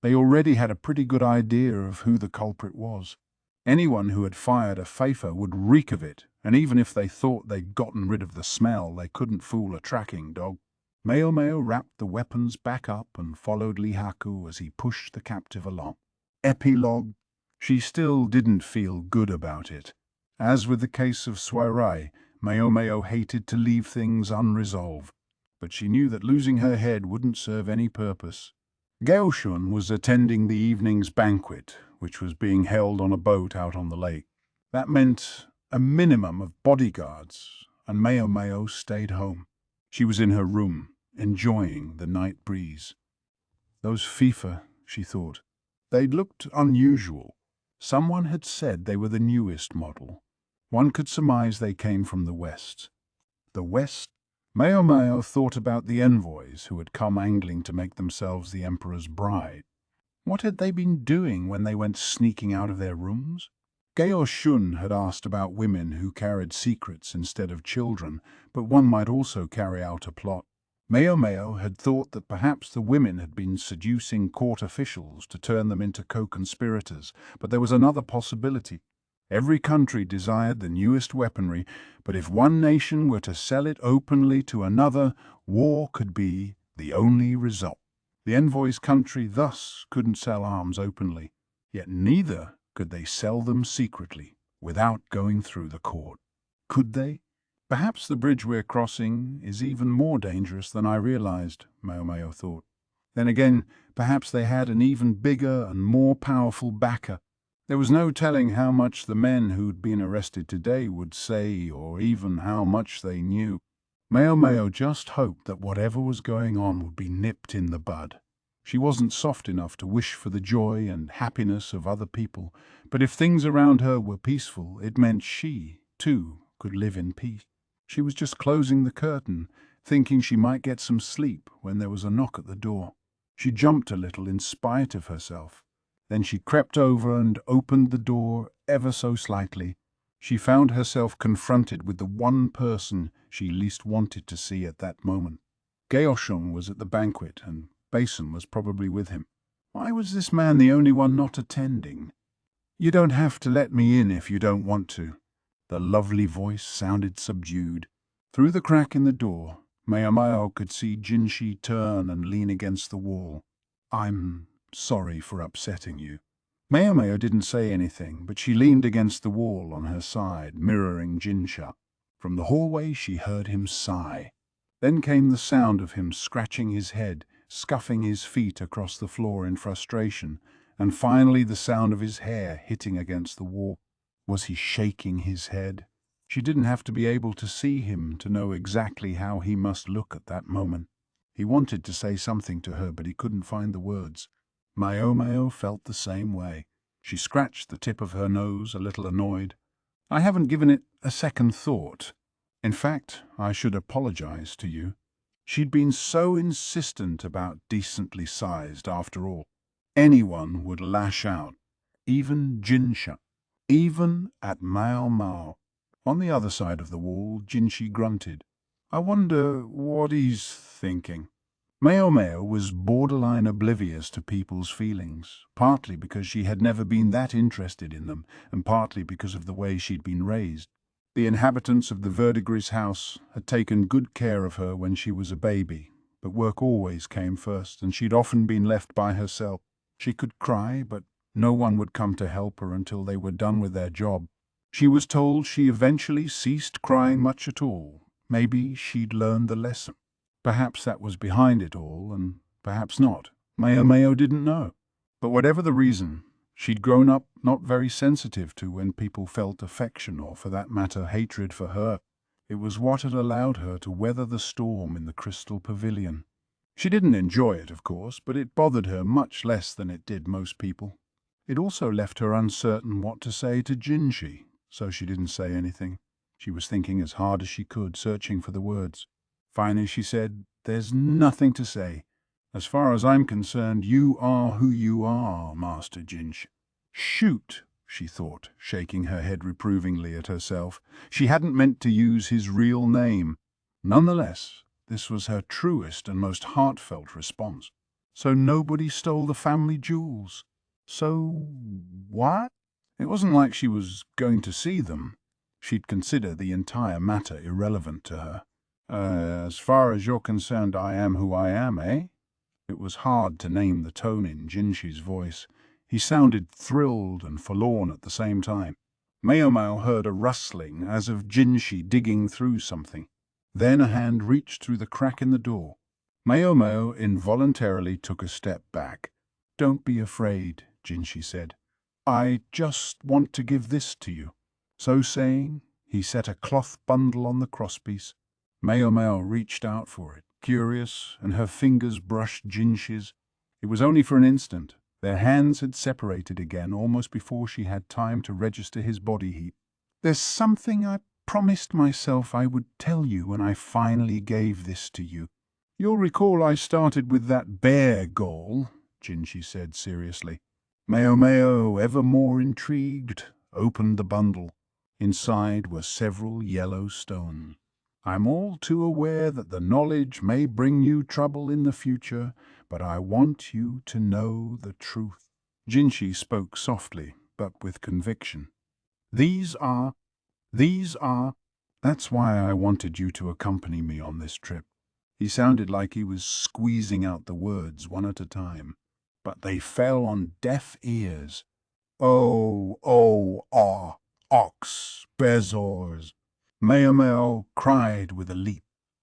They already had a pretty good idea of who the culprit was. Anyone who had fired a FIFA would reek of it, and even if they thought they'd gotten rid of the smell, they couldn't fool a tracking dog. Maomao wrapped the weapons back up and followed Lihaku as he pushed the captive along. Epilogue. She still didn't feel good about it. As with the case of Swirai, Maomao hated to leave things unresolved, but she knew that losing her head wouldn't serve any purpose. Gaoshun was attending the evening's banquet, which was being held on a boat out on the lake. That meant a minimum of bodyguards, and Maomao stayed home. She was in her room, enjoying the night breeze. Those FIFA, she thought. They'd looked unusual. Someone had said they were the newest model. One could surmise they came from the West. The West? Maomao thought about the envoys who had come angling to make themselves the Emperor's bride. What had they been doing when they went sneaking out of their rooms? Gao Shun had asked about women who carried secrets instead of children, but one might also carry out a plot. Maomao had thought that perhaps the women had been seducing court officials to turn them into co-conspirators, but there was another possibility. Every country desired the newest weaponry, but if one nation were to sell it openly to another, war could be the only result. The envoy's country thus couldn't sell arms openly, yet neither could they sell them secretly, without going through the court. Could they? Perhaps the bridge we're crossing is even more dangerous than I realized, Maomao thought. Then again, perhaps they had an even bigger and more powerful backer. There was no telling how much the men who'd been arrested today would say, or even how much they knew. Maomao just hoped that whatever was going on would be nipped in the bud. She wasn't soft enough to wish for the joy and happiness of other people, but if things around her were peaceful, it meant she, too, could live in peace. She was just closing the curtain, thinking she might get some sleep when there was a knock at the door. She jumped a little in spite of herself. Then she crept over and opened the door ever so slightly. She found herself confronted with the one person she least wanted to see at that moment. Gaoshun was at the banquet, and Basin was probably with him. Why was this man the only one not attending? "You don't have to let me in if you don't want to." The lovely voice sounded subdued. Through the crack in the door, Maomao could see Jinshi turn and lean against the wall. I'm sorry for upsetting you." Maomao didn't say anything, but she leaned against the wall on her side, mirroring Jinsha. From the hallway she heard him sigh. Then came the sound of him scratching his head, scuffing his feet across the floor in frustration, and finally the sound of his hair hitting against the wall. Was he shaking his head? She didn't have to be able to see him to know exactly how he must look at that moment. He wanted to say something to her, but he couldn't find the words. Maomao felt the same way. She scratched the tip of her nose, a little annoyed. "I haven't given it a second thought. In fact, I should apologize to you." She'd been so insistent about decently sized after all. Anyone would lash out, even Jinsha, even at Maomao. On the other side of the wall, Jinshi grunted. "I wonder what he's thinking." Maomao was borderline oblivious to people's feelings, partly because she had never been that interested in them, and partly because of the way she'd been raised. The inhabitants of the Verdigris house had taken good care of her when she was a baby, but work always came first, and she'd often been left by herself. She could cry, but no one would come to help her until they were done with their job. She was told she eventually ceased crying much at all. Maybe she'd learned the lesson. Perhaps that was behind it all, and perhaps not. Maomao didn't know. But whatever the reason, she'd grown up not very sensitive to when people felt affection or, for that matter, hatred for her. It was what had allowed her to weather the storm in the Crystal Pavilion. She didn't enjoy it, of course, but it bothered her much less than it did most people. It also left her uncertain what to say to Jinshi, so she didn't say anything. She was thinking as hard as she could, searching for the words. Finally she said, "There's nothing to say. As far as I'm concerned, you are who you are, Master Jinshi." "Shoot," she thought, shaking her head reprovingly at herself. She hadn't meant to use his real name. Nonetheless, this was her truest and most heartfelt response. So nobody stole the family jewels. So what? It wasn't like she was going to see them. She'd consider the entire matter irrelevant to her. As far as you're concerned, I am who I am, eh?" It was hard to name the tone in Jinshi's voice. He sounded thrilled and forlorn at the same time. Maomao heard a rustling, as of Jinshi digging through something. Then a hand reached through the crack in the door. Maomao involuntarily took a step back. "Don't be afraid," Jinshi said. "I just want to give this to you." So saying, he set a cloth bundle on the crosspiece. Maomao reached out for it, curious, and her fingers brushed Jinshi's. It was only for an instant. Their hands had separated again almost before she had time to register his body heat. "There's something I promised myself I would tell you when I finally gave this to you. You'll recall I started with that bear goal," Jinshi said seriously. Maomao, ever more intrigued, opened the bundle. Inside were several yellow stones. "I'm all too aware that the knowledge may bring you trouble in the future, but I want you to know the truth." Jinshi spoke softly, but with conviction. These are, that's why I wanted you to accompany me on this trip." He sounded like he was squeezing out the words one at a time, but they fell on deaf ears. Ox, Bezors." Maomao cried with a leap.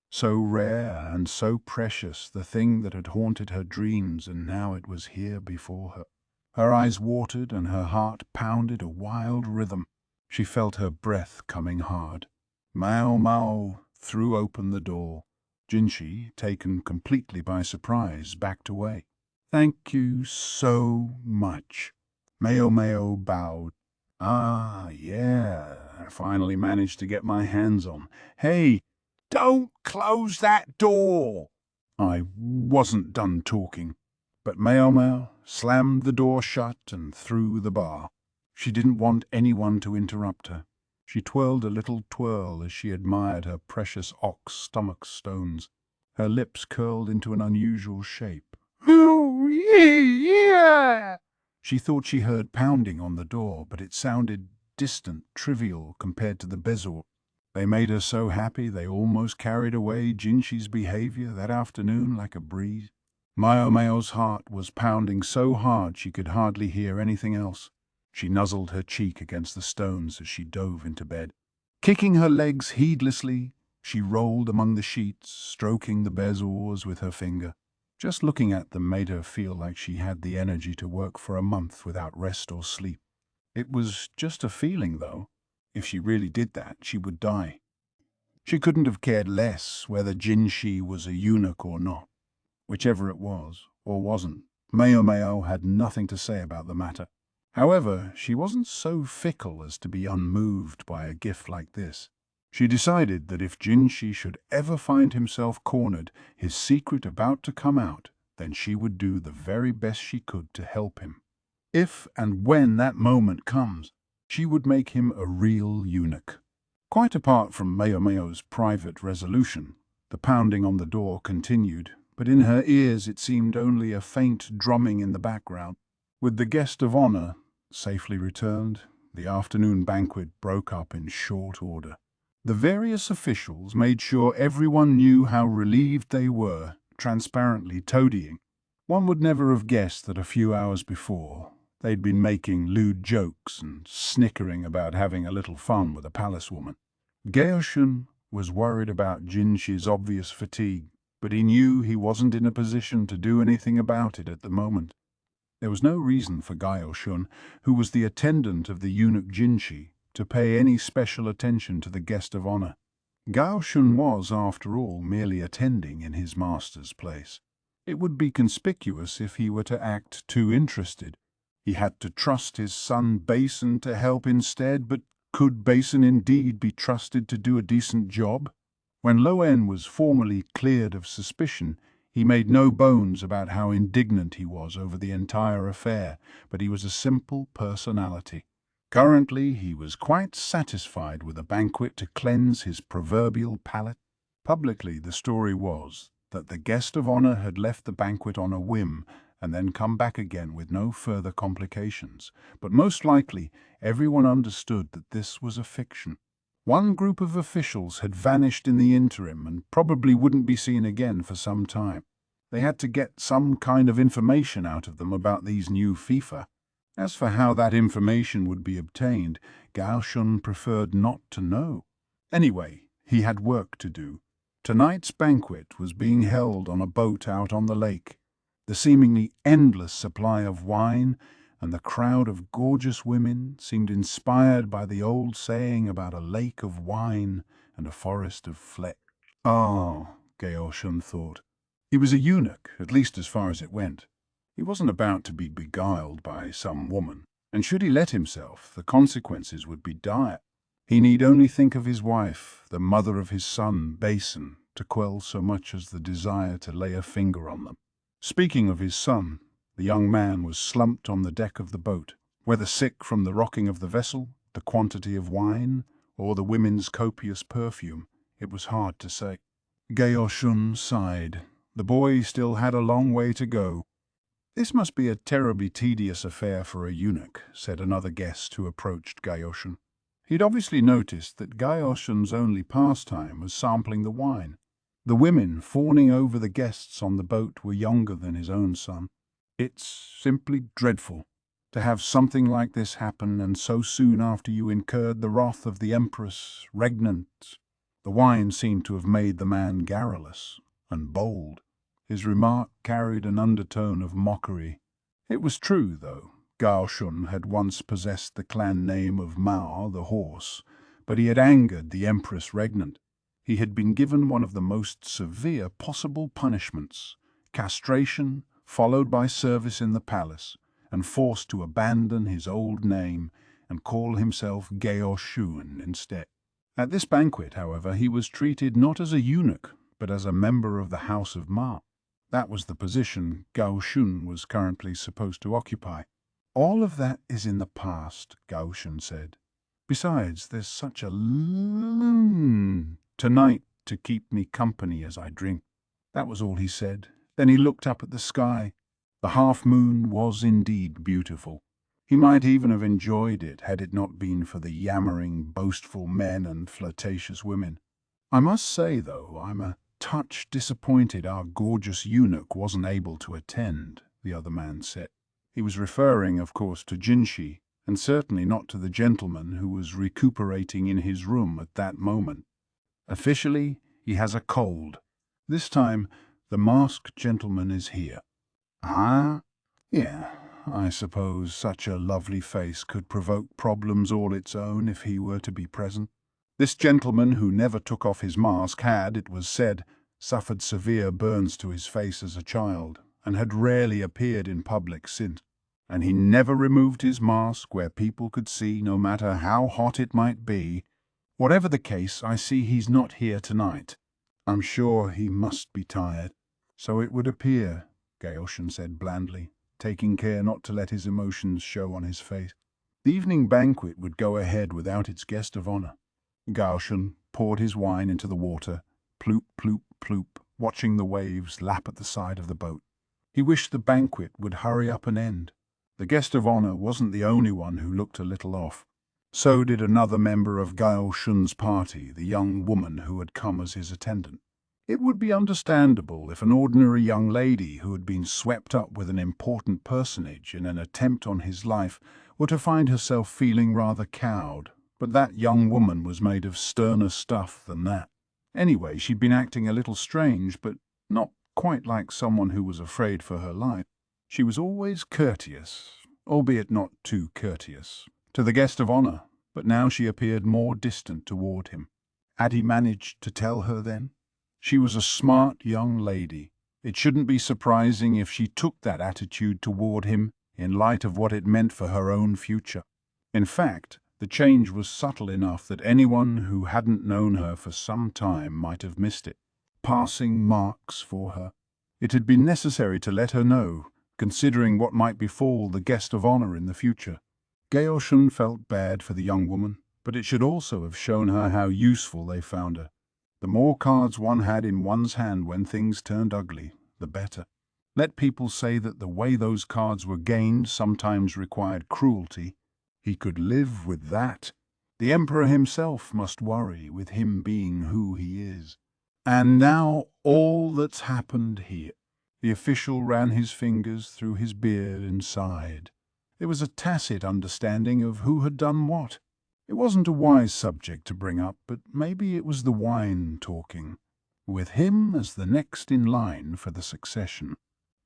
So rare and so precious, the thing that had haunted her dreams, and now it was here before her. Her eyes watered and her heart pounded a wild rhythm. She felt her breath coming hard. Maomao threw open the door. Jinshi, taken completely by surprise, backed away. "Thank you so much." Maomao bowed. "Ah, yeah, I finally managed to get my hands on. Hey, don't close that door!" I wasn't done talking, but Maomao slammed the door shut and threw the bar. She didn't want anyone to interrupt her. She twirled a little twirl as she admired her precious ox stomach stones. Her lips curled into an unusual shape. "Oh, yeah!" She thought she heard pounding on the door, but it sounded distant, trivial compared to the bezel. They made her so happy they almost carried away Jinshi's behavior that afternoon like a breeze. Maomao's heart was pounding so hard she could hardly hear anything else. She nuzzled her cheek against the stones as she dove into bed. Kicking her legs heedlessly, she rolled among the sheets, stroking the bed's oars with her finger. Just looking at them made her feel like she had the energy to work for a month without rest or sleep. It was just a feeling, though. If she really did that, she would die. She couldn't have cared less whether Jinshi was a eunuch or not. Whichever it was, or wasn't, Maomao had nothing to say about the matter. However, she wasn't so fickle as to be unmoved by a gift like this. She decided that if Jinshi should ever find himself cornered, his secret about to come out, then she would do the very best she could to help him. If and when that moment comes, she would make him a real eunuch. Quite apart from Maomao's private resolution, the pounding on the door continued, but in her ears it seemed only a faint drumming in the background. With the guest of honor safely returned, the afternoon banquet broke up in short order. The various officials made sure everyone knew how relieved they were, transparently toadying. One would never have guessed that a few hours before, they'd been making lewd jokes and snickering about having a little fun with a palace woman. Gaoshun was worried about Jinshi's obvious fatigue, but he knew he wasn't in a position to do anything about it at the moment. There was no reason for Gaoshun, who was the attendant of the eunuch Jinshi, to pay any special attention to the guest of honor. Gaoshun was, after all, merely attending in his master's place. It would be conspicuous if he were to act too interested. He had to trust his son Basin to help instead, but could Basin indeed be trusted to do a decent job? When Loen was formally cleared of suspicion, he made no bones about how indignant he was over the entire affair, but he was a simple personality. Currently, he was quite satisfied with a banquet to cleanse his proverbial palate. Publicly, the story was that the guest of honor had left the banquet on a whim and then come back again with no further complications, but most likely everyone understood that this was a fiction. One group of officials had vanished in the interim and probably wouldn't be seen again for some time. They had to get some kind of information out of them about these new FIFA. As for how that information would be obtained, Gaoshun preferred not to know. Anyway, he had work to do. Tonight's banquet was being held on a boat out on the lake. The seemingly endless supply of wine and the crowd of gorgeous women seemed inspired by the old saying about a lake of wine and a forest of flesh. Oh, Gaoshun thought. He was a eunuch, at least as far as it went. He wasn't about to be beguiled by some woman, and should he let himself, the consequences would be dire. He need only think of his wife, the mother of his son, Basin, to quell so much as the desire to lay a finger on them. Speaking of his son, the young man was slumped on the deck of the boat. Whether sick from the rocking of the vessel, the quantity of wine, or the women's copious perfume, it was hard to say. Gaoshun sighed. The boy still had a long way to go. "This must be a terribly tedious affair for a eunuch," said another guest who approached Gaoshun. He'd obviously noticed that Gaoshun's only pastime was sampling the wine. The women fawning over the guests on the boat were younger than his own son. "It's simply dreadful to have something like this happen, and so soon after you incurred the wrath of the Empress, regnant." The wine seemed to have made the man garrulous and bold. His remark carried an undertone of mockery. It was true, though. Gaoshun had once possessed the clan name of Mao, the horse, but he had angered the Empress regnant. He had been given one of the most severe possible punishments, castration followed by service in the palace, and forced to abandon his old name and call himself Gaoshun instead. At this banquet, however, he was treated not as a eunuch, but as a member of the House of Mao. That was the position Gaoshun was currently supposed to occupy. "All of that is in the past," Gaoshun said. "Besides, there's such a tonight to keep me company as I drink." That was all he said. Then he looked up at the sky. The half-moon was indeed beautiful. He might even have enjoyed it had it not been for the yammering, boastful men and flirtatious women. "I must say, though, I'm a touch disappointed our gorgeous eunuch wasn't able to attend," the other man said. He was referring, of course, to Jinshi, and certainly not to the gentleman who was recuperating in his room at that moment. "Officially, he has a cold. This time, the masked gentleman is here." "Ah? Yeah, I suppose such a lovely face could provoke problems all its own if he were to be present." This gentleman, who never took off his mask, had, it was said, suffered severe burns to his face as a child, and had rarely appeared in public since. And he never removed his mask where people could see, no matter how hot it might be. "Whatever the case, I see he's not here tonight. I'm sure he must be tired." "So it would appear," Gaoshan said blandly, taking care not to let his emotions show on his face. The evening banquet would go ahead without its guest of honor. Gaoshan poured his wine into the water, ploop, ploop, ploop, watching the waves lap at the side of the boat. He wished the banquet would hurry up and end. The guest of honor wasn't the only one who looked a little off. So did another member of Gaoshan's party, the young woman who had come as his attendant. It would be understandable if an ordinary young lady who had been swept up with an important personage in an attempt on his life were to find herself feeling rather cowed, but that young woman was made of sterner stuff than that. Anyway, she'd been acting a little strange, but not quite like someone who was afraid for her life. She was always courteous, albeit not too courteous, to the guest of honor, but now she appeared more distant toward him. Had he managed to tell her then? She was a smart young lady. It shouldn't be surprising if she took that attitude toward him in light of what it meant for her own future. In fact, the change was subtle enough that anyone who hadn't known her for some time might have missed it. Passing marks for her. It had been necessary to let her know, considering what might befall the guest of honor in the future. Gaoshan felt bad for the young woman, but it should also have shown her how useful they found her. The more cards one had in one's hand when things turned ugly, the better. Let people say that the way those cards were gained sometimes required cruelty. He could live with that. The Emperor himself must worry with him being who he is. And now all that's happened here. The official ran his fingers through his beard and sighed. There was a tacit understanding of who had done what. It wasn't a wise subject to bring up, but maybe it was the wine talking, with him as the next in line for the succession.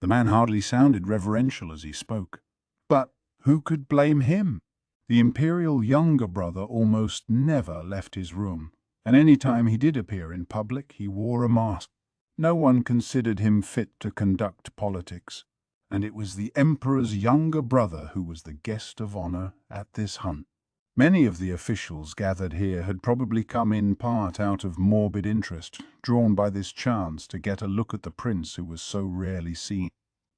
The man hardly sounded reverential as he spoke. But who could blame him? The imperial younger brother almost never left his room, and any time he did appear in public he wore a mask. No one considered him fit to conduct politics, and it was the emperor's younger brother who was the guest of honor at this hunt. Many of the officials gathered here had probably come in part out of morbid interest, drawn by this chance to get a look at the prince who was so rarely seen.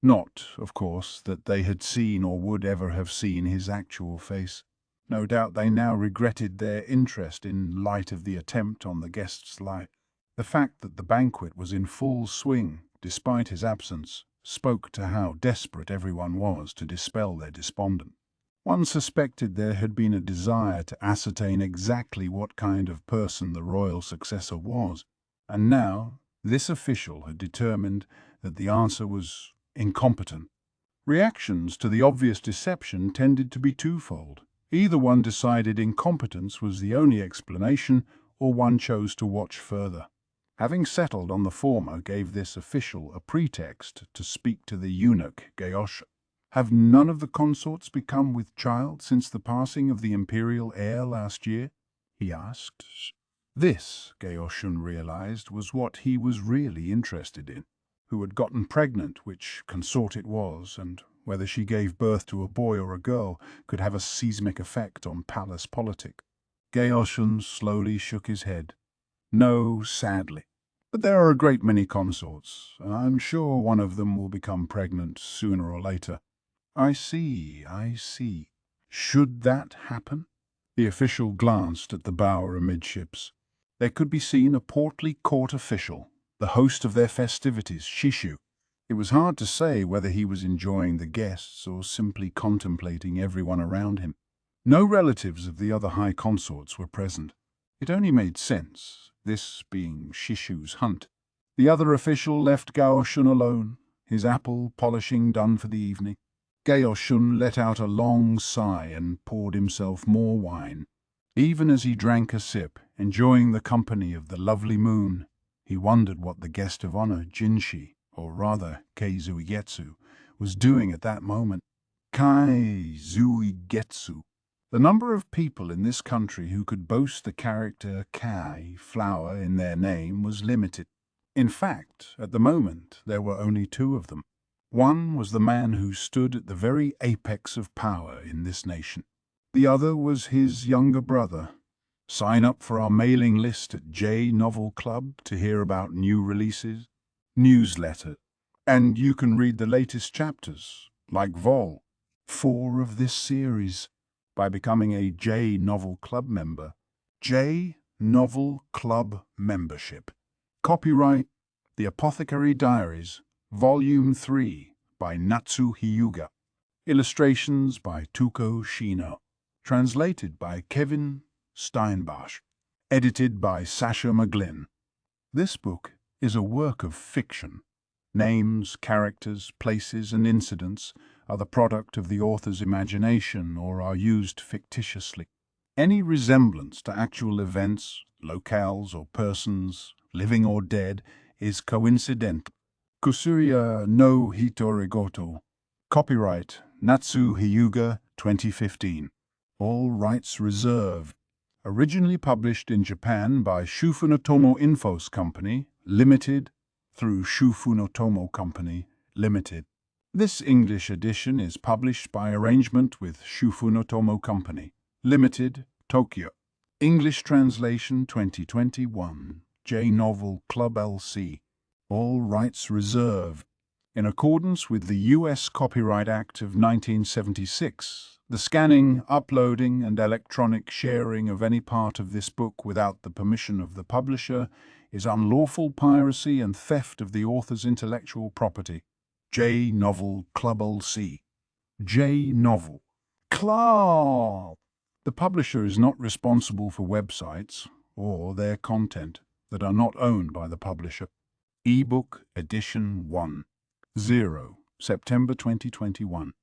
Not, of course, that they had seen or would ever have seen his actual face. No doubt they now regretted their interest in light of the attempt on the guest's life. The fact that the banquet was in full swing, despite his absence, spoke to how desperate everyone was to dispel their despondence. One suspected there had been a desire to ascertain exactly what kind of person the royal successor was, and now this official had determined that the answer was incompetent. Reactions to the obvious deception tended to be twofold. Either one decided incompetence was the only explanation, or one chose to watch further. Having settled on the former gave this official a pretext to speak to the eunuch Gaoshan. "Have none of the consorts become with child since the passing of the imperial heir last year?" he asked. This, Gaoshan realized, was what he was really interested in. Who had gotten pregnant, which consort it was, and whether she gave birth to a boy or a girl could have a seismic effect on palace politics. Gaoshan slowly shook his head. "No, sadly. But there are a great many consorts, and I'm sure one of them will become pregnant sooner or later." I see. Should that happen?" The official glanced at the bower amidships. There could be seen a portly court official, the host of their festivities, Shishu. It was hard to say whether he was enjoying the guests or simply contemplating everyone around him. No relatives of the other high consorts were present. It only made sense, this being Shishu's hunt. The other official left Gao Shun alone, his apple polishing done for the evening. Gao Shun let out a long sigh and poured himself more wine. Even as he drank a sip, enjoying the company of the lovely moon, he wondered what the guest of honor, Jinshi, or rather Keizuigetsu, was doing at that moment. Keizuigetsu. The number of people in this country who could boast the character Kai, flower, in their name was limited. In fact, at the moment, there were only two of them. One was the man who stood at the very apex of power in this nation. The other was his younger brother. Sign up for our mailing list at J Novel Club to hear about new releases, newsletter, and you can read the latest chapters, like Vol. 4 of this series, by becoming a J Novel Club member. J Novel Club membership. Copyright The Apothecary Diaries, Volume 3 by Natsu Hyuga. Illustrations by Tuko Shino. Translated by Kevin Steinbach. Edited by Sasha McGlynn. This book is a work of fiction. Names, characters, places, and incidents are the product of the author's imagination or are used fictitiously. Any resemblance to actual events, locales, or persons, living or dead, is coincidental. Kusuria no Hitorigoto. Copyright Natsu Hyuga 2015. All rights reserved. Originally published in Japan by Shufunotomo Infos Company, Limited, through Shufunotomo Company, Limited. This English edition is published by arrangement with Shufunotomo Company, Limited, Tokyo. English translation 2021. J Novel Club LC. All rights reserved. In accordance with the U.S. Copyright Act of 1976, the scanning, uploading, and electronic sharing of any part of this book without the permission of the publisher is unlawful piracy and theft of the author's intellectual property. J Novel Club LC. J Novel Club. The publisher is not responsible for websites or their content that are not owned by the publisher. Ebook Edition 1. 0. September 2021.